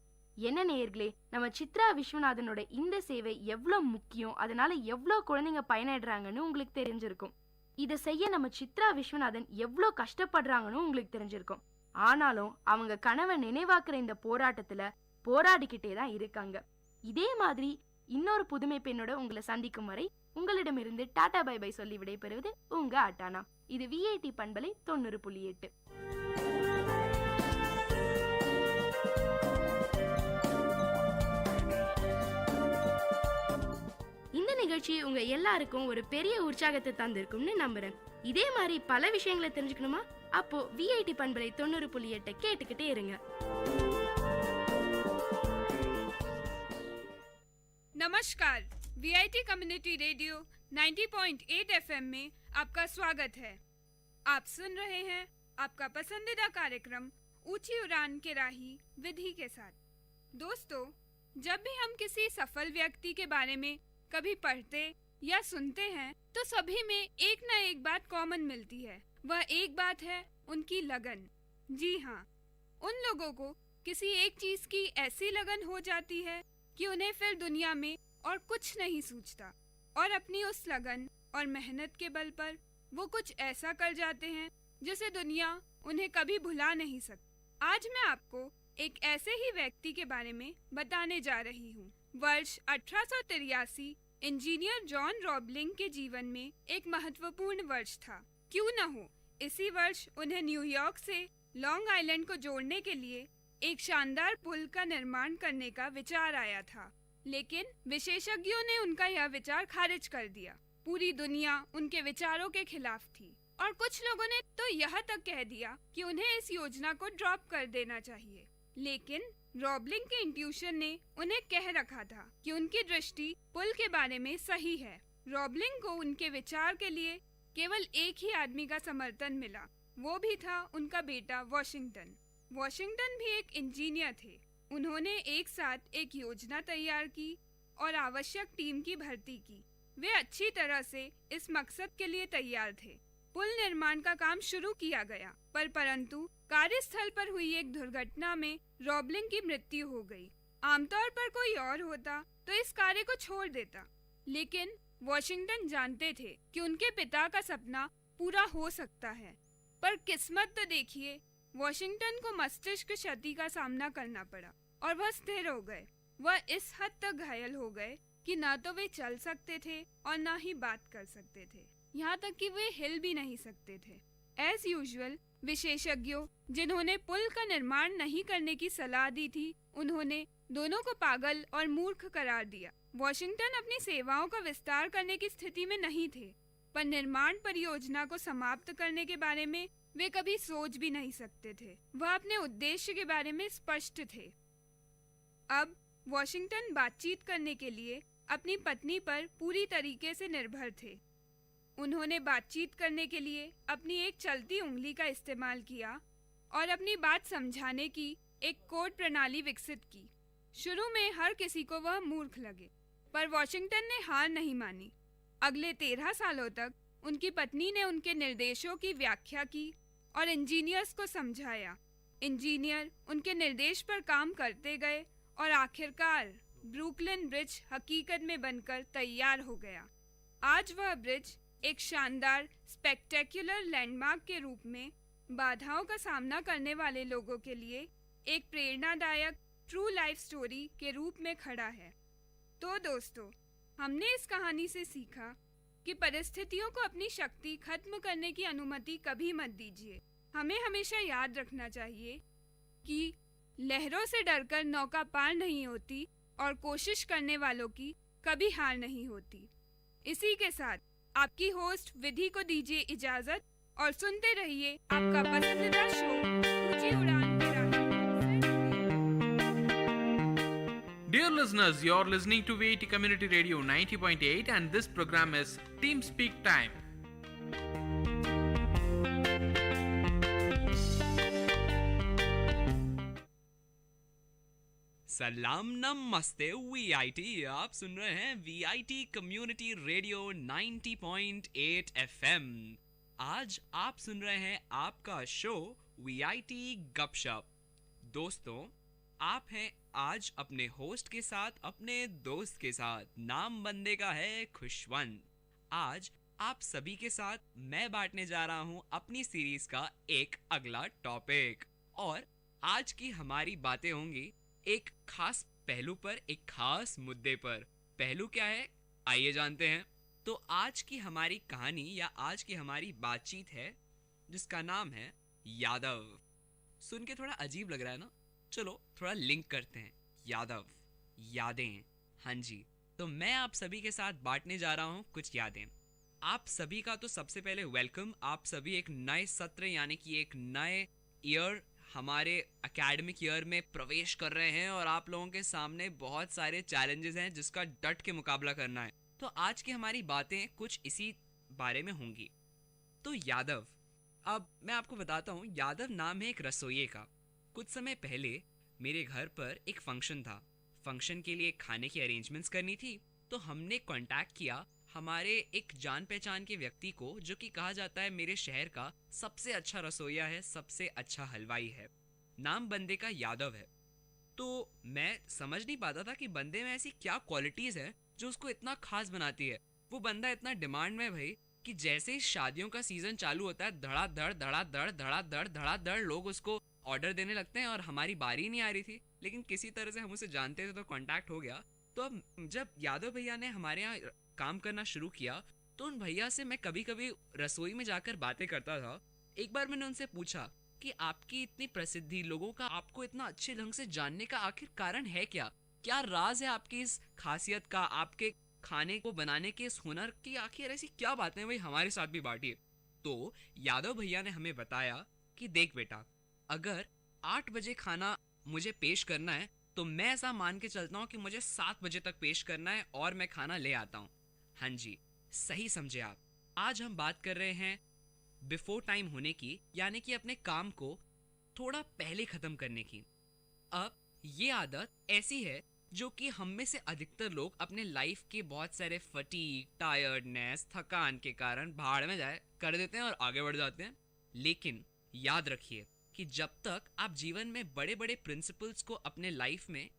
என்ன நேயர்களே, நம்ம சித்ரா விஸ்வநாதனோட இந்த சேவை எவ்வளவு முக்கியம், அதனால எவ்வளவு குழந்தைங்க பயனடைறாங்கன்னு உங்களுக்கு தெரிஞ்சிருக்கும். இதை செய்ய நம்ம சித்ரா விஸ்வநாதன் எவ்வளோ கஷ்டப்படுறாங்கன்னு உங்களுக்கு தெரிஞ்சிருக்கும். ஆனாலும் அவங்க கனவை நினைவாக்குற இந்த போராட்டத்துல போராடிக்கிட்டே தான் இருக்காங்க. இதே மாதிரி இன்னொரு புதுமை பெண்ணோட உங்களை சந்திக்கும் வரை உங்களிடமிருந்து டாடா பை பை சொல்லி விடைபெறுவது உங்க அட்டானா. இது VIT பண்பலை 90.8. இந்த நிகழ்ச்சி உங்க எல்லாருக்கும் ஒரு பெரிய உற்சாகத்தை தந்திருக்கும்னு நம்புறேன். இதே மாதிரி பல விஷயங்களை தெரிஞ்சுக்கணுமா? அப்போ VIT பண்பலை 90.8 கேட்டுக்கிட்டே இருங்க. नमस्कार, VIT कम्युनिटी रेडियो 90.8 FM में आपका स्वागत है। आप सुन रहे हैं आपका पसंदीदा कार्यक्रम ऊंची उड़ान के राही विधि के साथ। दोस्तों, जब भी हम किसी सफल व्यक्ति के बारे में कभी पढ़ते या सुनते हैं तो सभी में एक न एक बात कॉमन मिलती है। वह एक बात है उनकी लगन। जी हाँ, उन लोगों को किसी एक चीज की ऐसी लगन हो जाती है कि उन्हें फिर दुनिया में और कुछ नहीं सूझता और अपनी उस लगन और मेहनत के बल पर वो कुछ ऐसा कर जाते हैं जिसे दुनिया उन्हें कभी भुला नहीं सकती। आज मैं आपको एक ऐसे ही व्यक्ति के बारे में बताने जा रही हूँ। वर्ष 1883 इंजीनियर जॉन रॉबलिंग के जीवन में एक महत्वपूर्ण वर्ष था। क्यों न हो, इसी वर्ष उन्हें न्यूयॉर्क से लॉन्ग आइलैंड को जोड़ने के लिए एक शानदार पुल का निर्माण करने का विचार आया था। लेकिन विशेषज्ञों ने उनका यह विचार खारिज कर दिया। पूरी दुनिया उनके विचारों के खिलाफ थी और कुछ लोगों ने तो यह तक कह दिया कि उन्हें इस योजना को ड्रॉप कर देना चाहिए। लेकिन रॉबलिंग के इंट्यूशन ने उन्हें कह रखा था कि उनकी दृष्टि पुल के बारे में सही है। रॉबलिंग को उनके विचार के लिए केवल एक ही आदमी का समर्थन मिला, वो भी था उनका बेटा वॉशिंगटन। वॉशिंगटन भी एक इंजीनियर थे। उन्होंने एक साथ एक योजना तैयार की और आवश्यक टीम की भर्ती की। वे अच्छी तरह से इस मकसद के लिए तैयार थे। पुल निर्माण का काम शुरू किया गया, परंतु कार्यस्थल पर हुई एक दुर्घटना में रॉबलिंग की मृत्यु हो गई। आमतौर पर कोई और होता तो इस कार्य को छोड़ देता, लेकिन वॉशिंगटन जानते थे कि उनके पिता का सपना पूरा हो सकता है। पर किस्मत तो देखिए, वॉशिंगटन को मस्तिष्क क्षति का सामना करना पड़ा और वह स्थिर हो गए। वह इस हद तक घायल हो गए कि न तो वे चल सकते थे और न ही बात कर सकते थे, यहाँ तक कि वे हिल भी नहीं सकते थे। एज यूजुअल, विशेषज्ञों जिन्होंने पुल का निर्माण नहीं करने की सलाह दी थी, उन्होंने दोनों को पागल और मूर्ख करार दिया। वॉशिंगटन अपनी सेवाओं का विस्तार करने की स्थिति में नहीं थे, पर निर्माण परियोजना को समाप्त करने के बारे में वे कभी सोच भी नहीं सकते थे। वह अपने उद्देश्य के बारे में स्पष्ट थे। अब वॉशिंगटन बातचीत करने के लिए अपनी पत्नी पर पूरी तरीके से निर्भर थे। उन्होंने बातचीत करने के लिए अपनी एक चलती उंगली का इस्तेमाल किया और अपनी बात समझाने की एक कोड प्रणाली विकसित की। शुरू में हर किसी को वह मूर्ख लगे, पर वॉशिंगटन ने हार नहीं मानी। अगले 13 सालों तक उनकी पत्नी ने उनके निर्देशों की व्याख्या की और इंजीनियर्स को समझाया। इंजीनियर उनके निर्देश पर काम करते गए और आखिरकार ब्रुकलिन ब्रिज हकीकत में बनकर तैयार हो गया। आज वह ब्रिज एक शानदार स्पेक्टेक्युलर लैंडमार्क के रूप में बाधाओं का सामना करने वाले लोगों के लिए एक प्रेरणादायक ट्रू लाइफ स्टोरी के रूप में खड़ा है। तो दोस्तों, हमने इस कहानी से सीखा कि परिस्थितियों को अपनी शक्ति खत्म करने की अनुमति कभी मत दीजिए। हमें हमेशा याद रखना चाहिए कि लहरों से डरकर नौका पार नहीं होती और कोशिश करने वालों की कभी हार नहीं होती। इसी के साथ आपकी होस्ट विधि को दीजिए इजाजत और सुनते रहिए आपका पसंदीदा शो ऊंची उड़ान की राह। Dear listeners, you're listening to Vit Community Radio 90.8 and this program is Team Speak Time. सलाम नमस्ते VIT, आप सुन रहे हैं VIT कम्युनिटी रेडियो 90.8 FM। आज आप सुन रहे हैं आपका शो VIT गपशप। दोस्तों, आप हैं आज अपने होस्ट के साथ, अपने दोस्त के साथ। नाम बंदे का है खुशवंत। आज आप सभी के साथ मैं बांटने जा रहा हूं अपनी सीरीज का एक अगला टॉपिक, और आज की हमारी बातें होंगी एक खास पहलू पर, एक खास मुद्दे पर। पहलू क्या है, आइए जानते हैं। तो आज की हमारी कहानी या आज की हमारी बातचीत है जिसका नाम है यादव। सुन के थोड़ा अजीब लग रहा है ना? चलो थोड़ा लिंक करते हैं। यादव, यादें। हाँ जी, तो मैं आप सभी के साथ बांटने जा रहा हूँ कुछ यादें। आप सभी का तो सबसे पहले वेलकम। आप सभी एक नए सत्र यानी कि एक नए ईयर, हमारे एकेडमिक ईयर में प्रवेश कर रहे हैं और आप लोगों के सामने बहुत सारे चैलेंजेस हैं जिसका डट के मुकाबला करना है। तो आज की हमारी बातें कुछ इसी बारे में होंगी। तो यादव, अब मैं आपको बताता हूँ, यादव नाम है एक रसोइये का। कुछ समय पहले मेरे घर पर एक फंक्शन था। फंक्शन के लिए खाने की अरेंजमेंट्स करनी थी, तो हमने कांटेक्ट किया हमारे एक जान पहचान के व्यक्ति को, जो कि कहा जाता है मेरे शहर का सबसे अच्छा रसोइया है, सबसे अच्छा हलवाई है। नाम बंदे का यादव है। तो मैं समझ नहीं पाता था कि बंदे में ऐसी क्या क्वालिटीज है जो उसको इतना खास बनाती है। वो बंदा इतना डिमांड में भाई कि जैसे ही शादियों का सीजन चालू होता है, धड़ाधड़ लोग उसको ऑर्डर देने लगते हैं और हमारी बारी नहीं आ रही थी, लेकिन किसी तरह से हम उसे जानते थे तो कांटेक्ट हो गया। तो अब जब यादव भैया ने हमारे यहाँ काम करना शुरू किया तो उन भैया से मैं कभी कभी रसोई में जाकर बातें करता था। एक बार मैंने उनसे पूछा कि आपकी इतनी प्रसिद्धि, लोगों का आपको इतना अच्छे ढंग से जानने का आखिर कारण है क्या? क्या राज है आपकी इस खासियत का, आपके खाने को बनाने के इस हुनर की? आखिर ऐसी क्या बातें भाई हमारे साथ भी बांटिए। तो यादव भैया ने हमें बताया कि देख बेटा, अगर 8 बजे खाना मुझे पेश करना है तो मैं ऐसा मान के चलता हूँ कि मुझे 7 बजे तक पेश करना है और मैं खाना ले आता हूँ। हाँ जी, सही समझे आप। आज हम बात कर रहे हैं बिफोर टाइम होने की, यानी कि अपने काम को थोड़ा पहले खत्म करने की। अब ये आदत ऐसी है जो कि हम में से अधिकतर लोग अपने लाइफ के बहुत सारे फटीग, टायर्डनेस, थकान के कारण भाड़ में जाए कर देते हैं और आगे बढ़ जाते हैं। लेकिन याद रखिए कि जब तक आप जीवन में बड़े बड़े प्रिंसिपल्स को अपने लाइफ में,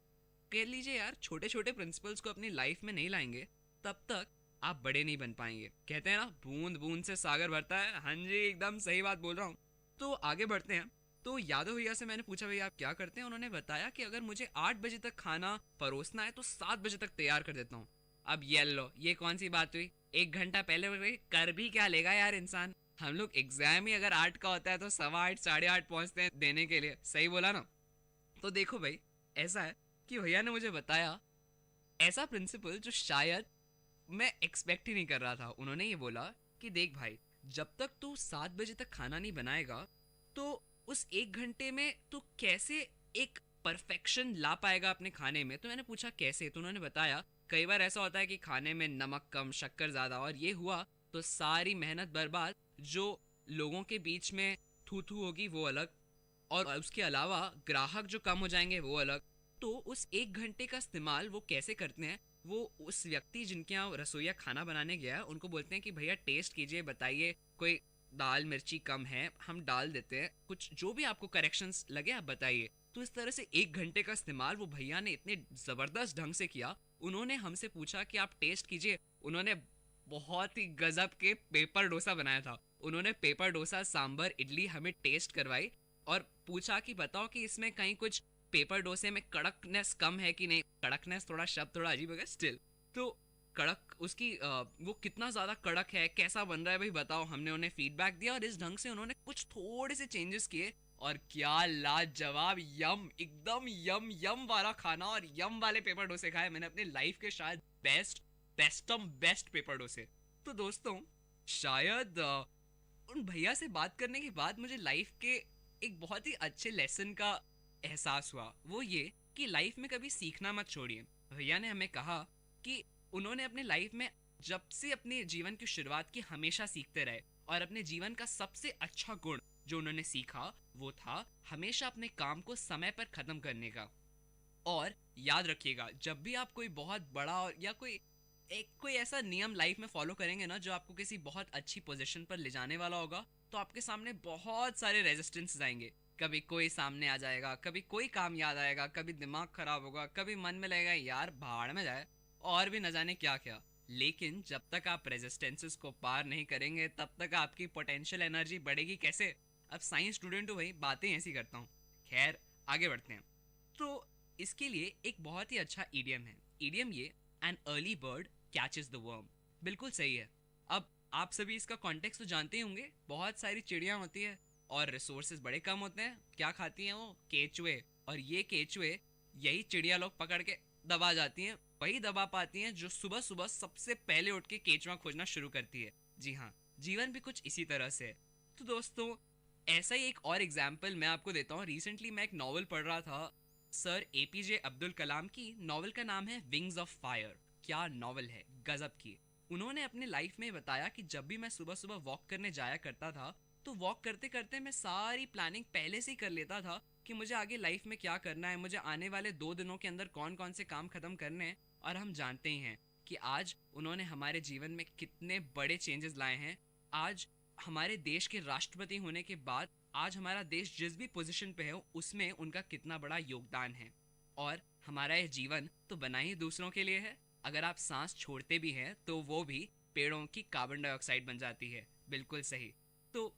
कह लीजिए यार छोटे छोटे प्रिंसिपल्स को अपनी लाइफ में नहीं लाएंगे, तब तक आप बड़े नहीं बन पाएंगे। कहते हैं ना, बूंद बूंद से सागर भरता है। हाँ जी, एकदम सही बात बोल रहा हूँ। तो आगे बढ़ते हैं। तो यादव भैया से मैंने पूछा, भैया आप क्या करते हैं? उन्होंने बताया कि अगर मुझे 8 बजे तक खाना परोसना है तो 7 बजे तक तैयार कर देता हूँ। अब ये लो, ये कौन सी बात हुई? 1 घंटा पहले कर भी क्या लेगा यार इंसान। हम लोग एग्जाम ही अगर 8 का होता है तो 8:15, 8:30 पहुंचते हैं देने के लिए। सही बोला ना? तो देखो भाई, ऐसा है कि भैया ने मुझे बताया ऐसा प्रिंसिपल जो शायद मैं एक्सपेक्ट ही नहीं कर रहा था। उन्होंने ये बोला कि देख भाई, जब तक तू 7 बजे तक खाना नहीं बनाएगा तो उस 1 घंटे में तू कैसे एक परफेक्शन ला पाएगा अपने खाने में। तो मैंने पूछा कैसे? तो उन्होंने बताया कई बार ऐसा होता है कि खाने में नमक कम, शक्कर ज्यादा, और ये हुआ तो सारी मेहनत बर्बाद। जो लोगों के बीच में थू थू होगी वो अलग, और उसके अलावा ग्राहक जो कम हो जाएंगे वो अलग। तो उस 1 घंटे का इस्तेमाल वो कैसे करते हैं? वो उस व्यक्ति जिनके यहाँ रसोईया खाना बनाने गया है उनको बोलते हैं कि भैया टेस्ट कीजिए, बताइए कोई दाल मिर्ची कम है, हम डाल देते हैं, कुछ जो भी आपको करेक्शंस लगे आप बताइए। तो इस तरह से 1 घंटे का इस्तेमाल वो भैया ने इतने जबरदस्त ढंग से किया। उन्होंने हमसे पूछा कि आप टेस्ट कीजिए। उन्होंने बहुत ही गजब के पेपर डोसा बनाया था। उन्होंने पेपर डोसा, सांभर, इडली हमें टेस्ट करवाई और पूछा कि बताओ कि इसमें कहीं कुछ पेपर डोसे में कड़कनेस कम है कि नहीं। कड़कनेस थोड़ा शब्द थोड़ा अजीब है स्टिल, तो कड़क उसकी वो कितना ज्यादा कड़क है, कैसा बन रहा है भाई बताओ। हमने उन्हें फीडबैक दिया और इस ढंग से उन्होंने कुछ थोड़े से चेंजेस किए और क्या लाजवाब, यम, एकदम यम यम वाला खाना और यम वाले पेपर डोसे खाए मैंने अपने लाइफ के शायद बेस्ट पेपर डोसे। तो दोस्तों, शायद उन भैया से बात करने के बाद मुझे लाइफ के एक बहुत ही अच्छे लेसन का एहसास हुआ। वो ये कि लाइफ में कभी सीखना मत छोड़िए। भैया ने हमें कहा कि उन्होंने अपने लाइफ में जब से अपने जीवन की शुरुआत की हमेशा सीखते रहे, और अपने जीवन का सबसे अच्छा गुण जो उन्होंने सीखा वो था हमेशा अपने काम को समय पर खत्म करने का। और याद रखिएगा, जब भी आप कोई बहुत बड़ा या कोई ऐसा नियम लाइफ में फॉलो करेंगे ना जो आपको किसी बहुत अच्छी पोजीशन पर ले जाने वाला होगा, तो आपके सामने बहुत सारे रेजिस्टेंस आएंगे। कभी कोई सामने आ जाएगा, कभी कोई काम याद आएगा, कभी दिमाग खराब होगा, कभी मन में लगेगा यार भाड़ में जाए, और भी न जाने क्या क्या। लेकिन जब तक आप रेजिस्टेंसेस को पार नहीं करेंगे तब तक आपकी पोटेंशियल एनर्जी बढ़ेगी कैसे? अब साइंस स्टूडेंट हो भाई, बातें ऐसी करता हूँ। खैर आगे बढ़ते हैं। तो इसके लिए एक बहुत ही अच्छा ईडियम है। ईडियम ये, an early bird catches the worm. बिल्कुल सही है। अब आप सभी इसका कॉन्टेक्स्ट तो जानते ही होंगे। बहुत सारी चिड़ियाँ होती है और रिसोर्सेज बड़े कम होते हैं। क्या खाती हैं वो? केचुए। और ये केचुए यही चिड़िया लोग पकड़ के दबा जाती हैं, वही दबा पाती हैं जो सुबह सुबह सबसे पहले उठ के केचुआ खोजना शुरू करती है। जी हाँ, जीवन भी कुछ इसी तरह से है। तो दोस्तों, ऐसा ही एक और एग्जाम्पल मैं आपको देता हूँ। रिसेंटली मैं एक नॉवल पढ़ रहा था, सर APJ अब्दुल कलाम की। नॉवल का नाम है विंग्स ऑफ फायर। क्या नॉवल है, गजब की। उन्होंने अपने लाइफ में बताया कि जब भी मैं सुबह सुबह वॉक करने जाया करता था तो वॉक करते करते मैं सारी प्लानिंग पहले से ही कर लेता था कि मुझे आगे लाइफ में क्या करना है, मुझे आने वाले 2 दिनों के अंदर कौन कौन से काम खत्म करने हैं। और हम जानते ही हैं कि आज उन्होंने हमारे जीवन में कितने बड़े चेंजेस लाए हैं। आज हमारे देश के राष्ट्रपति होने के बाद आज हमारा देश जिस भी पोजीशन पे है उसमें उनका कितना बड़ा योगदान है। और हमारा यह जीवन तो बना ही दूसरों के लिए है। अगर आप सांस छोड़ते भी हैं तो वो भी पेड़ों की कार्बन डाइऑक्साइड बन जाती है। बिल्कुल सही। तो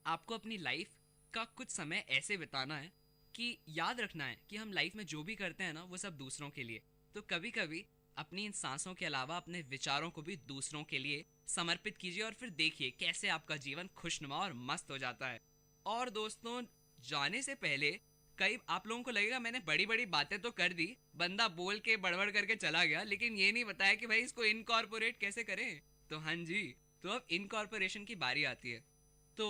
आपको अपनी लाइफ का कुछ समय ऐसे बिताना है कि याद रखना है कि हम लाइफ में जो भी करते हैं ना वो सब दूसरों के लिए। तो कभी कभी अपनी इन सांसों के अलावा अपने विचारों को भी दूसरों के लिए समर्पित कीजिए और फिर देखिए कैसे आपका जीवन खुशनुमा और मस्त हो जाता है। और दोस्तों, जाने से पहले कई आप लोगों को लगेगा मैंने बड़ी बड़ी बातें तो कर दी, बंदा बोल के बड़बड़ करके चला गया, लेकिन ये नहीं बताया कि भाई इसको इनकॉर्पोरेट कैसे करें। तो हाँ जी, तो अब इनकॉर्पोरेशन की बारी आती है। तो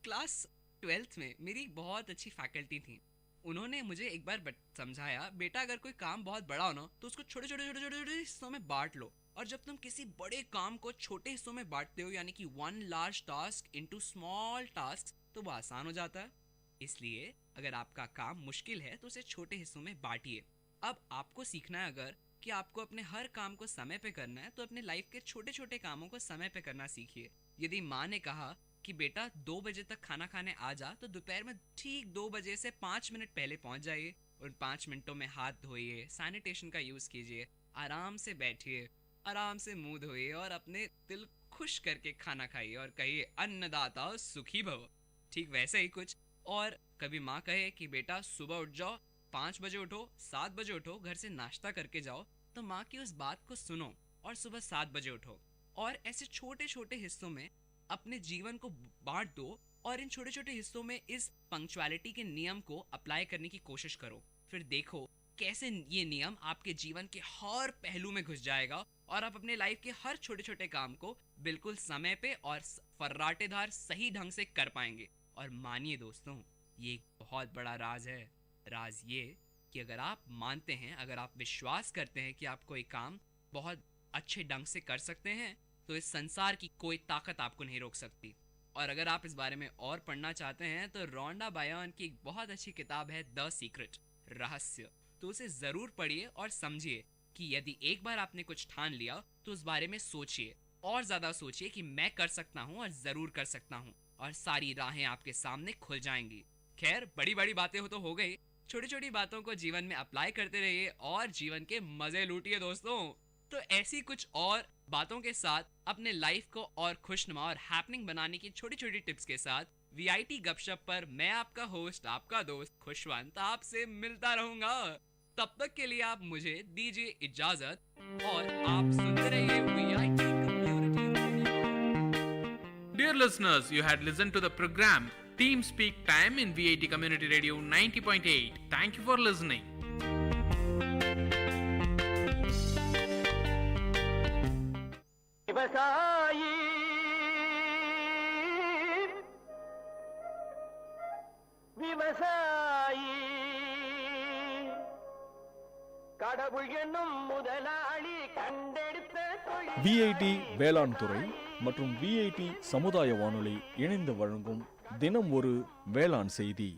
क्लास 12th में मेरी बहुत अच्छी फैकल्टी थी। उन्होंने मुझे एक बार समझाया, बेटा अगर कोई काम बहुत बड़ा हो ना तो उसको छोटे छोटे छोटे छोटे छोटे हिस्सों में बांट लो, और जब तुम किसी बड़े काम को छोटे हिस्सों में बांटते हो, यानी कि one large task into small task, तो वो आसान हो जाता है। इसलिए अगर आपका काम मुश्किल है तो उसे छोटे हिस्सों में बांटिए। अब आपको सीखना है अगर कि आपको अपने हर काम को समय पे करना है, तो अपने लाइफ के छोटे छोटे कामों को समय पे करना सीखिए। यदि माँ ने कहा कि बेटा 2 बजे तक खाना खाने आ जा, तो दोपहर में ठीक 2 बजे से 5 मिनट पहले पहुंच जाइए। उन 5 मिनटों में हाथ धोइए, सैनिटेशन का यूज कीजिए, आराम से बैठिए, आराम से मुंह धोइए और अपने दिल खुश करके खाना खाइए और कहिए अन्नदाता सुखी भव। ठीक वैसे ही कुछ। और कभी माँ कहे कि बेटा सुबह उठ जाओ, 5 बजे उठो, 7 बजे उठो, घर से नाश्ता करके जाओ, तो माँ की उस बात को सुनो और सुबह 7 बजे उठो। और ऐसे छोटे छोटे हिस्सों में अपने जीवन को बांट दो और इन छोटे छोटे हिस्सों में इस पंक्चुअलिटी के नियम को अप्लाई करने की कोशिश करो। फिर देखो कैसे ये नियम आपके जीवन के हर पहलू में घुस जाएगा और आप अपने लाइफ के हर छोटे छोटे काम को बिल्कुल समय पे और फर्राटेदार सही ढंग से कर पाएंगे। और मानिए दोस्तों, ये एक बहुत बड़ा राज है। राज ये कि अगर आप मानते हैं, अगर आप विश्वास करते हैं कि आप कोई काम बहुत अच्छे ढंग से कर सकते हैं, तो इस संसार की कोई ताकत आपको नहीं रोक सकती। और अगर आप इस बारे में और पढ़ना चाहते हैं तो रोंडा बायर्न की एक बहुत अच्छी किताब है द सीक्रेट, रहस्य, तो उसे जरूर पढ़िए और समझिए कि यदि एक बार आपने कुछ ठान लिया तो उस बारे में सोचिए और ज्यादा सोचिए कि मैं कर सकता हूँ और जरूर कर सकता हूँ, और सारी राहें आपके सामने खुल जाएंगी। खैर, बड़ी बड़ी बातें हो तो हो गई, छोटी छोटी बातों को जीवन में अप्लाई करते रहिए और जीवन के मजे लूटिए दोस्तों। तो ऐसी कुछ और बातों के साथ अपने लाइफ को और खुशनुमा और हैपनिंग बनाने की छोटी छोटी टिप्स के साथ वीआईटी गपशप पर मैं आपका होस्ट, आपका दोस्त खुशवंत आपसे मिलता रहूंगा। तब तक के लिए आप मुझे दीजिए इजाजत और आप सुनते रहिए VIT community radio. Dear listeners, you had listened to the program Team Speak Time in VAT Community Radio 90.8. Thank you for listening. விவசாயி விவசாயி கடவுள் என்னும் முதலாளி கண்டெடுத்த தொழில் விஐடி வேளாண் துறை மற்றும் விஐடி சமுதாய வானொலி இணைந்து வழங்கும் தினம் ஒரு வேளாண் செய்தி.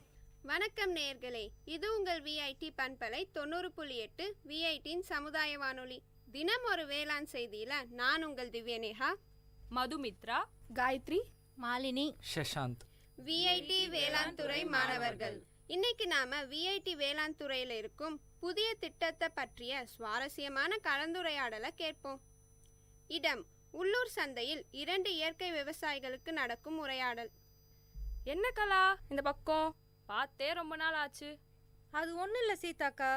வணக்கம் நேயர்களே, இது உங்கள் விஐடி பண்பலை 90.8 விஐடியின் சமுதாய வானொலி. தினம் ஒரு வேளாண் செய்தியில நான் உங்கள் திவ்யநேகா, மதுமித்ரா, காயத்ரி, மாலினி, ஷஷாந்த். விஐடி வேளாண் துறை மாணவர்கள். இன்னைக்கு நாம விஐடி வேளாண் துறையில இருக்கும் புதிய திட்டத்தை பற்றிய சுவாரஸ்யமான கலந்துரையாடலை கேட்போம். இடம் உள்ளூர் சந்தையில் 2 இயற்கை விவசாயிகளுக்கு நடக்கும் உரையாடல். என்ன கலா இந்த பக்கம் பார்த்தே ரொம்ப நாள் ஆச்சு. அது ஒன்றும் இல்லை சீதாக்கா,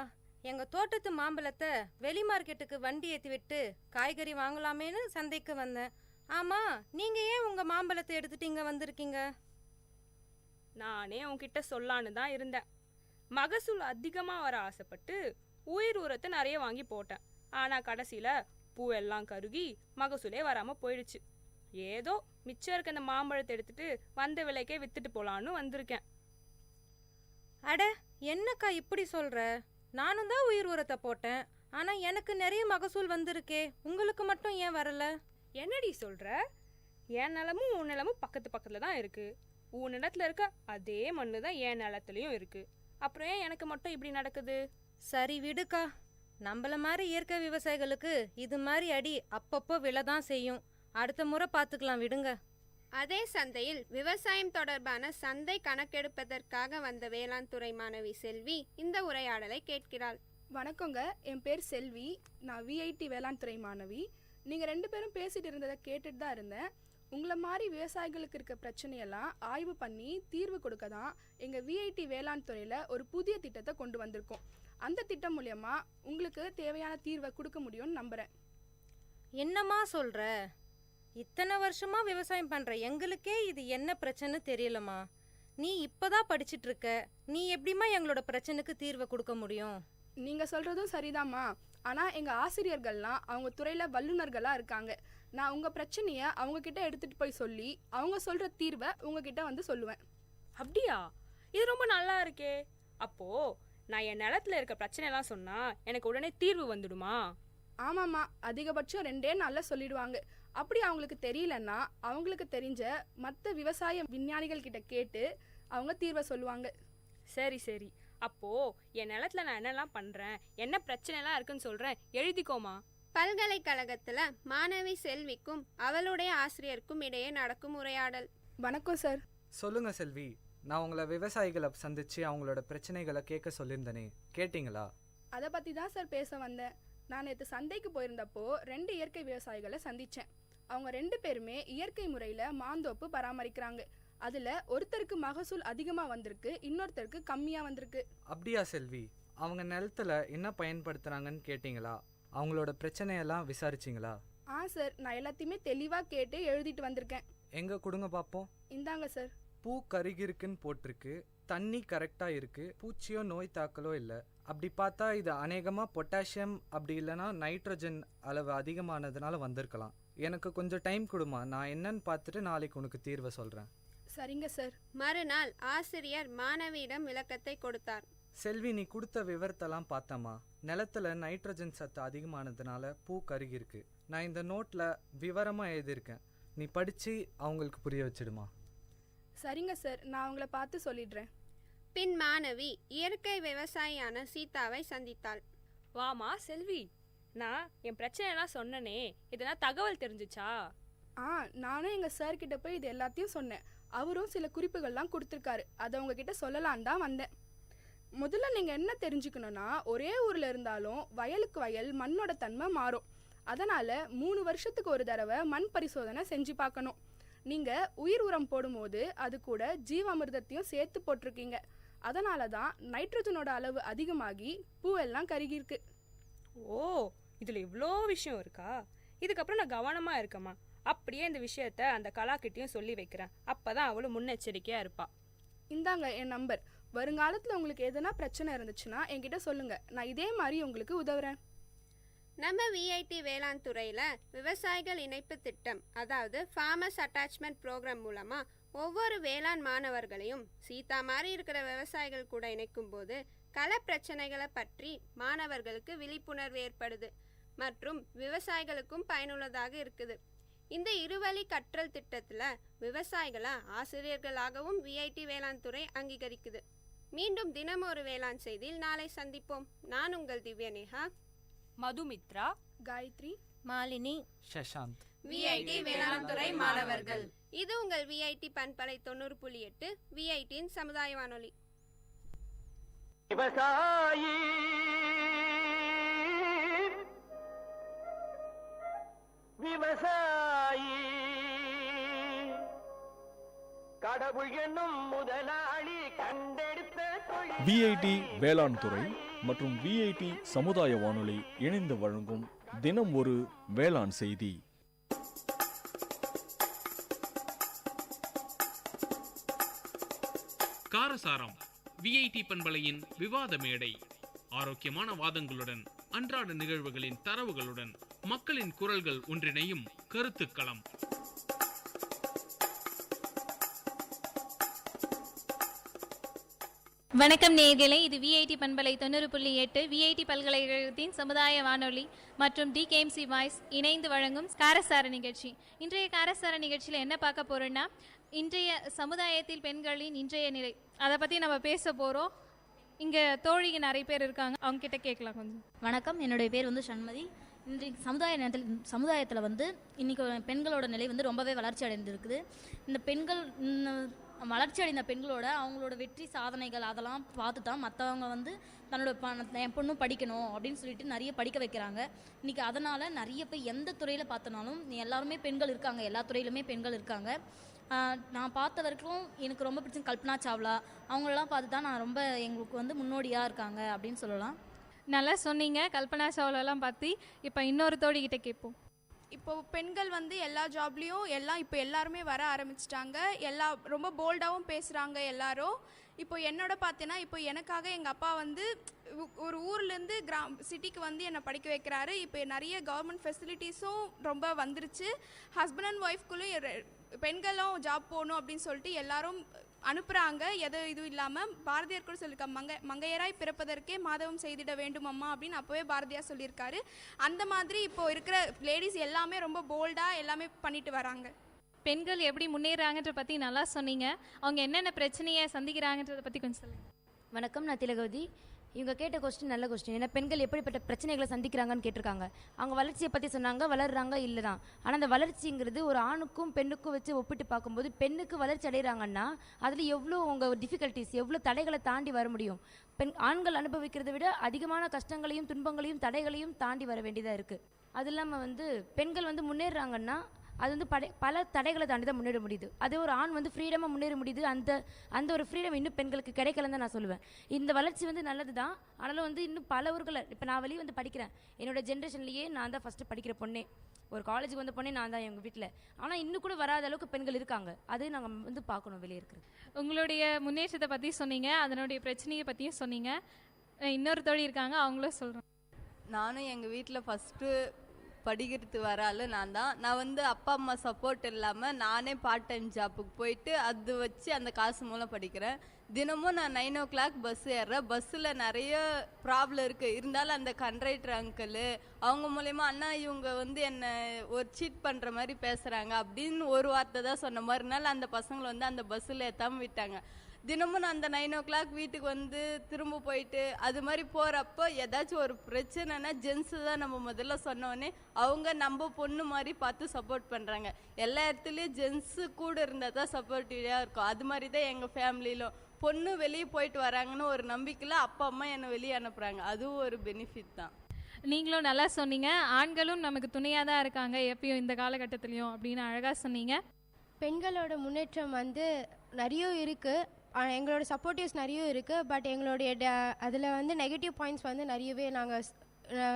எங்கள் தோட்டத்து மாம்பழத்தை வெளி மார்க்கெட்டுக்கு வண்டி ஏற்றி விட்டு காய்கறி வாங்கலாமேன்னு சந்தைக்கு வந்தேன். ஆமாம், நீங்கள் ஏன் உங்கள் மாம்பழத்தை எடுத்துட்டு இங்கே வந்திருக்கீங்க? நானே உன்கிட்ட சொல்லான்னு தான் இருந்தேன். மகசூல் அதிகமாக வர ஆசைப்பட்டு உயிர் உரத்தை நிறைய வாங்கி போட்டேன். ஆனால் கடைசியில் பூவெல்லாம் கருகி மகசூலே வராமல் போயிடுச்சு. ஏதோ மிச்சம் இருக்க அந்த மாம்பழத்தை எடுத்துட்டு வந்த விலைக்கே வித்துட்டு போலான்னு வந்திருக்கேன். அட, என்னக்கா இப்படி சொல்கிற? நானும் தான் உயிர் உரத்தை போட்டேன், ஆனால் எனக்கு நிறைய மகசூல் வந்திருக்கே, உங்களுக்கு மட்டும் ஏன் வரல? என்னடி சொல்கிற? என் நிலமும் உன் நிலமும் பக்கத்து பக்கத்தில் தான் இருக்குது. உன் நிலத்தில் இருக்க அதே மண்ணு தான் என் நிலத்துலையும் இருக்குது. அப்புறம் ஏன் எனக்கு மட்டும் இப்படி நடக்குது? சரி விடுக்கா, நம்மள மாதிரி இயற்கை விவசாயிகளுக்கு இது மாதிரி அடி அப்பப்போ விழ தான் செய்யும். அடுத்த முறை பார்த்துக்கலாம், விடுங்க. அதே சந்தையில் விவசாயம் தொடர்பான சந்தை கணக்கெடுப்பதற்காக வந்த வேளாண் துறை மாணவி செல்வி இந்த உரையாடலை கேட்கிறாள். வணக்கங்க, என் பேர் செல்வி. நான் விஐடி வேளாண் துறை மாணவி. நீங்கள் 2 பேரும் பேசிட்டு இருந்ததை கேட்டுட்டு தான் இருந்தேன். உங்களை மாதிரி விவசாயிகளுக்கு இருக்க பிரச்சனையெல்லாம் ஆய்வு பண்ணி தீர்வு கொடுக்க தான் எங்கள் விஐடி வேளாண் துறையில் ஒரு புதிய திட்டத்தை கொண்டு வந்திருக்கோம். அந்த திட்டம் மூலயமா உங்களுக்கு தேவையான தீர்வை கொடுக்க முடியும்னு நம்புகிறேன். என்னம்மா சொல்கிற? இத்தனை வருஷமாக விவசாயம் பண்ணுற எங்களுக்கே இது என்ன பிரச்சனை தெரியலம்மா. நீ இப்பதான் படிச்சிட்டு இருக்க, நீ எப்படிம்மா எங்களோட பிரச்சனைக்கு தீர்வை கொடுக்க முடியும்? நீங்க சொல்றதும் சரிதாம்மா. ஆனா எங்க ஆசிரியர்கள்லாம் அவங்க துறையில வல்லுநர்களா இருக்காங்க. நான் உங்க பிரச்சனைய அவங்க கிட்ட எடுத்துட்டு போய் சொல்லி அவங்க சொல்ற தீர்வை உங்ககிட்ட வந்து சொல்லுவேன். அப்படியா? இது ரொம்ப நல்லா இருக்கே. அப்போ நான் என் நிலத்துல இருக்க பிரச்சனைலாம் சொன்னா எனக்கு உடனே தீர்வு வந்துடுமா? ஆமாம்மா, அதிகபட்சம் 2 நாள்ல சொல்லிடுவாங்க. அப்படி அவங்களுக்கு தெரியலன்னா அவங்களுக்கு தெரிஞ்ச மற்ற விவசாய விஞ்ஞானிகள் கிட்ட கேட்டு அவங்க தீர்வை சொல்லுவாங்க. சரி சரி, அப்போ என் நிலத்துல நான் என்னெல்லாம் பண்றேன், என்ன பிரச்சனைலாம் இருக்குன்னு சொல்றேன், எழுதிக்கோமா. பல்கலைக்கழகத்துல மாணவி செல்விக்கும் அவளுடைய ஆசிரியருக்கும் இடையே நடக்கும் உரையாடல். வணக்கம் சார். சொல்லுங்க செல்வி, நான் உங்களை விவசாயிகளை சந்திச்சு அவங்களோட பிரச்சனைகளை கேட்க சொல்லியிருந்தேனே, கேட்டிங்களா? அதை பற்றி தான் சார் பேச வந்தேன். நான் நேற்று சந்தைக்கு போயிருந்தப்போ 2 இயற்கை விவசாயிகளை சந்தித்தேன். அவங்க 2 பேருமே இயற்கை முறையில் மாந்தோப்பு பராமரிக்கிறாங்க. அதில் ஒருத்தருக்கு மகசூல் அதிகமாக வந்திருக்கு, இன்னொருத்தருக்கு கம்மியாக வந்திருக்கு. அப்படியா செல்வி? அவங்க நிலத்துல என்ன பயன்படுத்துகிறாங்கன்னு கேட்டிங்களா? அவங்களோட பிரச்சனையெல்லாம் விசாரிச்சிங்களா? சார், நான் எல்லாத்தையுமே தெளிவாக கேட்டு எழுதிட்டு வந்திருக்கேன். எங்க கொடுங்க பார்ப்போம். இந்தாங்க சார். பூ கருகிருக்குன்னு போட்டிருக்கு, தண்ணி கரெக்டாக இருக்குது, பூச்சியோ நோய் தாக்கலோ இல்லை. அப்படி பார்த்தா இது அநேகமாக பொட்டாசியம் அப்படி இல்லைன்னா நைட்ரஜன் அளவு அதிகமானதுனால வந்திருக்கலாம். எனக்கு கொஞ்சம் டைம் கொடுமா, நான் என்னன்னு பார்த்துட்டு நாளைக்கு உனக்கு தீர்வை சொல்கிறேன். சரிங்க சார். மறுநாள் ஆசிரியர் மாணவியிடம் விளக்கத்தை கொடுத்தார். செல்வி, நீ கொடுத்த விவரத்தெல்லாம் பார்த்தம்மா. நிலத்துல நைட்ரஜன் சத்து அதிகமானதுனால பூ கருகிருக்கு. நான் இந்த நோட்டில் விவரமாக எழுதியிருக்கேன், நீ படித்து அவங்களுக்கு புரிய வச்சிடுமா. சரிங்க சார், நான் அவங்கள பார்த்து சொல்லிடுறேன். பின் மாணவி இயற்கை விவசாயியான சீதாவை சந்தித்தாள். வாமா செல்வி, நான் என் பிரச்சனைலாம் சொன்னனே, இதெல்லாம் தகவல் தெரிஞ்சுச்சா? நானும் எங்கள் சார் கிட்ட போய் இது எல்லாத்தையும் சொன்னேன். அவரும் சில குறிப்புகள்லாம் கொடுத்துருக்காரு. அதை உங்ககிட்ட சொல்லலான் தான் வந்தேன். முதல்ல நீங்கள் என்ன தெரிஞ்சுக்கணுன்னா, ஒரே ஊரில் இருந்தாலும் வயலுக்கு வயல் மண்ணோட தன்மை மாறும். அதனால் 3 வருஷத்துக்கு ஒரு தடவை மண் பரிசோதனை செஞ்சு பார்க்கணும். நீங்கள் உயிர் உரம் போடும்போது அது கூட ஜீவாமிர்தத்தையும் சேர்த்து போட்டிருக்கீங்க. அதனால தான் நைட்ரஜனோட அளவு அதிகமாகி பூவெல்லாம் கருகிருக்கு. ஓ, இதில் இவ்வளோ விஷயம் இருக்கா? இதுக்கப்புறம் நான் கவனமாக இருக்கேம்மா. அப்படியே இந்த விஷயத்த அந்த கலாக்கிட்டையும் சொல்லி வைக்கிறேன். அப்போ தான் அவளும் முன்னெச்சரிக்கையாக இருப்பா. இந்தாங்க என் நம்பர். வருங்காலத்தில் உங்களுக்கு எதனா பிரச்சனை இருந்துச்சுன்னா என்கிட்ட சொல்லுங்கள், நான் இதே மாதிரி உங்களுக்கு உதவுறேன். நம்ம விஐடி வேளாண் துறையில் விவசாயிகள் இணைப்பு திட்டம், அதாவது ஃபார்மர்ஸ் அட்டாச்மெண்ட் ப்ரோக்ராம் மூலமாக ஒவ்வொரு வேளாண் மாணவர்களையும் சீதா மாதிரி இருக்கிற விவசாயிகள் கூட இணைக்கும் போது கள பிரச்சனைகளை பற்றி மாணவர்களுக்கு விழிப்புணர்வு ஏற்படுது மற்றும் விவசாயிகளுக்கும் பயனுள்ளதாக இருக்குது. இந்த இருவழி கற்றல் திட்டத்தில் விவசாயிகளை ஆசிரியர்களாகவும் விஐடி வேளாண் துறை அங்கீகரிக்குது. மீண்டும் தினம் ஒரு வேளாண் செய்தியில் நாளை சந்திப்போம். நான் உங்கள் திவ்யநேகா, மதுமித்ரா, காயத்ரி, மாலினி, சஷாந்த், விஐடி வேளாண் துறை மாணவர்கள். இது உங்கள் விஐடி பண்பலை 90.8 விஐடியின் சமுதாய வானொலி. விவசாயி விவசாயி கடவுள் என்னும் முதலாளி கண்டெடுத்த தொழில். விஐடி வேளாண் துறை மற்றும் விஐடி சமுதாய வானொலி இணைந்து வழங்கும் தினம் ஒரு வேளாண் செய்தி. காரசாரம் விஐடி பண்பலையின் விவாத மேடை. ஆரோக்கியமான வாதங்களுடன், அன்றாட நிகழ்வுகளின் தரவுகளுடன், மக்களின் குரல்கள் ஒன்றிணையும் கருத்துக்களம். வணக்கம் நேயர்களே, இது விஐடி பண்பலை 90.8 விஐடி பல்கலைக்கழகத்தின் சமுதாய வானொலி மற்றும் டிகேஎம்சி வாய்ஸ் இணைந்து வழங்கும் காரசார நிகழ்ச்சி. இன்றைய காரசார நிகழ்ச்சியில் என்ன பார்க்க போறோம்னா, இன்றைய சமுதாயத்தில் பெண்களின் இன்றைய நிலை, அதை பற்றி நம்ம பேச போகிறோம். இங்கே தோழிக்கு நிறைய பேர் இருக்காங்க, அவங்க கிட்ட கேட்கலாம் கொஞ்சம். வணக்கம், என்னுடைய பேர் சண்மதி. இன்றைக்கு சமுதாயத்தில் இன்றைக்கி பெண்களோட நிலை ரொம்பவே வளர்ச்சி அடைந்திருக்குது. இந்த பெண்கள் வளர்ச்சி அடைந்த பெண்களோட அவங்களோட வெற்றி சாதனைகள் அதெல்லாம் பார்த்து தான் மற்றவங்க தன்னோட என் பொண்ணும் படிக்கணும் அப்படின்னு சொல்லிட்டு நிறைய படிக்க வைக்கிறாங்க. இன்றைக்கி அதனால் நிறைய பேர் எந்த துறையில் பார்த்தனாலும் எல்லாருமே பெண்கள் இருக்காங்க, எல்லா துறையிலுமே பெண்கள் இருக்காங்க. நான் பார்த்த வரைக்கும் எனக்கு ரொம்ப பிடிச்ச கல்பனா சாவ்லா அவங்களெல்லாம் பார்த்து தான் நான் ரொம்ப எங்களுக்கு முன்னோடியாக இருக்காங்க அப்படின்னு சொல்லலாம். நல்லா சொன்னீங்க, கல்பனா சாவ்லாலாம் பார்த்து. இப்போ இன்னொரு தோழிக்கிட்ட கேட்போம். இப்போ பெண்கள் வந்து எல்லா ஜாப்லேயும் இப்போ எல்லாருமே வர ஆரம்பிச்சிட்டாங்க. ரொம்ப போல்டாகவும் பேசுகிறாங்க எல்லாரும். இப்போ என்னோட பார்த்தீங்கன்னா, இப்போ எனக்காக எங்கள் அப்பா வந்து ஒரு ஊர்லேருந்து சிட்டிக்கு வந்து என்னை படிக்க வைக்கிறாரு. இப்போ நிறைய கவர்மெண்ட் ஃபெசிலிட்டிஸும் ரொம்ப வந்துருச்சு. ஹஸ்பண்ட் அண்ட் ஒய்ஃப்குள்ளேயும் பெண்களும் ஜாப் போகணும் அப்படின்னு சொல்லிட்டு எல்லாரும் அனுப்புகிறாங்க. இதுவும் இல்லாமல் பாரதியார் கூட சொல்லியிருக்காங்க, மங்கையராய் பிறப்பதற்கே மாதவம் செய்திட வேண்டும் அம்மா அப்படின்னு அப்போவே பாரதியார் சொல்லியிருக்காரு. அந்த மாதிரி இப்போ இருக்கிற லேடிஸ் எல்லாமே ரொம்ப போல்டாக எல்லாமே பண்ணிட்டு வராங்க. பெண்கள் எப்படி முன்னேறாங்கன்ற பற்றி நல்லா சொன்னீங்க. அவங்க என்னென்ன பிரச்சனையை சந்திக்கிறாங்கன்றதை பற்றி கொஞ்சம் சொல்லுங்கள். வணக்கம், நான் திலகவதி. இவங்க கேட்ட கொஸ்டின் நல்ல கொஸ்டின். ஏன்னா பெண்கள் எப்படிப்பட்ட பிரச்சனைகளை சந்திக்கிறாங்கன்னு கேட்டிருக்காங்க. அவங்க வளர்ச்சியை பற்றி சொன்னாங்க, வளர்றாங்க இல்லை தான். ஆனால் அந்த வளர்ச்சிங்கிறது ஒரு ஆணுக்கும் பெண்ணுக்கும் வச்சு ஒப்பிட்டு பார்க்கும்போது பெண்ணுக்கு வளர்ச்சி அடைகிறாங்கன்னா அதில் எவ்வளோ அவங்க டிஃபிகல்ட்டிஸ், எவ்வளோ தடைகளை தாண்டி வர முடியும். ஆண்கள் அனுபவிக்கிறத விட அதிகமான கஷ்டங்களையும் துன்பங்களையும் தடைகளையும் தாண்டி வர வேண்டியதாக இருக்குது. அது இல்லாமல் பெண்கள் முன்னேறாங்கன்னா அது பல தடைகளை தாண்டி தான் முன்னேற முடியுது. அதே ஒரு ஆண் ஃப்ரீடமாக முன்னேற முடியுது. அந்த ஒரு ஃப்ரீடம் இன்னும் பெண்களுக்கு கிடைக்கலன்னு தான் நான் சொல்லுவேன். இந்த வளர்ச்சி நல்லது தான். ஆனாலும் இன்னும் பல ஊர்களை இப்போ நான் வெளியே படிக்கிறேன். என்னோட ஜென்ரேஷன்லேயே நான் தான் ஃபஸ்ட்டு படிக்கிற பொண்ணே. ஒரு காலேஜுக்கு வந்த பொண்ணே நான் தான் எங்கள் வீட்டில். ஆனால் இன்னும் கூட வராத அளவுக்கு பெண்கள் இருக்காங்க. அது நாங்கள் பார்க்கணும் வெளியே இருக்கிறது. உங்களுடைய முன்னேற்றத்தை பற்றி சொன்னீங்க, அதனுடைய பிரச்சனையை பற்றியும் சொன்னீங்க. இன்னொரு தோழி இருக்காங்க, அவங்களும் சொல்கிறேன். நானும் எங்கள் வீட்டில் ஃபஸ்ட்டு படிக்கிறது வரால நான் அப்பா அம்மா சப்போர்ட் இல்லாமல் நானே பார்ட் டைம் ஜாப்புக்கு போயிட்டு அது வச்சு அந்த காசு மூலம் படிக்கிறேன். தினமும் நான் 9 o'clock பஸ் ஏறுறேன். பஸ்ஸில் நிறைய ப்ராப்ளம் இருக்குது. இருந்தாலும் அந்த கண்ட்ரைட்டர் அங்கிள் அவங்க மூலயமா அண்ணா இவங்க என்னை ஒரு சீட் பண்ணுற மாதிரி பேசுகிறாங்க அப்படின்னு ஒரு வார்த்தை தான் சொன்ன மாதிரினால அந்த பசங்களை அந்த பஸ்ஸில் ஏற்றாமல் விட்டாங்க. தினமும் நான் அந்த 9 o'clock வீட்டுக்கு திரும்ப போயிட்டு அது மாதிரி போகிறப்போ ஏதாச்சும் ஒரு பிரச்சனைனா ஜென்ஸு தான் நம்ம முதல்ல சொன்னோடனே அவங்க நம்ம பொண்ணு மாதிரி பார்த்து சப்போர்ட் பண்ணுறாங்க. எல்லா இடத்துலையும் ஜென்ஸு கூட இருந்தால் தான் சப்போர்ட்டிவாக இருக்கும். அது மாதிரி தான் எங்கள் ஃபேமிலியிலும் பொண்ணு வெளியே போயிட்டு வராங்கன்னு ஒரு நம்பிக்கையில் அப்பா அம்மா என்னை வெளியே அனுப்புகிறாங்க. அதுவும் ஒரு பெனிஃபிட் தான். நீங்களும் நல்லா சொன்னீங்க. ஆண்களும் நமக்கு துணையாக தான் இருக்காங்க எப்பயும் இந்த காலகட்டத்திலையும் அப்படின்னு அழகாக சொன்னீங்க. பெண்களோட முன்னேற்றம் நிறைய இருக்குது. எங்களோட சப்போர்ட்டிவ்ஸ் நிறைய இருக்குது. பட் எங்களுடைய அதில் நெகட்டிவ் பாயிண்ட்ஸ் நிறையவே நாங்கள்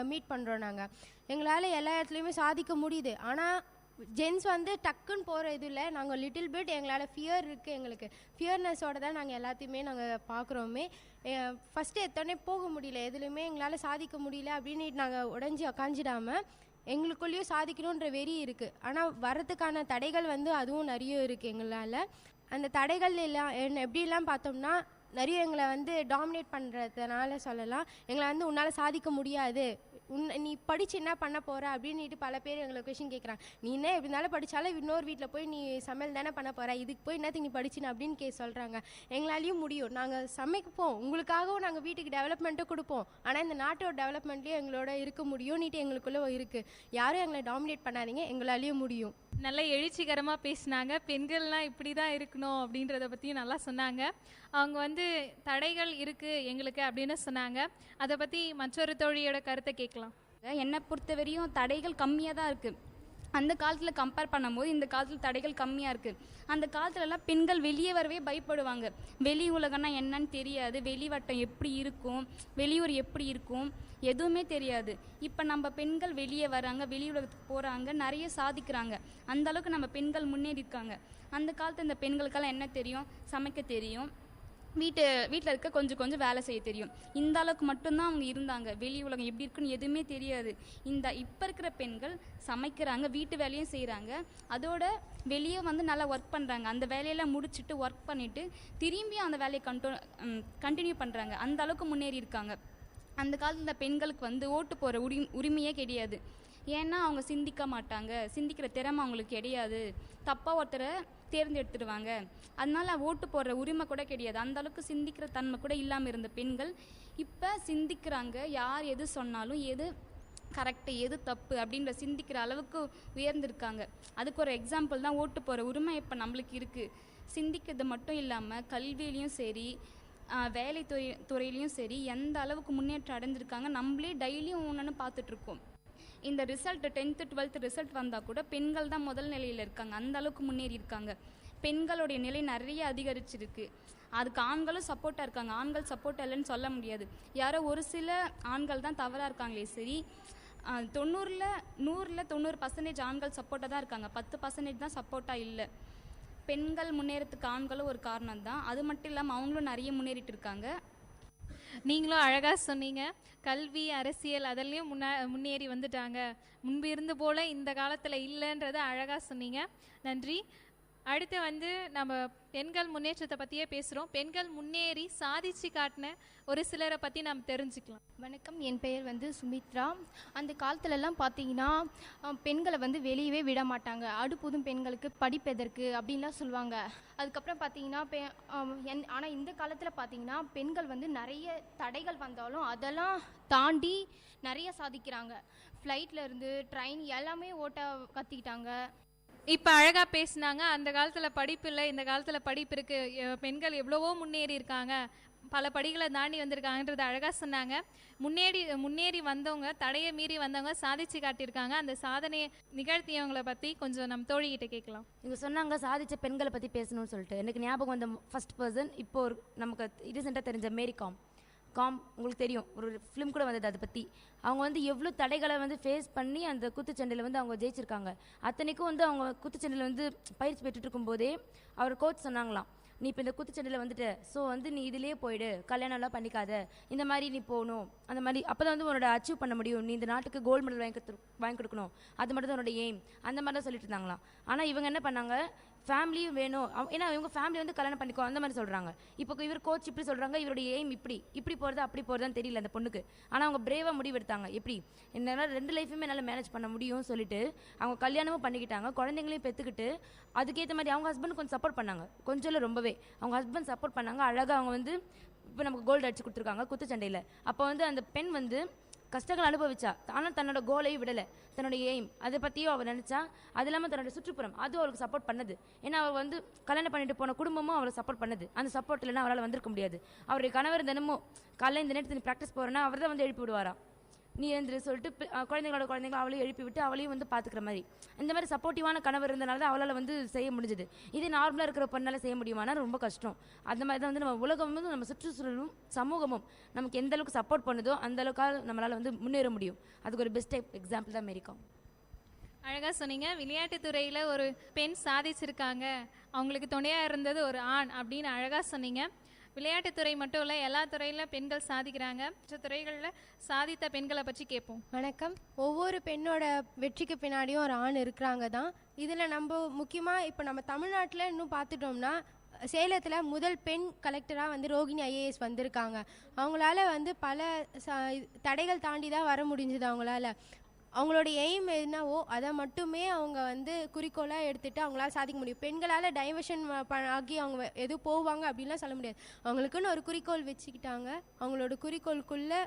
மீட் பண்ணுறோம். எங்களால் எல்லா இடத்துலையுமே சாதிக்க முடியுது. ஆனால் ஜென்ஸ் டக்குன்னு போகிற இதில் நாங்கள் லிட்டில் பிட் எங்களால் ஃபியர் இருக்குது. எங்களுக்கு ஃபியர்னஸோட தான் நாங்கள் எல்லாத்தையுமே நாங்கள் பார்க்குறோமே. ஃபஸ்ட்டு எத்தோடனே போக முடியல, எதுலையுமே எங்களால் சாதிக்க முடியல அப்படின்னு நாங்கள் உடஞ்சி உக்காஞ்சிடாமல் எங்களுக்குள்ளேயும் சாதிக்கணுன்ற வெறி இருக்குது. ஆனால் வரதுக்கான தடைகள் அதுவும் நிறைய இருக்குது எங்களால். அந்த தடைகள் எல்லாம் எப்படிலாம் பார்த்தோம்னா நிறைய எங்களை டாமினேட் பண்ணுறதுனால சொல்லலாம். எங்களை உன்னால் சாதிக்க முடியாது, நீ படித்து என்ன பண்ண போகிற அப்படின்ட்டு பல பேர் எங்களை கொஷின் கேட்குறாங்க. நீ என்ன எப்படி இருந்தாலும் படித்தாலும் இன்னொரு வீட்டில் போய் நீ சமையல் தானே பண்ண போகிற, இதுக்கு போய் என்னத்துக்கு நீ படிச்சுன்னு அப்படின்னு சொல்கிறாங்க. எங்களாலையும் முடியும், நாங்கள் சமைப்போம், உங்களுக்காகவும் நாங்கள் வீட்டுக்கு டெவலப்மெண்ட்டும் கொடுப்போம். ஆனால் இந்த நாட்டோட டெவலப்மெண்ட்லேயும் எங்களோட இருக்க முடியும்னுட்டு எங்களுக்குள்ளே இருக்குது. யாரும் எங்களை டாமினேட் பண்ணாதீங்க, எங்களாலேயும் முடியும். நல்ல எழுச்சிகரமாக பேசினாங்க. பெண்கள்லாம் இப்படி தான் இருக்கணும் அப்படின்றத பற்றியும் நல்லா சொன்னாங்க. அவங்க தடைகள் இருக்குது எங்களுக்கு அப்படின்னு சொன்னாங்க. அதை பற்றி மற்றொரு தோழியோட கருத்தை கேட்கலாம். என்னை பொறுத்தவரையும் தடைகள் கம்மியாக தான் இருக்குது. அந்த காலத்தில் கம்பேர் பண்ணும்போது இந்த காலத்தில் தடைகள் கம்மியாக இருக்குது. அந்த காலத்துலலாம் பெண்கள் வெளியே வரவே பயப்படுவாங்க. வெளி உலகம்னா என்னன்னு தெரியாது, வெளிவட்டம் எப்படி இருக்கும், வெளியூர் எப்படி இருக்கும், எதுவுமே தெரியாது. இப்போ நம்ம பெண்கள் வெளியே வராங்க, வெளி உலகத்துக்கு போகிறாங்க, நிறைய சாதிக்கிறாங்க. அந்தளவுக்கு நம்ம பெண்கள் முன்னேறியிருக்காங்க. அந்த காலத்தில் இந்த பெண்களுக்கெல்லாம் என்ன தெரியும், சமைக்க தெரியும், வீட்டில் இருக்க கொஞ்சம் வேலை செய்ய தெரியும். இந்த அளவுக்கு மட்டும்தான் அவங்க இருந்தாங்க. வெளி உலகம் எப்படி இருக்குன்னு எதுவுமே தெரியாது. இப்போ இருக்கிற பெண்கள் சமைக்கிறாங்க, வீட்டு வேலையும் செய்கிறாங்க, அதோட வெளியே நல்லா ஒர்க் பண்ணுறாங்க. அந்த வேலையெல்லாம் முடிச்சுட்டு ஒர்க் பண்ணிவிட்டு திரும்பியும் அந்த வேலையை கண்டினியூ பண்ணுறாங்க. அந்த அளவுக்கு முன்னேறி இருக்காங்க. அந்த காலத்தில் பெண்களுக்கு ஓட்டு போகிற உரிமையே கிடையாது. ஏன்னா அவங்க சிந்திக்க மாட்டாங்க, சிந்திக்கிற திறமை அவங்களுக்கு கிடையாது, தப்பாக ஒருத்தரை தேர்ந்தெடுத்துடுவாங்க. அதனால ஓட்டு போடுற உரிமை கூட கிடையாது. அந்த அளவுக்கு சிந்திக்கிற தன்மை கூட இல்லாமல் இருந்த பெண்கள் இப்போ சிந்திக்கிறாங்க. யார் எது சொன்னாலும் எது கரெக்டு எது தப்பு அப்படின்ற சிந்திக்கிற அளவுக்கு உயர்ந்திருக்காங்க. அதுக்கு ஒரு எக்ஸாம்பிள் தான் ஓட்டு போகிற உரிமை இப்போ நம்மளுக்கு இருக்குது. சிந்திக்கிறது மட்டும் இல்லாமல் கல்வியிலையும் சரி, வேலை துறையிலையும் சரி எந்த அளவுக்கு முன்னேற்றம் அடைஞ்சிருக்காங்க நம்மளே டெய்லியும் ஒன்று பார்த்துட்ருக்கோம். இந்த ரிசல்ட் 10th 12th ரிசல்ட் வந்தால் கூட பெண்கள் தான் முதல் நிலையில் இருக்காங்க. அந்த அளவுக்கு முன்னேறி இருக்காங்க. பெண்களுடைய நிலை நிறைய அதிகரிச்சிருக்கு. அதுக்கு ஆண்களும் சப்போர்ட்டாக இருக்காங்க. ஆண்கள் சப்போர்ட் இல்லைன்னு சொல்ல முடியாது. யாரோ ஒரு சில ஆண்கள் தான் தவறாக இருக்காங்களே சரி, நூறில் 90% ஆண்கள் சப்போர்ட்டாக தான் இருக்காங்க, 10% தான் சப்போர்ட்டாக இல்லை. பெண்கள் முன்னேறத்துக்கு ஆண்களும் ஒரு காரணம் தான். அது மட்டும் இல்லாமல் அவங்களும் நிறைய முன்னேறிட்டு இருக்காங்க. நீங்களும் அழகாக சொன்னீங்க. கல்வி, அரசியல் அதெல்லாம் முன்னேறி வந்துட்டாங்க, முன்பு இருந்து போல் இந்த காலத்தில் இல்லைன்றதை அழகாக சொன்னீங்க. நன்றி. அடுத்து வந்து நம்ம பெண்கள் முன்னேற்றத்தை பற்றியே பேசுகிறோம். பெண்கள் முன்னேறி சாதிச்சு காட்டின ஒரு சிலரை பற்றி நம்ம தெரிஞ்சுக்கலாம். வணக்கம், என் பெயர் வந்து சுமித்ரா. அந்த காலத்துலலாம் பார்த்தீங்கன்னா பெண்களை வந்து வெளியவே விட மாட்டாங்க. அடுப்புதும் பெண்களுக்கு படிப்பெதற்கு அப்படின்லாம் சொல்லுவாங்க. அதுக்கப்புறம் பார்த்தீங்கன்னா ஆனால் இந்த காலத்தில் பார்த்தீங்கன்னா பெண்கள் வந்து நிறைய தடைகள் வந்தாலும் அதெல்லாம் தாண்டி நிறைய சாதிக்கிறாங்க. ஃப்ளைட்டில் இருந்து ட்ரெயின் எல்லாமே ஓட்ட கற்றுக்கிட்டாங்க. இப்போ அழகாக பேசினாங்க. அந்த காலத்தில் படிப்பு இல்லை, இந்த காலத்தில் படிப்பு இருக்குது, பெண்கள் எவ்வளவோ முன்னேறி இருக்காங்க, பல படிகளை தாண்டி வந்திருக்காங்கன்றது அழகாக சொன்னாங்க. முன்னேறி வந்தவங்க, தடையை மீறி வந்தவங்க சாதிச்சு காட்டியிருக்காங்க. அந்த சாதனையை நிகழ்த்தியவங்களை பற்றி கொஞ்சம் நம்ம தோழிகிட்ட கேட்கலாம். இவங்க சொன்னாங்க சாதித்த பெண்களை பற்றி பேசணும்னு சொல்லிட்டு. எனக்கு ஞாபகம் வந்த ஃபர்ஸ்ட் பர்சன் இப்போ ஒரு நமக்கு ரீசெண்டாக தெரிஞ்ச மேரி காம். உங்களுக்கு தெரியும், ஒரு ஃபிலிம் கூட வந்தது அதை பற்றி. அவங்க வந்து எவ்வளோ தடைகளை வந்து ஃபேஸ் பண்ணி அந்த குத்துச்சண்டையில் வந்து அவங்க ஜெயிச்சிருக்காங்க. அத்தனைக்கும் வந்து அவங்க குத்துச்சண்டையில் வந்து பயிற்சி பெற்றுட்டு இருக்கும்போதே அவர் கோச் சொன்னாங்களாம், நீ இப்போ இந்த குத்துச்சண்டையில் வந்துட்டு ஸோ வந்து நீ இதிலே போயிடு, கல்யாணம்லாம் பண்ணிக்காத, இந்த மாதிரி நீ போகணும், அந்த மாதிரி அப்போ தான் வந்து உன்னோட அச்சீவ் பண்ண முடியும், நீ இந்த நாட்டுக்கு கோல்டு மெடல் வாங்கி கொடுக்கணும், அது மட்டும் தான் உன்னோட எய்ம், அந்த மாதிரி தான் சொல்லிட்டு இருந்தாங்களாம். ஆனால் இவங்க என்ன பண்ணாங்க, ஃபேமிலியும் வேணும், ஏன்னா இவங்க ஃபேமிலி வந்து கல்யாணம் பண்ணிக்கோ அந்த மாதிரி சொல்கிறாங்க. இப்போ இவர் கோச் இப்படி சொல்கிறாங்க, இவருடைய எய்ம் இப்படி போகிறது அப்படி போகிறதான்னு தெரியல அந்த பொண்ணுக்கு. ஆனால் அவங்க பிரேவாக முடிவெடுத்தாங்க, எப்படி என்னால் 2 லைஃபுமே என்னால் மேனேஜ் பண்ண முடியும்னு சொல்லிட்டு அவங்க கல்யாணமும் பண்ணிக்கிட்டாங்க, குழந்தைங்களையும் பெற்றுக்கிட்டு. அதுக்கேற்ற மாதிரி அவங்க ஹஸ்பண்ட் கொஞ்சம் சப்போர்ட் பண்ணாங்க, கொஞ்சம் இல்லை ரொம்பவே அவங்க ஹஸ்பண்ட் சப்போர்ட் பண்ணாங்க. அழகாக அவங்க வந்து இப்போ நமக்கு கோல்டு அடிச்சு கொடுத்துருக்காங்க குத்துச்சண்டையில். அப்போ வந்து அந்த பெண் வந்து கஷ்டங்கள் அனுபவிச்சா, ஆனால் தன்னோட கோலையும் விடலை, தன்னோட எய்ம் அதை பற்றியும் அவள் நினச்சா. அது இல்லாமல் தன்னோட சுற்றுப்புறம் அதுவும் அவளுக்கு சப்போர்ட் பண்ணுது. ஏன்னா அவள் வந்து கல்யாணம் பண்ணிட்டு போன குடும்பமும் அவளை சப்போர்ட் பண்ணுது. அந்த சப்போர்ட் இல்லைன்னா அவரால் வந்திருக்க முடியாது. அவருடைய கணவர் தினமும் காலையில் இந்த நேரத்தில் நீ ப்ராக்டிஸ் போகிறேன்னா அவர் தான் வந்து எழுப்பி விடுவாரா, நீ எழுந்துரு சொல்லிட்டு குழந்தைங்களோட அவளையும் எழுப்பி விட்டு அவளையும் வந்து பார்த்துக்கிற மாதிரி. இந்த மாதிரி சப்போர்ட்டிவான கணவர் இருந்தனால தான் அவளால் வந்து செய்ய முடிஞ்சது. இதே நார்மலாக இருக்கிற பொண்ணால் செய்ய முடியுமானா ரொம்ப கஷ்டம். அந்த மாதிரி தான் வந்து நம்ம உலகம் வந்து நம்ம சுற்றுச்சூழலும் சமூகமும் நமக்கு எந்த அளவுக்கு சப்போர்ட் பண்ணுதோ அந்த அளவுக்காக நம்மளால் வந்து முன்னேற முடியும். அதுக்கு ஒரு பெஸ்ட் எக்ஸாம்பிள் தான் மேரி காம். அழகாக சொன்னீங்க. விளையாட்டுத்துறையில் ஒரு பெண் சாதிச்சிருக்காங்க, அவங்களுக்கு துணையாக இருந்தது ஒரு ஆண் அப்படின்னு அழகாக சொன்னீங்க. விளையாட்டுத்துறை மட்டும் இல்லை, எல்லா துறையிலும் பெண்கள் சாதிக்கிறாங்க. மற்ற துறைகளில் சாதித்த பெண்களை பற்றி கேட்போம். வணக்கம். ஒவ்வொரு பெண்ணோட வெற்றிக்கு பின்னாடியும் ஒரு ஆண் இருக்கிறாங்க தான். இதில் நம்ம முக்கியமாக இப்போ நம்ம தமிழ்நாட்டில் இன்னும் பார்த்துட்டோம்னா சேலத்தில் முதல் பெண் கலெக்டராக வந்து ரோகிணி ஐஏஎஸ் வந்திருக்காங்க. அவங்களால வந்து பல தடைகள் தாண்டி தான் வர முடிஞ்சுது. அவங்களோட எய்ம் என்னவோ அதை மட்டுமே அவங்க வந்து குறிக்கோளாக எடுத்துகிட்டு அவங்களால சாதிக்க முடியும். பெண்களால் டைவர்ஷன் ஆகி அவங்க எதுவும் போவாங்க அப்படின்லாம் சொல்ல முடியாது. அவங்களுக்குன்னு ஒரு குறிக்கோள் வச்சுக்கிட்டாங்க, அவங்களோட குறிக்கோளுக்குள்ளே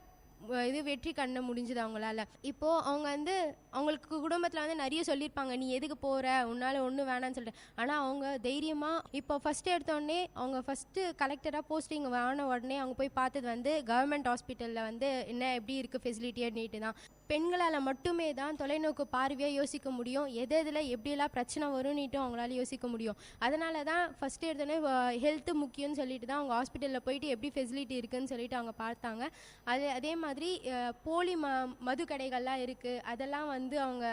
இது வெற்றி கண்ண முடிஞ்சுது அவங்களால. இப்போது அவங்க வந்து அவங்களுக்கு குடும்பத்தில் வந்து நிறைய சொல்லியிருப்பாங்க, நீ எதுக்கு போகிற, உன்னால் ஒன்றும் வேணான்னு சொல்லிட்டு. ஆனால் அவங்க தைரியமாக இப்போ ஃபஸ்ட்டு எடுத்தோடனே அவங்க ஃபஸ்ட்டு கலெக்டராக போஸ்டிங் ஆன உடனே அவங்க போய் பார்த்தது வந்து கவர்மெண்ட் ஹாஸ்பிட்டலில் வந்து என்ன எப்படி இருக்குது ஃபெசிலிட்டியன்னுட்டு தான். பெண்களால் மட்டுமே தான் தொலைநோக்கு பார்வையாக யோசிக்க முடியும், எதில் எப்படியெல்லாம் பிரச்சனை வரும்னுட்டும் அவங்களால யோசிக்க முடியும். அதனால தான் ஃபஸ்ட்டு எடுத்தோடனே ஹெல்த்து முக்கியம்னு சொல்லிட்டு தான் அவங்க ஹாஸ்பிட்டலில் போயிட்டு எப்படி ஃபெசிலிட்டி இருக்குதுன்னு சொல்லிட்டு அவங்க பார்த்தாங்க. அதே மாதிரி போலி மது கடைகள்லாம் இருக்குது, அதெல்லாம் வந்து அவங்க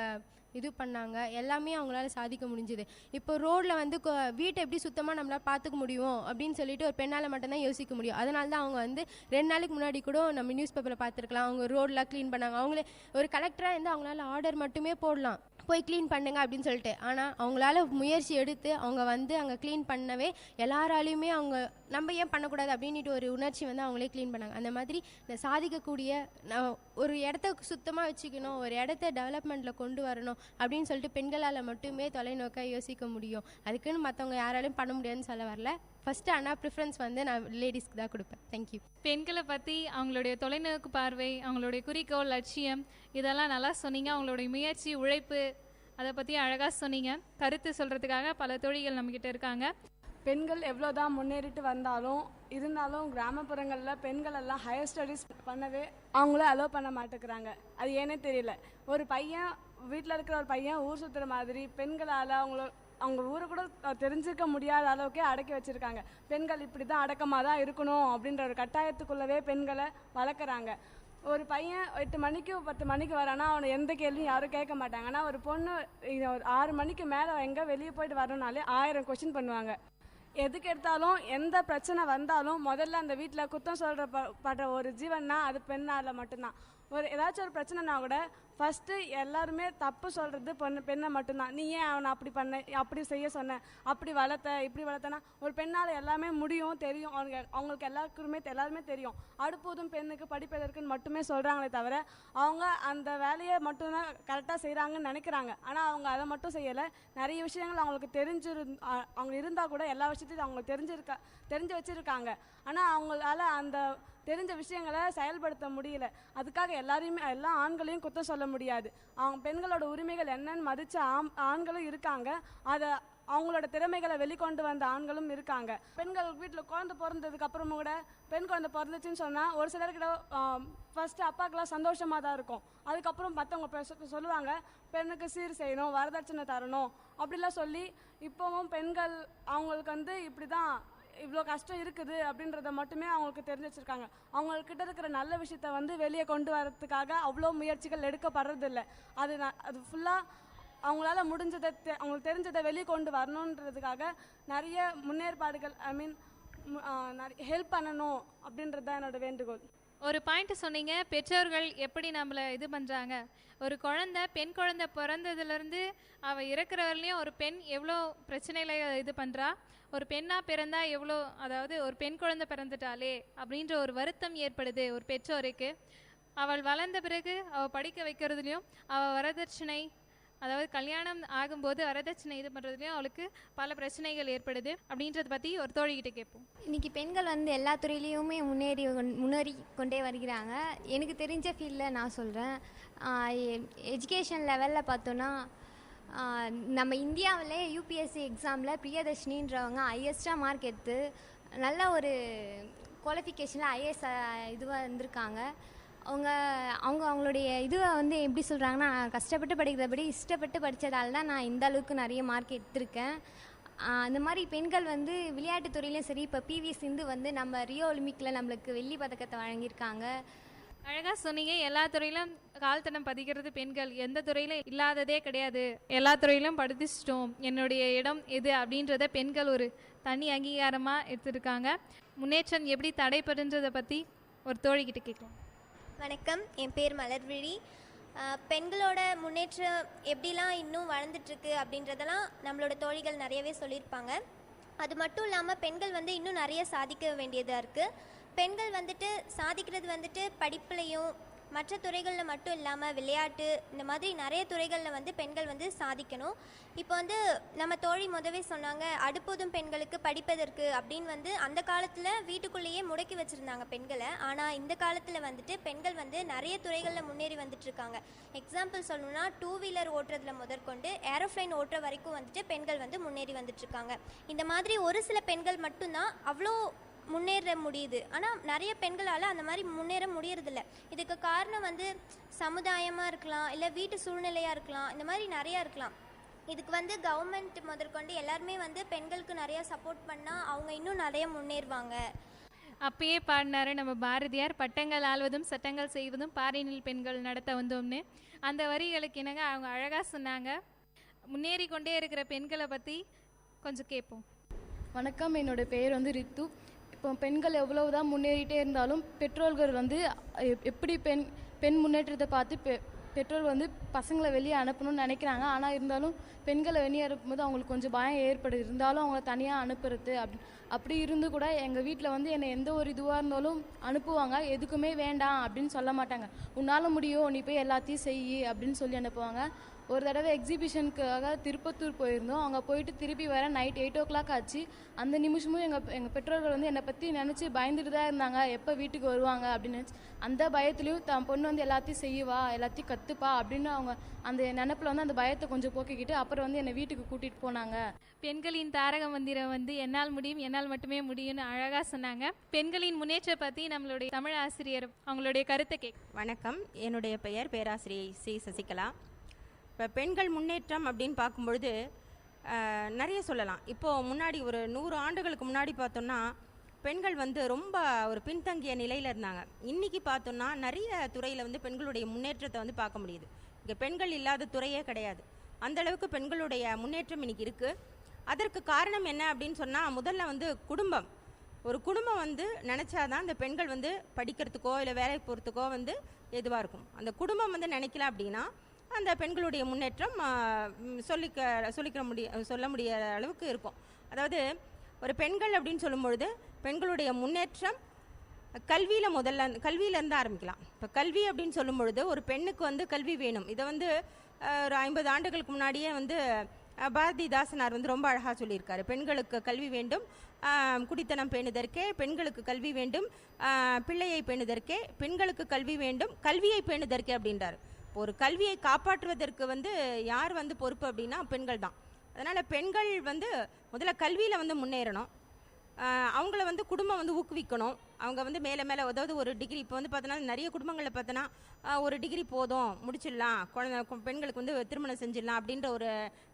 இது பண்ணாங்க. எல்லாமே அவங்களால சாதிக்க முடிஞ்சுது. இப்போ ரோட்டில் வந்து வீட்டை எப்படி சுத்தமாக நம்மளால் பார்த்துக்க முடியும் அப்படின்னு சொல்லிட்டு ஒரு பெண்ணால் மட்டும்தான் யோசிக்க முடியும். அதனால தான் அவங்க வந்து 2 நாளைக்கு முன்னாடி கூட நம்ம நியூஸ் பேப்பரில் பார்த்துருக்கலாம், அவங்க ரோடெலாம் க்ளீன் பண்ணாங்க. அவங்களே ஒரு கலெக்டராக இருந்து அவங்களால ஆர்டர் மட்டுமே போடலாம், போய் க்ளீன் பண்ணுங்க அப்படின்னு சொல்லிட்டு. ஆனால் அவங்களால முயற்சி எடுத்து அவங்க வந்து அங்கே க்ளீன் பண்ணவே எல்லாராலையுமே அவங்க நம்ம ஏன் பண்ணக்கூடாது அப்படின்ட்டு ஒரு உணர்ச்சி வந்து அவங்களே க்ளீன் பண்ணாங்க. அந்த மாதிரி இந்த சாதிக்கக்கூடிய ஒரு இடத்த சுத்தமாக வச்சுக்கணும், ஒரு இடத்த டெவலப்மெண்ட்டில் கொண்டு வரணும் அப்படின்னு சொல்லிட்டு பெண்களால் மட்டுமே தொலைநோக்க யோசிக்க முடியும். அதுக்குன்னு மற்றவங்க யாராலையும் பண்ண முடியாதுன்னு சொல்ல வரல. ஃபஸ்ட்டு ஆனால் ப்ரிஃபரன்ஸ் வந்து நான் லேடிஸ்க்கு தான் கொடுப்பேன். தேங்க்யூ. பெண்களை பற்றி அவங்களுடைய தொலைநோக்கு பார்வை, அவங்களுடைய குறிக்கோள், லட்சியம் இதெல்லாம் நல்லா சொன்னீங்க. அவங்களுடைய முயற்சி, உழைப்பு அதை பற்றி அழகாக சொன்னீங்க. கருத்து சொல்கிறதுக்காக பல தோழிகள் நம்மக்கிட்ட இருக்காங்க. பெண்கள் எவ்வளோதான் முன்னேறிட்டு இருந்தாலும் கிராமப்புறங்களில் பெண்கள் எல்லாம் ஹையர் ஸ்டடீஸ் பண்ணவே அவங்கள அலோவ் பண்ண மாட்டேங்கிறாங்க. அது ஏன்னே தெரியல. ஒரு பையன் வீட்டில் இருக்கிற ஒரு பையன் ஊர் சுற்றுற மாதிரி பெண்களால் அவங்க ஊரை கூட தெரிஞ்சுக்க முடியாத அளவுக்கே அடக்கி வச்சுருக்காங்க. பெண்கள் இப்படி தான் அடக்கமாக தான் இருக்கணும் அப்படின்ற ஒரு கட்டாயத்துக்குள்ளவே பெண்களை வளர்க்குறாங்க. ஒரு பையன் 8 மணிக்கு 10 மணிக்கு வரானா அவனை எந்த கேள்வியும் யாரும் கேட்க மாட்டாங்க. ஆனால் ஒரு பொண்ணு ஒரு 6 மணிக்கு மேலே எங்கே வெளியே போயிட்டு வரணும்னாலே 1000 கொஸ்டின் பண்ணுவாங்க. எதுக்கு எடுத்தாலும் எந்த பிரச்சனை வந்தாலும் முதல்ல அந்த வீட்டில் குத்தம் சொல்கிற ஒரு ஜீவன்னா அது பெண்ணால் மட்டும்தான். ஏதாச்சும் ஒரு பிரச்சனைனா கூட ஃபஸ்ட்டு எல்லாருமே தப்பு சொல்கிறது பெண்ணை மட்டும்தான். நீ ஏன் அவனை அப்படி பண்ண, அப்படி செய்ய சொன்ன, அப்படி வளர்த்த, இப்படி வளர்த்தனா. ஒரு பெண்ணால் எல்லாமே முடியும், தெரியும். அவங்களுக்கு எல்லாருமே தெரியும். அடுப்போதும் பெண்ணுக்கு படிப்பதற்குன்னு மட்டுமே சொல்கிறாங்களே தவிர அவங்க அந்த வேலையை மட்டும்தான் கரெக்டாக செய்கிறாங்கன்னு நினைக்கிறாங்க. ஆனால் அவங்க அதை மட்டும் செய்யலை. நிறைய விஷயங்கள் அவங்களுக்கு அவங்க இருந்தால் கூட எல்லா விஷயத்தையும் அவங்களுக்கு தெரிஞ்சு வச்சுருக்காங்க. ஆனால் அவங்களால அந்த தெரிஞ்ச விஷயங்களை செயல்படுத்த முடியல. அதுக்காக எல்லா ஆண்களையும் குத்தம் சொல்ல முடியாது. அவங்க பெண்களோட உரிமைகள் என்னன்னு மதித்த ஆண்களும் இருக்காங்க. அதை அவங்களோட திறமைகளை வெளிக்கொண்டு வந்த ஆண்களும் இருக்காங்க. பெண்கள் வீட்டில் குழந்தை பிறந்ததுக்கு அப்புறமும் கூட பெண் குழந்தை பிறந்துச்சுன்னு சொன்னால் ஒரு சிலர்கிட்ட ஃபஸ்ட்டு அப்பாக்கெல்லாம் சந்தோஷமாக தான் இருக்கும். அதுக்கப்புறம் மற்றவங்க சொல்லுவாங்க பெண்ணுக்கு சீர் செய்யணும், வரதட்சணை தரணும் அப்படிலாம் சொல்லி இப்போவும் பெண்கள் அவங்களுக்கு இப்படி தான் இவ்வளோ கஷ்டம் இருக்குது அப்படின்றத மட்டுமே அவங்களுக்கு தெரிஞ்சு வச்சுருக்காங்க. அவங்கக்கிட்ட இருக்கிற நல்ல விஷயத்த வெளியே கொண்டு வரதுக்காக அவ்வளோ முயற்சிகள் எடுக்கப்படுறதில்லை. அது ஃபுல்லாக அவங்களால முடிஞ்சதை அவங்களுக்கு தெரிஞ்சதை வெளியே கொண்டு வரணுன்றதுக்காக நிறைய முன்னேற்பாடுகள் நிறைய ஹெல்ப் பண்ணணும் அப்படின்றது தான் என்னோட வேண்டுகோள். ஒரு பாயிண்ட் சொன்னீங்க, பெற்றோர்கள் எப்படி நம்மளை இது பண்ணுறாங்க. ஒரு பெண் குழந்தை பிறந்ததுலேருந்து அவள் இறக்குறவர்களையும் ஒரு பெண் எவ்வளோ பிரச்சனைகளை இது பண்ணுறா. ஒரு பெண்ணாக பிறந்தா எவ்வளோ, அதாவது ஒரு பெண் குழந்தை பிறந்துட்டாலே அப்படின்ற ஒரு வருத்தம் ஏற்படுது ஒரு பெற்றோருக்கு. அவள் வளர்ந்த பிறகு அவள் படிக்க வைக்கிறதுலையும் அவள் வரதட்சணை, அதாவது கல்யாணம் ஆகும்போது வரதட்சணை இது பண்ணுறதுலையும் அவளுக்கு பல பிரச்சனைகள் ஏற்படுது. அப்படின்றத பற்றி ஒரு தோழிகிட்ட கேட்போம். இன்றைக்கி பெண்கள் எல்லா துறையிலையுமே முன்னேறி கொண்டே வருகிறாங்க. எனக்கு தெரிஞ்ச ஃபீல்டில் நான் சொல்கிறேன். எஜுகேஷன் லெவலில் பார்த்தோன்னா நம்ம இந்தியாவிலே யூபிஎஸ்சி எக்ஸாமில் பிரியதர்ஷினின்றவங்க ஹையஸ்ட்டாக மார்க் எடுத்து நல்ல ஒரு குவாலிஃபிகேஷனில் ஐஏஎஸ் இதுவாக இருந்திருக்காங்க. அவங்களுடைய இதுவை எப்படி சொல்கிறாங்கன்னா, கஷ்டப்பட்டு படிக்கிறபடி இஷ்டப்பட்டு படித்ததால் தான் நான் இந்த அளவுக்கு நிறைய மார்க் எடுத்திருக்கேன். அந்த மாதிரி பெண்கள் விளையாட்டுத்துறையிலையும் சரி, இப்போ பிவி சிந்து நம்ம ரியோ ஒலிம்பிக்கில் நம்மளுக்கு வெள்ளி பதக்கத்தை வழங்கியிருக்காங்க. அழகாக சொன்னீங்க. எல்லா துறையிலும் கால்தடம் பதிக்கிறது பெண்கள், எந்த துறையிலும் இல்லாததே கிடையாது. எல்லா துறையிலும் படிச்சிட்டோம், என்னுடைய இடம் எது அப்படின்றத பெண்கள் ஒரு தனி அங்கீகாரமாக எடுத்துருக்காங்க. முன்னேற்றம் எப்படி தடைப்படுன்றதை பற்றி ஒரு தோழிக்கிட்ட கேட்கலாம். வணக்கம், என் பேர் மலர்விழி. பெண்களோட முன்னேற்றம் எப்படிலாம் இன்னும் வளர்ந்துட்டுருக்கு அப்படின்றதெல்லாம் நம்மளோட தோழிகள் நிறையவே சொல்லியிருப்பாங்க. அது மட்டும் இல்லாமல் பெண்கள் இன்னும் நிறைய சாதிக்க வேண்டியதாக இருக்குது. பெண்கள் சாதிக்கிறது படிப்புலையும் மற்ற துறைகளில் மட்டும் இல்லாமல் விளையாட்டு இந்த மாதிரி நிறைய துறைகளில் பெண்கள் சாதிக்கணும். இப்போ நம்ம தோழி முதவே சொன்னாங்க, அடுப்போதும் பெண்களுக்கு படிப்பதற்கு அப்படின்னு அந்த காலத்தில் வீட்டுக்குள்ளேயே முடக்கி வச்சுருந்தாங்க பெண்களை. ஆனால் இந்த காலத்தில் பெண்கள் நிறைய துறைகளில் முன்னேறி வந்துட்டுருக்காங்க. எக்ஸாம்பிள் சொல்லணும்னா 2 வீலர் ஓட்டுறதுல முதற்கொண்டு ஏரோப்ளைன் ஓட்டுற வரைக்கும் பெண்கள் முன்னேறி வந்துட்டுருக்காங்க. இந்த மாதிரி ஒரு சில பெண்கள் மட்டும்தான் அவ்வளோ முன்னேற முடியுது. ஆனால் நிறைய பெண்களால் அந்த மாதிரி முன்னேற முடியறதில்ல. இதுக்கு காரணம் சமுதாயமாக இருக்கலாம், இல்லை வீட்டு சூழ்நிலையாக இருக்கலாம், இந்த மாதிரி நிறையா இருக்கலாம். இதுக்கு கவர்மெண்ட் முதற்கொண்டு எல்லாருமே பெண்களுக்கு நிறையா சப்போர்ட் பண்ணால் அவங்க இன்னும் நிறைய முன்னேறுவாங்க. அப்பயே பாடினாரு நம்ம பாரதியார், பட்டங்கள் ஆள்வதும் சட்டங்கள் செய்வதும் பாரினில் பெண்கள் நடத்த வந்தோம்னு. அந்த வரிகளுக்கு இணங்க அவங்க அழகாக சொன்னாங்க. முன்னேறி கொண்டே இருக்கிற பெண்களை பற்றி கொஞ்சம் கேட்போம். வணக்கம், என்னோட பேர் ரித்து. இப்போ பெண்கள் எவ்வளவுதான் முன்னேறிட்டே இருந்தாலும் பெற்றோர்கள் எப்படி பெண் முன்னேற்றத்தை பார்த்து பெற்றோர் பசங்களை வெளியே அனுப்பணும்னு நினைக்கிறாங்க. ஆனால் இருந்தாலும் பெண்களை வெளியே அனுப்பும்போது அவங்களுக்கு கொஞ்சம் பயம் ஏற்படுது. இருந்தாலும் அவங்கள தனியாக அனுப்புறது அப்படி இருந்து கூட எங்கள் வீட்டில் என்னை எந்த ஒரு இதுவாக இருந்தாலும் அனுப்புவாங்க. எதுக்குமே வேண்டாம் அப்படின்னு சொல்ல மாட்டாங்க. உன்னால் முடியும், நீ போய் எல்லாத்தையும் செய் அப்படின்னு சொல்லி அனுப்புவாங்க. ஒரு தடவை எக்ஸிபிஷனுக்காக திருப்பத்தூர் போயிருந்தோம். அங்கே போயிட்டு திருப்பி வர நைட் 8 o'clock ஆச்சு. அந்த நிமிஷமும் எங்கள் பெற்றோர்கள் என்னை பற்றி நினச்சி பயந்துட்டு தான் இருந்தாங்க, எப்போ வீட்டுக்கு வருவாங்க அப்படின்னு நினச்சி. அந்த பயத்துலேயும் தன் பொண்ணு எல்லாத்தையும் செய்வா, எல்லாத்தையும் கற்றுப்பா அப்படின்னு அவங்க அந்த நினப்பில் அந்த பயத்தை கொஞ்சம் போக்கிக்கிட்டு அப்புறம் என்னை வீட்டுக்கு கூட்டிகிட்டு போனாங்க. பெண்களின் தாரக மந்திரம் என்னால் முடியும், என்னால் மட்டுமே முடியும்னு அழகாக சொன்னாங்க. பெண்களின் முன்னேற்ற பற்றி நம்மளுடைய தமிழ் ஆசிரியர் அவங்களுடைய கருத்தை கேட்க. வணக்கம், என்னுடைய பெயர் பேராசிரியை சி சசிகலா. இப்போ பெண்கள் முன்னேற்றம் அப்படின்னு பார்க்கும்பொழுது நிறைய சொல்லலாம். இப்போது முன்னாடி ஒரு 100 ஆண்டுகளுக்கு முன்னாடி பார்த்தோம்னா பெண்கள் வந்து ரொம்ப ஒரு பின்தங்கிய நிலையில் இருந்தாங்க. இன்றைக்கி பார்த்தோன்னா நிறைய துறையில் வந்து பெண்களுடைய முன்னேற்றத்தை வந்து பார்க்க முடியுது. இங்கே பெண்கள் இல்லாத துறையே கிடையாது. அந்தளவுக்கு பெண்களுடைய முன்னேற்றம் இன்றைக்கி இருக்குது. அதற்கு காரணம் என்ன அப்படின்னு சொன்னால், முதல்ல வந்து குடும்பம். ஒரு குடும்பம் வந்து நினச்சாதான் அந்த பெண்கள் வந்து படிக்கிறதுக்கோ இல்லை வேலைக்கு போகிறதுக்கோ வந்து எதுவாக இருக்கும். அந்த குடும்பம் வந்து நினைக்கல அப்படின்னா அந்த பெண்களுடைய முன்னேற்றம் சொல்ல முடிய அளவுக்கு இருக்கும். அதாவது ஒரு பெண்கள் அப்படின்னு சொல்லும்பொழுது பெண்களுடைய முன்னேற்றம் கல்வியிலேருந்து ஆரம்பிக்கலாம். இப்போ கல்வி அப்படின்னு சொல்லும் பொழுது ஒரு பெண்ணுக்கு வந்து கல்வி வேணும். இதை வந்து ஒரு 50 ஆண்டுகளுக்கு முன்னாடியே வந்து பாரதிதாசனார் வந்து ரொம்ப அழகாக சொல்லியிருக்காரு. பெண்களுக்கு கல்வி வேண்டும், குடித்தனம் பேணுதற்கே பெண்களுக்கு கல்வி வேண்டும், பிள்ளையை பேணுதற்கே பெண்களுக்கு கல்வி வேண்டும், கல்வியை பேணுதற்கே அப்படின்றார். ஒரு கல்வியை காப்பாற்றுவதற்கு வந்து யார் வந்து பொறுப்பு அப்படின்னா பெண்கள் தான். அதனால் பெண்கள் வந்து முதல்ல கல்வியில் வந்து முன்னேறணும். அவங்கள வந்து குடும்பம் வந்து ஊக்குவிக்கணும். அவங்க வந்து மேலே மேலே அதாவது ஒரு டிகிரி, இப்போ வந்து பார்த்தோன்னா நிறைய குடும்பங்களில் பார்த்தோன்னா ஒரு டிகிரி போதும் முடிச்சிடலாம், பெண்களுக்கு வந்து திருமணம் செஞ்சிடலாம் அப்படின்ற ஒரு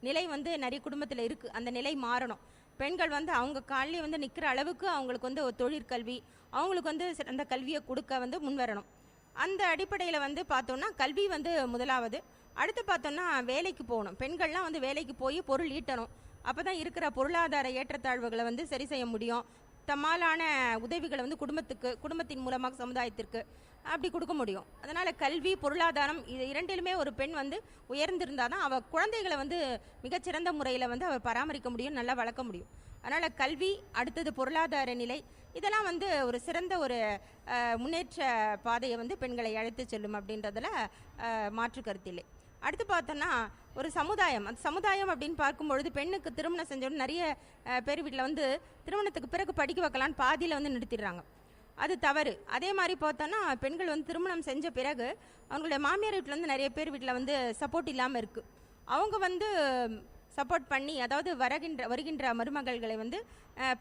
நிலை வந்து நிறைய குடும்பத்தில் இருக்குது. அந்த நிலை மாறணும். பெண்கள் வந்து அவங்க காலையிலே வந்து நிற்கிற அளவுக்கு அவங்களுக்கு வந்து ஒரு தொழிற்கல்வி, அவங்களுக்கு வந்து அந்த கல்வியை கொடுக்க வந்து முன்வரணும். அந்த அடிப்படையில் வந்து பார்த்தோன்னா கல்வி வந்து முதலாவது. அடுத்து பார்த்தோன்னா வேலைக்கு போகணும். பெண்கள்லாம் வந்து வேலைக்கு போய் பொருள் ஈட்டணும். அப்போ தான் இருக்கிற பொருளாதார ஏற்றத்தாழ்வுகளை வந்து சரி செய்ய முடியும். தம்மாலான உதவிகளை வந்து குடும்பத்தின் மூலமாக சமுதாயத்திற்கு அப்படி கொடுக்க முடியும். அதனால் கல்வி, பொருளாதாரம் இது இரண்டிலுமே ஒரு பெண் வந்து உயர்ந்திருந்தால் தான் அவள் குழந்தைகளை வந்து மிகச்சிறந்த முறையில் வந்து அவள் பராமரிக்க முடியும், நல்லா வளர்க்க முடியும். அதனால் கல்வி, அடுத்தது பொருளாதார நிலை, இதெல்லாம் வந்து ஒரு சிறந்த ஒரு முன்னேற்ற பாதையை வந்து பெண்களை அழைத்து செல்லும் அப்படின்றதுல மாற்று கருத்தில்லை. அடுத்து பார்த்தோன்னா ஒரு சமுதாயம். அந்த சமுதாயம் அப்படின்னு பார்க்கும்பொழுது பெண்ணுக்கு திருமணம் செஞ்சோன்னு நிறைய பேர் வீட்டில் வந்து திருமணத்துக்கு பிறகு படிக்க வைக்கலான்னு பாதியில் வந்து நிறுத்திடுறாங்க. அது தவறு. அதே மாதிரி பார்த்தோன்னா பெண்கள் வந்து திருமணம் செஞ்ச பிறகு அவங்களுடைய மாமியார் வீட்டில் வந்து நிறைய பேர் வீட்டில் வந்து சப்போர்ட் இல்லாமல் இருக்குது. அவங்க வந்து சப்போர்ட் பண்ணி, அதாவது வருகின்ற மருமகள்களை வந்து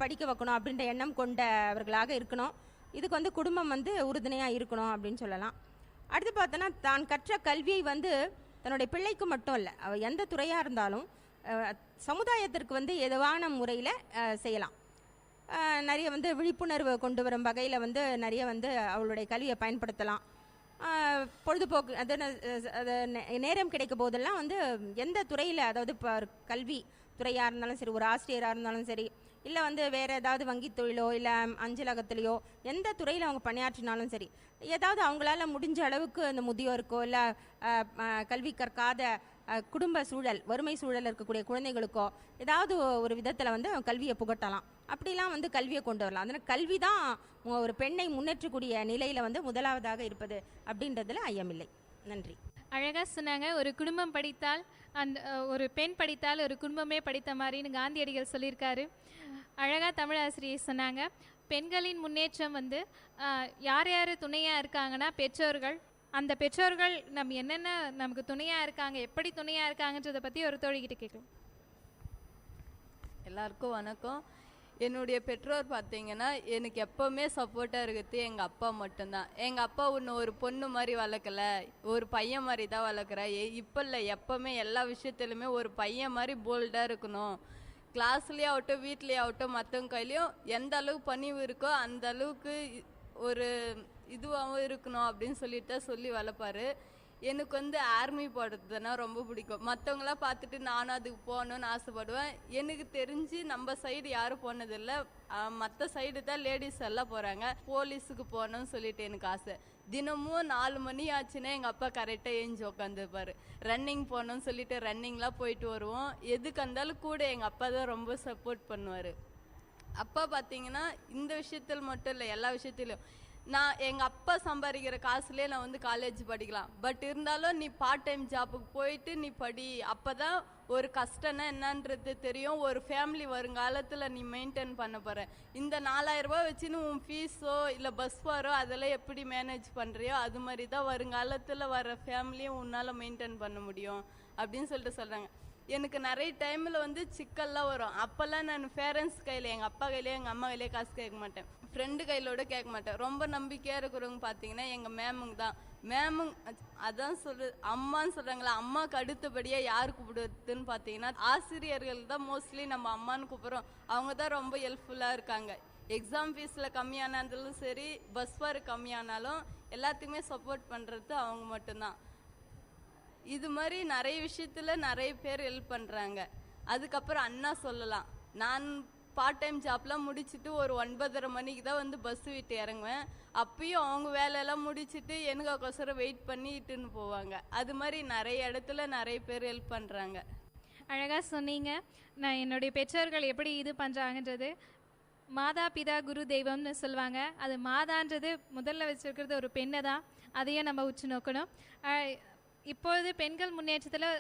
படிக்க வைக்கணும் அப்படின்ற எண்ணம் கொண்டவர்களாக இருக்கணும். இதுக்கு வந்து குடும்பம் வந்து உறுதுணையாக இருக்கணும் அப்படின்னு சொல்லலாம். அடுத்து பார்த்தோன்னா தான் கற்ற கல்வியை வந்து தன்னுடைய பிள்ளைக்கு மட்டும் இல்லை, அவள் எந்த துறையாக இருந்தாலும் சமுதாயத்திற்கு வந்து எதுவான முறையில் செய்யலாம். நிறைய வந்து விழிப்புணர்வு கொண்டு வரும் வகையில் வந்து நிறைய வந்து அவளுடைய கல்வியை பயன்படுத்தலாம். பொழுதுபோக்கு அது நேரம் கிடைக்கும் போதெல்லாம் வந்து எந்த துறையில், அதாவது இப்போ கல்வி துறையாக இருந்தாலும் சரி, ஒரு ஆசிரியராக இருந்தாலும் சரி, இல்லை வந்து வேறு ஏதாவது வங்கி தொழிலோ இல்லை அஞ்சலகத்திலையோ எந்த துறையில் அவங்க பணியாற்றினாலும் சரி, ஏதாவது அவங்களால முடிஞ்ச அளவுக்கு அந்த முதியோருக்கோ இல்லை கல்வி கற்காத குடும்ப சூழல், வறுமை சூழல் இருக்கக்கூடிய குழந்தைகளுக்கோ ஏதாவது ஒரு விதத்தில் வந்து கல்வியை புகட்டலாம். அப்படிலாம் வந்து கல்வியை கொண்டு வரலாம். அதனால் கல்வி தான் ஒரு பெண்ணை முன்னேற்றக்கூடிய நிலையில் வந்து முதலாவதாக இருப்பது அப்படின்றதுல ஐயமில்லை. நன்றி. அழகாக சொன்னாங்க. ஒரு குடும்பம் படித்தால் ஒரு பெண் படித்தால் ஒரு குடும்பமே படித்த மாதிரின்னு காந்தியடிகள் சொல்லியிருக்காரு. அழகாக தமிழ் ஆசிரியை சொன்னாங்க. பெண்களின் முன்னேற்றம் வந்து யார் யார் துணையாக இருக்காங்கன்னா பெற்றோர்கள். அந்த பெற்றோர்கள் என்னென்ன நமக்கு துணையாக இருக்காங்க, எப்படி துணையாக இருக்காங்கன்றதை பற்றி ஒரு தோழிக்கிட்ட கேட்கலாம். எல்லாருக்கும் வணக்கம். என்னுடைய பெற்றோர் பார்த்தீங்கன்னா எனக்கு எப்போவுமே சப்போர்ட்டாக இருக்கிறது எங்கள் அப்பா மட்டும்தான். எங்கள் அப்பா இன்னும் ஒரு பொண்ணு மாதிரி வளர்க்கல, ஒரு பையன் மாதிரி தான் வளர்க்குறா. இப்போ இல்லை, எப்போவுமே எல்லா விஷயத்துலையுமே ஒரு பையன் மாதிரி போல்டாக இருக்கணும். கிளாஸ்லேயே ஆகட்டும், வீட்லேயே ஆகட்டும், மற்றவங்க கையிலையும் எந்த அளவுக்கு பணிவு இருக்கோ அந்த அளவுக்கு ஒரு இதுவாகவும் இருக்கணும் அப்படின்னு சொல்லிட்டு தான் சொல்லி வளர்ப்பாரு. எனக்கு வந்து ஆர்மி போடுறதுன்னா ரொம்ப பிடிக்கும். மற்றவங்களாம் பார்த்துட்டு நானும் அதுக்கு போகணுன்னு ஆசைப்படுவேன். எனக்கு தெரிஞ்சு நம்ம சைடு யாரும் போனதில்லை, மற்ற சைடு தான் லேடிஸ் எல்லாம் போகிறாங்க. போலீஸுக்கு போகணும்னு சொல்லிட்டு எனக்கு ஆசை. தினமும் 4 மணி ஆச்சுன்னா எங்கள் அப்பா கரெக்டாக ஏஞ்சி உட்காந்துருப்பார். ரன்னிங் போகணும்னு சொல்லிட்டு ரன்னிங்லாம் போயிட்டு வருவோம். எதுக்கு இருந்தாலும் கூட எங்கள் அப்பா தான் ரொம்ப சப்போர்ட் பண்ணுவார். அப்பா பார்த்தீங்கன்னா இந்த விஷயத்தில் மட்டும் இல்லை, எல்லா விஷயத்திலையும் எங்கள் அப்பா சம்பாதிக்கிற காசுலேயே நான் வந்து காலேஜ் படிக்கலாம். பட் இருந்தாலும் நீ பார்ட் டைம் ஜாப்புக்கு போயிட்டு நீ படி, அப்போ தான் ஒரு கஷ்டம்னா என்னன்றது தெரியும். ஒரு ஃபேமிலி வருங்காலத்தில் நீ மெயின்டைன் பண்ண போகிற. இந்த 4000 ரூபா வச்சுன்னு உன் ஃபீஸோ இல்லை பஸ் வரோ அதெல்லாம் எப்படி மேனேஜ் பண்ணுறியோ அது மாதிரி தான் வருங்காலத்தில் வர ஃபேமிலியும் உன்னால் மெயின்டைன் பண்ண முடியும் அப்படின்னு சொல்லிட்டு சொல்கிறாங்க. எனக்கு நிறைய டைமில் வந்து சிக்கல்லாம் வரும். அப்போல்லாம் நான் பேரண்ட்ஸ் கையில், எங்கள் அப்பா கையிலே எங்கள் அம்மா கையிலே காசு கேட்க மாட்டேன், ஃப்ரெண்டு கையிலோட கேட்க மாட்டேன். ரொம்ப நம்பிக்கையாக இருக்கிறவங்க பார்த்தீங்கன்னா எங்கள் மேமுங்க தான். மேமுங்க அதான் அம்மான்னு சொல்கிறாங்களா, அம்மாவுக்கு அடுத்தபடியாக யார் கூப்பிடுறதுன்னு பார்த்தீங்கன்னா ஆசிரியர்கள் தான் மோஸ்ட்லி நம்ம அம்மான்னு கூப்பிட்றோம். அவங்க தான் ரொம்ப ஹெல்ப்ஃபுல்லாக இருக்காங்க. எக்ஸாம் ஃபீஸில் கம்மியானாலும் சரி, பஸ் ஃபேர் கம்மியானாலும் எல்லாத்துக்குமே சப்போர்ட் பண்ணுறது அவங்க மட்டும்தான். இது மாதிரி நிறைய விஷயத்தில் நிறைய பேர் ஹெல்ப் பண்ணுறாங்க. அதுக்கப்புறம் அண்ணா சொல்லலாம், நான் பார்ட் டைம் ஜாப்லாம் முடிச்சுட்டு ஒரு 9:30 மணிக்கு தான் வந்து பஸ் விட்டு இறங்குவேன். அப்பயும் அவங்க வேலையெல்லாம் முடிச்சுட்டு எனக்கோசரம் வெயிட் பண்ணிட்டுன்னு போவாங்க. அது மாதிரி நிறைய இடத்துல நிறைய பேர் ஹெல்ப் பண்ணுறாங்க. அழகாக சொன்னீங்க. நான் என்னுடைய பெற்றோர்கள் எப்படி இது பண்ணுறாங்கன்றது, மாதா பிதா குரு தெய்வம்னு சொல்லுவாங்க. அது மாதான்றது முதல்ல வச்சுருக்கிறது ஒரு பெண்ணை தான், அதையும் நம்ம உற்று நோக்கணும். இப்பொழுது பெண்கள் முன்னேற்றத்தில்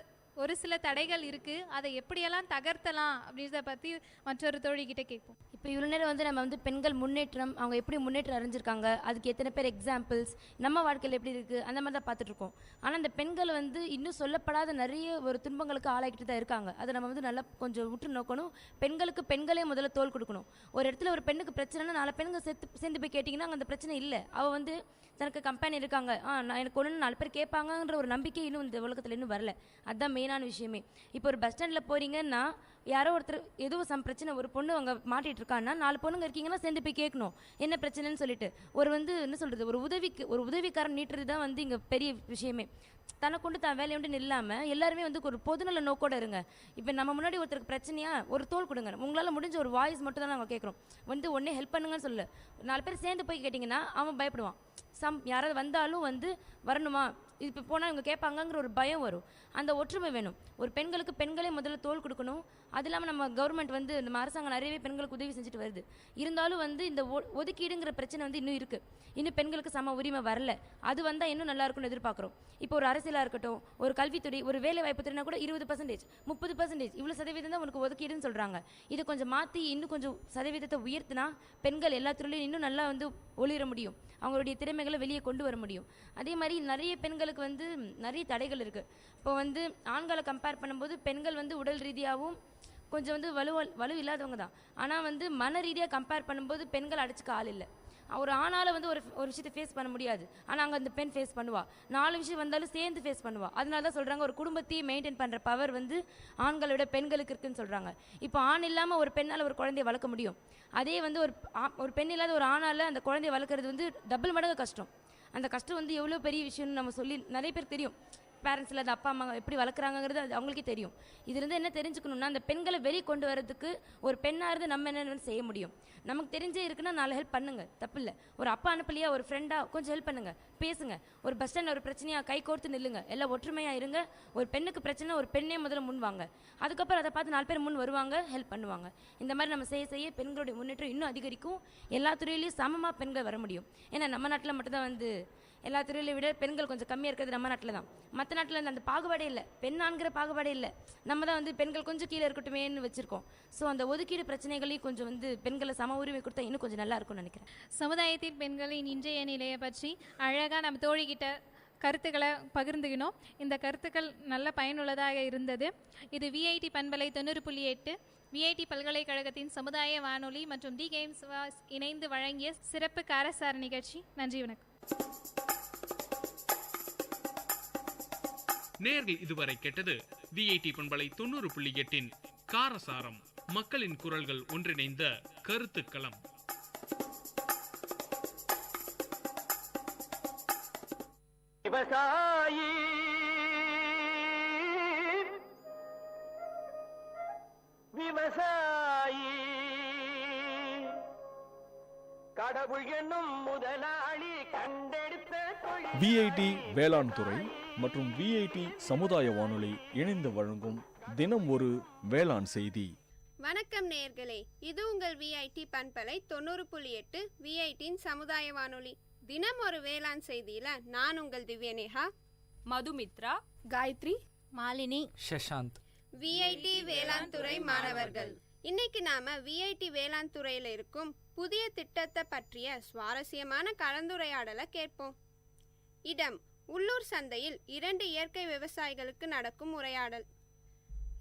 ஒரு சில தடைகள் இருக்குது, அதை எப்படியெல்லாம் தகர்த்தலாம் அப்படின்றத பற்றி மற்றொரு தோழிக்கிட்ட கேட்போம். இப்போ இவ்வளோ நேரம் வந்து நம்ம வந்து பெண்கள் முன்னேற்றம், அவங்க எப்படி முன்னேற்றம் அடைஞ்சிருக்காங்க, அதுக்கு எத்தனை பேர் எக்ஸாம்பிள்ஸ், நம்ம வாழ்க்கையில் எப்படி இருக்குது, அந்த மாதிரி தான் பார்த்துட்ருக்கோம். ஆனால் இந்த பெண்கள் வந்து இன்னும் சொல்லப்படாத நிறைய ஒரு துன்பங்களுக்கு ஆளாக்கிட்டு தான் இருக்காங்க. அதை நம்ம வந்து நல்லா கொஞ்சம் உற்று நோக்கணும். பெண்களுக்கு பெண்களே முதல்ல தோள் கொடுக்கணும். ஒரு இடத்துல ஒரு பெண்ணுக்கு பிரச்சனைனா 4 பெண்கள் சேர்ந்து போய் கேட்டிங்கன்னா அங்கே அந்த பிரச்சனை இல்லை. அவள் வந்து தனக்கு கம்பெனி இருக்காங்க, நான் எனக்கு ஒன்று 4 பேர் கேட்பாங்கன்ற ஒரு நம்பிக்கை இன்னும் இந்த உலகத்தில் இன்னும் வரல. அதுதான் மெயினான விஷயமே. இப்போ ஒரு பஸ் ஸ்டாண்டில் போகிறீங்கன்னா யாரோ ஒருத்தர் ஏதோ பிரச்சனை, ஒரு பொண்ணு அங்கே மாட்டிகிட்டு இருக்காங்கன்னா 4 பொண்ணுங்க இருக்கீங்கன்னா சேர்ந்து போய் கேட்கணும் என்ன பிரச்சனைன்னு சொல்லிட்டு. ஒரு வந்து என்ன சொல்கிறது, ஒரு உதவிக்காரன் நீட்டுறது தான் வந்து இங்கே பெரிய விஷயமே. தன்னை கொண்டு தான் வேலையுண்டு இல்லாமல் எல்லாருமே வந்து ஒரு பொதுநல நோக்கோட இருங்க. இப்போ நம்ம முன்னாடி ஒருத்தருக்கு பிரச்சனையா ஒரு தோள் கொடுங்க, உங்களால் முடிஞ்ச ஒரு வாய்ஸ் மட்டும் தான் நாங்கள் கேட்குறோம். வந்து உடனே ஹெல்ப் பண்ணுங்கன்னு சொல்ல 4 பேர் சேர்ந்து போய் கேட்டிங்கன்னா அவன் பயப்படுவான். யாராவது வந்தாலும் வந்து வரணுமா, இப்போ போனால் இவங்க கேட்பாங்கங்கிற ஒரு பயம் வரும். அந்த ஒற்றுமை வேணும். ஒரு பெண்களுக்கு பெண்களே முதல்ல தோள் கொடுக்கணும். அது இல்லாமல் நம்ம கவர்மெண்ட் வந்து நம்ம அரசாங்கம் நிறையவே பெண்களுக்கு உதவி செஞ்சுட்டு வருது. இருந்தாலும் வந்து இந்த ஒதுக்கீடுங்கிற பிரச்சனை வந்து இன்னும் இருக்குது. இன்னும் பெண்களுக்கு சம உரிமை வரல. அது வந்தால் இன்னும் நல்லா இருக்கும்னு எதிர்பார்க்குறோம். இப்போ ஒரு அரசியலாக இருக்கட்டும், ஒரு கல்வித்துறை, ஒரு வேலை வாய்ப்பு துறைனா கூட 20%, 30%, இவ்வளோ சதவீதம் தான் உனக்கு ஒதுக்கீடுன்னு சொல்கிறாங்க. இதை கொஞ்சம் மாற்றி இன்னும் கொஞ்சம் சதவீதத்தை உயர்த்தினா பெண்கள் எல்லா துறையிலையும் இன்னும் நல்லா வந்து ஒளிர முடியும். அவங்களுடைய திறமைகளை வெளியே கொண்டு வர முடியும். அதே மாதிரி நிறைய பெண்களுக்கு வந்து நிறைய தடைகள் இருக்குது. இப்போ வந்து ஆண்களை கம்பேர் பண்ணும்போது பெண்கள் வந்து உடல் ரீதியாகவும் கொஞ்சம் வந்து வலு இல்லாதவங்க தான். ஆனால் வந்து மன ரீதியாக கம்பேர் பண்ணும்போது பெண்கள் அடிச்சுக்க ஆள் இல்லை. ஒரு ஆணால் வந்து ஒரு விஷயத்தை ஃபேஸ் பண்ண முடியாது, ஆனால் அங்கே அந்த பெண் ஃபேஸ் பண்ணுவா. 4 விஷயம் வந்தாலும் சேர்ந்து ஃபேஸ் பண்ணுவா. அதனால தான் சொல்கிறாங்க ஒரு குடும்பத்தையே மெயின்டைன் பண்ணுற பவர் வந்து ஆண்களோட பெண்களுக்கு இருக்குன்னு சொல்கிறாங்க. இப்போ ஆண் இல்லாமல் ஒரு பெண்ணால் ஒரு குழந்தைய வளர்க்க முடியும். அதே வந்து ஒரு பெண் இல்லாத ஒரு ஆணால் அந்த குழந்தைய வளர்க்குறது வந்து டபுள் மடங்கு கஷ்டம். அந்த கஷ்டம் வந்து எவ்வளோ பெரிய விஷயம்னு நம்ம சொல்லி நிறைய பேர் தெரியும். பேரண்ட்ஸ் இல்லாத அப்பா அம்மா எப்படி வளர்க்குறாங்கிறது அது அவங்களுக்கே தெரியும். இதுலேருந்து என்ன தெரிஞ்சுக்கணும்னா, அந்த பெண்களை வெளியே கொண்டு வரதுக்கு ஒரு பெண்ணாக இருந்து நம்ம என்னென்னு செய்ய முடியும். நமக்கு தெரிஞ்சே இருக்குன்னா 4 ஹெல்ப் பண்ணுங்க, தப்பு இல்லை. ஒரு அப்பா அனுப்பலையா, ஒரு ஃப்ரெண்டாக கொஞ்சம் ஹெல்ப் பண்ணுங்க, பேசுங்க. ஒரு பஸ் ஸ்டாண்டில் ஒரு பிரச்சனையாக கை கோர்த்து நில்லுங்க, எல்லாம் ஒற்றுமையாக இருங்க. ஒரு பெண்ணுக்கு பிரச்சனை, ஒரு பெண்ணே முதல்ல முன் வாங்க. அதுக்கப்புறம் அதை பார்த்து 4 பேர் முன் வருவாங்க, ஹெல்ப் பண்ணுவாங்க. இந்த மாதிரி நம்ம செய்ய பெண்களுடைய முன்னேற்றம் இன்னும் அதிகரிக்கும். எல்லா துறையிலையும் சமமாக பெண்கள் வர முடியும். ஏன்னா நம்ம நாட்டில் மட்டும்தான் வந்து எல்லா துறையிலையும் விட பெண்கள் கொஞ்சம் கம்மியாக இருக்கிறது நம்ம நாட்டில் தான். மற்ற நாட்டில் அந்த பாகுபாடே இல்லை, பெண் ஆண்கிற பாகுபாடே இல்லை. நம்ம தான் வந்து பெண்கள் கொஞ்சம் கீழே இருக்கட்டுமேன்னு வச்சுருக்கோம். ஸோ அந்த ஒதுக்கீடு பிரச்சனைகளையும் கொஞ்சம் வந்து பெண்களை சம உரிமை கொடுத்தா இன்னும் கொஞ்சம் நல்லா இருக்கும்னு நினைக்கிறேன். சமுதாயத்தில் பெண்களின் இன்றைய நிலையை பற்றி அழகாக நம்ம தோழிகிட்ட கருத்துக்களை பகிர்ந்துக்கணும். இந்த கருத்துக்கள் நல்ல பயனுள்ளதாக இருந்தது. இது விஐடி பண்பலை 90.8 விஐடி பல்கலைக்கழகத்தின் சமுதாய வானொலி மற்றும் டி கேம்ஸ் இணைந்து வழங்கிய சிறப்பு காரசார நிகழ்ச்சி. நன்றி, வணக்கம். நேர்கள் இதுவரை கேட்டது விஐடி பண்பலை 90.8 காரசாரம், மக்களின் குரல்கள் ஒன்றிணைந்த கருத்துக்களம். விவசாயி விவசாயி கடவுள் என்னும் முதலாளி கண்டெடுத்த விஐடி வேளாண் துறை மற்றும் விஐடி சமுதாய வானொலி இணைந்து வழங்கும் தினம் ஒரு வேளாண் செய்தி. வணக்கம் நேயர்களே, இது உங்கள் விஐடி பண்பலை 90.8 விஐடியின் சமுதாய வானொலி. தினம் ஒரு வேளாண் செய்தியில நான் உங்கள் திவ்யநேகா, மதுமித்ரா, காயத்ரி, மாலினி, ஷஷாந்த், விஐடி வேளாண் துறை மாணவர்கள். இன்னைக்கு நாம விஐடி வேளாண் துறையில இருக்கும் புதிய திட்டத்தை பற்றிய சுவாரஸ்யமான கலந்துரையாடலை கேட்போம். இடம் உள்ளூர் சந்தையில் 2 இயற்கை விவசாயிகளுக்கு நடக்கும் உரையாடல்.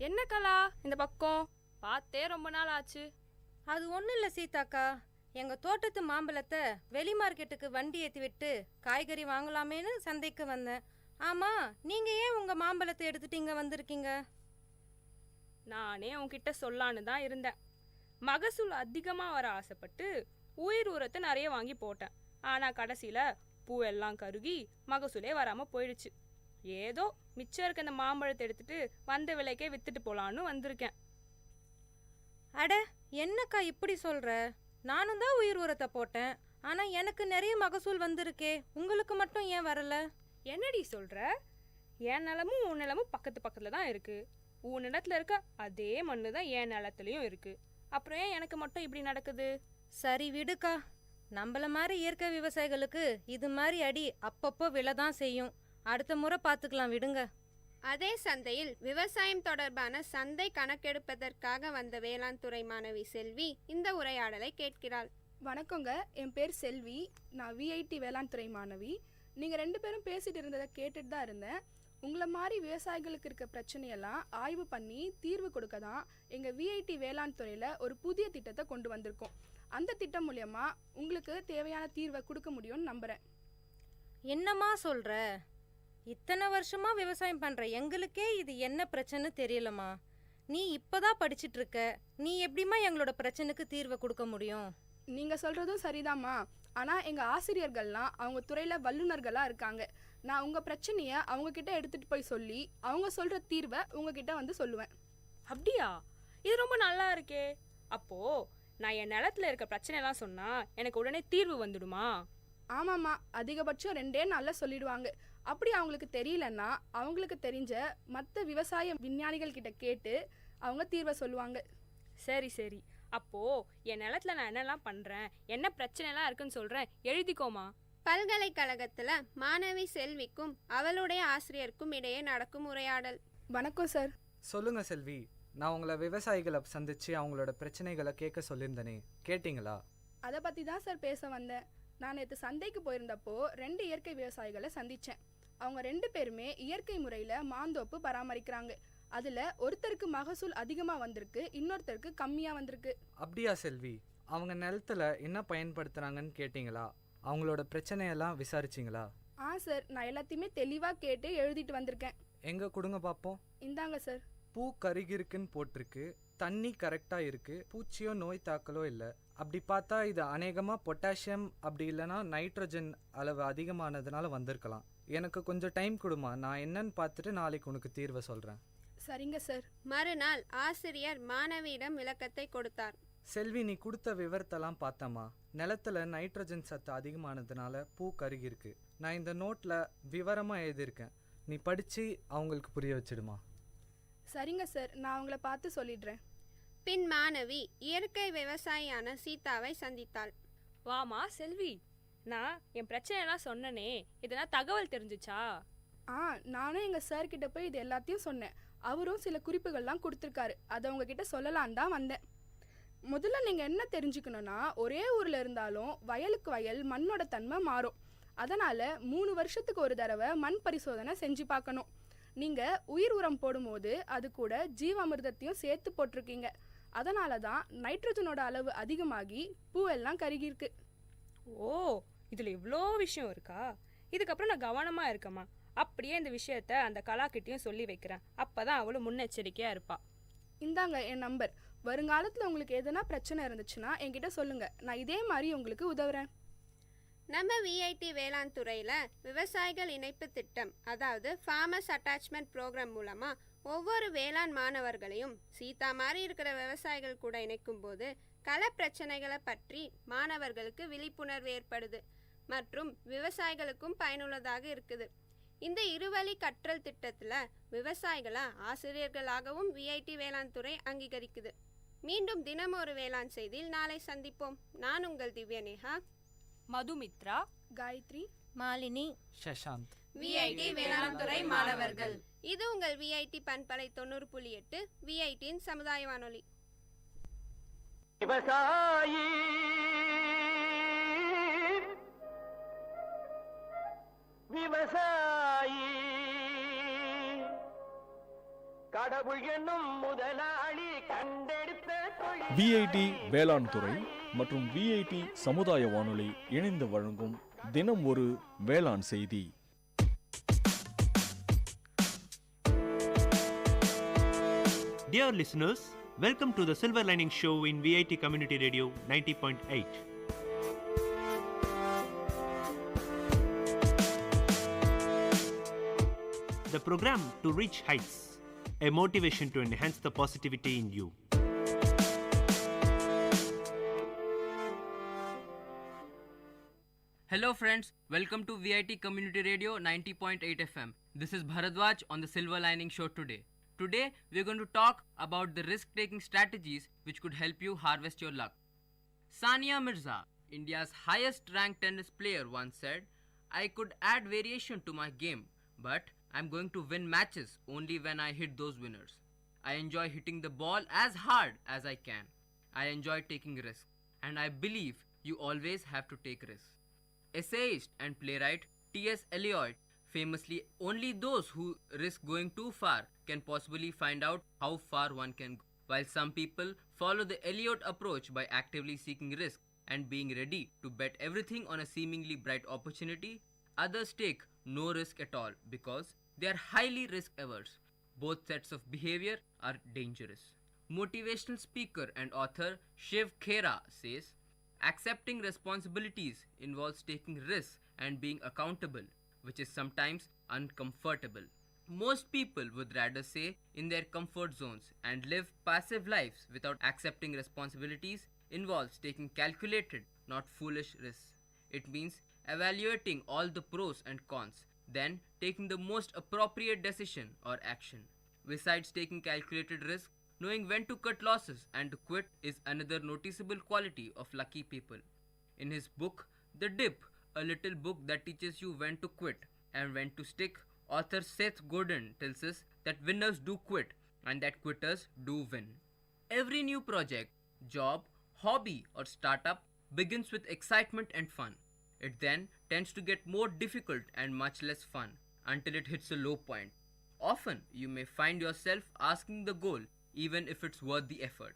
என்ன கலா இந்த பக்கம் பார்த்தே ரொம்ப நாள் ஆச்சு. அது ஒன்றும் இல்லை சீதாக்கா, எங்கள் தோட்டத்து மாம்பழத்தை வெளி மார்க்கெட்டுக்கு வண்டி ஏற்றி விட்டு காய்கறி வாங்கலாமேன்னு சந்தைக்கு வந்தேன். ஆமாம், நீங்கள் ஏன் உங்கள் மாம்பழத்தை எடுத்துட்டு இங்கே வந்திருக்கீங்க? நானே உன்கிட்ட சொல்லான்னு தான் இருந்தேன். மகசூல் அதிகமாக வர ஆசைப்பட்டு உயிர் உரத்தை நிறைய வாங்கி போட்டேன். ஆனால் கடைசியில் பூவெல்லாம் கருகி மகசூலே வராமல் போயிடுச்சு. ஏதோ மிச்சம் இருக்க இந்த மாம்பழத்தை எடுத்துட்டு வந்த விலைக்கே வித்துட்டு போலான்னு வந்திருக்கேன். அட என்னக்கா இப்படி சொல்ற? நானும் தான் உயிர் உரத்தை போட்டேன், ஆனா எனக்கு நிறைய மகசூல் வந்திருக்கே, உங்களுக்கு மட்டும் ஏன் வரல? என்னடி சொல்ற? என் நிலமும் உன் நிலமும் பக்கத்து பக்கத்துல தான் இருக்கு. உன் நிலத்துல இருக்க அதே மண்ணு தான் என் நிலத்துலயும் இருக்கு. அப்புறம் ஏன் எனக்கு மட்டும் இப்படி நடக்குது? சரி விடுக்கா, நம்மள மாதிரி இயற்கை விவசாயிகளுக்கு இது மாதிரி அடி அப்பப்போ விழதான் செய்யும். அடுத்த முறை பார்த்துக்கலாம், விடுங்க. அதே சந்தையில் விவசாயம் தொடர்பான சந்தை கணக்கெடுப்பதற்காக வந்த வேளாண் துறை மாணவி செல்வி இந்த உரையாடலை கேட்கிறாள். வணக்கங்க, என் பேர் செல்வி. நான் விஐடி வேளாண் துறை மாணவி. நீங்கள் 2 பேரும் பேசிட்டு இருந்ததை கேட்டுட்டு தான் இருந்தேன். உங்களை மாதிரி விவசாயிகளுக்கு இருக்க பிரச்சனையெல்லாம் ஆய்வு பண்ணி தீர்வு கொடுக்க தான் எங்கள் விஐடி வேளாண் துறையில் ஒரு புதிய திட்டத்தை கொண்டு வந்திருக்கோம். அந்த திட்டம் மூலயமா உங்களுக்கு தேவையான தீர்வை கொடுக்க முடியும்னு நம்புகிறேன். என்னம்மா சொல்ற? இத்தனை வருஷமா விவசாயம் பண்ற எங்களுக்கே இது என்ன பிரச்சனை தெரியலம்மா. நீ இப்பதான் படிச்சிட்டு இருக்க, நீ எப்படிம்மா எங்களோட பிரச்சனைக்கு தீர்வை கொடுக்க முடியும்? நீங்கள் சொல்கிறதும் சரிதாம்மா. ஆனால் எங்கள் ஆசிரியர்கள்லாம் அவங்க துறையில் வல்லுநர்களாக இருக்காங்க. நான் உங்கள் பிரச்சனையை அவங்கக்கிட்ட எடுத்துகிட்டு போய் சொல்லி அவங்க சொல்கிற தீர்வை உங்ககிட்ட வந்து சொல்லுவேன். அப்படியா? இது ரொம்ப நல்லா இருக்கே. அப்போ நான் என் நிலத்துல இருக்க பிரச்சனைலாம் சொன்னா எனக்கு உடனே தீர்வு வந்துடுமா? ஆமாம்மா, அதிகபட்சம் 2 நாளில் சொல்லிடுவாங்க. அப்படி அவங்களுக்கு தெரியலன்னா அவங்களுக்கு தெரிஞ்ச மற்ற விவசாய விஞ்ஞானிகள் கிட்ட கேட்டு அவங்க தீர்வை சொல்லுவாங்க. சரி சரி, அப்போ என் நிலத்துல நான் என்னெல்லாம் பண்றேன், என்ன பிரச்சனைலாம் இருக்குன்னு சொல்றேன், எழுதிக்கோமா. பல்கலைக்கழகத்துல மாணவி செல்விக்கும் அவளுடைய ஆசிரியருக்கும் இடையே நடக்கும் உரையாடல். வணக்கம் சார். சொல்லுங்க செல்வி, நான் உங்களை விவசாயிகளை சந்திச்சு அவங்களோட பிரச்சனைகளை கேட்க சொல்லியிருந்தேனே, கேட்டிங்களா? அதை பற்றி தான் சார் பேச வந்தேன். நான் நேற்று சந்தைக்கு போயிருந்தப்போ 2 இயற்கை விவசாயிகளை சந்தித்தேன். அவங்க 2 பேருமே இயற்கை முறையில் மாந்தோப்பு பராமரிக்கிறாங்க. அதில் ஒருத்தருக்கு மகசூல் அதிகமாக வந்திருக்கு, இன்னொருத்தருக்கு கம்மியாக வந்திருக்கு. அப்படியா செல்வி? அவங்க நிலத்துல என்ன பயன்படுத்துகிறாங்கன்னு கேட்டிங்களா? அவங்களோட பிரச்சனையெல்லாம் விசாரிச்சிங்களா? சார், நான் எல்லாத்தையுமே தெளிவாக கேட்டு எழுதிட்டு வந்திருக்கேன். எங்கே கொடுங்க பார்ப்போம். இந்தாங்க சார். பூ கருகிருக்குன்னு போட்டிருக்கு, தண்ணி கரெக்டாக இருக்குது, பூச்சியோ நோய் தாக்கலோ இல்லை. அப்படி பார்த்தா இது அநேகமாக பொட்டாசியம் அப்படி இல்லைனா நைட்ரஜன் அளவு அதிகமானதுனால வந்திருக்கலாம். எனக்கு கொஞ்சம் டைம் கொடுமா, நான் என்னன்னு பார்த்துட்டு நாளைக்கு உனக்கு தீர்வை சொல்கிறேன். சரிங்க சார். மறுநாள் ஆசிரியர் மாணவியிடம் விளக்கத்தை கொடுத்தார். செல்வி, நீ கொடுத்த விவரத்தெல்லாம் பார்த்தம்மா. நிலத்துல நைட்ரஜன் சத்து அதிகமானதுனால பூ கருகிருக்கு. நான் இந்த நோட்டில் விவரமாக எழுதியிருக்கேன், நீ படித்து அவங்களுக்கு புரிய வச்சிடுமா. சரிங்க சார், நான் அவங்கள பார்த்து சொல்லிடுறேன். பின் மாணவி இயற்கை விவசாயியான சீதாவை சந்தித்தாள். வாமா செல்வி, நான் என் பிரச்சனைலாம் சொன்னனே, இதெல்லாம் தகவல் தெரிஞ்சுச்சா? நானும் எங்கள் சார்கிட்ட போய் இது எல்லாத்தையும் சொன்னேன். அவரும் சில குறிப்புகள்லாம் கொடுத்துருக்காரு. அதை உங்ககிட்ட சொல்லலான் தான் வந்தேன். முதல்ல நீங்கள் என்ன தெரிஞ்சுக்கணுன்னா, ஒரே ஊரில் இருந்தாலும் வயலுக்கு வயல் மண்ணோட தன்மை மாறும். அதனால் 3 வருஷத்துக்கு ஒரு தடவை மண் பரிசோதனை செஞ்சு பார்க்கணும். நீங்கள் உயிர் உரம் போடும்போது அது கூட ஜீவாமிர்தத்தையும் சேர்த்து போட்டிருக்கீங்க. அதனால தான் நைட்ரஜனோட அளவு அதிகமாகி பூவெல்லாம் கருகிருக்கு. ஓ, இதில் இவ்வளோ விஷயம் இருக்கா? இதுக்கப்புறம் நான் கவனமாக இருக்கமா. அப்படியே இந்த விஷயத்த அந்த கலாக்கிட்டையும் சொல்லி வைக்கிறேன். அப்போ தான் அவளும் முன்னெச்சரிக்கையாக இருப்பா. இந்தாங்க என் நம்பர். வருங்காலத்தில் உங்களுக்கு எதனா பிரச்சனை இருந்துச்சுன்னா என்கிட்ட சொல்லுங்கள், நான் இதே மாதிரி உங்களுக்கு உதவுறேன். நம்ம விஐடி வேளாண் துறையில் விவசாயிகள் இணைப்பு திட்டம், அதாவது ஃபார்மர்ஸ் அட்டாச்மெண்ட் ப்ரோக்ராம் மூலமாக ஒவ்வொரு வேளாண் மாணவர்களையும் சீதா மாதிரி இருக்கிற விவசாயிகள் கூட இணைக்கும் போது கள பிரச்சனைகளை பற்றி மாணவர்களுக்கு விழிப்புணர்வு ஏற்படுது மற்றும் விவசாயிகளுக்கும் பயனுள்ளதாக இருக்குது. இந்த இருவழி கற்றல் திட்டத்தில் விவசாயிகளை ஆசிரியர்களாகவும் விஐடி வேளாண் துறை அங்கீகரிக்குது. மீண்டும் தினம் ஒரு வேளாண் செய்தியில் நாளை சந்திப்போம். நான் உங்கள் திவ்யநேகா, மதுமித்ரா, காயத்ரி, மாலினி, சஷாந்த், விஐடி வேளாண் துறை மாணவர்கள். இது உங்கள் விஐடி பண்பலை 90.8 விஐடியின் சமுதாய வானொலி. விவசாயி விவசாயி கடவுள் என்னும் முதலாளி கண்டெடுத்த விஐடி வேளாண் துறை மற்றும் விஐடி சமுதாய வானொலி இணைந்து வழங்கும் தினம் ஒரு வேளாண் செய்தி. Dear listeners, welcome to the Silver Lining Show in VIT Community Radio 90.8. the program to reach heights, a motivation to enhance the positivity in you. Hello friends, welcome to Vit Community Radio 90.8 FM. This is Bharadwaj on the Silver Lining Show today. Today we are going to talk about the risk-taking strategies which could help you harvest your luck. Sania Mirza, India's highest ranked tennis player, once said, "I could add variation to my game, but I'm going to win matches only when I hit those winners. I enjoy hitting the ball as hard as I can. I enjoy taking risks, and I believe you always have to take risks." Essayist and playwright T.S. Eliot famously, "Only those who risk going too far can possibly find out how far one can go." While some people follow the Eliot approach by actively seeking risk and being ready to bet everything on a seemingly bright opportunity, others take no risk at all because they are highly risk-averse. Both sets of behavior are dangerous. Motivational speaker and author Shiv Khera says, "Accepting responsibilities involves taking risks and being accountable, which is sometimes uncomfortable. Most people would rather stay in their comfort zones and live passive lives without accepting responsibilities involves taking calculated, not foolish risks. It means evaluating all the pros and cons, then taking the most appropriate decision or action. Besides taking calculated risks, knowing when to cut losses and to quit is another noticeable quality of lucky people." In his book, The Dip, a little book that teaches you when to quit and when to stick, author Seth Godin tells us that winners do quit and that quitters do win. Every new project, job, hobby, or startup begins with excitement and fun. It then tends to get more difficult and much less fun until it hits a low point. Often, you may find yourself asking the goal even if it's worth the effort.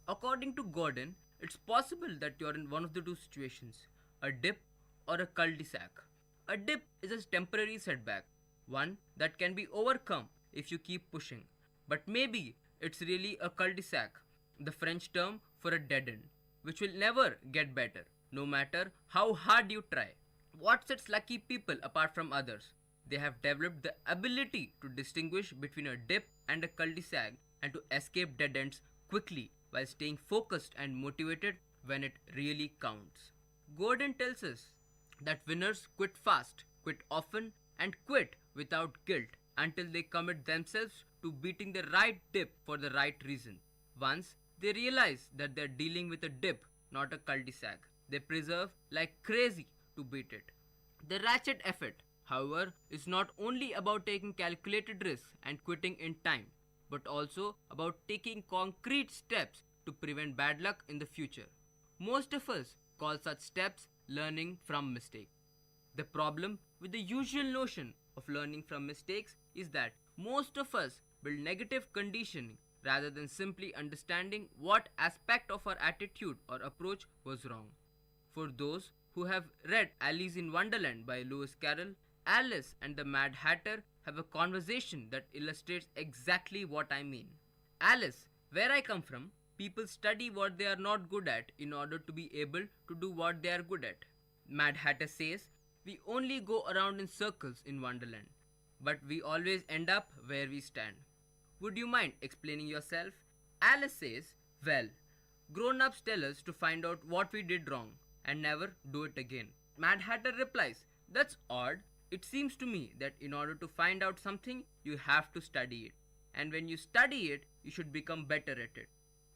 According to Gordon, it's possible that you're in one of the two situations, a dip or a cul-de-sac. A dip is a temporary setback, one that can be overcome if you keep pushing. But maybe it's really a cul-de-sac, the French term for a dead end, which will never get better, no matter how hard you try. What sets lucky people apart from others? They have developed the ability to distinguish between a dip and a cul-de-sac and to escape dead ends quickly while staying focused and motivated when it really counts. Gordon tells us that winners quit fast, quit often, and quit without guilt until they commit themselves to beating the right dip for the right reason. Once they realize that they're dealing with a dip, not a cul-de-sac, they persevere like crazy to beat it. The ratchet effort, however, is not only about taking calculated risks and quitting in time, but also about taking concrete steps to prevent bad luck in the future. Most of us call such steps learning from mistakes. The problem with the usual notion of learning from mistakes is that most of us build negative conditioning rather than simply understanding what aspect of our attitude or approach was wrong. For those who have read Alice in Wonderland by Lewis Carroll, Alice and the Mad Hatter have a conversation that illustrates exactly what I mean. "Alice, where I come from, people study what they are not good at in order to be able to do what they are good at." Mad Hatter says, "We only go around in circles in Wonderland, but we always end up where we stand. Would you mind explaining yourself?" Alice says, "Well, grown-ups tell us to find out what we did wrong and never do it again." Mad Hatter replies, "That's odd. It seems to me that in order to find out something, you have to study it. And when you study it, you should become better at it.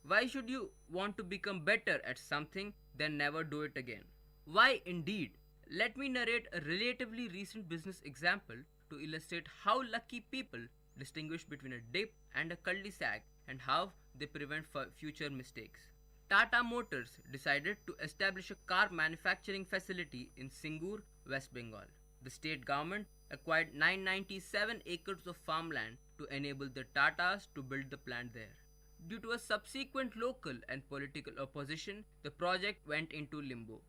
Why should you want to become better at something then never do it again?" Why indeed? Let me narrate a relatively recent business example to illustrate how lucky people distinguish between a dip and a cul-de-sac and how they prevent future mistakes. Tata Motors decided to establish a car manufacturing facility in Singur, West Bengal. The state government acquired 997 acres of farmland to enable the Tatas to build the plant there. Due to a subsequent local and political opposition, the project went into limbo.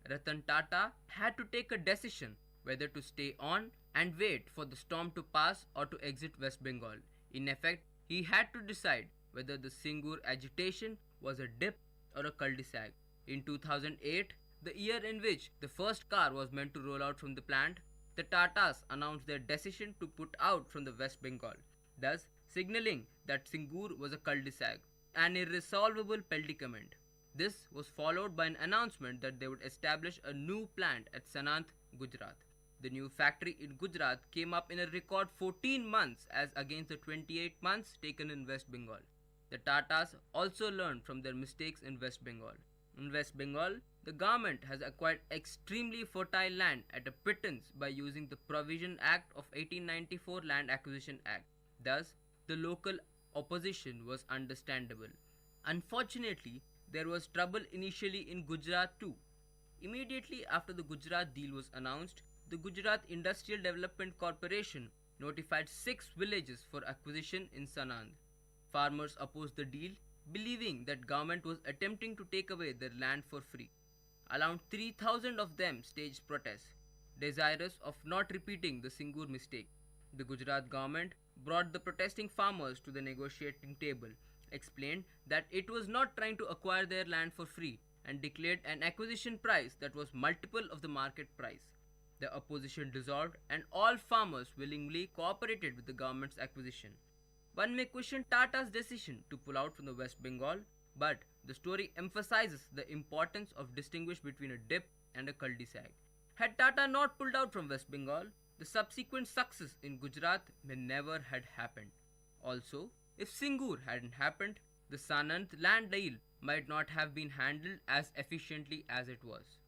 Ratan Tata had to take a decision whether to stay on and wait for the storm to pass or to exit West Bengal. In effect, he had to decide whether the Singur agitation was a dip or a cul-de-sac. In 2008, the year in which the first car was meant to roll out from the plant, the Tatas announced their decision to put out from the West Bengal, thus signaling that Singur was a cul-de-sac, an irresolvable predicament. This was followed by an announcement that they would establish a new plant at Sanand, Gujarat. The new factory in Gujarat came up in a record 14 months as against the 28 months taken in West Bengal. The Tatas also learned from their mistakes in West Bengal. In West Bengal, the government has acquired extremely fertile land at a pittance by using the Provision Act of 1894 Land Acquisition Act. Thus, the local opposition was understandable. Unfortunately, there was trouble initially in Gujarat too. Immediately after the Gujarat deal was announced, the Gujarat Industrial Development Corporation notified 6 villages for acquisition in Sanand. Farmers opposed the deal, believing that government was attempting to take away their land for free. Around 3,000 of them staged protests, desirous of not repeating the Singur mistake. The Gujarat government brought the protesting farmers to the negotiating table, explained that it was not trying to acquire their land for free, and declared an acquisition price that was multiple of the market price. The opposition dissolved and all farmers willingly cooperated with the government's acquisition. One may question Tata's decision to pull out from the West Bengal, but the story emphasizes the importance of distinguish between a dip and a cul-de-sac. Had Tata not pulled out from West Bengal, the subsequent success in Gujarat may never had happened. Also, if Singur hadn't happened, the Sanand land deal might not have been handled as efficiently as it was.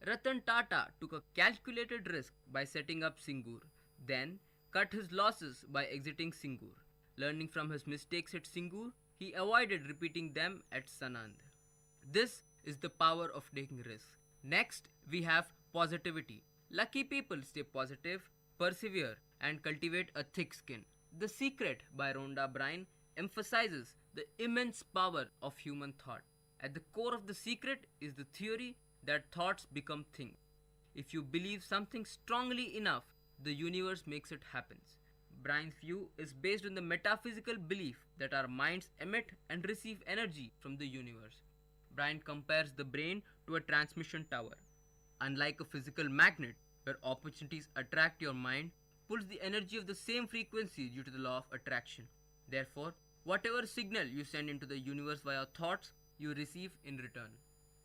Ratan Tata took a calculated risk by setting up Singur, then cut his losses by exiting Singur. Learning from his mistakes at Singur, he avoided repeating them at Sanand. This is the power of taking risks. Next, we have positivity. Lucky people stay positive, persevere, and cultivate a thick skin. The Secret by Rhonda Byrne emphasizes the immense power of human thought. At the core of The Secret is the theory that thoughts become things. If you believe something strongly enough, the universe makes it happen. Byrne's view is based on the metaphysical belief that our minds emit and receive energy from the universe. Byrne compares the brain to a transmission tower. Unlike a physical magnet, where opportunities attract your mind, pulls the energy of the same frequency due to the law of attraction. Therefore, whatever signal you send into the universe via thoughts, you receive in return.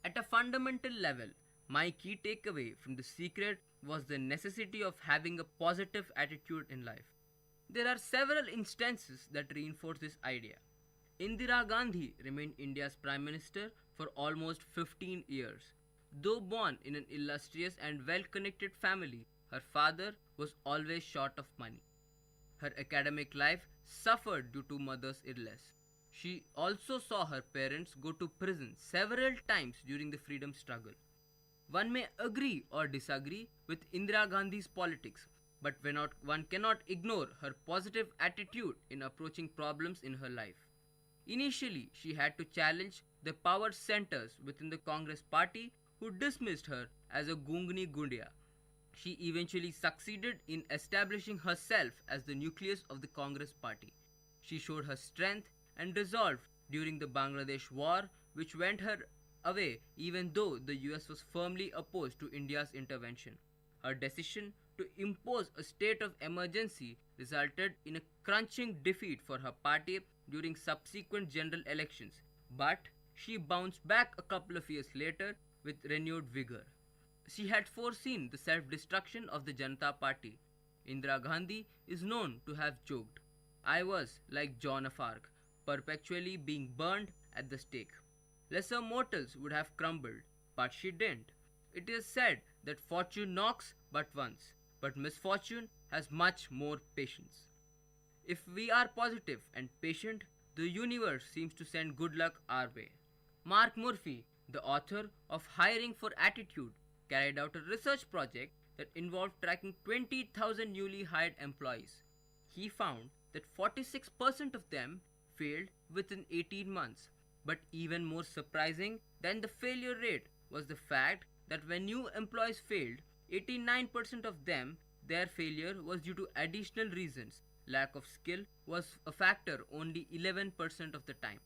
At a fundamental level, my key takeaway from The Secret was the necessity of having a positive attitude in life. There are several instances that reinforce this idea. Indira Gandhi remained India's Prime Minister for almost 15 years. Though born in an illustrious and well-connected family, her father was always short of money. Her academic life suffered due to mother's illness. She also saw her parents go to prison several times during the freedom struggle. One may agree or disagree with Indira Gandhi's politics, but one cannot ignore her positive attitude in approaching problems in her life. Initially, she had to challenge the power centers within the Congress party who dismissed her as a Gungni Gundia. She eventually succeeded in establishing herself as the nucleus of the Congress party. She showed her strength and resolve during the Bangladesh war, which went her away even though the US was firmly opposed to India's intervention. Her decision to impose a state of emergency resulted in a crunching defeat for her party during subsequent general elections, but she bounced back a couple of years later with renewed vigor. She had foreseen the self-destruction of the Janata Party. Indira Gandhi is known to have joked, "I was like Joan of Arc, perpetually being burned at the stake. Lesser mortals would have crumbled, but she didn't. It is said that fortune knocks but once, but misfortune has much more patience." If we are positive and patient, the universe seems to send good luck our way. Mark Murphy, the author of Hiring for Attitude, carried out a research project that involved tracking 20,000 newly hired employees. He found that 46% of them failed within 18 months. But even more surprising than the failure rate was the fact that when new employees failed, 89% of them, their failure was due to additional reasons. Lack of skill was a factor only 11% of the time.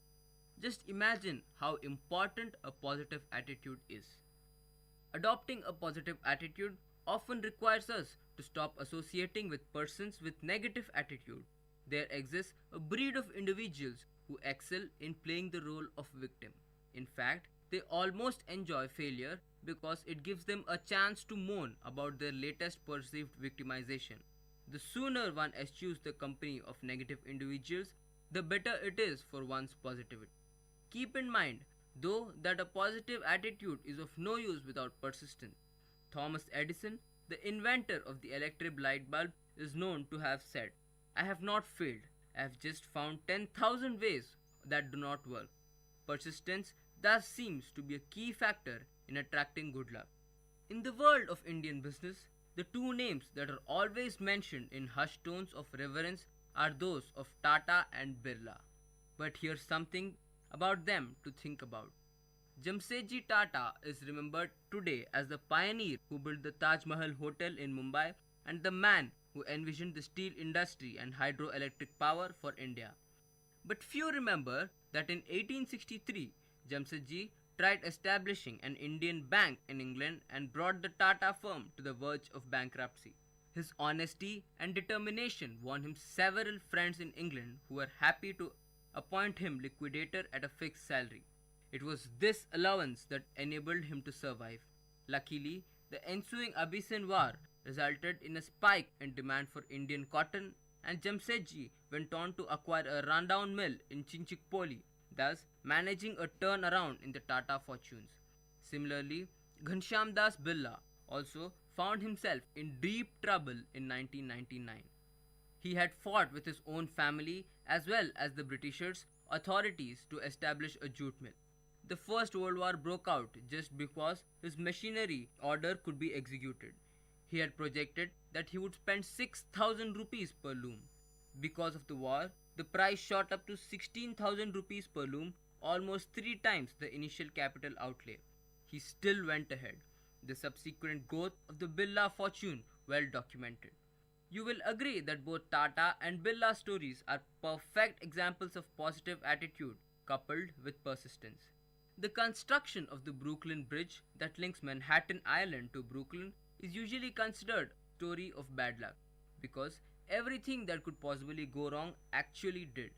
Just imagine how important a positive attitude is. Adopting a positive attitude often requires us to stop associating with persons with negative attitude. There exists a breed of individuals who excel in playing the role of victim. In fact, they almost enjoy failure because it gives them a chance to moan about their latest perceived victimization. The sooner one eschews the company of negative individuals, the better it is for one's positivity. Keep in mind, though, that a positive attitude is of no use without persistence. Thomas Edison, the inventor of the electric light bulb, is known to have said, "I have not failed, I have just found 10,000 ways that do not work." Persistence thus seems to be a key factor in attracting good luck. In the world of Indian business, the two names that are always mentioned in hushed tones of reverence are those of Tata and Birla. But here's something about them to think about. Jamsetji Tata is remembered today as the pioneer who built the Taj Mahal Hotel in Mumbai and the man who envisioned the steel industry and hydroelectric power for India. But few remember that in 1863, Jamsetji tried establishing an Indian bank in England and brought the Tata firm to the verge of bankruptcy. His honesty and determination won him several friends in England who were happy to appoint him liquidator at a fixed salary. It was this allowance that enabled him to survive. Luckily, the ensuing Abyssinian War resulted in a spike in demand for Indian cotton, and Jamsetji went on to acquire a rundown mill in Chinchikpoli, thus managing a turnaround in the Tata fortunes. Similarly, Ghanshyam Das Birla also found himself in deep trouble in 1999. He had fought with his own family as well as the Britishers' authorities to establish a jute mill. The First World War broke out just because his machinery order could be executed. He had projected that he would spend 6,000 rupees per loom. Because of the war, the price shot up to 16,000 rupees per loom, almost 3 times the initial capital outlay. He still went ahead. The subsequent growth of the Birla fortune well documented. You will agree that both Tata and Birla stories are perfect examples of positive attitude coupled with persistence. The construction of the Brooklyn Bridge that links Manhattan Island to Brooklyn is usually considered a story of bad luck because everything that could possibly go wrong actually did.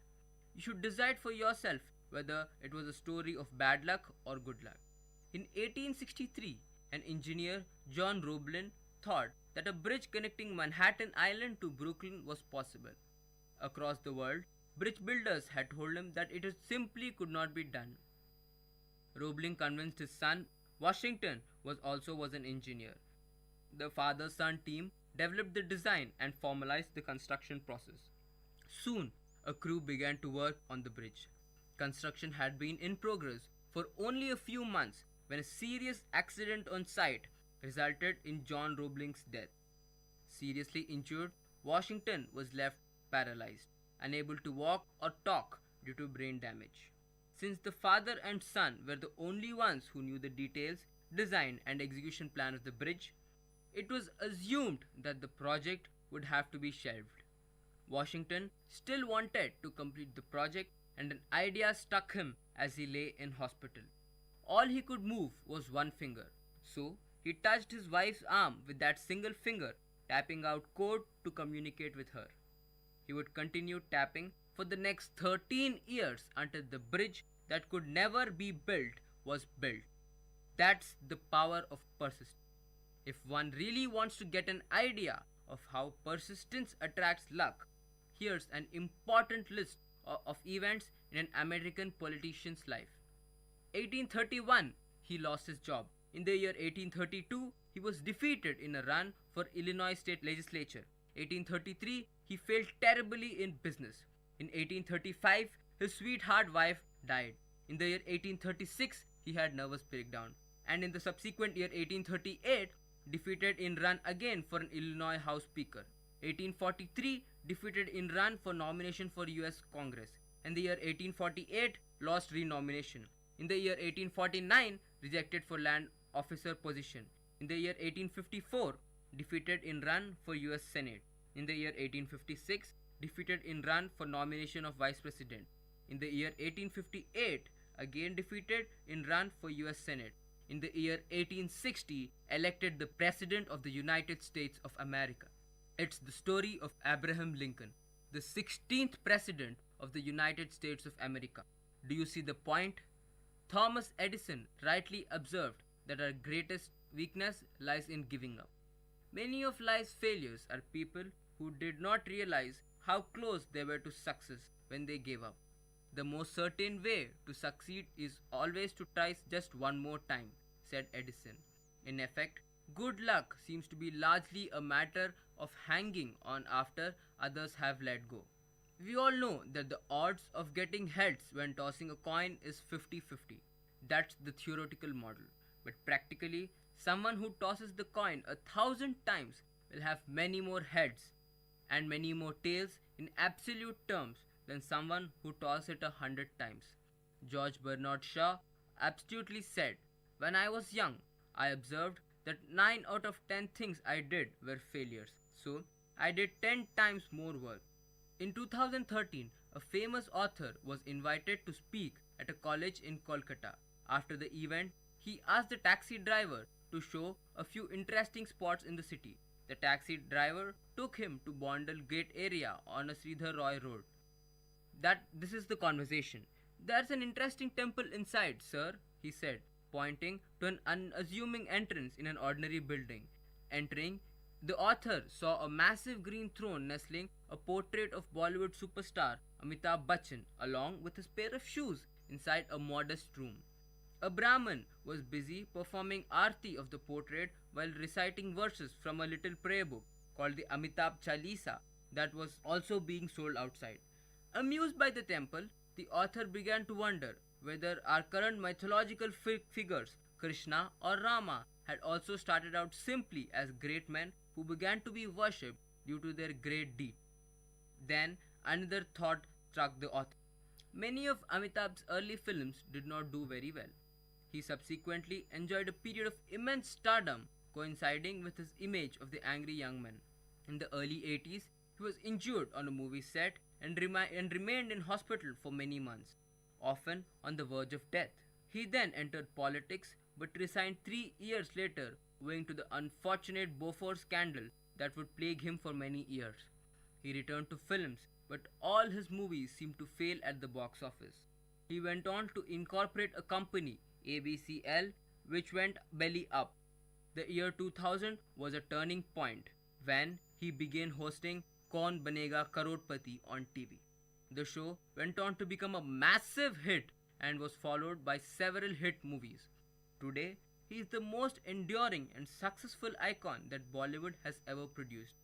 You should decide for yourself whether it was a story of bad luck or good luck. In 1863, an engineer, John Roblin, thought that a bridge connecting Manhattan Island to Brooklyn was possible. Across the world, bridge builders had told him that it simply could not be done. Roblin convinced his son, Washington, was an engineer. The father-son team developed the design and formalized the construction process. Soon, a crew began to work on the bridge. Construction had been in progress for only a few months when a serious accident on site resulted in John Roblin's death. Seriously injured, Washington was left paralyzed, unable to walk or talk due to brain damage. Since the father and son were the only ones who knew the details, design and execution plan of the bridge, it was assumed that the project would have to be shelved. Washington still wanted to complete the project and an idea struck him as he lay in hospital. All he could move was one finger, so he touched his wife's arm with that single finger, tapping out code to communicate with her. He would continue tapping for the next 13 years until the bridge that could never be built was built. That's the power of persistence. If one really wants to get an idea of how persistence attracts luck, here's an important list of events in an American politician's life. 1831, he lost his job. In the year 1832, he was defeated in a run for Illinois state legislature. 1833, he failed terribly in business. In 1835, his sweetheart wife died. In the year 1836, he had nervous breakdown. And in the subsequent year 1838, defeated in run again for an Illinois House Speaker. 1843, defeated in run for nomination for US Congress. In the year 1848, lost renomination. In the year 1849, rejected for land officer position. In the year 1854, defeated in run for US Senate. In the year 1856, defeated in run for nomination of Vice President. In the year 1858, again defeated in run for US Senate. in the year 1860 elected the President of the United States of America. It's the story of Abraham Lincoln, the 16th President of the United States of America. Do you see the point? Thomas Edison rightly observed that our greatest weakness lies in giving up. Many of life's failures are people who did not realize how close they were to success when they gave up. The most certain way to succeed is always to try just one more time, said Edison. In effect, good luck seems to be largely a matter of hanging on after others have let go. We all know that the odds of getting heads when tossing a coin is 50-50. That's the theoretical model. But practically, someone who tosses the coin 1,000 times will have many more heads and many more tails in absolute terms than someone who tosses it 100 times. George Bernard Shaw absolutely said, "When I was young, I observed that 9 out of 10 things I did were failures. So, I did 10 times more work." In 2013, a famous author was invited to speak at a college in Kolkata. After the event, he asked the taxi driver to show a few interesting spots in the city. The taxi driver took him to Bondal Gate area on a Sridhar Roy road. This is the conversation. "There's an interesting temple inside, sir," he said, pointing to an unassuming entrance in an ordinary building. Entering, the author saw a massive green throne nestling a portrait of Bollywood superstar Amitabh Bachchan along with his pair of shoes inside a modest room. A Brahmin was busy performing arti of the portrait while reciting verses from a little prayer book called the Amitabh Chalisa that was also being sold outside. Amused by the temple, the author began to wonder whether our current mythological figures, Krishna or Rama, had also started out simply as great men who began to be worshipped due to their great deed. Then another thought struck the author. Many of Amitabh's early films did not do very well. He subsequently enjoyed a period of immense stardom coinciding with his image of the angry young man. In the early 80s, he was injured on a movie set and remained in hospital for many months, often on the verge of death. He then entered politics but resigned 3 years later owing to the unfortunate Beaufort scandal that would plague him for many years. He returned to films, but all his movies seemed to fail at the box office. He went on to incorporate a company, ABCL, which went belly up. The year 2000 was a turning point when he began hosting Kaun Banega Crorepati on TV. The show went on to become a massive hit and was followed by several hit movies. Today, he is the most enduring and successful icon that Bollywood has ever produced.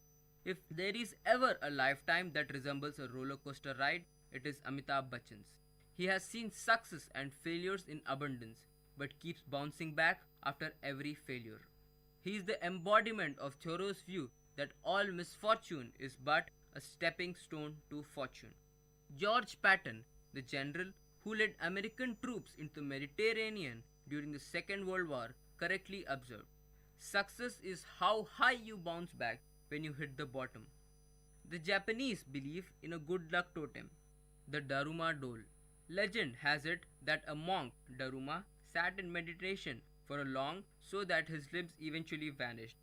If there is ever a lifetime that resembles a roller coaster ride, it is Amitabh Bachchan's. He has seen success and failures in abundance, but keeps bouncing back after every failure. He is the embodiment of Thoreau's view that all misfortune is but a stepping stone to fortune. George Patton, the general who led American troops into the Mediterranean during the Second World War, correctly observed, "Success is how high you bounce back when you hit the bottom." The Japanese believe in a good luck totem, the Daruma Dole. Legend has it that a monk, Daruma, sat in meditation for a long so that his limbs eventually vanished.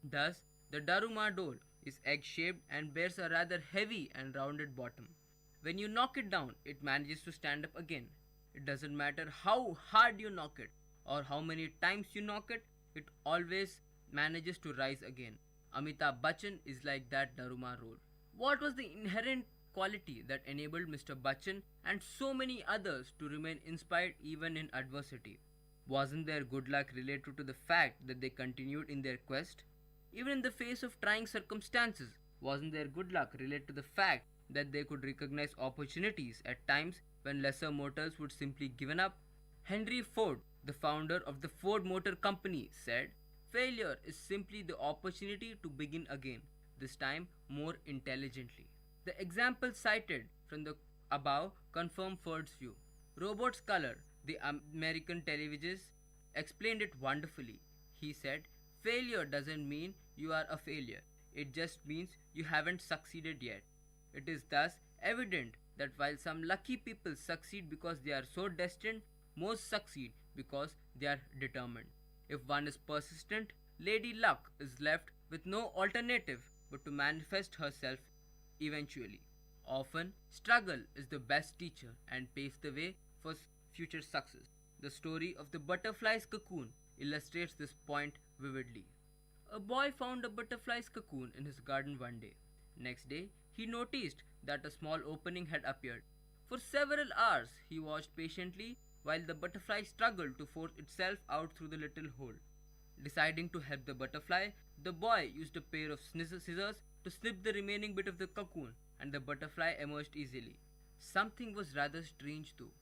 Thus, the Daruma Dole is egg-shaped and bears a rather heavy and rounded bottom. When you knock it down, it manages to stand up again. It doesn't matter how hard you knock it or how many times you knock it, it always manages to rise again. Amitabh Bachchan is like that Daruma roll. What was the inherent quality that enabled Mr. Bachchan and so many others to remain inspired even in adversity? Wasn't their good luck related to the fact that they continued in their quest? Even in the face of trying circumstances, wasn't their good luck related to the fact that they could recognize opportunities at times when lesser mortals would simply given up? Henry Ford, the founder of the Ford Motor Company, said, "Failure is simply the opportunity to begin again, this time more intelligently." The examples cited from the above confirm Ford's view. Robert Sculler, the American televisionist, explained it wonderfully. He said, "Failure doesn't mean you are a failure. It just means you haven't succeeded yet." It is thus evident that while some lucky people succeed because they are so destined, most succeed because they are determined. If one is persistent, Lady Luck is left with no alternative but to manifest herself eventually. Often, struggle is the best teacher and paves the way for future success. The story of the butterfly's cocoon illustrates this point vividly. A boy found a butterfly's cocoon in his garden one day. Next day, he noticed that a small opening had appeared. For several hours, he watched patiently while the butterfly struggled to force itself out through the little hole. Deciding to help the butterfly, the boy used a pair of scissors to snip the remaining bit of the cocoon, and the butterfly emerged easily. Something was rather strange though.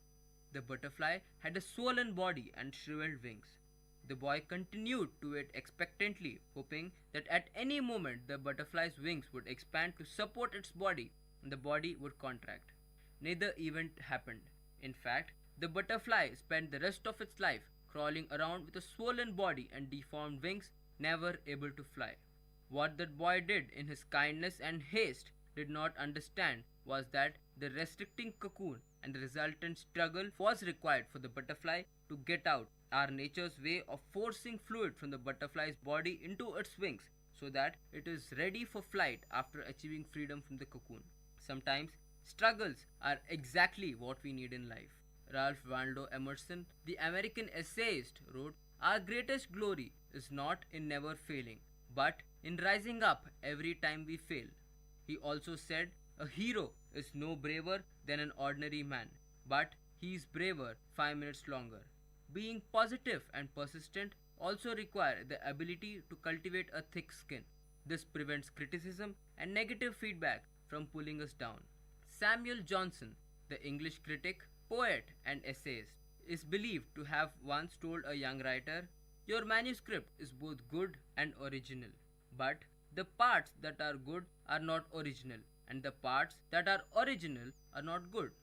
The butterfly had a swollen body and shriveled wings. The boy continued to wait expectantly, hoping that at any moment the butterfly's wings would expand to support its body and the body would contract. Neither event happened. In fact, the butterfly spent the rest of its life crawling around with a swollen body and deformed wings, never able to fly. What that boy did in his kindness and haste did not understand was that the restricting cocoon and the resultant struggle was required for the butterfly to get out, our nature's way of forcing fluid from the butterfly's body into its wings so that it is ready for flight after achieving freedom from the cocoon. Sometimes struggles are exactly what we need in life. Ralph Waldo Emerson, the American essayist, wrote, "Our greatest glory is not in never failing, but in rising up every time we fail." He also said, "A hero is no braver than an ordinary man, but he is braver 5 minutes longer." Being positive and persistent also require the ability to cultivate a thick skin. This prevents criticism and negative feedback from pulling us down. Samuel Johnson, the English critic, poet, and essayist, is believed to have once told a young writer, "Your manuscript is both good and original, but the parts that are good are not original, and the parts that are original are not good."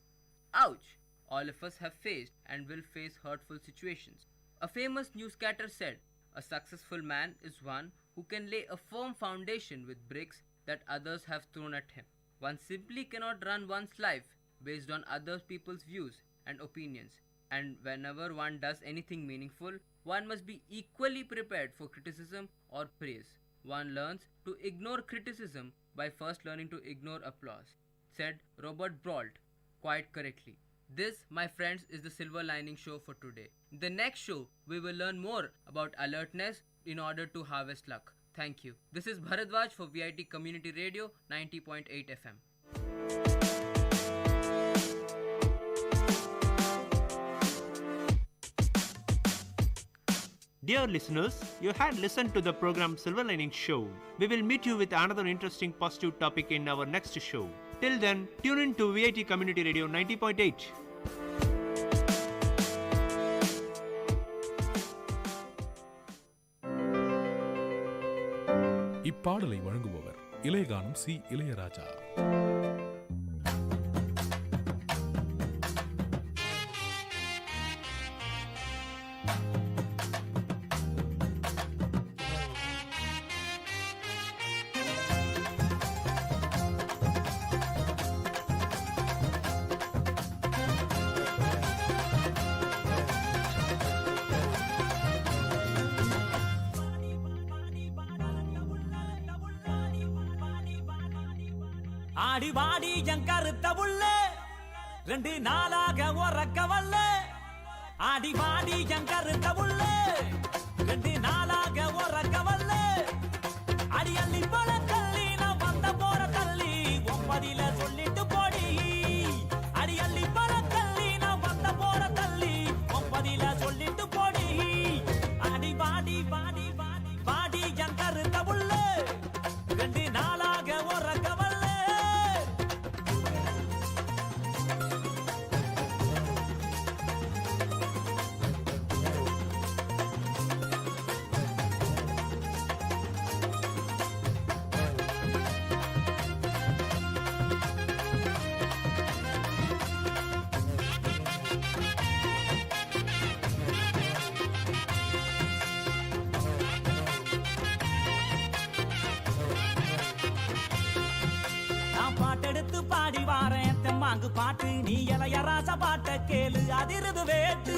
Ouch! All of us have faced and will face hurtful situations. A famous newscaster said, "A successful man is one who can lay a firm foundation with bricks that others have thrown at him." One simply cannot run one's life based on other people's views and opinions, and whenever one does anything meaningful, one must be equally prepared for criticism or praise. One learns to ignore criticism by first learning to ignore applause, said Robert Brault quite correctly. This, my friends, is the Silver Lining Show for today. In the next show, we will learn more about alertness in order to harvest luck. Thank you. This is Bharadwaj for VIT Community Radio 90.8 FM. Dear listeners, you had listened to the program Silver Lining Show. We will meet you with another interesting positive topic in our next show. Till then, tune in to VIT Community Radio 90.8. இப்பாடலை வழங்குபவர் இளையகானம் C Ilaiyaraaja. ஆடி வாடி என் கருத்த உள்ள 2 நாளாக உறக்க வல்ல. ஆடி வாடி என் கருத்த உள்ள 2 நாளாக உறக்க வல்ல. அடி அள்ளி போல தள்ளி நான் வந்த போற தள்ளி ஒன்பதில சொல்லிட்டு போடி. அடி அள்ளி போல தள்ளி நான் வந்த போற தள்ளி ஒன்பதில சொல்லிட்டு போடி. அடி வாடி வாடி வாடி வாடி என் கருத்த உள்ள 2 நாளாக உறக்க வல்ல. பாடி வாரேன் தெம்மாங்கு பாட்டு, நீ இளையராச பாட்ட கேளு அதிருது வேட்டு.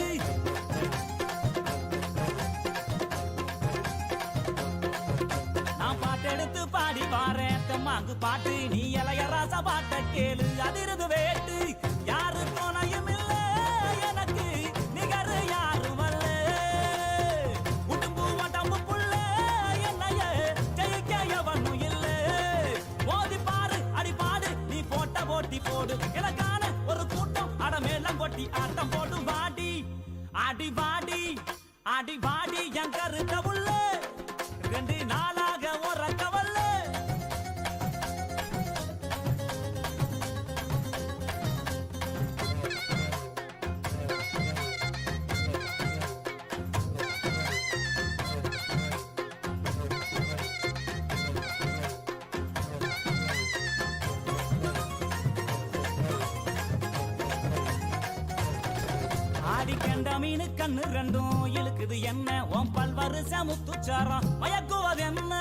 மீட்டெடுத்து பாடி வாரேன் தெம்மாங்கு பாட்டு நீ இளைய ராசா பாட்ட கேளு அதிரது வேட்டு யாரு துணையும் இல்ல எனக்கு நிகரு யாரும் அல்ல உடும்பு வடம்பு புள்ள என்னைய ஜெயிக்க எவனும் இல்ல மோதி பாரு அடி பாடு நீ போட்ட போட்டி போடு எனக்கான ஒரு கூட்டம் அடமேலம் கொட்டி ஆட்டம் போடு வாடி அடி வாடி அடி வாடி என் கருத்த உள்ள 2 நாளாக உறக்கவல்ல ஆடிக்கண்ட மீனு கண்ணு ரெண்டும் இழுக்குது என்ன உன் பல்வரிச முத்துச்சாரம் மயக்குவது என்ன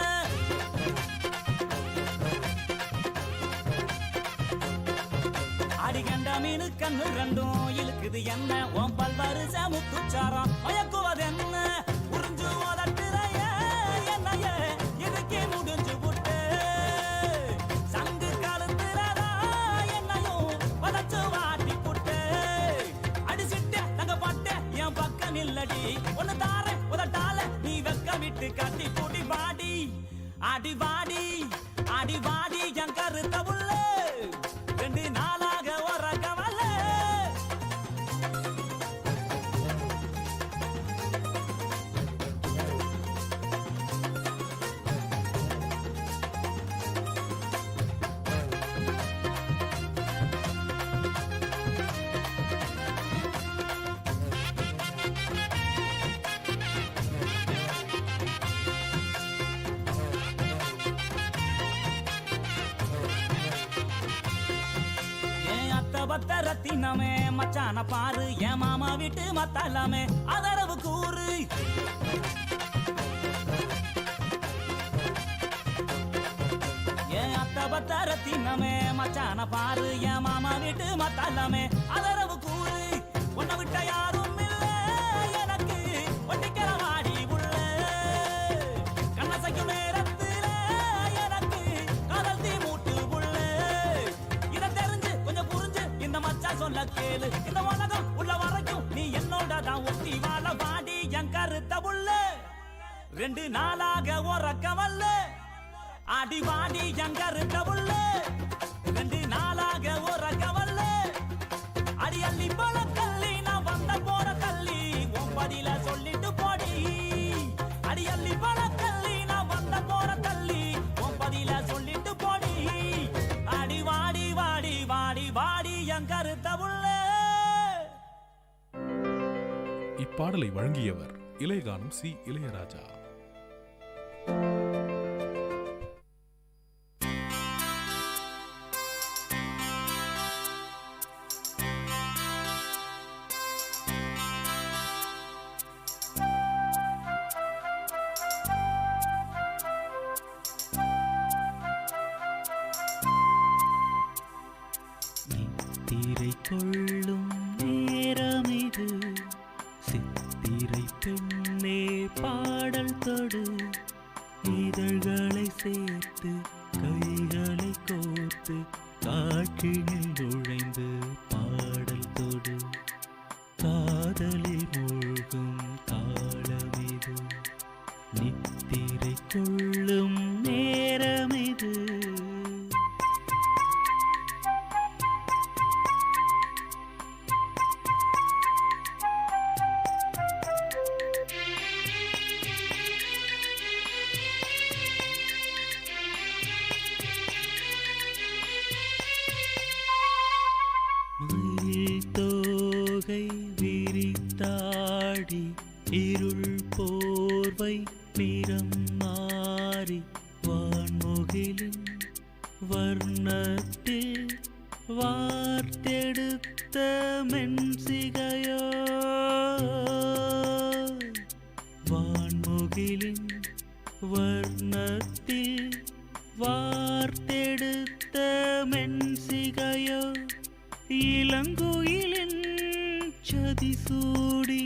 ஆடிக்கண்ட மீனு கண்ணு ரெண்டும் இழுக்குது என்ன உன் பல்வரிச முத்துச்சாரம் மயக்குவது என்ன உறிஞ்சு ஓதட்டுறைய என்னைய இதுக்கே முடிஞ்சு விட்டு சங்கு காலத்துறதா என்னையும் வதச்சு வாட்டி புட்டு அடிச்சிட்டு தங்க பட்டு என் பக்கம் இல்லடி ஒன்னு தார உதட்டால நீ வெக்க விட்டு கட்டி கூட்டி வாடி அடி வாடி அடி வாடி என் கருத்த உள்ள 2 நாளாக உறக்கவல்ல ரத்தினமே மச்சான பாரு என் மாமா வீட்டு மத்தாலாமே அதரவு கூறு என் அத்த பத்த ரத்தினமே மச்சான பாரு என் மாமா வீட்டு மத்தாலாமே அதரவு கூறு உன்னை விட்ட யாரும் இல்ல எனக்கு ஒட்டிக்கிற வாடி உள்ள கண்ணசைக்கும் நேரத்துல எனக்கு காதல் தீ மூட்டு உள்ள இதை தெரிஞ்சு கொஞ்சம் புரிஞ்சு இந்த மச்சா சொல்ல கேளு இந்த உலகம் உள்ள வரைக்கும் நீ என்னோட தான் ஒட்டி வாழ வாடி என் கருத்த உள்ள 2 நாளாக உறக்கவல்ல அடி வாடி என் கருத்த உள்ள 2 நாளாக உறக்கவல்ல அடி அள்ளி போல கள்ளி நான் வந்த போற கள்ளி உன் பதில சொல்லிட்டு போடி அடி அள்ளி போல கள்ளி நான் வந்த போற கள்ளி உன் பதில சொல்லிட்டு போடி அடி வாடி வாடி வாடி வாடி என் கருத்த உள்ள. இப்பாடலை வழங்கியவர் இளையகானம் சி இளையராஜா. கொள்ளும் நேரமிது சித்திரை பெண்ணே பாடல் தொடு இதழ்களை சேர்த்து கைகளை கோர்த்து காற்றினில் நுழைந்து பாடல் தொடு காதலில் மூழ்கும் காலமிது நித்திரை கொள்ளும் நேரமிது. விரித்தாடி இருள் போர்வை நிறம் மாறி வான்முகிலின் வர்ணத்தில் வார்த்தெடுத்த மென்சிகையோ வான்முகிலின் வர்ணத்தில் வார்த்தெடுத்த மென்சிகையோ இளங்குயிலின் சதிசூடி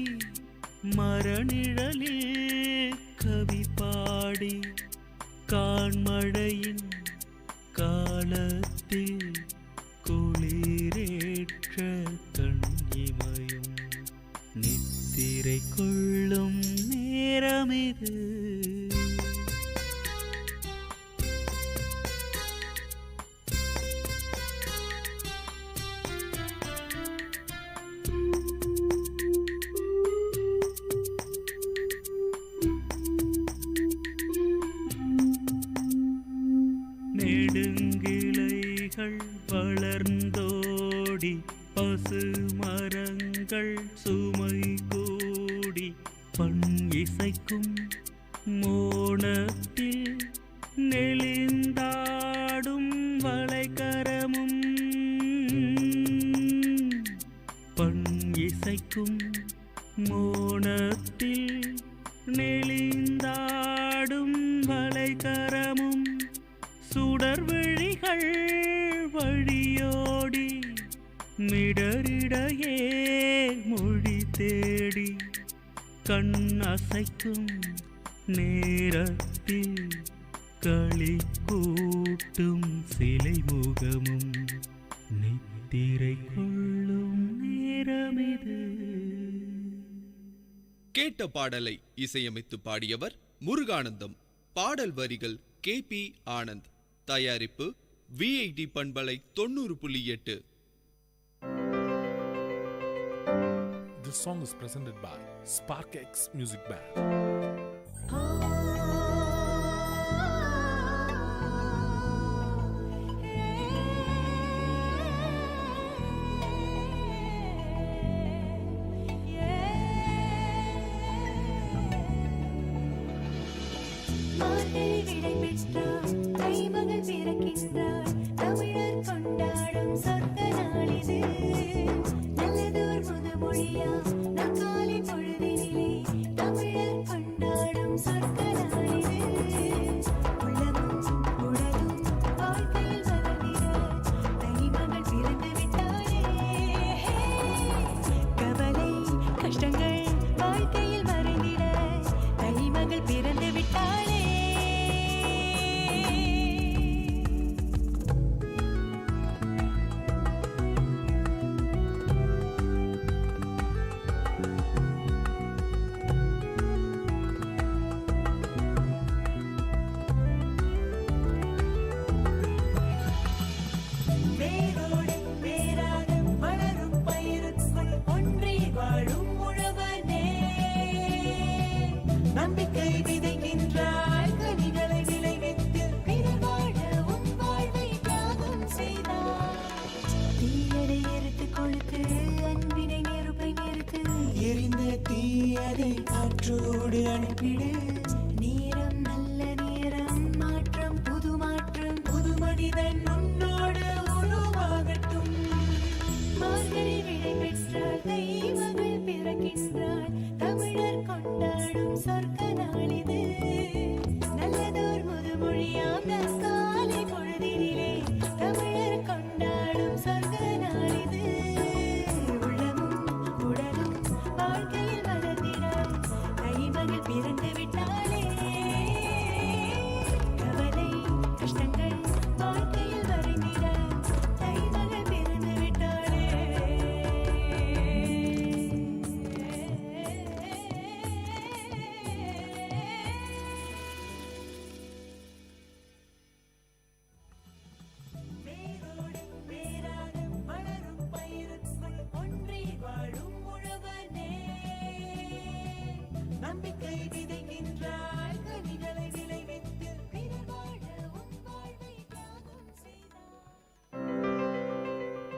மரநிழலில் கவி பாடி கான்மழையின் காலத்தில் குளிரேற்ற கண்ணிமையும் நித்திரை கொள்ளும் நேரமிது. நெடுங்கிளைகள் வளர்ந்தோடி பசு மரங்கள் சுமை கூடி பண் இசைக்கும் மோனத்தில் நெளிந்தாடும் வளைகரமும் பண் இசைக்கும் மோனத்தில் நெளிந்தாடும் வளைகரமும் சுடர் விழிகள் வழியோடி மிடரிடையே மொழி தேடி கண் அசைக்கும் நேரத்தில் களி கூட்டும் சிலை முகமும் நித்திரை கொள்ளும் நேரமிது. கேட்ட பாடலை இசையமைத்து பாடியவர் முருகானந்தம். பாடல் வரிகள் KP ஆனந்த். தயாரிப்பு VIT பண்பலை 90.8. This song is presented by Spark X Music Band.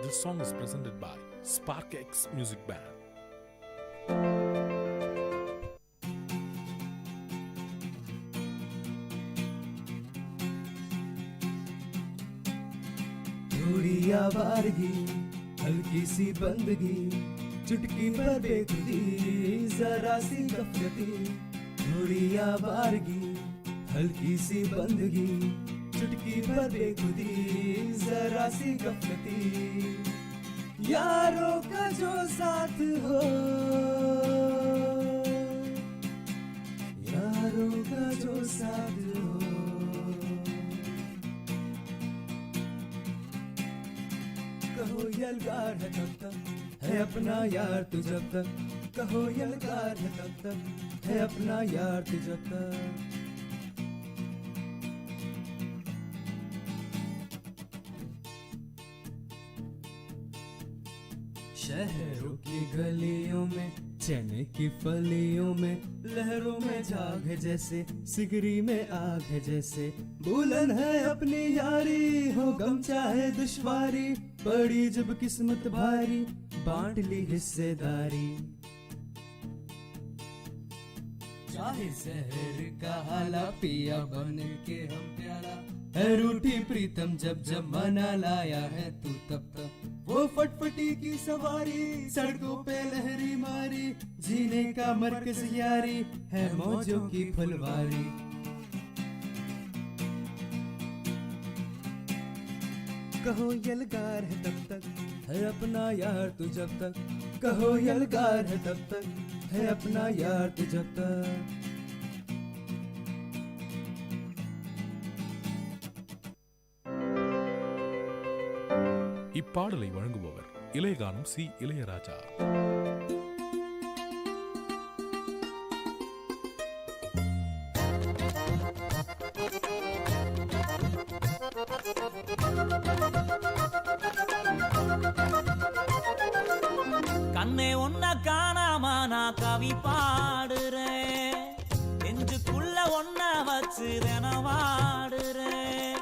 This song is presented by Spark X Music Band. थोड़ी आवारगी हल्की सी बंदगी चुटकी भर बेखुदी जरा सी गफलती थोड़ी आवारगी हल्की सी बंदगी चुटकी भर बेखुदी जरा सी गफलती यारों का जो साथ हो यारों का जो साथ हो कहो यलगार है तब तक है अपना यार तू जब तक कहो यलगार है तब तक है अपना यार तू जब तक शहरों की गलियों में चने की फलियों में लहरों में झाग है जैसे सिगरी में आग है जैसे बुलन है अपनी यारी हो गम चाहे दुश्वारी पड़ी जब किस्मत भारी बांट ली हिस्सेदारी चाहे शहर का हाला पिया बन के हम प्यारा है रूठी प्रीतम जब जब मना लाया है तू तब तक वो फटफटी की सवारी सड़कों पे लहरी मारी जीने का मरकज यारी है मौजों की फुलवारी कहो यलगार है तब तक है अपना यार तू जब तक कहो यलगार है तब तक है अपना यार तू जब तक இப்பாடலை வழங்குபவர் இளையகானம் சி இளையராஜா. கண்ணே ஒன்ன காணாம நான் கவி பாடுறேன் நெஞ்சுக்குள்ள ஒன்ன வச்சு தினவாடுறேன்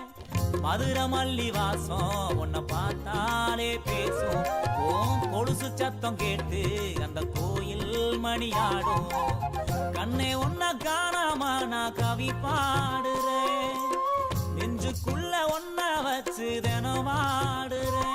மதுரை மல்லி வாசம் உன்னை பார்த்தாலே பேசும் ஓம் கொலுசு சத்தம் கேட்டு அந்த கோயில் மணியாடும் கண்ணே ஒன்ன காணாம நான் கவி பாடுறேன் நெஞ்சுக்குள்ள ஒன்ன வச்சு தினவாடுறேன்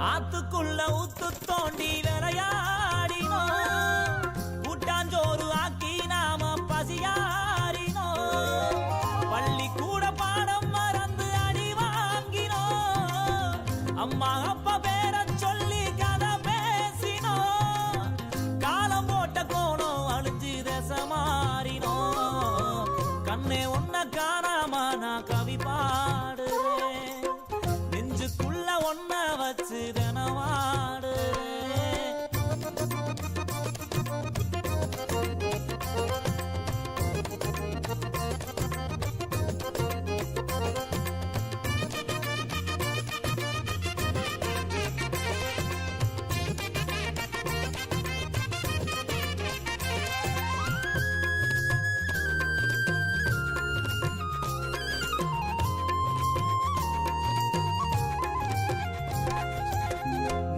ஆத்துக்குள்ள ஊத்து தோண்டி விளையாடினோம் கூட்டாஞ்சோறு ஆக்கி நாம பசியாரினோம் பள்ளி கூட பாடம் மறந்து அடி வாங்கினோம் அம்மா அப்பா பேர சொல்லி கதை பேசினோம் காலம் போட்ட கோணம் அழிஞ்சு தசை மாறினோம் கண்ணே ஒன்ன காணாம நான் கவி பாடுறேன் நெஞ்சுக்குள்ள ஒன்ன வச்சு தினவாடு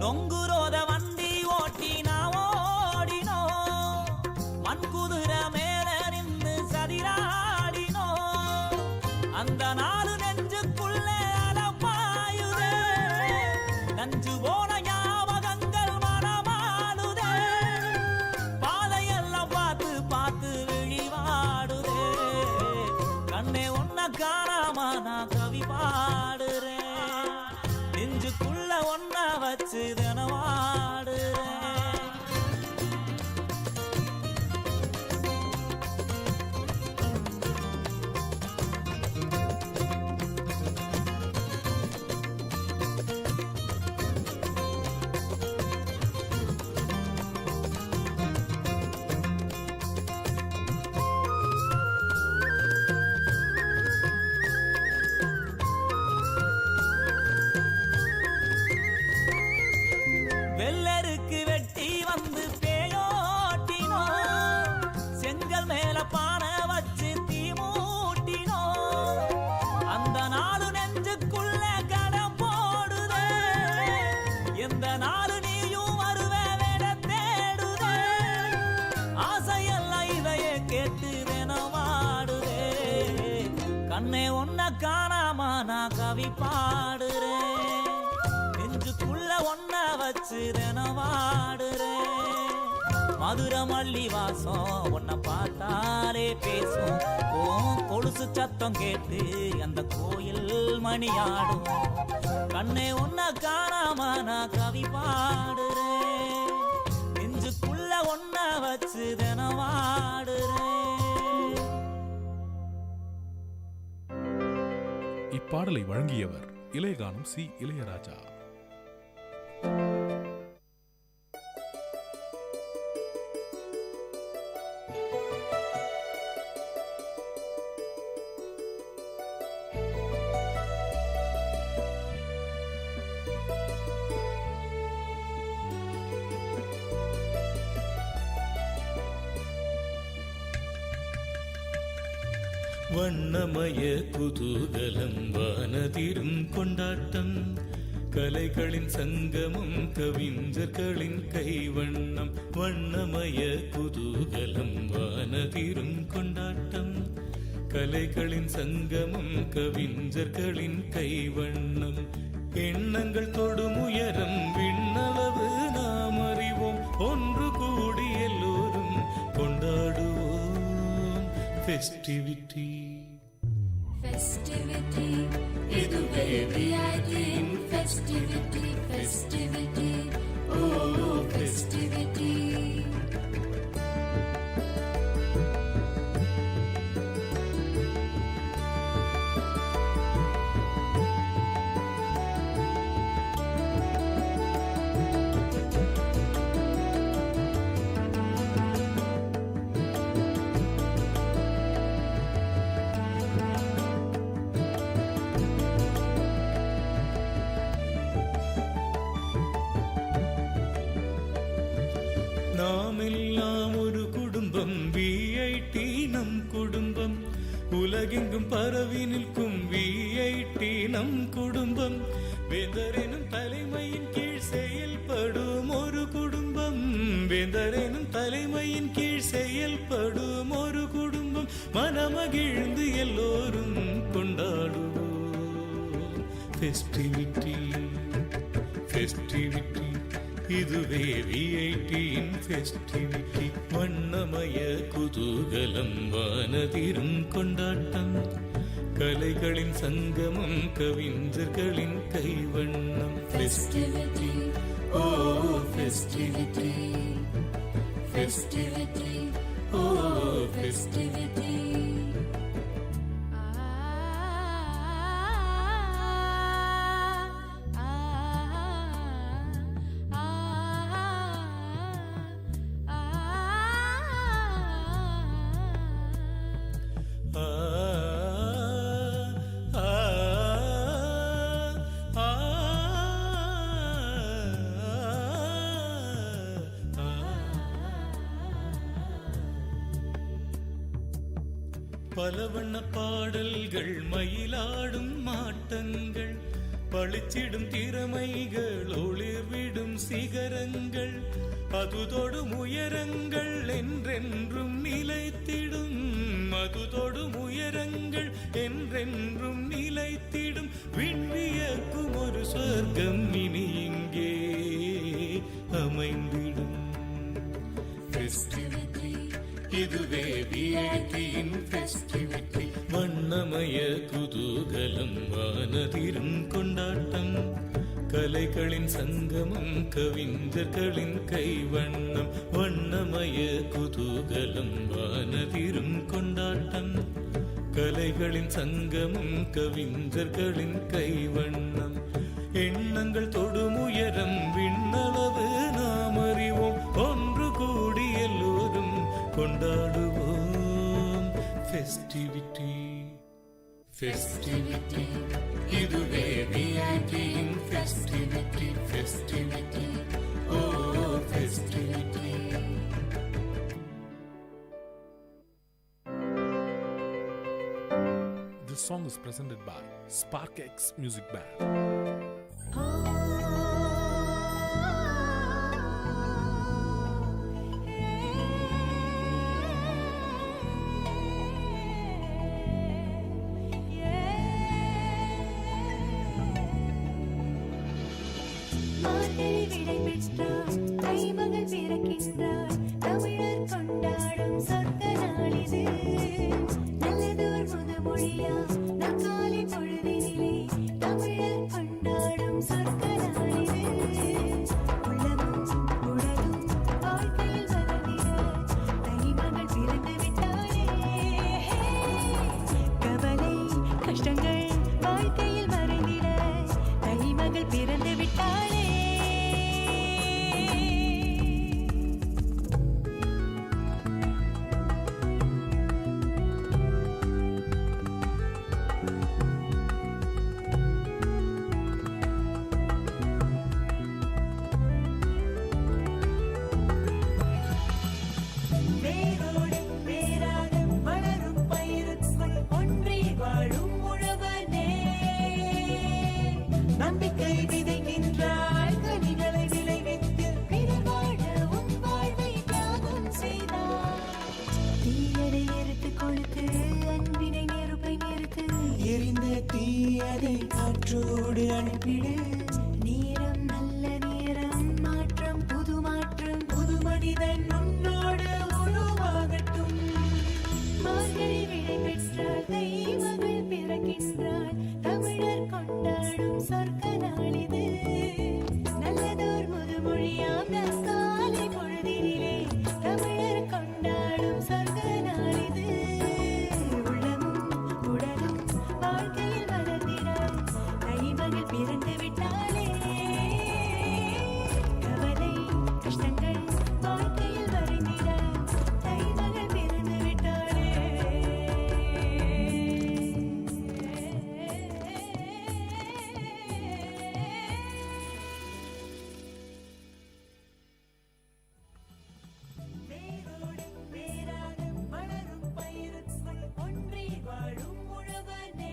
நொங்குரோத வண்டி ஓட்டி நான் ஓடினோம் மண் குதிரை மேல நின்று சதிராடினோம் அந்த நாடு நெஞ்சுக்குள்ள அலப்பாயுதே நஞ்சு போன ஞாபகங்கள் மனமாடுதே பாதையெல்லாம் பார்த்து பார்த்து விழிவாடுதே கண்ணே ஒன்ன காணாம நான் கவி பாடுறேன் நெஞ்சுக்குள்ள ஒன்ன வச்சு தினவாடுறேன் வெள்ளருக்கு வெட்டி வந்து பேயோட்டினோம் செங்கல் மேல பானை வச்சு தீ மூட்டினோம் அந்த நாடு நெஞ்சுக்குள்ள கடம் போடுதே எந்த நாடு நீயும் வருவே விட தேடுதே ஆசையெல்லாம் இதையே கேட்டு தினமாடுதே கண்ணே ஒன்ன காணாம நான் கவி பாடுறேன் நெஞ்சுக்குள்ள ஒன்ன வச்சு வச்சு தினவாடுறேன். மதுரை மல்லி வாசம் உன்னை பார்த்தாலே பேசும். கொலுசு சத்தம் கேட்டு அந்த கோயில் மணியாடும். கண்ணே உன்னை காணாம நான் கவி பாடுறேன். நெஞ்சுக்குள்ள ஒன்ன வச்சு தினவாடுறேன். இப்பாடலை வழங்கியவர் இளையகானம் சி. இளையராஜா. வண்ணமய குதூகலம் வானதிரும் கொண்டாட்டம். கலைகளின் சங்கமம் கவிஞர்களின் கைவண்ணம். வண்ணமய குதூகலம் வானதிரும் கொண்டாட்டம். கலைகளின் சங்கமம் கவிஞர்களின் கைவண்ணம். எண்ணங்கள் தொடும் உயரம் விண்ணளவு நாம் அறிவோம். ஒன்று கூடி எல்லோரும் கொண்டாடுவோம். Festivity. Festivity, இதுவே விஐடியின் festivity, festivity, oh festivity. நாமெல்லாம் ஒரு குடும்பம். விஐடி நம் குடும்பம். உலகெங்கும் பரவி நிற்கும் விஐடி நம் குடும்பம். வேந்தரெனும் தலைமையின் கீழ் செயல்படும் ஒரு குடும்பம். வேந்தரெனும் தலைமையின் கீழ் செயல்படும் ஒரு குடும்பம். மனமகிழ்ந்து எல்லோரும் கொண்டாடுவோம். ஃபெஸ்டிவிட்டி, ஃபெஸ்டிவிட்டி, இதுவே விஐடியின் ஃபெஸ்டிவிட்டி. வண்ணமய குதூகலம் வானதிரும் கொண்டாட்டம். கலைகளின் சங்கமம் கவிஞர்களின் கைவண்ணம். Festivity, oh festivity, festivity, oh festivity. பல வண்ண பாடல்கள், மயிலாடும் மாட்டங்கள், பளிச்சிடும் திறமைகள், ஒளிர்விடும் சிகரங்கள், அது தொடும் உயரங்கள் என்றென்றும் நிலைத்திடும். அது தொடும் உயரங்கள் என்றென்றும் நிலைத்திடும். விண்வியக்கும் ஒரு சொர்க்கம் இனி இங்கே அமைந்திடும். ஃபெஸ்டிவிட்டி, இதுவே விஐடியின் ஃபெஸ்டிவிட்டி. வண்ணமய குதூகலம் வானதிரும் கொண்டாட்டம். கலைகளின் சங்கமம் கவிஞர்களின் கைவண்ணம். வண்ணமய குதூகலம் வானதிரும் கொண்டாட்டம். கலைகளின் சங்கமம் கவிஞர்களின் கைவண்ணம். எண்ணங்கள் தொடும் உயரம் விண்ணளவு நாம் அறிவோம். ஒன்று கூடி எல்லோரும் கொண்டாடுவோம். ஃபெஸ்டிவிட்டி, ஃபெஸ்டிவிட்டி, இதுவே விஐடியின் festivity, festivity, oh festivity. This song is presented by SparkX Music Band. மாட்டை விடை பெற்றார் கைமகள் பிறக்கின்றார் தமிழர் கொண்டாடும் சொர்க்க நாளிது நல்லதோர் முதுமொழியா நற்காலை பொழுதினிலே தமிழர் கொண்டாடும் சொர்க்க நாளிது உள்ளமும் உடலும் வாழ்க்கையில் வளர்ந்திட கைமகள் பிறந்து விட்டாளே கவலை கஷ்டங்கள் வாழ்க்கையில் மறைந்திட கைமகள் பிறந்து விட்டாளே வேரோடு வேராக வளரும் பயிருக்குள் ஒன்றி வாழும் உழவனே நம்பிக்கை விதைக்கின்றாய் கனிகளை விளைவித்து பிறர் வாழ உன் வாழ்வை தியாகம் செய்தார் தீயதை எரித்து கொளுத்து அன்பினை நெருப்பை நிறுத்து எரிந்த தீயதை காற்றோடு அனுப்பிடு நேரம் நல்ல நேரம் மாற்றம் புது மனிதன் உன்னோடு உருவாகட்டும் மார்கழி விடை பெற்றால் தெய்வங்கள் பிறக்கின்றாள் தமிழர் கொண்டாடும் சொர்க்க நாளிது நல்லதோர் முதுமொழியாம் நற்காலை பொழுதினிலே தமிழர் கொண்டாடும் சொர்க்க நாளிது உள்ளமும் உடலும் வாழ்க்கையில் வளர்ந்திட கைமகள் பிறந்து விட்டாளே கவலை கஷ்டங்கள் வாழ்க்கையில் வரைந்திட கைமகள் பிறந்து விட்டாளே வேரோடு வேராக வளரும் பயிருக்குள் ஒன்றி வாழும் உழவனே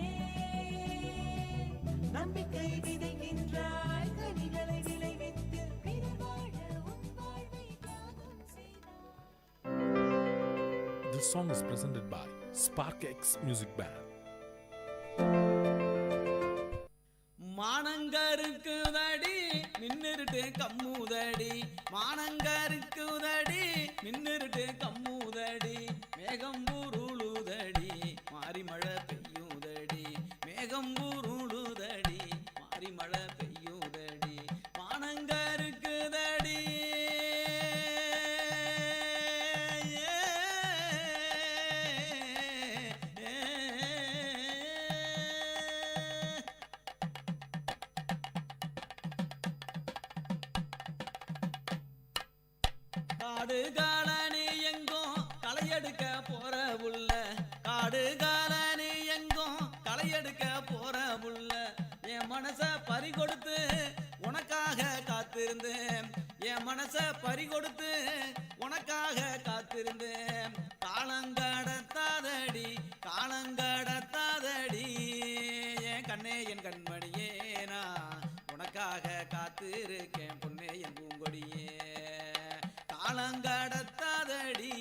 நம்பிக்கை விதைக்கின்றாய் கனிகளை விளைவித்து பிறர் வாழ உன் வாழ்வை தியாகம் செய்தார் This song is presented by SparkX Music Band. மானங்கருக்குதடி மின்னிருட்டு கம்முதடி மானங்கருக்குதடி மின்னிருட்டு கம்முதடி மேகம் உருளுதடி மாறி மழை பெய்யுதடி மேகம் உருளுதடி மாறி மழை பெய்யுதடி மானங்கருக்குதடி காடு காலனி எங்கும் களையெடுக்க போற புள்ள காடு காலனி எங்கும் களையெடுக்க போற புள்ள என் மனச பறி கொடுத்து உனக்காக காத்திருந்தேன் என் மனச பறி கொடுத்து உனக்காக காத்திருந்தேன் காலங்கடத்தாதடி காலங்கடத்தாதடி என் கண்ணே என் கண்மணியே நான் உனக்காக காத்திருக்கேன் பொன்னே என் பூங்கொடியே காலங்கடத்தாதடி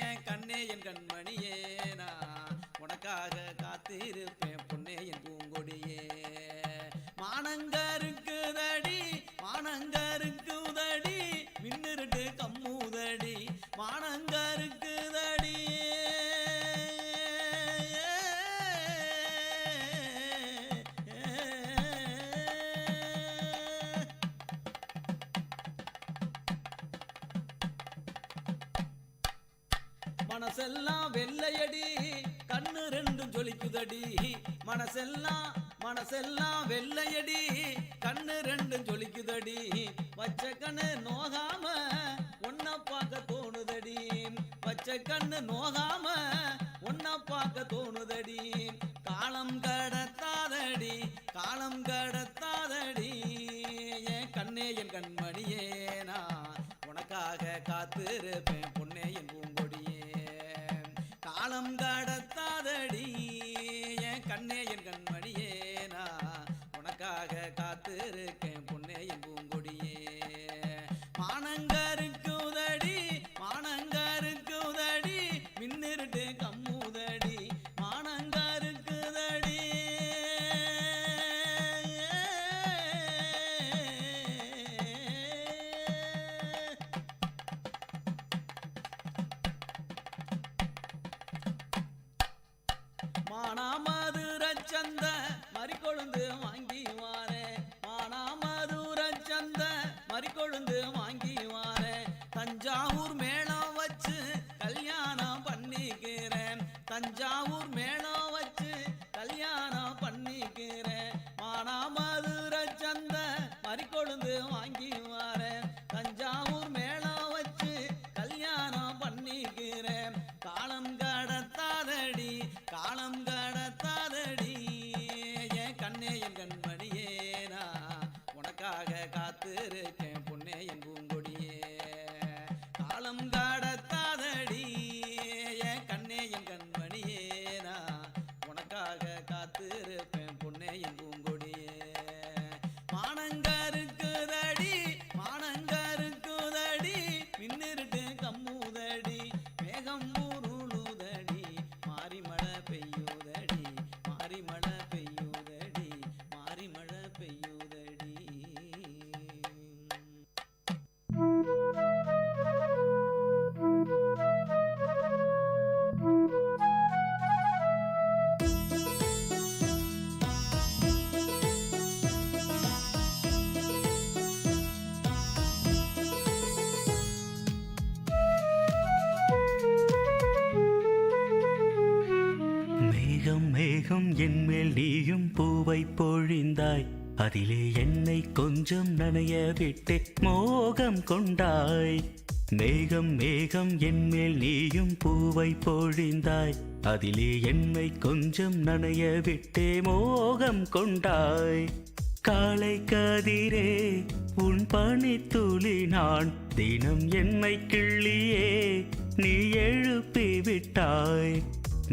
என் கண்ணே என் கண்மணியே நான் உனக்காக காத்திருப்பேன் பொன்னே என் பூங்கொடியே மானங்கருக்குதடி மானங்கருக்குதடி மின்னிருட்டு கம்முதடி மானங்கருக்குதடி மனசெல்லாம் வெள்ளையடி கண்ணு ரெண்டும் ஜொலிக்குதடி மனசெல்லாம் வெள்ளையடி கண்ணு ரெண்டும் ஜொலிக்குதடி வச்ச கண்ணு நோகாம ஒன்ன பார்க்க தோணுதடி வச்ச கண்ணு நோகாம ஒன்ன பார்க்க தோணுதடி காலம் கடத்தாதடி காலம் கடத்தாதடி என் கண்ணே என் கண்மணியே நான் உனக்காக காத்திருப்பேன் பொன்னே என் பூங்கொடியே காலம் கடத்தாதடி என் கண்ணே என் கண்மணியே நான் உனக்காக காத்திருக்கேன் பொன்னே என் பூங்கொடியே மானங்கருக்குதடி மானங்கருக்குதடி மின்னிருட்டு கம்முதடி மானங்கருக்குதடி தஞ்சாவூர் மேளம் வச்சு கல்யாணம் பண்ணிக்கிறேன். மானாமதுரை சந்த மறிக்கொழுந்து வாங்கி வரேன். தஞ்சாவூர் மேளம் வச்சு கல்யாணம் பண்ணிக்கிறேன். காலம் கடத்தாதடி காலம் கடத்தாதடி என் கண்ணே என் கண்மணியே நான் உனக்காக காத்திருக்கேன் பொன்னே என் பூங்கொடியே. காலம் கடத்தாதடி என் கண்ணே என் கண்மணியே நான் உனக்காக காத்திருப்பேன் பொன்னே என் பூங்கொடியே. மானங்கருக்குதடி மானங்கருக்குதடி மின்னிருட்டு கம்முதடி மேகம் ஊருளுதடி மாறி மழை பெய்யுதடி மாறி மழை பெய்யுதடி மாறி மழை பெய்யுதடி. மேகம் மேகம் என்மேல் நீயும் பூவை பொழிந்தாய், அதிலே என்னை கொஞ்சம் நனைய விட்டு மோகம் கொண்டாய். மேகம் மேகம் என்மேல் நீயும் பூவை பொழிந்தாய், அதிலே என்னை கொஞ்சம் நனைய விட்டு மோகம் கொண்டாய். காலை கதிரே உன் பனித்துளி நான் தினம் என்னை கிள்ளியே நீ எழுப்பி விட்டாய்.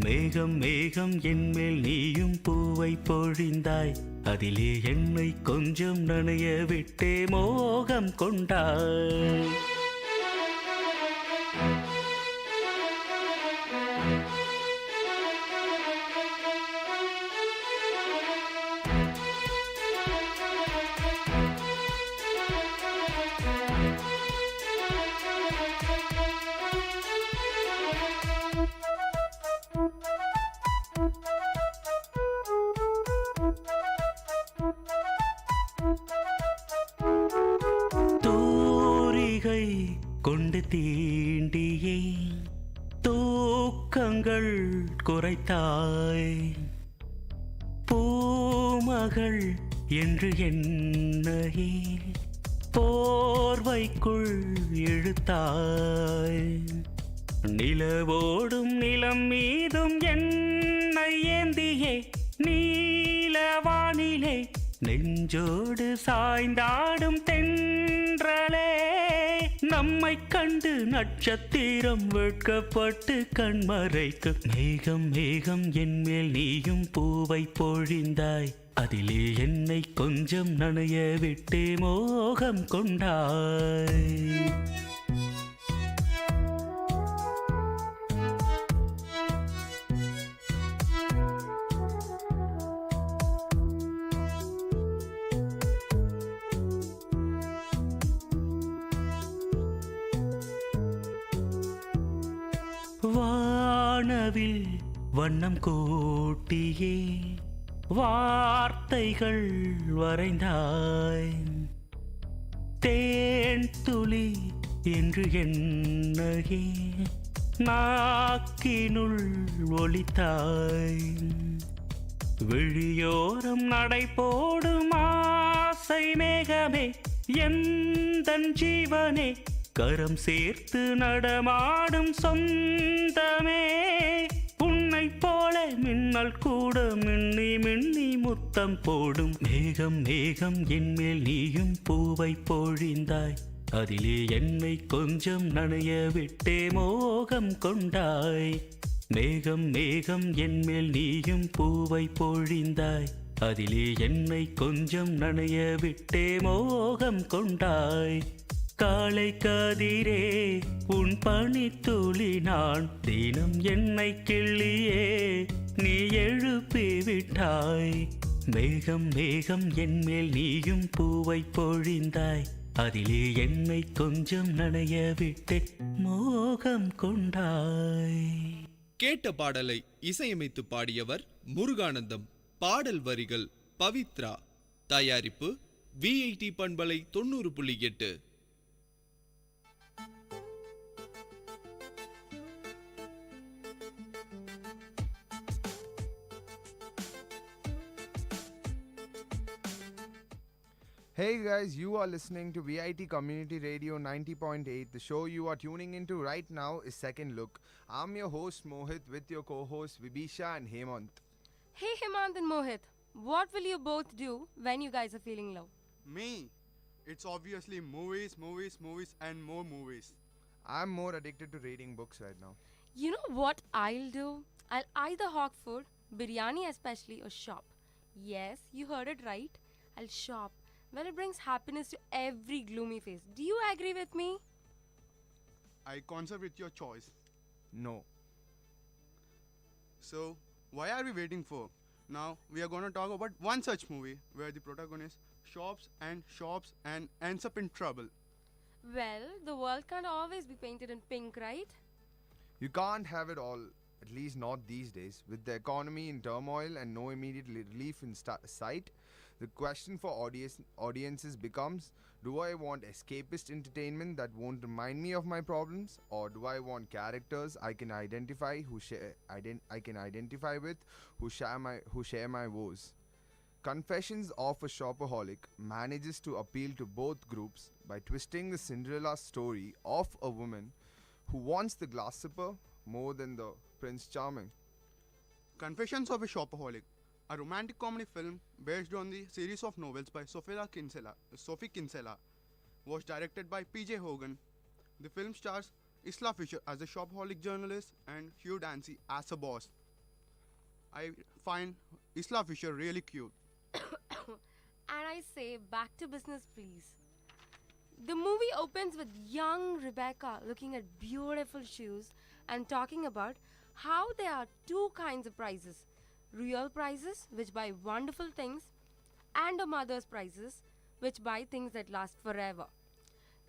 மேகம் மேகம் என்மேல் நீயும் பூவை பொழிந்தாய், அதிலே என்னை கொஞ்சம் நனைய விட்டே மோகம் கொண்டாய். தூரிகை கொண்டு தீண்டியே தூக்கங்கள் குறைத்தாய். பூமகள் என்று என்னையே போர்வைக்குள் இழுத்தாய். நிலவோடும் நிலம் மீதும் என்னை ஏந்தியே நீலவானிலே நெஞ்சோடு சாய்ந்தாடும் தென்றலே. நம்மை கண்டு நட்சத்திரம் வெட்கப்பட்டு கண்மறைக்கு. மேகம் மேகம் என்மேல் நீயும் பூவை பொழிந்தாய், அதிலே என்னை கொஞ்சம் நனைய விட்டு மோகம் கொண்டாய். வானவில் வண்ணம் கூட்டியே வார்த்தைகள் வரைந்தாய். தேன் துளி என்று என்னையே நாக்கினுள் ஒலித்தாய். விழியோரம் நடை போடும் ஆசை மேகமே எந்தன் ஜீவனே, கரம் சேர்த்து நடமாடும் சொந்தமே. உன்னை போல மின்னல் கூட மின்னி மின்னி முத்தம் போடும். மேகம் மேகம் என்மேல் நீயும் பூவை பொழிந்தாய், அதிலே என்னை கொஞ்சம் நனைய விட்டே மோகம் கொண்டாய். மேகம் மேகம் என்மேல் நீயும் பூவை பொழிந்தாய், அதிலே என்னை கொஞ்சம் நனைய விட்டே மோகம் கொண்டாய். காலை கதிரே உன் பனித்துளி நான் தினம் என்னை கிள்ளியே நீ எழுப்பி விட்டாய். மேகம் மேகம் என்மேல் நீயும் பூவை பொழிந்தாய், அதிலே என்னை கொஞ்சம் நனைய விட்டு மோகம் கொண்டாய். கேட்ட பாடலை இசையமைத்து பாடியவர் முருகானந்தம். பாடல் வரிகள் பவித்ரா. தயாரிப்பு விஐடி பண்பலை 90.8. Hey guys, you are listening to Vit Community Radio 90.8. The show you are tuning into right now is Second Look. I'm your host Mohit with your co-hosts Vibisha and Hemant. Hey Hemant and Mohit, what will you both do when you guys are feeling low? Me? It's obviously movies, and more movies. I'm more addicted to reading books right now. You know what I'll do? I'll either hawk food, biryani especially, or shop. Yes, you heard it right. I'll shop. Well, it brings happiness to every gloomy face. Do you agree with me? I concur with your choice. No. So, why are we waiting for? Now, we are going to talk about one such movie where the protagonist shops and ends up in trouble. Well, the world can't always be painted in pink, right? You can't have it all, at least not these days. With the economy in turmoil and no immediate relief in sight, the question for audiences becomes, do I want escapist entertainment that won't remind me of my problems, or do I want characters I can identify with who share my woes? Confessions of a Shopaholic manages to appeal to both groups by twisting the Cinderella story of a woman who wants the glass slipper more than the Prince Charming. Confessions of a Shopaholic, a romantic comedy film based on the series of novels by Sophie Kinsella, was directed by P.J. Hogan. The film stars Isla Fisher as a shopaholic journalist and Hugh Dancy as a boss. I find Isla Fisher really cute. And I say, back to business, please. The movie opens with young Rebecca looking at beautiful shoes and talking about how there are two kinds of prizes. Real prizes, which buy wonderful things, and a mother's prizes, which buy things that last forever.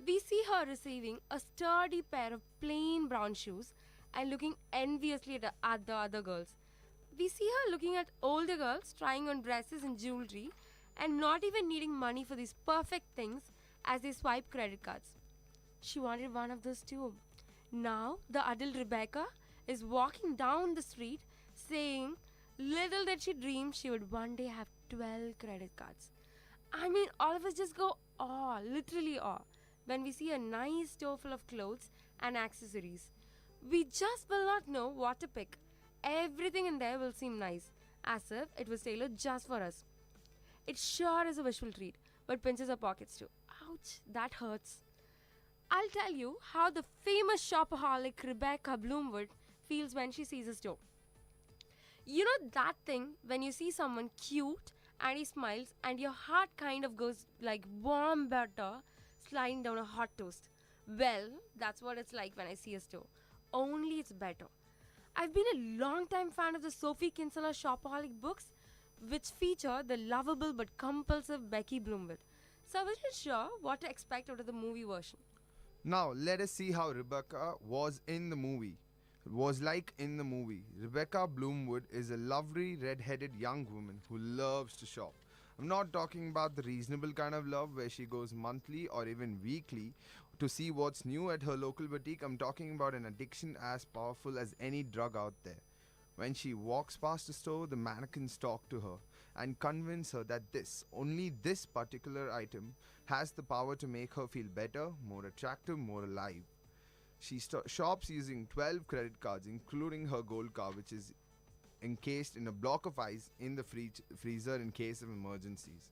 We see her receiving a sturdy pair of plain brown shoes and looking enviously at the other girls. We see her looking at older girls trying on dresses and jewelry and not even needing money for these perfect things as they swipe credit cards. She wanted one of those too. Now, the adult Rebecca is walking down the street saying, little did she dream she would one day have 12 credit cards. I mean, all of us just go awe, literally awe, when we see a nice store full of clothes and accessories. We just will not know what to pick. Everything in there will seem nice, as if it was tailored just for us. It sure is a visual treat, but pinches our pockets too. Ouch, that hurts. I'll tell you how the famous shopaholic Rebecca Bloomwood feels when she sees a store. You know that thing when you see someone cute and he smiles and your heart kind of goes like warm butter sliding down a hot toast? Well, that's what it's like when I see a store. Only it's better. I've been a long-time fan of the Sophie Kinsella Shopaholic books, which feature the lovable but compulsive Becky Bloomwood. So I wasn't sure what to expect out of the movie version. Now, let us see how Rebecca was in the movie. Rebecca Bloomwood is a lovely red-headed young woman who loves to shop. I'm not talking about the reasonable kind of love where she goes monthly or even weekly to see what's new at her local boutique. I'm talking about an addiction as powerful as any drug out there. When she walks past a store, the mannequins talk to her and convince her that only this particular item has the power to make her feel better, more attractive, more alive. She shops using 12 credit cards, including her gold card, which is encased in a block of ice in the freezer in case of emergencies.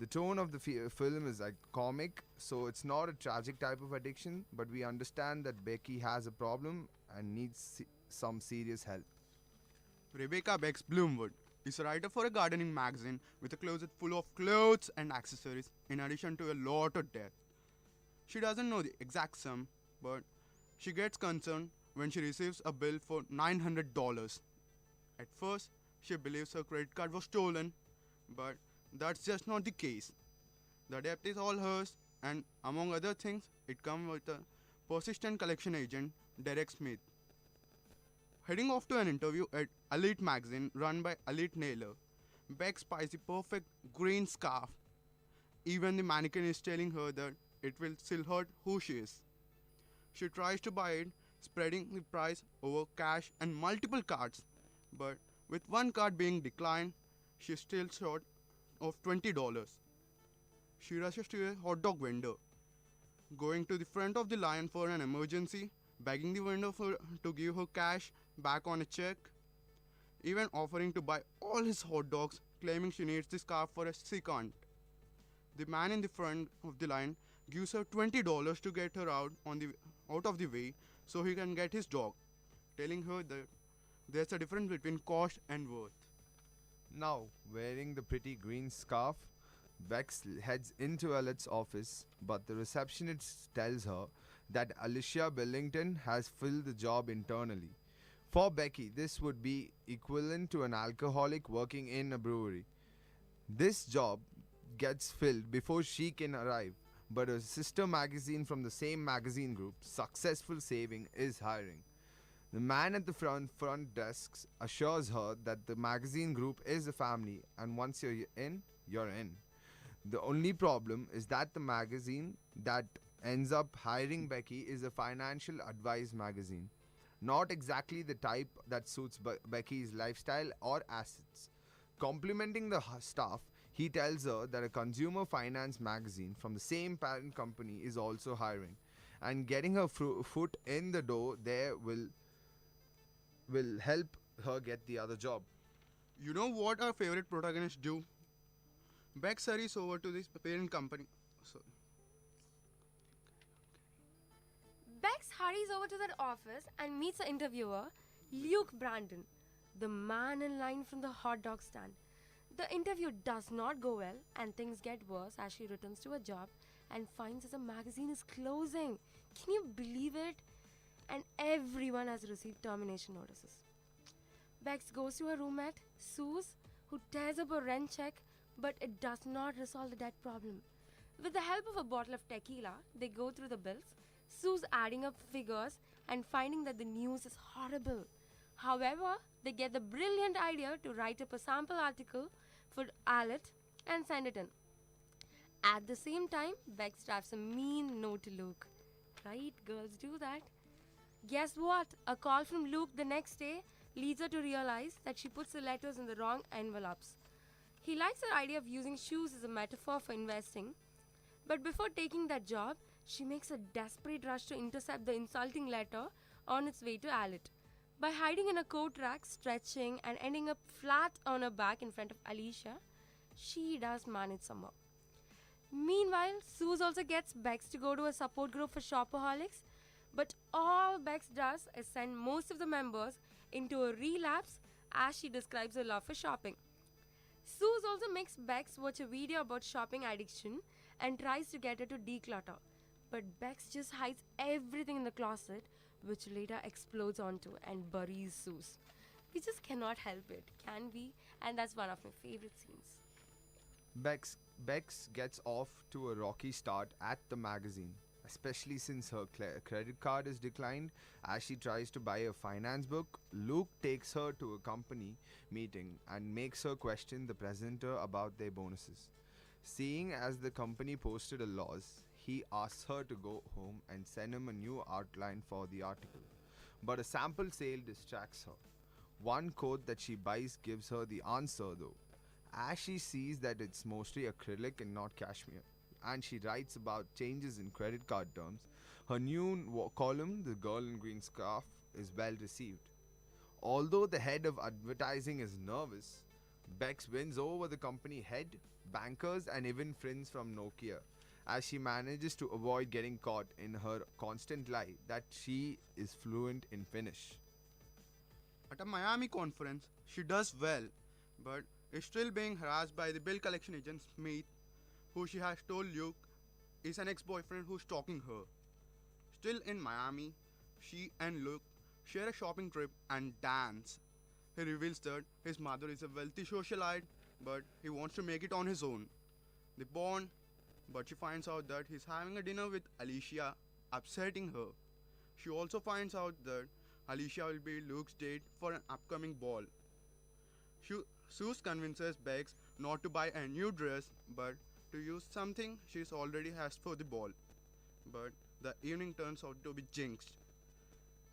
The tone of the film is like comic, so it's not a tragic type of addiction, but we understand that Becky has a problem and needs some serious help. Rebecca Bex Bloomwood is a writer for a gardening magazine with a closet full of clothes and accessories, in addition to a lot of debt. She doesn't know the exact sum, but she gets concerned when she receives a bill for $900. At first, she believes her credit card was stolen, but that's just not the case. The debt is all hers, and among other things, it comes with a persistent collection agent, Derek Smith. Heading off to an interview at Elite magazine run by Elite Nailer, Beck spies the perfect green scarf. Even the mannequin is telling her that it will still hurt who she is. She tries to buy it, spreading the price over cash and multiple cards, but with one card being declined, she is still short of $20. she rushes to a hot dog vendor, going to the front of the line for an emergency, begging the vendor to give her cash back on a check, even offering to buy all his hot dogs, claiming she needs the scarf for a she can't. The man in the front of the line gives her $20 to get her out of the way so he can get his dog, telling her that there's a difference between cost and worth. Now, wearing the pretty green scarf, Bex heads into Alet's office, but the receptionist tells her that Alicia Billington has filled the job internally. For Becky, this would be equivalent to an alcoholic working in a brewery. This job gets filled before she can arrive, but a sister magazine from the same magazine group, Successful Saving, is hiring. The man at the front desk assures her that the magazine group is a family, and once you're in, you're in. The only problem is that the magazine that ends up hiring Becky is a financial advice magazine. Not exactly the type that suits Becky's lifestyle or assets. Complimenting the staff, he tells her that a consumer finance magazine from the same parent company is also hiring, and getting her foot in the door there will help her get the other job. You know what our favorite protagonists do? Bex hurries over to this parent company. Bex hurries over to that office and meets the interviewer, Luke Brandon, the man in line from the hot dog stand. The interview does not go well, and things get worse as she returns to her job and finds that the magazine is closing. Can you believe it? And everyone has received termination notices. Bex goes to her roommate, Suze, who tears up a rent check, but it does not resolve the debt problem. With the help of a bottle of tequila, they go through the bills, Suze adding up figures and finding that the news is horrible. However, they get the brilliant idea to write up a sample article for Alet and send it in. At the same time, Bex drafts a mean note to Luke. Right, girls do that. Guess what? A call from Luke the next day leads her to realize that she puts the letters in the wrong envelopes. He likes her idea of using shoes as a metaphor for investing, but before taking that job, she makes a desperate rush to intercept the insulting letter on its way to Alet. By hiding in a coat rack, stretching, and ending up flat on her back in front of Alicia, she does manage somehow. Meanwhile, Suze also gets Bex to go to a support group for shopaholics, but all Bex does is send most of the members into a relapse as she describes her love for shopping. Suze also makes Bex watch a video about shopping addiction and tries to get her to declutter, but Bex just hides everything in the closet, which later explodes onto and buries Suze. We just cannot help it, can we? And that's one of my favorite scenes. Bex gets off to a rocky start at the magazine, especially since her credit card is declined. As she tries to buy a finance book, Luke takes her to a company meeting and makes her question the presenter about their bonuses. Seeing as the company posted a loss, he asks her to go home and send him a new outline for the article. But a sample sale distracts her. One coat that she buys gives her the answer though, as she sees that it's mostly acrylic and not cashmere, and she writes about changes in credit card terms. Her new column, The Girl in Green Scarf, is well received. Although the head of advertising is nervous, Bex wins over the company head, bankers, and even friends from Nokia, as she manages to avoid getting caught in her constant lie that she is fluent in Finnish. At a Miami conference, she does well, but is still being harassed by the bill collection agent Smith, who she has told Luke is an ex-boyfriend who's stalking her. Still in Miami, she and Luke share a shopping trip and dance. He reveals that his mother is a wealthy socialite, but he wants to make it on his own. They bond, but she finds out that he's having a dinner with Alicia, upsetting her. She also finds out that Alicia will be Luke's date for an upcoming ball. Suze convinces Bex not to buy a new dress, but to use something she already has for the ball. But the evening turns out to be jinxed.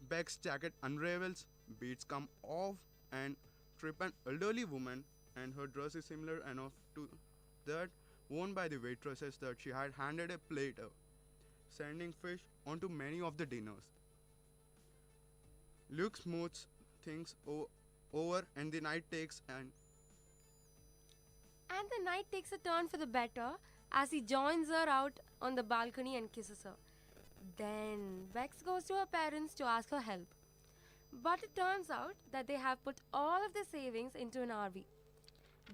Bec's jacket unravels, beads come off, and trip an elderly woman, and her dress is similar enough to that warned by the waitresses that she had handed a platter, sending fish onto many of the dinners. Luke smooths things over and the night takes a turn for the better as he joins her out on the balcony and kisses her. Then Bex goes to her parents to ask for help. But it turns out that they have put all of their savings into an RV.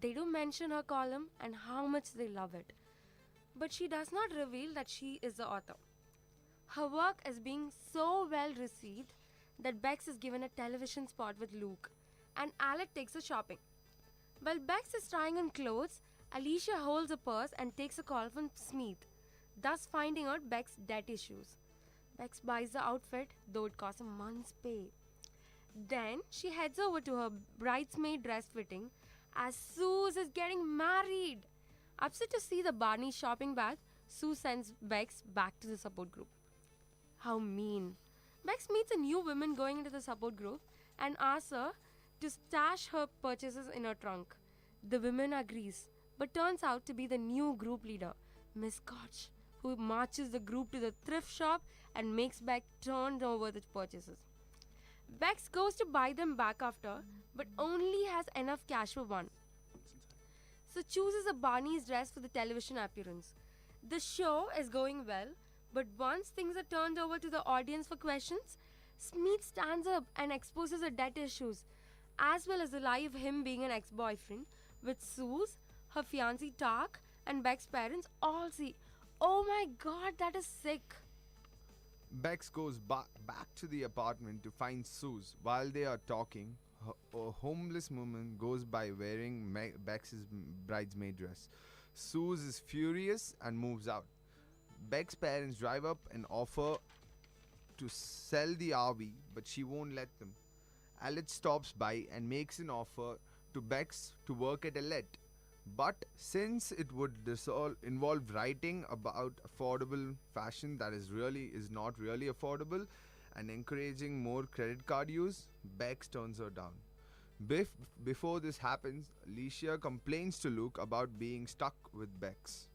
They do mention her column and how much they love it. But she does not reveal that she is the author. Her work is being so well received that Bex is given a television spot with Luke and Alec takes her shopping. While Bex is trying on clothes, Alicia holds a purse and takes a call from Smith, thus finding out Bec's debt issues. Bex buys the outfit, though it costs a month's pay. Then she heads over to her bridesmaid dress fitting as Suze is getting married. Upset to see the Barney shopping bag, Sue sends Bex back to the support group. How mean. Bex meets a new woman going into the support group and asks her to stash her purchases in her trunk. The woman agrees, but turns out to be the new group leader, Miss Koch, who marches the group to the thrift shop and makes Bex turn over the purchases. Bex goes to buy them back after, but only has enough cash for one. So chooses a Barney's dress for the television appearance. The show is going well, but once things are turned over to the audience for questions, Smith stands up and exposes her debt issues, as well as the lie of him being an ex-boyfriend, which Suze, her fiancé Tak, and Bec's parents all see. Oh my god, that is sick. Bex goes back to the apartment to find Suze. While they are talking, a homeless woman goes by wearing Bex's bridesmaid dress. Suze is furious and moves out. Bec's parents drive up and offer to sell the RV, but she won't let them. Alec stops by and makes an offer to Bex to work at Alec. But since it would involve writing about affordable fashion that is not really affordable and encouraging more credit card use, Bex turns her down. Before this happens, Alicia complains to Luke about being stuck with Bex.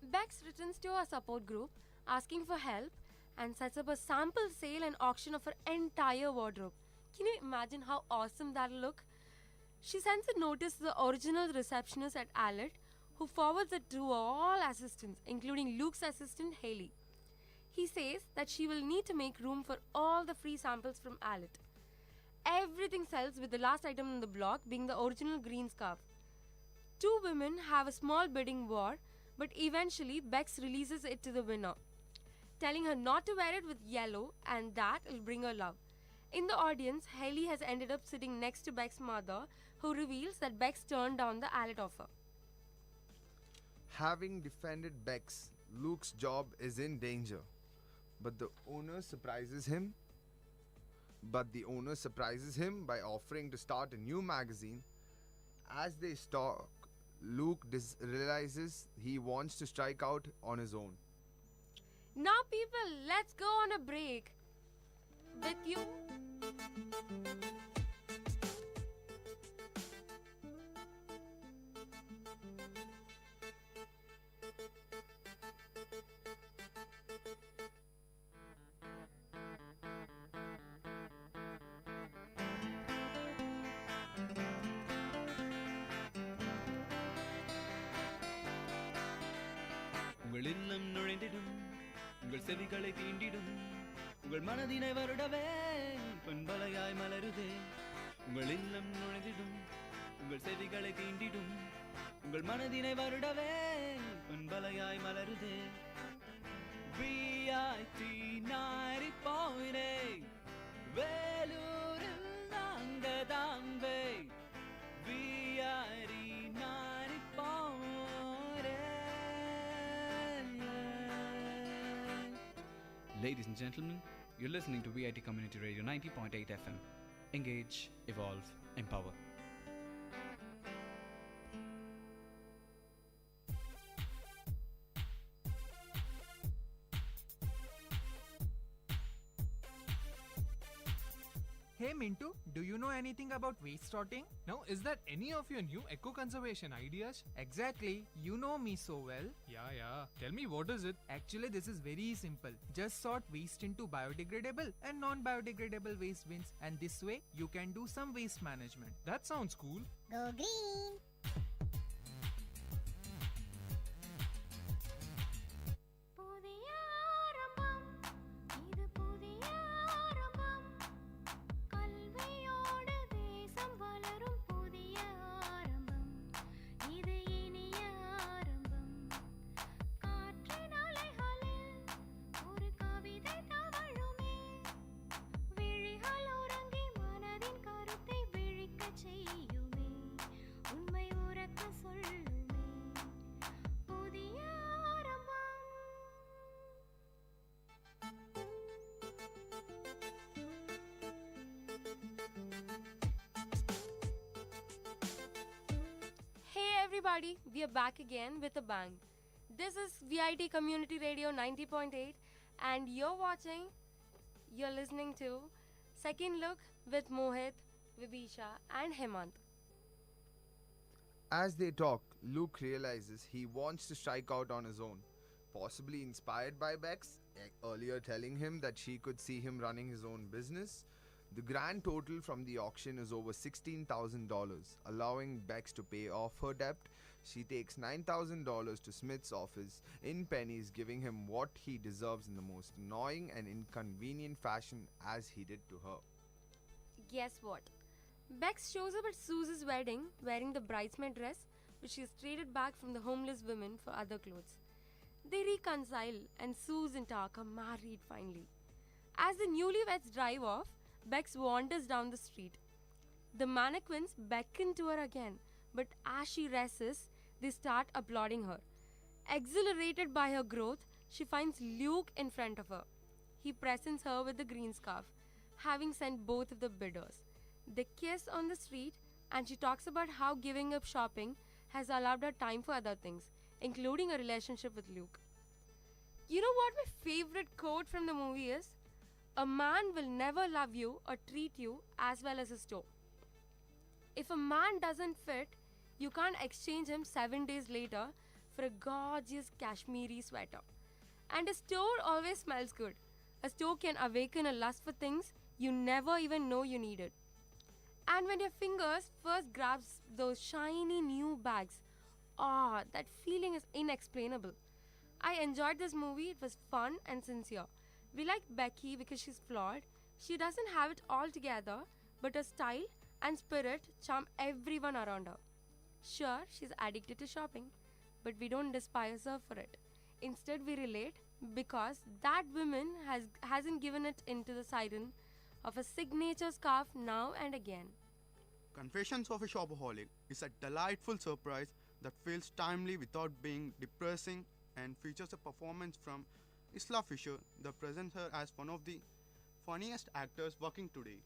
Bex returns to her support group asking for help and sets up a sample sale and auction of her entire wardrobe. Can you imagine how awesome that'll look? She sends a notice to the original receptionist at Allet, who forwards it to all assistants, including Luke's assistant Haley. He says that she will need to make room for all the free samples from Allet. Everything sells, with the last item on the block being the original green scarf. Two women have a small bidding war, but eventually Bex releases it to the winner, telling her not to wear it with yellow and that will bring her love. In the audience, Haley has ended up sitting next to Bec's mother, who reveals that Bex turned down the Allet offer. Having defended Bex, Luke's job is in danger. But the owner surprises him by offering to start a new magazine. As they talk, Luke realizes he wants to strike out on his own. Now people, let's go on a break. With you. உங்கள் இல்லம் நுழைந்திடும், உங்கள் செவிகளை தீண்டிடும், உங்கள் மனதினை வருடவே பண்பலையாய் மலருதே. உங்கள் இல்லம் நுழைந்திடும், உங்கள் செவிகளை தீண்டிடும், உங்கள் மனதினை வருடவே பண்பலையாய் மலருதே. VIT 90.8 வேலூரில் நாங்க Tambe. VIT 90.8. Ladies and gentlemen, you're listening to VIT Community Radio 90.8 FM. Engage, evolve, empower. Hey Mintu, do you know anything about waste sorting? Now, is that any of your new eco-conservation ideas? Exactly, you know me so well. Yeah. Tell me, what is it? Actually, this is very simple. Just sort waste into biodegradable and non-biodegradable waste bins, and this way you can do some waste management. That sounds cool. Go green! Everybody, we are back again with a bang. This is Vit Community Radio 90.8 and you're listening to Second Look with Mohit, Vibisha and Hemant. As they talk, Luke realizes he wants to strike out on his own, possibly inspired by Bex, earlier telling him that she could see him running his own business. The grand total from the auction is over $16,000, allowing Bex to pay off her debt. She takes $9,000 to Smith's office in pennies, giving him what he deserves in the most annoying and inconvenient fashion as he did to her. Guess what? Bex shows up at Sue's wedding wearing the bridesmaid dress which she has traded back from the homeless women for other clothes. They reconcile and Suze and Tak are married finally. As the newlyweds drive off, Bex wanders down the street. The mannequins beckon to her again, but as she resists, they start applauding her. Exhilarated by her growth, she finds Luke in front of her. He presents her with the green scarf, having sent both of the bidders. They kiss on the street, and she talks about how giving up shopping has allowed her time for other things, including a relationship with Luke. You know what my favorite quote from the movie is? A man will never love you or treat you as well as a store. If a man doesn't fit, you can't exchange him 7 days later for a gorgeous Kashmiri sweater. And a store always smells good. A store can awaken a lust for things you never even know you needed. And when your fingers first grasp those shiny new bags, that feeling is inexplainable. I enjoyed this movie. It was fun and sincere. We like Becky because she's flawed. She doesn't have it all together, but her style and spirit charm everyone around her. Sure, she's addicted to shopping, but we don't despise her for it. Instead, we relate because that woman hasn't given it into the siren of a signature scarf now and again. Confessions of a Shopaholic is a delightful surprise that feels timely without being depressing and features a performance from Isla Fisher that presents her as one of the funniest actors working today.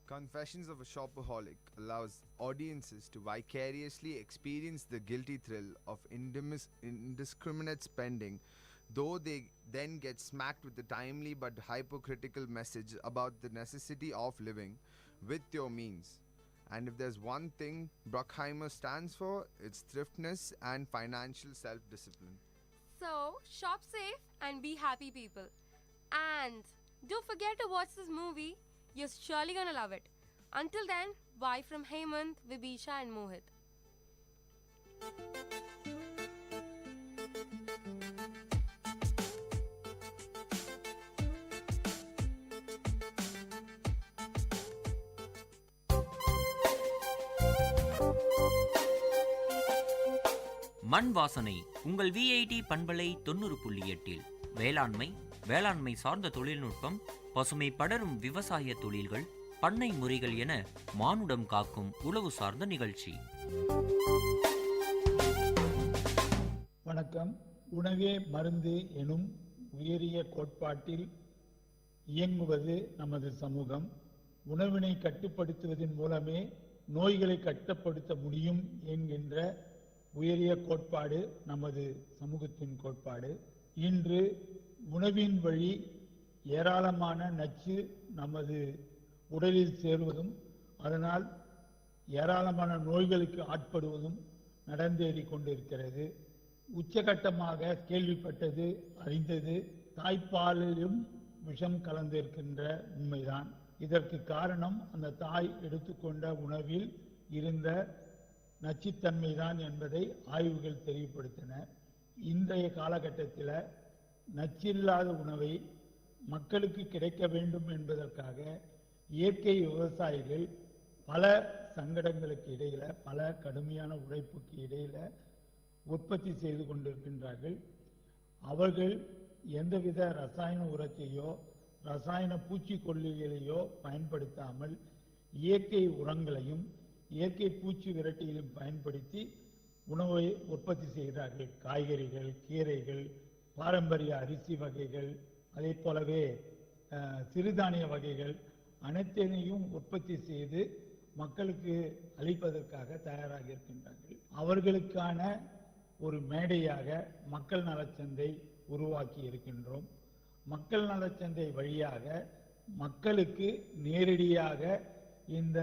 Confessions of a Shopaholic allows audiences to vicariously experience the guilty thrill of indiscriminate spending, though they then get smacked with the timely but hypocritical message about the necessity of living with your means. And if there's one thing Bruckheimer stands for, it's thriftness and financial self-discipline. So, shop safe and be happy, people. And don't forget to watch this movie. You're surely gonna love it. Until then, bye from Hemant, Vibisha and Mohit. மண் வாசனை உங்கள் VIT பண்பலை 90.8 வேளாண்மை சார்ந்த தொழில்நுட்பம், பசுமை படரும் விவசாய தொழில்கள், பண்ணை முறைகள் என மானுடம் காக்கும் உழவு சார்ந்த நிகழ்ச்சி. வணக்கம். உணவே மருந்து எனும் உயரிய கோட்பாட்டில் இயங்குவது நமது சமூகம். உணவினை கட்டுப்படுத்துவதன் மூலமே நோய்களை கட்டுப்படுத்த முடியும் என்கின்ற உயரிய கோட்பாடு நமது சமூகத்தின் கோட்பாடு. இன்று உணவின் வழி ஏராளமான நச்சு நமது உடலில் சேருவதும் அதனால் ஏராளமான நோய்களுக்கு ஆட்படுவதும் நடந்தேறி கொண்டிருக்கிறது. உச்சகட்டமாக கேள்விப்பட்டது அறிந்தது தாய்ப்பாலிலும் விஷம் கலந்திருக்கின்ற உண்மைதான். இதற்கு காரணம் அந்த தாய் எடுத்துக்கொண்ட உணவில் இருந்த நச்சுத்தன்மைதான் என்பதை ஆய்வுகள் தெளிவுபடுத்தின. இன்றைய காலகட்டத்தில் நச்சில்லாத உணவை மக்களுக்கு கிடைக்க வேண்டும் என்பதற்காக இயற்கை விவசாயிகள் பல சங்கடங்களுக்கு இடையில, பல கடுமையான உழைப்புக்கு இடையில உற்பத்தி செய்து கொண்டிருக்கின்றார்கள். அவர்கள் எந்தவித ரசாயன உரத்தையோ ரசாயன பூச்சிக்கொல்லிகளையோ பயன்படுத்தாமல் இயற்கை உரங்களையும் இயற்கை பூச்சி விரட்டிகளையும் பயன்படுத்தி உணவை உற்பத்தி செய்கிறார்கள். காய்கறிகள், கீரைகள், பாரம்பரிய அரிசி வகைகள், அதே போலவே சிறுதானிய வகைகள் அனைத்தையும் உற்பத்தி செய்து மக்களுக்கு அளிப்பதற்காக தயாராக இருக்கின்றார்கள். அவர்களுக்கான ஒரு மேடையாக மக்கள் நலச்சந்தை உருவாக்கி இருக்கின்றோம். மக்கள் நலச்சந்தை வழியாக மக்களுக்கு நேரடியாக இந்த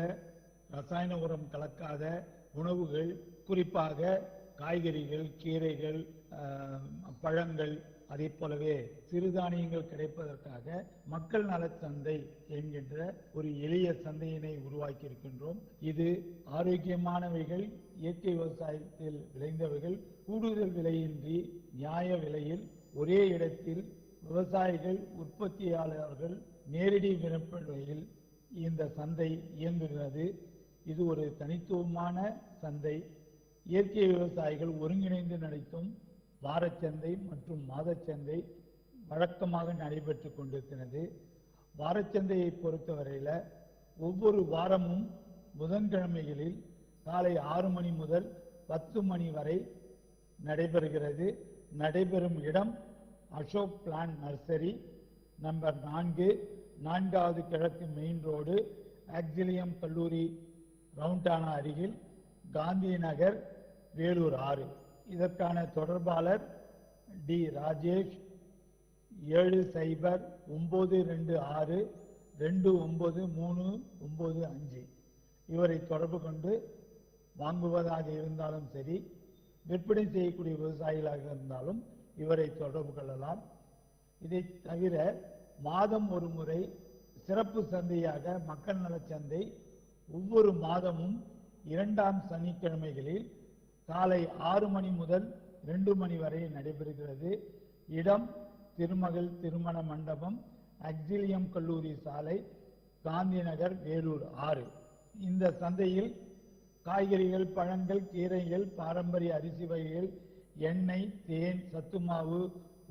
ரசாயன உரம் கலக்காத உணவுகள், குறிப்பாக காய்கறிகள், கீரைகள், பழங்கள், அதே போலவே சிறுதானியங்கள் கிடைப்பதற்காக மக்கள் நலச்சந்தை என்கின்ற ஒரு எளிய சந்தையினை உருவாக்கி இருக்கின்றோம். இது ஆரோக்கியமானவைகள், இயற்கை விவசாயத்தில் விளைந்தவைகள் கூடுதல் விலையின்றி நியாய விலையில் ஒரே இடத்தில் விவசாயிகள், உற்பத்தியாளர்கள் நேரடி விற்பனையில் இந்த சந்தை இயங்குகிறது. இது ஒரு தனித்துவமான சந்தை. இயற்கை விவசாயிகள் ஒருங்கிணைந்து நடத்தும் வாரச்சந்தை மற்றும் மாதச்சந்தை வழக்கமாக நடைபெற்று கொண்டிருக்கிறது. வாரச்சந்தையை பொறுத்தவரையில் ஒவ்வொரு வாரமும் புதன்கிழமைகளில் காலை 6 மணி முதல் 10 மணி வரை நடைபெறுகிறது. நடைபெறும் இடம் அசோக் பிளான் நர்சரி, நம்பர் 4, 4வது கிழக்கு மெயின் ரோடு, ஆக்சிலியம் கல்லூரி ரவுண்டானா அருகில், காந்தி நகர், வேலூர் 6. இதற்கான தொடர்பாளர் டி ராஜேஷ், 7092629395. இவரை தொடர்பு கொண்டு வாங்குவதாக இருந்தாலும் சரி, விற்பனை செய்யக்கூடிய விவசாயிகளாக இருந்தாலும் இவரை தொடர்பு கொள்ளலாம். இதை தவிர மாதம் ஒரு முறை சிறப்பு சந்தையாக மக்கள் நலச்சந்தை ஒவ்வொரு மாதமும் 2ஆம் சனிக்கிழமைகளில் காலை 6 மணி முதல் 2 மணி வரை நடைபெறுகிறது. இடம் திருமகள் திருமண மண்டபம், ஆக்சிலியம் கல்லூரி சாலை, காந்தி நகர், வேலூர் 6. இந்த சந்தையில் காய்கறிகள், பழங்கள், கீரைகள், பாரம்பரிய அரிசி வகைகள், எண்ணெய், தேன், சத்துமாவு,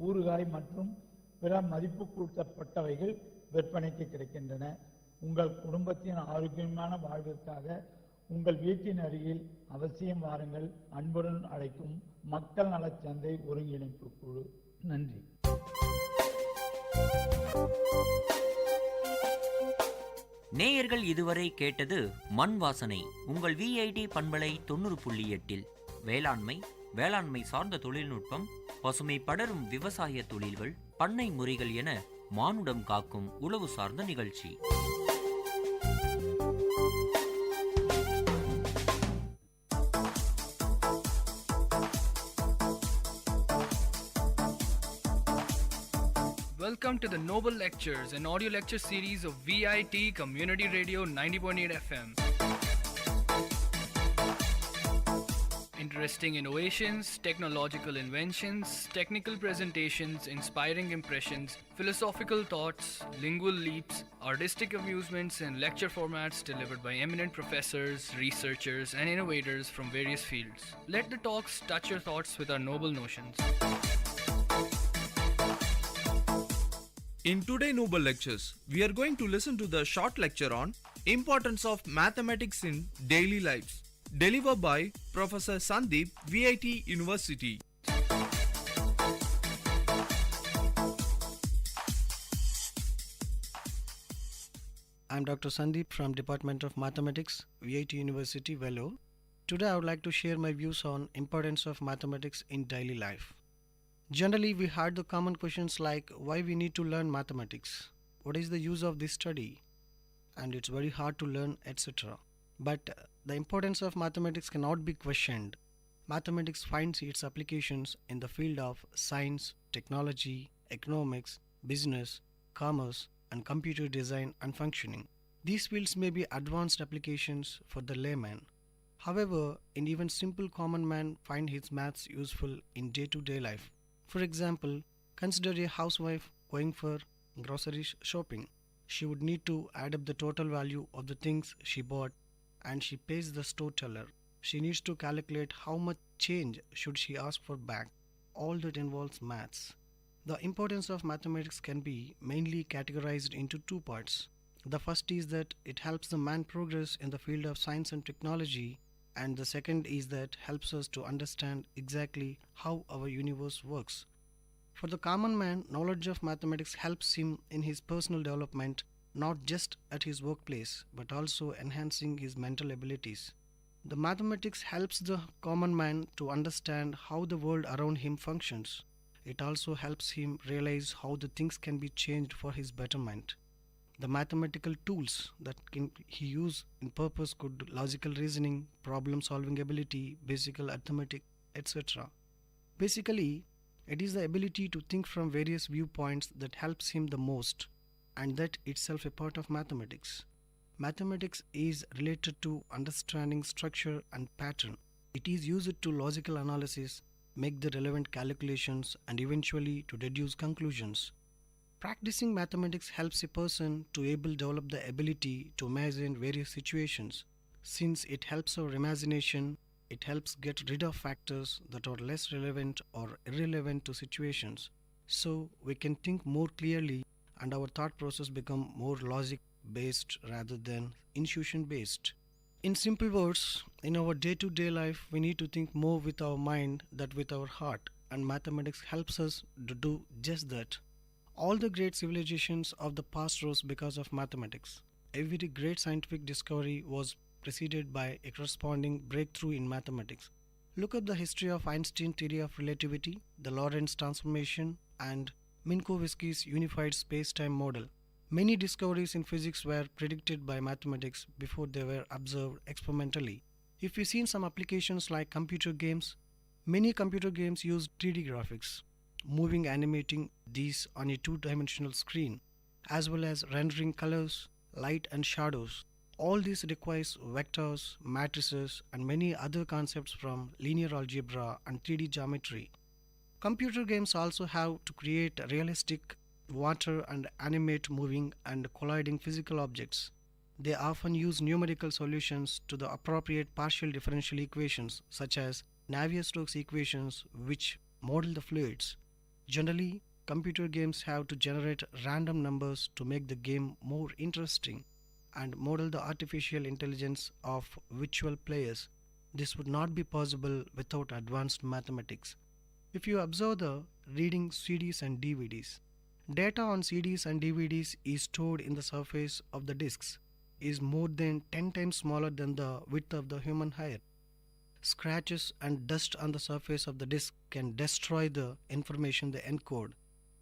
ஊறுகாய் மற்றும் பிற மதிப்பு கூட்டப்பட்டவைகள் விற்பனைக்கு கிடைக்கின்றன. உங்கள் குடும்பத்தின் ஆரோக்கியமான வாழ்விற்காக உங்கள் வீட்டின் அருகில் அவசியம் வாருங்கள். அன்புடன் அழைக்கும் மக்கள் நலச்சந்தை ஒருங்கிணைப்பு குழு. நன்றி. நேயர்கள் இதுவரை கேட்டது மண் வாசனை உங்கள் விஐடி பண்பலை 90.8. வேளாண்மை சார்ந்த தொழில்நுட்பம், பசுமை படரும் விவசாய தொழில்கள், பண்ணை முறைகள் என மானுடம் காக்கும் உழவு சார்ந்த நிகழ்ச்சி. Welcome to the Noble Lectures, an audio lecture series of VIT Community Radio 90.8 FM. Interesting innovations, technological inventions, technical presentations, inspiring impressions, philosophical thoughts, lingual leaps, artistic amusements, and lecture formats delivered by eminent professors, researchers, and innovators from various fields. Let the talks touch your thoughts with our noble notions. In today's Noble Lectures, we are going to listen to the short lecture on Importance of Mathematics in Daily Lives, delivered by Professor Sandeep, VIT University. I'm Dr. Sandeep from Department of Mathematics, VIT University, Vellore. Today I would like to share my views on importance of mathematics in daily life. Generally, we heard the common questions like why we need to learn mathematics, what is the use of this study, and it's very hard to learn, etc. But the importance of mathematics cannot be questioned. Mathematics finds its applications in the field of science, technology, economics, business, commerce, and computer design and functioning. These fields may be advanced applications for the layman. However, an even simple common man finds his maths useful in day-to-day life. For example, consider a housewife going for grocery shopping. She would need to add up the total value of the things she bought and she pays the store teller. She needs to calculate how much change should she ask for back. All that involves maths. The importance of mathematics can be mainly categorized into two parts. The first is that it helps the man progress in the field of science and technology, and the second is that helps us to understand exactly how our universe works. For the common man, knowledge of mathematics helps him in his personal development, not just at his workplace, but also enhancing his mental abilities. The mathematics helps the common man to understand how the world around him functions. It also helps him realize how the things can be changed for his betterment. The mathematical tools that he use in purpose could logical reasoning, problem solving ability, basic arithmetic, etc. Basically, it is the ability to think from various viewpoints that helps him the most, and that itself a part of mathematics. Mathematics is related to understanding structure and pattern. It is used to logical analysis, make the relevant calculations, and eventually to deduce conclusions. Practicing mathematics helps a person to develop the ability to imagine various situations. Since it helps our imagination, it helps get rid of factors that are less relevant or irrelevant to situations. So we can think more clearly and our thought process become more logic based rather than intuition based. In simple words, in our day-to-day life, we need to think more with our mind than with our heart, and mathematics helps us to do just that. All the great civilizations of the past rose because of mathematics. Every great scientific discovery was preceded by a corresponding breakthrough in mathematics. Look up the history of Einstein's theory of relativity, the Lorentz transformation, and Minkowski's unified space-time model. Many discoveries in physics were predicted by mathematics before they were observed experimentally. If we see some applications like computer games, many computer games use 3D graphics, moving animating these on a two-dimensional screen, as well as rendering colors, light and shadows. All this requires vectors, matrices, and many other concepts from linear algebra and 3D geometry. Computer games also have to create realistic water and animate moving and colliding physical objects. They often use numerical solutions to the appropriate partial differential equations such as Navier-Stokes equations which model the fluids. Generally, computer games have to generate random numbers to make the game more interesting and model the artificial intelligence of virtual players. This would not be possible without advanced mathematics. If you observe the reading CDs and DVDs, data on CDs and DVDs is stored in the surface of the discs, is more than 10 times smaller than the width of the human hair. Scratches and dust on the surface of the disc can destroy the information they encode.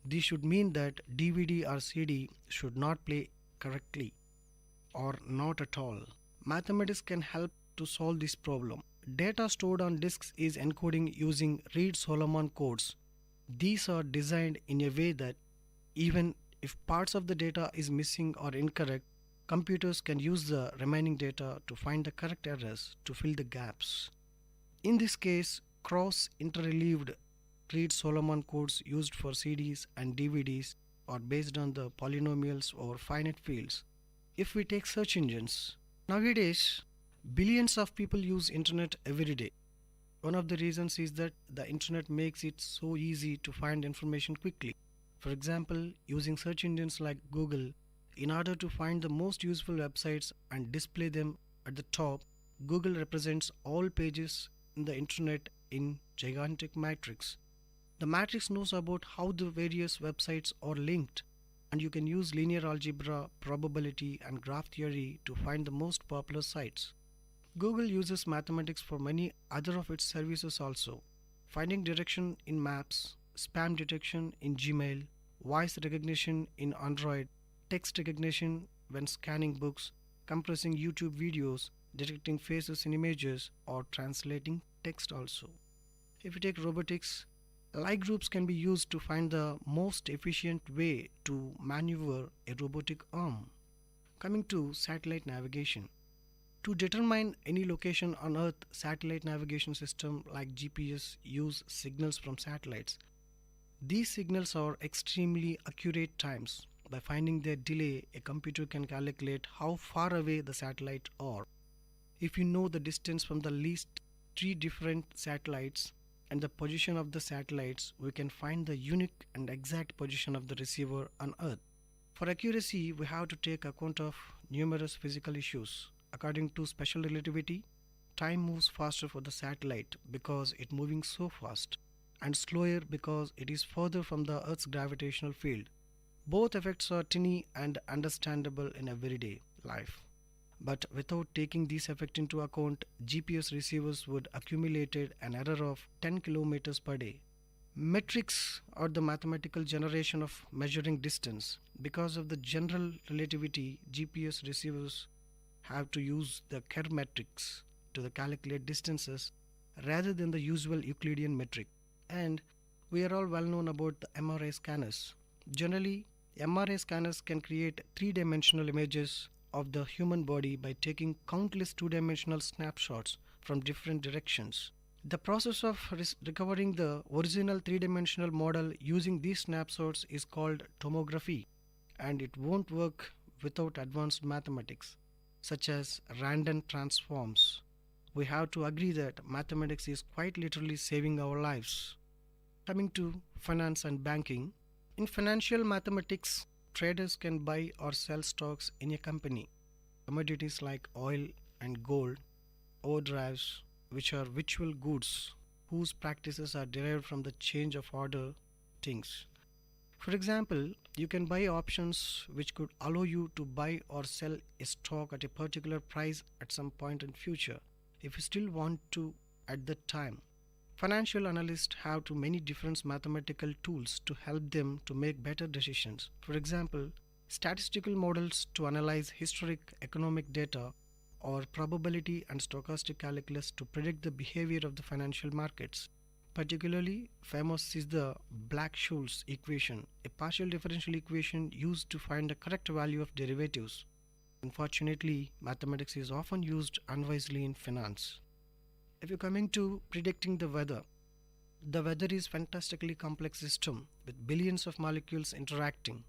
This should mean that DVD or CD should not play correctly or not at all. Mathematics can help to solve this problem. Data stored on disks is encoding using Reed-Solomon codes. These are designed in a way that even if parts of the data is missing or incorrect, computers can use the remaining data to find the correct errors to fill the gaps. In this case, cross-interleaved Reed-Solomon codes used for CDs and DVDs are based on the polynomials or finite fields. If we take search engines, nowadays billions of people use internet every day. One of the reasons is that the internet makes it so easy to find information quickly. For example, using search engines like Google, in order to find the most useful websites and display them at the top, Google represents all pages in the internet in gigantic matrix. The matrix knows about how the various websites are linked, and you can use linear algebra, probability, and graph theory to find the most popular sites. Google uses mathematics for many other of its services also. Finding direction in maps, spam detection in Gmail, voice recognition in Android, text recognition when scanning books, compressing YouTube videos, detecting faces in images, or translating text also. If you take robotics, like groups can be used to find the most efficient way to maneuver a robotic arm. Coming to satellite navigation. To determine any location on Earth, satellite navigation system like GPS use signals from satellites. These signals are extremely accurate times. By finding their delay, a computer can calculate how far away the satellite are. If you know the distance from the least 3 different satellites and the position of the satellites, we can find the unique and exact position of the receiver on Earth. For accuracy, we have to take account of numerous physical issues. According to special relativity, time moves faster for the satellite because it's moving so fast, and slower because it is further from the Earth's gravitational field. Both effects are tiny and understandable in everyday life. But without taking these effects into account, GPS receivers would accumulate an error of 10 kilometers per day. Metrics are the mathematical generation of measuring distance. Because of the general relativity, GPS receivers have to use the Kerr metrics to calculate distances rather than the usual Euclidean metric. And we are all well known about the MRI scanners. Generally, MRI scanners can create 3-dimensional images of the human body by taking countless 2-dimensional snapshots from different directions. The process of recovering the original 3-dimensional model using these snapshots is called tomography, and it won't work without advanced mathematics, such as random transforms. We have to agree that mathematics is quite literally saving our lives. Coming to finance and banking, in financial mathematics, traders can buy or sell stocks in a company. Commodities like oil and gold, overdrives, which are virtual goods whose practices are derived from the change of order things. For example, you can buy options which could allow you to buy or sell a stock at a particular price at some point in future if you still want to at that time. Financial analysts have too many different mathematical tools to help them to make better decisions. For example, statistical models to analyze historic economic data, or probability and stochastic calculus to predict the behavior of the financial markets. Particularly famous is the Black-Scholes equation, a partial differential equation used to find the correct value of derivatives. Unfortunately, mathematics is often used unwisely in finance. If you're coming to predicting the weather is fantastically complex system with billions of molecules interacting.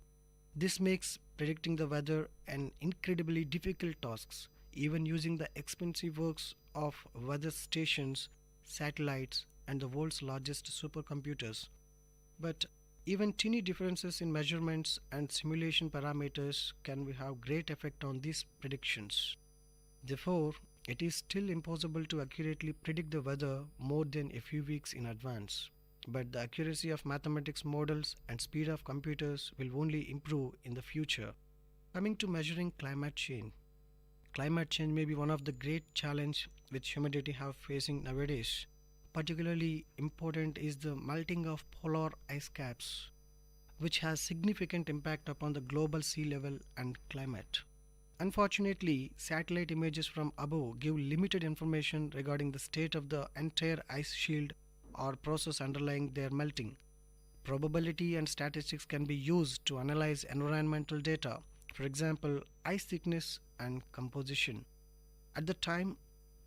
This makes predicting the weather an incredibly difficult task, even using the expensive works of weather stations, satellites, and the world's largest supercomputers. But even teeny differences in measurements and simulation parameters can have great effect on these predictions. Therefore, it is still impossible to accurately predict the weather more than a few weeks in advance. But the accuracy of mathematics models and speed of computers will only improve in the future. Coming to measuring climate change. Climate change may be one of the great challenges which humanity have facing nowadays. Particularly important is the melting of polar ice caps, which has significant impact upon the global sea level and climate. Unfortunately, satellite images from above give limited information regarding the state of the entire ice shield or process underlying their melting. Probability and statistics can be used to analyze environmental data, for example, ice thickness and composition. At the time,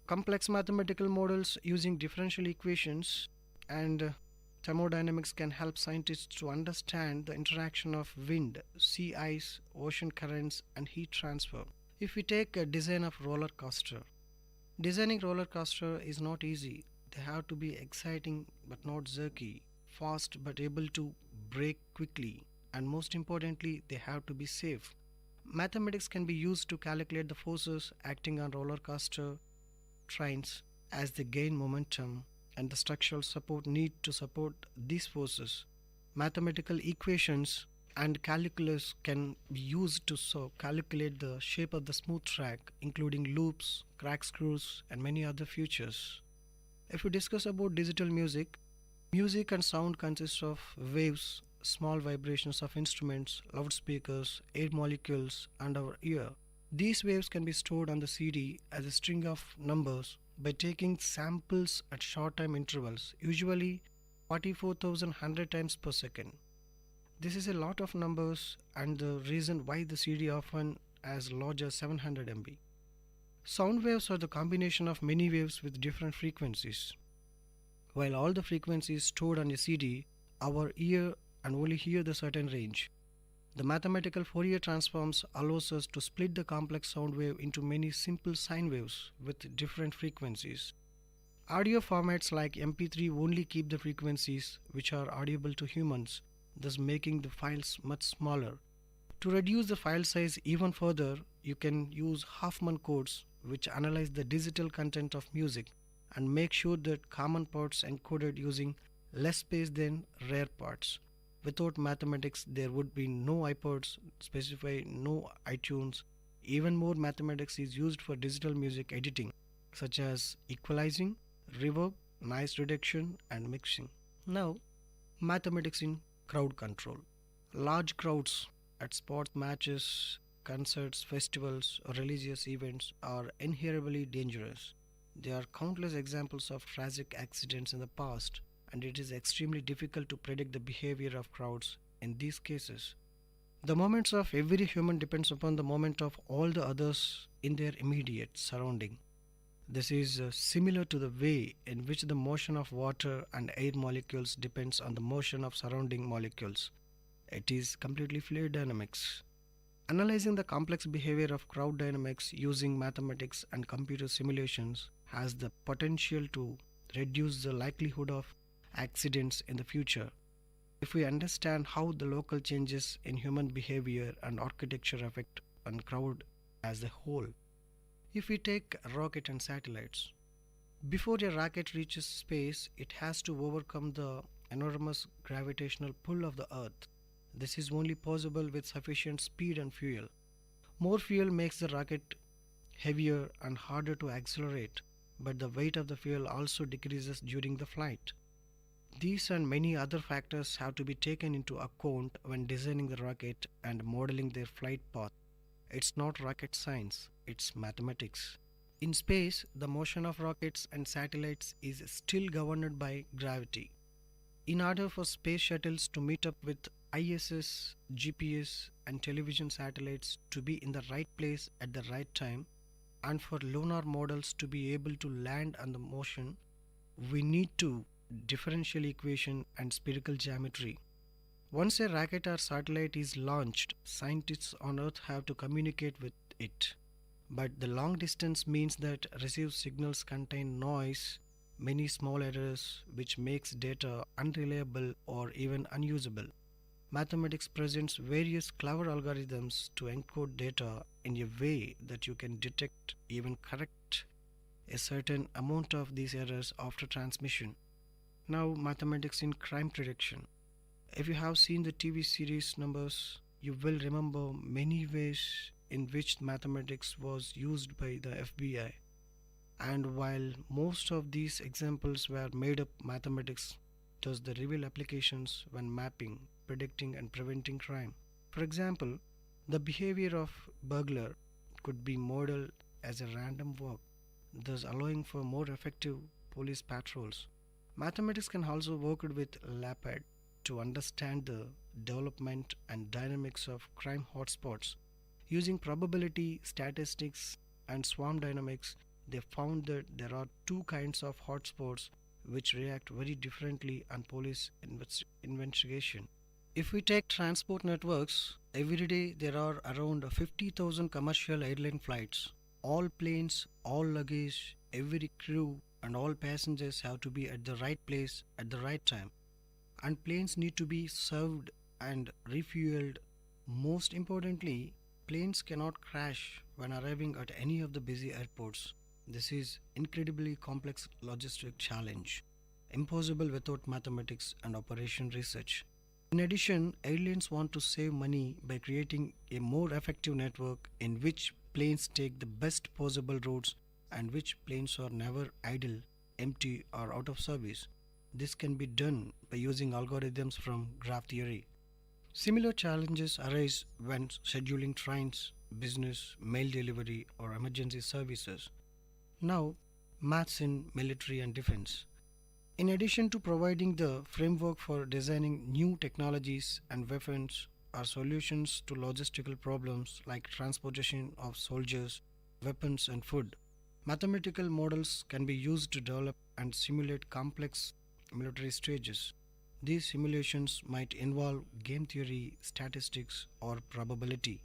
complex mathematical models using differential equations and thermodynamics can help scientists to understand the interaction of wind, sea ice, ocean currents, and heat transfer. If we take a design of roller coaster, designing roller coaster is not easy. They have to be exciting but not jerky, fast but able to brake quickly, and most importantly, they have to be safe. Mathematics can be used to calculate the forces acting on roller coaster trains as they gain momentum and the structural support need to support these forces. Mathematical equations and calculus can be used to calculate the shape of the smooth track, including loops, crack screws, and many other features. If we discuss about digital music, music and sound consist of waves small vibrations of instruments, loudspeakers, air molecules, and our ear. These waves can be stored on the CD as a string of numbers by taking samples at short time intervals, usually 44,100 times per second. This is a lot of numbers and the reason why the CD often as large as 700 MB. Sound waves are the combination of many waves with different frequencies. While all the frequencies stored on a CD, our ear and only hear the certain range. The mathematical Fourier transforms allows us to split the complex sound wave into many simple sine waves with different frequencies. Audio formats like MP3 only keep the frequencies which are audible to humans, thus making the files much smaller. To reduce the file size even further, you can use Hoffman codes which analyze the digital content of music and make sure that common parts encoded using less space than rare parts. Without mathematics, there would be no iPods, specify no iTunes. Even more mathematics is used for digital music editing, such as equalizing, reverb, noise reduction, and mixing. Now, mathematics in crowd control. Large crowds at sports matches, concerts, festivals, or religious events are inherently dangerous. There are countless examples of tragic accidents in the past, and it is extremely difficult to predict the behavior of crowds in these cases. The moments of every human depends upon the moment of all the others in their immediate surrounding. This is similar to the way in which the motion of water and air molecules depends on the motion of surrounding molecules. It is completely fluid dynamics. Analyzing the complex behavior of crowd dynamics using mathematics and computer simulations has the potential to reduce the likelihood of accidents in the future. If we understand how the local changes in human behavior and architecture affect a crowd as a whole. If we take a rocket and satellites, before a rocket reaches space, it has to overcome the enormous gravitational pull of the Earth. This is only possible with sufficient speed and fuel. More fuel makes the rocket heavier and harder to accelerate, but the weight of the fuel also decreases during the flight. These and many other factors have to be taken into account when designing the rocket and modeling their flight path. It's not rocket science, it's mathematics. In space, the motion of rockets and satellites is still governed by gravity. In order for space shuttles to meet up with ISS, GPS, and television satellites to be in the right place at the right time, and for lunar models to be able to land on the motion, we need to differential equation and spherical geometry. Once a rocket or satellite is launched, scientists on Earth have to communicate with it. But the long distance means that received signals contain noise, many small errors, which makes data unreliable or even unusable. Mathematics presents various clever algorithms to encode data in a way that you can detect, even correct, a certain amount of these errors after transmission. Now, mathematics in crime prediction. If you have seen the TV series Numbers, you will remember many ways in which mathematics was used by the FBI. And while most of these examples were made up, mathematics does the real applications when mapping, predicting, and preventing crime. For example, the behavior of burglar could be modeled as a random walk, thus allowing for more effective police patrols. Mathematics can also work with LAPAD to understand the development and dynamics of crime hotspots. Using probability, statistics, and swarm dynamics, they found that there are two kinds of hotspots which react very differently on police investigation. If we take transport networks, every day there are around 50,000 commercial airline flights. All planes, all luggage, every crew, and all passengers have to be at the right place at the right time. And planes need to be served and refueled. Most importantly, planes cannot crash when arriving at any of the busy airports. This is incredibly complex logistic challenge, impossible without mathematics and operation research. In addition, airlines want to save money by creating a more effective network in which planes take the best possible routes and which planes are never idle, empty, or out of service. This can be done by using algorithms from graph theory. Similar challenges arise when scheduling trains, business, mail delivery, or emergency services. Now, maths in military and defense. In addition to providing the framework for designing new technologies and weapons or solutions to logistical problems like transportation of soldiers, weapons, and food, mathematical models can be used to develop and simulate complex military stages. These simulations might involve game theory, statistics, or probability.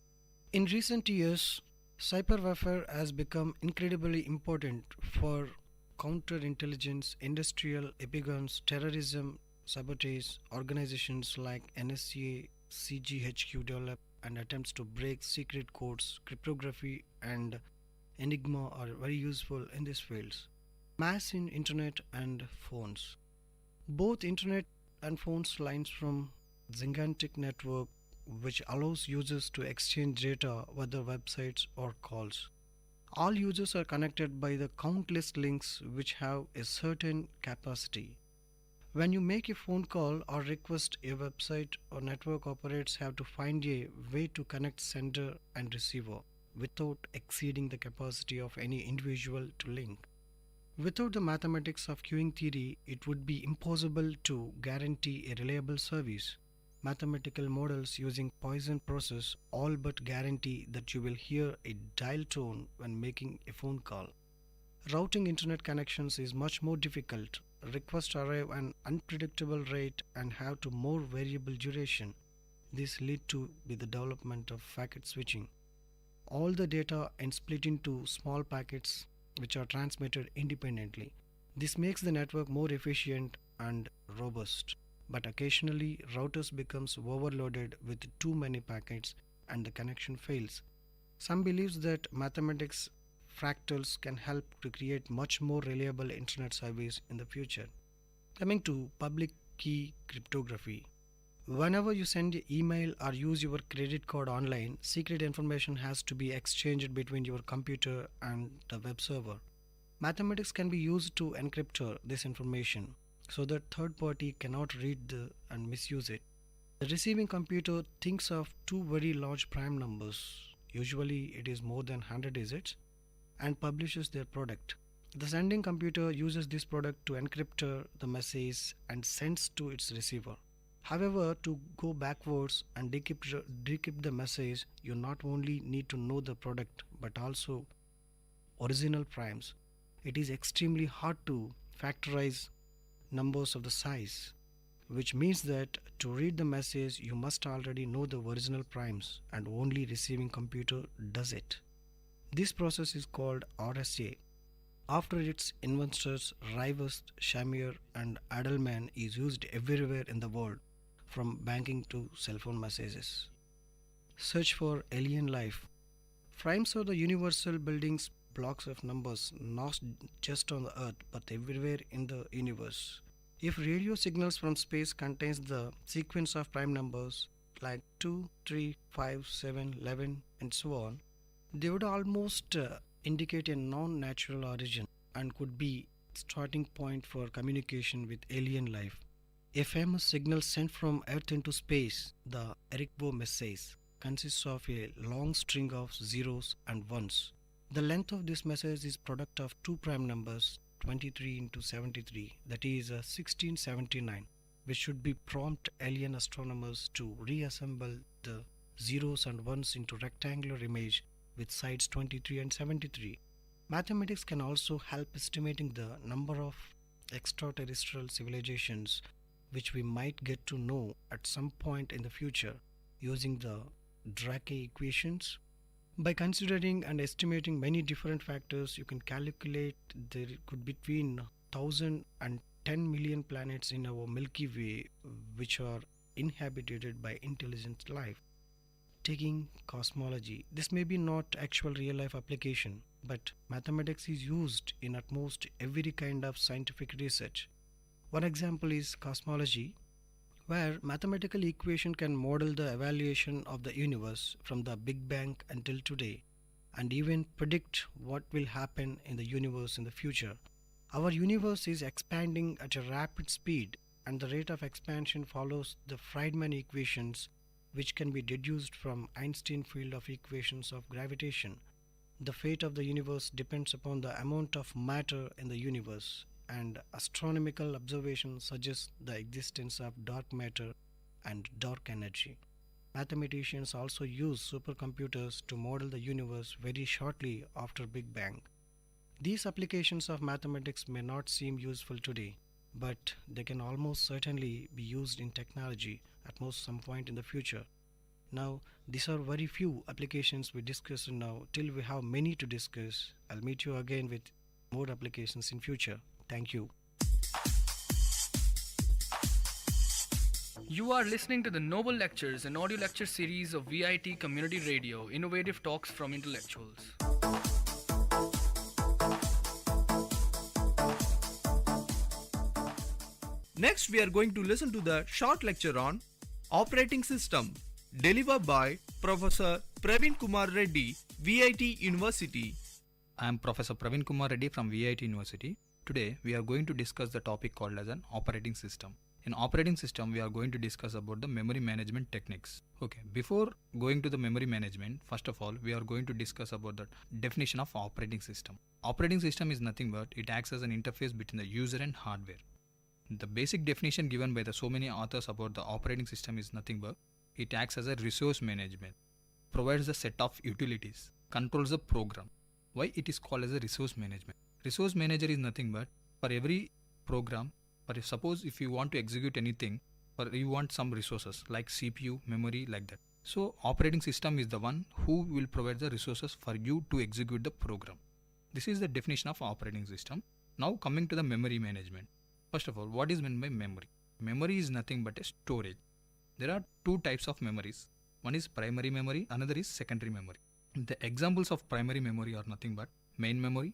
In recent years, cyber warfare has become incredibly important for counterintelligence, industrial espionage, terrorism, sabotage. Organizations like NSA, CGHQ develop and attempts to break secret codes, cryptography, and Enigma are very useful in these fields. Mass in internet and phones. Both internet and phones lines from gigantic network which allows users to exchange data whether websites or calls. All users are connected by the countless links which have a certain capacity. When you make a phone call or request, a website or network operators have to find a way to connect sender and receiver without exceeding the capacity of any individual to link. Without the mathematics of queuing theory, it would be impossible to guarantee a reliable service. Mathematical models using Poisson process all but guarantee that you will hear a dial tone when making a phone call. Routing internet connections is much more difficult. Requests arrive at an unpredictable rate and have to more variable duration. This lead to the development of packet switching. All the data is split into small packets which are transmitted independently. This makes the network more efficient and robust. But occasionally routers becomes overloaded with too many packets and the connection fails. Some believes that mathematics fractals can help to create much more reliable internet service in the future. Coming to public key cryptography. Whenever you send an email or use your credit card online, secret information has to be exchanged between your computer and the web server. Mathematics can be used to encrypt this information so that third party cannot read and misuse it. The receiving computer thinks of two very large prime numbers, usually it is more than 100 digits, and publishes their product. The sending computer uses this product to encrypt the message and sends to its receiver. However, to go backwards and decrypt the message, you not only need to know the product but also original primes. It is extremely hard to factorize numbers of the size, which means that to read the message you must already know the original primes and only receiving computer does it. This process is called RSA. After its inventors Rivers, Shamir and Adelman is used everywhere in the world, from banking to cell phone messages. Search for alien life. Primes are the universal building blocks of numbers, not just on the earth but everywhere in the universe. If radio signals from space contains the sequence of prime numbers like 2, 3, 5, 7, 11 and so on, they would almost indicate a non-natural origin and could be starting point for communication with alien life. A famous signal sent from Earth into space, the Ericbo message, consists of a long string of zeros and ones. The length of this message is product of two prime numbers, 23 into 73, that is 1679, which should be prompt alien astronomers to reassemble the zeros and ones into rectangular image with sides 23 and 73. Mathematics can also help estimating the number of extraterrestrial civilizations which we might get to know at some point in the future using the Drake equations. By considering and estimating many different factors, you can calculate there could be between 1,000 and 10 million planets in our Milky Way which are inhabited by intelligent life. Taking cosmology. This may be not actual real life application, but mathematics is used in almost every kind of scientific research. One example is cosmology, where mathematical equation can model the evaluation of the universe from the Big Bang until today, and even predict what will happen in the universe in the future. Our universe is expanding at a rapid speed, and the rate of expansion follows the Friedman equations, which can be deduced from Einstein field of equations of gravitation. The fate of the universe depends upon the amount of matter in the universe, and astronomical observation suggests the existence of dark matter and dark energy. Mathematicians also use supercomputers to model the universe very shortly after Big Bang. These applications of mathematics may not seem useful today, but they can almost certainly be used in technology at most some point in the future. Now, these are very few applications we discussed now. Till we have many to discuss, I'll meet you again with more applications in future. Thank you. You are listening to the Noble Lectures, an audio lecture series of VIT Community Radio, innovative talks from intellectuals. Next, we are going to listen to the short lecture on operating system delivered by Professor Praveen Kumar Reddy, VIT University. I am Professor Praveen Kumar Reddy from VIT University. Today, we are going to discuss the topic called as an operating system. In operating system, we are going to discuss about the memory management techniques. Okay, before going to the memory management, first of all, we are going to discuss about the definition of operating system. Operating system is nothing but it acts as an interface between the user and hardware. The basic definition given by the so many authors about the operating system is nothing but it acts as a resource management, provides a set of utilities, controls the program. Why it is called as a resource management? Resource manager is nothing but for every program, or if suppose if you want to execute anything, or you want some resources like CPU, memory, like that. So operating system is the one who will provide the resources for you to execute the program. This is the definition of operating system. Now coming to the memory management. First of all, what is meant by memory? Memory is nothing but a storage. There are two types of memories. One is primary memory, another is secondary memory. The examples of primary memory are nothing but main memory,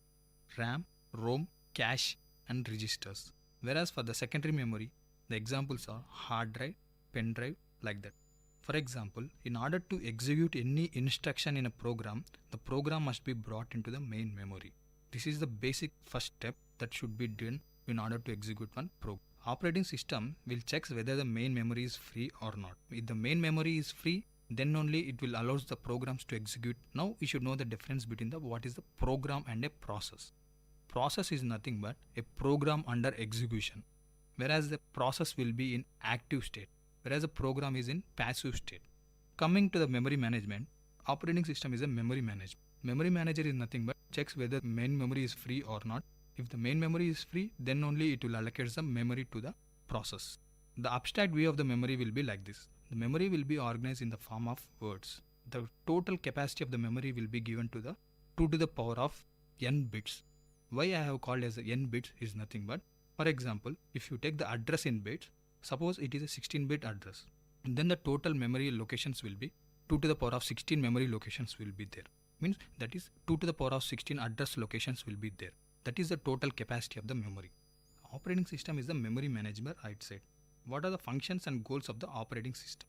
RAM, ROM, cache and registers. Whereas for the secondary memory, the examples are hard drive, pen drive, like that. For example, in order to execute any instruction in a program, the program must be brought into the main memory. This is the basic first step that should be done in order to execute one program. Operating system will check whether the main memory is free or not. If the main memory is free, then only it will allow the programs to execute. Now we should know the difference between what is the program and a process. Process is nothing but a program under execution, whereas the process will be in active state, whereas the program is in passive state. Coming to the memory management, operating system is a memory manager. Memory manager is nothing but checks whether main memory is free or not. If the main memory is free, then only it will allocate the memory to the process. The abstract view of the memory will be like this. The memory will be organized in the form of words. The total capacity of the memory will be given to the 2 to the power of n bits. Why I have called as n bits is nothing but, for example, if you take the address in bits, suppose it is a 16-bit address, then the total memory locations will be 2 to the power of 16 memory locations will be there. Means that is 2 to the power of 16 address locations will be there. That is the total capacity of the memory. Operating system is the memory manager, I'd say. What are the functions and goals of the operating system?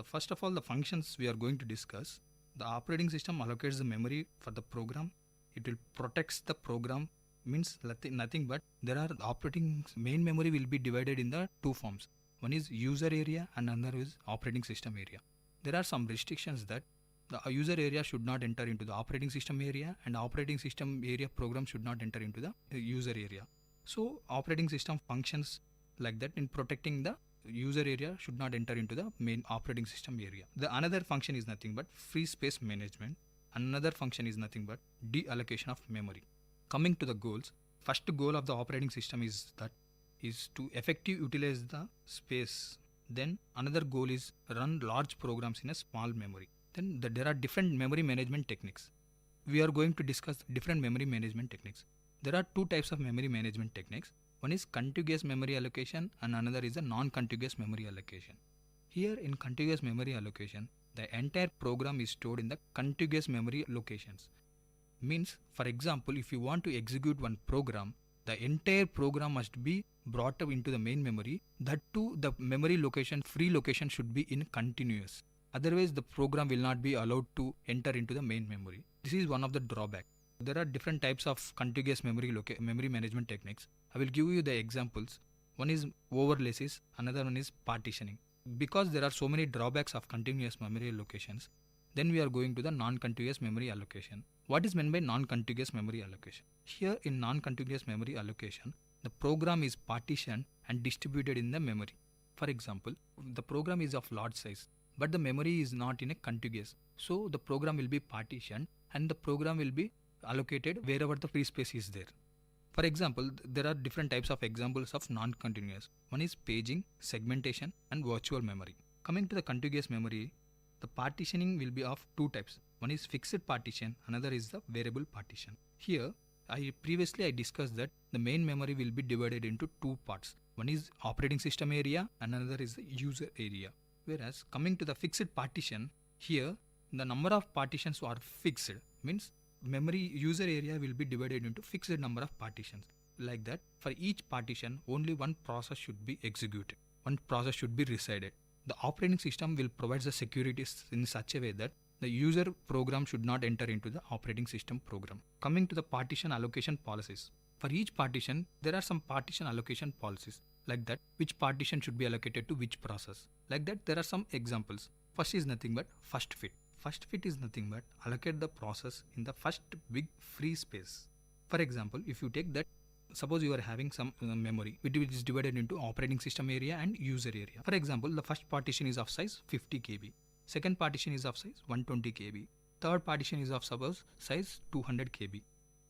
First of all, the functions we are going to discuss. The operating system allocates the memory for the program. It will protect the program. Means nothing but there are operating main memory will be divided in the two forms. One is user area and another is operating system area. There are some restrictions that the user area should not enter into the operating system area, and operating system area program should not enter into the user area. So operating system functions like that in protecting the user area should not enter into the main operating system area. The another function is nothing but free space management. Another function is nothing but deallocation of memory. Coming to the goals, first goal of the operating system is to effectively utilize the space. Then another goal is run large programs in a small memory. Then there are different memory management techniques. We are going to discuss different memory management techniques. There are two types of memory management techniques. One is contiguous memory allocation and another is a non-contiguous memory allocation. Here in contiguous memory allocation, the entire program is stored in the contiguous memory locations. Means, for example, if you want to execute one program, the entire program must be brought up into the main memory. That too, the memory location, free location should be in continuous. Otherwise, the program will not be allowed to enter into the main memory. This is one of the drawbacks. There are different types of contiguous memory management techniques. I will give you the examples. One is overlays, another one is partitioning. Because there are so many drawbacks of continuous memory allocations, then we are going to the non-contiguous memory allocation. What is meant by non-contiguous memory allocation? Here in non-contiguous memory allocation, the program is partitioned and distributed in the memory. For example, the program is of large size, but the memory is not in a contiguous. So the program will be partitioned and the program will be allocated wherever the free space is there. For example, there are different types of examples of non-continuous. One is paging, segmentation, and virtual memory. Coming to the contiguous memory, the partitioning will be of two types. One is fixed partition, another is the variable partition. Here, I discussed that the main memory will be divided into two parts. One is operating system area and another is the user area. Whereas coming to the fixed partition, here the number of partitions are fixed, means memory user area will be divided into fixed number of partitions. Like that, for each partition, only one process should be executed. One process should be resided. The operating system will provide the security in such a way that the user program should not enter into the operating system program. Coming to the partition allocation policies. For each partition, there are some partition allocation policies. Like that, which partition should be allocated to which process. Like that, there are some examples. First is nothing but first fit. First fit is nothing but allocate the process in the first big free space. For example, if you take that, suppose you are having some memory which is divided into operating system area and user area. For example, the first partition is of size 50 KB. Second partition is of size 120 KB. Third partition is of suppose size 200 KB.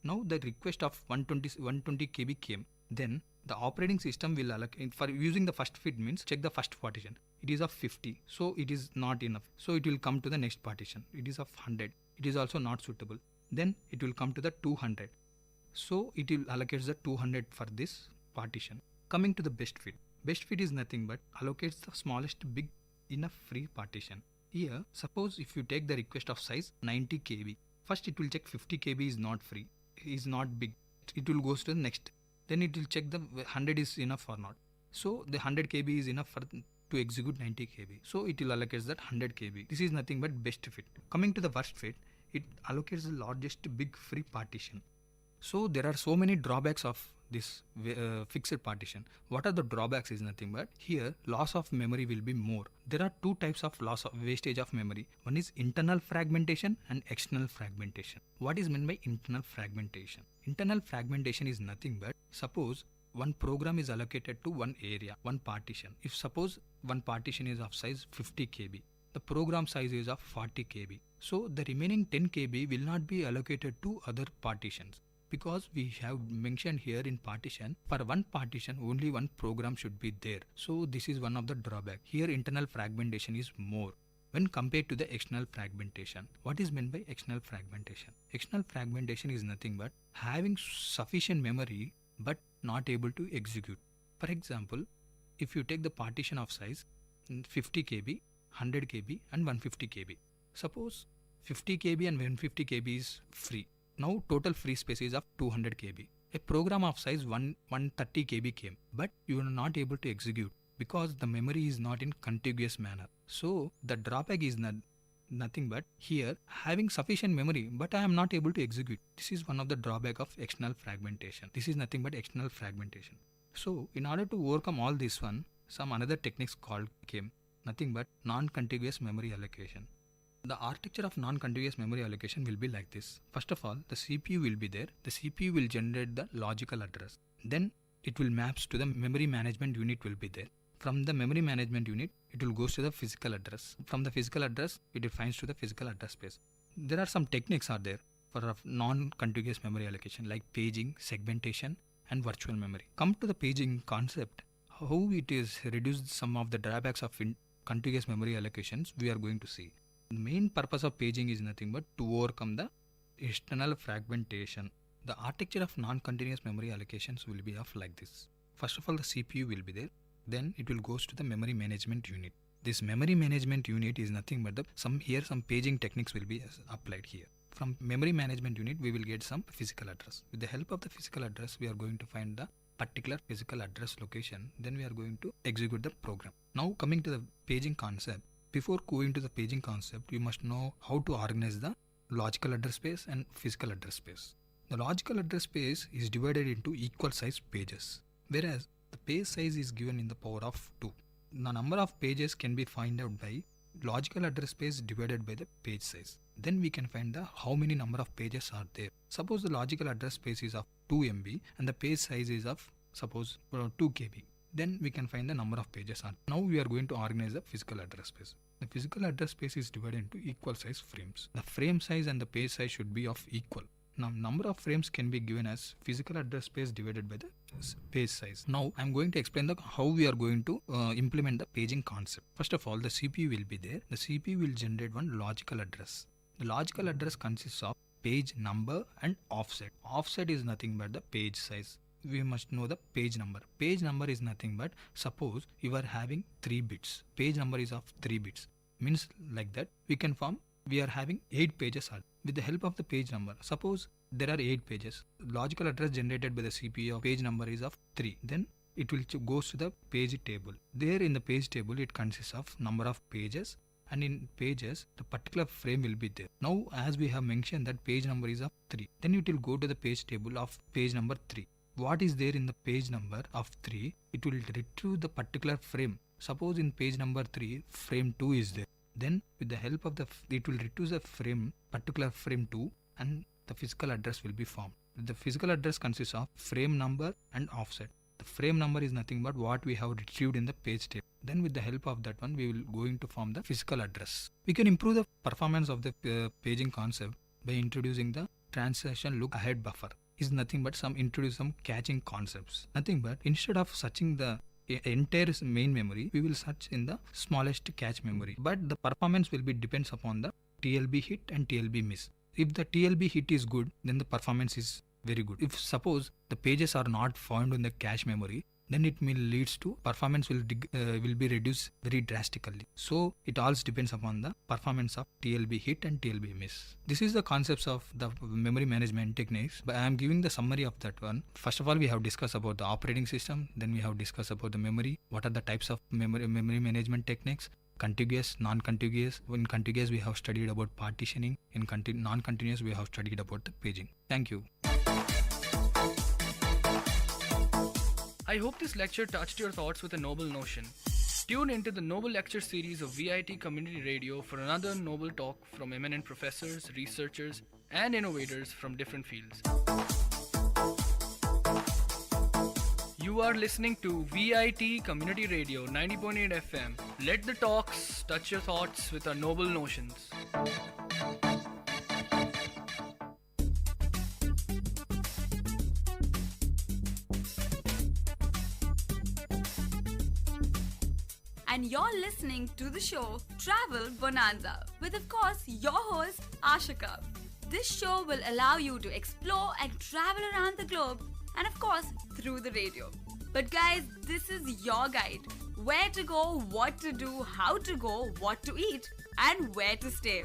Now the request of 120 KB came. Then the operating system will allocate, for using the first fit means check the first partition. It is of 50, so it is not enough. So it will come to the next partition. It is of 100. It is also not suitable. Then it will come to the 200. So it will allocate the 200 for this partition. Coming to the best fit. Best fit is nothing but allocates the smallest big enough free partition. Here, suppose if you take the request of size 90 KB. First it will check 50 KB is not free, is not big. It will go to the next. Then it will check the 100 is enough or not. So the 100 KB is enough to execute 90 KB. So it will allocate that 100 KB. This is nothing but best fit. Coming to the worst fit, it allocates the largest big free partition. So there are so many drawbacks of this fixed partition. What are the drawbacks is nothing but here loss of memory will be more. There are two types of loss of wastage of memory. One is internal fragmentation and external fragmentation. What is meant by internal fragmentation? Internal fragmentation is nothing but suppose one program is allocated to one area, one partition. If suppose one partition is of size 50 KB, the program size is of 40 KB. So the remaining 10 KB will not be allocated to other partitions. Because we have mentioned here in partition, for one partition only one program should be there. So this is one of the drawback. Here internal fragmentation is more when compared to the external fragmentation. What is meant by external fragmentation? External fragmentation is nothing but having sufficient memory but not able to execute. For example, if you take the partition of size 50 KB, 100 KB and 150 KB. Suppose 50 KB and 150 KB is free. Now total free space is of 200 KB. A program of size 130 KB came, but you are not able to execute because the memory is not in contiguous manner. So the drawback is nothing but here having sufficient memory, but I am not able to execute. This is one of the drawback of external fragmentation. This is nothing but external fragmentation. So in order to overcome all this one, some another techniques came nothing but non-contiguous memory allocation. The architecture of non-contiguous memory allocation will be like this. First of all, the CPU will be there. The CPU will generate the logical address. Then it will maps to the memory management unit will be there. From the memory management unit, it will go to the physical address. From the physical address, it defines to the physical address space. There are some techniques are there for non-contiguous memory allocation like paging, segmentation and virtual memory. Come to the paging concept, how it is reduced some of the drawbacks of contiguous memory allocations we are going to see. The main purpose of paging is nothing but to overcome the external fragmentation. The architecture of non-continuous memory allocations will be of like this. First of all, the CPU will be there. Then it will goes to the memory management unit. This memory management unit is nothing but some paging techniques will be applied here. From memory management unit, we will get some physical address. With the help of the physical address, we are going to find the particular physical address location. Then we are going to execute the program. Now coming to the paging concept. Before going to the paging concept, you must know how to organize the logical address space and physical address space. The logical address space is divided into equal size pages, whereas the page size is given in the power of 2. The number of pages can be found out by logical address space divided by the page size. Then we can find the how many number of pages are there. Suppose the logical address space is of 2 MB and the page size is of suppose 2 KB. Then we can find the number of pages are. Now we are going to organize the physical address space. The physical address space is divided into equal size frames. The frame size and the page size should be of equal. Now number of frames can be given as physical address space divided by the page size. Now I am going to explain how we are going to implement the paging concept. First of all, the CPU will be there. The CPU will generate one logical address. The logical address consists of page number and offset. Offset is nothing but the page size. We must know the page number. Page number is nothing but, suppose you are having 3 bits. Page number is of 3 bits. Means like that we are having 8 pages. With the help of the page number, suppose there are 8 pages. Logical address generated by the CPU of page number is of 3. Then it will goes to the page table. There in the page table it consists of number of pages, and in pages the particular frame will be there. Now as we have mentioned that page number is of 3, then it will go to the page table of page number 3. What is there in the page number of 3? It will retrieve the particular frame. Suppose in page number 3 frame 2 is there. Then with the help of it will retrieve the particular frame 2, and the physical address will be formed. The physical address consists of frame number and offset. The frame number is nothing but what we have retrieved in the page table. Then with the help of that one, we will going to form the physical address. We can improve the performance of the paging concept by introducing the transaction look ahead buffer. Is nothing but introduce some caching concepts. Nothing but instead of searching the entire main memory, we will search in the smallest cache memory. But the performance will be depends upon the TLB hit and TLB miss. If the TLB hit is good, then the performance is very good. If suppose the pages are not found in the cache memory, then it will leads to performance will be reduced very drastically. So it also depends upon the performance of TLB hit and TLB miss. This is the concepts of the memory management techniques, but I am giving the summary of that one. First of all, we have discussed about the operating system. Then we have discussed about the memory. What are the types of memory management techniques? Contiguous, non-contiguous. In contiguous, we have studied about partitioning. In non-continuous, we have studied about the paging. Thank you. I hope this lecture touched your thoughts with a noble notion. Tune into the Noble Lecture series of VIT Community Radio for another noble talk from eminent professors, researchers, and innovators from different fields. You are listening to VIT Community Radio 90.8 FM. Let the talks touch your thoughts with our noble notions. And you're listening to the show Travel Bonanza with, of course, your host Ashika. This show will allow you to explore and travel around the globe, and of course through the radio. But guys, this is your guide. Where to go, what to do, how to go, what to eat, and where to stay.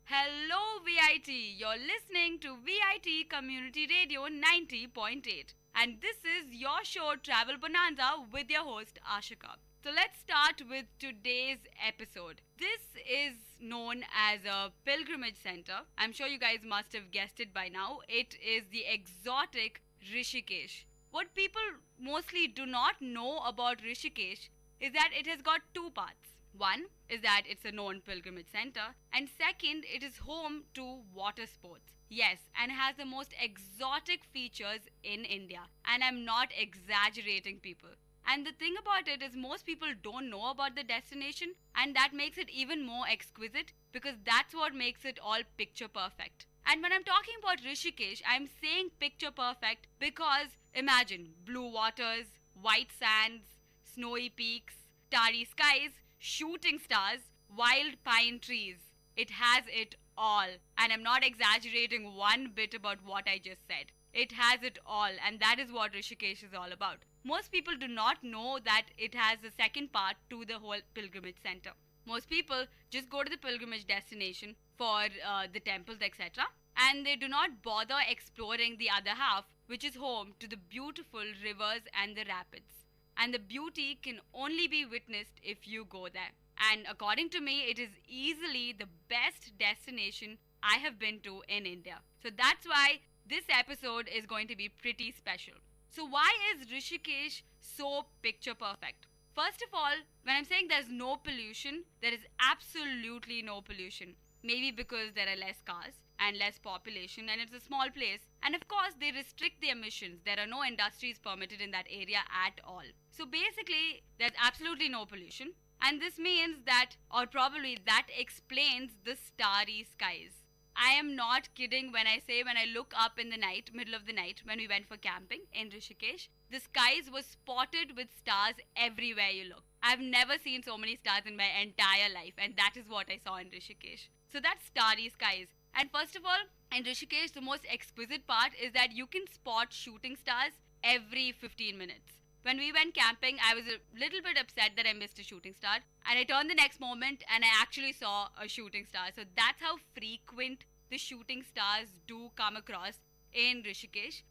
Hello VIT, you're listening to VIT Community Radio 90.8, and this is your show Travel Bonanza with your host Ashika. So let's start with today's episode. This is known as a pilgrimage center. I'm sure you guys must have guessed it by now. It is the exotic Rishikesh. What people mostly do not know about Rishikesh is that it has got two parts. One is that it's a known pilgrimage center, and second, it is home to water sports. Yes, and has the most exotic features in India. And I'm not exaggerating, people. And the thing about it is most people don't know about the destination, and that makes it even more exquisite because that's what makes it all picture perfect. And when I'm talking about Rishikesh, I'm saying picture perfect because imagine blue waters, white sands, snowy peaks, starry skies, shooting stars, wild pine trees. It has it all. And I'm not exaggerating one bit about what I just said. It has it all, and that is what Rishikesh is all about. Most people do not know that it has a second part to the whole pilgrimage center. Most people just go to the pilgrimage destination for the temples, etc. And they do not bother exploring the other half, which is home to the beautiful rivers and the rapids. and the beauty can only be witnessed if you go there. And according to me, it is easily the best destination I have been to in India. So that's why this episode is going to be pretty special. So why is Rishikesh so picture perfect? First of all, when I'm saying there's no pollution, there is absolutely no pollution. Maybe because there are less cars and less population and it's a small place. And of course, they restrict the emissions. There are no industries permitted in that area at all. So basically, there's absolutely no pollution. And this means that, or probably that explains the starry skies. I am not kidding when I say when I look up in the night, middle of the night, when we went for camping in Rishikesh, the skies were spotted with stars everywhere you look. I've never seen so many stars in my entire life, and that is what I saw in Rishikesh. So that's starry skies. And first of all, in Rishikesh, the most exquisite part is that you can spot shooting stars every 15 minutes. When we went camping, I was a little bit upset that I missed a shooting star. And I turned the next moment and I actually saw a shooting star. So that's how frequent the shooting stars do come across in Rishikesh.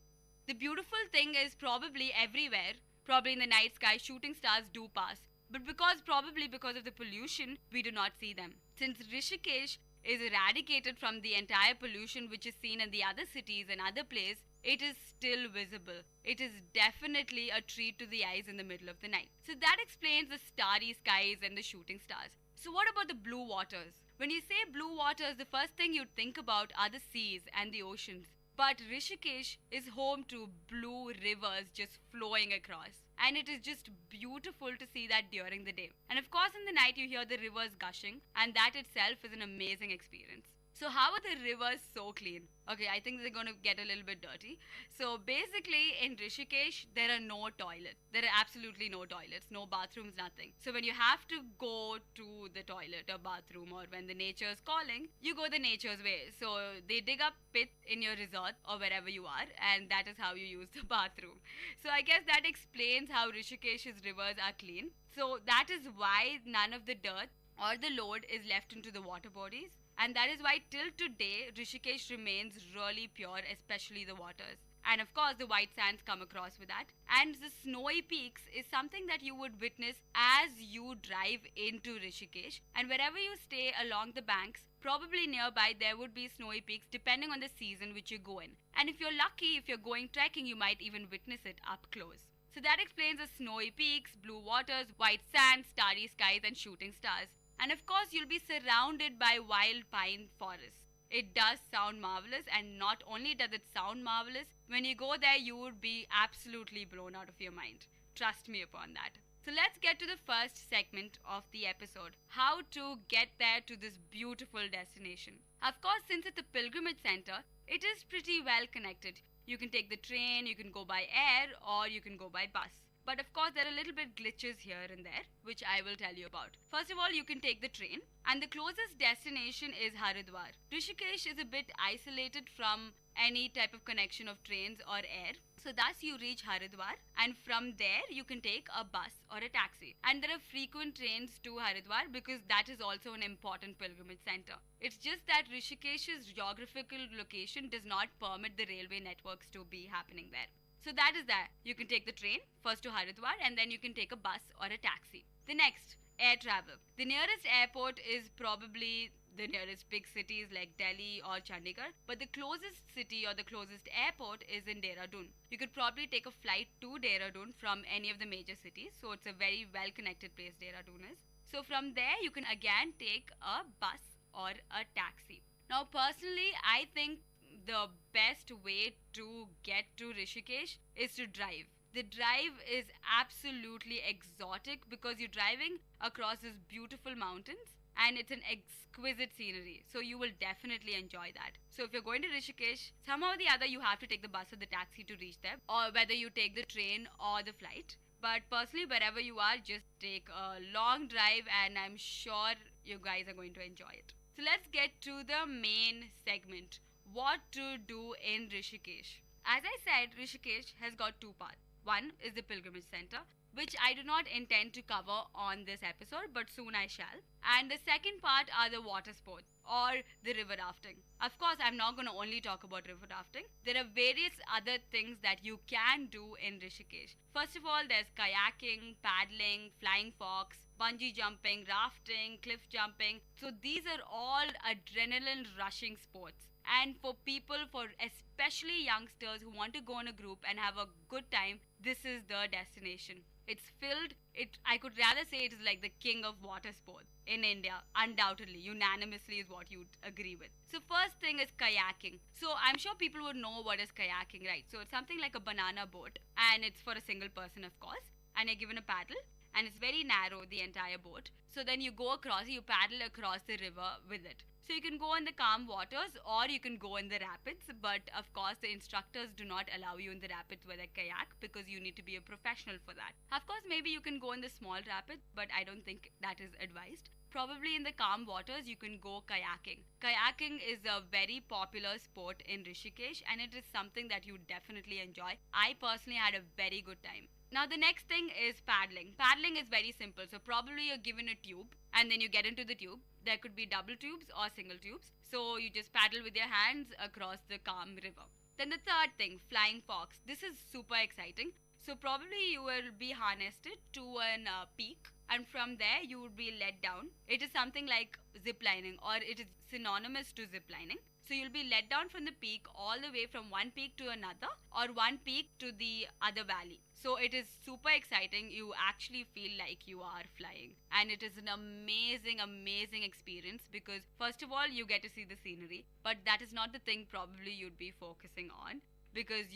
The beautiful thing is probably everywhere, probably in the night sky, shooting stars do pass. But probably because of the pollution, we do not see them. Since Rishikesh is eradicated from the entire pollution which is seen in the other cities and other places, it is still visible. It is definitely a treat to the eyes in the middle of the night. So that explains the starry skies and the shooting stars. So what about the blue waters? When you say blue waters, the first thing you'd think about are the seas and the oceans. But Rishikesh is home to blue rivers just flowing across. And it is just beautiful to see that during the day. And of course in the night you hear the rivers gushing, and that itself is an amazing experience. So how are the rivers so clean? Okay, I think they're going to get a little bit dirty. So basically in Rishikesh, there are no toilets. There are absolutely no toilets, no bathrooms, nothing. So when you have to go to the toilet or bathroom, or when the nature is calling, you go the nature's way. So they dig up pits in your resort or wherever you are, and that is how you use the bathroom. So I guess that explains how Rishikesh's rivers are clean. So that is why none of the dirt or the load is left into the water bodies. And that is why till today, Rishikesh remains really pure, especially the waters. And of course, the white sands come across with that. And the snowy peaks is something that you would witness as you drive into Rishikesh. And wherever you stay along the banks, probably nearby, there would be snowy peaks depending on the season which you go in. And if you're lucky, if you're going trekking, you might even witness it up close. So that explains the snowy peaks, blue waters, white sands, starry skies, and shooting stars. And of course, you'll be surrounded by wild pine forests. It does sound marvelous, and not only does it sound marvelous, when you go there, you would be absolutely blown out of your mind. Trust me upon that. So let's get to the first segment of the episode, how to get there to this beautiful destination. Of course, since it's a pilgrimage center, it is pretty well connected. You can take the train, you can go by air, or you can go by bus. But of course, there are a little bit glitches here and there, which I will tell you about. First of all, you can take the train, and the closest destination is Haridwar. Rishikesh is a bit isolated from any type of connection of trains or air. So thus you reach Haridwar, and from there you can take a bus or a taxi. And there are frequent trains to Haridwar because that is also an important pilgrimage center. It's just that Rishikesh's geographical location does not permit the railway networks to be happening there. So that is that. You can take the train first to Haridwar, and then you can take a bus or a taxi. The next, air travel. The nearest airport is probably the nearest big cities like Delhi or Chandigarh, but the closest city or the closest airport is in Dehradun. You could probably take a flight to Dehradun from any of the major cities, so it's a very well connected place Dehradun is. So from there you can again take a bus or a taxi. Now personally, I think the best way to get to Rishikesh is to drive. The drive is absolutely exotic because you're driving across these beautiful mountains and it's an exquisite scenery. So you will definitely enjoy that. So if you're going to Rishikesh, somehow or the other you have to take the bus or the taxi to reach there, or whether you take the train or the flight. But personally, wherever you are, just take a long drive and I'm sure you guys are going to enjoy it. So let's get to the main segment. What to do in Rishikesh. As I said, Rishikesh has got two parts. One is the Pilgrimage Center, which I do not intend to cover on this episode, but soon I shall. And the second part are the water sports or the river rafting. Of course, I'm not going to only talk about river rafting. There are various other things that you can do in Rishikesh. First of all, there's kayaking, paddling, flying fox, bungee jumping, rafting, cliff jumping. So these are all adrenaline rushing sports. And for people, for especially youngsters who want to go in a group and have a good time, this is the destination. It's filled, I could rather say it is like the king of water sports in India, undoubtedly, unanimously is what you'd agree with. So first thing is kayaking. So I'm sure people would know what is kayaking, right? So it's something like a banana boat, and it's for a single person, of course, and you're given a paddle, and it's very narrow, the entire boat. So then you go across, you paddle across the river with it. So you can go in the calm waters or you can go in the rapids, but of course the instructors do not allow you in the rapids with a kayak because you need to be a professional for that. Of course, maybe you can go in the small rapids, but I don't think that is advised. Probably in the calm waters you can go kayaking. Kayaking is a very popular sport in Rishikesh and it is something that you definitely enjoy. I personally had a very good time. Now the next thing is paddling. Paddling is very simple. So probably you're given a tube and then you get into the tube. There could be double tubes or single tubes. So you just paddle with your hands across the calm river. Then the third thing, flying fox. This is super exciting. So probably you will be harnessed to an peak and from there you would be let down. It is something like zip lining or it is synonymous to zip lining. So you'll be let down from the peak all the way from one peak to another or one peak to the other valley. So it is super exciting. You actually feel like you are flying. And it is an amazing experience because first of all, you get to see the scenery. But that is not the thing probably you'd be focusing on because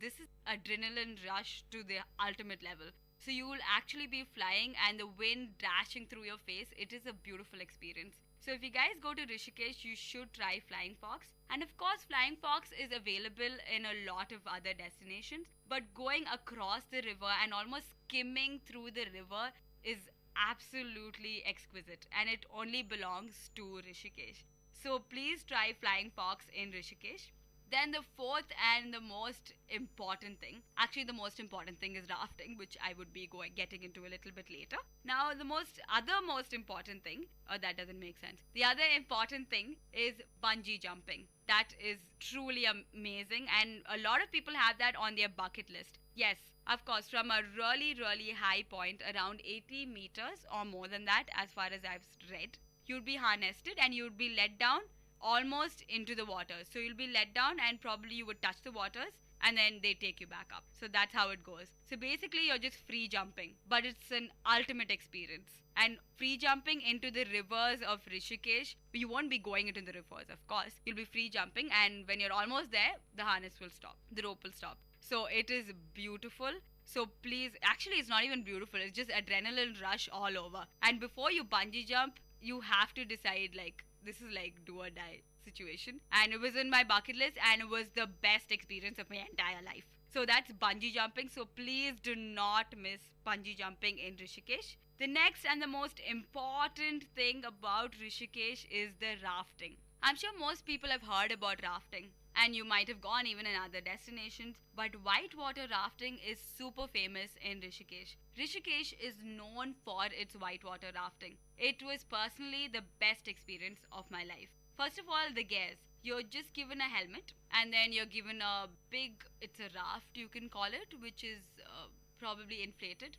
this is adrenaline rush to the ultimate level. So you will actually be flying and the wind dashing through your face. It is a beautiful experience. So if you guys go to Rishikesh, you should try Flying Fox. And of course, Flying Fox is available in a lot of other destinations. But going across the river and almost skimming through the river is absolutely exquisite. And it only belongs to Rishikesh. So please try Flying Fox in Rishikesh. Then the fourth and the most important thing, actually the most important thing is rafting, which I would be getting into a little bit later. Now the most important thing, that doesn't make sense. The other important thing is bungee jumping. That is truly amazing and a lot of people have that on their bucket list. Yes, of course, from a really high point, around 80 meters or more than that as far as I've read, you'd be harnessed and you'd be let down almost into the water. So you'll be let down and probably you would touch the waters and then they take you back up. So that's how it goes. So basically you're just free jumping, but it's an ultimate experience. And free jumping into the rivers of Rishikesh, you won't be going into the rivers, of course. You'll be free jumping and when you're almost there, the harness will stop, the rope will stop. So it is beautiful. So please, actually it's not even beautiful, it's just adrenaline rush all over. And before you bungee jump, you have to decide like, this is like do or die situation. And it was in my bucket list and it was the best experience of my entire life. So that's bungee jumping. So please do not miss bungee jumping in Rishikesh. The next and the most important thing about Rishikesh is the rafting. I'm sure most people have heard about rafting and you might have gone even in other destinations, but whitewater rafting is super famous in Rishikesh. Rishikesh is known for its whitewater rafting. It was personally the best experience of my life. First of all, the gears. You're just given a helmet and then you're given a big, it's a raft you can call it, which is probably inflated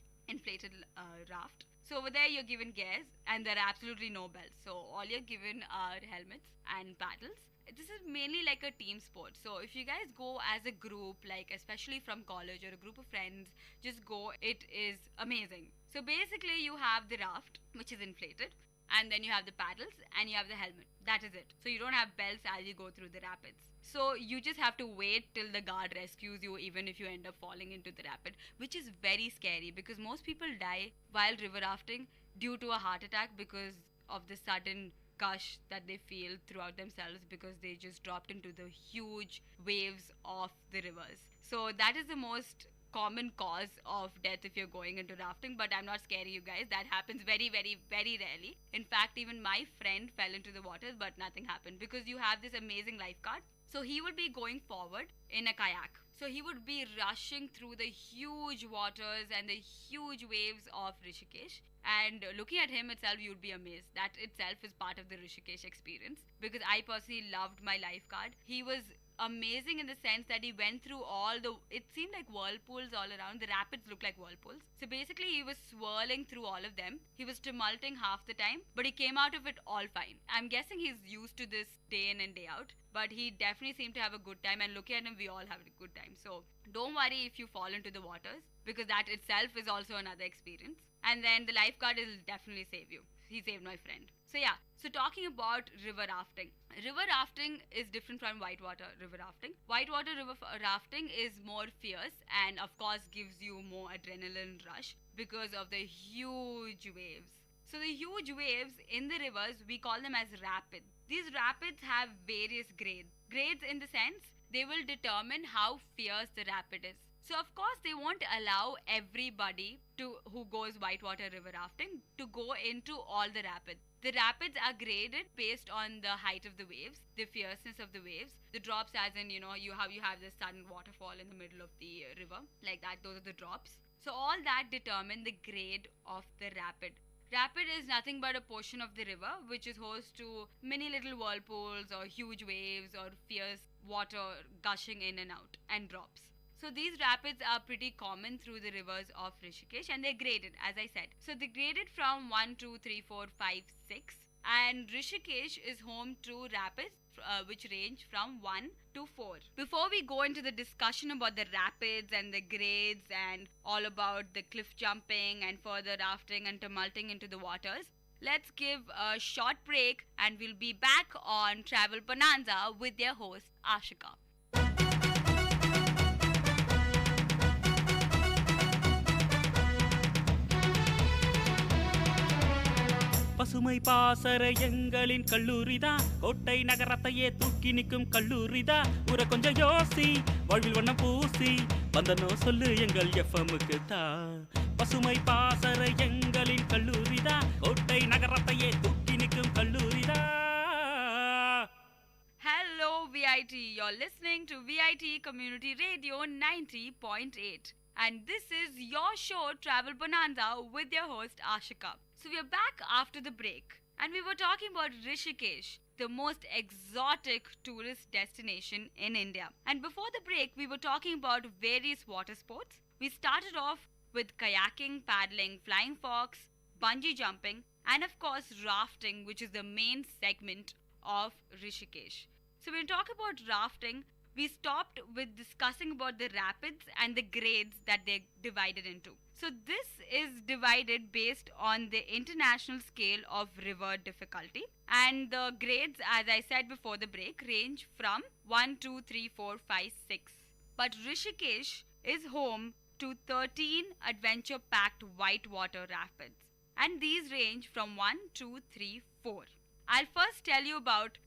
raft. So over there you're given gears and there are absolutely no belts. So all you're given are helmets and paddles. This is mainly like a team sport. So if you guys go as a group, like especially from college or a group of friends, just go. It is amazing. So basically you have the raft, which is inflated, and then you have the paddles and you have the helmet. That is it. So you don't have belts as you go through the rapids. So you just have to wait till the guard rescues you, even if you end up falling into the rapid, which is very scary because most people die while river rafting due to a heart attack because of the sudden gush that they feel throughout themselves because they just dropped into the huge waves of the rivers. So that is the most common cause of death if you're going into rafting, but I'm not scaring you guys. That happens very rarely. In fact, even my friend fell into the waters, but nothing happened because you have this amazing lifeguard. So he would be going forward in a kayak So he would be rushing through the huge waters and the huge waves of Rishikesh. And looking at him itself, you'd be amazed. That itself is part of the Rishikesh experience, because I personally loved my lifeguard. He was amazing in the sense that he went through it seemed like whirlpools all around. The rapids looked like whirlpools. So basically he was swirling through all of them. He was tumulting half the time, but he came out of it all fine. I'm guessing he's used to this day in and day out, but he definitely seemed to have a good time, and looking at him, we all have a good time. So don't worry if you fall into the waters, because that itself is also another experience. And then the lifeguard will definitely save you. He saved my friend. So yeah, so talking about river rafting. River rafting is different from whitewater river rafting. Whitewater river rafting is more fierce and of course gives you more adrenaline rush because of the huge waves. So the huge waves in the rivers, we call them as rapids. These rapids have various grades. Grades in the sense, they will determine how fierce the rapid is. So of course they won't allow everybody who goes whitewater river rafting to go into all the rapids. The rapids are graded based on the height of the waves, the fierceness of the waves, the drops, as in, you have this sudden waterfall in the middle of the river, like that, those are the drops. So all that determine the grade of the rapid. Rapid is nothing but a portion of the river which is host to many little whirlpools or huge waves or fierce water gushing in and out and drops. So these rapids are pretty common through the rivers of Rishikesh, and they're graded, as I said. So they're graded from 1, 2, 3, 4, 5, 6. And Rishikesh is home to rapids which range from 1 to 4. Before we go into the discussion about the rapids and the grades and all about the cliff jumping and further rafting and tumulting into the waters, let's give a short break and we'll be back on Travel Bonanza with their host, Ashika. பசுமை பாசற எங்களின் கல்லூரிதான், கோட்டை நகரத்தையே தூக்கி நிற்கும் கல்லூரிதான். ஊரை கொஞ்சம் யோசி, வாழ்வில் வண்ணம் பூசி வந்தனோ சொல்லு எங்கள் எஃப்எம்முக்கு தான். பசுமை பாசற எங்களின் கல்லூரிதான், கோட்டை நகரத்தையே தூக்கி நிற்கும் கல்லூரிதான். Hello VIT, you're listening to VIT Community Radio 90.8. And this is your show Travel Bonanza with your host Ashika. So we are back after the break and we were talking about Rishikesh, the most exotic tourist destination in India. And before the break we were talking about various water sports. We started off with kayaking, paddling, flying fox, bungee jumping and of course rafting, which is the main segment of Rishikesh. So when we talk about rafting, we stopped with discussing about the rapids and the grades that they're divided into. So this is divided based on the international scale of river difficulty. And the grades, as I said before the break, range from 1, 2, 3, 4, 5, 6. But Rishikesh is home to 13 adventure-packed whitewater rapids. And these range from 1, 2, 3, 4. I'll first tell you about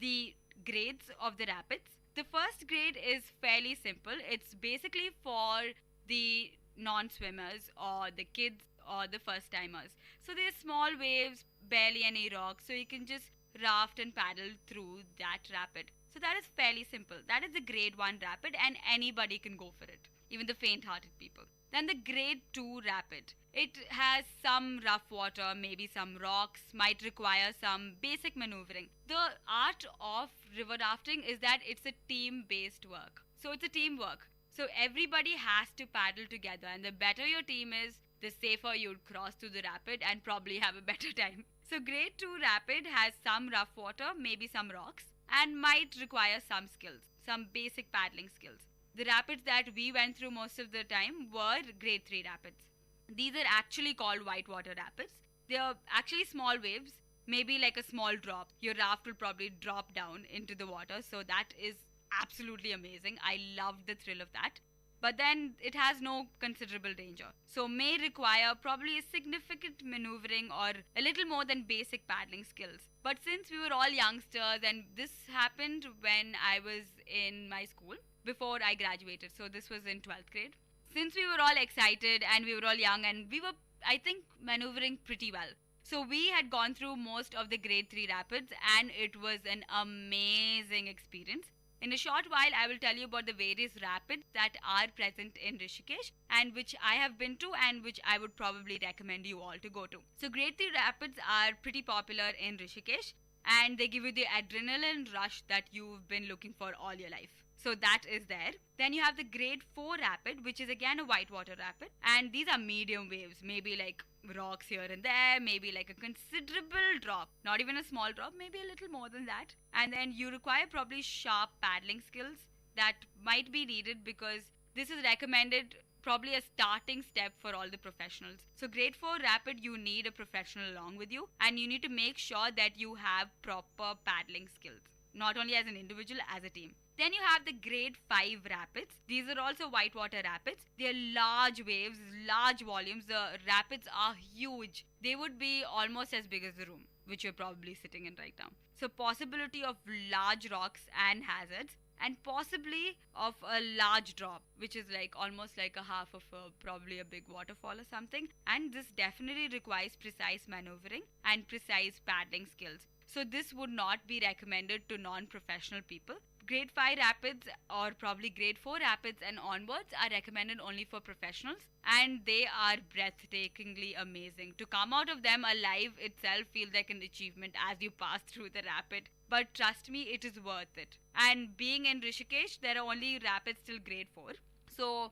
the grades of the rapids. The first grade is fairly simple. It's basically for the non-swimmers or the kids or the first timers. So there's small waves, barely any rocks, so you can just raft and paddle through that rapid. So that is fairly simple. That is the grade 1 rapid and anybody can go for it, even the faint-hearted people. Then the grade 2 rapid. It has some rough water, maybe some rocks, might require some basic maneuvering. The art of river rafting is that it's a team-based work. So it's a teamwork. So everybody has to paddle together, and the better your team is, the safer you'd cross through the rapid and probably have a better time. So grade 2 rapid has some rough water, maybe some rocks, and might require some skills, some basic paddling skills. The rapids that we went through most of the time were grade 3 rapids. These are actually called whitewater rapids. They are actually small waves, maybe like a small drop. Your raft will probably drop down into the water, so that is absolutely amazing. I loved the thrill of that. But then it has no considerable danger. So may require probably a significant maneuvering or a little more than basic paddling skills. But since we were all youngsters, and this happened when I was in my school before I graduated, so this was in 12th grade. Since we were all excited and we were all young and we were, I think, maneuvering pretty well. So we had gone through most of the grade 3 rapids and it was an amazing experience. In a short while, I will tell you about the various rapids that are present in Rishikesh and which I have been to and which I would probably recommend you all to go to. So Grade 3 rapids are pretty popular in Rishikesh and they give you the adrenaline rush that you've been looking for all your life. So that is there. Then you have the Grade 4 rapid, which is again a whitewater rapid. And these are medium waves, maybe like rocks here and there, maybe like a considerable drop, not even a small drop, maybe a little more than that. And then you require probably sharp paddling skills that might be needed because this is recommended probably a starting step for all the professionals. So Grade 4 rapid, you need a professional along with you and you need to make sure that you have proper paddling skills, not only as an individual, as a team. Then you have the Grade 5 rapids. These are also whitewater rapids. They are large waves, large volumes. The rapids are huge. They would be almost as big as the room, which you're probably sitting in right now. So possibility of large rocks and hazards, and possibly of a large drop, which is like almost like a half of probably a big waterfall or something. And this definitely requires precise maneuvering and precise paddling skills. So this would not be recommended to non-professional people. Grade 5 rapids or probably Grade 4 rapids and onwards are recommended only for professionals, and they are breathtakingly amazing. To come out of them alive itself feels like an achievement as you pass through the rapid. But trust me, it is worth it. And being in Rishikesh, there are only rapids till Grade 4. So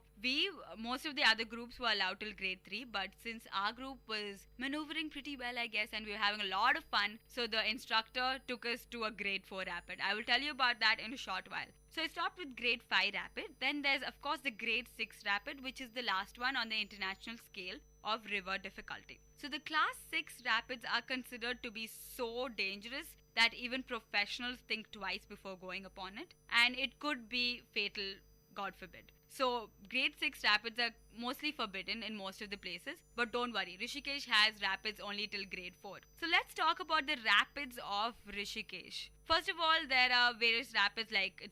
most of the other groups were allowed till Grade 3, but since our group was maneuvering pretty well, I guess, and we were having a lot of fun, so the instructor took us to a Grade 4 rapid. I will tell you about that in a short while. So I stopped with Grade 5 rapid. Then there's of course the Grade 6 rapid, which is the last one on the international scale of river difficulty. So the Class 6 rapids are considered to be so dangerous that even professionals think twice before going upon it, and it could be fatal, God forbid. So Grade 6 rapids are mostly forbidden in most of the places, but don't worry, Rishikesh has rapids only till Grade 4. So let's talk about the rapids of Rishikesh. First of all, there are various rapids, like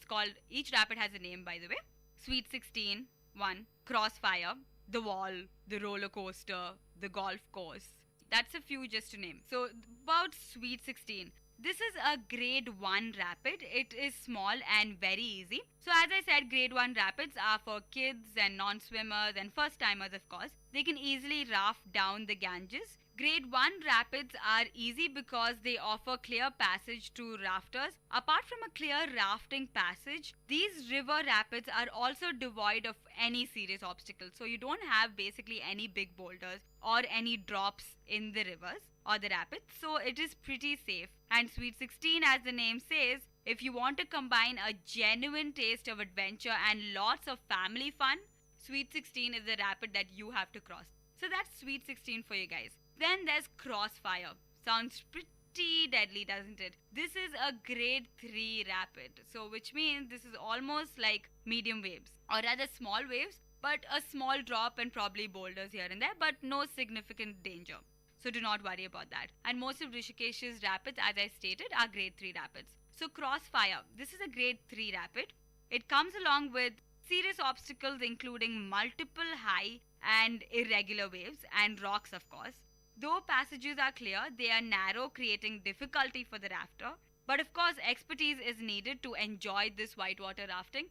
each rapid has a name, by the way. Sweet 16, 1, Crossfire, the Wall, the roller coaster, the golf course. That's a few just to name. So about Sweet 16. This is a Grade 1 rapid. It is small and very easy. So as I said, Grade 1 rapids are for kids and non-swimmers and first-timers, of course. They can easily raft down the Ganges. Grade 1 rapids are easy because they offer clear passage to rafters. Apart from a clear rafting passage, these river rapids are also devoid of any serious obstacles. So you don't have basically any big boulders or any drops in the rivers or the rapids. So it is pretty safe. And Sweet 16, as the name says, if you want to combine a genuine taste of adventure and lots of family fun, Sweet 16 is the rapid that you have to cross. So that's Sweet 16 for you guys. Then there's Crossfire. Sounds pretty deadly, doesn't it? This is a Grade 3 rapid. So which means this is almost like medium waves, or rather small waves, but a small drop and probably boulders here and there, but no significant danger. So do not worry about that. And most of Rishikesh's rapids, as I stated, are Grade 3 rapids. So Crossfire, this is a Grade 3 rapid. It comes along with serious obstacles including multiple high and irregular waves and rocks, of course. Though passages are clear, they are narrow, creating difficulty for the rafter. But of course, expertise is needed to enjoy this whitewater rafting.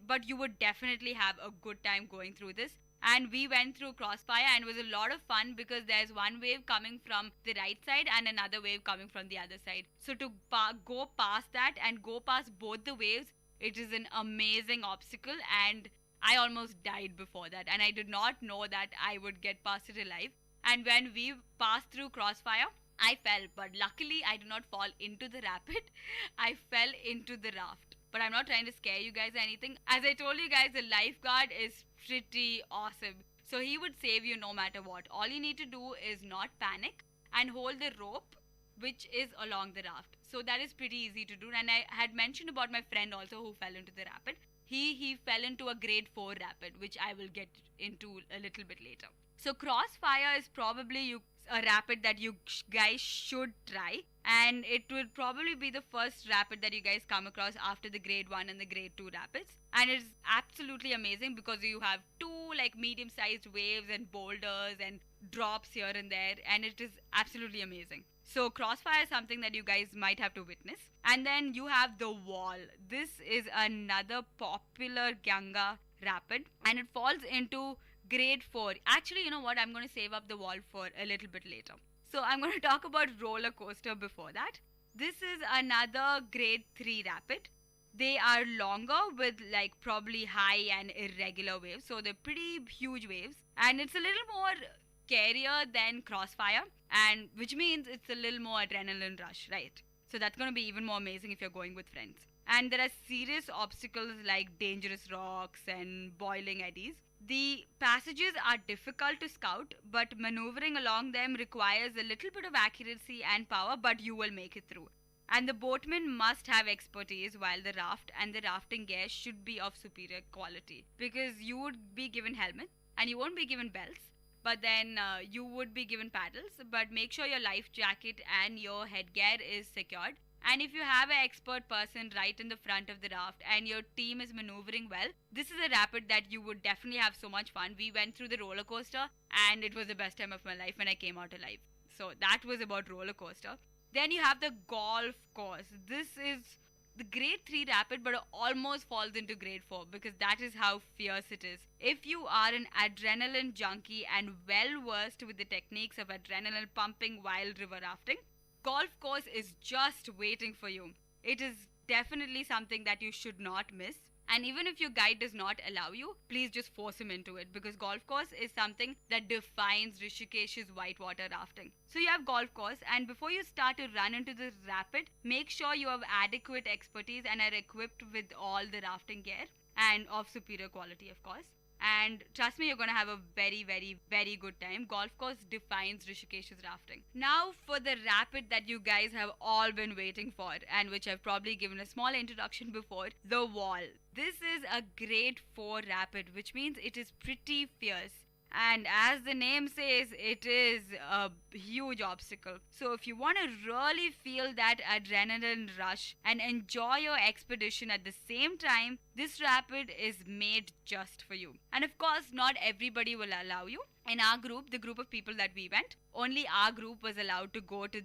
But you would definitely have a good time going through this. And we went through Crossfire and it was a lot of fun because there's one wave coming from the right side and another wave coming from the other side. So to go past that and go past both the waves, it is an amazing obstacle, and I almost died before that. And I did not know that I would get past it alive. And when we passed through Crossfire, I fell, but luckily I did not fall into the rapid. I fell into the raft. But I'm not trying to scare you guys or anything. As I told you guys, the lifeguard is pretty awesome. So he would save you no matter what. All you need to do is not panic and hold the rope which is along the raft. So that is pretty easy to do. And I had mentioned about my friend also who fell into the rapid. He fell into a Grade 4 rapid, which I will get into a little bit later. So Crossfire is probably a rapid that you guys should try, and it would probably be the first rapid that you guys come across after the Grade 1 and the Grade 2 rapids. And it's absolutely amazing because you have two like medium-sized waves and boulders and drops here and there, and it is absolutely amazing. So crossfire is something that you guys might have to witness. And then you have the wall. This is another popular Ganga rapid, and it falls into grade 4. Actually, you know what? I'm going to save up the wall for a little bit later. So I'm going to talk about roller coaster before that. This is another grade 3 rapid. They are longer with like probably high and irregular waves. So they're pretty huge waves. And it's a little more scarier than crossfire, and which means it's a little more adrenaline rush, right? So that's going to be even more amazing if you're going with friends. And there are serious obstacles like dangerous rocks and boiling eddies. The passages are difficult to scout, but maneuvering along them requires a little bit of accuracy and power, but you will make it through. And the boatman must have expertise, while the raft and the rafting gear should be of superior quality, because you would be given helmets and you won't be given belts, but then you would be given paddles. But make sure your life jacket and your headgear is secured. And if you have an expert person right in the front of the raft and your team is maneuvering well, this is a rapid that you would definitely have so much fun. We went through the roller coaster and it was the best time of my life when I came out alive. So that was about roller coaster. Then you have the golf course. This is the grade 3 rapid, but it almost falls into grade 4 because that is how fierce it is. If you are an adrenaline junkie and well versed with the techniques of adrenaline pumping while river rafting, golf course is just waiting for you. It is definitely something that you should not miss. And even if your guide does not allow you, please just force him into it, because golf course is something that defines Rishikesh's whitewater rafting. So you have golf course, and before you start to run into the rapid, make sure you have adequate expertise and are equipped with all the rafting gear and of superior quality, of course. And trust me, you're going to have a very, very, very good time. Golf course defines Rishikesh's rafting. Now for the rapid that you guys have all been waiting for, and which I've probably given a small introduction before, the wall. This is a grade 4 rapid, which means it is pretty fierce. And as the name says, it is a huge obstacle. So if you want to really feel that adrenaline rush and enjoy your expedition at the same time, this rapid is made just for you. And of course, not everybody will allow you. In our group, the group of people that we went, only our group was allowed to go to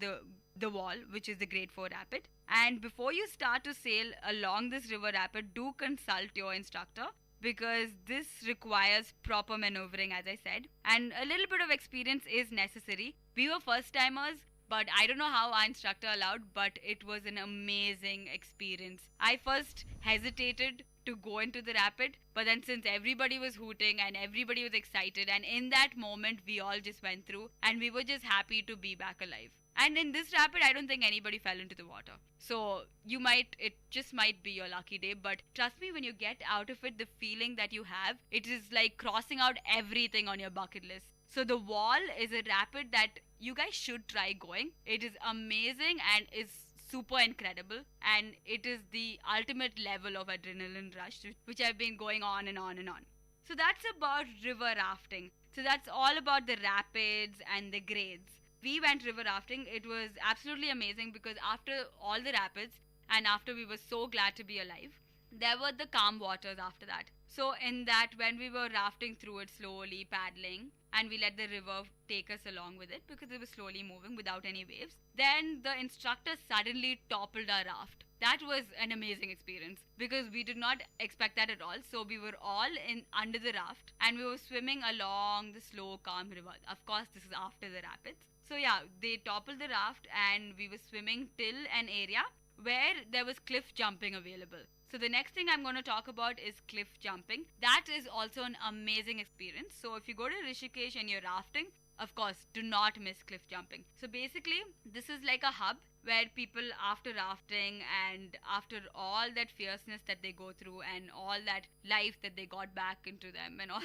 the wall, which is the grade 4 rapid. And before you start to sail along this river rapid, do consult your instructor, because this requires proper maneuvering, as I said, and a little bit of experience is necessary. We were first timers, but I don't know how our instructor allowed, but it was an amazing experience. I first hesitated to go into the rapid, but then since everybody was hooting and everybody was excited, and in that moment we all just went through and we were just happy to be back alive. And in this rapid, I don't think anybody fell into the water. So it just might be your lucky day. But trust me, when you get out of it, the feeling that you have, it is like crossing out everything on your bucket list. So the wall is a rapid that you guys should try going. It is amazing and is super incredible. And it is the ultimate level of adrenaline rush, which have been going on and on and on. So that's about river rafting. So that's all about the rapids and the grades. We went river rafting. It was absolutely amazing because after all the rapids and after we were so glad to be alive, there were the calm waters after that. So in that, when we were rafting through it slowly, paddling, and we let the river take us along with it because it was slowly moving without any waves, then the instructor suddenly toppled our raft. That was an amazing experience because we did not expect that at all. So we were all under the raft and we were swimming along the slow, calm river. Of course, this is after the rapids. So yeah, they toppled the raft and we were swimming till an area where there was cliff jumping available. So the next thing I'm going to talk about is cliff jumping. That is also an amazing experience. So if you go to Rishikesh and you're rafting, of course, do not miss cliff jumping. So basically, this is like a hub where people, after rafting and after all that fierceness that they go through and all that life that they got back into them and all,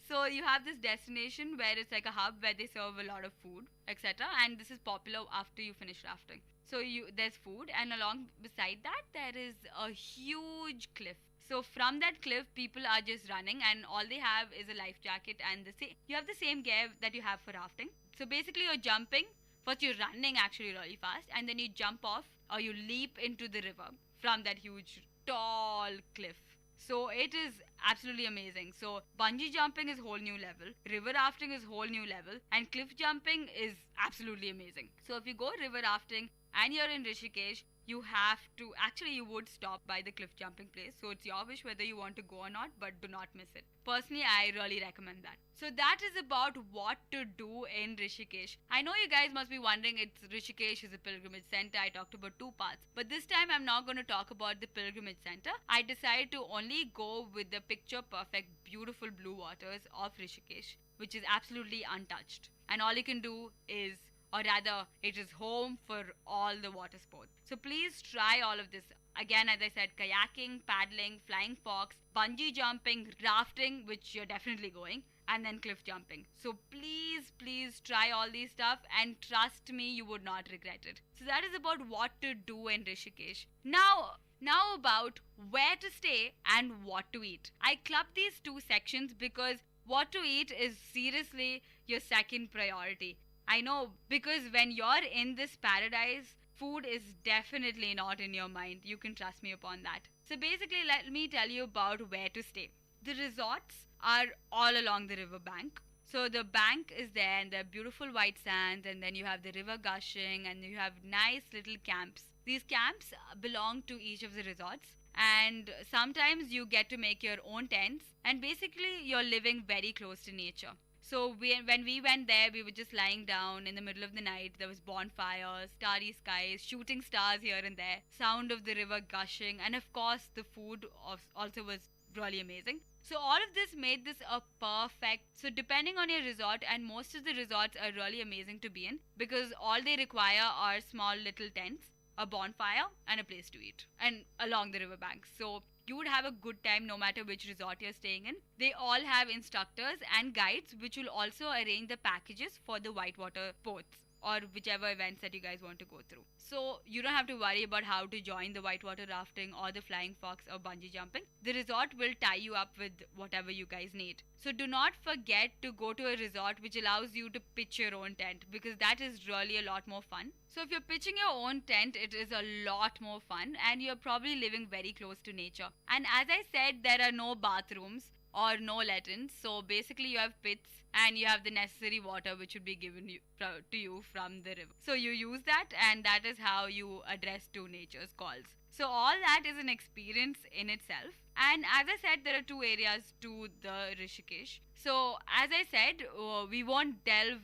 so you have this destination where it's like a hub where they serve a lot of food, etc. And this is popular after you finish rafting. So there's food, and along beside that there is a huge cliff. So from that cliff, people are just running, and all they have is a life jacket and you have the same gear that you have for rafting. So basically, you're jumping. First, you're running actually really fast, and then you jump off or you leap into the river from that huge tall cliff. So it is absolutely amazing. So bungee jumping is whole new level, river rafting is whole new level, and cliff jumping is absolutely amazing. So if you go river rafting and you're in Rishikesh, you have to, actually you would stop by the cliff jumping place. So it's your wish whether you want to go or not, but do not miss it. Personally, I really recommend that. So that is about what to do in Rishikesh. I know you guys must be wondering, it's Rishikesh is a pilgrimage center. I talked about 2 parts, but this time I'm not going to talk about the pilgrimage center. I decided to only go with the picture perfect, beautiful blue waters of Rishikesh, which is absolutely untouched. And all you can do is, or rather, it is home for all the water sports. So please try all of this. Again, as I said, kayaking, paddling, flying fox, bungee jumping, rafting, which you're definitely going, and then cliff jumping. So please try all these stuff, and trust me, you would not regret it. So that is about what to do in Rishikesh. Now about where to stay and what to eat. I clubbed these 2 sections because what to eat is seriously your second priority. I know, because when you're in this paradise, food is definitely not in your mind. You can trust me upon that. So basically, let me tell you about where to stay. The resorts are all along the river bank. So the bank is there, and there are beautiful white sands, and then you have the river gushing, and you have nice little camps. These camps belong to each of the resorts, and sometimes you get to make your own tents, and basically you're living very close to nature. So when we went there, we were just lying down in the middle of the night. There was bonfires, starry skies, shooting stars here and there, sound of the river gushing, and of course the food also was really amazing. So all of this made this a perfect, so depending on your resort, and most of the resorts are really amazing to be in because all they require are small little tents, a bonfire, and a place to eat, and along the riverbank. So you would have a good time no matter which resort you're staying in. They all have instructors and guides which will also arrange the packages for the whitewater sports or whichever events that you guys want to go through. So you don't have to worry about how to join the whitewater rafting or the flying fox or bungee jumping. The resort will tie you up with whatever you guys need. So do not forget to go to a resort which allows you to pitch your own tent, because that is really a lot more fun. So if you're pitching your own tent, it is a lot more fun and you're probably living very close to nature. And as I said, there are no bathrooms or no latrines. So basically you have pits and you have the necessary water which would be given to you from the river. So you use that, and that is how you address to nature's calls. So all that is an experience in itself. And as I said, there are 2 areas to the Rishikesh. So as I said, we won't delve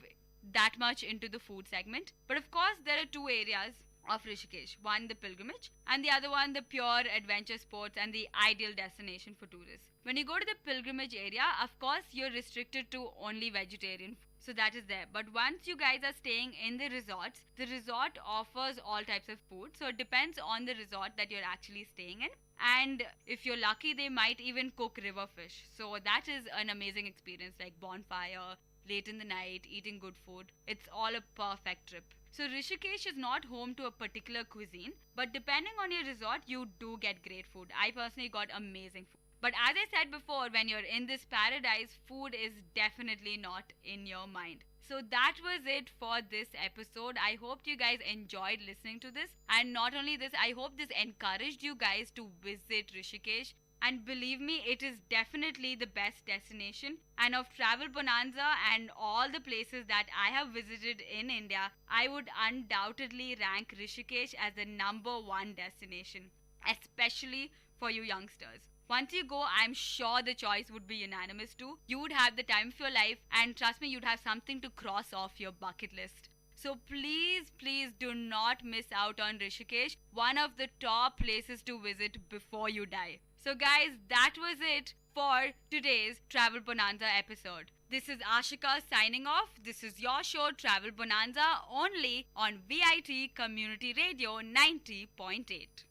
that much into the food segment. But of course, there are 2 areas of Rishikesh. One, the pilgrimage, and the other one, the pure adventure sports and the ideal destination for tourists. When you go to the pilgrimage area, of course, you're restricted to only vegetarian food. So that is there. But once you guys are staying in the resort offers all types of food. So it depends on the resort that you're actually staying in. And if you're lucky, they might even cook river fish. So that is an amazing experience, like bonfire, late in the night, eating good food. It's all a perfect trip. So Rishikesh is not home to a particular cuisine, but depending on your resort, you do get great food. I personally got amazing food. But as I said before, when you're in this paradise, food is definitely not in your mind. So that was it for this episode. I hope you guys enjoyed listening to this. And not only this, I hope this encouraged you guys to visit Rishikesh. And believe me, it is definitely the best destination. And of Travel Bonanza and all the places that I have visited in India, I would undoubtedly rank Rishikesh as the #1 destination, especially for you youngsters. Once you go, I'm sure the choice would be unanimous too. You would have the time of your life, and trust me, you'd have something to cross off your bucket list. So please do not miss out on Rishikesh, one of the top places to visit before you die. So guys, that was it for today's Travel Bonanza episode. This is Ashika signing off. This is your show Travel Bonanza, only on VIT Community Radio 90.8.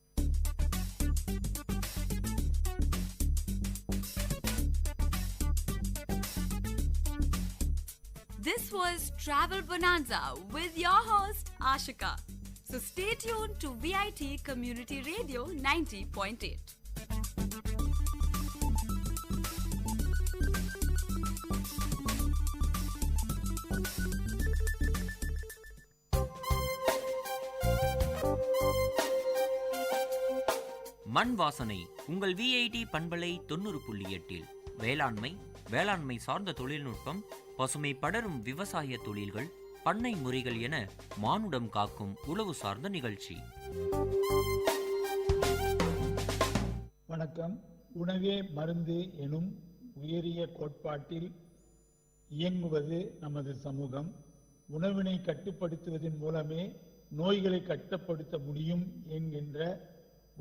This was Travel Bonanza with your host Ashika. So stay tuned to VIT Community Radio 90.8. மண் வாசனை உங்கள் VIT பண்பலை 90.8 வேளாண்மை வேளாண்மை சார்ந்த தொழில்நுட்பம் பசுமை படரும் விவசாய தொழில்கள் பண்ணை முறைகள் என மானுடம் காக்கும் உழவு சார்ந்த நிகழ்ச்சி. வணக்கம். உணவே மருந்து எனும் உயரிய கோட்பாட்டில் இயங்குவது நமது சமூகம். உணவினை கட்டுப்படுத்துவதன் மூலமே நோய்களை கட்டுப்படுத்த முடியும் என்கின்ற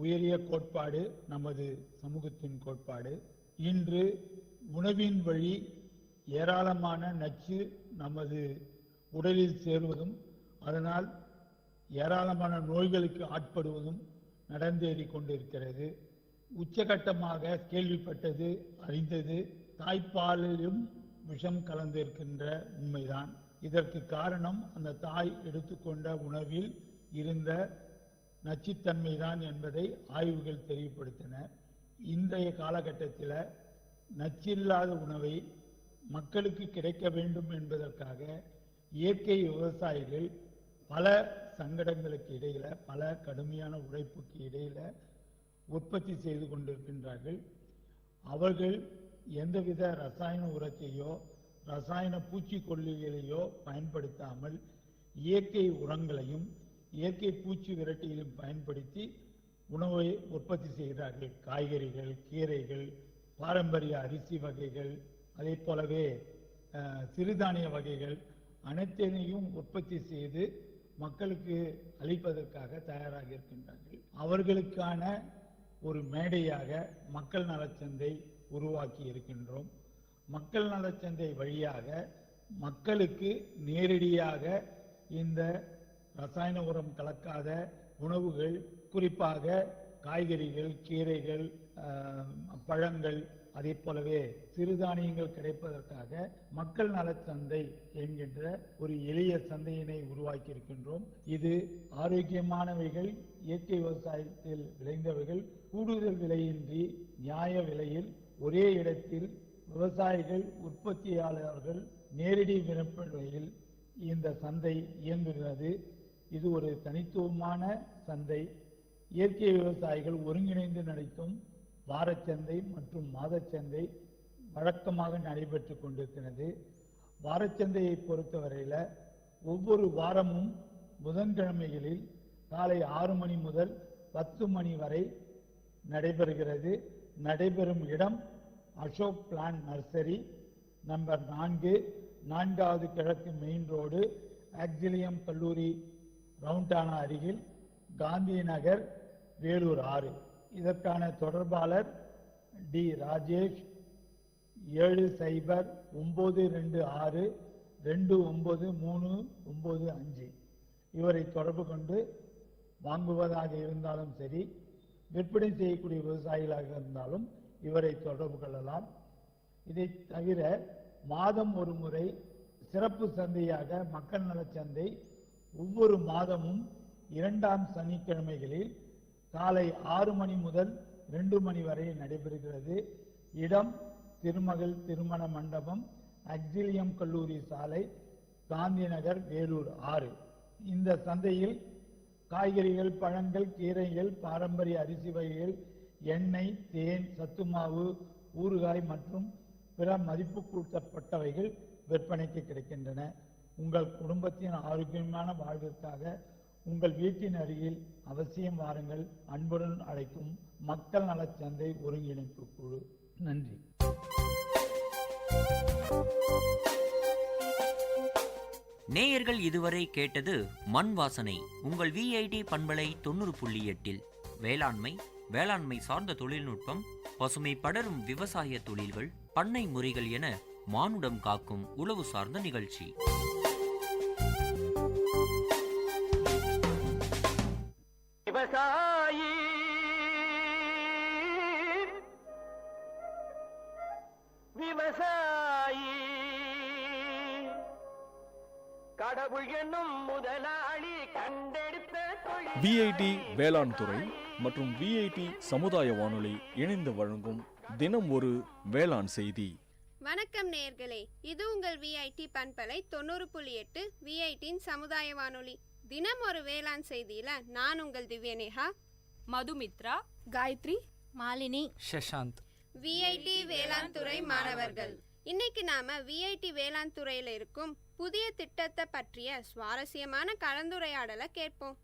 உயரிய கோட்பாடு நமது சமூகத்தின் கோட்பாடு. இன்று உணவின் வழி ஏராளமான நச்சு நமது உடலில் சேருவதும் அதனால் ஏராளமான நோய்களுக்கு ஆட்படுவதும் நடந்தேறி கொண்டிருக்கிறது. உச்சகட்டமாக கேள்விப்பட்டது அறிந்தது தாய்ப்பாலிலும் விஷம் கலந்திருக்கின்ற உண்மைதான். இதற்கு காரணம் அந்த தாய் எடுத்துக்கொண்ட உணவில் இருந்த நச்சுத்தன்மைதான் என்பதை ஆய்வுகள் தெளிவுபடுத்தின. இன்றைய காலகட்டத்தில் நச்சில்லாத உணவை மக்களுக்கு கிடைக்க வேண்டும் என்பதற்காக இயற்கை விவசாயிகள் பல சங்கடங்களுக்கு இடையில பல கடுமையான உழைப்புக்கு இடையில உற்பத்தி செய்து கொண்டிருக்கின்றார்கள். அவர்கள் எந்தவித ரசாயன உரத்தையோ ரசாயன பூச்சிக்கொல்லிகளையோ பயன்படுத்தாமல் இயற்கை உரங்களையும் இயற்கை பூச்சி விரட்டிகளையும் பயன்படுத்தி உணவை உற்பத்தி செய்கிறார்கள். காய்கறிகள், கீரைகள், பாரம்பரிய அரிசி வகைகள், அதே போலவே சிறுதானிய வகைகள் அனைத்தையும் உற்பத்தி செய்து மக்களுக்கு அளிப்பதற்காக தயாராக இருக்கின்றார்கள். அவர்களுக்கான ஒரு மேடையாக மக்கள் நலச்சந்தை உருவாக்கி இருக்கின்றோம். மக்கள் நலச்சந்தை வழியாக மக்களுக்கு நேரடியாக இந்த ரசாயன உரம் கலக்காத உணவுகள், குறிப்பாக காய்கறிகள், கீரைகள், பழங்கள், அதே போலவே சிறுதானியங்கள் கிடைப்பதற்காக மக்கள் நலச்சந்தை என்கின்ற ஒரு எளிய சந்தையினை உருவாக்கி இருக்கின்றோம். இது ஆரோக்கியமானவைகள், இயற்கை விவசாயத்தில் விளைந்தவைகள் கூடுதல் விலையின்றி நியாய விலையில் ஒரே இடத்தில் விவசாயிகள், உற்பத்தியாளர்கள் நேரடி விற்பனையில் இந்த சந்தை இயங்குகிறது. இது ஒரு தனித்துவமான சந்தை. இயற்கை விவசாயிகள் ஒருங்கிணைந்து நடத்தும் வாரச்சந்தை மற்றும் மாதச்சந்தை வழக்கமாக நடைபெற்று கொண்டிருக்கிறது. வாரச்சந்தையை பொறுத்தவரையில் ஒவ்வொரு வாரமும் புதன்கிழமைகளில் காலை 6 மணி முதல் 10 மணி வரை நடைபெறுகிறது. நடைபெறும் இடம் அசோக் பிளான் நர்சரி, நம்பர் 4, 4வது கிழக்கு மெயின் ரோடு, ஆக்சிலியம் கல்லூரி ரவுண்டானா அருகில், காந்தி நகர், வேலூர் 6. இதற்கான தொடர்பாளர் டி ராஜேஷ், 709226293995. இவரை தொடர்பு கொண்டு வாங்குவதாக இருந்தாலும் சரி, விற்பனை செய்யக்கூடிய விவசாயிகளாக இருந்தாலும் இவரை தொடர்பு கொள்ளலாம். இதை தவிர மாதம் ஒரு முறை சிறப்பு சந்தையாக மக்கள் நலச்சந்தை ஒவ்வொரு மாதமும் 2ஆம் சனிக்கிழமைகளில் காலை 6 மணி முதல் 2 மணி வரை நடைபெறுகிறது. இடம் திருமகள் திருமண மண்டபம், ஆக்சிலியம் கல்லூரி சாலை, காந்தி நகர், வேலூர் 6. இந்த சந்தையில் காய்கறிகள், பழங்கள், கீரைகள், பாரம்பரிய அரிசி வகைகள், எண்ணெய், தேன், சத்துமாவு, ஊறுகாய் மற்றும் பிற மதிப்பு கூட்டப்பட்டவைகள் விற்பனைக்கு கிடைக்கின்றன. உங்கள் குடும்பத்தின் ஆரோக்கியமான வாழ்விற்காக உங்கள் வீட்டின் அருகில் அவசியம் வாருங்கள். அன்புடன் அழைக்கும் மக்கள் நலச்சந்தை ஒருங்கிணைப்பு குழு. நன்றி. நேயர்கள் இதுவரை கேட்டது மண் வாசனை உங்கள் விஐடி பண்பலை 90.8 வேளாண்மை வேளாண்மை சார்ந்த தொழில்நுட்பம் பசுமை படரும் விவசாய தொழில்கள் பண்ணை முறைகள் என மானுடம் காக்கும் உழவு சார்ந்த நிகழ்ச்சி. விவசாயி விவசாயி கடவுள் என்னும் முதலாளி கண்டெடுத்த விஐடி வேளாண் துறை மற்றும் விஐடி சமுதாய வானொலி இணைந்து வழங்கும் தினம் ஒரு வேளாண் செய்தி. வணக்கம் நேயர்களே, இது உங்கள் விஐடி பண்பலை 90.8 விஐடியின் சமுதாய வானொலி. தினம் ஒரு வேளாண் செய்தியில நான் உங்கள் திவ்யநேகா. மதுமித்ரா, காயத்ரி, மாலினி, ஷஷாந்த். விஐடி வேளாண் துறை மாணவர்கள், இன்னைக்கு நாம விஐடி வேளாண் துறையில இருக்கும் புதிய திட்டத்தை பற்றிய சுவாரஸ்யமான கலந்துரையாடலை கேட்போம்.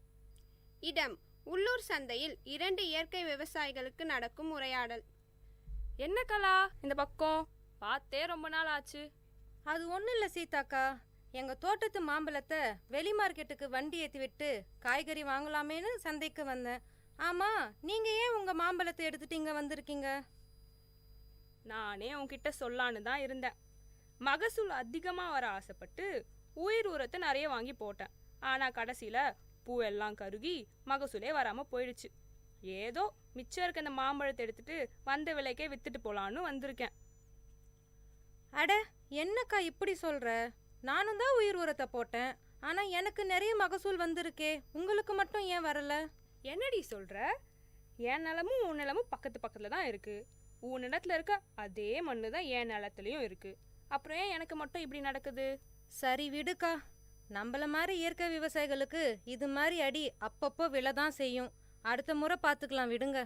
இடம்: உள்ளூர் சந்தையில் 2 இயற்கை விவசாயிகளுக்கு நடக்கும் உரையாடல். என்ன கலா இந்த பக்கம்? பார்த்தே ரொம்ப நாள் ஆச்சு. அது ஒன்றும் இல்லை சீதாக்கா, எங்கள் தோட்டத்து மாம்பழத்தை வெளி மார்க்கெட்டுக்கு வண்டி ஏற்றி விட்டு காய்கறி வாங்கலாமேன்னு சந்தைக்கு வந்தேன். ஆமாம், நீங்கள் ஏன் உங்கள் மாம்பழத்தை எடுத்துட்டு இங்கே வந்திருக்கீங்க? நானே உன்கிட்ட சொல்லான்னு தான் இருந்தேன். மகசூல் அதிகமாக வர ஆசைப்பட்டு உயிர் உரத்தை நிறைய வாங்கி போட்டேன். ஆனால் கடைசியில் பூவெல்லாம் கருகி மகசூலே வராமல் போயிடுச்சு. ஏதோ மிச்சம் இருக்க இந்த மாம்பழத்தை எடுத்துட்டு வந்த விலைக்கே வித்துட்டு போலான்னு வந்திருக்கேன். அட, என்னக்கா இப்படி சொல்கிற? நானும் தான் உயிர் உரத்தை போட்டேன், ஆனால் எனக்கு நிறைய மகசூல் வந்திருக்கே, உங்களுக்கு மட்டும் ஏன் வரல? என்னடி சொல்கிற? என் நிலமும் உன் நிலமும் பக்கத்து பக்கத்தில் தான் இருக்குது. உன் நிலத்தில் இருக்க அதே மண்ணு தான் என் நிலத்துலையும் இருக்குது. அப்புறம் ஏன் எனக்கு மட்டும் இப்படி நடக்குது? சரி விடுக்கா, நம்மள மாதிரி இயற்கை விவசாயிகளுக்கு இது மாதிரி அடி அப்பப்போ விழ தான் செய்யும். அடுத்த முறை பார்த்துக்கலாம், விடுங்க.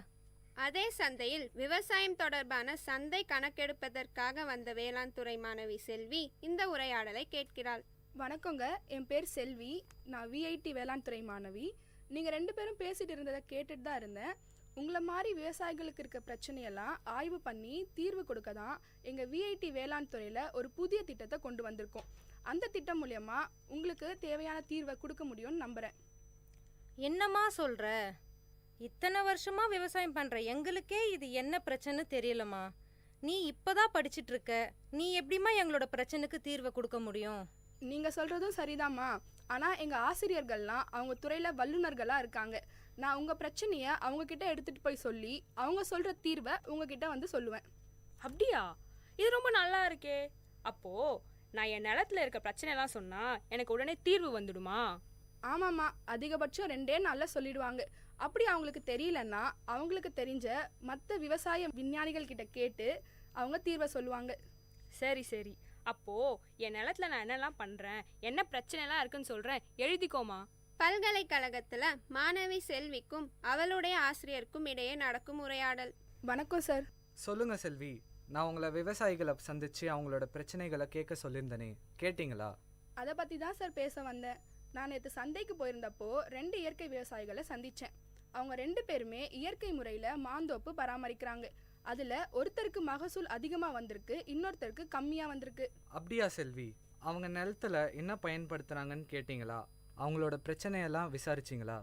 அதே சந்தையில் விவசாயம் தொடர்பான சந்தை கணக்கெடுப்பதற்காக வந்த வேளாண் துறை மாணவி செல்வி இந்த உரையாடலை கேட்கிறாள். வணக்கங்க, என் பேர் செல்வி. நான் விஐடி வேளாண் துறை மாணவி. நீங்கள் 2 பேரும் பேசிட்டு இருந்ததை கேட்டுட்டு தான் இருந்தேன். உங்களை மாதிரி விவசாயிகளுக்கு இருக்க பிரச்சனையெல்லாம் ஆய்வு பண்ணி தீர்வு கொடுக்க தான் எங்கள் விஐடி வேளாண் துறையில் ஒரு புதிய திட்டத்தை கொண்டு வந்திருக்கோம். அந்த திட்டம் மூலயமா உங்களுக்கு தேவையான தீர்வை கொடுக்க முடியும்னு நம்புகிறேன். என்னம்மா சொல்கிற? இத்தனை வருஷமா விவசாயம் பண்ணுற எங்களுக்கே இது என்ன பிரச்சனை தெரியலம்மா. நீ இப்போதான் படிச்சுட்டு இருக்க, நீ எப்படிம்மா எங்களோட பிரச்சனைக்கு தீர்வை கொடுக்க முடியும்? நீங்கள் சொல்கிறதும் சரிதாம்மா. ஆனால் எங்கள் ஆசிரியர்கள்லாம் அவங்க துறையில் வல்லுநர்களாக இருக்காங்க. நான் உங்கள் பிரச்சனையை அவங்கக்கிட்ட எடுத்துகிட்டு போய் சொல்லி அவங்க சொல்கிற தீர்வை உங்ககிட்ட வந்து சொல்லுவேன். அப்படியா? இது ரொம்ப நல்லா இருக்கே. அப்போது நான் என் நிலத்தில் இருக்க பிரச்சனைலாம் சொன்னால் எனக்கு உடனே தீர்வு வந்துடுமா? ஆமாம்மா, அதிகபட்சம் 2 நாளில் சொல்லிடுவாங்க. அப்படி அவங்களுக்கு தெரியலன்னா அவங்களுக்கு தெரிஞ்ச மற்ற விவசாய விஞ்ஞானிகள் கிட்ட கேட்டு அவங்க தீர்வை சொல்லுவாங்க. சரி சரி, அப்போது என் நிலத்துல நான் என்னெல்லாம் பண்ணுறேன், என்ன பிரச்சனைலாம் இருக்குன்னு சொல்கிறேன், எழுதிக்கோமா. பல்கலைக்கழகத்தில் மாணவி செல்விக்கும் அவளுடைய ஆசிரியருக்கும் இடையே நடக்கும் உரையாடல். வணக்கம் சார். சொல்லுங்க செல்வி, நான் உங்களை விவசாயிகளை சந்திச்சு அவங்களோட பிரச்சனைகளை கேட்க சொல்லியிருந்தேனே, கேட்டிங்களா? அதை பற்றி தான் சார் பேச வந்தேன். நான் நேற்று சந்தைக்கு போயிருந்தப்போ 2 இயற்கை விவசாயிகளை சந்தித்தேன். அவங்க 2 பேருமே இயற்கை முறையில் மாந்தோப்பு பராமரிக்கிறாங்க. அதில் ஒருத்தருக்கு மகசூல் அதிகமாக வந்திருக்கு, இன்னொருத்தருக்கு கம்மியாக வந்திருக்கு. அப்படியா செல்வி? அவங்க நிலத்துல என்ன பயன்படுத்துகிறாங்கன்னு கேட்டிங்களா? அவங்களோட பிரச்சனையெல்லாம் விசாரிச்சிங்களா?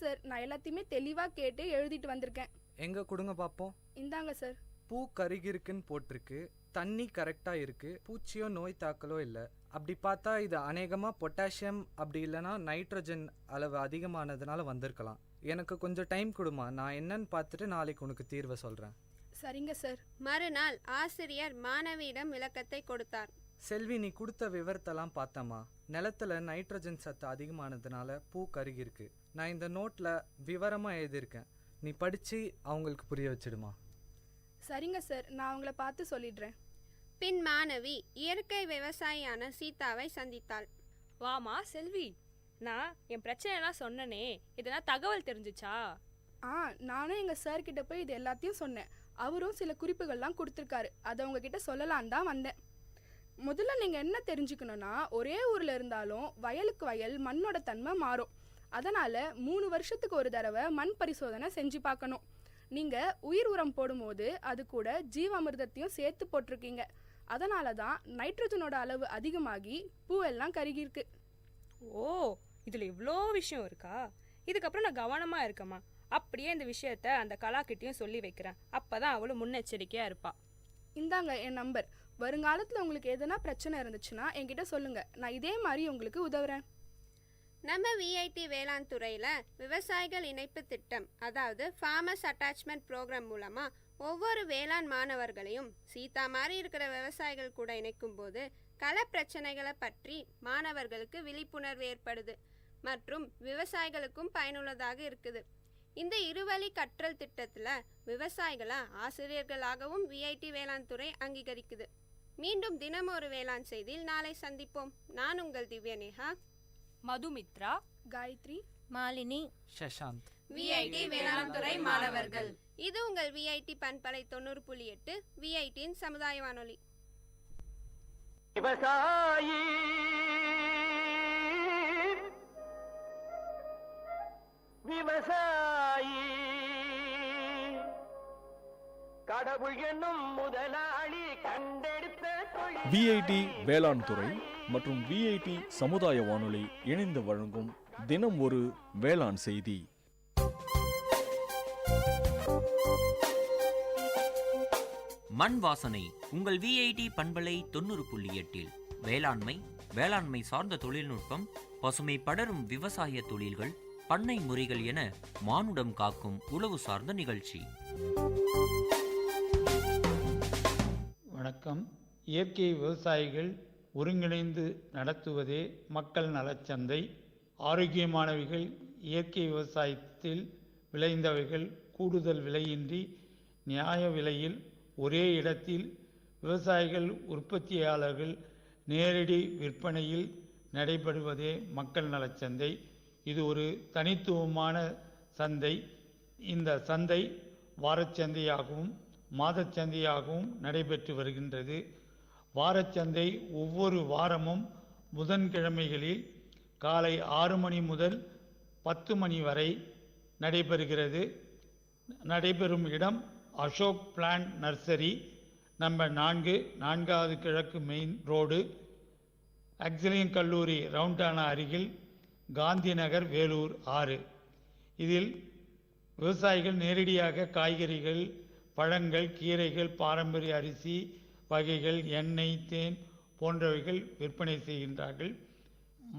சார், நான் எல்லாத்தையுமே தெளிவாக கேட்டு எழுதிட்டு வந்திருக்கேன். எங்கே கொடுங்க பார்ப்போம். இந்தாங்க சார். பூ கருகிருக்குன்னு போட்டிருக்கு, தண்ணி கரெக்டாக இருக்குது, பூச்சியோ நோய் தாக்கலோ இல்லை. அப்படி பார்த்தா இது அநேகமாக பொட்டாசியம் அப்படி இல்லைன்னா நைட்ரஜன் அளவு அதிகமானதுனால வந்திருக்கலாம். எனக்கு கொஞ்சம் டைம் கொடுமா, நான் என்னன்னு பார்த்துட்டு நாளைக்கு உனக்கு தீர்வை சொல்கிறேன். சரிங்க சார். மறுநாள் ஆசிரியர் மாணவியிடம் விளக்கத்தை கொடுத்தார். செல்வி, நீ கொடுத்த விவரத்தெல்லாம் பார்த்தம்மா. நிலத்துல நைட்ரஜன் சத்து அதிகமானதுனால பூ கருகிருக்கு. நான் இந்த நோட்டில் விவரமாக எழுதியிருக்கேன், நீ படித்து அவங்களுக்கு புரிய வச்சிடுமா. சரிங்க சார், நான் அவங்கள பார்த்து சொல்லிடுறேன். பின் மாணவி இயற்கை விவசாயியான சீதாவை சந்தித்தாள். வாமா செல்வி, நான் என் பிரச்சனைலாம் சொன்னனே, இதெல்லாம் தகவல் தெரிஞ்சிச்சா? நானும் எங்கள் சார்கிட்ட போய் இது எல்லாத்தையும் சொன்னேன். அவரும் சில குறிப்புகள்லாம் கொடுத்துருக்காரு. அதை உங்ககிட்ட சொல்லலான் தான் வந்தேன். முதல்ல நீங்கள் என்ன தெரிஞ்சுக்கணுன்னா, ஒரே ஊரில் இருந்தாலும் வயலுக்கு வயல் மண்ணோட தன்மை மாறும். அதனால் 3 வருஷத்துக்கு ஒரு தடவை மண் பரிசோதனை செஞ்சு பார்க்கணும். நீங்கள் உயிர் உரம் போடும்போது அது கூட ஜீவாமிர்தத்தையும் சேர்த்து போட்டிருக்கீங்க. அதனால தான் நைட்ரஜனோட அளவு அதிகமாகி பூவெல்லாம் கருகிருக்கு. ஓ, இதில் இவ்வளோ விஷயம் இருக்கா? இதுக்கப்புறம் நான் கவனமாக இருக்கமா. அப்படியே இந்த விஷயத்த அந்த கலாக்கிட்டையும் சொல்லி வைக்கிறேன். அப்போ தான் அவளும் முன்னெச்சரிக்கையாக இருப்பாள். இந்தாங்க என் நம்பர். வருங்காலத்தில் உங்களுக்கு எதனா பிரச்சனை இருந்துச்சுன்னா என்கிட்ட சொல்லுங்கள், நான் இதே மாதிரி உங்களுக்கு உதவுறேன். நம்ம விஐடி வேளாண் துறையில் விவசாயிகள் இணைப்பு திட்டம், அதாவது ஃபார்மர்ஸ் அட்டாச்மெண்ட் ப்ரோக்ராம் மூலமாக ஒவ்வொரு வேளாண் மாணவர்களையும் சீதா மாதிரி இருக்கிற விவசாயிகள் கூட இணைக்கும் போது கள பிரச்சனைகளை பற்றி மாணவர்களுக்கு விழிப்புணர்வு ஏற்படுது மற்றும் விவசாயிகளுக்கும் பயனுள்ளதாக இருக்குது. இந்த இருவழி கற்றல் திட்டத்தில் விவசாயிகளை ஆசிரியர்களாகவும் விஐடி வேளாண் துறை அங்கீகரிக்குது. மீண்டும் தினம் ஒரு வேளாண் செய்தியில் நாளை சந்திப்போம். நான் உங்கள் திவ்யா நேஹா, மதுமித்ரா, காயத்ரி, மாலினி, சஷாந்த். விஐடி வேளாண் துறை மாணவர்கள். இது உங்கள் விஐடி பண்பலை 90.8 விஐடியின் சமுதாய வானொலி. விவசாயி விவசாயி கடவுள் என்னும் முதலாளி கண்டெடுத்த தொழில். விஐடி வேளாண் துறை மற்றும் விஐடி சமுதாய வானொலி இணைந்து வழங்கும் தினம் ஒரு வேளாண் செய்தி. மண் வாசனை உங்கள் விஐடி பண்பலை 90.8 வேளாண்மை, வேளாண்மை சார்ந்த தொழில்நுட்பம், பசுமை படரும் விவசாய தொழில்கள், பண்ணை முறைகள் என மானுடம் காக்கும் உழவு சார்ந்த நிகழ்ச்சி. வணக்கம். இயற்கை விவசாயிகள் ஒருங்கிணைந்து நடத்துவதே மக்கள் நலச்சந்தை. ஆரோக்கியமானவைகள், இயற்கை விவசாயத்தில் விளைந்தவைகள் கூடுதல் விலையின்றி நியாய விலையில் ஒரே இடத்தில் விவசாயிகள் உற்பத்தியாளர்கள் நேரடி விற்பனையில் நடைபெறுவதே மக்கள் நலச்சந்தை. இது ஒரு தனித்துவமான சந்தை. இந்த சந்தை வாரச்சந்தையாகவும் மாதச்சந்தையாகவும் நடைபெற்று வருகின்றது. வாரச்சந்தை ஒவ்வொரு வாரமும் புதன்கிழமைகளில் காலை 6 மணி முதல் 10 மணி வரை நடைபெறுகிறது. நடைபெறும் இடம் அசோக் பிளான்ட் நர்சரி, நம்பர் 4, 4வது கிழக்கு மெயின் ரோடு, அக்ஸலியன் கல்லூரி ரவுண்டானா அருகில், காந்தி நகர், வேலூர் 6. இதில் விவசாயிகள் நேரடியாக காய்கறிகள், பழங்கள், கீரைகள், பாரம்பரிய அரிசி வகைகள், எண்ணெய், தேன் போன்றவைகள் விற்பனை செய்கின்றார்கள்.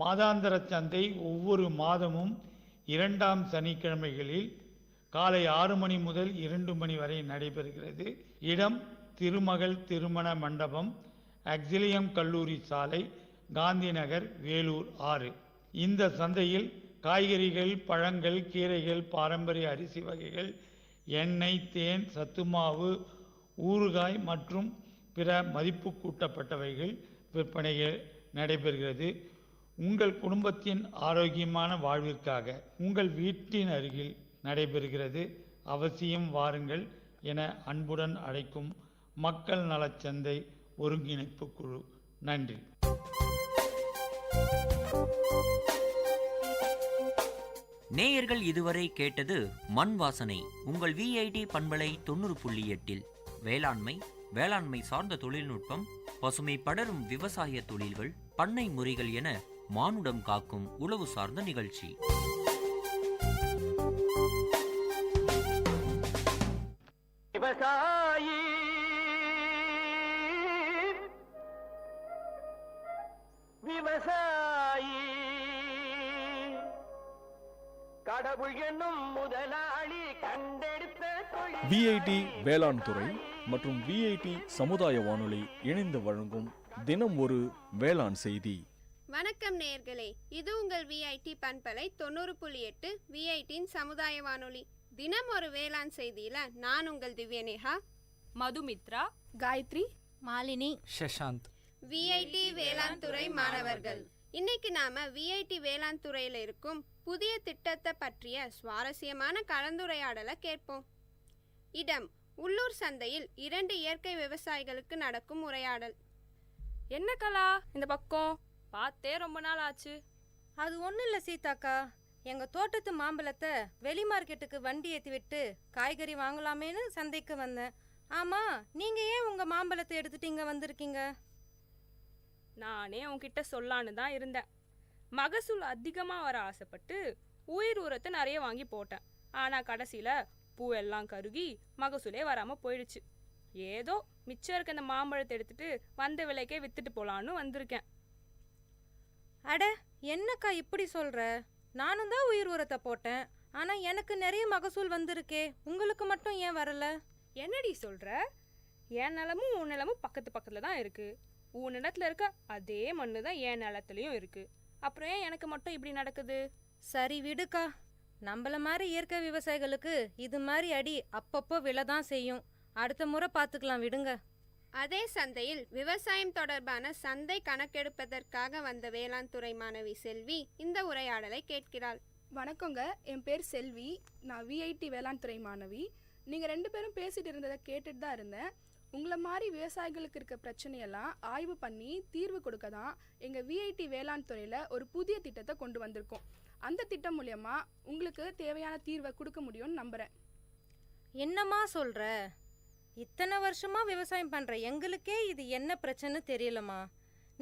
மாதாந்திர சந்தை ஒவ்வொரு மாதமும் 2ஆம் சனிக்கிழமைகளில் காலை 6 மணி முதல் 2 மணி வரை நடைபெறுகிறது. இடம் திருமகள் திருமண மண்டபம், அக்ஸிலியம் கல்லூரி சாலை, காந்தி நகர், வேலூர் 6. இந்த சந்தையில் காய்கறிகள், பழங்கள், கீரைகள், பாரம்பரிய அரிசி வகைகள், எண்ணெய், தேன், சத்துமாவு, ஊறுகாய் மற்றும் பிற மதிப்பு கூட்டப்பட்டவைகள் விற்பனை நடைபெறுகிறது. உங்கள் குடும்பத்தின் ஆரோக்கியமான வாழ்விற்காக உங்கள் வீட்டின் அருகில் நடைபெறுகிறது. அவசியம் வாருங்கள் என அன்புடன் அழைக்கும் மக்கள் நலச்சந்தை ஒருங்கிணைப்பு குழு. நன்றி. நேயர்கள் இதுவரை கேட்டது மண் வாசனை உங்கள் விஐடி பண்பலை 90.8 வேளாண்மை, வேளாண்மை சார்ந்த தொழில்நுட்பம், பசுமை படரும் விவசாய தொழில்கள், பண்ணை முறைகள் என மானுடம் காக்கும் உழவு சார்ந்த நிகழ்ச்சி. விவசாயி விவசாயி கடவுள் என்னும் முதலாளி கண்டெடுத்த தொழில். விஐடி வேளாண் துறை மற்றும் விஐடி சமுதாய வானொலி இணைந்து வழங்கும் தினம் ஒரு வேளாண் செய்தி. வணக்கம் நேயர்களே, இது உங்கள் விஐடி பண்பலை 90.8 விஐடியின் சமுதாய வானொலி. தினம் ஒரு வேளாண் செய்தியில நான் உங்கள் திவ்யநேகா, மதுமித்ரா, காயத்ரி, மாலினி, சஷாந்த். விஐடி வேளாண் துறை மாணவர்கள். இன்னைக்கு நாம விஐடி வேளாண் துறையில இருக்கும் புதிய திட்டத்தை பற்றிய சுவாரஸ்யமான கலந்துரையாடலை கேட்போம். இடம் உள்ளூர் சந்தையில் 2 இயற்கை விவசாயிகளுக்கு நடக்கும் உரையாடல். என்ன கலா இந்த பக்கம் பார்த்தே ரொம்ப நாள் ஆச்சு. அது ஒன்றும் இல்லை சீதாக்கா, எங்கள் தோட்டத்து மாம்பழத்தை வெளி மார்க்கெட்டுக்கு வண்டி ஏற்றி விட்டு காய்கறி வாங்கலாமேன்னு சந்தைக்கு வந்தேன். ஆமாம், நீங்கள் ஏன் உங்கள் மாம்பழத்தை எடுத்துட்டு இங்கே வந்திருக்கீங்க? நானே உன்கிட்ட சொல்லான்னு தான் இருந்தேன். மகசூல் அதிகமாக வர ஆசைப்பட்டு உயிர் உரத்தை நிறைய வாங்கி போட்டேன். ஆனால் கடைசியில் பூவெல்லாம் கருகி மகசூலே வராமல் போயிடுச்சு. ஏதோ மிச்சம் இருக்க இந்த மாம்பழத்தை எடுத்துட்டு வந்த விலைக்கே வித்துட்டு போகலான்னு வந்திருக்கேன். அட என்னக்கா இப்படி சொல்கிற? நானும் தான் உயிர் உரத்தை போட்டேன், ஆனால் எனக்கு நிறைய மகசூல் வந்திருக்கே, உங்களுக்கு மட்டும் ஏன் வரல? என்னடி சொல்கிற? என் நிலமும் உன் நிலமும் பக்கத்தில் தான் இருக்குது. உன் நிலத்தில் இருக்க அதே மண்ணு தான் என் நிலத்துலையும் இருக்குது. அப்புறம் ஏன் எனக்கு மட்டும் இப்படி நடக்குது? சரி விடுக்கா, நம்மள மாதிரி இயற்கை விவசாயிகளுக்கு இது மாதிரி அடி அப்பப்போ விழ தான் செய்யும். அடுத்த முறை பார்த்துக்கலாம், விடுங்க. அதே சந்தையில் விவசாயம் தொடர்பான சந்தை கணக்கெடுப்பதற்காக வந்த வேளாண் துறை மாணவி செல்வி இந்த உரையாடலை கேட்கிறாள். வணக்கங்க, என் பேர் செல்வி. நான் விஐடி வேளாண் துறை மாணவி. நீங்கள் 2 பேரும் பேசிட்டு இருந்ததை கேட்டுட்டு தான் இருந்தேன். உங்களை மாதிரி விவசாயிகளுக்கு இருக்க பிரச்சனையெல்லாம் ஆய்வு பண்ணி தீர்வு கொடுக்க தான் எங்கள் விஐடி வேளாண் துறையில் ஒரு புதிய திட்டத்தை கொண்டு வந்திருக்கோம். அந்த திட்டம் மூலயமா உங்களுக்கு தேவையான தீர்வை கொடுக்க முடியும்னு நம்புகிறேன். என்னம்மா சொல்கிற? இத்தனை வருஷமாக விவசாயம் பண்ணுற எங்களுக்கே இது என்ன பிரச்சனை தெரியலம்மா.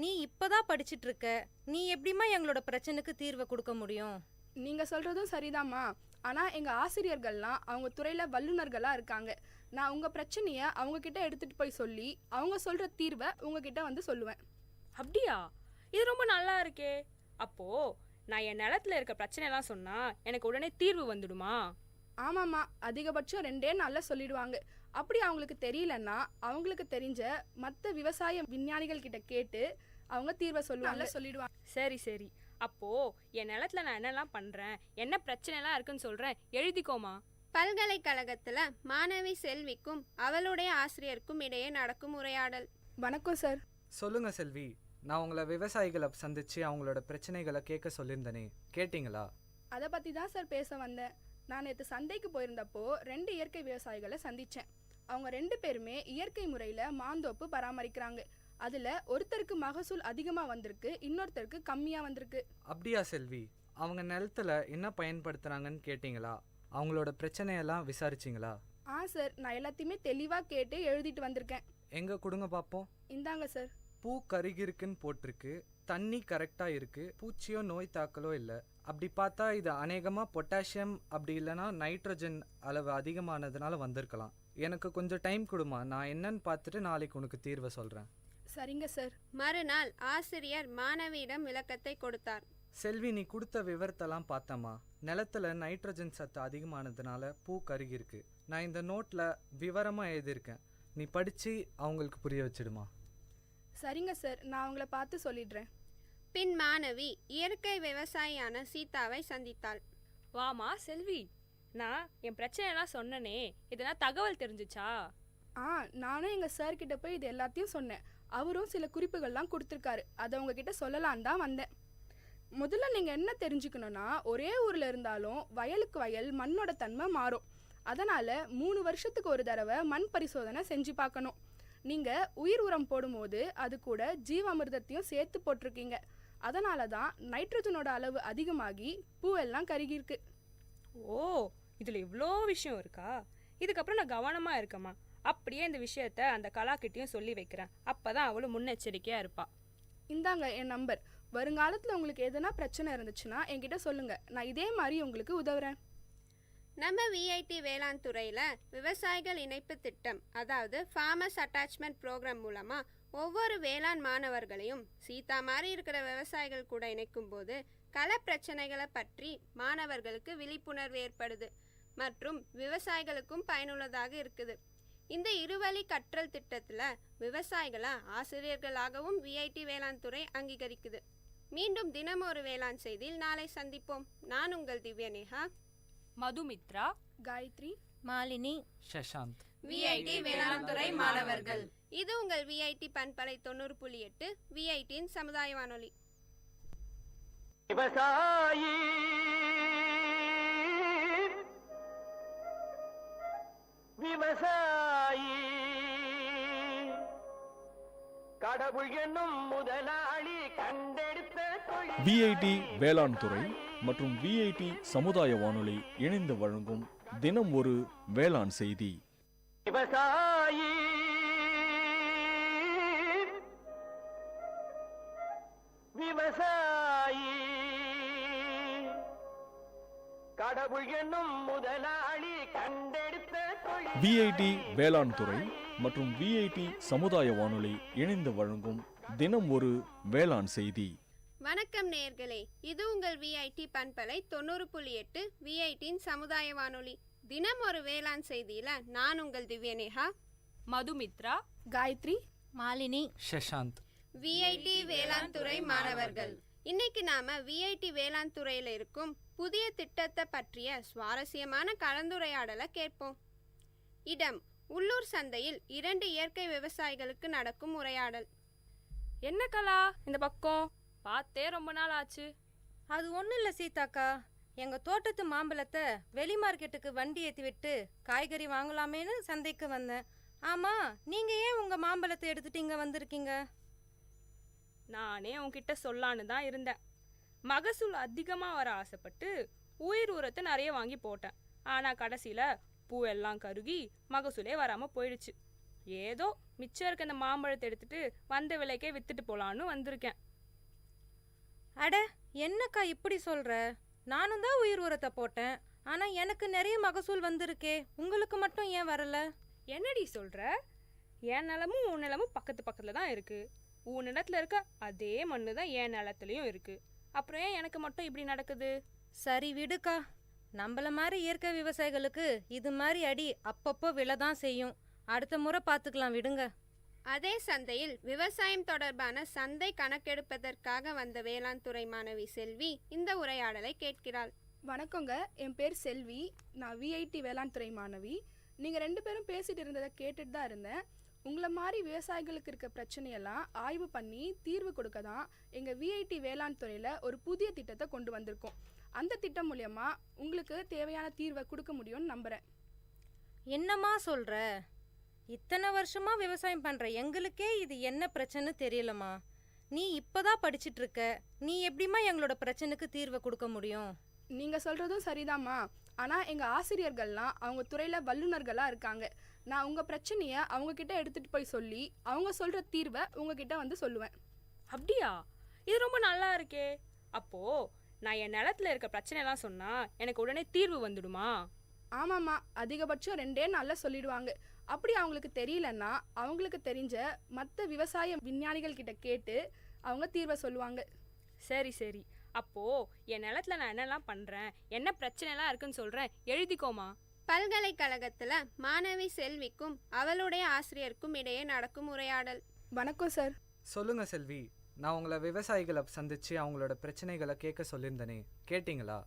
நீ இப்போதான் படிச்சிட்டு இருக்க, நீ எப்படிம்மா எங்களோட பிரச்சனைக்கு தீர்வை கொடுக்க முடியும்? நீங்கள் சொல்கிறதும் சரிதாம்மா. ஆனால் எங்கள் ஆசிரியர்கள்லாம் அவங்க துறையில் வல்லுநர்களாக இருக்காங்க. நான் உங்கள் பிரச்சனையை அவங்கக்கிட்ட எடுத்துகிட்டு போய் சொல்லி அவங்க சொல்கிற தீர்வை உங்ககிட்ட வந்து சொல்லுவேன். அப்படியா? இது ரொம்ப நல்லா இருக்கே. அப்போ நான் என் நிலத்துல இருக்க பிரச்சனைலாம் சொன்னா எனக்கு உடனே தீர்வு வந்துடுமா? ஆமாம்மா, அதிகபட்சம் 2 நாளில் சொல்லிடுவாங்க. அப்படி அவங்களுக்கு தெரியலன்னா அவங்களுக்கு தெரிஞ்ச மற்ற விவசாய விஞ்ஞானிகள் கிட்ட கேட்டு அவங்க தீர்வை சொல்லிடுவாங்க. சரி சரி. அப்போ என் நிலத்துல நான் என்னெல்லாம் பண்றேன், என்ன பிரச்சனைலாம் இருக்குன்னு சொல்றேன், எழுதிக்கோமா. பல்கலைக்கழகத்துல மாணவி செல்விக்கும் அவளுடைய ஆசிரியருக்கும் இடையே நடக்கும் உரையாடல். வணக்கம் சார். சொல்லுங்க செல்வி. நான் உங்களை விவசாயிகளை சந்திச்சு அவங்களோட பிரச்சனைகளை கேட்க சொல்லியிருந்தேனே, கேட்டிங்களா? அதை பற்றி தான் சார் பேச வந்தேன். நான் நேற்று சந்தைக்கு போயிருந்தப்போ 2 இயற்கை விவசாயிகளை சந்தித்தேன். அவங்க 2 பேருமே இயற்கை முறையில் மாந்தோப்பு பராமரிக்கிறாங்க. அதில் ஒருத்தருக்கு மகசூல் அதிகமாக வந்திருக்கு, இன்னொருத்தருக்கு கம்மியாக வந்திருக்கு. அப்படியா செல்வி? அவங்க நிலத்துல என்ன பயன்படுத்துகிறாங்கன்னு கேட்டிங்களா? அவங்களோட பிரச்சனையெல்லாம் விசாரிச்சிங்களா? சார், நான் எல்லாத்தையுமே தெளிவாக கேட்டு எழுதிட்டு வந்திருக்கேன். எங்கே கொடுங்க பார்ப்போம். இந்தாங்க சார். பூ கருகிருக்குன்னு போட்டிருக்கு, தண்ணி கரெக்டாக இருக்குது, பூச்சியோ நோய் தாக்கலோ இல்லை. அப்படி பார்த்தா இது அநேகமாக பொட்டாசியம் அப்படி இல்லைன்னா நைட்ரஜன் அளவு அதிகமானதுனால வந்திருக்கலாம். எனக்கு கொஞ்சம் டைம் கொடுமா, நான் என்னன்னு பார்த்துட்டு நாளைக்கு உனக்கு தீர்வை சொல்கிறேன். சரிங்க சார். மறுநாள் ஆசிரியர் மாணவியிடம் விளக்கத்தை கொடுத்தார். செல்வி, நீ கொடுத்த விவரத்தெல்லாம் பார்த்தம்மா. நிலத்துல நைட்ரஜன் சத்து அதிகமானதுனால பூ கருகிருக்கு. நான் இந்த நோட்டில் விவரமாக எழுதியிருக்கேன், நீ படித்து அவங்களுக்கு புரிய வச்சிடுமா. சரிங்க சார், நான் அவங்கள பார்த்து சொல்லிடுறேன். பின் மாணவி இயற்கை விவசாயியான சீதாவை சந்தித்தாள். வாமா செல்வி, நான் என் பிரச்சனைலாம் சொன்னனே, இதெல்லாம் தகவல் தெரிஞ்சுச்சா? நானும் எங்கள் சார்கிட்ட போய் இது எல்லாத்தையும் சொன்னேன். அவரும் சில குறிப்புகள்லாம் கொடுத்துருக்காரு. அதை உங்ககிட்ட சொல்லலான் தான் வந்தேன். முதல்ல நீங்கள் என்ன தெரிஞ்சுக்கணுன்னா, ஒரே ஊரில் இருந்தாலும் வயலுக்கு வயல் மண்ணோட தன்மை மாறும். அதனால் 3 வருஷத்துக்கு ஒரு தடவை மண் பரிசோதனை செஞ்சு பார்க்கணும். நீங்கள் உயிர் உரம் போடும்போது அது கூட ஜீவாமிர்தத்தையும் சேர்த்து போட்டிருக்கீங்க. அதனால தான் நைட்ரஜனோட அளவு அதிகமாகி பூவெல்லாம் கருகிருக்கு. ஓ, இதில் இவ்வளோ விஷயம் இருக்கா? இதுக்கப்புறம் நான் கவனமாக இருக்கேம்மா. அப்படியே இந்த விஷயத்த அந்த கலாக்கிட்டையும் சொல்லி வைக்கிறேன். அப்போ தான் அவளும் முன்னெச்சரிக்கையாக இருப்பா. இந்தாங்க என் நம்பர். வருங்காலத்தில் உங்களுக்கு எதனா பிரச்சனை இருந்துச்சுன்னா என்கிட்ட சொல்லுங்கள். நான் இதே மாதிரி உங்களுக்கு உதவுறேன். நம்ம விஐடி வேளாண் துறையில் விவசாயிகள் இணைப்பு திட்டம், அதாவது ஃபார்மர்ஸ் அட்டாச்மெண்ட் ப்ரோக்ராம் மூலமாக ஒவ்வொரு வேளாண் மாணவர்களையும் சீதா மாதிரி இருக்கிற விவசாயிகள் கூட இணைக்கும் போது கள பிரச்சனைகளை பற்றி மாணவர்களுக்கு விழிப்புணர்வு ஏற்படுது மற்றும் விவசாயிகளுக்கும் பயனுள்ளதாக இருக்குது. இந்த இருவழி கற்றல் திட்டத்தில் விவசாயிகளை ஆசிரியர்களாகவும் விஐடி வேளாண் துறை அங்கீகரிக்குது. மீண்டும் தினம் ஒரு வேளாண் செய்தியில் நாளை சந்திப்போம். நான் உங்கள் திவ்யநேகா, மதுமித்ரா, காயத்ரி, மாலினி, சஷாந்த், விஐடி வேளாண் துறை மாணவர்கள். இது உங்கள் விஐடி பண்பலை 90.8 விஐடியின் சமுதாய வானொலி. விவசாயி விவசாயி கடவுள் என்னும் முதலாளி கண்டெடுத்த தொழில். விஐடி வேளாண் துறை மற்றும் விஐடி சமுதாய வானொலி இணைந்து வழங்கும் தினம் ஒரு வேளாண் செய்தி. விவசாயி விவசாயி கடவுள் என்னும் முதலாளி கண்டெடுத்த தொழில். விஐடி வேளாண் துறை மற்றும் விஐடி சமுதாய வானொலி இணைந்து வழங்கும் தினம் ஒரு வேளாண் செய்தி. வணக்கம் நேயர்களே, இது உங்கள் விஐடி பண்பலை 90.8 விஐடியின் சமுதாய வானொலி. தினம் ஒரு வேளாண் செய்தியில நான் உங்கள் திவ்யநேகா, மதுமித்ரா, காயத்ரி, மாலினி, சஷாந்த், விஐடி வேளாண் துறை மாணவர்கள். இன்னைக்கு நாம விஐடி வேளாண் துறையில இருக்கும் புதிய திட்டத்தை பற்றிய சுவாரஸ்யமான கலந்துரையாடலை கேட்போம். இடம்: உள்ளூர் சந்தையில் 2 இயற்கை விவசாயிகளுக்கு நடக்கும் உரையாடல். என்ன கலா இந்த பக்கம்? பார்த்தே ரொம்ப நாள் ஆச்சு. அது ஒன்றும் இல்லை சீதாக்கா, எங்க தோட்டத்து மாம்பழத்தை வெளி மார்க்கெட்டுக்கு வண்டி ஏற்றி விட்டு காய்கறி வாங்கலாமேன்னு சந்தைக்கு வந்தேன். ஆமா, நீங்க ஏன் உங்க மாம்பழத்தை எடுத்துட்டு இங்க வந்திருக்கீங்க? நானே உன்கிட்ட சொல்லான்னு தான் இருந்தேன். மகசூல் அதிகமாக வர ஆசைப்பட்டு உயிர் உரத்தை நிறைய வாங்கி போட்டேன். ஆனால் கடைசியில் பூவெல்லாம் கருகி மகசூலே வராமல் போயிடுச்சு. ஏதோ மிச்சம் இருக்க இந்த மாம்பழத்தை எடுத்துட்டு வந்த விலைக்கே வித்துட்டு போலான்னு வந்திருக்கேன். அட, என்னக்கா இப்படி சொல்ற? நானும் தான் உயிர் உரத்தை போட்டேன். ஆனா எனக்கு நிறைய மகசூல் வந்திருக்கே, உங்களுக்கு மட்டும் ஏன் வரல? என்னடி சொல்ற? என் நிலமும் உன் நிலமும் பக்கத்து பக்கத்துல தான் இருக்கு. உன் நிலத்துல இருக்க அதே மண்ணு தான் என் நிலத்துலயும் இருக்கு. அப்புறம் ஏன் எனக்கு மட்டும் இப்படி நடக்குது? சரி விடுக்கா, நம்மள மாதிரி இயற்கை விவசாயிகளுக்கு இது மாதிரி அடி அப்பப்போ விழதான் செய்யும். அடுத்த முறை பார்த்துக்கலாம், விடுங்க. அதே சந்தையில் விவசாயம் தொடர்பான சந்தை கணக்கெடுப்பதற்காக வந்த வேளாண் துறை மாணவி செல்வி இந்த உரையாடலை கேட்கிறாள். வணக்கங்க, என் பேர் செல்வி. நான் விஐடி வேளாண் துறை மாணவி. நீங்கள் 2 பேரும் பேசிட்டு இருந்ததை கேட்டுட்டு தான் இருந்தேன். உங்களை மாதிரி விவசாயிகளுக்கு இருக்க பிரச்சனையெல்லாம் ஆய்வு பண்ணி தீர்வு கொடுக்க தான் எங்கள் விஐடி வேளாண் துறையில் ஒரு புதிய திட்டத்தை கொண்டு வந்திருக்கோம். அந்த திட்டம் மூலயமா உங்களுக்கு தேவையான தீர்வை கொடுக்க முடியும்னு நம்புகிறேன். என்னம்மா சொல்ற? இத்தனை வருஷமா விவசாயம் பண்ற எங்களுக்கே இது என்ன பிரச்சனை தெரியலம்மா. நீ இப்பதான் படிச்சிட்டு இருக்க, நீ எப்படிமா எங்களோட பிரச்சனைக்கு தீர்வை கொடுக்க முடியும்? நீங்கள் சொல்கிறதும் சரிதாம்மா. ஆனால் எங்கள் ஆசிரியர்கள்லாம் அவங்க துறையில் வல்லுநர்களாக இருக்காங்க. நான் உங்கள் பிரச்சனையை அவங்கக்கிட்ட எடுத்துகிட்டு போய் சொல்லி அவங்க சொல்கிற தீர்வை உங்ககிட்ட வந்து சொல்லுவேன். அப்படியா? இது ரொம்ப நல்லா இருக்கே. அப்போ நான் என் நிலத்துல இருக்க பிரச்சனைலாம் சொன்னா எனக்கு உடனே தீர்வு வந்துடுமா? ஆமாம்மா, அதிகபட்சம் 2 நாளில் சொல்லிடுவாங்க. அப்படி அவங்களுக்கு தெரியலன்னா அவங்களுக்கு தெரிஞ்ச மற்ற விவசாய விஞ்ஞானிகள் கிட்ட கேட்டு அவங்க தீர்வை சொல்லுவாங்க. சரி சரி, அப்போ என் நிலத்துல நான் என்னெல்லாம் பண்றேன், என்ன பிரச்சனைலாம் இருக்குன்னு சொல்றேன், எழுதிக்கோமா. பல்கலைக்கழகத்துல மாணவி செல்விக்கும் அவளுடைய ஆசிரியருக்கும் இடையே நடக்கும் உரையாடல். வணக்கம் சார். சொல்லுங்க செல்வி, நான் உங்களை விவசாயிகளை சந்திச்சு அவங்களோட பிரச்சனைகளை கேட்க சொல்லியிருந்தேனே, கேட்டிங்களா?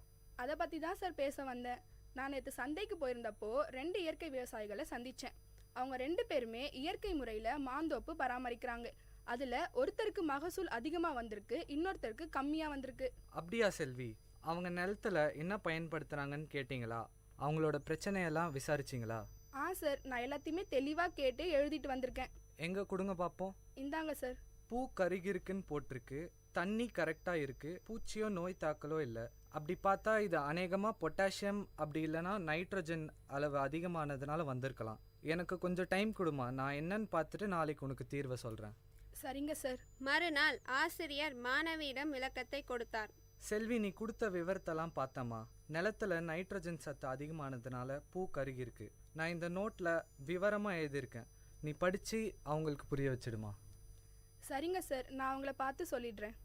அதை பற்றி தான் சார் பேச வந்தேன். நான் நேற்று சந்தைக்கு போயிருந்தப்போ 2 இயற்கை விவசாயிகளை சந்தித்தேன். அவங்க 2 பேருமே இயற்கை முறையில் மாந்தோப்பு பராமரிக்கிறாங்க. அதில் ஒருத்தருக்கு மகசூல் அதிகமாக வந்திருக்கு, இன்னொருத்தருக்கு கம்மியாக வந்திருக்கு. அப்படியா செல்வி? அவங்க நிலத்துல என்ன பயன்படுத்துகிறாங்கன்னு கேட்டிங்களா? அவங்களோட பிரச்சனையெல்லாம் விசாரிச்சிங்களா? சார், நான் எல்லாத்தையுமே தெளிவாக கேட்டு எழுதிட்டு வந்திருக்கேன். எங்கே கொடுங்க பார்ப்போம். இந்தாங்க சார். பூ கருகிருக்குன்னு போட்டிருக்கு, தண்ணி கரெக்டாக இருக்குது, பூச்சியோ நோய் தாக்கலோ இல்லை. அப்படி பார்த்தா இது அநேகமாக பொட்டாசியம் அப்படி இல்லைனா நைட்ரஜன் அளவு அதிகமானதுனால வந்திருக்கலாம். எனக்கு கொஞ்சம் டைம் கொடுமா, நான் என்னன்னு பார்த்துட்டு நாளைக்கு உனக்கு தீர்வை சொல்கிறேன். சரிங்க சார். மறுநாள் ஆசிரியர் மாணவியிடம் விளக்கத்தை கொடுத்தார். செல்வி, நீ கொடுத்த விவரத்தெல்லாம் பார்த்தம்மா. நிலத்துல நைட்ரஜன் சத்து அதிகமானதுனால பூ கருகிருக்கு. நான் இந்த நோட்டில் விவரமாக எழுதியிருக்கேன், நீ படித்து அவங்களுக்கு புரிய வச்சிடுமா. சரிங்க சார், நான் அவங்கள பார்த்து சொல்லிடுறேன்.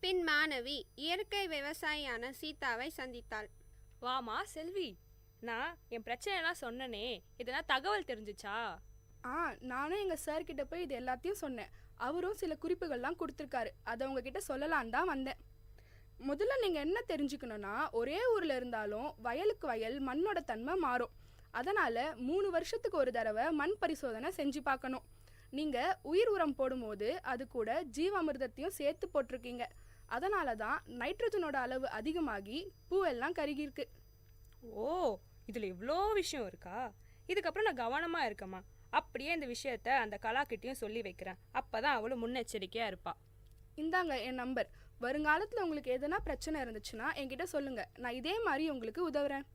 பின் மாணவி இயற்கை விவசாயியான சீதாவை சந்தித்தாள். வாமா செல்வி, நான் என் பிரச்சனைலாம் சொன்னனே, இதெல்லாம் தகவல் தெரிஞ்சிச்சா? நானும் எங்கள் சார்கிட்ட போய் இது எல்லாத்தையும் சொன்னேன். அவரும் சில குறிப்புகள்லாம் கொடுத்துருக்காரு. அதை உங்ககிட்ட சொல்லலான் தான் வந்தேன். முதல்ல நீங்கள் என்ன தெரிஞ்சுக்கணுன்னா, ஒரே ஊரில் இருந்தாலும் வயலுக்கு வயல் மண்ணோட தன்மை மாறும். அதனால் 3 வருஷத்துக்கு ஒரு தடவை மண் பரிசோதனை செஞ்சு பார்க்கணும். நீங்கள் உயிர் உரம் போடும்போது அது கூட ஜீவாமிர்தத்தையும் சேர்த்து போட்டிருக்கீங்க. அதனால தான் நைட்ரஜனோட அளவு அதிகமாகி பூவெல்லாம் கருகிருக்கு. ஓ, இதில் இவ்வளோ விஷயம் இருக்கா? இதுக்கப்புறம் நான் கவனமாக இருக்கமா. அப்படியே இந்த விஷயத்த அந்த கலாக்கிட்டையும் சொல்லி வைக்கிறேன். அப்போ தான் அவளும் முன்னெச்சரிக்கையாக இருப்பாள். இந்தாங்க என் நம்பர். வருங்காலத்தில் உங்களுக்கு எதனா பிரச்சனை இருந்துச்சுன்னா என்கிட்ட சொல்லுங்கள், நான் இதே மாதிரி உங்களுக்கு உதவுறேன்.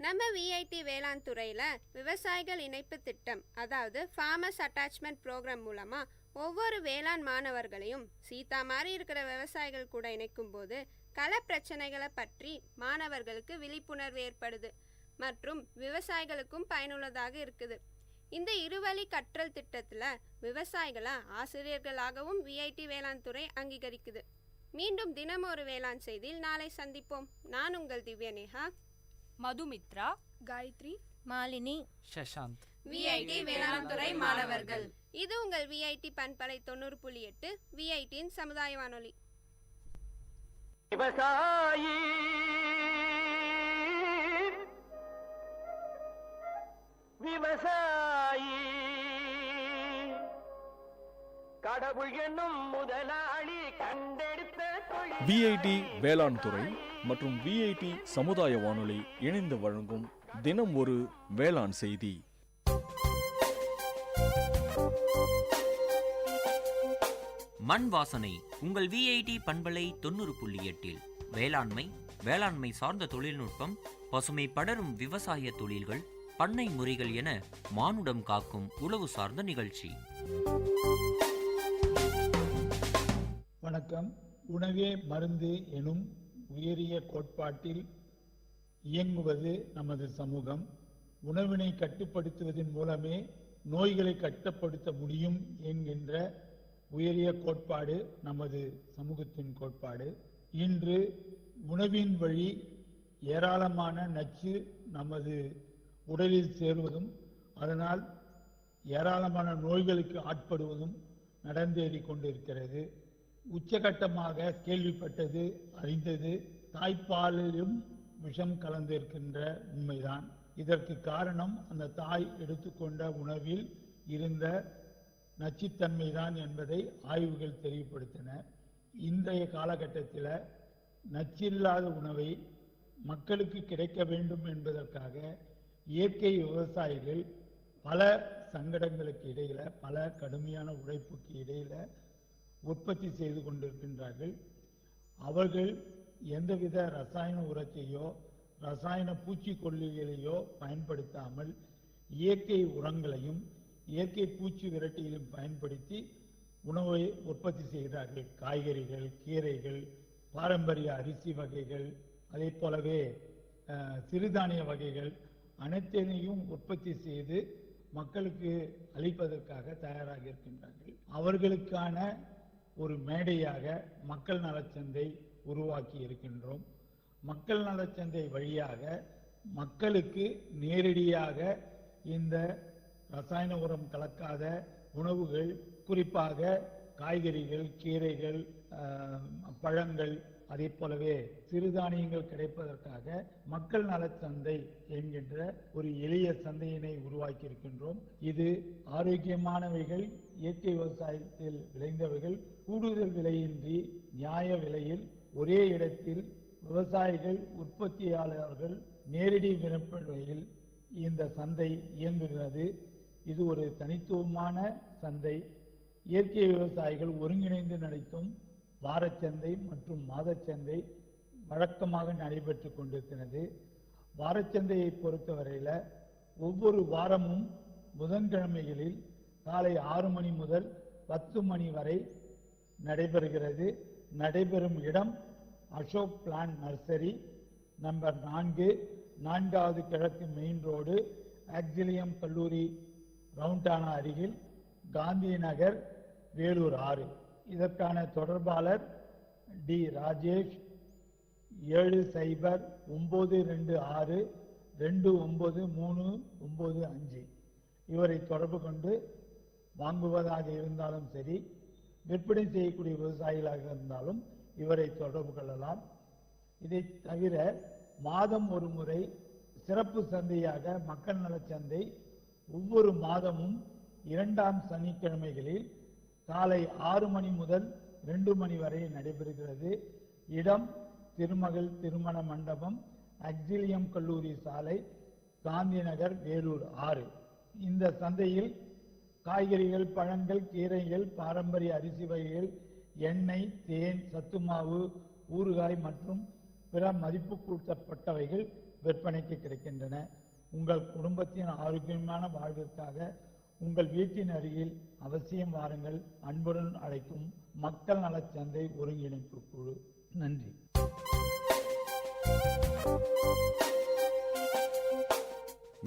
நம்ம விஐடி வேளாண் துறையில் விவசாயிகள் இணைப்பு திட்டம், அதாவது ஃபார்மர்ஸ் அட்டாச்மெண்ட் ப்ரோக்ராம் மூலமாக ஒவ்வொரு வேளாண் மாணவர்களையும் சீதா மாதிரி இருக்கிற விவசாயிகள் கூட இணைக்கும் போது கள பிரச்சனைகளை பற்றி மாணவர்களுக்கு விழிப்புணர்வு ஏற்படுது மற்றும் விவசாயிகளுக்கும் பயனுள்ளதாக இருக்குது. இந்த இருவழி கற்றல் திட்டத்தில் விவசாயிகளை ஆசிரியர்களாகவும் விஐடி வேளாண் துறை அங்கீகரிக்குது. மீண்டும் தினம் ஒரு வேளாண் செய்தியில் நாளை சந்திப்போம். நான் உங்கள் திவ்யநேகா, மதுமித்ரா, காயத்ரி, மாலினி, சஷாந்த், விஐடி வேளாண் துறை மாணவர்கள். இது உங்கள் விஐடி பண்பலை 90.8 விஐடியின் சமுதாய வானொலி. விவசாயி விவசாயி கடவுள் என்னும் முதலாளி கண்டெடுத்த விஐடி வேளாண் துறை மற்றும் விஐடி சமுதாய வானொலி இணைந்து வழங்கும் தினம் ஒரு வேளாண் செய்தி. மண் வாசனை உங்கள் விஐடி பண்பலை 90.8 வேளாண்மை, வேளாண்மை சார்ந்த தொழில்நுட்பம், பசுமை படரும் விவசாய தொழில்கள், பண்ணை முறைகள் என மானுடம் காக்கும் உழவு சார்ந்த நிகழ்ச்சி. வணக்கம். உணவே மருந்து எனும் உயரிய கோட்பாட்டில் இயங்குவது நமது சமூகம். உணவினை கட்டுப்படுத்துவதன் மூலமே நோய்களை கட்டுப்படுத்த முடியும் என்கின்ற உயரிய கோட்பாடு நமது சமூகத்தின் கோட்பாடு. இன்று உணவின் வழி ஏராளமான நச்சு நமது உடலில் சேருவதும் அதனால் ஏராளமான நோய்களுக்கு ஆட்படுவதும் நடந்தேறி கொண்டிருக்கிறது. உச்சகட்டமாக கேள்விப்பட்டது, அறிந்தது, தாய்ப்பாலிலும் விஷம் கலந்திருக்கின்ற உண்மைதான். இதற்கு காரணம் அந்த தாய் எடுத்துக்கொண்ட உணவில் இருந்த நச்சுத்தன்மைதான் என்பதை ஆய்வுகள் தெளிவுபடுத்தின. இன்றைய காலகட்டத்தில் நச்சில்லாத உணவை மக்களுக்கு கிடைக்க வேண்டும் என்பதற்காக இயற்கை விவசாயிகள் பல சங்கடங்களுக்கு இடையில, பல கடுமையான உழைப்புக்கு இடையில உற்பத்தி செய்து கொண்டிருக்கின்றார்கள். அவர்கள் எந்தவித ரசாயன உரத்தையோ ரசாயன பூச்சிக்கொல்லிகளையோ பயன்படுத்தாமல் இயற்கை உரங்களையும் இயற்கை பூச்சி விரட்டிகளையும் பயன்படுத்தி உணவை உற்பத்தி செய்கிறார்கள். காய்கறிகள், கீரைகள், பாரம்பரிய அரிசி வகைகள், அதே போலவே சிறுதானிய வகைகள் அனைத்தையும் உற்பத்தி செய்து மக்களுக்கு அளிப்பதற்காக தயாராக இருக்கின்றார்கள். அவர்களுக்கான ஒரு மேடையாக மக்கள் நலச்சந்தை உருவாக்கி இருக்கின்றோம். மக்கள் நலச்சந்தை வழியாக மக்களுக்கு நேரடியாக இந்த ரசாயன உரம் கலக்காத உணவுகள், குறிப்பாக காய்கறிகள், கீரைகள், பழங்கள், அதே போலவே சிறுதானியங்கள் கிடைப்பதற்காக மக்கள் நலச்சந்தை என்கின்ற ஒரு எளிய சந்தையினை உருவாக்கி இருக்கின்றோம். இது ஆரோக்கியமானவைகள், இயற்கை விவசாயத்தில் விளைந்தவைகள் கூடுதல் விலையின்றி நியாய விலையில் ஒரே இடத்தில் விவசாயிகள், உற்பத்தியாளர்கள் நேரடி விற்பனையில் இந்த சந்தை இயங்குகிறது. இது ஒரு தனித்துவமான சந்தை. இயற்கை விவசாயிகள் ஒருங்கிணைந்து நடத்தும் வாரச்சந்தை மற்றும் மாதச்சந்தை வழக்கமாக நடைபெற்று கொண்டிருக்கிறது. வாரச்சந்தையை பொறுத்தவரையில் ஒவ்வொரு வாரமும் புதன்கிழமைகளில் காலை 6 மணி முதல் 10 மணி வரை நடைபெறுகிறது. நடைபெறும் இடம் அசோக் பிளான் நர்சரி, நம்பர் 4, 4வது கிழக்கு மெயின் ரோடு, ஆக்சிலியம் கல்லூரி ரவுண்டானா அருகில், காந்தி நகர், வேலூர் 6. இதற்கான தொடர்பாளர் டி. ராஜேஷ், 7092629395. இவரை தொடர்பு கொண்டு வாங்குவதாக இருந்தாலும் சரி, விற்பனை செய்யக்கூடிய விவசாயிகளாக இருந்தாலும் இவரை தொடர்பு கொள்ளலாம். இதை தவிர மாதம் ஒரு முறை சிறப்பு சந்தையாக மக்கள் நலச்சந்தை ஒவ்வொரு மாதமும் 2ஆம் சனிக்கிழமைகளில் காலை 6 மணி முதல் 2 மணி வரை நடைபெறுகிறது. இடம் திருமகள் திருமண மண்டபம், ஆக்சிலியம் கல்லூரி சாலை, காந்தி நகர், வேலூர் 6. இந்த சந்தையில் காய்கறிகள், பழங்கள், கீரைகள், பாரம்பரிய அரிசி வகைகள், எண்ணெய், தேன், சத்துமாவு, ஊறுகாய் மற்றும் பிற மதிப்பு கூட்டப்பட்டவைகள் விற்பனைக்கு கிடைக்கின்றன. உங்கள் குடும்பத்தின் ஆரோக்கியமான வாழ்விற்காக உங்கள் வீட்டின் அருகில் அவசியம் வாருங்கள். அன்புடன் அழைக்கும் மக்கள் நலச்சந்தை ஒருங்கிணைப்பு குழு. நன்றி.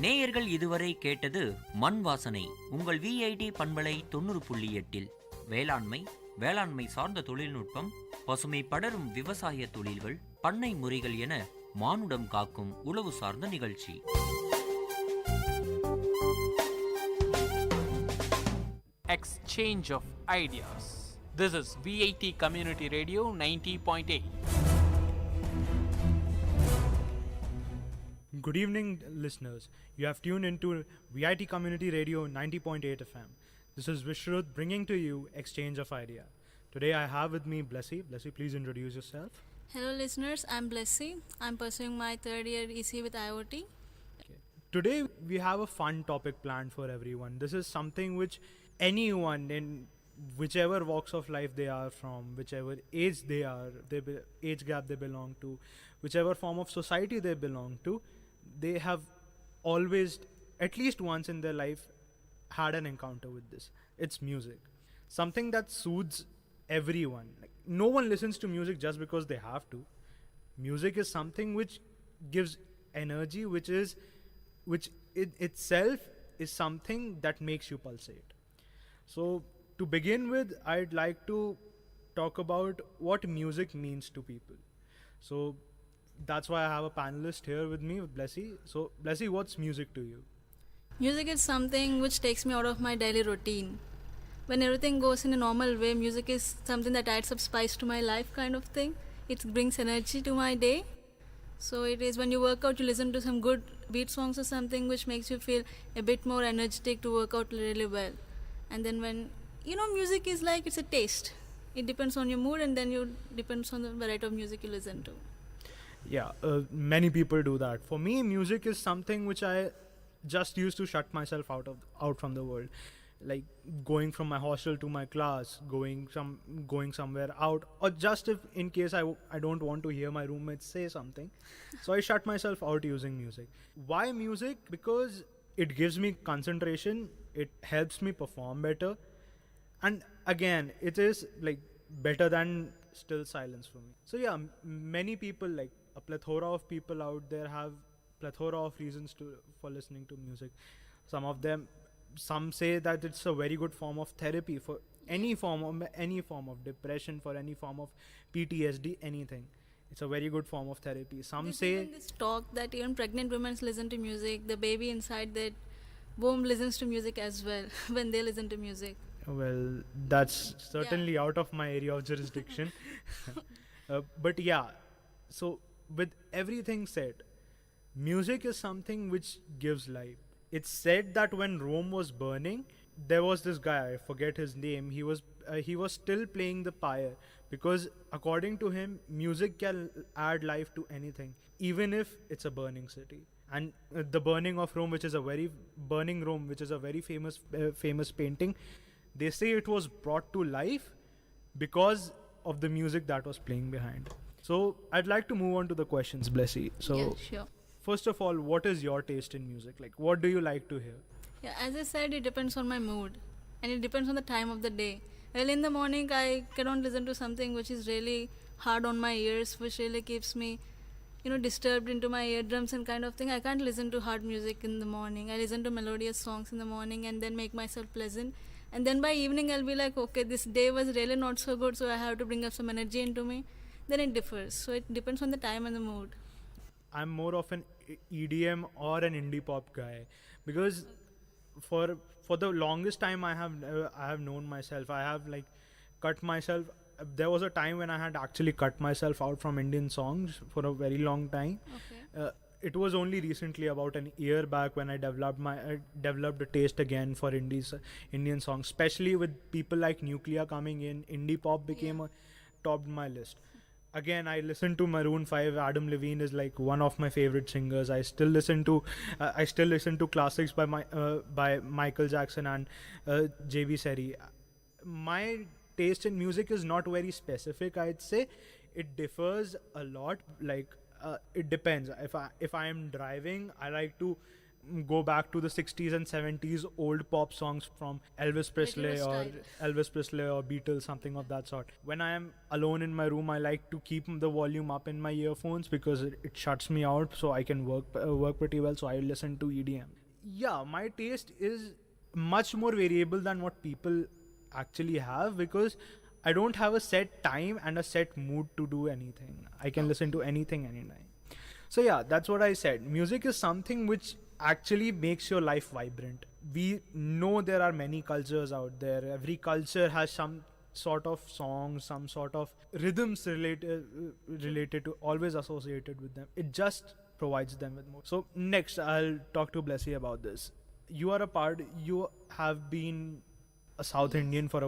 நேயர்கள் இதுவரை கேட்டது மண் வாசனை உங்கள் விஐடி பண்பலை 90.8 வேளாண்மை, வேளாண்மை சார்ந்த தொழில்நுட்பம், பசுமை படரும் விவசாய தொழில்கள், பண்ணை முறைகள் என மானுடம் காக்கும் உழவு சார்ந்த நிகழ்ச்சி. Exchange of ideas. This is VIT Community Radio 90.8. Good evening, listeners. You have tuned into VIT Community Radio 90.8 FM. This is Vishrut bringing to you Exchange of Idea. Today I have with me Blessy. Blessy, please introduce yourself. Hello listeners, I'm Blessy. I'm pursuing my third year EC with IoT. Today we have a fun topic planned for everyone. This is something which anyone in whichever walks of life they are from, whichever age they are, age gap they belong to, whichever form of society they belong to, they have always, at least once in their life, had an encounter with this. It's music. Something that soothes everyone. Like, no one listens to music just because they have to. Music is something which gives energy, which in itself is something that makes you pulsate. So to begin with, I'd like to talk about what music means to people. So that's why I have a panelist here with me, Blessy. So Blessy, what's music to you? Music is something which takes me out of my daily routine. When everything goes in a normal way, music is something that adds up spice to my life kind of thing. It brings energy to my day. So it is when you work out, you listen to some good beat songs or something which makes you feel a bit more energetic to work out really well. And then when, music is like, it's a taste. It depends on your mood and then depends on the variety of music you listen to. Yeah, many people do that. For me, music is something which I just used to shut myself out from the world. Like going from my hostel to my class, going somewhere out, or just if in case I don't want to hear my roommates say something, so I shut myself out using music. Why music? Because it gives me concentration, it helps me perform better, and again, it is like better than still silence for me. So yeah, many people, like a plethora of people out there, have plethora of reasons for listening to music. Some say that it's a very good form of therapy for any form of depression, for any form of PTSD, anything. It's a very good form of therapy. Some say even this talk that even pregnant women listen to music, the baby inside that womb listens to music as well when they listen to music. Well, that's certainly out of my area of jurisdiction. But yeah, so with everything said, music is something which gives life. It's said that when Rome was burning, there was this guy, I forget his name, he was still playing the pyre, because according to him, music can add life to anything, even if it's a burning city. And the burning of Rome, which is a very famous painting, they say it was brought to life because of the music that was playing behind. So I'd like to move on to the questions, Blessy. So yeah, sure. First of all, what is your taste in music? Like, what do you like to hear? Yeah, as I said, it depends on my mood and it depends on the time of the day. Early in the morning, I cannot listen to something which is really hard on my ears, which really keeps me, disturbed into my eardrums and kind of thing. I can't listen to hard music in the morning. I listen to melodious songs in the morning and then make myself pleasant. And then by evening, I'll be like, okay, this day was really not so good, so I have to bring up some energy into me. Then it differs. So it depends on the time and the mood. I'm more of an EDM or an indie pop guy, because for the longest time I have known myself. I have like cut myself. There was a time when I had actually cut myself out from Indian songs for a very long time. Okay. It was only recently, about an year back, when I developed a taste again for Indian songs, especially with people like Nuclear coming in. Indie pop became topped my list. Again, I listen to Maroon 5. Adam Levine is like one of my favorite singers. I still listen to classics by Michael Jackson and J.B. Seri. My taste in music is not very specific, I'd say. It differs a lot. Like it depends. If I am driving, I like to go back to the 60s and 70s old pop songs from Elvis Presley or Beatles, something of that sort. When I am alone in my room, I like to keep the volume up in my earphones because it shuts me out, so I can work pretty well. So I listen to EDM. Yeah, my taste is much more variable than what people actually have, because I don't have a set time and a set mood to do anything. I can listen to anything anytime. So yeah, that's what I said. Music is something which actually makes your life vibrant. We know there are many cultures out there. Every culture has some sort of songs, some sort of rhythms related to, always associated with them. It just provides them with more. So next, I'll talk to Blessy about this. You have been a South Indian for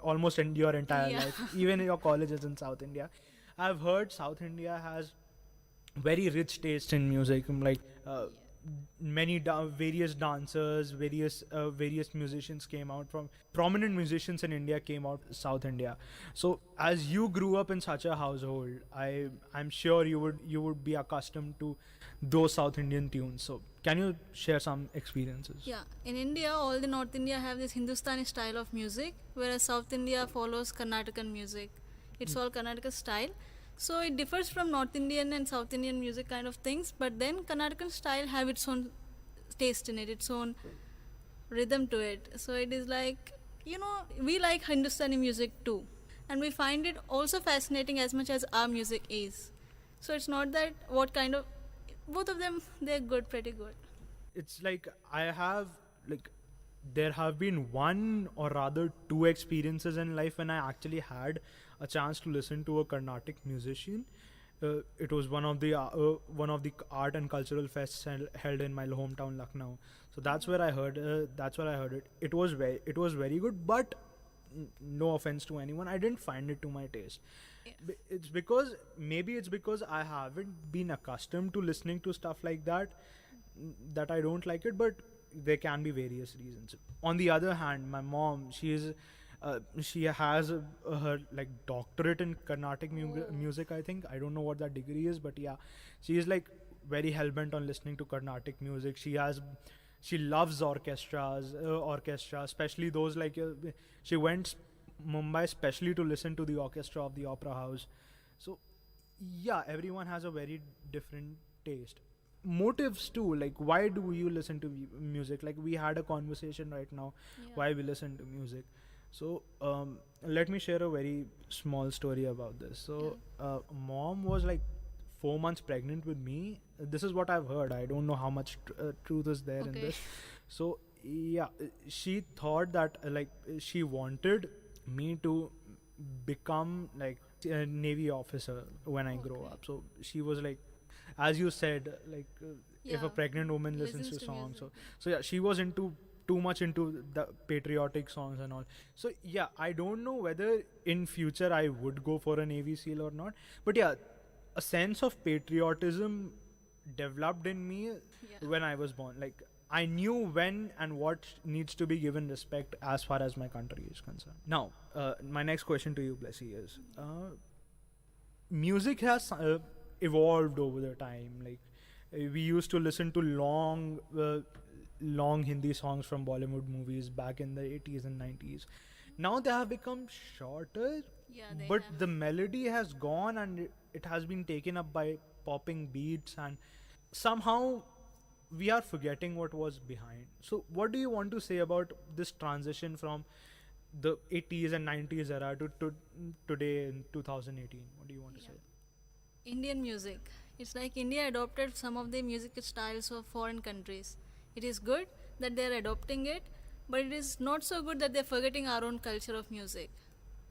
almost your entire life. Even your college is in South India. I've heard South India has very rich taste in music, like many various dancers, various musicians came out from prominent musicians in India came out South India. So as you grew up in such a household, I'm sure you would be accustomed to those South Indian tunes. So can you share some experiences? Yeah, in India, all the North India have this Hindustani style of music, whereas South India follows Karnataka music. It's all Karnataka style. So it differs from North Indian and South Indian music kind of things, but then Karnataka style have its own taste in it, its own rhythm to it. So it is like, we like Hindustani music too, and we find it also fascinating as much as our music is. So it's not that both of them, they're good, pretty good. It's like there have been one or rather two experiences in life when I actually had a chance to listen to a Carnatic musician. It was one of the art and cultural fests held in my hometown Lucknow. So that's where I heard it. It was very good, but no offense to anyone, I didn't find it to my taste. Yes. It's because I haven't been accustomed to listening to stuff like that I don't like it, but there can be various reasons. On the other hand, my mom, she has her like doctorate in Carnatic music, I think. I don't know what that degree is, but yeah, she is like very hell-bent on listening to Carnatic music. She loves orchestras, especially those like she went Mumbai especially to listen to the orchestra of the Opera House. So yeah, everyone has a very different taste. Motives too, like why do you listen to music? Like we had a conversation right now, why we listen to music. So let me share a very small story about this. So mom was like 4 months pregnant with me. This is what I've heard. I don't know how much truth is there in this. So yeah, she thought that like she wanted me to become like a Navy officer when I grow up. So she was like, as you said, like if a pregnant woman listens to songs, so yeah, she was too much into the patriotic songs and all. So yeah, I don't know whether in future I would go for a Navy SEAL or not, but yeah, a sense of patriotism developed in me when I was born. Like I knew when and what needs to be given respect as far as my country is concerned. Now, my next question to you, Blessy, is music has evolved over the time. Like we used to listen to long Hindi songs from Bollywood movies back in the 80s and 90s. Now they have become shorter, but the melody has gone and it has been taken up by popping beats, and somehow we are forgetting what was behind. So what do you want to say about this transition from the 80s and 90s era to today in 2018? What do you want to say? Indian music. It's like India adopted some of the music styles of foreign countries. It is good that they are adopting it, but it is not so good that they are forgetting our own culture of music.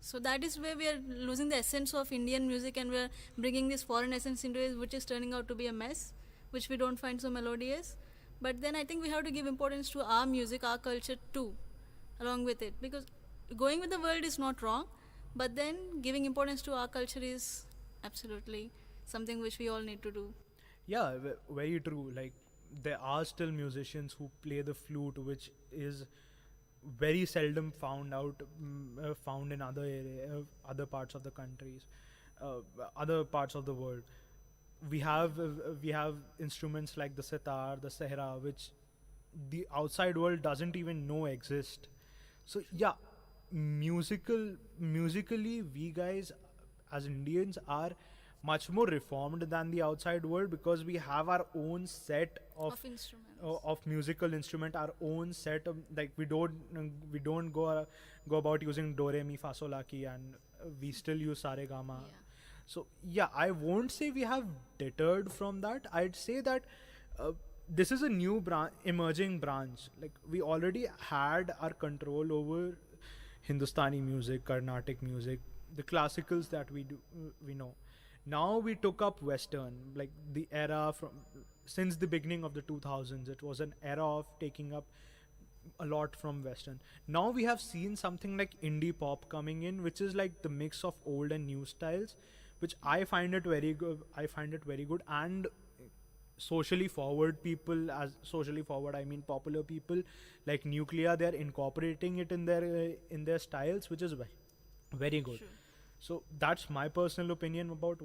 So that is where we are losing the essence of Indian music, and we are bringing this foreign essence into it, which is turning out to be a mess, which we don't find so melodious. But then I think we have to give importance to our music, our culture too, along with it, because going with the world is not wrong, but then giving importance to our culture is absolutely something which we all need to do. Yeah, very true. Like there are still musicians who play the flute, which is very seldom found in other parts of the countries, other parts of the world. We have instruments like the sitar, the sehra, which the outside world doesn't even know exist. So yeah, musically, we guys as Indians are much more reformed than the outside world, because we have our own set of instruments, of musical instrument, our own set of, like we don't go about using do re mi fa sol la ki, and we still use sa re ga ma. So yeah, I won't say we have deterred from that. I'd say that this is a new emerging branch. Like we already had our control over Hindustani music, Carnatic music, the classicals that we know. Now we took up Western, like the era since the beginning of the 2000s. It was an era of taking up a lot from Western. Now we have seen something like indie pop coming in, which is like the mix of old and new styles, which I find it very good. I find it very good. And socially forward people, as socially forward I mean popular people like Nuclear, they're incorporating it in their styles, which is very good. Sure. So that's my personal opinion about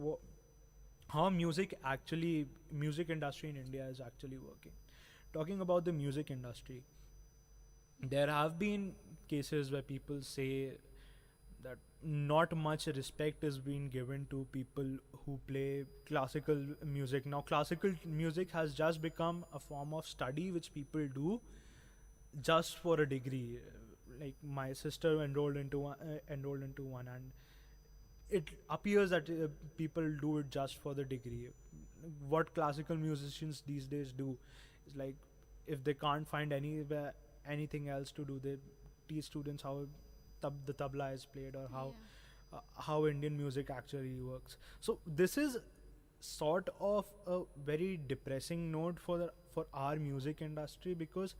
how music industry in India is actually working. Talking about the music industry, there have been cases where people say that not much respect is being given to people who play classical music. Now, classical music has just become a form of study which people do just for a degree. Like my sister enrolled into one, and it appears that people do it just for the degree. What classical musicians these days do is, like, if they can't find anything else to do, they teach students how the tabla is played, or how Indian music actually works. So this is sort of a very depressing note for our music industry, because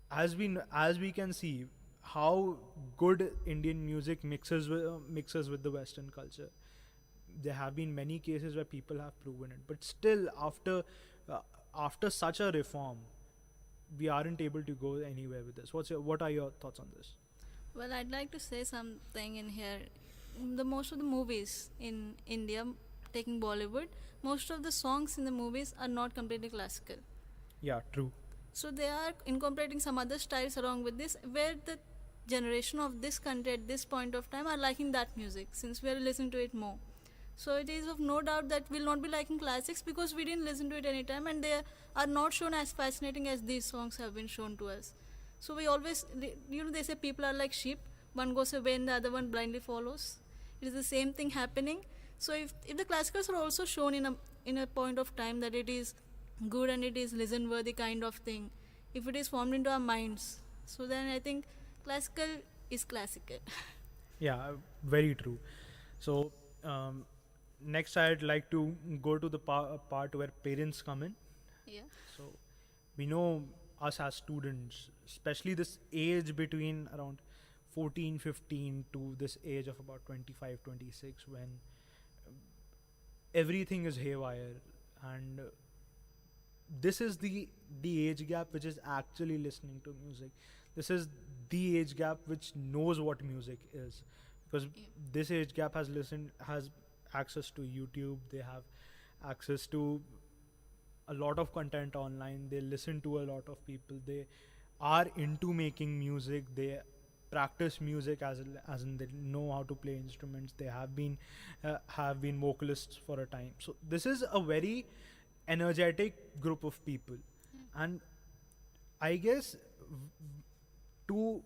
as we can see how good Indian music mixes with the Western culture. There have been many cases where people have proven it, but still after such a reform, we aren't able to go anywhere with this. What are your thoughts on this? Well, I'd like to say something in here. Most of the movies in India, taking Bollywood, most of the songs in the movies are not completely classical. Yeah, true. So they are incorporating some other styles along with this, where the generation of this country at this point of time are liking that music, since we are listening to it more. So it is of no doubt that we'll not be liking classics because we didn't listen to it any time, and they are not shown as fascinating as these songs have been shown to us. So we always, they say people are like sheep, one goes away and the other one blindly follows. It is the same thing happening. So if the classicals are also shown in a point of time that it is good and it is listen worthy kind of thing, if it is formed into our minds, so then I think classical is classical. Yeah, very true. So next I'd like to go to the part where parents come in. Yeah. So we know us as students, especially this age between around 14, 15 to this age of about 25, 26, when everything is haywire, and this is the age gap which is actually listening to music. This is the age gap which knows what music is, because this age gap has access to YouTube, they have access to a lot of content online, they listen to a lot of people, they are into making music, they practice music as in they know how to play instruments, they have been vocalists for a time. So this is a very energetic group of people, and I guess to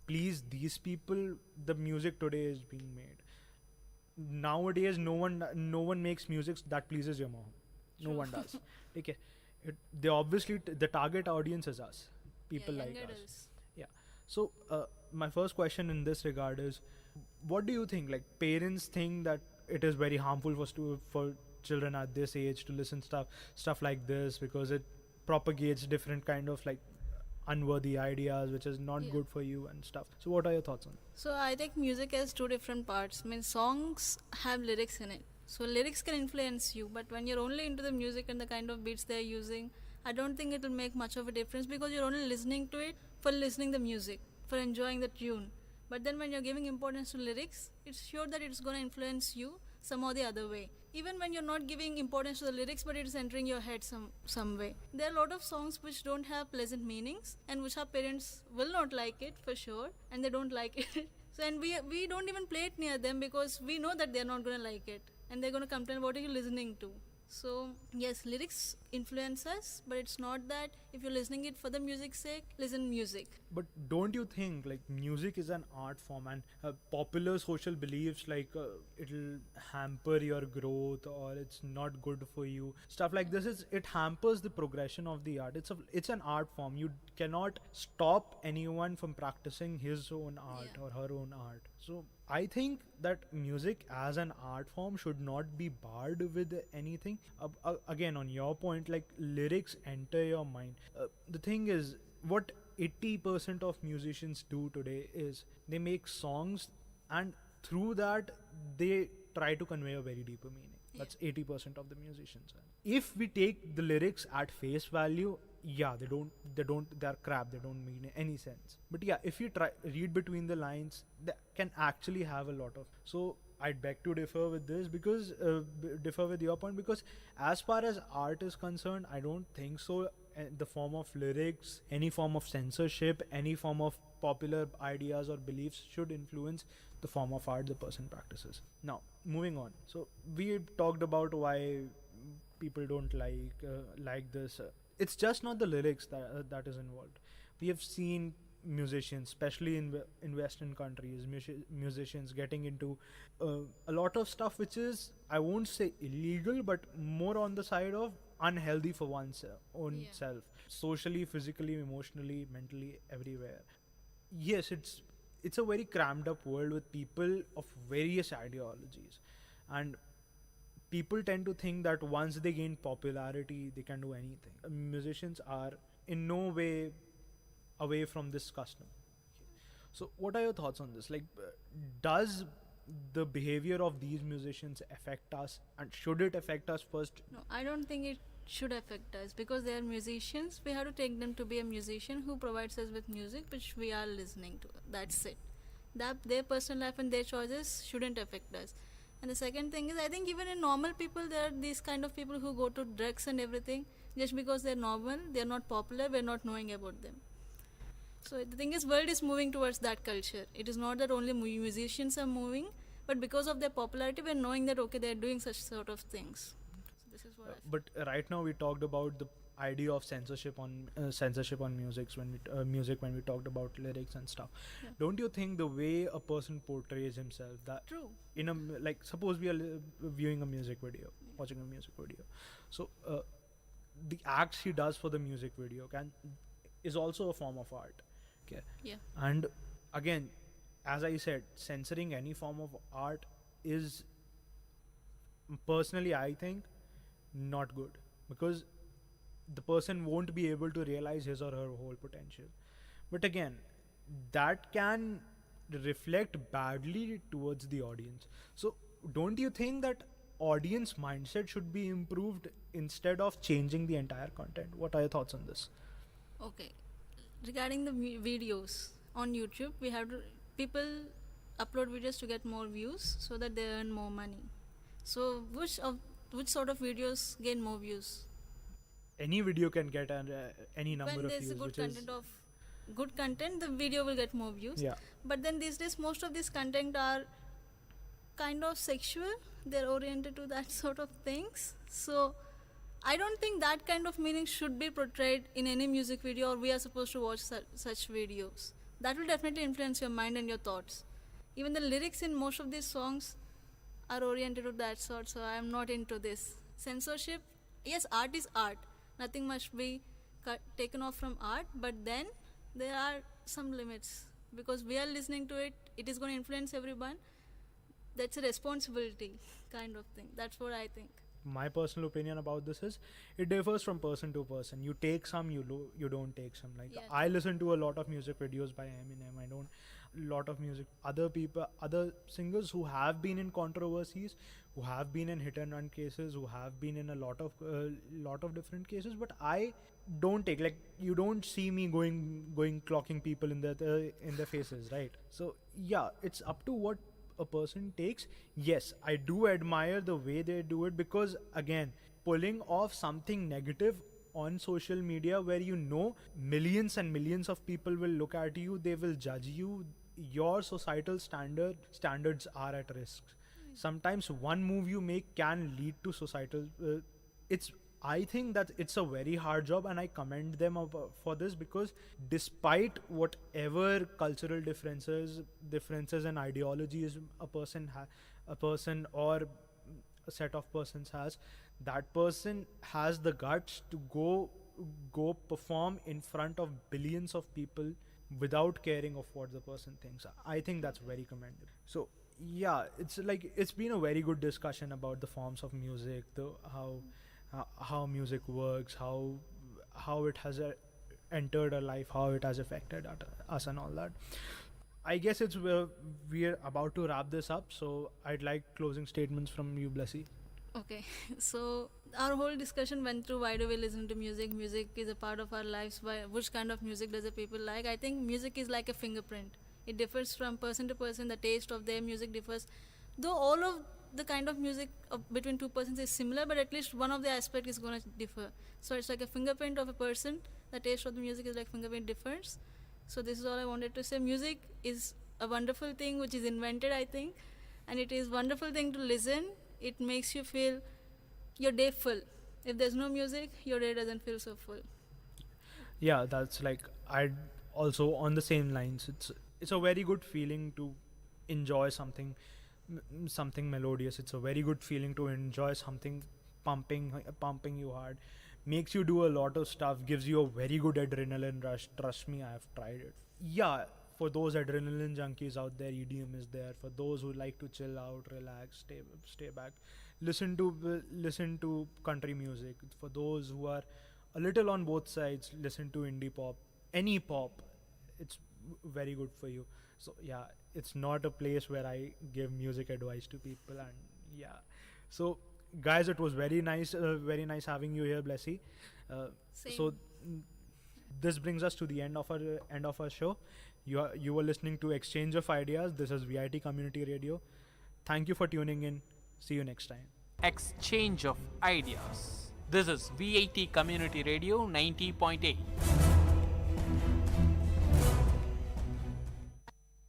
please these people, the music today is being made. Nowadays no one makes music that pleases your mom. No one does. Okay, they obviously the target audience is us, people like us. Adults. Yeah. So my first question in this regard is, what do you think? Like, parents think that it is very harmful for children at this age to listen stuff like this, because it propagates different kind of unworthy ideas, which is not good for you and stuff. So what are your thoughts on it? So I think music has two different parts. I mean, songs have lyrics in it. So lyrics can influence you, but when you're only into the music and the kind of beats they're using, I don't think it will make much of a difference, because you're only listening to it for listening the music, for enjoying the tune. But then when you're giving importance to lyrics, it's sure that it's going to influence you some or the other way. Even when you're not giving importance to the lyrics, but it's entering your head some way. There are a lot of songs which don't have pleasant meanings, and which our parents will not like it for sure, and they don't like it. So, and we don't even play it near them, because we know that they're not going to like it, and they're going to complain, what are you listening to? So yes, lyrics influence us, but it's not that if you're listening it for the music's sake, listen music. But don't you think music is an art form, and popular social beliefs it'll hamper your growth, or it's not good for you, stuff like this, it hampers the progression of the art. It's an art form. You cannot stop anyone from practicing his own art or her own art. So I think that music as an art form should not be barred with anything. Again, on your point, lyrics enter your mind. The thing is, what 80% of musicians do today is they make songs, and through that they try to convey a very deeper meaning. That's 80% of the musicians. If we take the lyrics at face value, yeah, they're crap, they don't mean any sense. But yeah, if you read between the lines, they can actually have a lot of. So I'd beg to differ with this because differ with your point, because as far as art is concerned, I don't think so. The form of lyrics, any form of censorship, any form of popular ideas or beliefs should influence the form of art the person practices. Now, moving on. So we talked about why people don't like this. It's just not the lyrics that is involved. We have seen musicians, especially in Western countries, musicians getting into a lot of stuff which is, I won't say illegal, but more on the side of unhealthy for one's own self, socially, physically, emotionally, mentally, everywhere. Yes, it's a very crammed up world with people of various ideologies, and people tend to think that once they gain popularity, they can do anything. Musicians are in no way away from this custom. So what are your thoughts on this? Like, does the behavior of these musicians affect us, and should it affect us first? No, I don't think it should affect us, because they are musicians. We have to take them to be a musician who provides us with music which we are listening to. That's it. Their personal life and their choices shouldn't affect us. And the second thing is, I think even in normal people, there are these kind of people who go to drugs and everything just because they're normal, they're not popular, we're not knowing about them. So the thing is, world is moving towards that culture. It is not that only musicians are moving, but because of their popularity, we're knowing that, okay, they're doing such sort of things. So this is what I feel. But right now we talked about the idea of censorship on music when we talked about lyrics and stuff. Yeah. Don't you think the way a person portrays himself, that True. in a, like, suppose we are viewing a music video, watching a music video, so the acts he does for the music video is also a form of art. Okay. Yeah. And again, as I said, censoring any form of art is, personally, I think, not good, because the person won't be able to realize his or her whole potential. But again, that can reflect badly towards the audience. So don't you think that audience mindset should be improved instead of changing the entire content? What are your thoughts on this? Okay. Regarding the videos on YouTube, people upload videos to get more views so that they earn more money. So which sort of videos gain more views? Any video can get any number When of there's views. good content, the video will get more views. Yeah. But then these days, most of this content are kind of sexual. They're oriented to that sort of things. So I don't think that kind of meaning should be portrayed in any music video, or we are supposed to watch such videos. That will definitely influence your mind and your thoughts. Even the lyrics in most of these songs are oriented to that sort, so I am not into this. Censorship, yes, art is art. Nothing must be taken off from art, but then there are some limits. Because we are listening to it, it is going to influence everyone. That's a responsibility kind of thing. That's what I think. My personal opinion about this is, it differs from person to person. You take some, you don't take some. Like, Yeah. I listen to a lot of music videos by Eminem. I don't lot of music, other singers who have been in controversies, who have been in hit and run cases, who have been in a lot of different cases. But I don't take, like, you don't see me going clocking people in their faces, right? So yeah, it's up to what a person takes. Yes, I do admire the way they do it, because again, pulling off something negative on social media where millions and millions of people will look at you, they will judge you, your societal standards are at risk. Sometimes one move you make can lead to societal I think that it's a very hard job, and I commend them for this, because despite whatever cultural differences and ideologies a person or a set of persons has, that person has the guts to go perform in front of billions of people without caring of what the person thinks. I think that's very commendable. So yeah, it's been a very good discussion about the forms of music, how music works, how it has entered our life, how it has affected us and all that. I guess we're about to wrap this up, so I'd like closing statements from you, Blessy. Okay, so our whole discussion went through why do we listen to music? Music is a part of our lives. Which kind of music does the people like? I think music is like a fingerprint. It differs from person to person. The taste of their music differs. Though all of the kind of music between two persons is similar, but at least one of the aspect is going to differ. So it's like a fingerprint of a person. The taste of the music is like fingerprint differs. So this is all I wanted to say. Music is a wonderful thing which is invented, I think, and it is wonderful thing to listen. It makes you feel your day full. If there's no music, your day doesn't feel so full. Yeah, that's like, I'd also on the same lines. It's a very good feeling to enjoy something melodious. It's a very good feeling to enjoy something pumping you hard. Makes you do a lot of stuff, gives you a very good adrenaline rush. Trust me, I have tried it. Yeah, for those adrenaline junkies out there, EDM is there. For those who like to chill out, relax, stay back, listen to country music. For those who are a little on both sides, listen to indie pop, any pop. It's very good for you. So yeah, it's not a place where I give music advice to people. And yeah, so guys, it was very nice having you here, Blessy. So this brings us to the end of our show. You were listening to Exchange of Ideas. This is VIT Community Radio. Thank you for tuning in. See you next time. Exchange of Ideas. This is VIT Community Radio 90.8.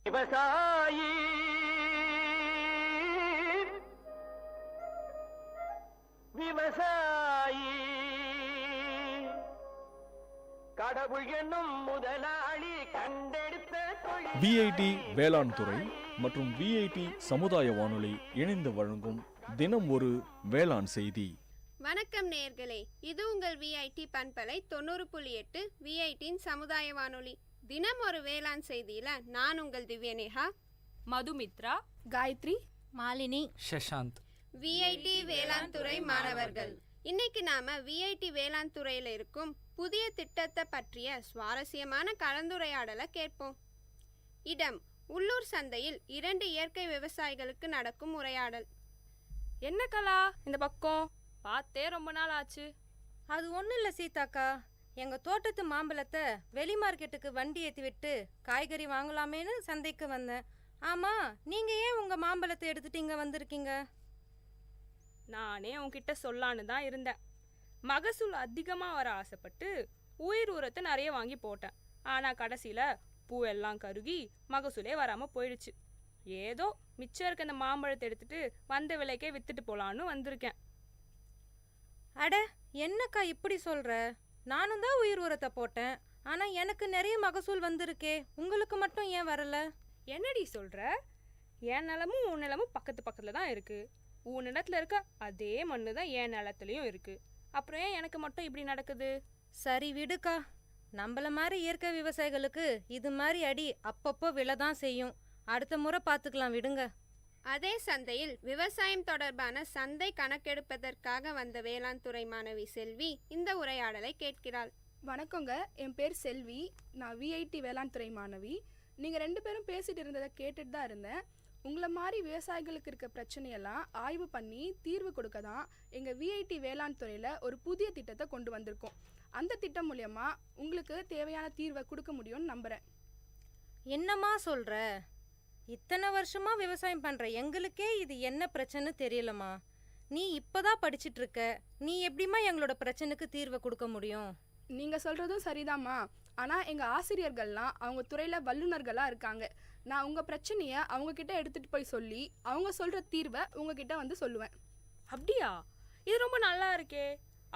விவசாயி விவசாயி கடவுள் என்னும் முதலாளி கண்டெடுத்த தொழில். VIT வேளாண் துறை மற்றும் விஐடி சமுதாய வானொலி இணைந்து வழங்கும் தினம் ஒரு வேளாண் செய்தி. வணக்கம் நேயர்களே, இது உங்கள் விஐடி பண்பலை 90.8 விஐடியின் சமுதாய வானொலி. தினம் ஒரு வேளாண் செய்தியில நான் உங்கள் திவ்யநேகா, மதுமித்ரா, காயத்ரி, மாலினி, சஷாந்த். விஐடி வேளாண் துறை மாணவர்கள். இன்னைக்கு நாம விஐடி வேளாண் துறையில இருக்கும் புதிய திட்டத்தை பற்றிய சுவாரஸ்யமான கலந்துரையாடலை கேட்போம். இடம்: உள்ளூர் சந்தையில் 2 இயற்கை விவசாயிகளுக்கு நடக்கும் உரையாடல். என்ன கலா இந்த பக்கம் பார்த்தே ரொம்ப நாள் ஆச்சு. அது ஒன்றும் இல்லை சீதாக்கா, எங்கள் தோட்டத்து மாம்பழத்தை வெளி மார்க்கெட்டுக்கு வண்டி ஏற்றி விட்டு காய்கறி வாங்கலாமேன்னு சந்தைக்கு வந்தேன். ஆமாம், நீங்கள் ஏன் உங்கள் மாம்பழத்தை எடுத்துட்டு இங்கே வந்திருக்கீங்க? நானே உன்கிட்ட சொல்லான்னு தான் இருந்தேன். மகசூல் அதிகமாக வர ஆசைப்பட்டு உயிர் உரத்தை நிறைய வாங்கி போட்டேன். ஆனால் கடைசியில் பூவெல்லாம் கருகி மகசூலே வராமல் போயிடுச்சு. ஏதோ மிச்சம் இருக்க அந்த மாம்பழத்தை எடுத்துட்டு வந்த விலைக்கே வித்துட்டு போகலான்னு வந்திருக்கேன். அட, என்னக்கா இப்படி சொல்கிற? நானும் தான் உயிர் உரத்தை போட்டேன், ஆனால் எனக்கு நிறைய மகசூல் வந்திருக்கே, உங்களுக்கு மட்டும் ஏன் வரல? என்னடி சொல்கிற? என் நிலமும் உன் நிலமும் பக்கத்தில் தான் இருக்குது. உன் நிலத்தில் இருக்க அதே மண்ணு தான் என் நிலத்துலையும் இருக்குது. அப்புறம் ஏன் எனக்கு மட்டும் இப்படி நடக்குது? சரி விடுக்கா, நம்மள மாதிரி இயற்கை விவசாயிகளுக்கு இது மாதிரி அடி அப்பப்போ விழ தான் செய்யும். அடுத்த முறை பார்த்துக்கலாம், விடுங்க. அதே சந்தையில் விவசாயம் தொடர்பான சந்தை கணக்கெடுப்பதற்காக வந்த வேளாண் துறை மாணவி செல்வி இந்த உரையாடலை கேட்கிறாள். வணக்கங்க, என் பேர் செல்வி. நான் விஐடி வேளாண் துறை மாணவி. நீங்கள் 2 பேரும் பேசிட்டு இருந்ததை கேட்டுட்டு தான் இருந்தேன். உங்களை மாதிரி விவசாயிகளுக்கு இருக்க பிரச்சனையெல்லாம் ஆய்வு பண்ணி தீர்வு கொடுக்க தான் எங்கள் விஐடி வேளாண் துறையில் ஒரு புதிய திட்டத்தை கொண்டு வந்திருக்கோம். அந்த திட்டம் மூலயமா உங்களுக்கு தேவையான தீர்வை கொடுக்க முடியும்னு நம்புகிறேன். என்னம்மா சொல்கிற? இத்தனை வருஷமாக விவசாயம் பண்ணுற எங்களுக்கே இது என்ன பிரச்சனை தெரியலம்மா. நீ இப்போதான் படிச்சுட்டு இருக்க, நீ எப்படிம்மா எங்களோட பிரச்சனைக்கு தீர்வை கொடுக்க முடியும்? நீங்கள் சொல்கிறதும் சரிதாம்மா. ஆனால் எங்கள் ஆசிரியர்கள்லாம் அவங்க துறையில் வல்லுநர்களாக இருக்காங்க. நான் உங்கள் பிரச்சனையை அவங்கக்கிட்ட எடுத்துகிட்டு போய் சொல்லி அவங்க சொல்கிற தீர்வை உங்ககிட்ட வந்து சொல்லுவேன். அப்படியா? இது ரொம்ப நல்லா இருக்கே.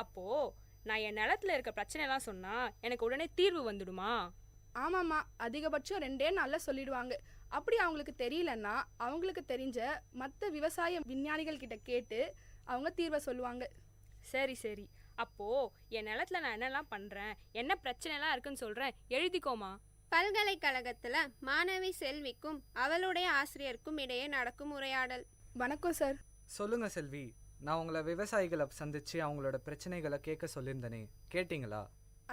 அப்போது நான் என் நிலத்தில் இருக்க பிரச்சனைலாம் சொன்னால் எனக்கு உடனே தீர்வு வந்துடுமா? ஆமாம்மா, அதிகபட்சம் 2 நாளில் சொல்லிடுவாங்க. அப்படி அவங்களுக்கு தெரியலன்னா அவங்களுக்கு தெரிஞ்ச மற்ற விவசாய விஞ்ஞானிகள் கிட்ட கேட்டு அவங்க தீர்வை சொல்லுவாங்க. சரி, அப்போது என் நிலத்தில் நான் என்னெல்லாம் பண்ணுறேன், என்ன பிரச்சனைலாம் இருக்குன்னு சொல்கிறேன், எழுதிக்கோமா. பல்கலைக்கழகத்தில் மாணவி செல்விக்கும் அவளுடைய ஆசிரியருக்கும் இடையே நடக்கும் உரையாடல். வணக்கம் சார். சொல்லுங்க செல்வி, நான் உங்களை விவசாயிகளை சந்திச்சு அவங்களோட பிரச்சனைகளை கேட்க சொல்லியிருந்தேனே, கேட்டிங்களா?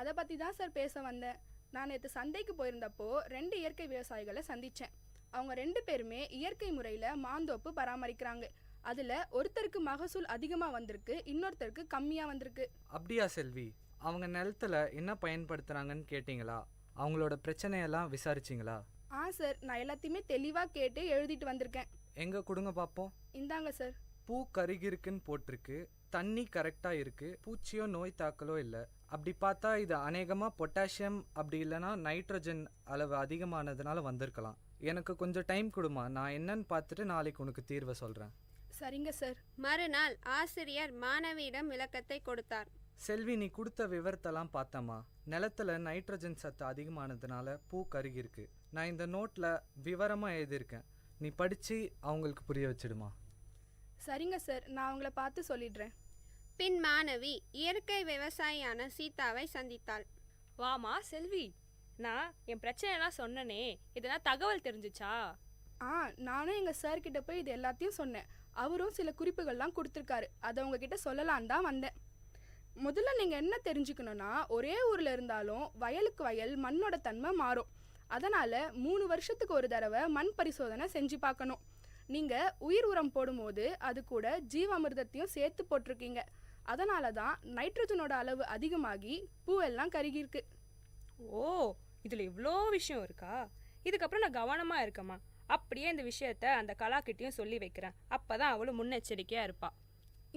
அதை பற்றி தான் சார் பேச வந்தேன். நான் நேற்று சந்தைக்கு போயிருந்தப்போ 2 இயற்கை விவசாயிகளை சந்தித்தேன். அவங்க 2 பேருமே இயற்கை முறையில் மாந்தோப்பு பராமரிக்கிறாங்க. அதில் ஒருத்தருக்கு மகசூல் அதிகமாக வந்திருக்கு, இன்னொருத்தருக்கு கம்மியாக வந்திருக்கு. அப்படியா செல்வி? அவங்க நிலத்துல என்ன பயன்படுத்துகிறாங்கன்னு கேட்டிங்களா? அவங்களோட பிரச்சனையெல்லாம் விசாரிச்சிங்களா? சார், நான் எல்லாத்தையுமே தெளிவாக கேட்டு எழுதிட்டு வந்திருக்கேன். எங்கே கொடுங்க பார்ப்போம். இந்தாங்க சார். பூ கருகிருக்குன்னு போட்டிருக்கு, தண்ணி கரெக்டாக இருக்குது, பூச்சியோ நோய் தாக்கலோ இல்லை. அப்படி பார்த்தா இது அநேகமாக பொட்டாசியம் அப்படி இல்லைன்னா நைட்ரஜன் அளவு அதிகமானதுனால வந்திருக்கலாம். எனக்கு கொஞ்சம் டைம் கொடுமா, நான் என்னன்னு பார்த்துட்டு நாளைக்கு உனக்கு தீர்வை சொல்கிறேன். சரிங்க சார். மறுநாள் ஆசிரியர் மாணவியிடம் விளக்கத்தை கொடுத்தார். செல்வி, நீ கொடுத்த விவரத்தெல்லாம் பார்த்தம்மா. நிலத்துல நைட்ரஜன் சத்து அதிகமானதுனால பூ கருகிருக்கு. நான் இந்த நோட்டில் விவரமாக எழுதியிருக்கேன், நீ படித்து அவங்களுக்கு புரிய வச்சிடுமா. சரிங்க சார், நான் அவங்கள பார்த்து சொல்லிடுறேன். பின் மாணவி இயற்கை விவசாயியான சீதாவை சந்தித்தாள். வாமா செல்வி, நான் என் பிரச்சனைலாம் சொன்னனே, இதெல்லாம் தகவல் தெரிஞ்சுச்சா? நானும் எங்கள் சார்கிட்ட போய் இது எல்லாத்தையும் சொன்னேன். அவரும் சில குறிப்புகள்லாம் கொடுத்துருக்காரு. அதை உங்ககிட்ட சொல்லலான் தான் வந்தேன். முதல்ல நீங்கள் என்ன தெரிஞ்சுக்கணுன்னா, ஒரே ஊரில் இருந்தாலும் வயலுக்கு வயல் மண்ணோட தன்மை மாறும். அதனால் 3 வருஷத்துக்கு ஒரு தடவை மண் பரிசோதனை செஞ்சு பார்க்கணும். நீங்கள் உயிர் உரம் போடும்போது அது கூட ஜீவாமிர்தத்தையும் சேர்த்து போட்டிருக்கீங்க. அதனால தான் நைட்ரஜனோட அளவு அதிகமாகி பூவெல்லாம் கருகிருக்கு. ஓ, இதில் இவ்வளோ விஷயம் இருக்கா? இதுக்கப்புறம் நான் கவனமாக இருக்கேம்மா. அப்படியே இந்த விஷயத்த அந்த கலாக்கிட்டையும் சொல்லி வைக்கிறேன். அப்போ தான் அவளும் முன்னெச்சரிக்கையாக இருப்பாள்.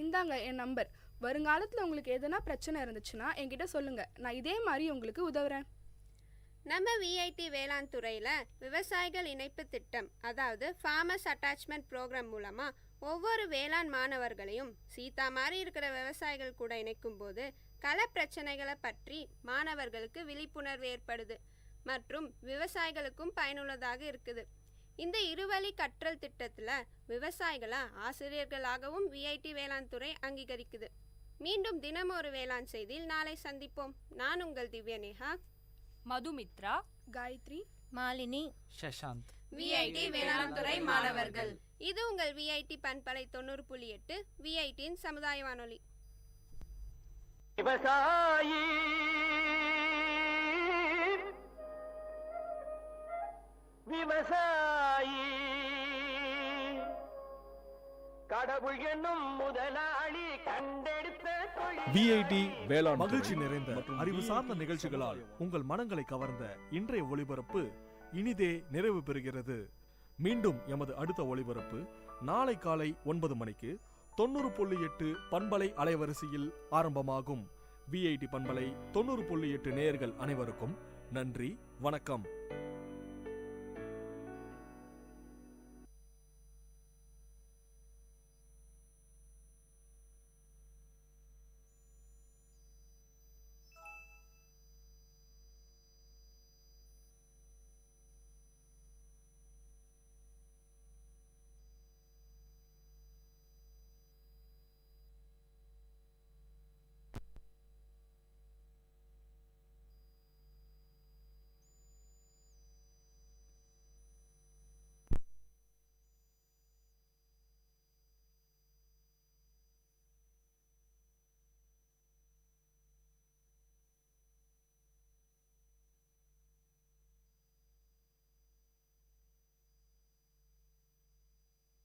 இந்தாங்க என் நம்பர். வருங்காலத்தில் உங்களுக்கு எதனா பிரச்சனை இருந்துச்சுன்னா என்கிட்ட சொல்லுங்கள். நான் இதே மாதிரி உங்களுக்கு உதவுறேன். நம்ம விஐடி வேளாண் துறையில் விவசாயிகள் இணைப்பு திட்டம், அதாவது ஃபார்மர்ஸ் அட்டாச்மெண்ட் ப்ரோக்ராம் மூலமாக ஒவ்வொரு வேளாண் மாணவர்களையும் சீதா மாதிரி இருக்கிற விவசாயிகள் கூட இணைக்கும் போது கள பிரச்சனைகளை பற்றி மாணவர்களுக்கு விழிப்புணர்வு ஏற்படுது மற்றும் விவசாயிகளுக்கும் பயனுள்ளதாக இருக்குது. இந்த இருவழி கற்றல் திட்டத்தில் விவசாயிகளை ஆசிரியர்களாகவும் விஐடி வேளாண் துறை அங்கீகரிக்குது. மீண்டும் தினம் ஒரு வேளாண் செய்தியில் நாளை சந்திப்போம். நான் உங்கள் திவ்யநேகா, மதுமித்ரா, காயத்ரி, மாலினி, சஷாந்த், விஐடி வேளாண் துறை மாணவர்கள். இது உங்கள் விஐடி பண்பலை 90.8 விஐடியின் சமுதாய வானொலி. விவசாயி விவசாயி கடவுள் என்னும் முதலாளி கண்டெடுத்த விஐடி வேளாண் மகிழ்ச்சி நிறைந்த அறிவு சார்ந்த நிகழ்ச்சிகளால் உங்கள் மனங்களை கவர்ந்த இன்றைய ஒளிபரப்பு இனிதே நிறைவு பெறுகிறது. மீண்டும் எமது அடுத்த ஒளிபரப்பு நாளை காலை 9 மணிக்கு 90.8 பண்பலை அலைவரிசையில் ஆரம்பமாகும். விஐடி பண்பலை 90.8 நேயர்கள் அனைவருக்கும் நன்றி, வணக்கம்.